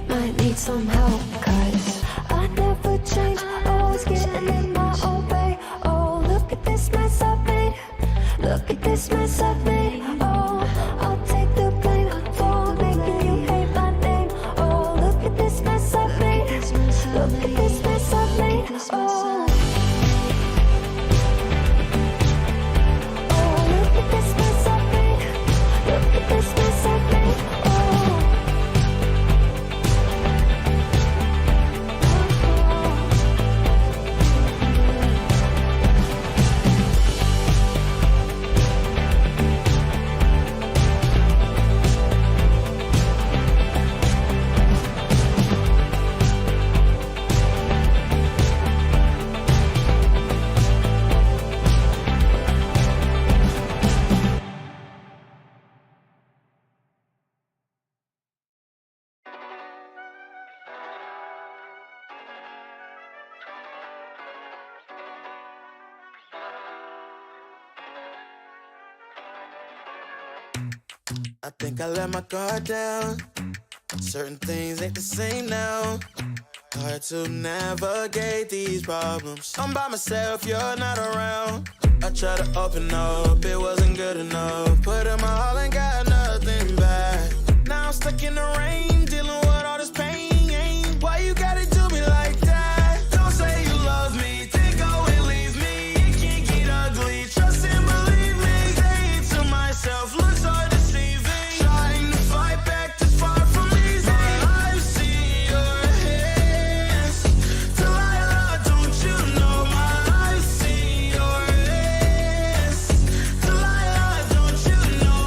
might need some help. Cause I never change, always getting in my own way. Oh, look at this mess I've made, look at this mess I've made. Oh, I'll take the blame for making you hate my name. Oh, look at this mess I've made, look at this mess I've made. Oh, look at this mess I've made, look at this mess I've made. Oh. I think I let my guard down. Certain things ain't the same now. Hard to navigate these problems. I'm by myself, you're not around. I tried to open up, it wasn't good enough. Put in my all and got nothing back. Now I'm stuck in the rain, dealing with all this pain. Why you gotta do me like that? Don't say you love me, then go and leave me. It can get ugly, trust and believe me. Say it to myself, looks so deceiving. Trying to fight back, this far from easy. I've seen your hands. Delilah, don't you know I've seen your hands. Delilah, don't you know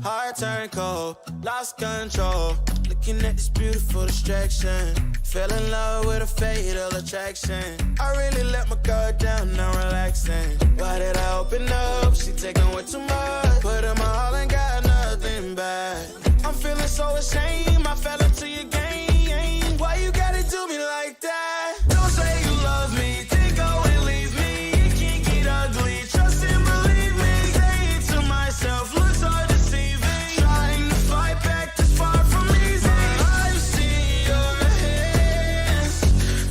heart turned cold, lost control. Looking at this beautiful distraction. Fell in love with a fatal attraction. I really let my guard down, now relaxing. Why did I open up? She taking way too much. Put in my all and got nothing back. I'm feeling so ashamed, I fell into your game. Why you gotta do me like that? Don't say you love me, then go and leave me. It can get ugly, trust and believe me. Say it to myself, looks so deceiving. Trying to fight back, this far from easy. I've seen your hands.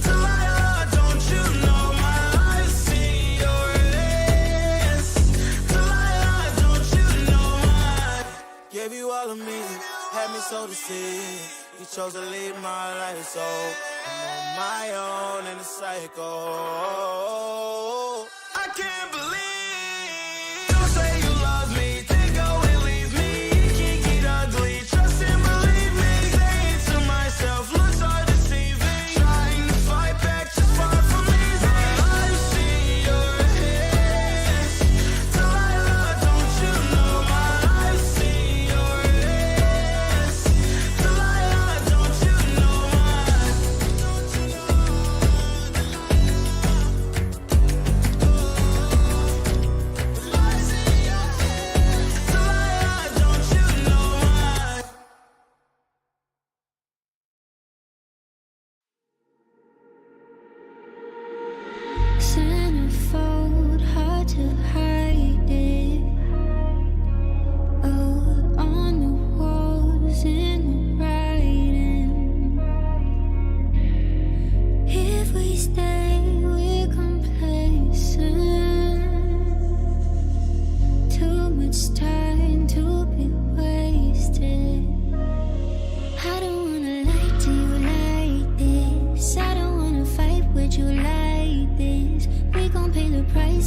Delilah, don't you know I've seen your hands. Delilah, don't you know gave you all of me, had me so deceived. You chose to leave my life, so I'm on my own in the cycle. I can't believe. Don't say you love me, then go and leave me. It can get ugly, trust and believe me. Say it to myself, looks so deceiving. Trying to fight back, just far from easy. I've seen your hands. Delilah, don't you know I've seen your hands. Delilah, don't you know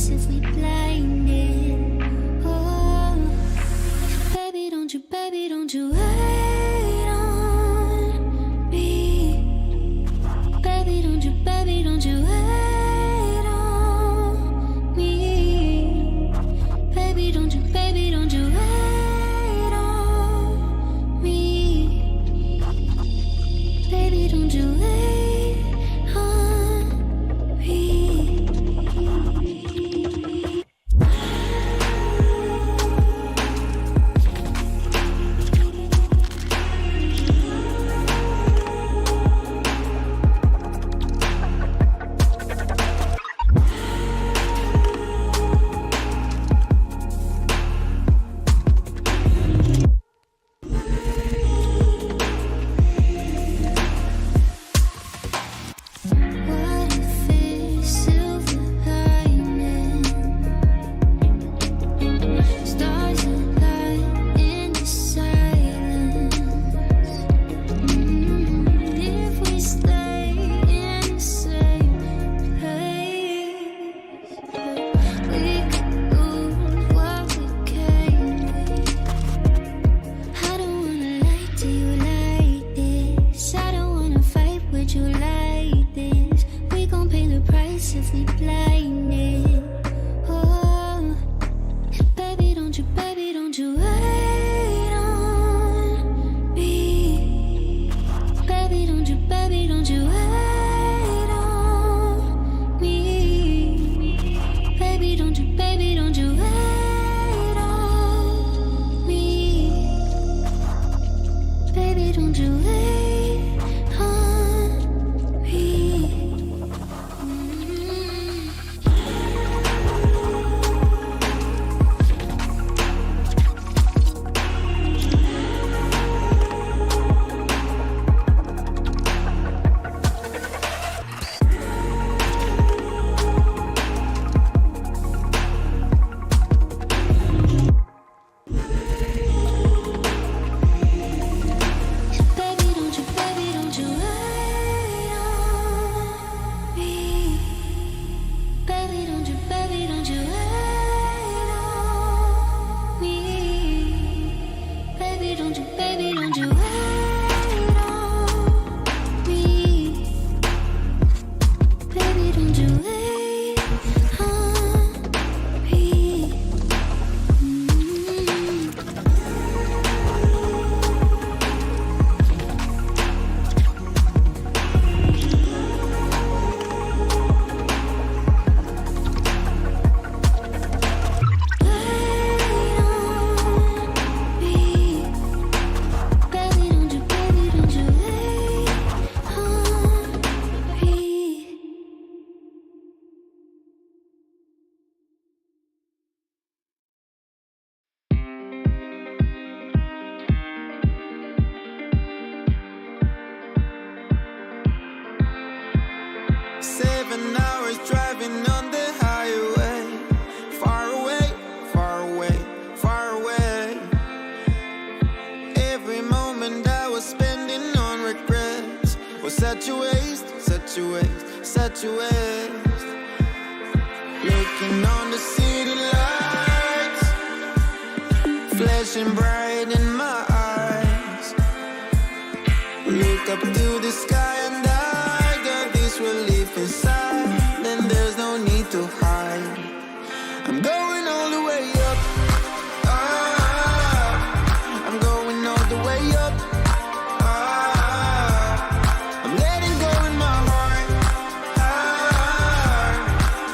price if we blinded. Oh, baby, don't you wait on me. Baby, don't you wait on me. Baby, don't you wait on me. Baby, don't you wait on me. What if it's silver lining? Stars align in the silence. If we stay in the same place, we could lose what we came with. I don't wanna lie to you like this. I don't wanna fight with you like this. We gon' pay the price if we blinded. Oh, baby, don't you wait on me. Baby, don't you wait on me. Baby, don't you wait on me. Baby, don't you wait on me. Baby, don't you wait on me. Baby, don't you wait on me. Baby, don't you wait on me. Baby, don't you wait on me. Baby, don't you wait on me. Seven hours driving on the highway. Far away, far away, far away. Every moment I was spending on regrets was such a waste, such a waste, such a waste. Looking on the city lights, flashing bright in my eyes. Look up to the sky and I got this relief inside. Then there's no need to hide. I'm going all the way up. Ah, I'm going all the way up. Ah, I'm letting go in my heart. Ah,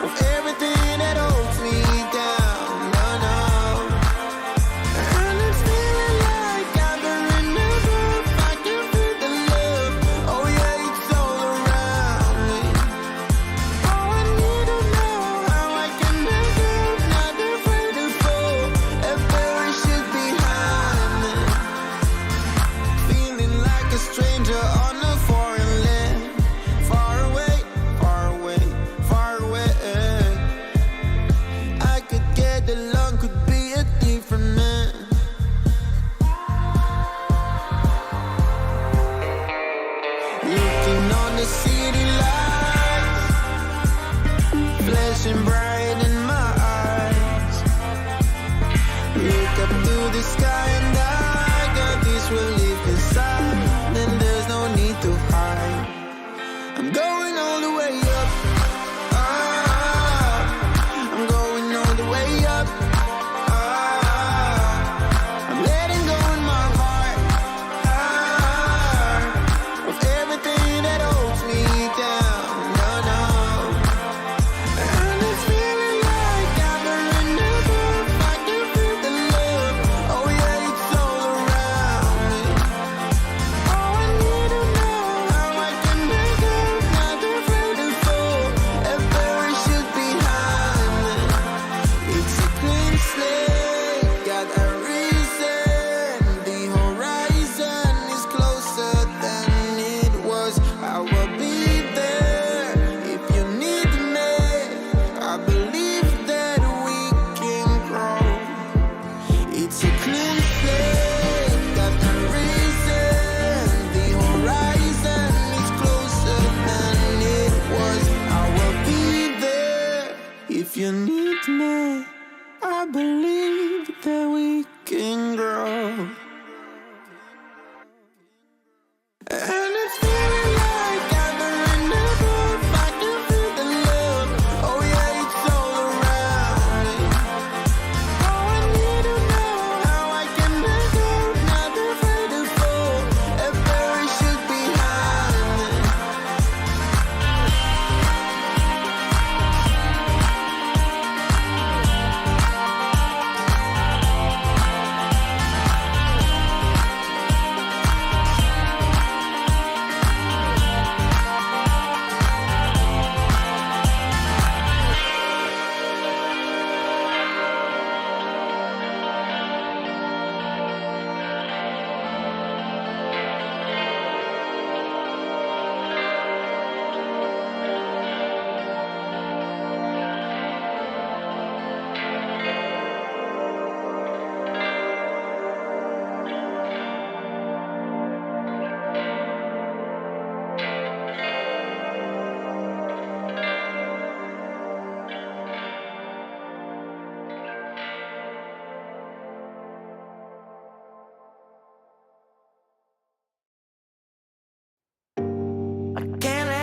of everything that holds me down. No, no. And it's feeling like I'm in the groove. I can feel the love. Oh yeah, it's all around me. Oh, I need to know how I can deserve, not afraid to fall. A parachute behind me. Feeling like a stranger on a foreign land. Far away, far away, far away. I could get along, could be a different man. Looking on the city lights, flashing bright in my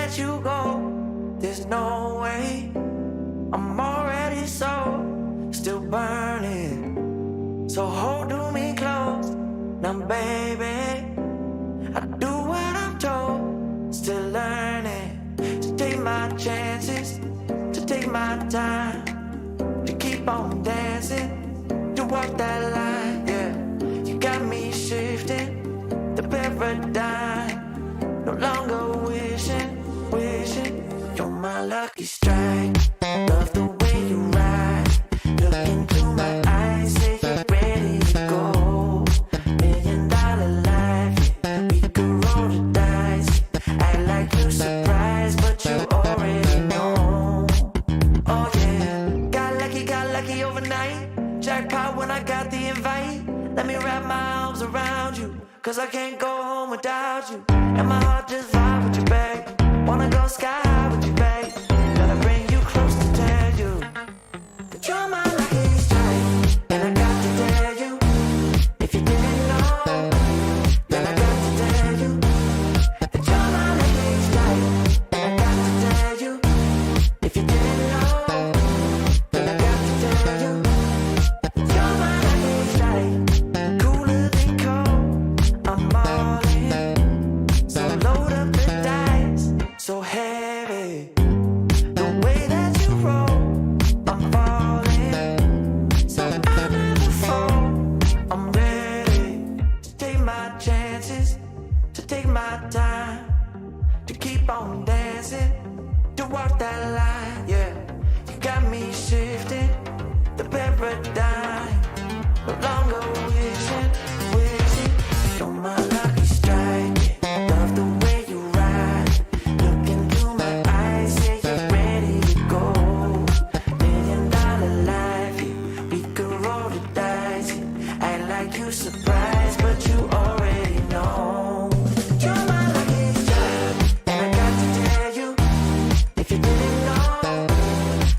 let you go. There's no way. I'm already so still burning. So hold to me close. Now, baby, I do what I'm told. Still learning to take my chances, to take my time, to keep on dancing, to walk that line. Yeah, you got me shifting the paradigm. No longer wishing, you're my lucky strike. Love the way you ride. Look into my eyes, say you're ready to go. $1 million life, yeah. We could roll the dice. Act like you're surprised, but you already know. Oh yeah, got lucky overnight. Jackpot when I got the invite. Let me wrap my arms around you, 'cause I can't go home without you. And my heart just vibe with you, babe. Wanna go sky high with you, babe. Gotta bring you close to tell you that you're my lucky strike. And I got to tell you, if you didn't know, then I got to tell you that you're my lucky strike. And I got to tell you, if you didn't know, then I got to tell you that you're my lucky strike. Cooler than cold, I'm all in. So load up the dice, so heavy. The way that you roll, I'm falling. So I never fall. I'm ready to take my chances, to take my time, to keep on dancing, to walk that line. Yeah, you got me shifting the paradigm. No longer wishing, you're my lucky strike. Yeah. Love the way you ride. Look into my eyes, say you're ready to go. $1 million life, yeah. We could roll the dice. Yeah. Act like you surprised, but you already know. You're my lucky strike, and I got to tell you, if you didn't know,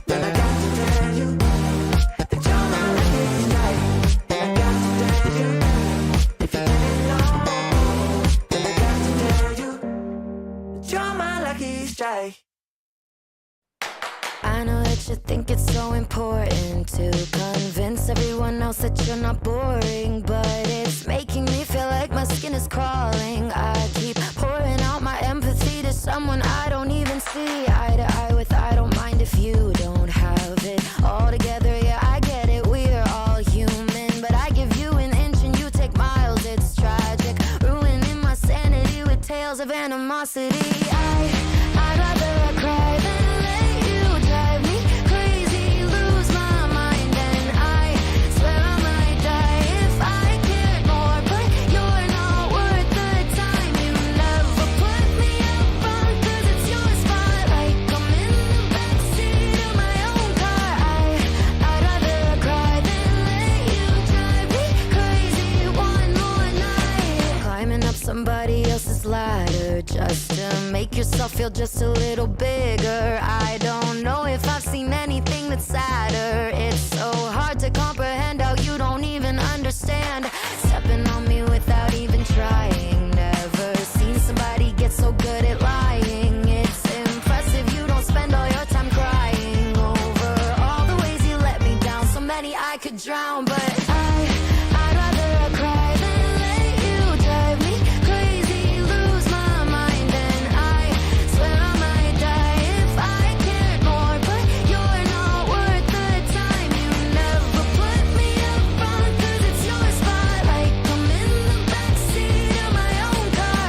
then I got to tell you that you're my lucky strike. And I got to tell you, if you didn't know, then I got to tell you that you're my lucky strike. I know that you think it's so important to convince everyone else that you're not boring, but it's making me feel like my skin is crawling. I keep pouring out my empathy to someone I don't even see eye to eye with. I don't mind if you don't have it all together. Yeah, I get it, we're all human, but I give you an inch and you take miles. It's tragic, ruining my sanity with tales of animosity. I'd rather cry than let you drive me crazy, lose my mind, and I swear I might die if I cared more. But you're not worth the time. You never put me up front, 'cause it's your spotlight. I'm in the backseat of my own car. I'd rather cry than let you drive me crazy one more night. Climbing up somebody else's ladder just to make yourself feel just a little bigger. I don't know if I've seen anything that's sadder. It's so hard to comprehend how you don't even understand. Stepping on me without even trying. Never seen somebody get so good at lying. It's impressive you don't spend all your time crying over all the ways you let me down. So many I could drown, but I'd rather cry than let you drive me crazy, lose my mind, and I swear I might die if I cared more. But you're not worth the time. You never put me up front, 'cause it's your spotlight. I'm in the backseat of my own car.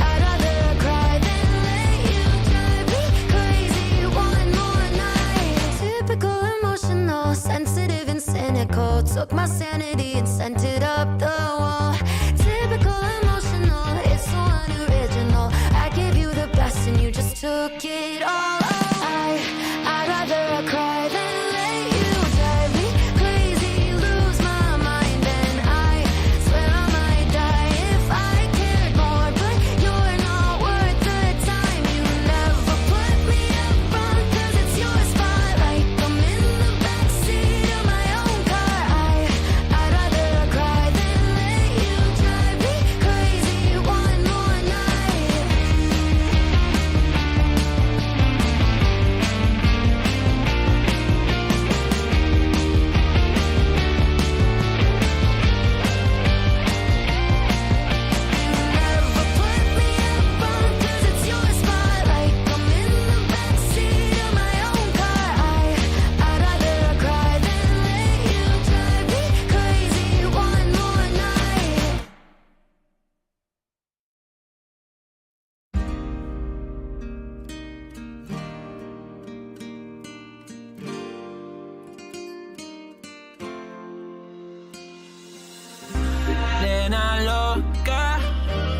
I'd rather cry than let you drive me crazy one more night. Typical emotional, sensitive and cynical. Took my sanity and sent it up the wall. Typical emotional, it's so unoriginal. I gave you the best and you just took it all. I'd rather cry than let you drive me crazy, lose my mind, and I swear I might die if I cared more. But you're not worth the time. You never put me up front, 'cause it's your spotlight. I'm in the backseat of my own car. I'd rather cry than let you drive me crazy one more night.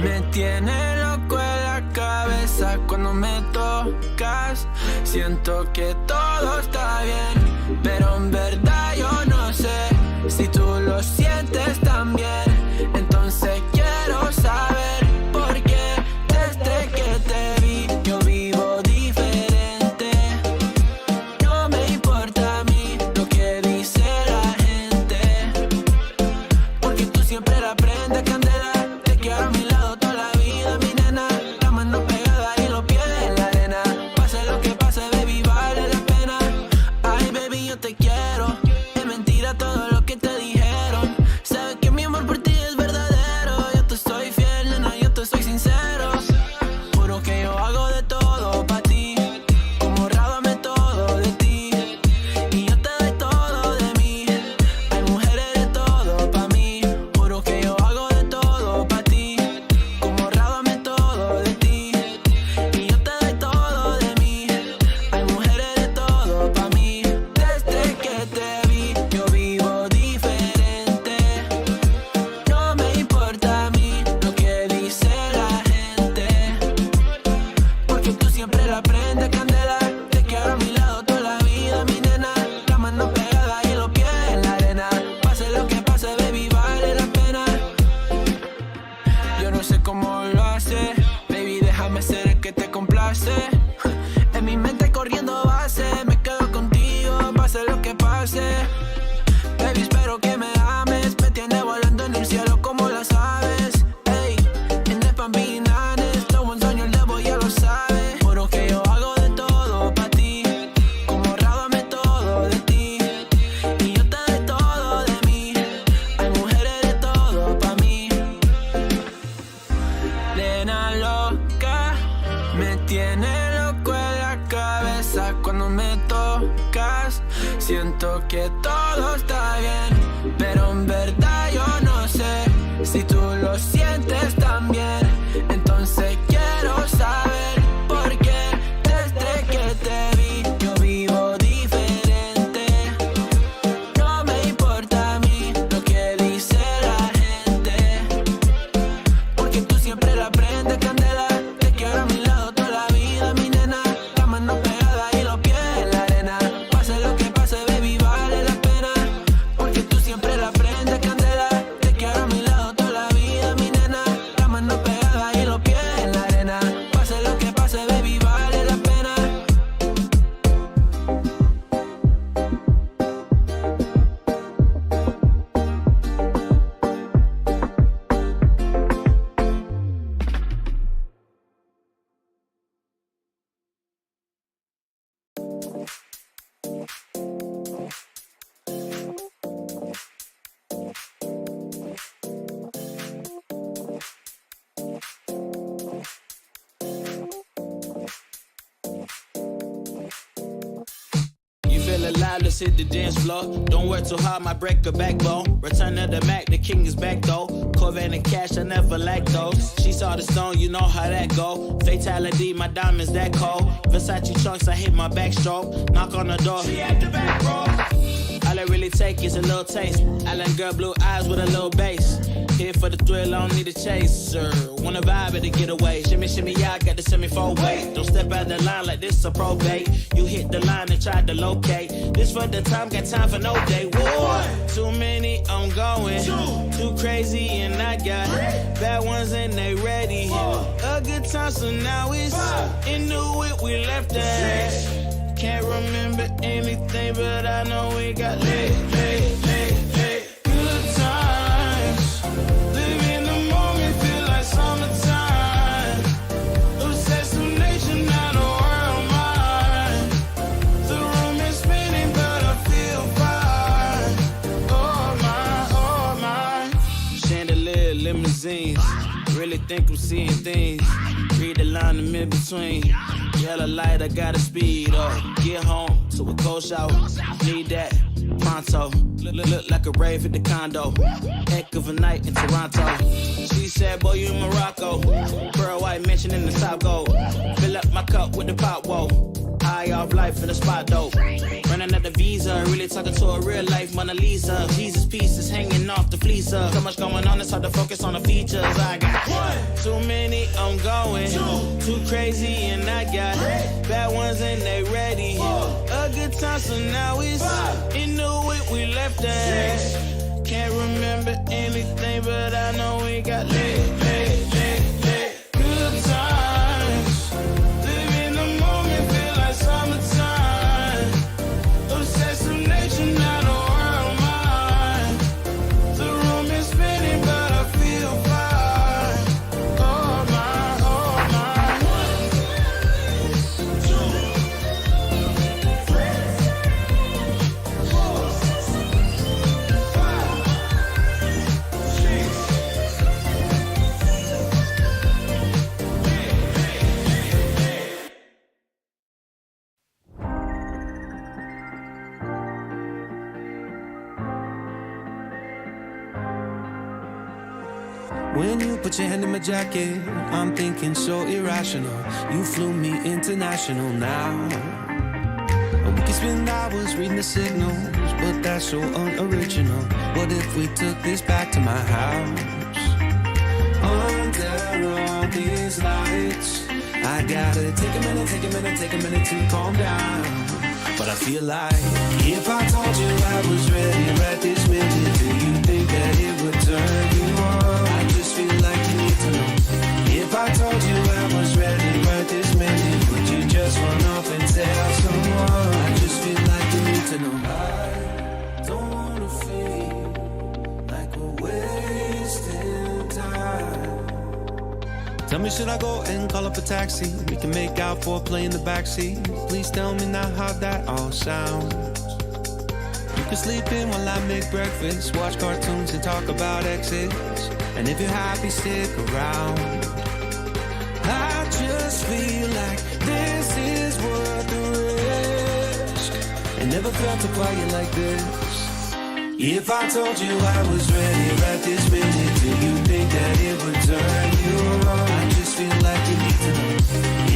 Me tiene loco en la cabeza cuando me tocas. Siento que todo está bien, pero en verdad yo no sé si tú lo sientes también. Entonces quiero saber por qué desde que te vi yo vivo diferente. No me importa a mí lo que dice la gente, porque tú siempre la prendes candela. Te quiero a mi lado toda la vida, mi nena. La mano pegada y los pies en la arena. Pase lo que pase, baby, vale la pena. Ay, baby, yo te quiero. Es mentira todo lo que te dijeron. Sabes que mi amor por ti es verdadero. Yo te soy fiel, nena, yo te soy sincero. Juro que yo hago de todo pa' ti. Como rábame todo de ti. Y yo te doy todo de mí. Hay mujeres de todo pa' mí. Juro que yo hago de todo pa' ti. Como rábame todo de ti. Y yo te doy todo de mí. Hay mujeres de todo pa' mí. Desde que te vi yo vivo diferente. No me importa a mí lo que dice la gente, porque tú siempre la prendes candela. Te quiero a mi lado toda la vida, mi nena. La mano pegada y los pies en la arena. Pase lo que pase, baby, vale la pena. Yo no sé cómo lo hace, baby, déjame ser el que te complace. En mi mente corriendo base, me quedo contigo, pase lo que pase. Baby, espero que me ames, me tiene volando en el cielo como las aves. Ey, en el Pambinanes, todo un sueño el debo ya lo sabe. Juro que yo hago de todo pa' ti, como rábame todo de ti. Y yo te doy todo de mí, hay mujeres de todo pa' mí. Nena loca, me tiene loco en la cabeza cuando me tocas. Siento que todo está bien, pero en verdad yo no sé si tú lo sientes también. Entonces quiero saber por qué desde que te vi yo vivo diferente. No me importa a mí lo que dice la gente, porque tú siempre la prendes candela. Te quiero a mi lado toda la vida, mi nena. La mano pegada y los pies en la arena. Pase lo que pase, baby, vale la pena, porque tú siempre la prendes candela. Te quiero a mi lado toda la vida, mi nena. La mano pegada y los pies en la arena. Pase lo que pase, baby, vale la pena. You feel alive, let's hit the dance floor. Don't work too hard, might break a backbone. Return of the Mac, the king is back though. Corvette and cash, I never lack those. She saw the stone, you know how that go. Fatality, my diamonds that cold. Versace trunks, I hit my backstroke. Knock on the door, she at the back, bro. All I really take is a little taste. Island girl, blue eyes with a little bass. Here for the thrill, I don't need a chaser. Wanna vibe at the getaway. Shimmy, shimmy, yeah, I got the semi-fold weight. Don't step out the line like this a probate. You hit the line and tried to locate. This for the time, got time for no day. Whoa, too many, I'm going. Too crazy and I got bad ones and they ready. A good time, so now it's into it, we left that. Can't remember anything, but I know we got lit. Good times, live in the moment, feel like summertime. Obsessed with nature, not a world mine. The room is spinning, but I feel fine. Oh my. Chandelier, limousines. Really think I'm seeing things. Read the line in mid-between. Yellow light, I gotta speed up. Get home to a cold shower. Need that pronto. Look like a rave at the condo. Heck of a night in Toronto. She said, boy, you in Morocco. Pearl white mention in the top gold. Fill up my cup with the pop, whoa. Eye off of life in a spot though. Running at the visa, really talking to a real life Mona Lisa. Jesus pieces hanging off the fleecer. So much going on, it's hard to focus on the features. I got too many, I'm going too crazy, and I got bad ones and they ready. A good time, so now it's into it, we left that. Can't remember anything, but I know we got lit. Good times, live in the moment, feel like summertime. Obsessed with nature, not a world mind. The room is spinning, but I feel fine. Oh my, oh my. 1, 2, 3, 4, 5, 6. When you put your hand in my jacket, I'm thinking so irrational. You flew me international now. And we can spend hours reading the signals, but that's so unoriginal. What if we took this back to my house? Under all these lights, I gotta take a minute to calm down. But I feel like if I told you I was ready right this minute, do you think that it would turn you on? I just feel like you need to know. If I told you I was ready right this minute, would you just run off and tell someone? I just feel like you need to know. I don't wanna feel like we're wasting time. Tell me, should I go and call up a taxi? We can make out for a play in the backseat. Please tell me now how that all sounds. You can sleep in while I make breakfast, watch cartoons and talk about exes. And if you're happy, stick around. I just feel like this is worth the risk. I never felt so quiet like this. If I told you I was ready right this minute, do you think that it would turn you on? I just feel like you need to know.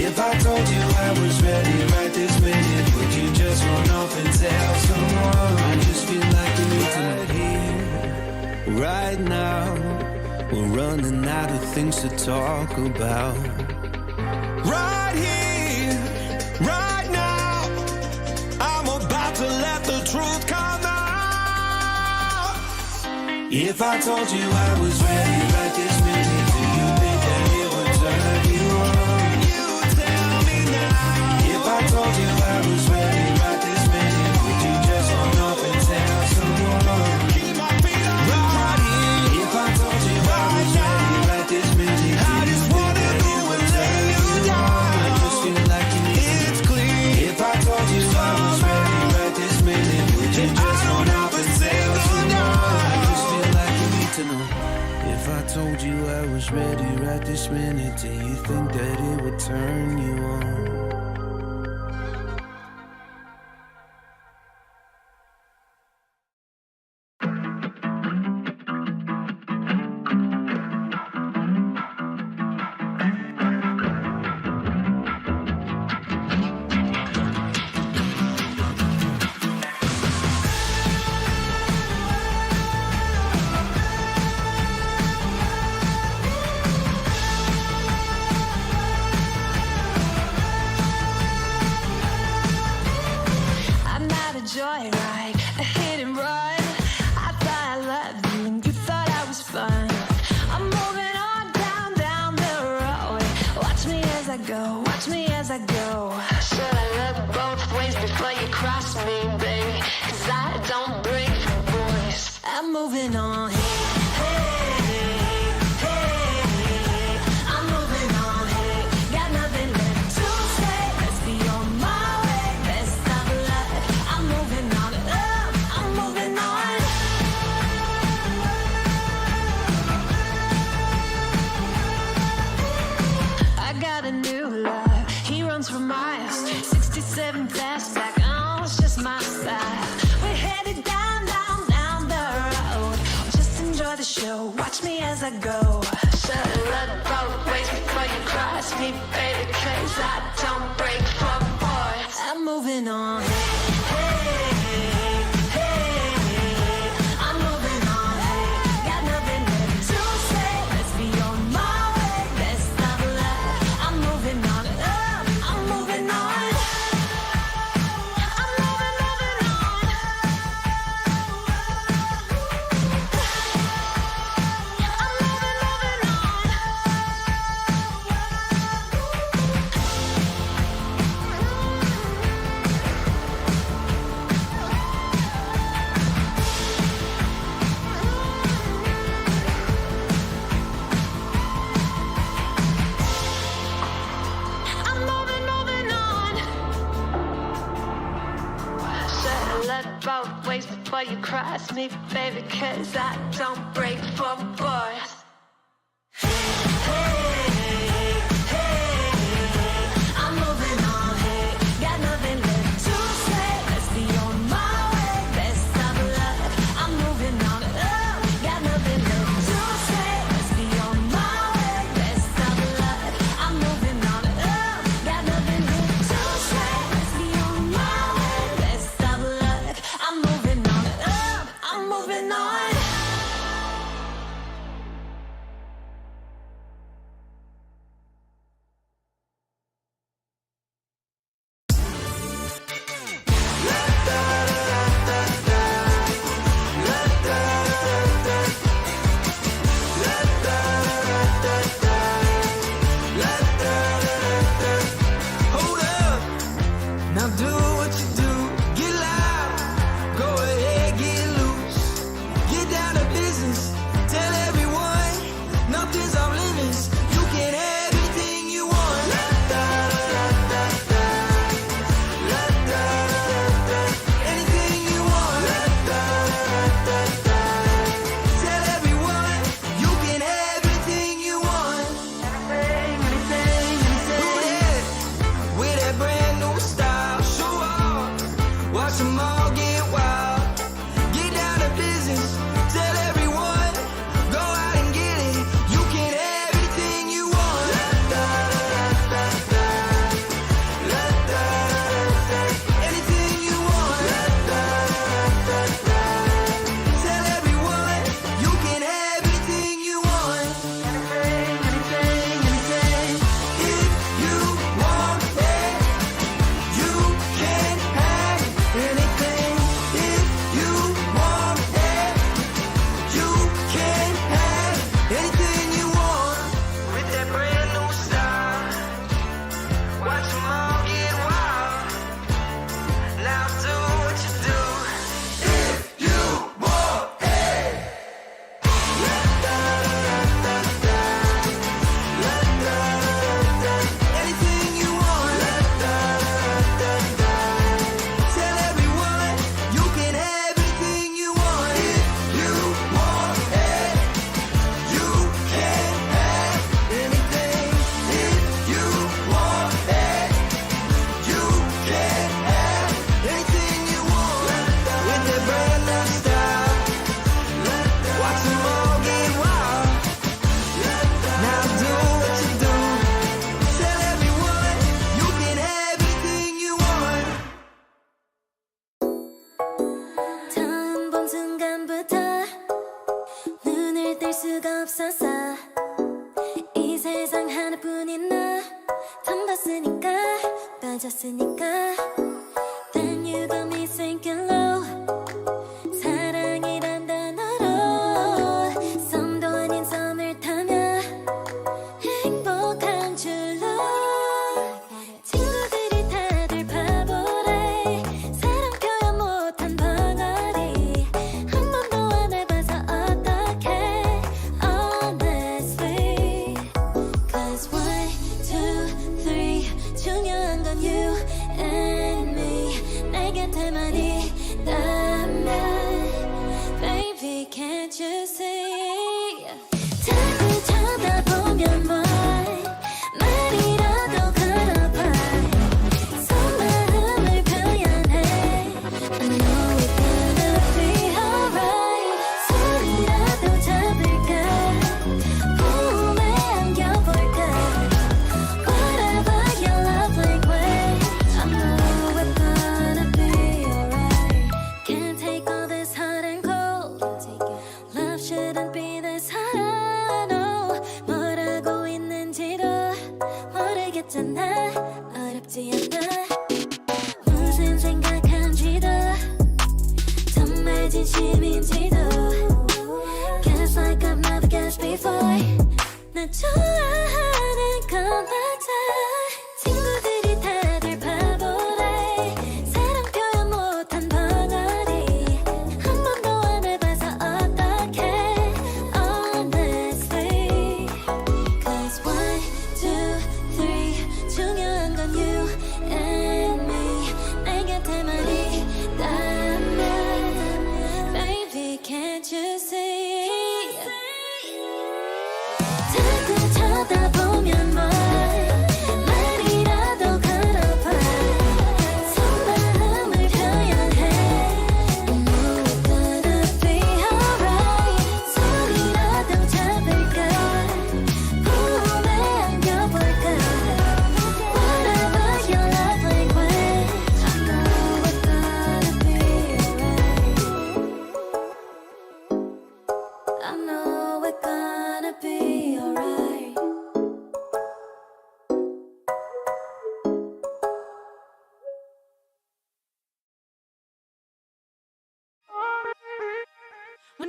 If I told you I was ready right this minute, would you just run off and tell someone? I just feel like you need to know. Right here, right now, we're running out of things to talk about. Right here, right now, I'm about to let the truth come out. If I told you I was ready right this minute, do you think that it would turn you on? You tell me now. If I told you I was ready right this minute, would you just run off and tell someone? Keep my feet on the ground. If I told you I was ready right this minute, I just wanna go and lay you down. I just feel like you need to know. It's clear. If I told you I was ready right this minute, would you just run off and tell someone? To know. If I told you I was ready right this minute, do you think that it would turn you on? Joyride, a hit and run. I thought I loved you and you thought I was fun. I'm moving on down the road. Watch me as I go, watch me as I go. Should I look both ways before you cross me, baby? 'Cause I don't break for boys. I'm moving on. For miles, 67 fastback, oh, it's just my style. We're headed down the road. Just enjoy the show, watch me as I go. Should look both ways before you cross me, baby, 'cause I don't break for boys. I'm moving both ways before you cross me, baby, 'cause I don't break for boys. I'm moving on, hey, got nothing left to say. Let's be on my way, best of luck. I'm moving on, got nothing left to say. Let's be on my way, best of luck. I'm moving on, got nothing left to say. Let's be on my way, best of luck. I'm moving on, I'm moving on. Hold up, now do what you do. Get loud, go ahead, get loose. Get down to business, tell everyone nothing's off limits. You can have anything you want. Anything you want. Tell everyone you can have anything you want. Do that with that brand new style. Show off, watch them all get wild. Get down to business, tell everyone, go out and get it. You can have anything you want. Anything you want. Tell everyone you can have anything you want. If you want it, you can have anything. If you want it, you can have anything you want. With that brand new style, watch them all get wild. Now do what you do. If you want it. Anything you want. Tell everyone you can have anything you want. If you want it, you can have anything. If you want it, you can have anything you want. With that brand new style, watch them all get wild. Now do what you do. Tell everyone you can have anything you want. 처음 본 순간부터 눈을 뗄 수가 없었어. 이 세상 하나뿐인 너 처음 봤으니까 빠졌으니까 Then you got me sinking low. 사랑이란 단어로 썸도 아닌 썸을 타며 행복한 줄로 친구들이 다들 바보래. 사랑 표현 못한 벙어리 한 번도 안 해봐서 어떡해 honestly. 'Cause 1, 2, 3 중요한 건 you and me. 내 곁에만 있다면 baby can't you see. 자꾸 쳐다보면 뭐해 말이라도 걸어봐. 속마음을 표현해. I know it's gonna be alright. 손이라도 잡을까 품에 안겨볼까. Whatever your love language, I know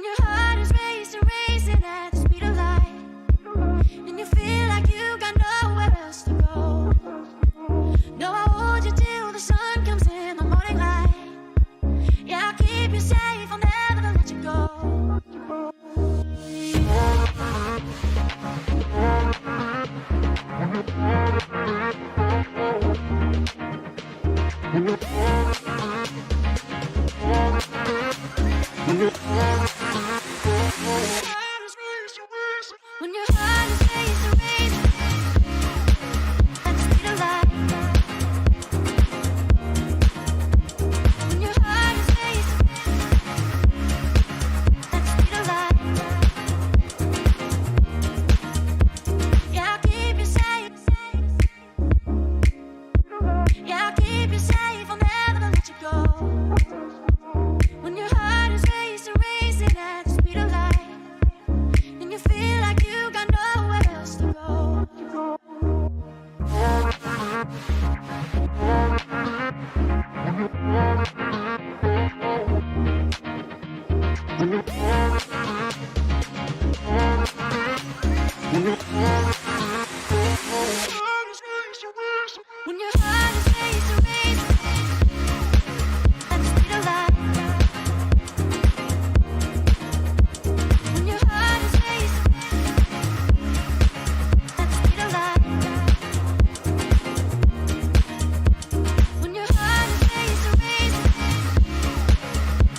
your heart is racing at the speed of light, and you feel like you got nowhere else to go. No, I hold you till the sun comes in the morning light. Yeah, I'll keep you safe, I'll never let you go. When your heart is racing at the speed of light. When your heart is racing at the speed of light. Yeah, I'll keep you safe. Yeah, I'll keep you safe, I'll never let you go. When your heart is racing at the speed of light, and you feel like you got nowhere else to go. When your heart is racing at the speed of light. When your heart is racing at the speed of light. When your heart is racing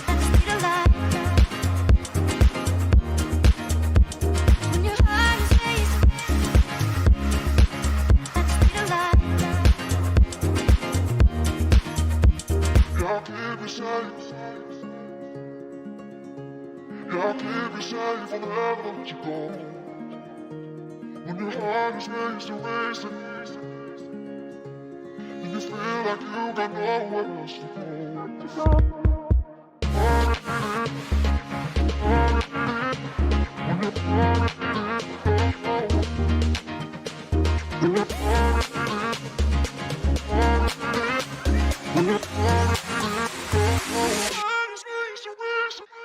at the speed of light. When your heart is racing at the speed of light. I'll keep you safe. I'll keep you safe, I'll never let you go. When your heart is racing, and you feel like you got nowhere else to go.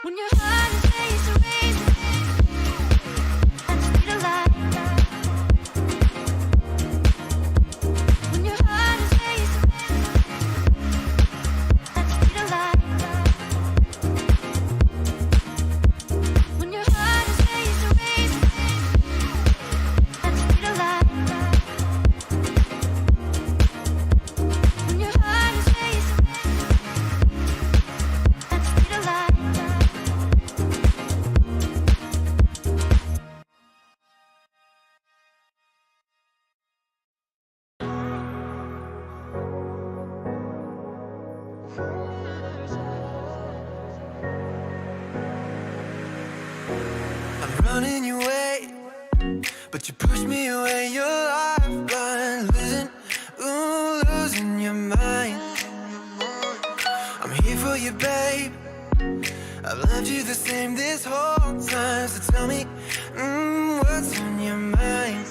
When your heart is racing at the speed of light. When your heart is racing at the speed of light. When your heart is racing at the speed of light. When your heart is racing at the speed of light. I'm running your way, but you push me away. Your lifeline, losing your mind. I'm here for you, babe. I've loved you the same this whole time. So tell me, what's on your mind?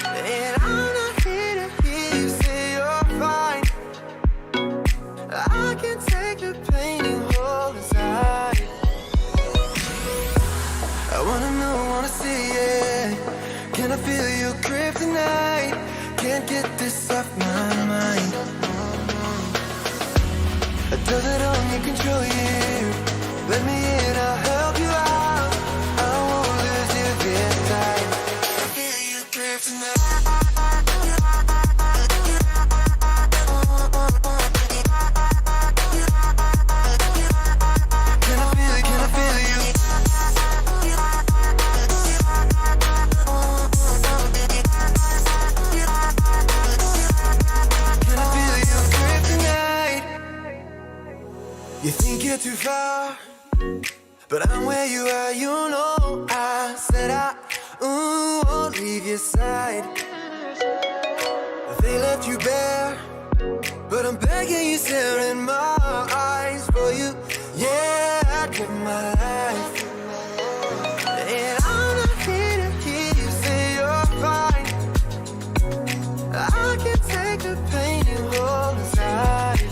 And I'm not here to hear you say you're fine. I can take the pain you hold inside. I wanna know, wanna see it. Can I feel your kryptonite? Can't get this off my mind. Does it only control you? Let me in, I'll help you out. I won't lose you this time. I feel your kryptonite. Can I feel it? Can I feel you? Can I feel your kryptonite? You think you're too far, but I'm where you are, you know. I said I won't leave your side. They left you bare, but I'm begging you, stare in my eyes for you. Yeah, I'd give my life. And I'm not here to hear you say you're fine. I can take the pain you hold inside.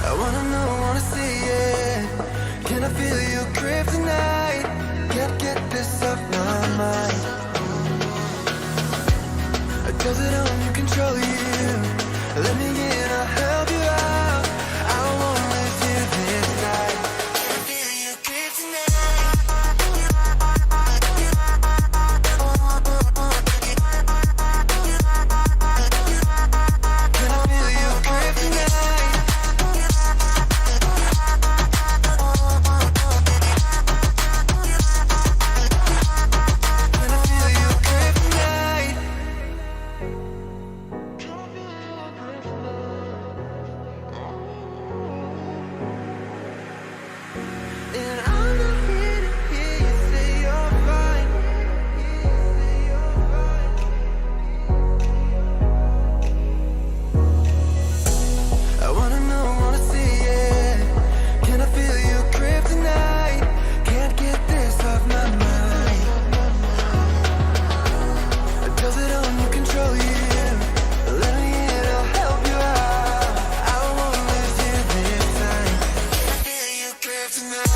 I wanna know, wanna see it. Does it only control you? Let me in, I'll help you out. I won't lose you this night. Can I feel your kryptonite? Can I feel your kryptonite? Can I feel your kryptonite? And I'm not here to hear you say you're fine. I wanna know, wanna see it. Can I feel your kryptonite? Can't get this off my mind. Does it only control you? Let me in, I'll help you out. I won't lose you this time. Can I feel your kryptonite?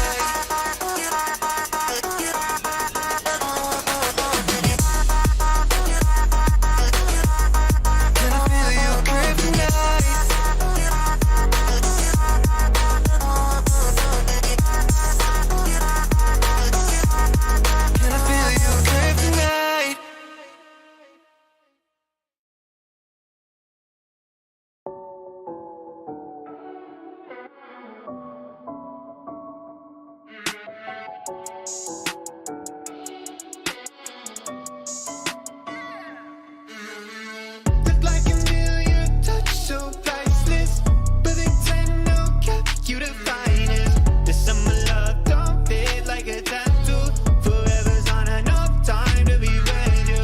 Can I feel your kryptonite? Can I feel your kryptonite? Look like a million, touch so priceless. But they tend no cap, you the finest. The summer love don't fade like a tattoo. Forever's not enough time to be with you.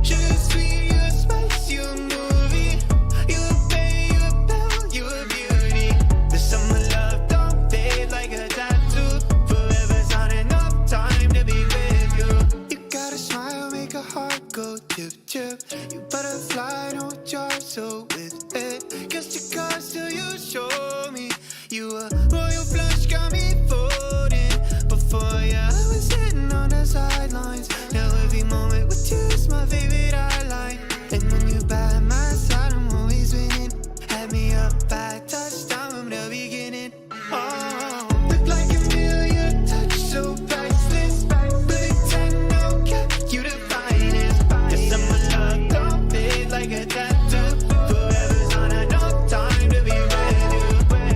Sugar sweet, you a spice, you a movie. You a bay, you a belle, you a beauty. The summer love don't fade like a tattoo. Forever's not enough time to be with you. You got a smile, make a heart go chip chip. You butterfly, don't jar so with it. Guess your cards till you show me. You a royal flush, got me folding. Before you, I was sitting on the sidelines. Now every moment with you is my favorite highlight. And when you by my side, I'm always winning. Had me up by touchdown from the beginning. Oh, look like a million, touch so priceless. But they tend no cap, you the finest. The summer love don't fade like a tattoo. Forever's not enough time to be with you.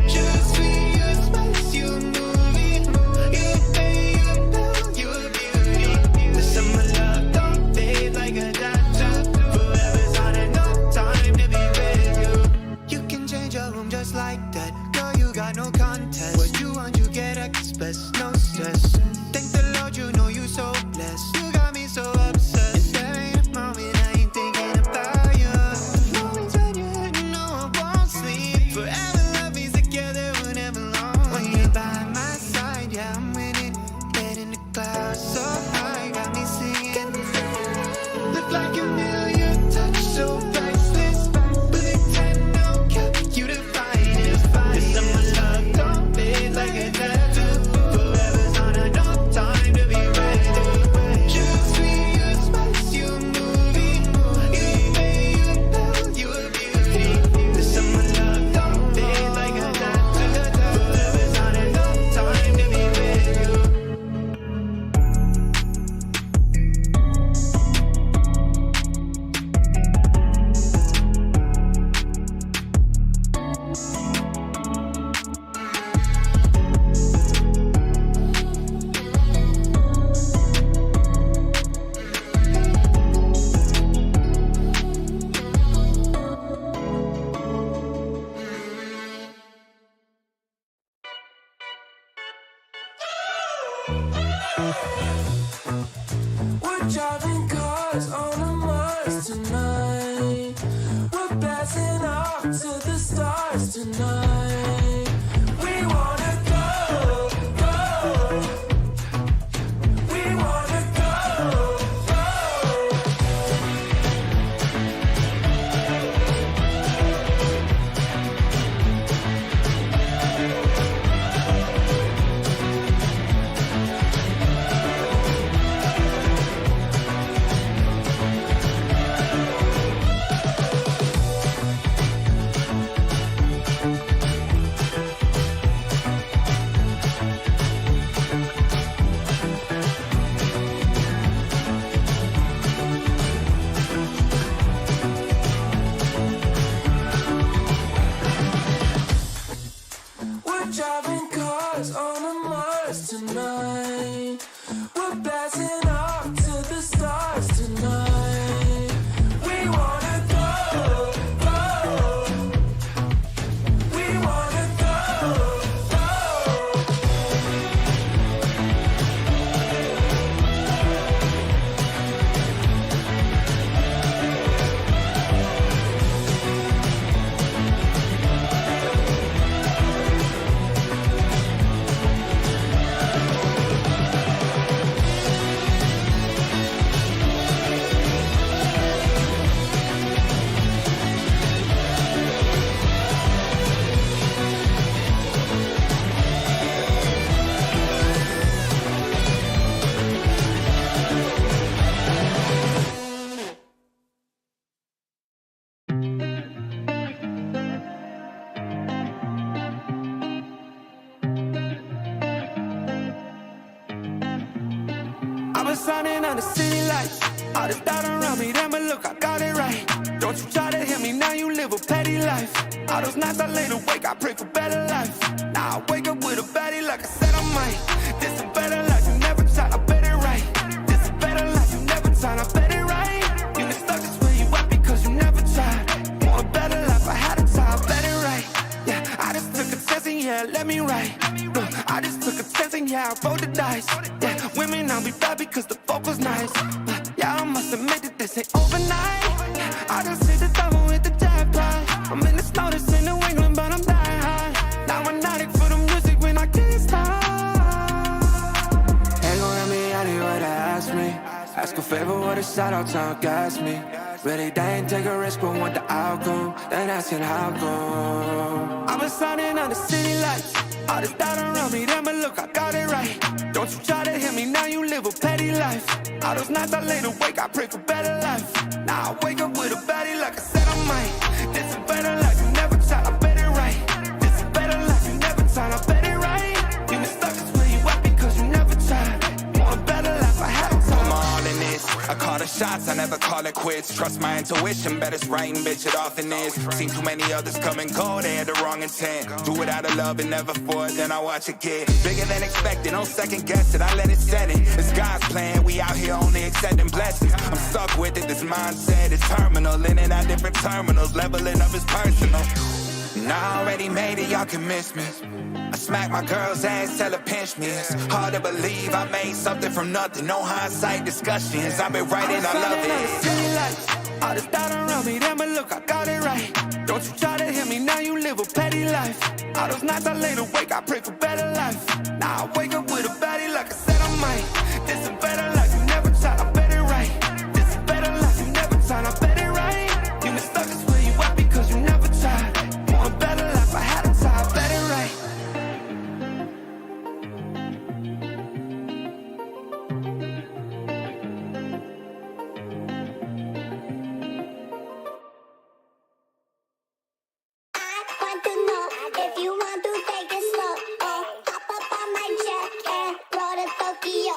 Sugar sweet, you a spice, you a movie. You a bay, you a belle, you a beauty. The summer love don't fade like a tattoo. Forever's not enough time to be with you. You can change your room just like that. Girl, you got no contest. What you want, you get express, no stress. Thank the Lord, you know you so blessed. You got me so obsessed. There ain't a moment I ain't thinking about you. Moments when you're hurting, no, I won't sleep. Forever love is together, whenever long. When you're by my side, yeah, I'm winning. Head in the clouds, so high, got me singing. Look like a million, touch so priceless. But they tend no cap, you the finest. The summer love don't fade like a tattoo. Forever's not enough time to be with you. Sugar sweet, you a spice, you a movie. You a bay, you a belle, you a beauty. The summer love don't fade like a tattoo. Forever's not enough time to be with you. We're driving cars on a Mars tonight. We're blasting off to the stars tonight. We wanna go, go. We wanna go, go. been signing under city lights. All this doubt around me, damn it, look, I got it right. Don't you try to hit me, now you live a petty life. All those nights I laid awake, I pray for better life. Now I wake up with a baddie like I said I might. This a better life, you never tried, I bet it right. This a better life, you never tried, I bet it right. You been stuck just where you at because you never tried. Want a better life, I had to try, I bet it right. Yeah, I just took a test and yeah, let me write. I just took a test and yeah, I rolled the dice. Yeah, women I'll be bad because the folk was nice. But yeah, I must admit that this ain't overnight. I just hit the double with the jackpot. I'm in the snow, this in New England, but I'm dying high. Now I'm addict for the music when I can't stop. Ain't gon' let me out here what they ask me. Ask a favor what a shout out to gas me. Really, they ain't take a risk but want the outcome. Then asking how come. I've been signing under city lights. All this doubt around me, damn it, look, I got it right. Don't you try to hit me, now you live a petty life. All those nights I laid awake, I pray for better life. Now I wake up with a baddie like I said I might. This a better life, you never tried, I bet it right. This a better life, you never tried, I bet it right. You been stuck just where you at because you never tried. Want a better life, I had to try. I'm all in this. I call the shots, I never call it quits. Trust my intuition, bet it's right and bitch, it often is. Seen too many others come and go, they had the wrong intent. Do it out of love and never for it, then I watch it get bigger than expected. Don't second guess it, I let it set it. It's God's plan, we out here only accepting blessings. I'm stuck with it, this mindset is terminal. In and out different terminals, leveling up is personal. And I already made it, y'all can miss me. I smack my girl's ass, tell her pinch me. It's hard to believe I made something from nothing. No hindsight discussions, I've been writing, I love it. All this doubt around me, damn it, look, I got it right. Don't you try to hit me, now you live a petty life. All those nights I laid awake, I pray for better life. Now I wake up with a baddie like I said I might. This a better life, you never tried, I bet it right. This a better life, you never tried, I bet it right. You been stuck just where you at because you never tried. Want a better life, I had to try, I bet it right. Want to know if you want to take it slow. Oh, hop up on my jet and roll to Tokyo.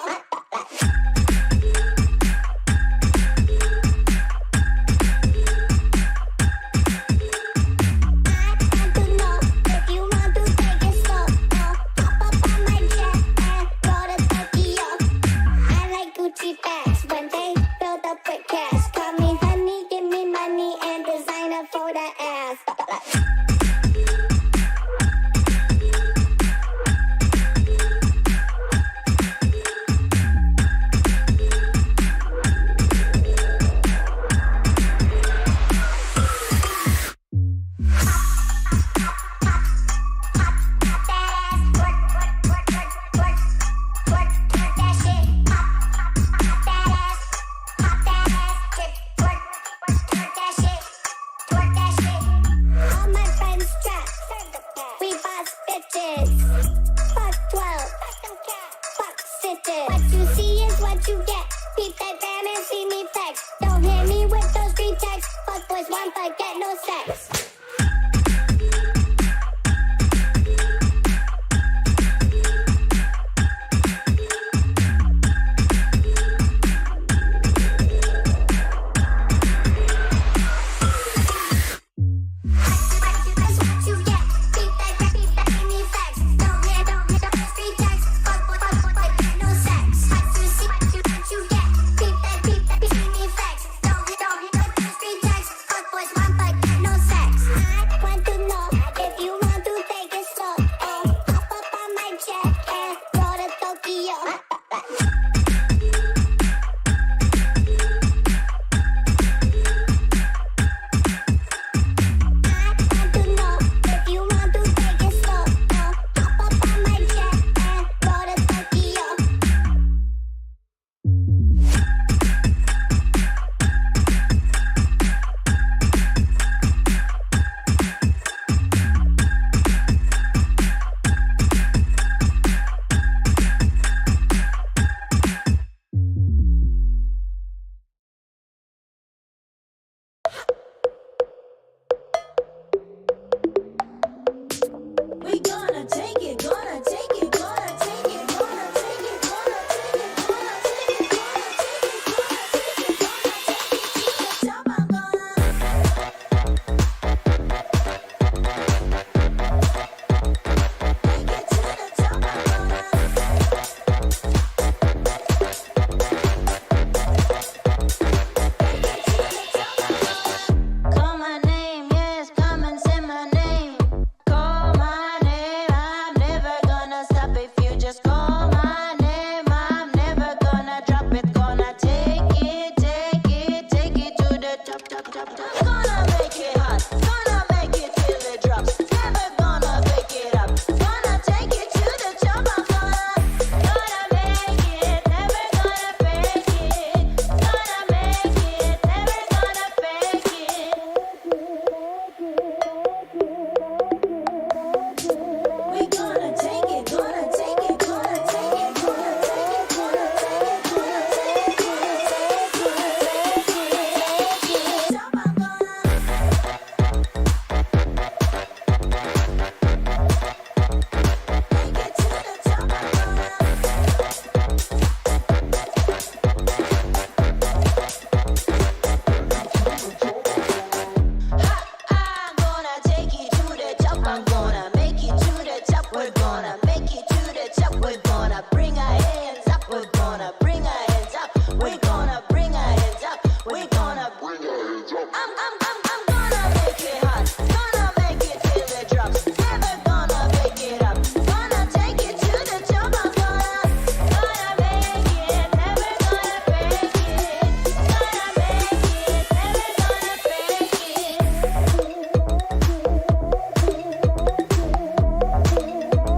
When they build up with cash, call me honey, give me money and designer for the ass. What you see is what you get. Peep that fan and see me flex. Don't hit me with those street texts. Fuck boys want but get no sex. Boys want but get no sex. Gonna make it hot, gonna make it till it drops. Never gonna pick it up, gonna take it to the top. I'm gonna make it, never gonna fake it. Gonna make it, never gonna fake it. We gonna take it, gonna take it, gonna take it, gonna take it, gonna take it, gonna take it, gonna take it, gonna take it. Top, I'm gonna. I'm gonna take it to the top. I'm gonna make it to the top. We're gonna make it to the top. We're gonna bring our hands up. We're gonna bring our hands up. We're gonna bring our hands up. We're gonna bring our hands up. I'm gonna make it hot. Gonna make it till it drops. Never gonna pick it up. Gonna take it to the top. I'm gonna make it. Never gonna fake it. Gonna make it. Never gonna fake it.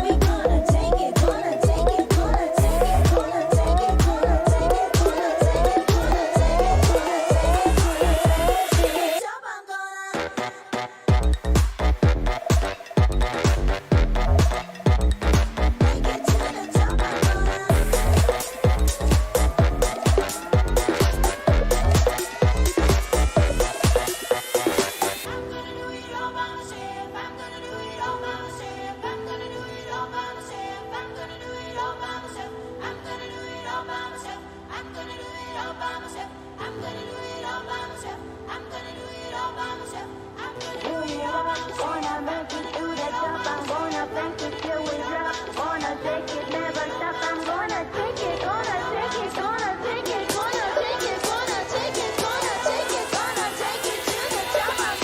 We gonna take it, gonna take it, gonna take it, gonna take it, gonna take it, gonna take it, gonna take it, gonna take it, gonna take it. Top, I'm gonna. Make it to the top, I'm gonna. I'm gonna do it all by myself. I'm gonna do it all by myself. I'm gonna do it all by myself. I'm gonna do it all by myself. I'm gonna do it all by myself. I'm gonna do it all by myself. I'm gonna do it all by myself. I'm gonna do it all by myself. I'm gonna do it all by myself. Gonna make it to the top. I'm gonna make it till we drop. Gonna take it, never stop. I'm gonna take it, gonna take it, gonna take it, gonna take it, gonna take it, gonna take it, gonna take it to the top. I'm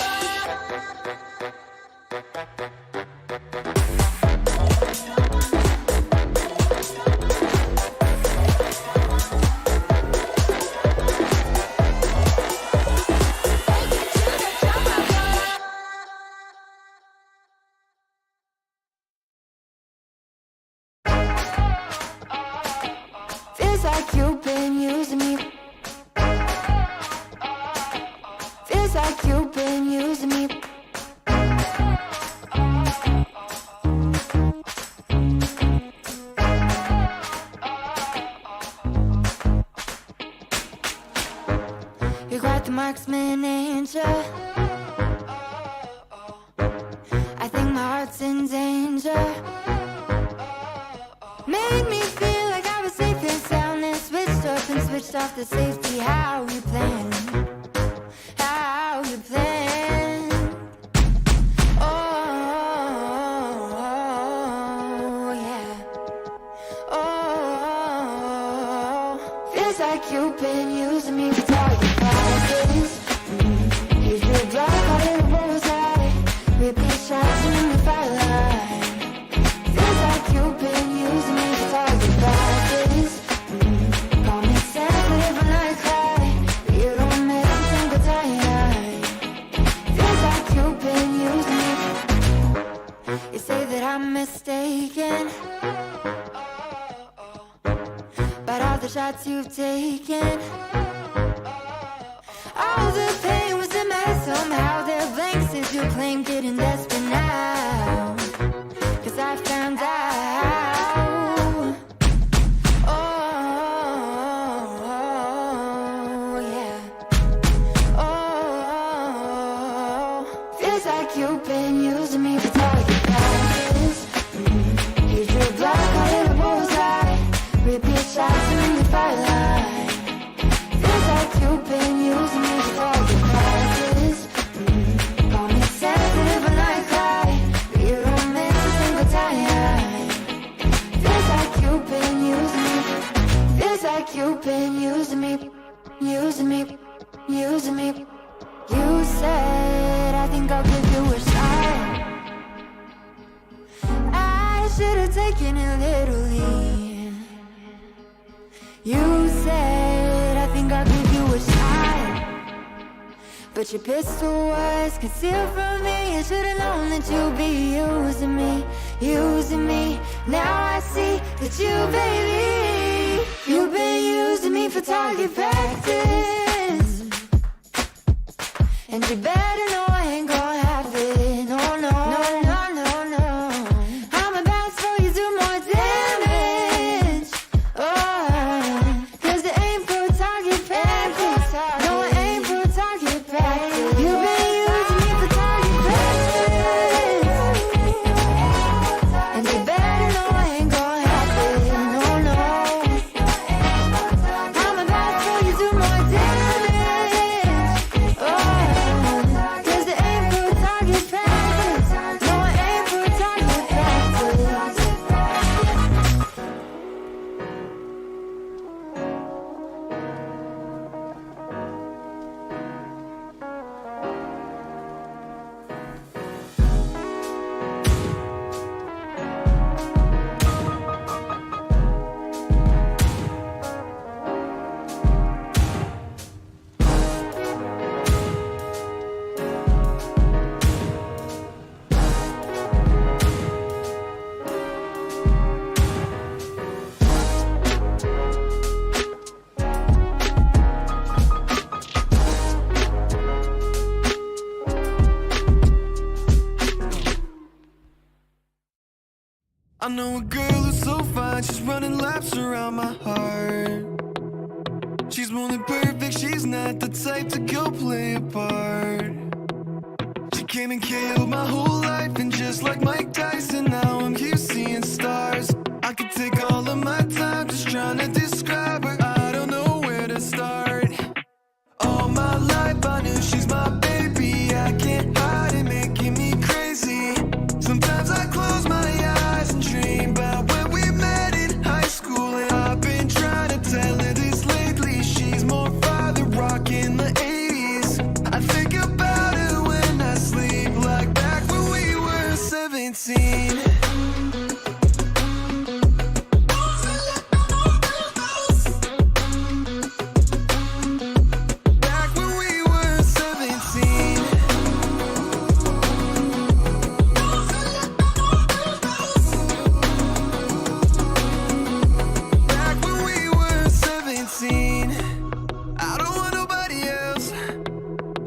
Feels like you've been using me. Feels like you've been using me. You're quite the marksman, ain't ya? I think my heart's in danger. Made me feel like I was safe and sound, and switched up and switched off the safety. How you plan? How you plan? Oh, yeah. Oh, feels like you've been using me with all your practice. Here's your blood, call it a bullseye. Repeat shots in the firelight. Feels like you've been using me with all your practice. Call me sensitive when I cry, but you don't make me single time. Feels like you've been using me. You say that I'm mistaken, but all the shots you've taken, all the pain was in my head somehow. They're blanks as you claim, getting desperate now, 'cause I found out. Oh, yeah. Oh, feels like you've been using me with all your practice. Here's your blood, call it a bullseye. Repeat shots in the firelight. Feels like you've been using me with all your practice. Call me sensitive when I cry, but you don't miss a single time. Feels like you've been using me. Feels like you've been using me, using me, using me. You said, I think I'll give you a shot. I should have taken it literally. You said, I think I'll give you a shot, but But your pistol was concealed from me. I should've known that you'd be using me, using me. Now I see that you, baby, you've been using me for target practice. And you better know I ain't gonna have it. No, no, no, no, no, no. I'm about to throw you do more damage. Oh, 'cause it ain't for target practice. No, it ain't for target practice. You've been using me for target practice. And you better know I ain't gonna have it. No, no. I'm about to throw you do more damage. Oh, 'cause it ain't for target practice. No, it ain't for target practice. I know a girl who's so fine, she's running laps around my heart. She's more than perfect, she's not the type to go play a part. She came and killed my whole life, and just like Mike Tyson, now I'm here seeing stars. I could take all of my time just trying to describe her, I don't know where to start. All my life I knew she's my baby, I can't hide it, making me crazy. Sometimes I close my eyes and dream about when we met in high school, and I've been trying to tell her this lately. She's more father rock in the 80s. I think about her when I sleep, like back when we were 17. Back when we were 17. Back when we were 17. I don't want nobody else,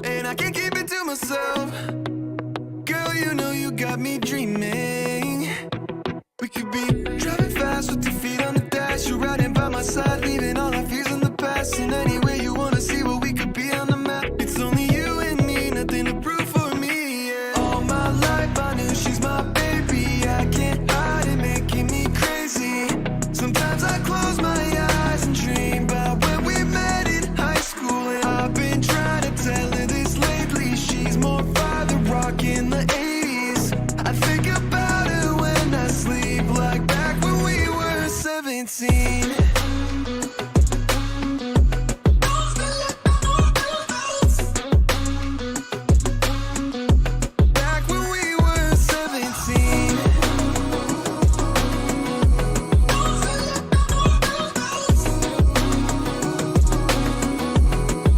and I can't keep it to myself. Girl, you know you got me dreaming. We could be driving fast with your feet on the dash. You're riding by my side, leaving all our fears in the past. And anywhere you wanna see what we could be on the map. It's only you and me, nothing to prove for me, yeah. All my life I knew she's my baby, I can't hide it, making me crazy. Sometimes I close my eyes and dream about when we met in high school, and I've been trying to tell her this lately. She's more father rock in the 80s. I think about her when I sleep, like back when we were 17. Back when we were 17.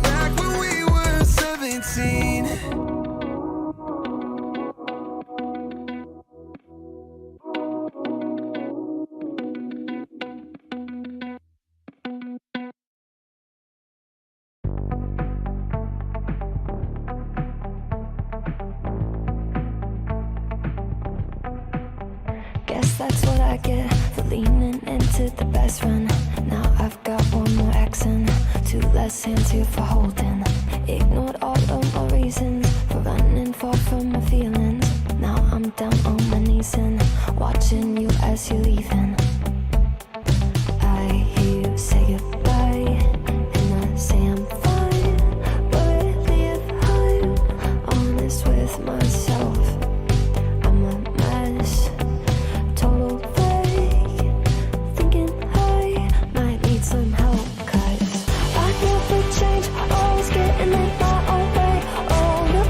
Back when we were 17. Guess that's what I get for leaning into the best friend. Now I've got one more accent, two less hands here for holding. Ignored all of my reasons for running far from my feelings. Now I'm down on my knees and watching you as you're leaving. I hear you say goodbye, and I say I'm fine. But if I'm honest with myself, I'm a mess. Total fake, thinking I might need some help, 'cause I never change, always getting in my own way. Oh, no,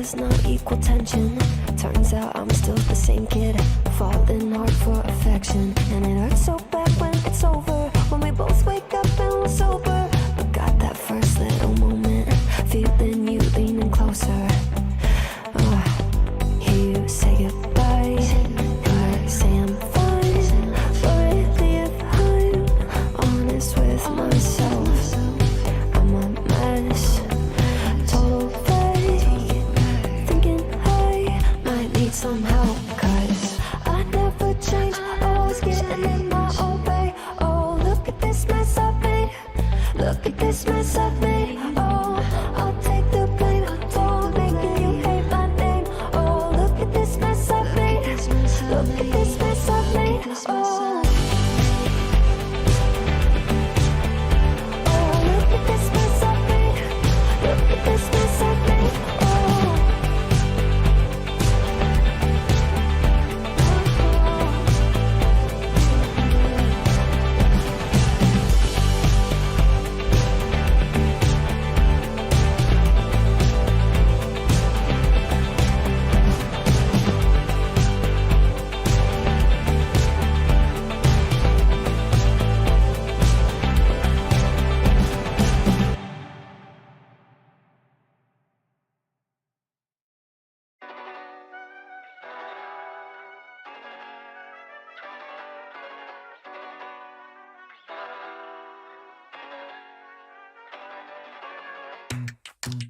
there's no equal tension. Turns out I'm still the same kid, falling hard for affection. And it hurts so bad when it's over, when we both wake up and we're sober. But got that first little moment, feeling you leaning closer. Hear you say goodbye, I say I'm fine. But really if I'm honest with myself, I'm a mess, total fake, thinking I might need some help. Cause I never change, always getting in my own way. Oh, look at this mess I've made, look at this mess I've made. Oh, I'll take the blame for making you hate my name. Oh, look at this mess I've made, look at this mess I've made. Oh, look at this mess I've made, look at this mess I've made.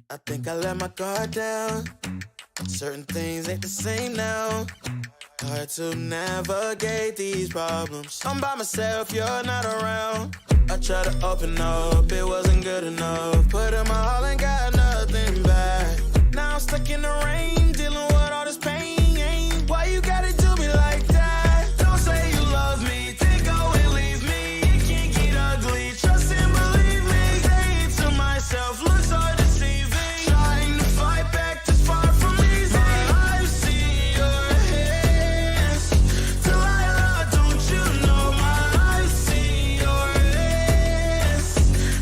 I think I let my guard down. Certain things ain't the same now. Hard to navigate these problems. I'm by myself, you're not around. I tried to open up, it wasn't good enough. Put in my all and got nothing back. Now I'm stuck in the rain, dealing with all this pain. Why you gotta do me like that? Don't say you love me, then go and leave me. It can't get ugly, trust and believe me. Saying to myself, look so deceiving. Trying to fight back, this far from easy. I see your hands. Delilah, don't you know my eyes see your hands.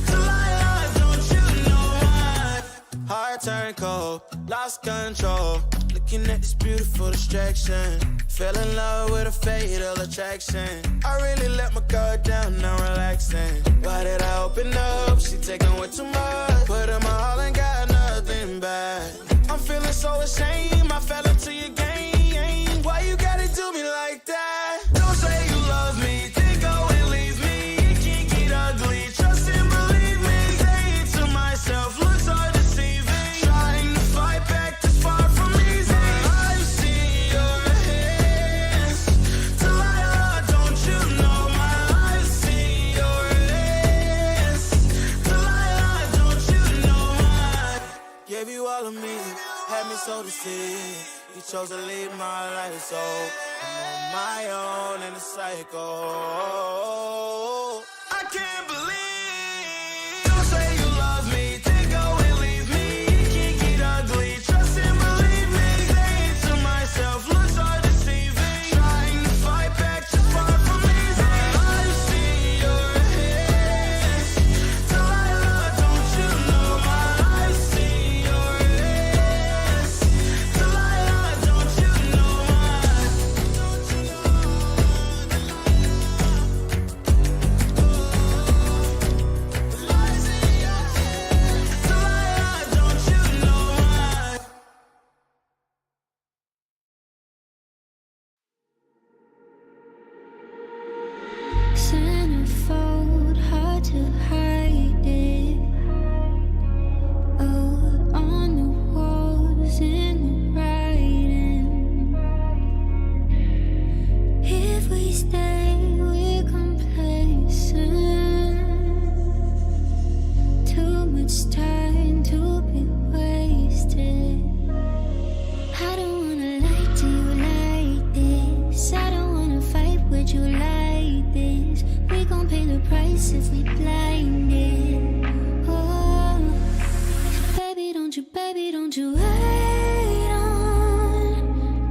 Delilah, don't you know my heart turned cold, lost control. Looking at this beautiful distraction. Fell in love with a fatal attraction. I really let my guard down, now relaxing. Why did I open up? She taking way too much. Put in my all and got nothing back. I'm feeling so ashamed, I fell into your game. Why you gotta do me like that? Don't say you love me, then go and leave me. It can't get ugly, trust and believe me. Saying to myself, look so deceiving. Trying to fight back, this far from easy. I see your hands. Delilah, don't you know my eyes see your hands. Delilah, don't you know my. Gave you all of me, had me so deceived. You chose to leave my life, so I'm on my own in a cycle. I can't believe. Don't say you love me, then go and leave me. It can't get ugly, trust and believe me. Saying to myself, look so deceiving. Trying to fight back, just far from easy. I see your hands. Delilah, don't you know my eyes see your hands. Delilah, don't you know my. Don't you know. Lies in your hands. Delilah, don't you know my. Centerfold, hard to hide it. Oh, on the walls, in the writing. If we stay, we're complacent. Too much time to be wasted. I don't wanna lie to you like this. I don't wanna fight with you like this. We gon' pay the price if we blinded. Oh, baby, don't you wait on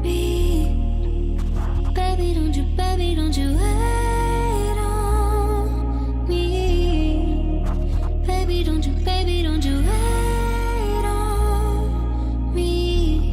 me. Baby, don't you wait on me. Baby, don't you wait on me.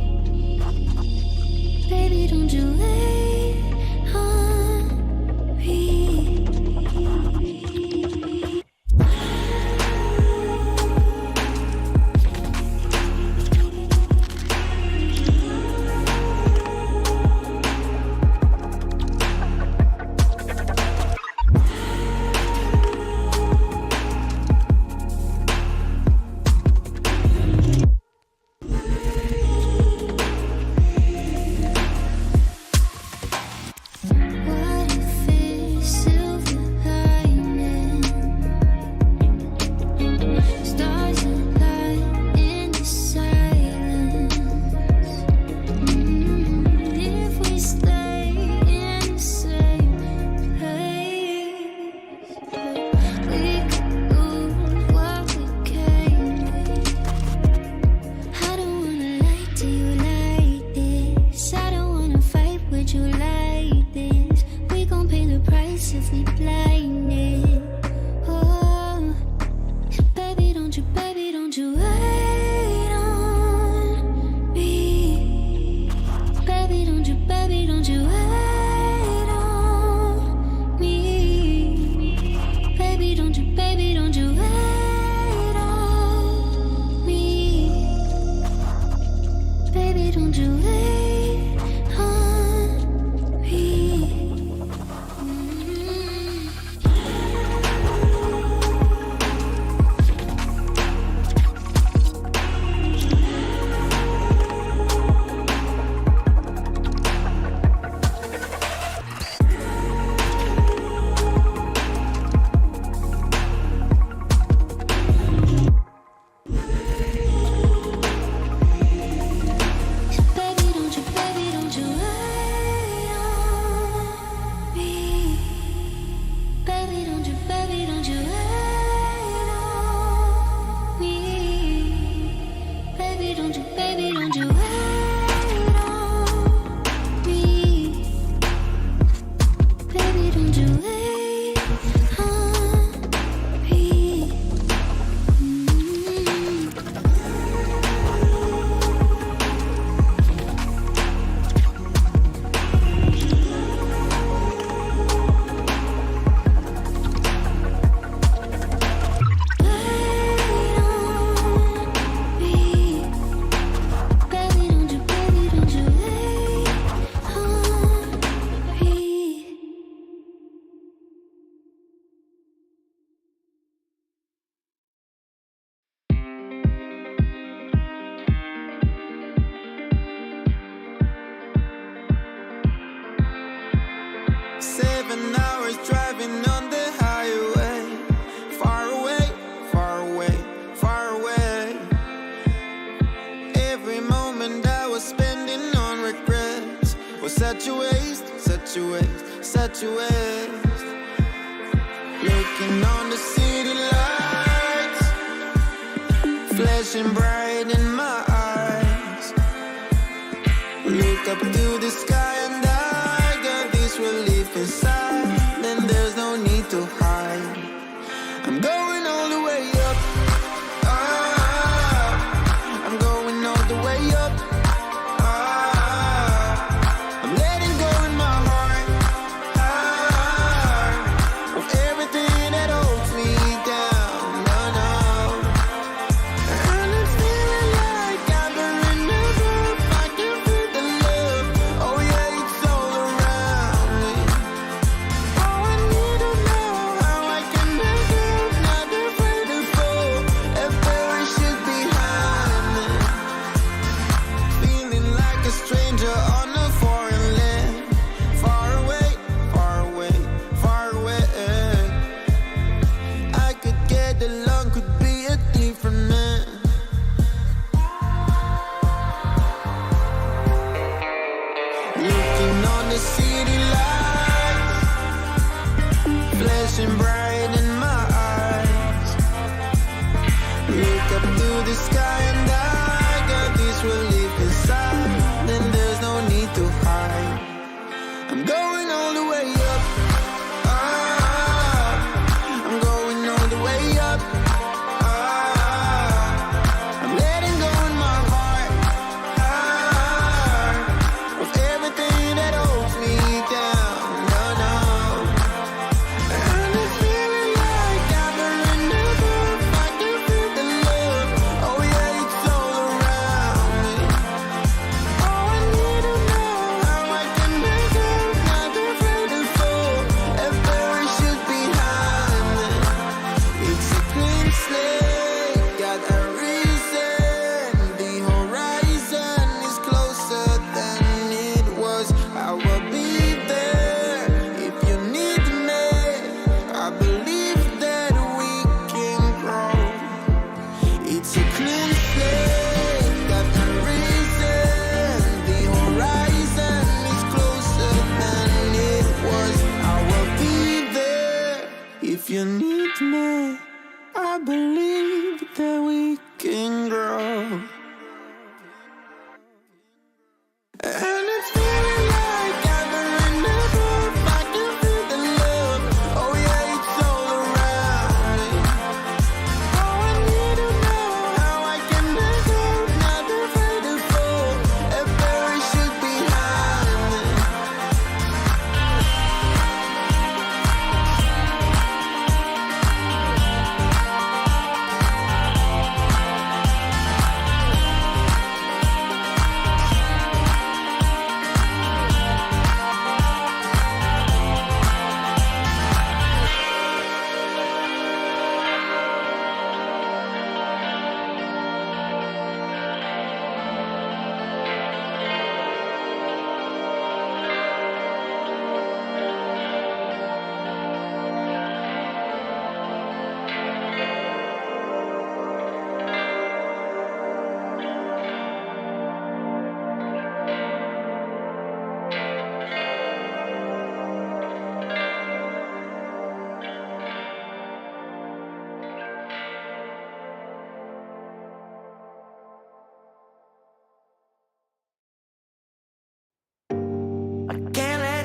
sleep blinded. Oh, baby, don't you wait on me. Baby, don't you wait on me. Baby, don't you wait on me. Baby, don't you wait on me. Baby, don't you wait on me. Baby, don't you wait on me. Baby, don't you wait on me. Baby, don't you wait on me. Seven hours driving on the highway. Far away, far away, far away. Every moment I was spending on regrets was such a waste, such a waste, such a waste. Looking on the city lights, flashing bright in my eyes. Look up to the sky and I got this relief inside. Then there's no need to hide. I'm going all the way up. Ah, I'm going all the way up. Ah, I'm letting go in my heart. Ah, of everything that holds me down. No, no. And I'm feeling like I'm in love. I can feel the love. Oh yeah, it's all around me. Oh, I need to know how I can make it. Not afraid to fall. If there is shit behind me. Feeling like a stranger on a foreign land. Far away, far away, far away. I could get along, could be a different man. Looking on the city lights, flashing bright in my eyes. Look up to the sky and I got this relief inside. Then there's no need to hide. I'm going all the way up. Ah, I'm going all the way up. Ah, I'm letting go in my heart. Ah, of everything that holds me down.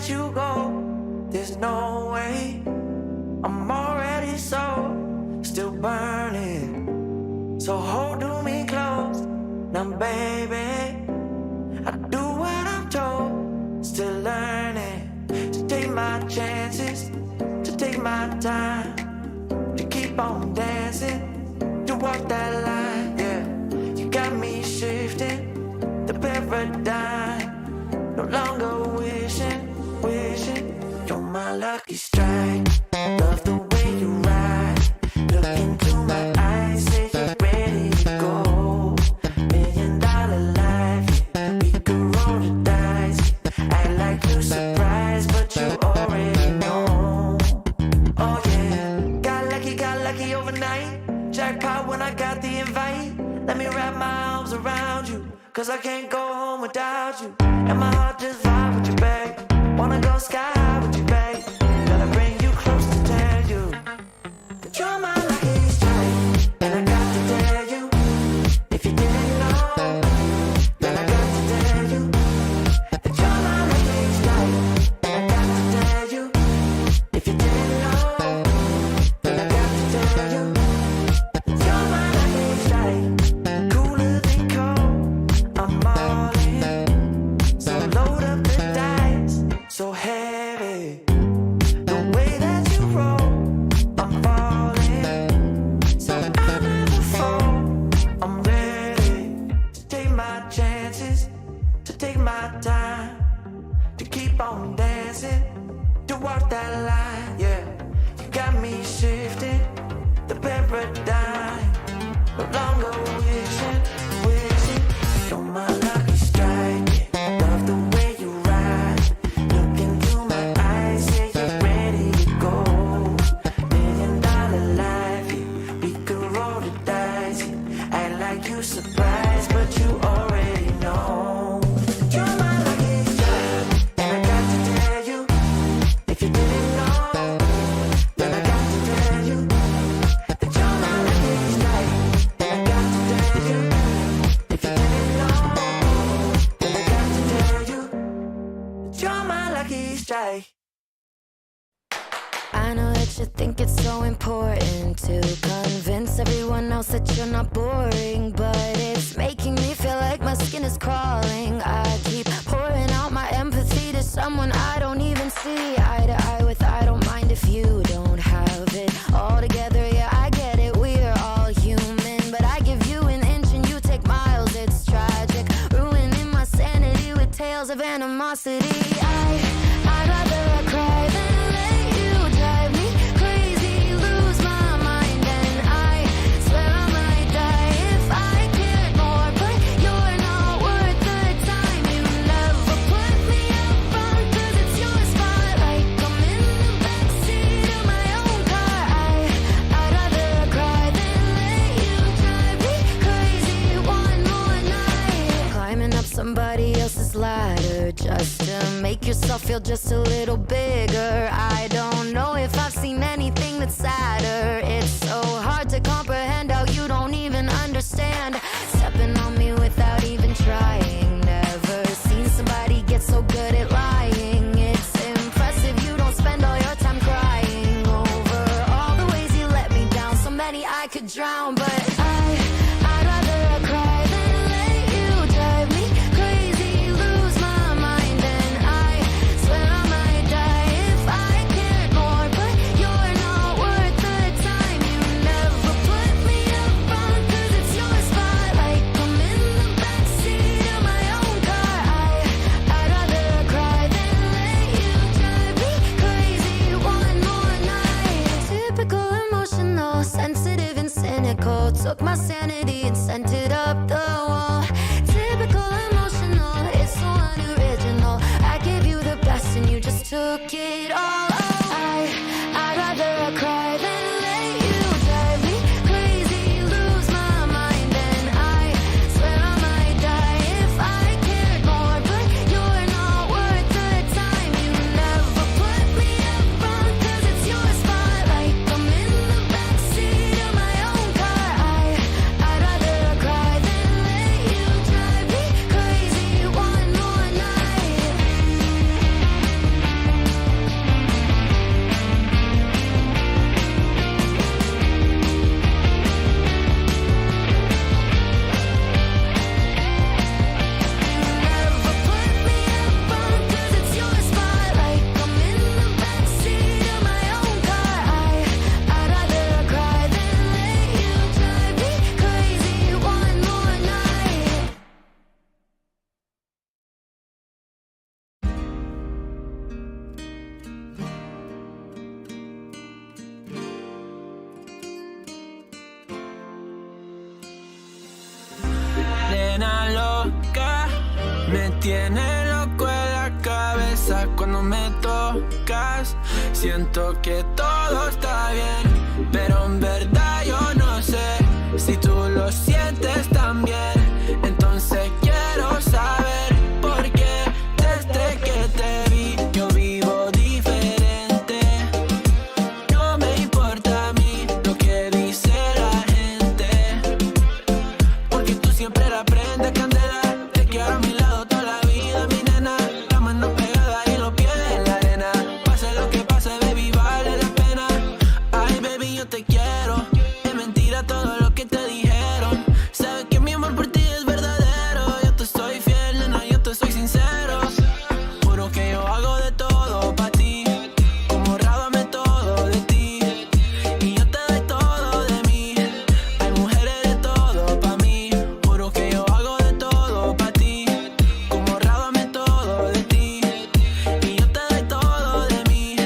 let you go. There's no way. I'm already so still burning. So hold me close now, baby. I do what I'm told. Still learning to take my chances, to take my time, to keep on dancing, to walk that line. Yeah, you got me shifting the paradigm. No longer wishing, you're my lucky strike. Love the way you ride. Look into my eyes, say you're ready to go. $1 million life, yeah. We could roll the dice. Act like you surprised, but you already know. Oh yeah, got lucky overnight. Jackpot when I got the invite. Let me wrap my arms around you, 'cause I can't go home without you. And my heart just vibe with you, babe. Wanna go sky high with you, babe. Gotta bring you close to tell you that you're my lucky strike. And I got to tell you, if you didn't know, then I got to tell you that you're my lucky strike. And I got to tell you, if you didn't know, then I got to tell you that you're my lucky strike. Cooler than cold, I'm all in. So load up the dice, so heavy. The way that you roll, I'm falling. So I never fall. I'm ready to take my chances, to take my time, to keep on dancing, to walk that line. Yeah, you got me shifting the paradigm. No longer wishing, you're my lucky strike. Love the way you ride. Look into my eyes, say you're ready to go. $1 million life, yeah. We could roll the dice. Act like you surprised, but you already know. You're my lucky strike. And I got to tell you, if you didn't know, then I got to tell you that you're my lucky strike. And I got to tell you, if you didn't know, then I got to tell you that you're my lucky strike. I know that you think it's so important to convince everyone else that you're not boring, but it's making me feel like my skin is crawling. I keep pouring out my empathy to someone I don't even see eye to eye with. I don't mind if you don't have it all together. Yeah, I get it, we're all human, but I give you an inch and you take miles. It's tragic, ruining my sanity with tales of animosity. I'd rather I cry than let you drive me crazy, lose my mind, and I swear I might die if I cared more. But you're not worth the time. You never put me up front, 'cause it's your spotlight. I'm in the backseat of my own car. I'd rather cry than let you drive me crazy one more night. Climbing up somebody else's ladder just to make yourself feel just a little bigger. I don't know if I've seen anything that's sadder. It's so hard to comprehend how you don't even understand. Stepping on me without even trying. Never seen somebody get so good at lying. It's impressive you don't spend all your time crying over all the ways you let me down. So many I could drown, but I'd rather cry than let you drive me crazy, lose my mind, and I swear I might die if I cared more. But you're not worth the time. You never put me up front, 'cause it's your spotlight. I'm in the backseat of my own car. I'd rather cry than let you drive me crazy one more night. Typical emotional, sensitive and cynical. Took my sanity and sent it up the wall. Typical emotional, it's so unoriginal. I gave you the best and you just took it all. I'd rather cry than let you drive me crazy, lose my mind, and I swear I might die if I cared more. But you're not worth the time. You never put me up front, 'cause it's your spotlight. I'm in the backseat of my own car. I'd rather cry than let you drive me crazy one more night. Me tiene loco en la cabeza cuando me tocas. Siento que todo está bien, pero en verdad yo no sé si tú lo sientes también. Entonces quiero saber por qué desde que te vi yo vivo diferente. No me importa a mí lo que dice la gente, porque tú siempre la prendes candela. Te quiero a mi lado toda la vida, mi nena. La mano pegada y los pies en la arena. Pase lo que pase, baby, vale la pena. Ay, baby, yo te quiero. Es mentira todo lo que te dijeron. Sabes que mi amor por ti es verdadero. Yo te soy fiel, nena, yo te soy sincero. Juro que yo hago de todo pa' ti. Como rábame todo de ti. Y yo te doy todo de mí. Hay mujeres de todo pa' mí. Juro que yo hago de todo pa' ti. Como rábame todo de ti. Y yo te doy todo de mí.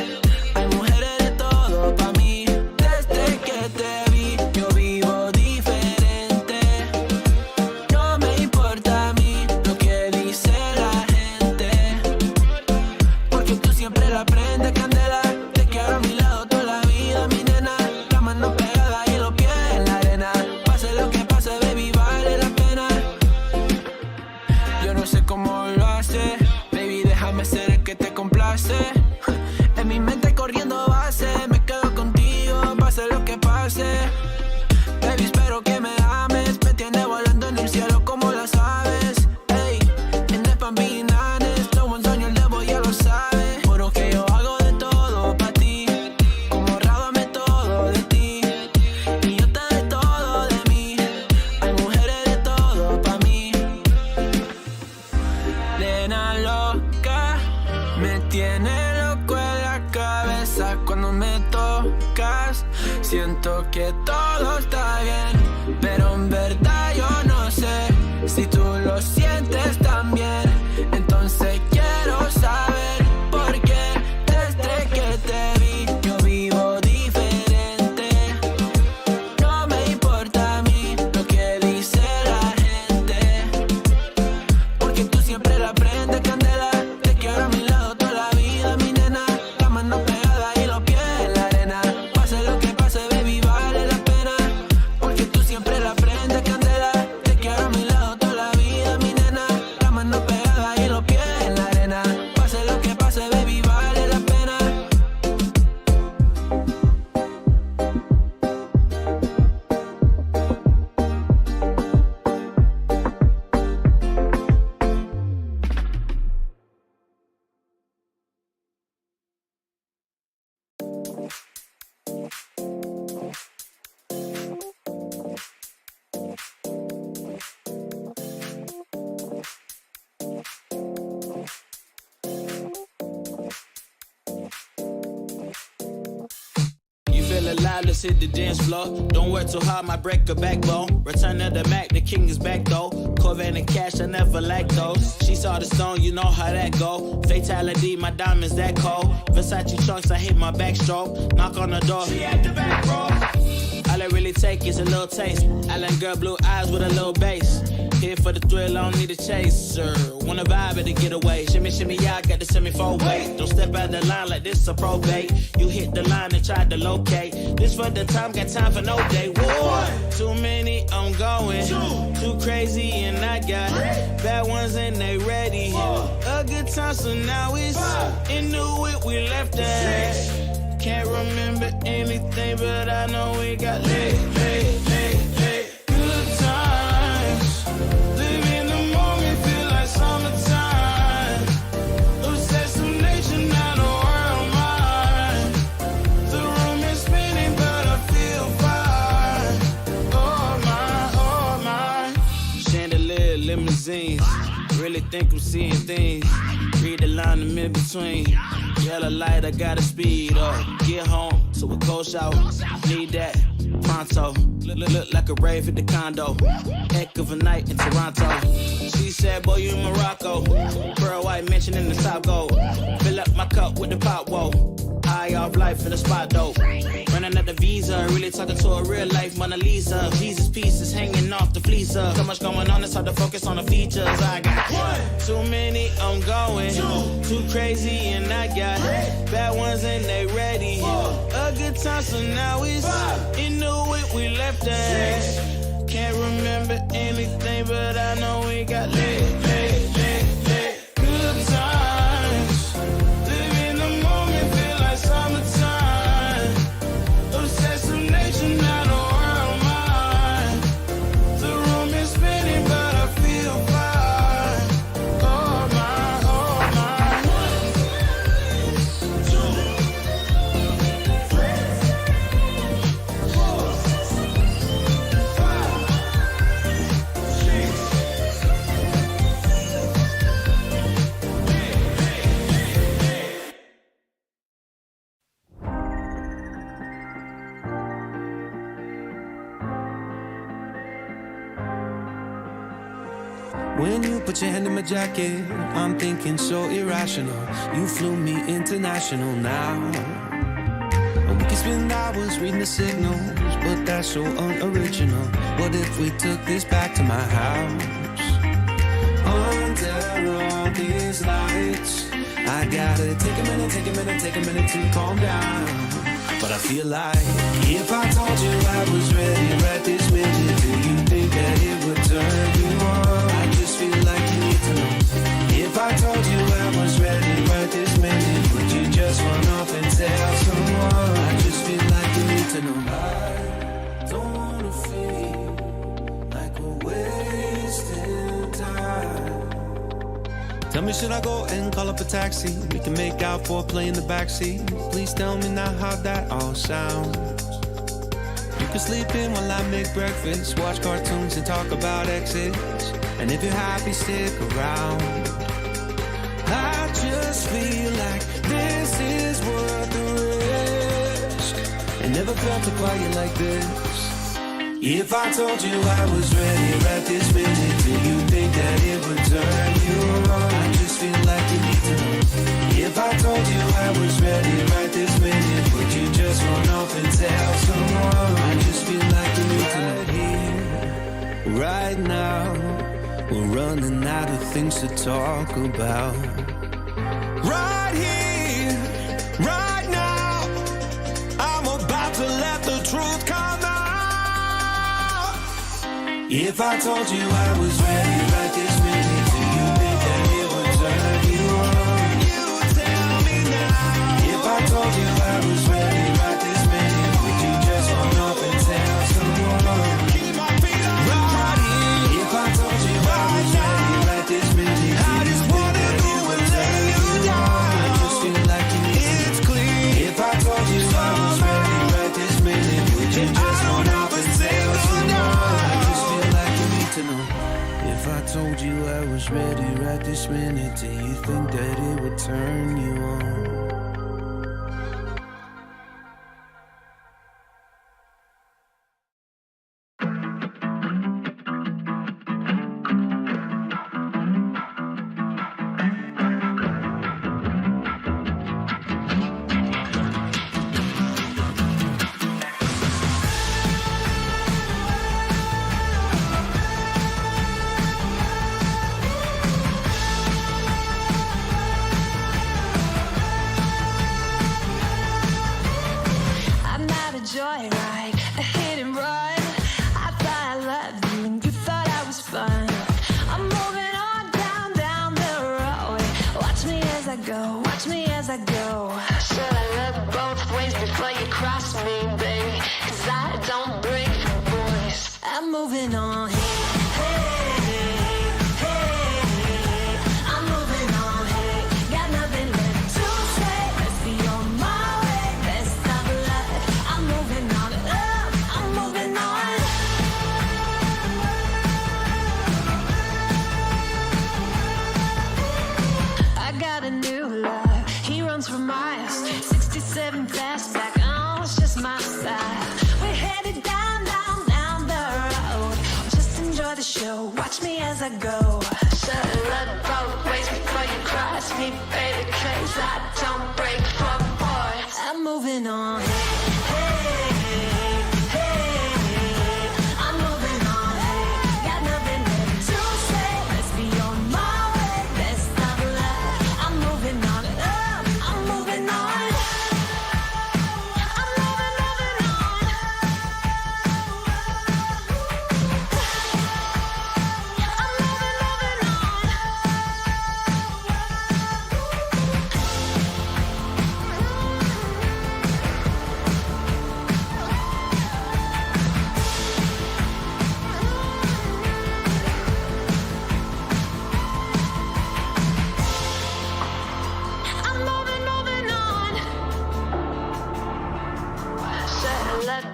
Hay mujeres de todo pa' mí. Desde que te vi yo vivo diferente. No me importa a mí lo que dice la gente, porque tú siempre la prendes candela. Te quiero a mi lado toda la vida, mi nena. La mano pegada y los pies en la arena. Pase lo que pase, baby, vale la pena. Yo no sé cómo lo hace, baby, déjame ser el que te complace. En mi mente corriendo base, me quedo contigo, pase lo que pase. Baby, espero que me ames, me tiene volando en el cielo como las aves. Ey, en el Pambinanes, no one sueño el debo, ya lo sabe. Juro que yo hago de todo pa' ti, como rábame todo de ti. Y yo te doy todo de mí, hay mujeres de todo pa' mí. Nena loca, me tiene loco en la cabeza cuando me tocas. Siento que todo está bien, pero en verdad yo no sé si tú lo sientes también. Entonces quiero saber por qué desde que te vi yo vivo diferente. No me importa a mí lo que dice la gente, porque tú siempre la prendes candela. Te quiero a mi lado toda la vida, mi nena. La mano pegada y los pies en la arena. Pase lo que pase, baby, vale la pena, porque tú siempre la prendes candela. Te quiero a mi lado toda la vida, mi nena. La mano pegada y los pies en la arena. Pase lo que pase, baby, vale la pena. You feel alive, let's hit the dance floor. Don't work too hard, might break a backbone. Return of the Mac, the king is back though. Corvette and cash, I never lack those. She saw the stone, you know how that go. Fatality, my diamonds that cold. Versace trunks, I hit my backstroke. Knock on the door, she at the back, bro. All I really take is a little taste. Island girl, blue eyes with a little bass. Here for the thrill, I don't need a chaser. Wanna vibe at the getaway. Shimmy, shimmy, yeah, I got the semi-four way. Don't step out the line like this a probate. You hit the line and try to locate. This for the time, got time for no day. One, too many, I'm going. Too crazy and I got bad ones and they ready. A good time, so now it's in the whip, we left that. Can't remember anything, but I know we got lit. Good times. Live in the moment, feel like summertime. Obsessive nature, not a world mine. The room is spinning, but I feel fine. Oh my. Chandelier, limousines. Really think I'm seeing things. Read the line in mid-between. Yellow light, I gotta speed up. Get home to a cold shower. Need that pronto. Look like a rave at the condo. Heck of a night in Toronto. She said, boy, you in Morocco. Pearl white mention in the top gold. Fill up my cup with the pop, whoa. High off life in the spot, though. Running up the visa, really talking to a real life Mona Lisa. Jesus pieces hanging off the fleece. So much going on, it's hard to focus on the features. I got Too many, I'm going. Too crazy, and I got bad ones, and they ready. A good time, so now it's into it, we left that. Can't remember anything, but I know we got lit. Good times. Live in the moment, feel like summertime. Obsessed with nature, not a world mind. The room is spinning, but I feel fine. Oh my, oh my. 1, 2, 3, 4, 5, 6. When you put your hand in my jacket, I'm thinking so irrational. You flew me international now. And we can spend hours reading the signals, but that's so unoriginal. What if we took this back to my house? Under all these lights, I gotta take a minute to calm down. But I feel like if I told you I was ready right this minute, do you think that it would turn you on? I just feel like you need to know. If I told you I was ready right this minute, would you just run off and tell someone? I just feel like you need to know. I don't wanna feel like we're wasting time. Tell me, should I go and call up a taxi? We can make out for a play in the backseat. Please tell me now how that all sounds. You can sleep in while I make breakfast, watch cartoons and talk about exes. And if you're happy, stick around. I just feel like this is worth the risk. And never felt a quiet like this. If I told you I was ready right this minute, do you think that it would turn you on? I just feel like you need to know. If I told you I was ready right this minute, would you just run off and tell someone? I just feel like you need to know. Right here, right now, we're running out of things to talk about. Right here, right now, I'm about to let the truth come out. If I told you I was ready right this minute, do you think that it would turn you on? You tell me now. If I told you I was ready right this minute, would you just run off and tell someone? Keep my feet on the ground. If I told you I was ready right this minute, I just wanna go and lay you down. I just feel like you need to. It's clear. If I told you I was ready right this minute, would you just run off and tell someone? To know. If I told you I was ready right this minute, do you think that it would turn you on? Joyride, a hit and run. I thought I loved you and you thought I was fun. I'm moving on down the road. Watch me as I go, watch me as I go. Should I look both ways before you cross me, baby? 'Cause I don't break for boys. I'm moving on. For miles, 67 fastback, oh, it's just my style. We're headed down the road. Just enjoy the show, watch me as I go. Should look both ways before you cross me, baby, 'cause I don't break for boys. I'm moving on. I'm moving on. Got nothing left to say. Let's be on my way.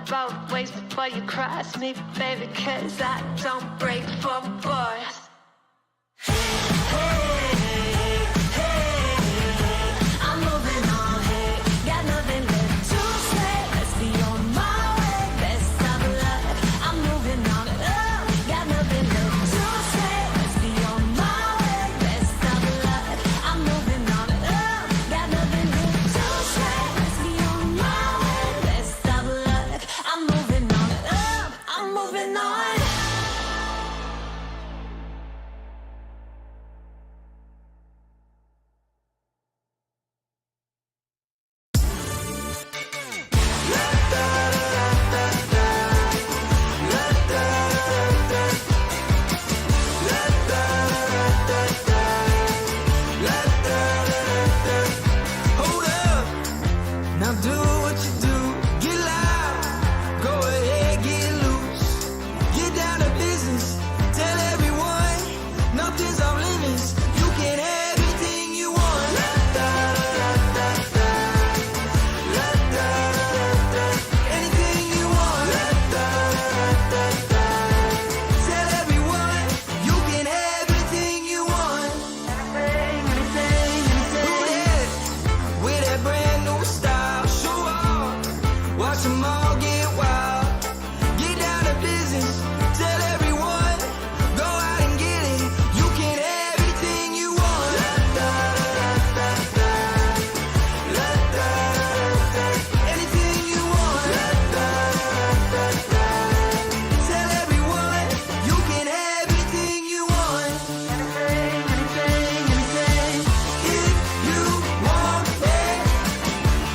both ways before you cross me, baby, 'cause I don't break for boys. I'm moving on, hey, got nothing left to say. Let's be on my way, best of luck. I'm moving on, got nothing left to say. Let's be on my way, best of luck. I'm moving on, got nothing left to say. Let's be on my way, best of luck. I'm moving on, I'm moving on. Hold up, now do what you do. Get loud, go ahead, get loose. Get down to business, tell everyone nothing's off limits. You can have anything you want. Anything you want. Tell everyone you can have anything you want. Who that? With that brand new style, show off, watch them all get wild. Get down to business, tell everyone, go out and get it. You can have anything you want. Anything you want. Tell everyone, you can have anything you want. If you want it,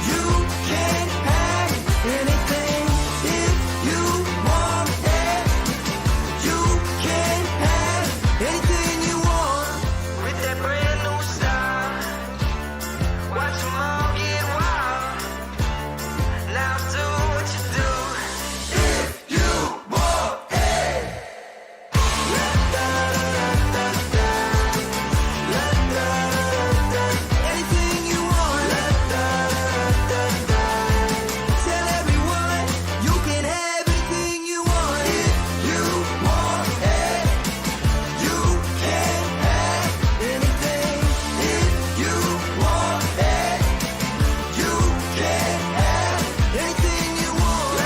you can have anything. If you want it, you can have anything you want. With that brand new style, watch them all get wild. Now do what you do. If you want it. Anything you want. Tell everyone you can have anything you want. If you want it, you can have anything. If you want it, you can have anything you want.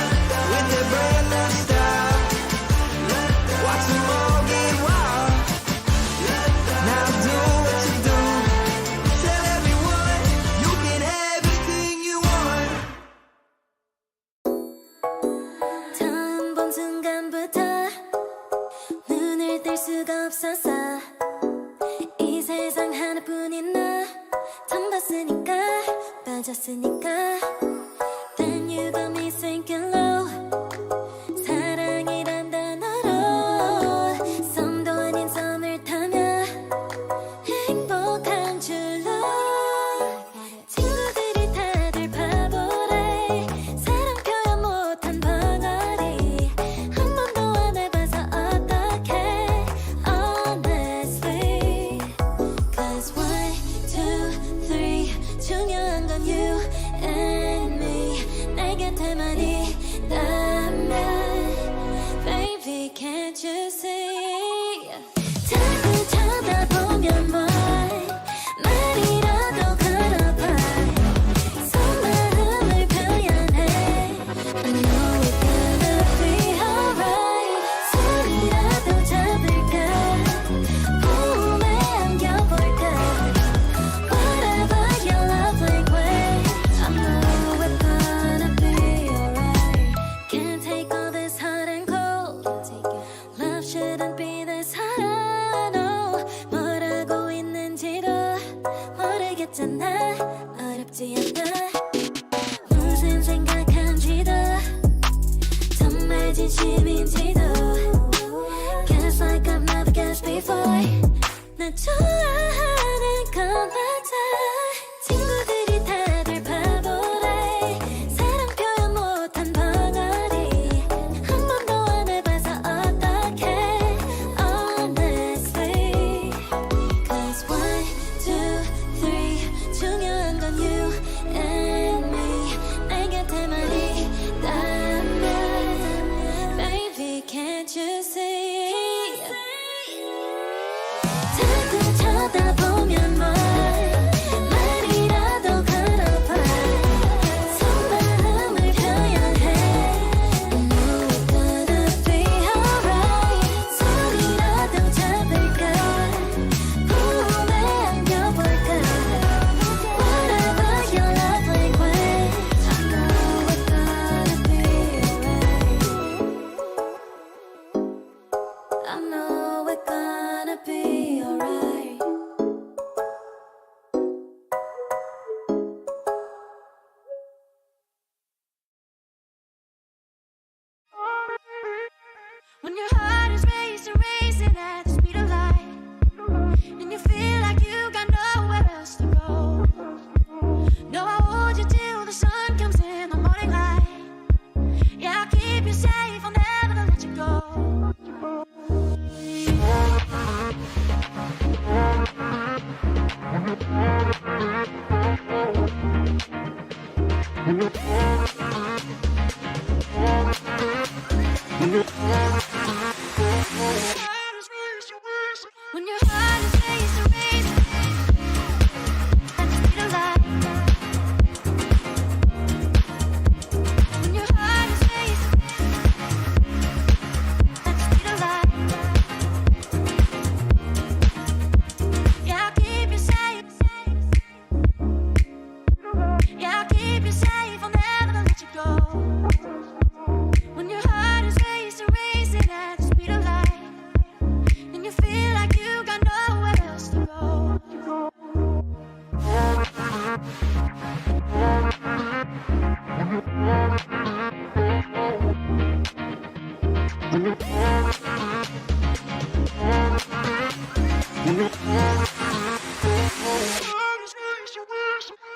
With that brand new style, watch them all get wild. Now do what you do. Tell everyone you can have anything you want. 처음 본 순간부터 눈을 뗄 수가 없었어. 이 세상 하나뿐인 너 처음 봤으니까 빠졌으니까. Then you got me sinking low. 사랑이란 단어로 썸도 아닌 썸을 타며 행복한 줄로. 친구들이 다들 바보래. 사랑 표현 못한 벙어리. 한 번도 안 해봐서 어떡해. Honestly, 'cause 1, 2, 3 중요한 건 you and me. 내 곁에만 있다면 baby can't you see. 자꾸 쳐다보면 뭐해. 말이라도 걸어봐. 속마음을 표현해. I know it's gonna be alright. 소리라도 잡을까. 몸에 안겨볼까. Whatever your love language, I know it's gonna be alright. Can't take all this hot and cold. Love shouldn't be this hard. No, 뭐라고 있는지도 모르겠잖아. 어렵지 않아. 무슨 생각한지도 정말 진심인지도. Guess like I've never guessed before. 나 좋아하는 건 맞아. 친구들이 다들 바보래. 사랑 표현 못한 벙어리. 한 번도 안 해봐서 어떡해. Honestly, 'cause 1, 2, 3 중요한 건 you and me. 내 곁에만 있다면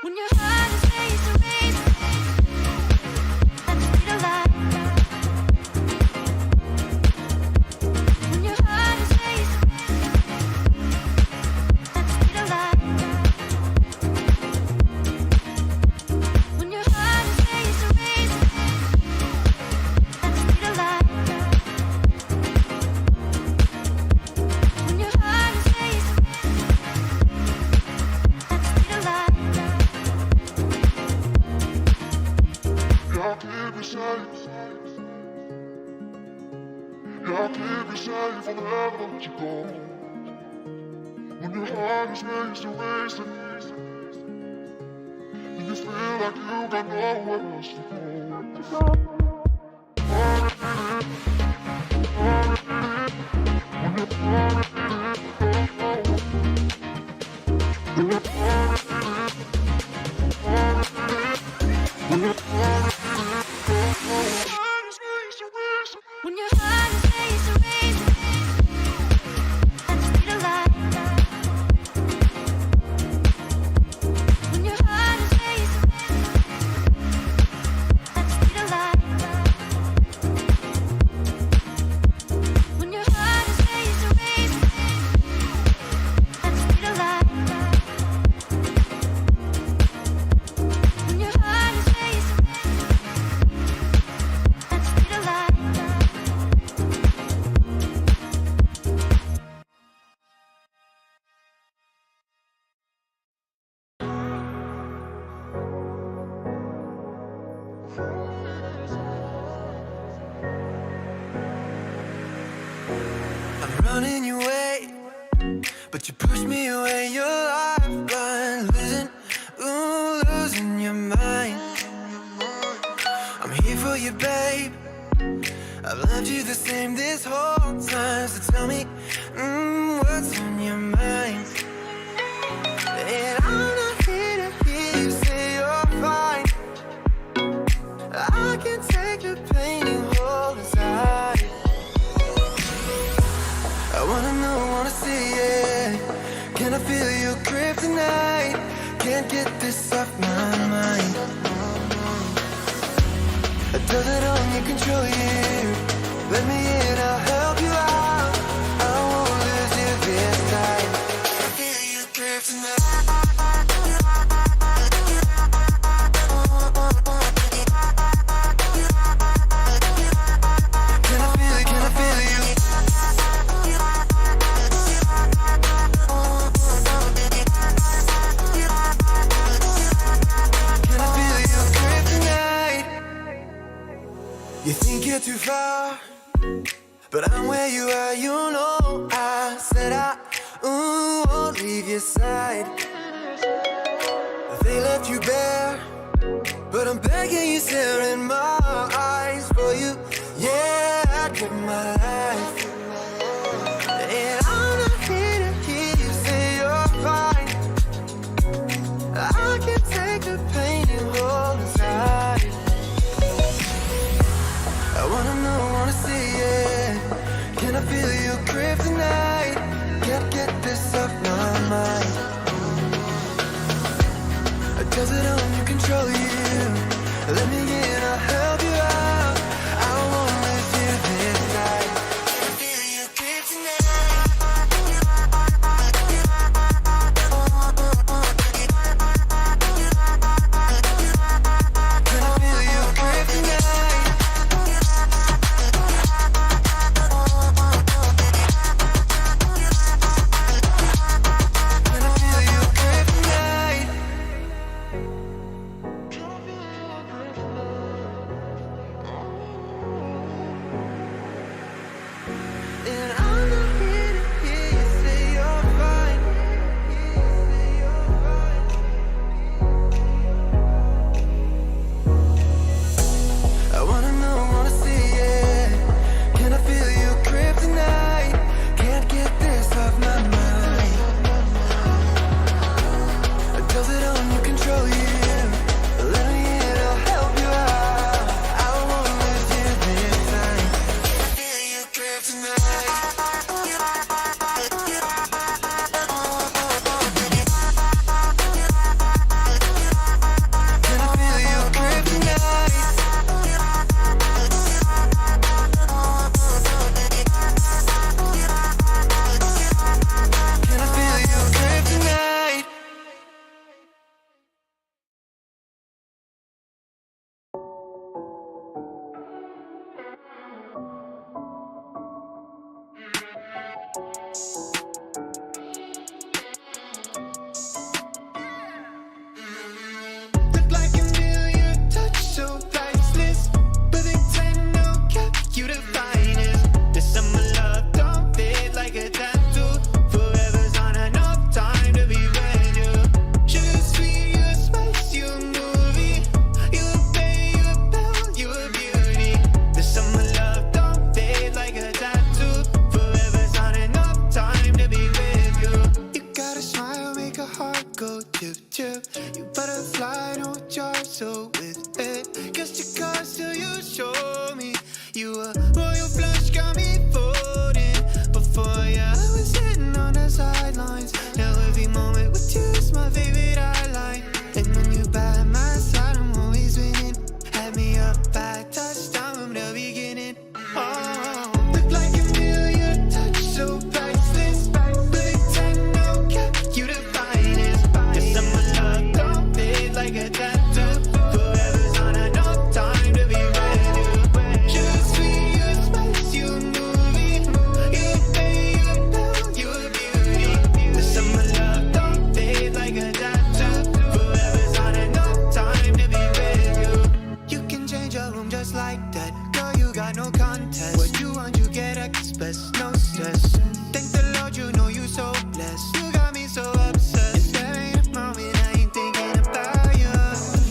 When your heart is racing, racing at the speed of light. When your heart is racing at the speed of light. When your heart is racing, racing at the speed of light. When your heart is racing at the speed of light. Jag kan bli safe. Jag kan bli safe from wherever you go. When your heart is racing, racing, and you feel like you got nowhere else to go. When your heart is racing, racing at the speed of light. When your heart is racing at the speed of light. When your heart is racing, racing at the speed of light. When your heart is racing at the speed of light. I'm running your way, but you push me away. Your lifeline, losing, ooh, losing your mind. I'm here for you, babe. I've loved you the same this whole time. So tell me, what's on your mind? And I'm not here to hear you say you're fine. I can take the pain you hold inside. I wanna know, wanna see it. Can I feel your grip tonight? Can't get this off my mind. Does it only control you? Let me in, I'll help you out. I won't lose you this time. Can I feel your grip tonight? Can I feel it? Can I feel you? Can I feel your grip tonight? You think you're too far, but I'm where you are, you know. I said I won't leave your side. They left you bare, but I'm begging you, stare in my eyes for you. Yeah, I'd give my life. And I'm not here to hear you say you're fine. I can take the pain you hold inside. I wanna know, wanna see it. Can I feel your grip tonight? Can't get this off my mind. Does it only control you? Let me in, I'll help you out. I won't lose you this night. chip, chip. You butterfly, don't charge so with it. Guess your cards till you show me. You a royal flush, got me folding. Before ya, I was sitting on the sidelines. Now every moment with you is my favorite highlight. And when you by my side, I'm always winning. Had me up by touchdown from the beginning. Oh, look like a million touch, so priceless. But it's no cap, you the finest. Cause someone love don't fade like a tattoo. Forever's on a no time to be ready. Just sweet, you spice, you a movie. You pay, you know, you a beauty. Cause someone love don't fade like a tattoo. Forever's on a no time to be ready. You can change your room just like that. Girl, you got no contest. What you want, you get express, no stress. Thank the Lord, you know you so blessed. You got me so obsessed. There ain't a moment I ain't thinking about you.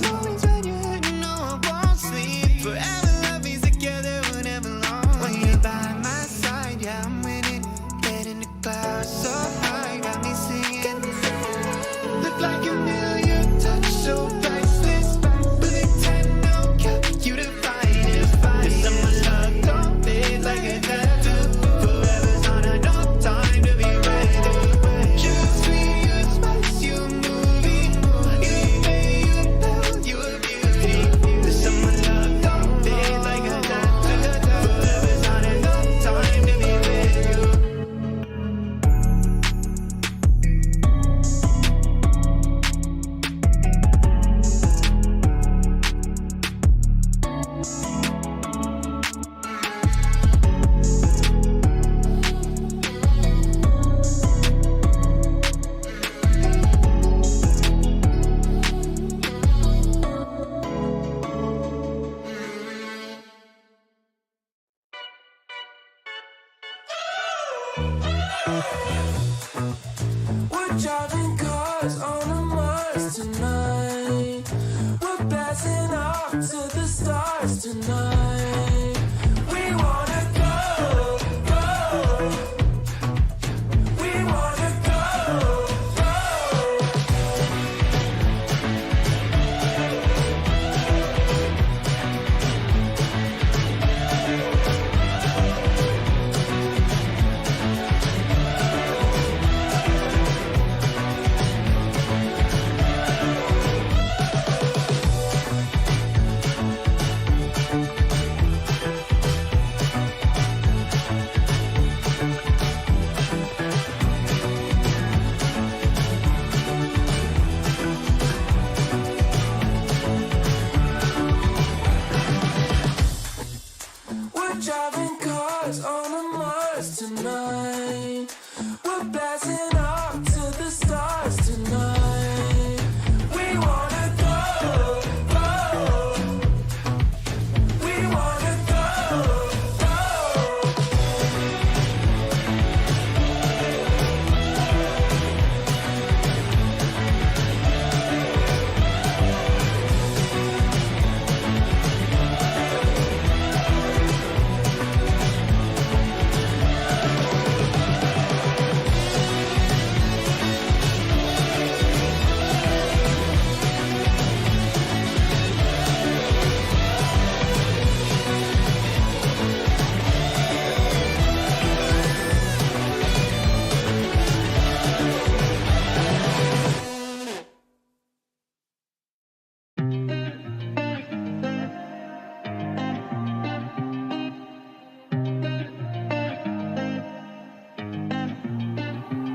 Moments when you're hitting, no, I won't sleep. Forever love is together, whenever long. When you're by my side, yeah, I'm winning. Head in the clouds, so high, got me singing. Look like a million touch, so priceless. But it's no cap, you the finest. Cause someone love don't fade like a tattoo. Forever's on a no time to be ready. Just sweet, you spice, you a movie. You pay, you know, you a beauty. Cause someone love don't fade like a tattoo. Forever's on a no time to be ready. We're driving cars on a Mars tonight. We're blasting off to the stars tonight. We wanna go, go. We wanna go, go. We're driving cars on a Mars tonight. We're blasting off to the stars tonight. We wanna go, go. We wanna go, go.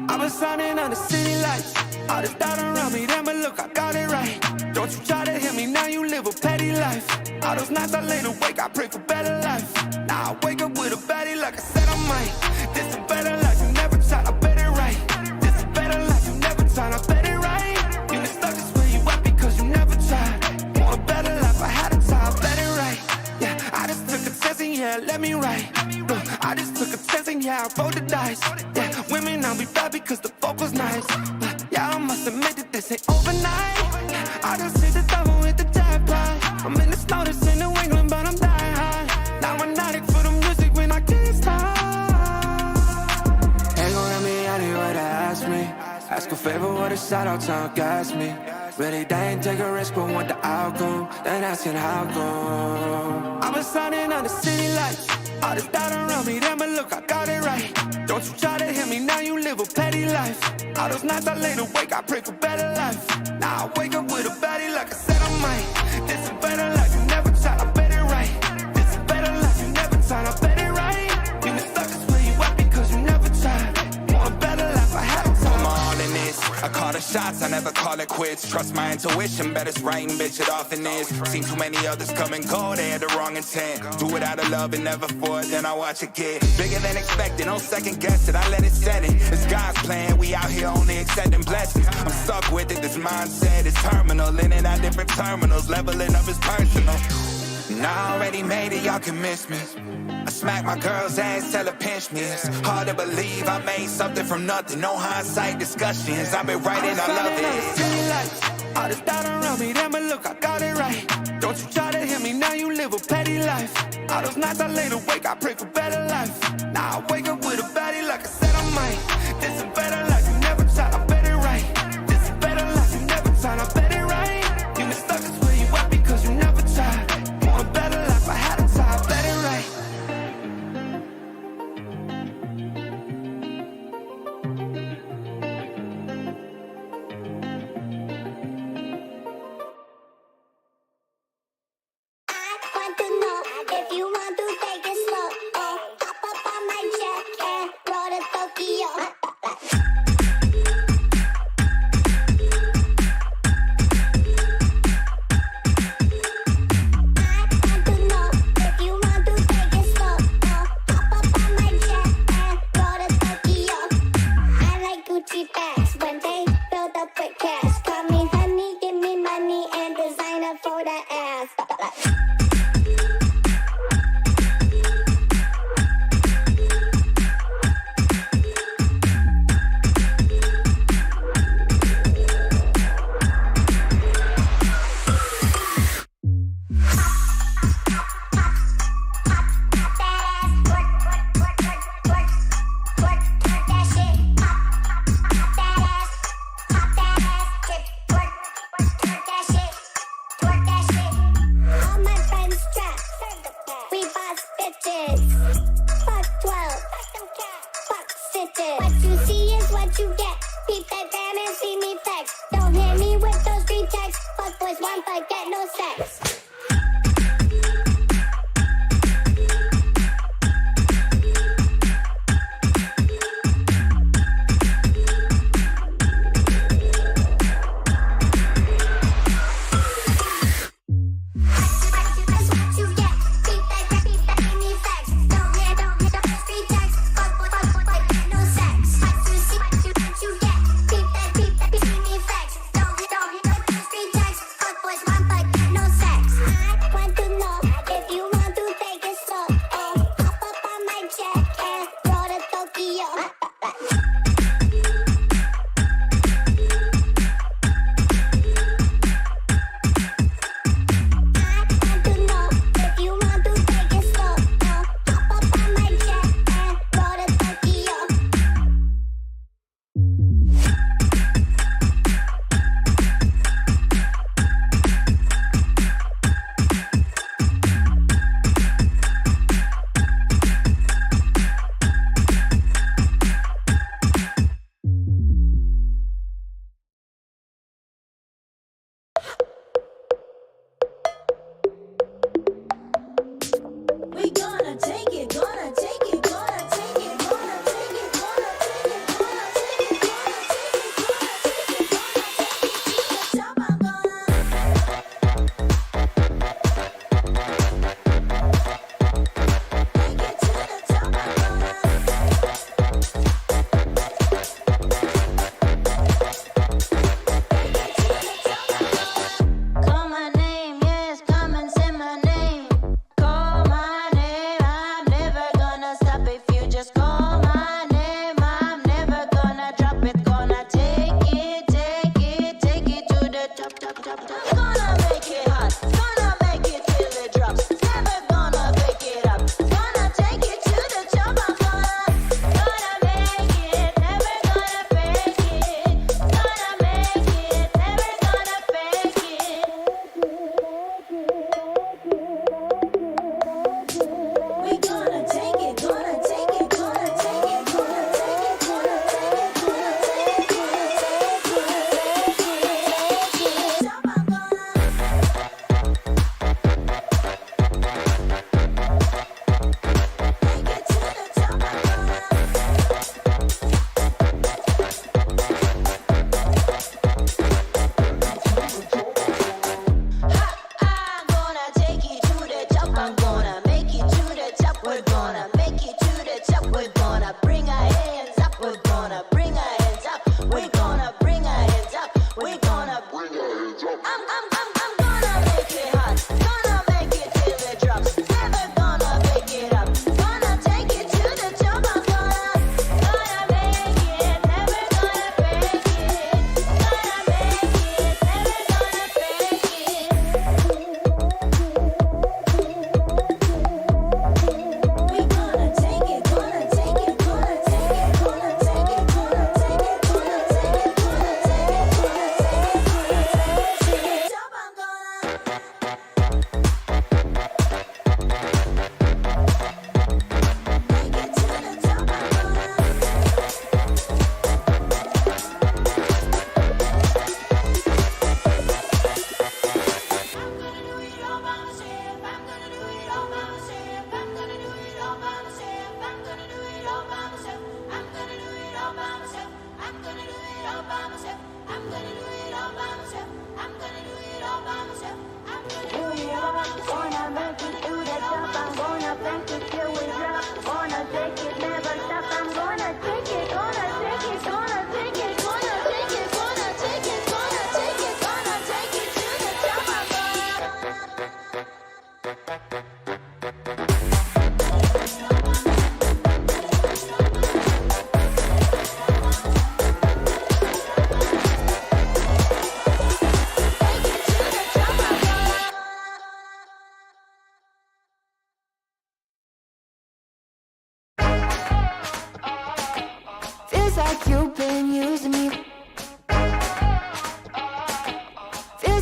I was shining on the city lights. All this doubt around me, damn, but look, I got it right. Don't you try to hit me, now you live a petty life. All those nights I laid awake, I pray for better life. Now I wake up with a baddie like I said I might. This a better life, you never tried, I bet it right. This a better life, you never tried, I bet it right. You been stuck just where you at because you never tried. Want a better life, I had a time, I bet it right. Yeah, I just took a chance and yeah, let me write. Look, I just took a chance and yeah, I rolled the dice. Yeah, women, I'll be bad because the fuck was nice. But yeah, I must admit that this ain't overnight. I just hit the double with the jackpot. I'm in the snow, this in New England, but I'm dying high. Now I'm addict for the music when I can't stop. Ain't gon' let me out here what they ask me. ask a favor, what a shout out to gas me. Really, they ain't take a risk, but want the outcome. Then asking how come. I've been signing on the city lights. All this doubt around me, then but look, I got it right. Don't you try to hit me, now you live a petty life. All those nights I lay awake, I pray for better life. Now I wake up with a baddie like I said I might. This a better life, you never tried, I bet it right. This a better life, you never tried, I bet it right. You been stuck is where you at because you never tried. Want a better life, I had to. I'm all in this. I call the shots, I never call it quits. Trust my intuition, bet it's right and bitch, it often is. Seen too many others come and go, they had the wrong intent. Do it out of love and never for it, then I watch it get bigger than expected. No second guess it, I let it set it. It's God's plan, we out here only accepting blessings. I'm stuck with it, this mindset is terminal. In and out different terminals, leveling up is personal. And I already made it, y'all can miss me. I smack my girl's ass, tell her pinch me. It's hard to believe I made something from nothing. No hindsight discussions, I've been writing, I love it. All this doubt around me, then but look, I got it right. Don't you try to hit me, now you live a petty life. All those nights I lay awake, I pray for better life. Now I wake up with a baddie like I said I might. This a better life, you never tried, I bet it right. This a better life, you never tried, I bet it right. You been stuck is where you at because you never tried. Want a better life, I had to try, I bet it right. Want to know if you want to take it slow. Oh, hop up on my jet and roll to Tokyo.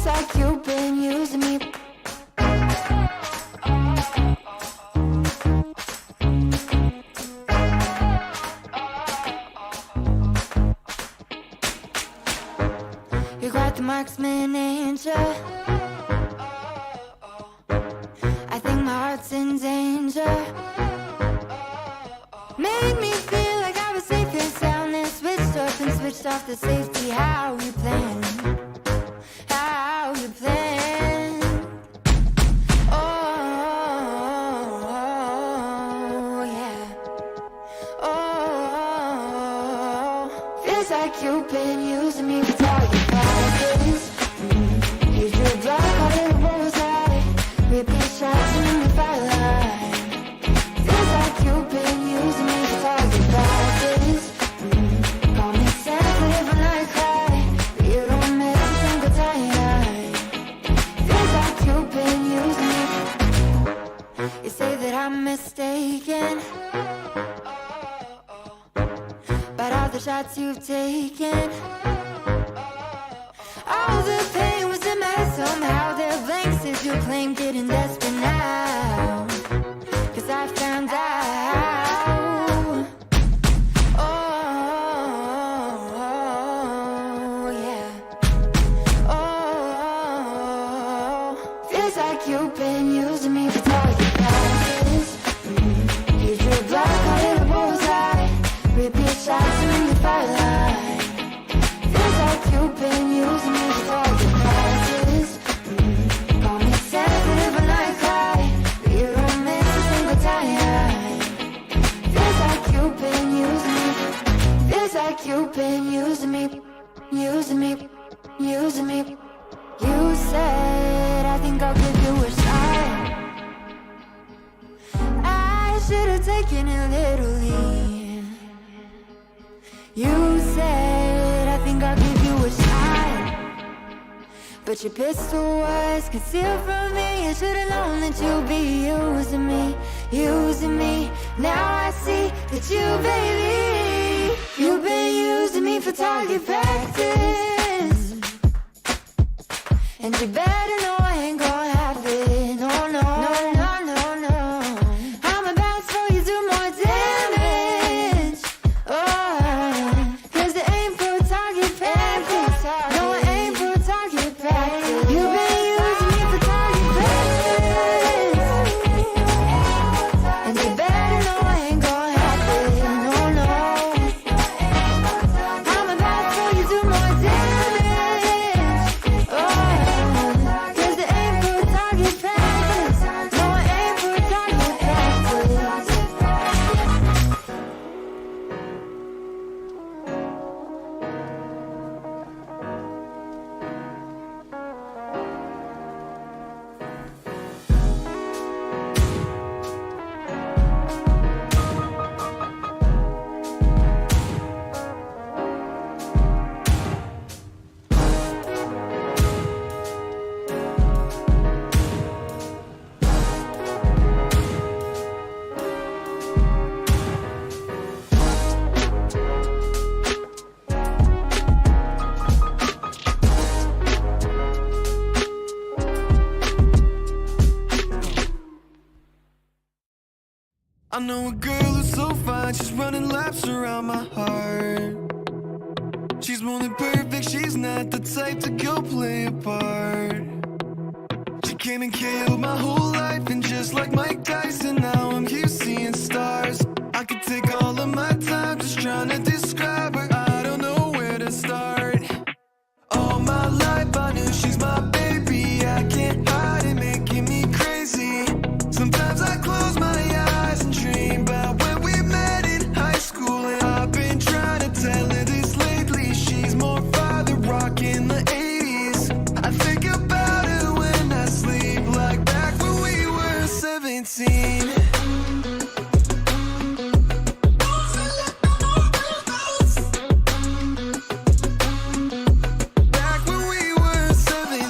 Feels like you've been using me. You're quite the marksman, ain't ya? I think my heart's in danger. Made me feel like I was safe and sound, and switched up and switched off the safety. How you plan? How you plan? Oh, yeah. Oh, feels like you've been using me for target practice. Use your block, call it a bullseye. Repeat shots in the firelight. Feels like you've been using me for target practice. Call me Santa when I cry, but you don't miss a single time. Feels like you've been using me. You say that I'm mistaken, but all the shots you've taken, all the pain was in my head somehow. There are blanks as you claim, getting desperate now, 'cause I found out. Oh, yeah. Oh, feels like you've been using me for target practice. Use your block, call it a bullseye. Repeat shots in the firelight. Feels like you've been using me for target practice. Call me sensitive when I cry, but you don't miss a single time. Feels like you've been using me. Feels like you've been using me, using me, using me. You said, I think I'll give you a shot. I should have taken it literally. You said, I think I'll give you a shot, but your pistol was concealed from me. I should've known that you'd be using me, using me. Now I see that you, baby, you've been using me for target practice. And you better know I ain't gonna have it. No, no, no, no, no, no. I'm about to throw you do more damage. Oh, 'cause it ain't for target practice. No, it ain't for target practice. You've been using me for target practice. And you better know I ain't gonna have it. No, no. I'm about to throw you do more damage. Oh, 'cause it ain't for target practice. No, it ain't for target practice. I know a girl who's so fine, she's running laps around my heart. She's more than perfect, she's not the type to go play a part. She came and killed my whole life, and just like Mike Tyson, now I'm here seeing stars. I could take all of my time just trying to describe her. I don't know where to start. All my life I knew she's my baby. I can't hide it, making me crazy. Sometimes I close my eyes and dream about when we met in high school. And I've been trying to tell her this lately. She's more father rock in the 80s. I think about her when I sleep, like back when we were 17. Back when we were 17.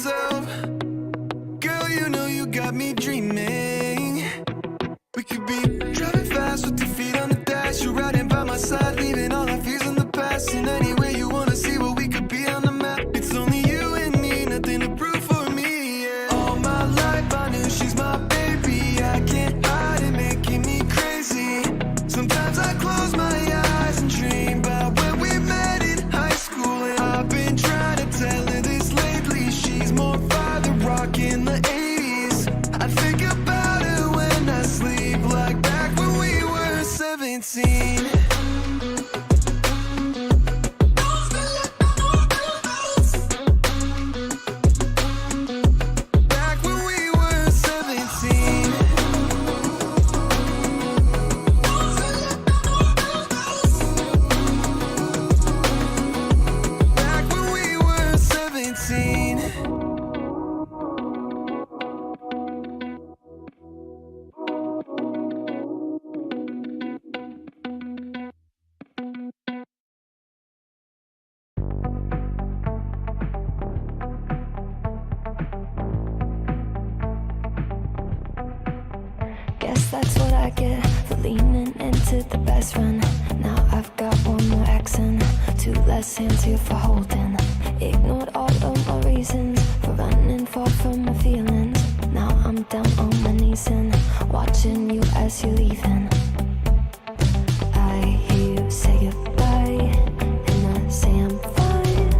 myself. Girl, you know you got me dreaming. We could be driving fast with your feet on the dash. You're riding by my side, leaving all our fears in the past. And anywhere you wanna see what we could be on the map. It's only you and me, nothing to prove for me, yeah. All my life I knew she's my baby. I can't hide it, making me crazy. Sometimes I close my eyes and dream about when we met in high school. And I've been trying to tell her this lately. She's more fire than rock in the 80s. I think about her when I sleep, like back when we were 17. Back when we were 17. Back when we were 17. Guess that's what I get for leaning into the best friend. Now I've got one more accent, two less hands here for holding. Ignored all of my reasons for running far from my feelings. Now I'm down on my knees and watching you as you're leaving. I hear you say goodbye, and I say I'm fine.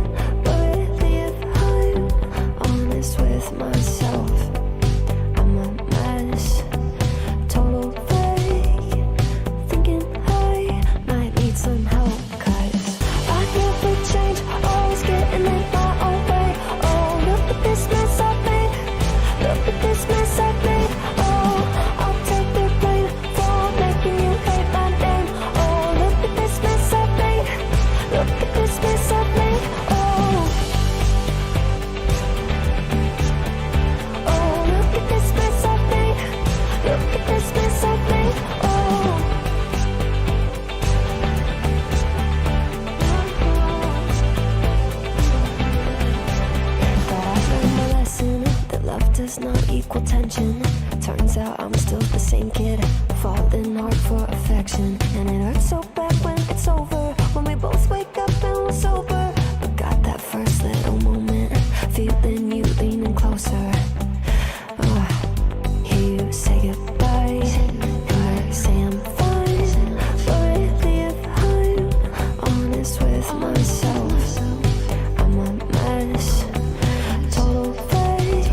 But really if I'm honest with myself, I'm a mess. Total fake, thinking I might need some help. 'Cause I never change, always getting in my own way. Oh, look at this mess I've made. Look at this mess I've made. Oh, I'll take the blame for making you hate my name. Oh, look at this mess I've made. Look at this mess I've made. Oh, oh, look at this mess I've made. Look at this mess I've made. Oh. But I've learned my lesson that love does not equal tension. Turns out I'm still the same kid, falling hard for affection. And it hurts so bad when it's over, when we both wake up and we're sober. But got that first little moment, feeling you leaning closer. Hear you say goodbye, and I say I'm fine. But really if I'm honest with myself, I'm a mess. Total fake,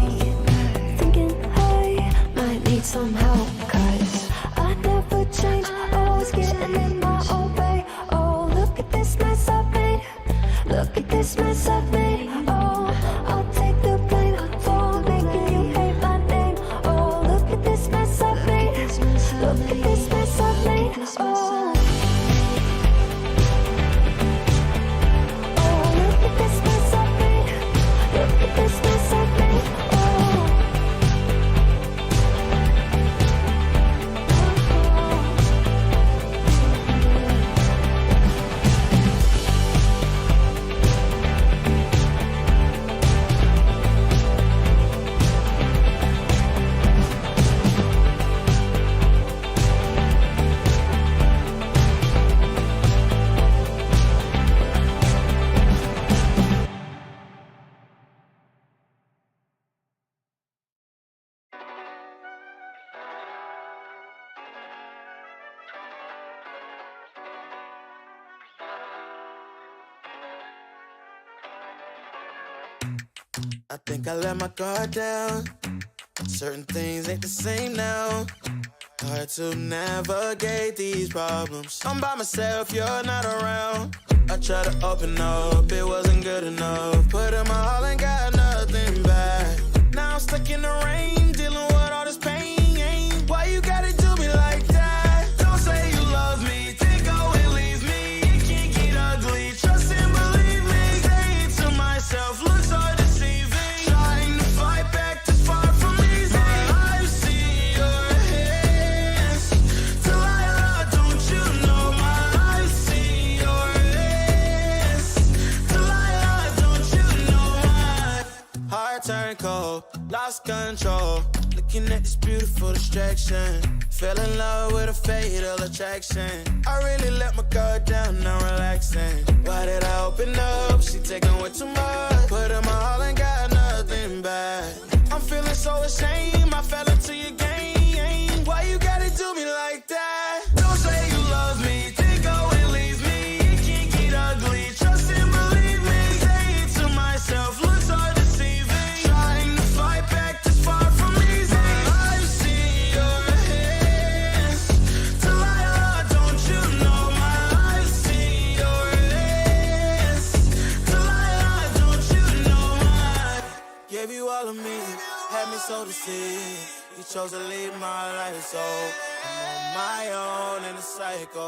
thinking I might need some help. 'Cause I never change, always getting in my own way. Oh, look at this mess I've made. Look at this mess I've made. Oh, I'll take the blame for making you hate my name. Oh, look at this mess I've made. Look at this mess I've made. Oh, oh, look at this mess I've made. Look at this mess I've made. Oh. I think I let my guard down. Certain things ain't the same now. Hard to navigate these problems. I'm by myself, you're not around. I tried to open up, it wasn't good enough. Put in my all and got nothing back. Now I'm stuck in the rain, dealing with all this pain. Why you gotta do me like that? Don't say you love me, then go and leave me. It can't get ugly, trust and believe me. Saying to myself, looks so deceiving. Trying to fight back, too far from easy. I've seen your hands. Delilah, don't you know my I've seen your hands. Delilah, low, lost control. Looking at this beautiful distraction. Fell in love with a fatal attraction. I really let my guard down, now relaxing. Why did I open up? She taking way too much. Put in my all and got nothing back. I'm feeling so ashamed, I fell into your game. Why you gotta do me like that? Don't say you love me, then go and leave me. It can't get ugly, trust and believe me. Say it to myself, looks are deceiving. Trying to fight back, this far from easy. I've seen your hands. Delilah, don't you know my I've seen your hands. Delilah, don't you know my gave you all of me, had me so deceived. You chose to leave my life, so I'm on my own in a cycle.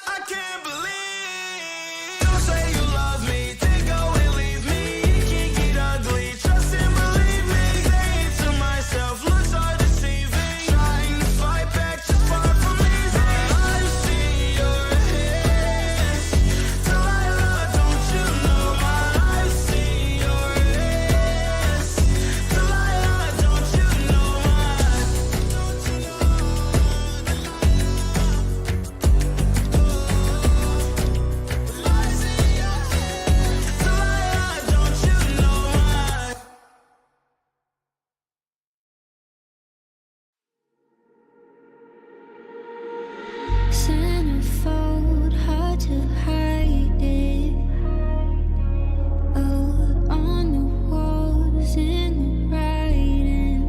I can't believe. Don't say you love me, then go and leave me. It can't get ugly, trust and believe me. Say it to myself, looks are deceiving. Trying to fight back, just far from easy. I've seen your hands. Delilah, don't you know my I've seen your hands. Delilah, don't you know my don't you know? Delilah, don't you know my Centerfold, hard to hide it. Oh, on the walls in the writing.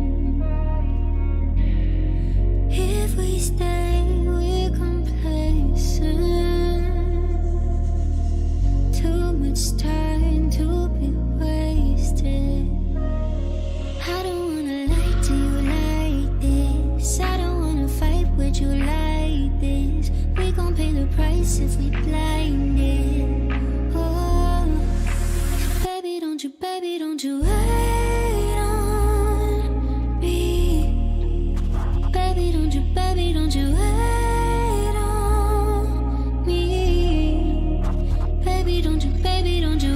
If we stay, we're complacent. Too much time to be wasted. I don't wanna lie to you like this. I don't wanna fight with you like this. We gon' pay the price if we blinded. Oh, baby, don't you wait on me. Baby, don't you wait on me. Baby, don't you